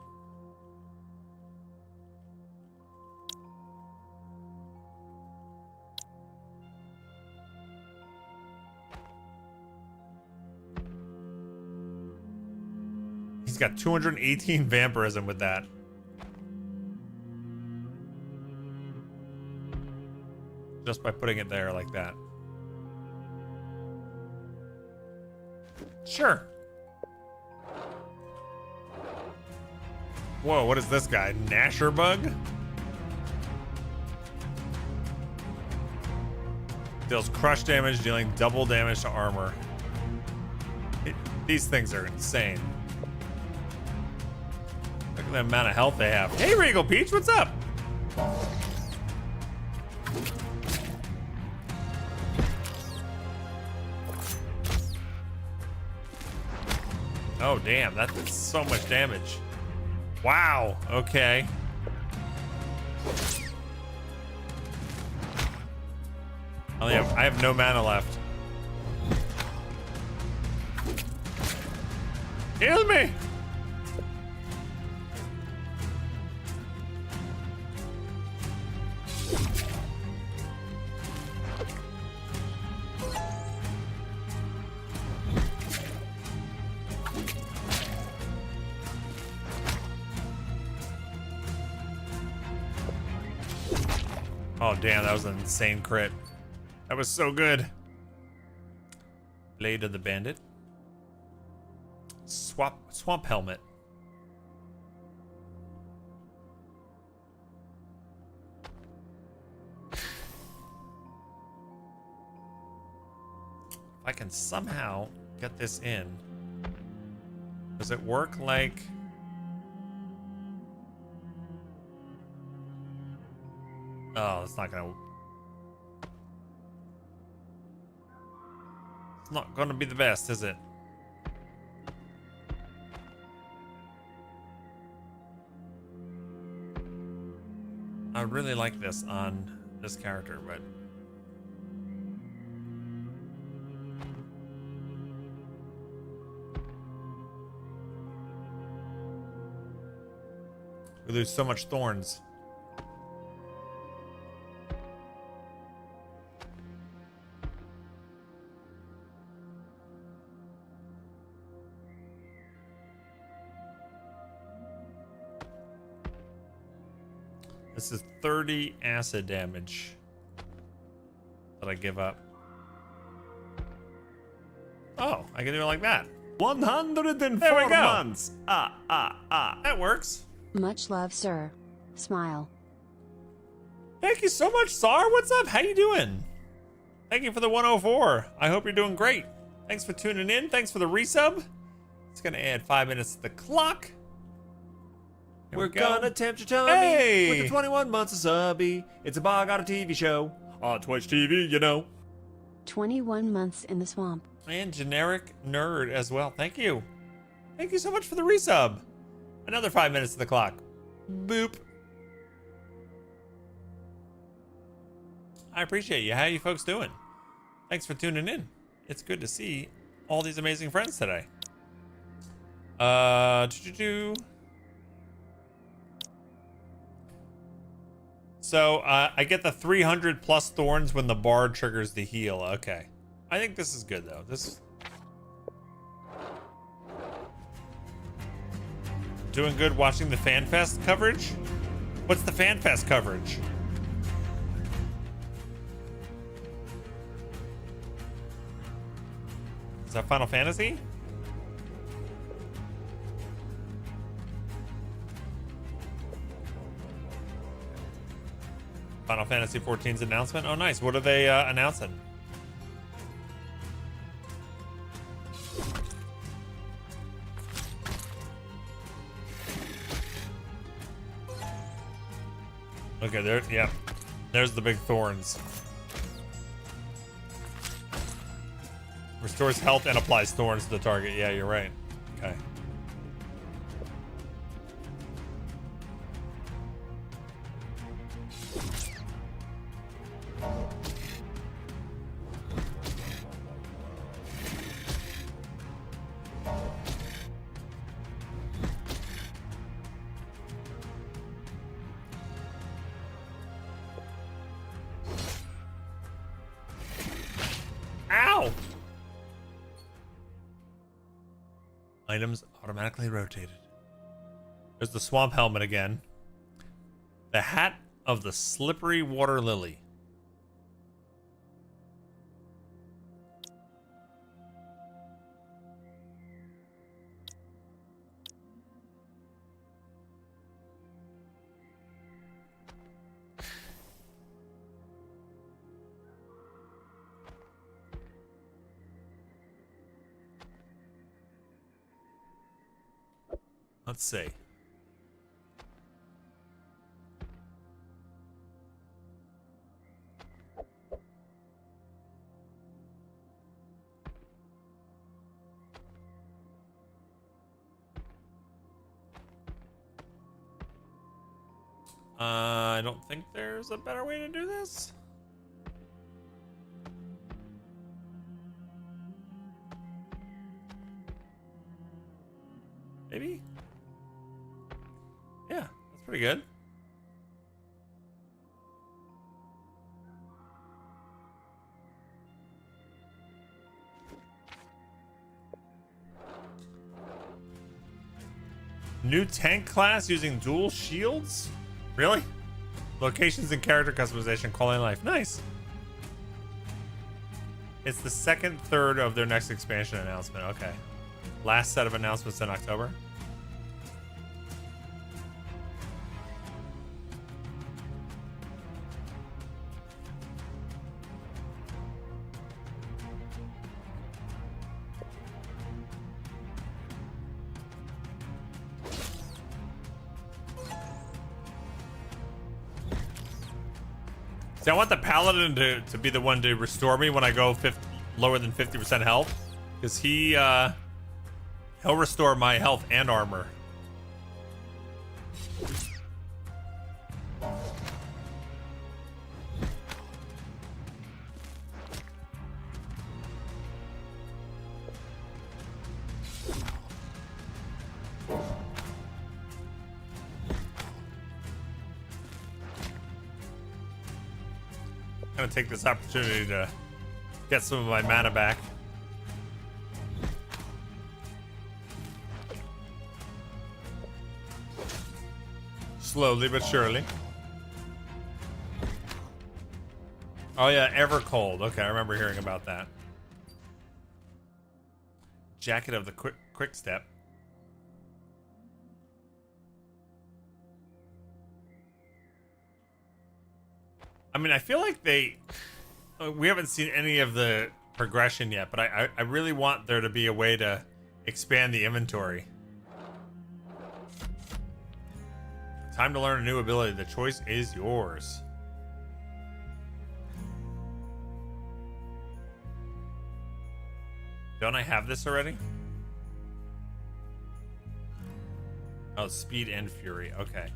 He's got 218 vampirism with that. Just by putting it there like that. Sure. Whoa, what is this guy? Gnasher bug? Deals crush damage, dealing double damage to armor. These things are insane. Look at the amount of health they have. Hey, Regal Peach, what's up? Oh, damn, that did so much damage. Wow, okay. I have no mana left. Heal me! Oh, damn, that was an insane crit. That was so good. Blade of the Bandit. Swamp Helmet. If I can somehow get this in. Does it work like... Oh, it's not gonna... It's not gonna be the best, is it? I really like this on this character, but... we lose so much thorns. This is 30 acid damage that I give up. Oh, I can do it like that. 104 months. That works. Much love, sir. Smile. Thank you so much, Sar. What's up? How you doing? Thank you for the 104. I hope you're doing great. Thanks for tuning in. Thanks for the resub. It's gonna add 5 minutes to the clock. Here We're we go. gonna tempt your tummy Hey! with the 21 months of subby. It's a Bog-A-Thon TV show on Twitch TV, you know. 21 months in the swamp. And generic nerd as well. Thank you. Thank you so much for the resub. Another 5 minutes to the clock. Boop. I appreciate you. How you folks doing? Thanks for tuning in. It's good to see all these amazing friends today. So I get the 300 plus thorns when the bard triggers the heal. Okay. I think this is good though. This doing good watching the FanFest coverage? What's the FanFest coverage? Is that Final Fantasy? Final Fantasy 14's announcement? Oh, nice. What are they announcing? Okay, there, yeah. There's the big thorns. Restores health and applies thorns to the target. Yeah, you're right. Okay. Ow! Items automatically rotated. There's the swamp helmet again. The hat of the slippery water lily. Let's see. I don't think there's a better way to do this. Maybe? Yeah, that's pretty good. New tank class using dual shields? Really? Locations and character customization, quality of life. Nice. It's the second third of their next expansion announcement. Okay. Last set of announcements in October. See, I want the paladin to be the one to restore me when I go lower than 50% health, because he'll restore my health and armor. I'm gonna take this opportunity to get some of my mana back. Slowly but surely. Oh yeah, Evercold. Okay, I remember hearing about that. Jacket of the quick step. I mean, I feel like we haven't seen any of the progression yet, but I really want there to be a way to expand the inventory. Time to learn a new ability. The choice is yours. Don't I have this already? Oh, speed and fury. Okay.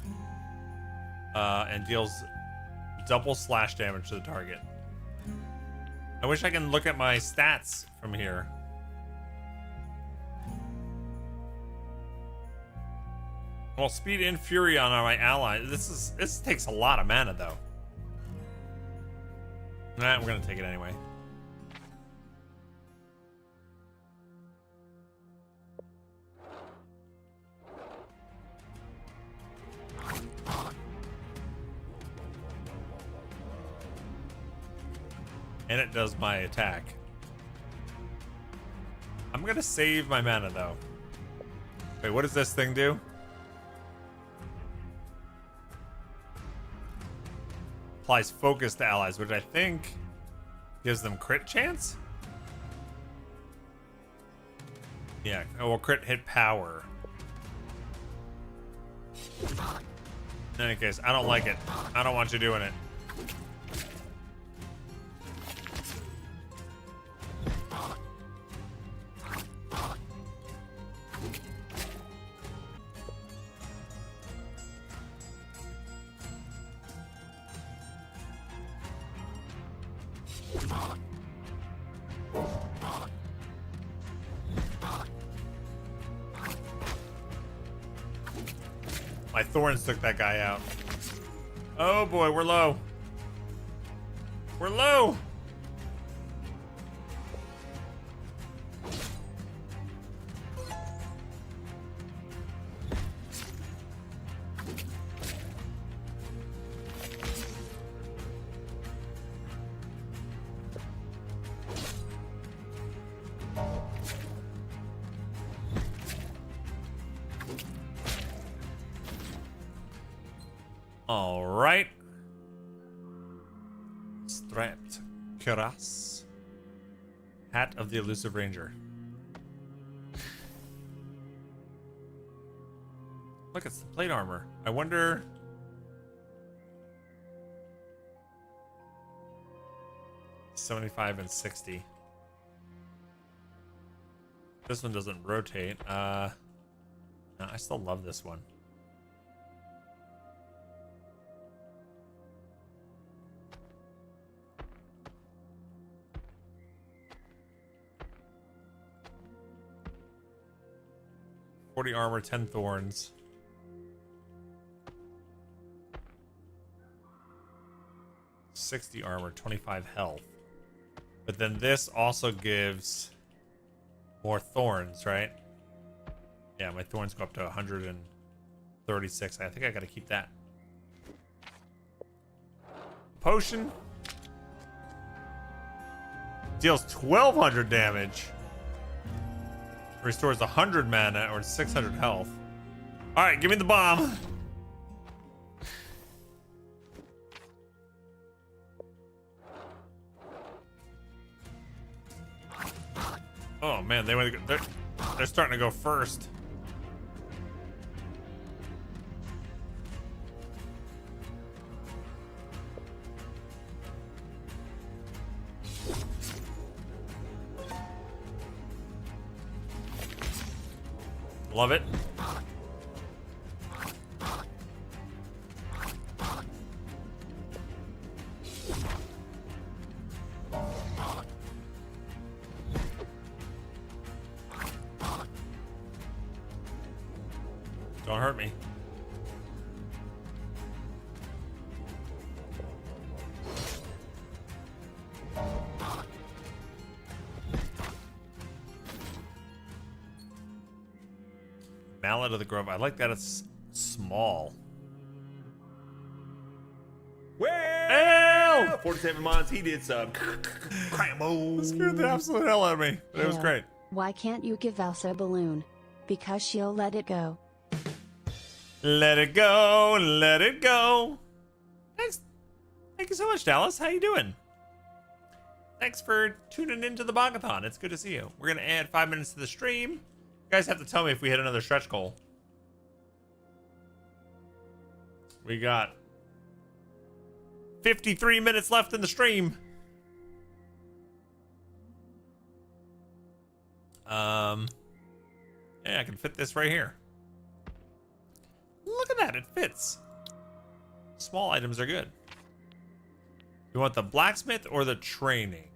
And deals double slash damage to the target. I wish I can look at my stats from here. Well, speed and fury on my ally. This takes a lot of mana though. Nah, we're gonna take it anyway. And it does my attack. I'm gonna save my mana though. Wait, what does this thing do? Applies focus to allies, which I think gives them crit chance? Yeah, oh, well, crit hit power. In any case, I don't like it. I don't want you doing it. My thorns took that guy out. Oh boy, we're low. We're low. All right. Strapped cuirass. Hat of the Elusive Ranger. Look, it's the plate armor. I wonder. $75 and $60. This one doesn't rotate. No, I still love this one. $40 armor, 10 thorns. $60 armor, 25 health. But then this also gives more thorns, right? Yeah, my thorns go up to 136. I think I gotta keep that. Potion. Deals 1,200 damage. Restores 100 mana or 600 health. All right, give me the bomb. Oh man, they're starting to go first. Love it. Don't hurt me. Mallet of the Grove. I like that it's small. Well, 47 months, he did some. It scared the absolute hell out of me. But it was Hell, great. Why can't you give Elsa a balloon? Because she'll let it go. Let it go, let it go. Thanks. Thank you so much, Dallas. How you doing? Thanks for tuning into the Bog-A-Thon. It's good to see you. We're going to add 5 minutes to the stream. You guys have to tell me if we hit another stretch goal. We got 53 minutes left in the stream. Yeah, I can fit this right here. Look at that, it fits. Small items are good. You want the blacksmith or the training?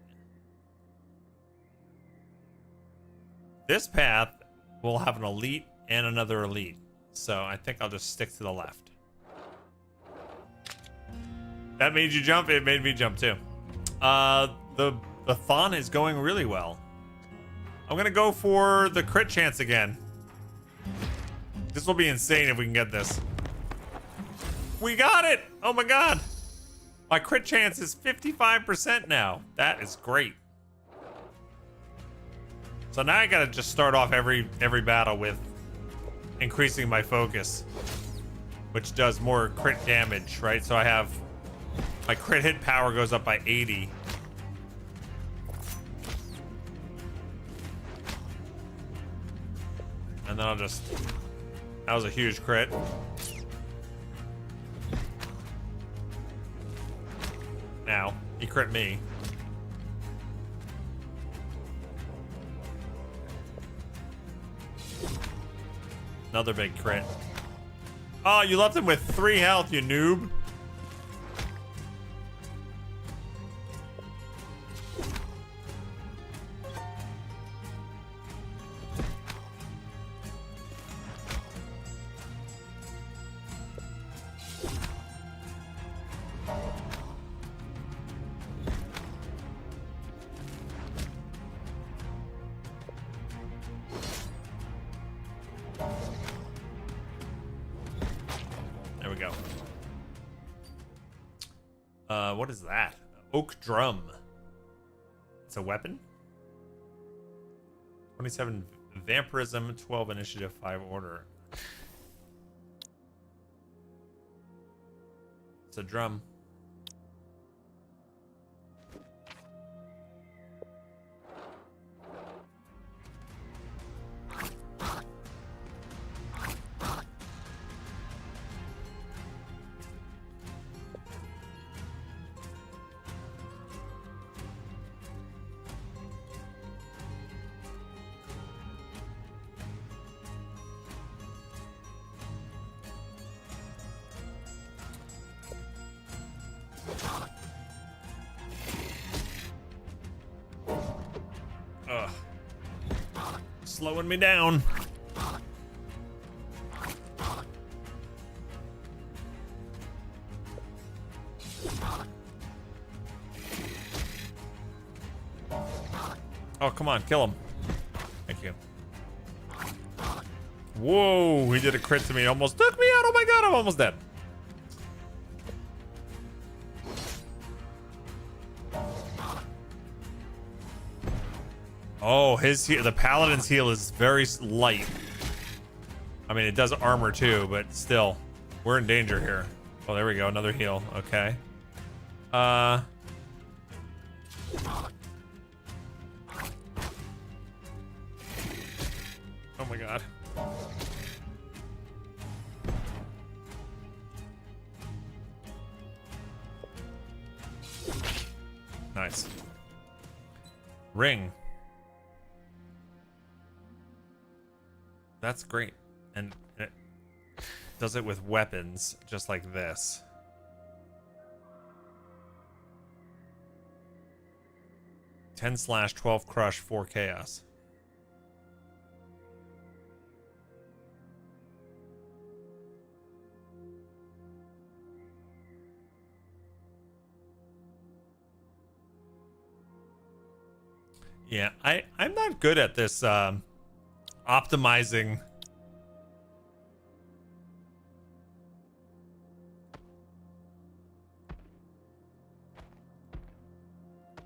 This path will have an elite and another elite. So I think I'll just stick to the left. That made you jump? It made me jump too. The thon is going really well. I'm gonna go for the crit chance again. This will be insane if we can get this. We got it! Oh my god! My crit chance is 55% now. That is great. So now I gotta just start off every battle with increasing my focus, which does more crit damage, right? So I have my crit hit power goes up by 80. And then I'll just... That was a huge crit. Now, he crit me. Another big crit. Oh, you left him with 3 health, you noob. There we go. What is that? Oak drum. It's a weapon? 27 vampirism, 12 initiative, 5 order. It's a drum. Ugh. Slowing me down. Oh, come on, kill him. Thank you. Whoa, he did a crit to me. Almost took me out. Oh my god, I'm almost dead. Oh, the paladin's heal is very light. I mean, it does armor too, but still, we're in danger here. Oh, there we go, another heal. Okay. Oh my god. Nice. Ring. That's great. And it does it with weapons, just like this. (10/12 crush, 4 chaos). Yeah, I'm not good at this optimizing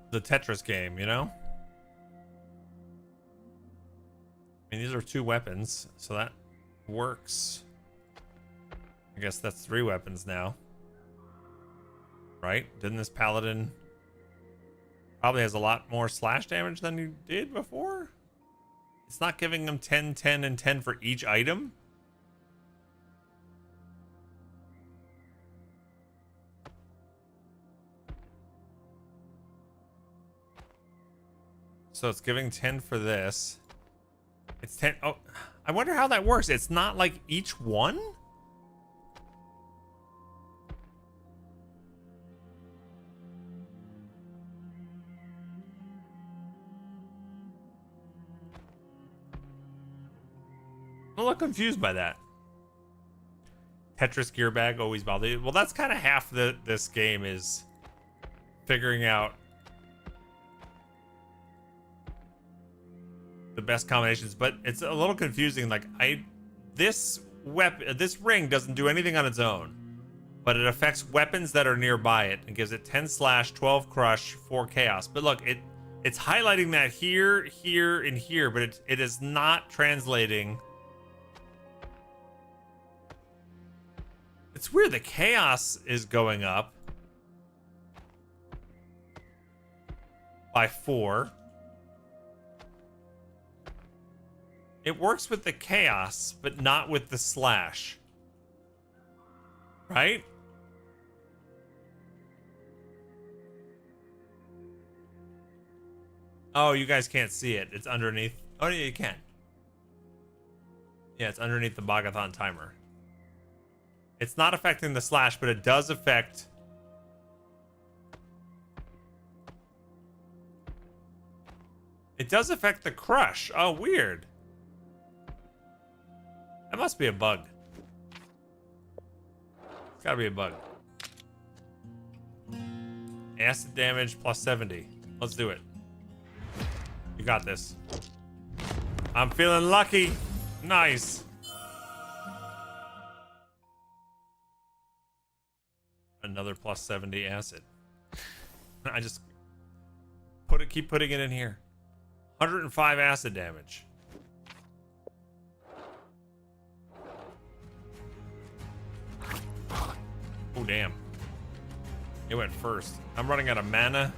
the Tetris game, you know? I mean, these are 2 weapons, so that works. I guess that's 3 weapons now. Right? Didn't this paladin probably has a lot more slash damage than you did before? It's not giving them 10, 10, and 10 for each item? So it's giving 10 for this. It's 10. Oh, I wonder how that works. It's not like each one? I'm a little confused by that. Tetris gear bag always bothered you. Well, that's kind of half this game is figuring out the best combinations, but it's a little confusing. Like this ring doesn't do anything on its own, but it affects weapons that are nearby it and gives it 10/12 crush, 4 chaos. But look, it's highlighting that here, here, and here, but it is not translating. It's weird. The chaos is going up by 4. It works with the chaos, but not with the slash. Right? Oh, you guys can't see it. It's underneath. Oh, yeah, you can. Yeah, it's underneath the Bog-A-Thon timer. It's not affecting the slash, but it does affect... It does affect the crush. Oh, weird. That must be a bug. It's gotta be a bug. Acid damage plus 70. Let's do it. You got this. I'm feeling lucky. Nice. Another plus 70 acid. I just keep putting it in here. 105 acid damage. Oh, damn. It went first. I'm running out of mana.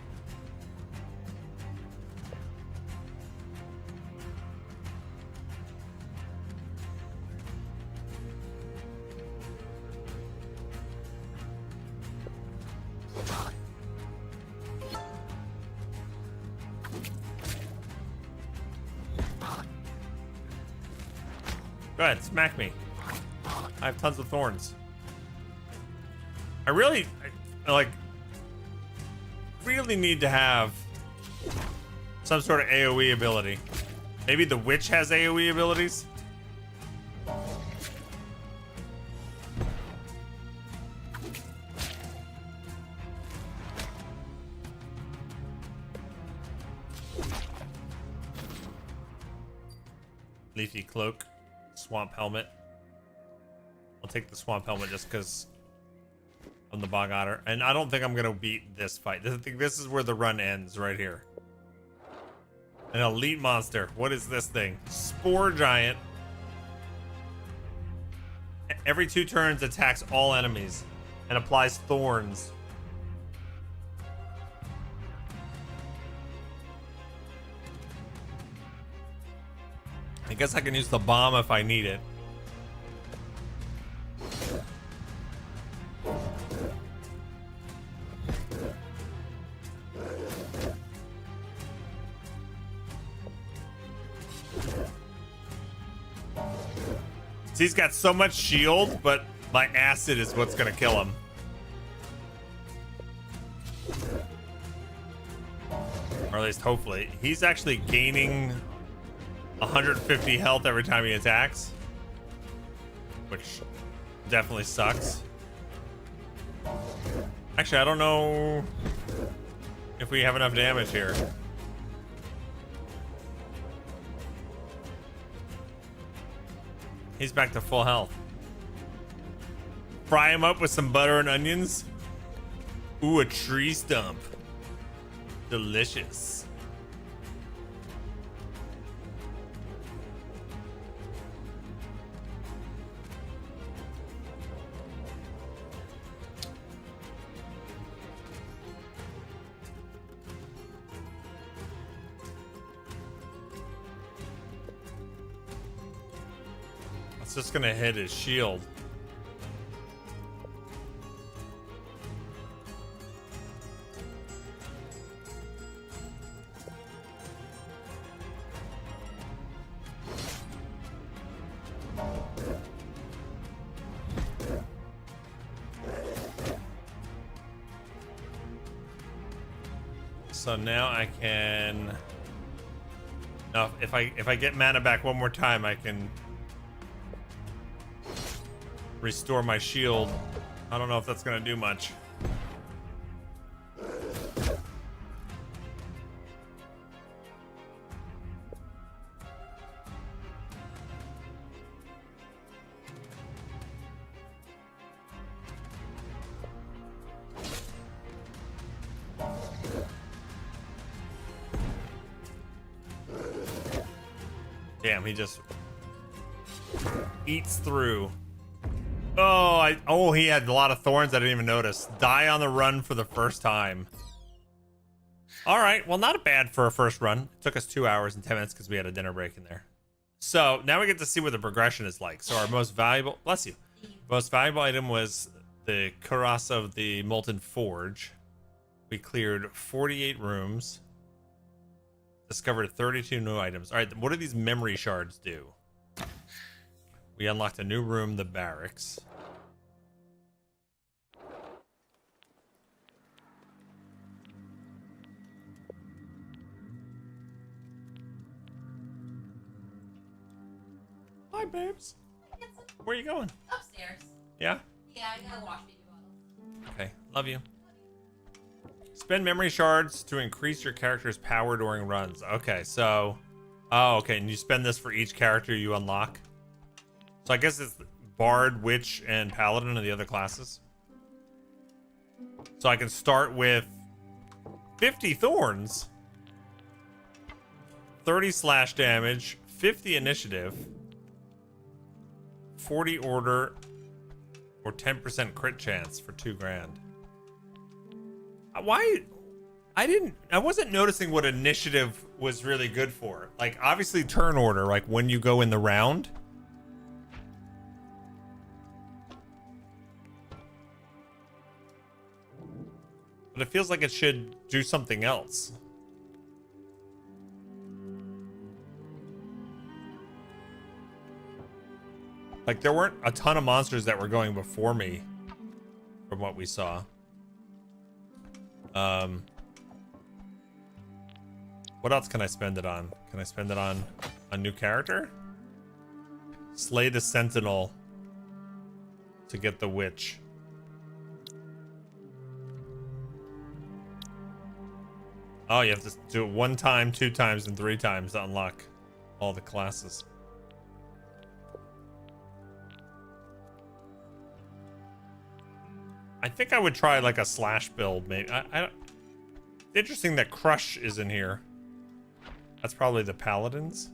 Go ahead, smack me. I have tons of thorns. I really need to have some sort of AoE ability. Maybe the witch has AoE abilities? Leafy cloak, swamp helmet. I'll take the swamp helmet just because I'm the Bog Otter. And I don't think I'm going to beat this fight. I think this is where the run ends, right here. An elite monster. What is this thing? Spore Giant. Every 2 turns attacks all enemies and applies thorns. I guess I can use the bomb if I need it. So he's got so much shield, but my acid is what's gonna kill him. Or at least hopefully. He's actually gaining 150 health every time he attacks, which definitely sucks. Actually, I don't know if we have enough damage here. He's back to full health. Fry him up with some butter and onions. Ooh, a tree stump. Delicious. It's just gonna hit his shield. So now I can. Now, if I get mana back one more time, I can restore my shield. I don't know if that's gonna do much. Damn, he just eats through. Oh, he had a lot of thorns I didn't even notice. Die on the run for the first time. All right, well, not bad for a first run. It took us 2 hours and 10 minutes because we had a dinner break in there. So now we get to see what the progression is like. So our most valuable, bless you, most valuable item was the cuirass of the Molten Forge. We cleared 48 rooms. Discovered 32 new items. All right, what do these memory shards do? We unlocked a new room, the barracks. Hi, babes. Where are you going? Upstairs. Yeah? Yeah, I gotta wash baby bottles. Okay, love you. Spend memory shards to increase your character's power during runs. Okay, so... Oh, okay, and you spend this for each character you unlock? So I guess it's Bard, Witch, and Paladin and the other classes. So I can start with 50 thorns, 30 slash damage, 50 initiative, 40 order, or 10% crit chance for 2 grand. Why? I wasn't noticing what initiative was really good for. Like, obviously turn order, like when you go in the round. But it feels like it should do something else. Like, there weren't a ton of monsters that were going before me from what we saw. What else can I spend it on? Can I spend it on a new character? Slay the Sentinel to get the Witch. Oh, you have to do it 1 time, 2 times, and 3 times to unlock all the classes. I think I would try like a slash build, maybe. Interesting that Crush is in here. That's probably the Paladins.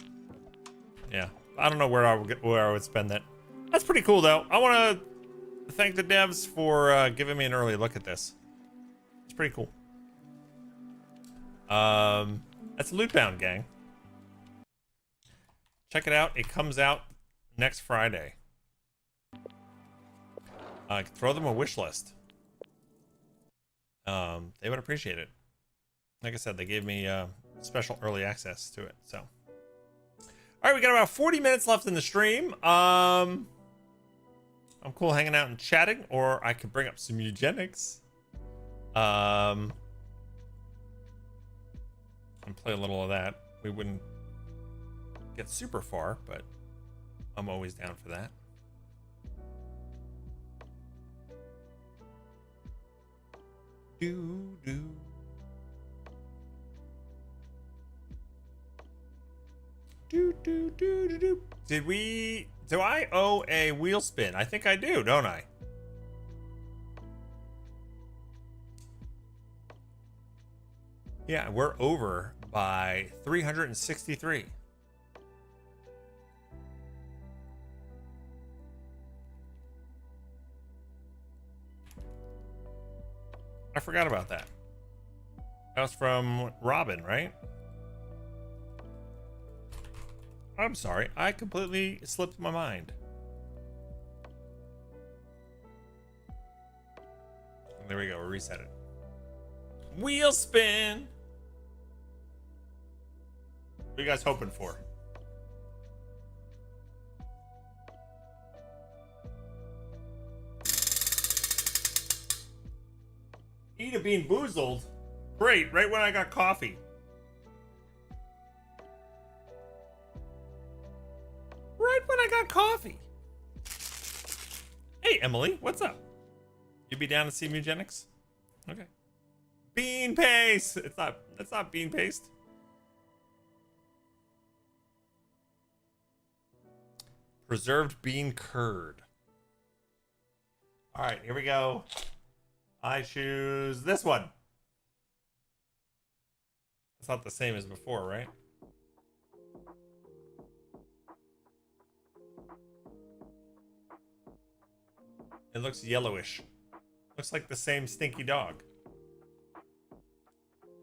Yeah, I don't know where I would spend that. That's pretty cool though. I want to thank the devs for giving me an early look at this. It's pretty cool. That's Lootbound, gang. Check it out. It comes out next Friday. Throw them a wish list. They would appreciate it. Like I said, they gave me special early access to it. So, all All right, we got about 40 minutes left in the stream. I'm cool hanging out and chatting, or I could bring up some eugenics. And play a little of that. We wouldn't get super far, but I'm always down for that. Do. Do. Do I owe a wheel spin? I think I do, don't I? Yeah, we're over by 363. I forgot about that. That was from Robin, right? I'm sorry. I completely slipped my mind. There we go. We reset it. Wheel spin. What are you guys hoping for? Eat a bean boozled. Great, right when I got coffee. Right when I got coffee. Hey, Emily, what's up? You be down to see Mugenics? Okay. Bean paste. It's not bean paste. Preserved bean curd. All right, here we go. I choose this one. It's not the same as before, right? It looks yellowish. Looks like the same stinky dog.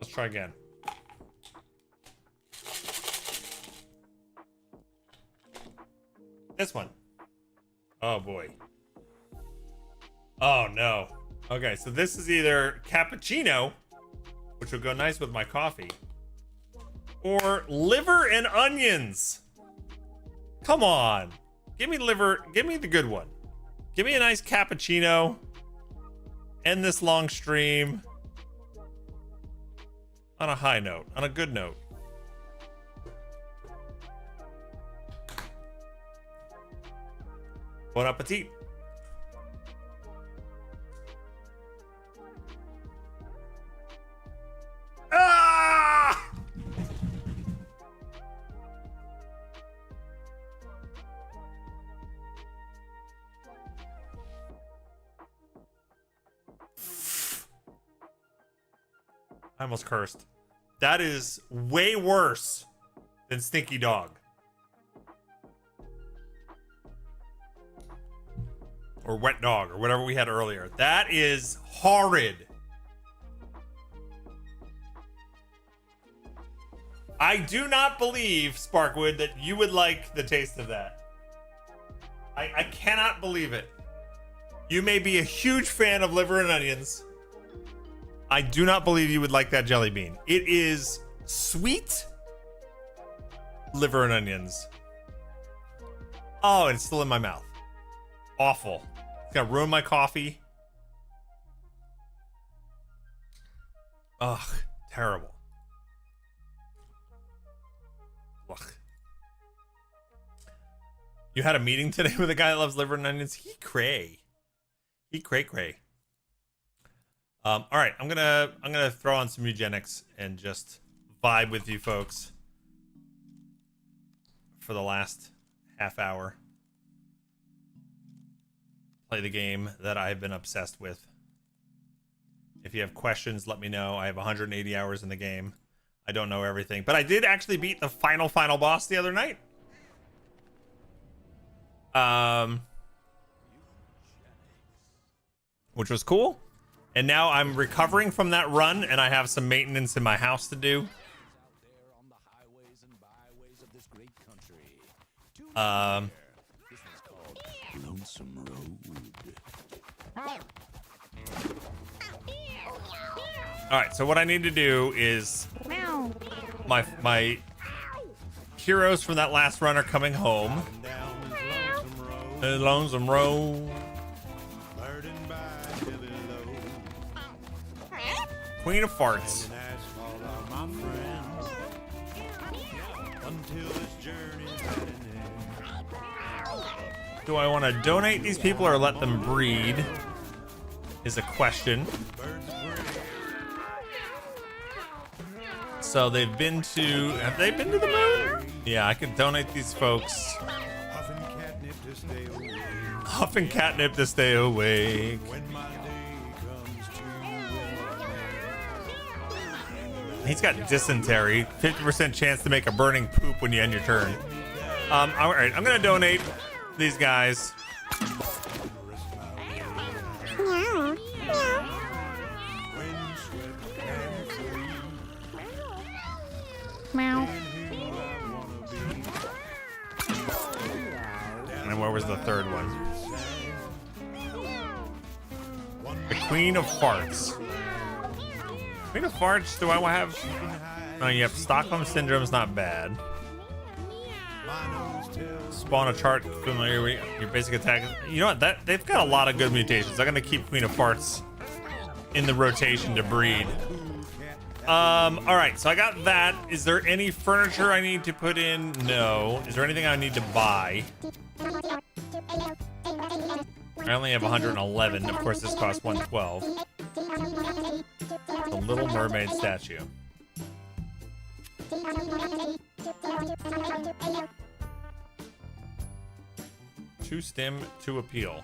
Let's try again. This one. Oh boy. Oh no. Okay, so this is either cappuccino, which will go nice with my coffee, or liver and onions. Come on. Give me liver. Give me the good one. Give me a nice cappuccino. End this long stream on a high note, on a good note. Bon appetit. Ah! I almost cursed. That is way worse than Stinky Dog. Or Wet Dog, or whatever we had earlier. That is horrid. I do not believe, Sparkwood, that you would like the taste of that. I cannot believe it. You may be a huge fan of liver and onions. I do not believe you would like that jelly bean. It is sweet liver and onions. Oh, it's still in my mouth. Awful. It's gonna ruin my coffee. Ugh, terrible. Ugh. You had a meeting today with a guy that loves liver and onions? He cray. He cray. All right, I'm gonna throw on some eugenics and just vibe with you folks for the last half hour. Play the game that I've been obsessed with. If you have questions, let me know. I have 180 hours in the game. I don't know everything, but I did actually beat the final boss the other night. Which was cool. And now I'm recovering from that run, and I have some maintenance in my house to do. Lonesome Road. All right, so what I need to do is my heroes from that last run are coming home. The Lonesome Road. Queen of Farts. Do I want to donate these people or let them breed? Is a question. So they've been to... Have they been to the moon? Yeah, I could donate these folks. Huffing catnip to stay awake. He's got dysentery. 50% chance to make a burning poop when you end your turn. All right, I'm gonna donate these guys. Meow. And where was the third one? The Queen of Farts. Queen of Farts, do I have... Oh, you have Stockholm Syndrome's not bad. Spawn a chart familiar with your basic attack. You know what? They've got a lot of good mutations. I'm gonna keep Queen of Farts in the rotation to breed. All right, so I got that. Is there any furniture I need to put in? No. Is there anything I need to buy? I only have 111. Of course, this costs 112. The Little Mermaid statue. Two stim, two appeal.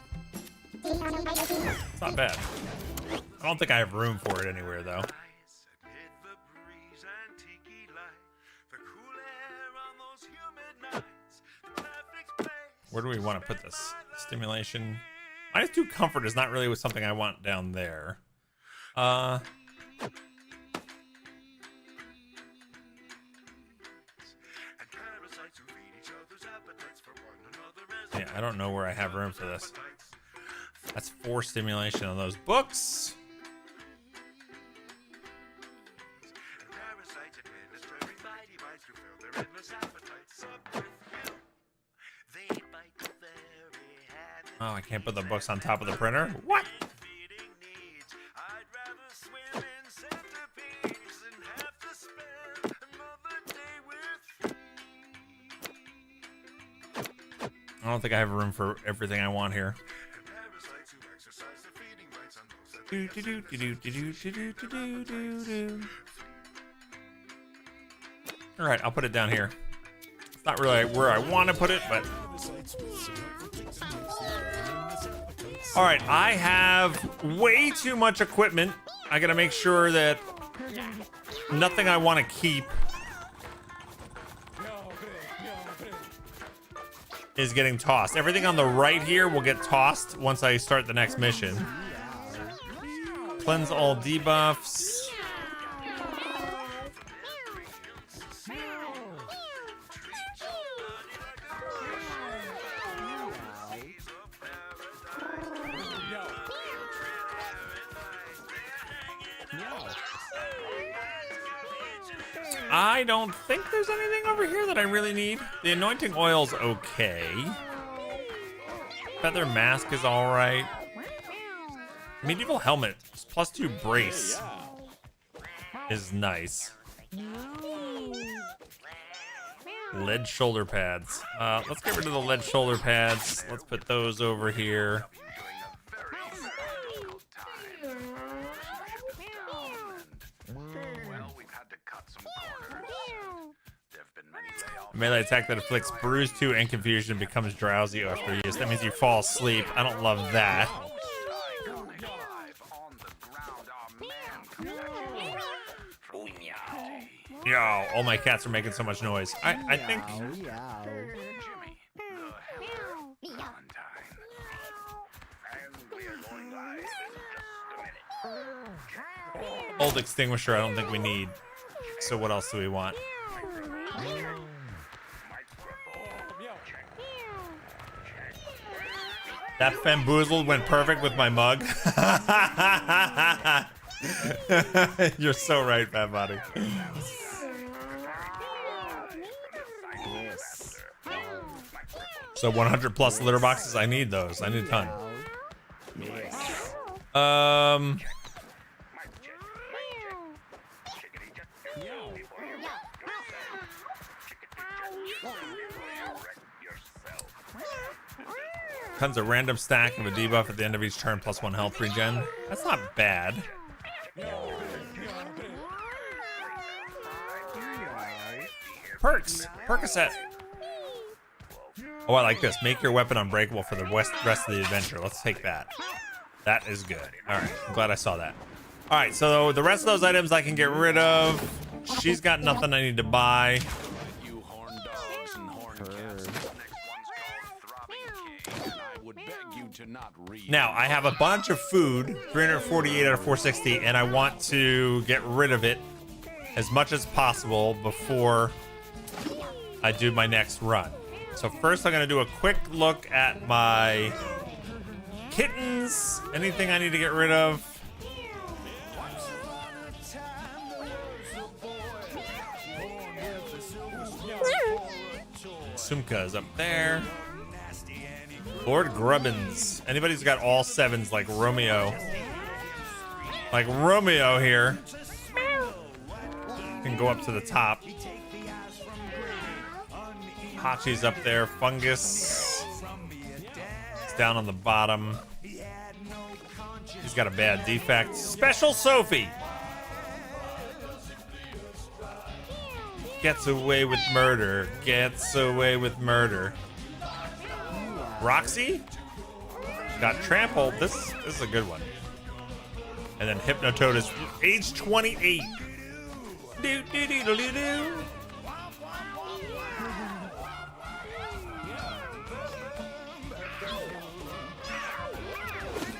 It's not bad. I don't think I have room for it anywhere, though. Where do we want to put this? Stimulation. -2 comfort is not really something I want down there. Yeah, I don't know where I have room for this. That's 4 stimulation on those books. Oh, I can't put the books on top of the printer? What? I don't think I have room for everything I want here. All right, I'll put it down here. It's not really where I want to put it, but... All right, I have way too much equipment. I gotta make sure that nothing I want to keep is getting tossed. Everything on the right here will get tossed once I start the next mission. Cleanse all debuffs. I don't think there's anything over here that I really need. The anointing oil's okay. Feather mask is all right. Medieval helmet +2 brace is nice. Lead shoulder pads. Let's get rid of the lead shoulder pads. Let's put those over here. Melee attack that inflicts bruise 2 and confusion becomes drowsy after use. That means you fall asleep. I don't love that. Yo, all my cats are making so much noise. I think... Old extinguisher I don't think we need. So what else do we want? That Famboozled went perfect with my mug. You're so right, Fat Body. So 100 plus litter boxes. I need those. I need a ton. Tons of random stack of a debuff at the end of each turn, plus 1 health regen. That's not bad. Perks. Percocet. Oh, I like this. Make your weapon unbreakable for the rest of the adventure. Let's take that. That is good. All right. I'm glad I saw that. All right. So the rest of those items I can get rid of. She's got nothing I need to buy. Now, I have a bunch of food, 348 out of 460, and I want to get rid of it as much as possible before I do my next run. So first I'm going to do a quick look at my kittens. Anything I need to get rid of? Sumka is up there. Lord Grubbins. Anybody who's got all 7s like Romeo. Like Romeo here. Can go up to the top. Hachi's up there. Fungus. It's down on the bottom. He's got a bad defect. Special Sophie. Gets away with murder. Gets away with murder. Roxy got trampled. This is a good one. And then Hypnotoad is age 28. Do, do, do, do, do, do.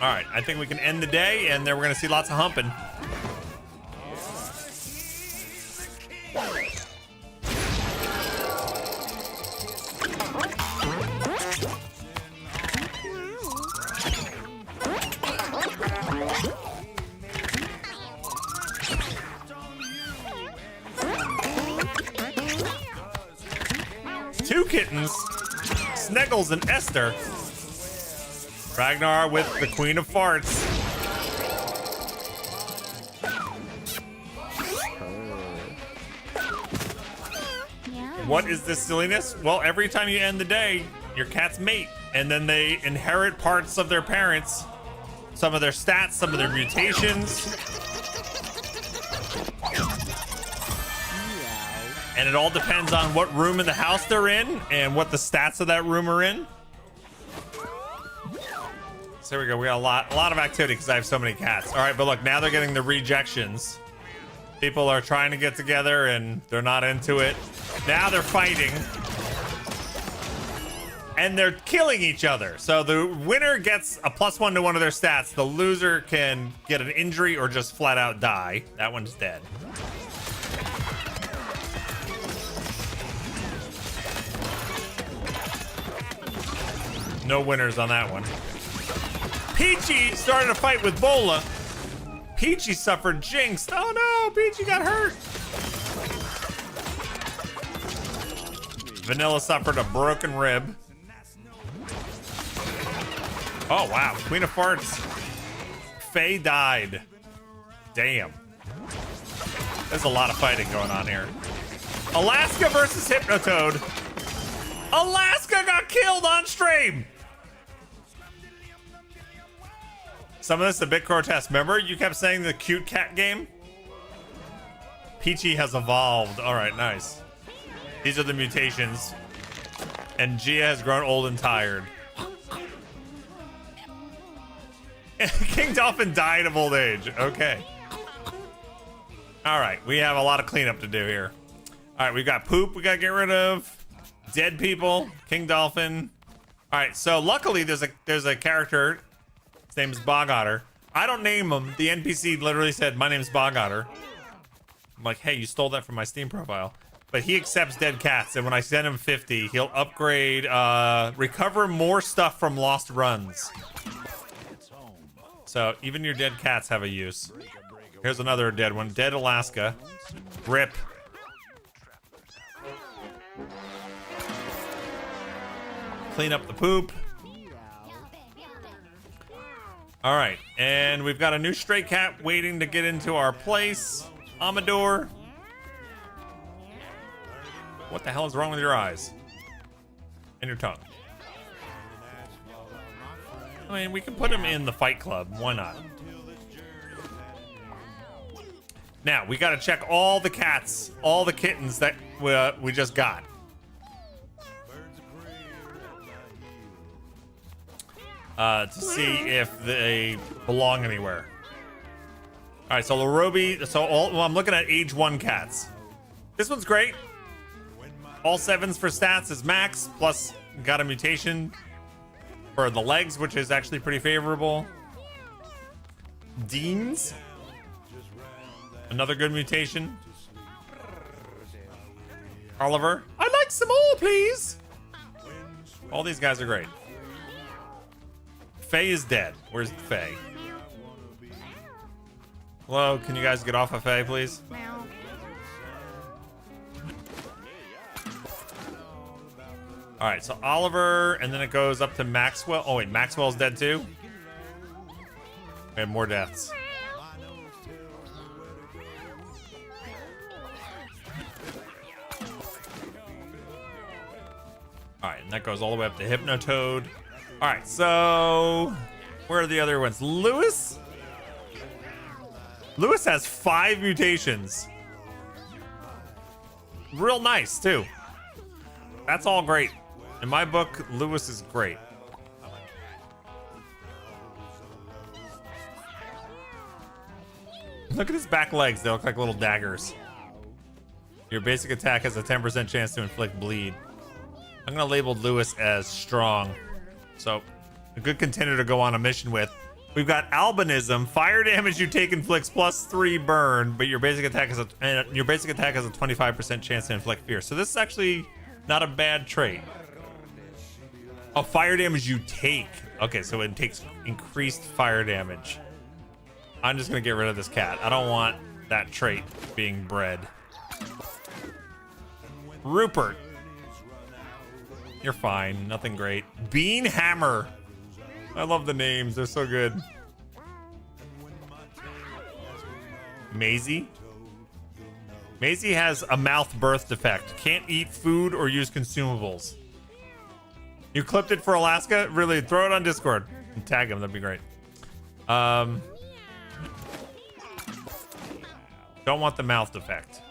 All right, I think we can end the day, and then we're gonna see lots of humping. Two kittens, Sneggles and Esther. Ragnar with the Queen of Farts. What is this silliness? Well, every time you end the day, your cats mate, and then they inherit parts of their parents, some of their stats, some of their mutations. And it all depends on what room in the house they're in and what the stats of that room are in. So there we go. We got a lot of activity because I have so many cats. All right, but look, now they're getting the rejections. People are trying to get together and they're not into it. Now they're fighting. And they're killing each other. So the winner gets a +1 to one of their stats. The loser can get an injury or just flat out die. That one's dead. No winners on that one. Peachy started a fight with Bola. Peachy suffered jinxed. Oh no, Peachy got hurt. Vanilla suffered a broken rib. Oh wow, Queen of Farts. Faye died. Damn. There's a lot of fighting going on here. Alaska versus Hypnotoad. Alaska got killed on stream. Some of this is a bit grotesque. Remember, you kept saying the cute cat game? Peachy has evolved. All right, nice. These are the mutations. And Gia has grown old and tired. King Dolphin died of old age. Okay. All right, we have a lot of cleanup to do here. All right, we've got poop we got to get rid of. Dead people. King Dolphin. All right, so luckily there's a character. His name is Bog-Otter. I don't name him. The NPC literally said, my name's Bog-Otter. I'm like, hey, you stole that from my Steam profile. But he accepts dead cats, and when I send him 50, he'll upgrade, recover more stuff from lost runs. So even your dead cats have a use. Here's another dead one. Dead Alaska. Rip. Clean up the poop. All right, and we've got a new stray cat waiting to get into our place. Amador. What the hell is wrong with your eyes? And your tongue? I mean, we can put him in the fight club. Why not? Now, we gotta check all the cats, all the kittens that we just got. To see if they belong anywhere. All right, so Larobi, I'm looking at age 1 cats. This one's great. All 7s for stats is max, plus got a mutation for the legs, which is actually pretty favorable. Deans, another good mutation. Oliver, I'd like some more, please. All these guys are great. Faye is dead. Where's Faye? Hello, can you guys get off of Faye, please? All right, so Oliver, and then it goes up to Maxwell. Oh wait, Maxwell's dead too? We have more deaths. All right, and that goes all the way up to Hypnotoad. All right, so where are the other ones? Lewis? Lewis has 5 mutations. Real nice, too. That's all great. In my book, Lewis is great. Look at his back legs. They look like little daggers. Your basic attack has a 10% chance to inflict bleed. I'm going to label Lewis as strong. So, a good contender to go on a mission with. We've got albinism. Fire damage you take inflicts +3 burn, but your basic attack has a 25% chance to inflict fear. So this is actually not a bad trait. Oh, fire damage you take. Okay, so it takes increased fire damage. I'm just gonna get rid of this cat. I don't want that trait being bred. Rupert. You're fine. Nothing great. Bean Hammer. I love the names. They're so good. Maisie. Maisie has a mouth birth defect. Can't eat food or use consumables. You clipped it for Alaska? Really? Throw it on Discord and tag him. That'd be great. Don't want the mouth defect.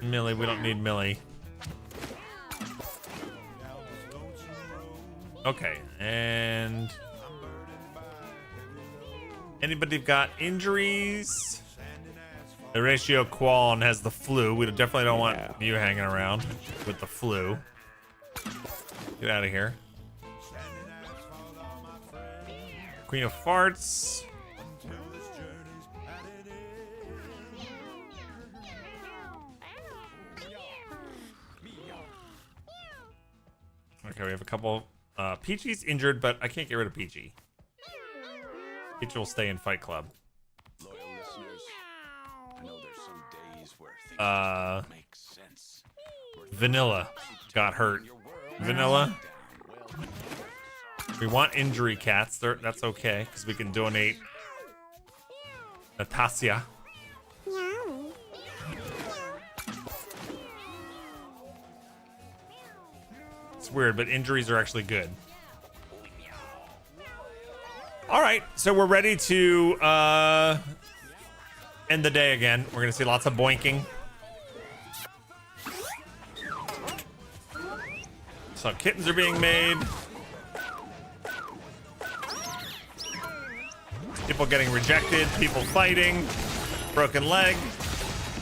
Millie, we don't need Millie. Okay, and anybody got injuries? Horatio Quallen has the flu. We definitely don't want you hanging around with the flu. Get out of here. Queen of Farts. Okay, we have a couple. Peachy's injured, but I can't get rid of Peachy. Peachy will stay in Fight Club. Vanilla got hurt. Vanilla. We want injury cats. That's okay, because we can donate Natasha. It's weird, but injuries are actually good. All right, so we're ready to end the day again. We're gonna see lots of boinking. So kittens are being made. People getting rejected, people fighting, broken leg,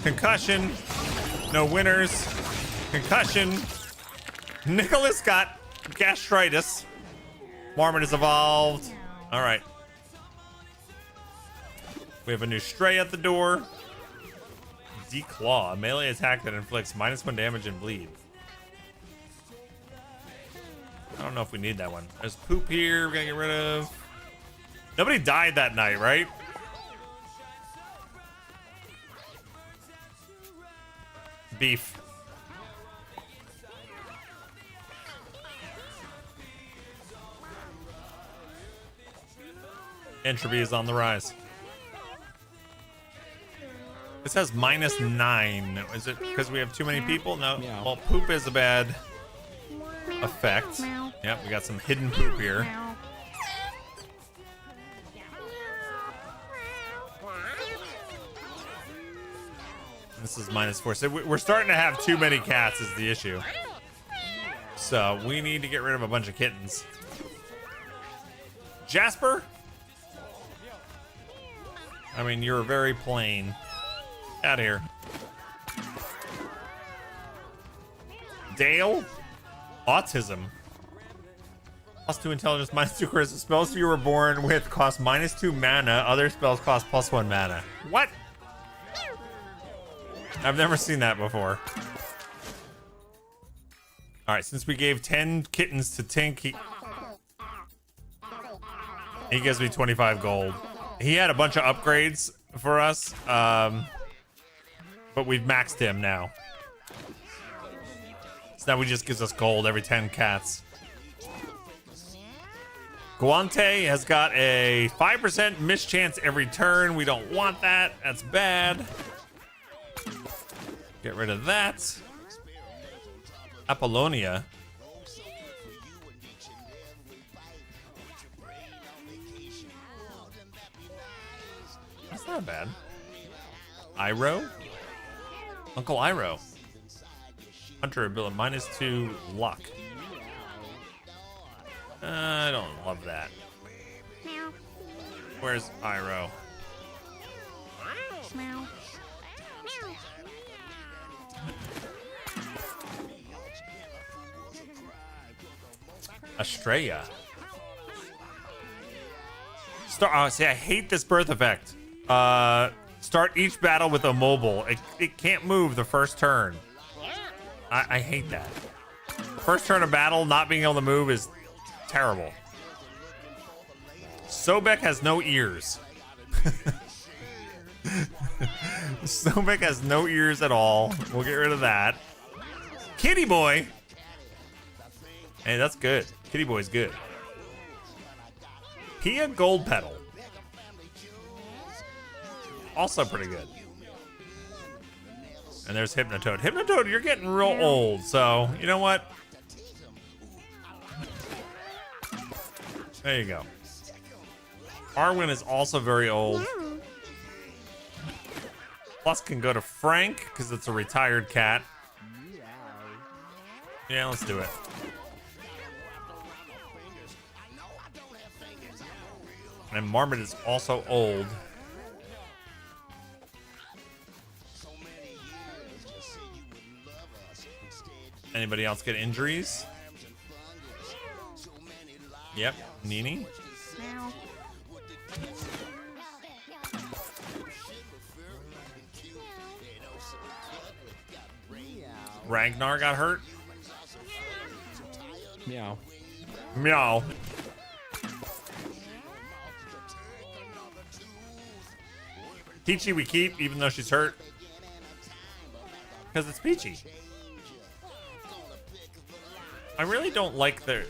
concussion, no winners, concussion. Nicholas got gastritis. Marmot is evolved. All right. We have a new stray at the door. Declaw, a melee attack that inflicts -1 damage and bleed. I don't know if we need that one. There's poop here. We're gonna get rid of. Nobody died that night, right? Beef. Entropy is on the rise. This has -9. Is it because we have too many people? No. Well, poop is a bad effect. Yep, we got some hidden poop here. This is -4. So we're starting to have too many cats is the issue. So we need to get rid of a bunch of kittens. Jasper? I mean, you're very plain. Out of here. Dale? Autism. +2 intelligence, -2 charisma. Spells you were born with cost -2 mana. Other spells cost +1 mana. What? I've never seen that before. All right, since we gave 10 kittens to Tink, he gives me 25 gold. He had a bunch of upgrades for us, but we've maxed him now. So now he just gives us gold every 10 cats. Guante has got a 5% mischance every turn. We don't want that. That's bad. Get rid of that. Apollonia. That's not bad. Iro? Uncle Iro. Hunter ability, -2 luck. I don't love that. Where's Iro? Estrella. See, I hate this birth effect. Start each battle with a mobile. It can't move the first turn. I hate that. First turn of battle, not being able to move is terrible. Sobek has no ears. Sobek has no ears at all. We'll get rid of that. Kitty Boy. Hey, that's good. Kitty Boy's good. Pia Gold Petal. Also pretty good. And there's Hypnotoad. Hypnotoad, you're getting real old, so you know what? There you go. Arwen is also very old. Plus can go to Frank, because it's a retired cat. Yeah, let's do it. And Marmot is also old. Anybody else get injuries? Yep, Nini. Ragnar got hurt. Meow. Meow. Peachy we keep, even though she's hurt. Because it's Peachy. I really don't like the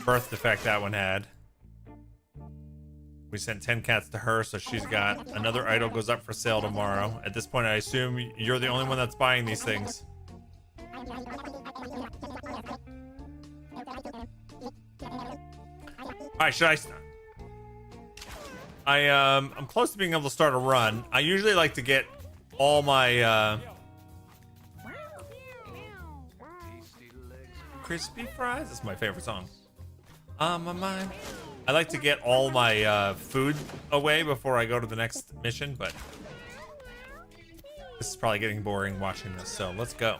birth defect that one had. We sent 10 cats to her, so she's got another idol goes up for sale tomorrow. At this point, I assume you're the only one that's buying these things. Alright, should I'm close to being able to start a run. I usually like to get all my crispy fries. That's my favorite song. On my mind. I like to get all my food away before I go to the next mission, but this is probably getting boring watching this, so let's go.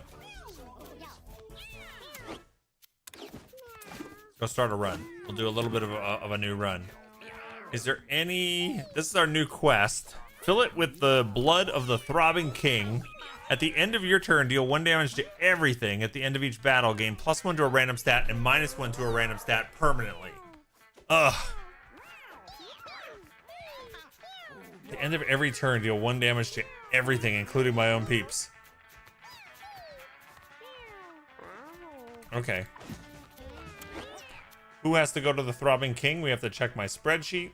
Go start a run. We'll do a little bit of a new run. Is there any... This is our new quest. Fill it with the blood of the throbbing king. At the end of your turn, deal 1 damage to everything. At the end of each battle, gain +1 to a random stat and -1 to a random stat permanently. Ugh. At the end of every turn, deal 1 damage to everything, including my own peeps. Okay. Who has to go to the Throbbing King? We have to check my spreadsheet.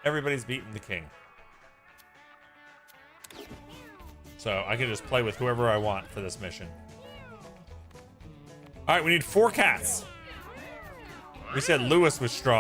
Everybody's beaten the king. So I can just play with whoever I want for this mission. All right, we need 4 cats. We said Lewis was strong.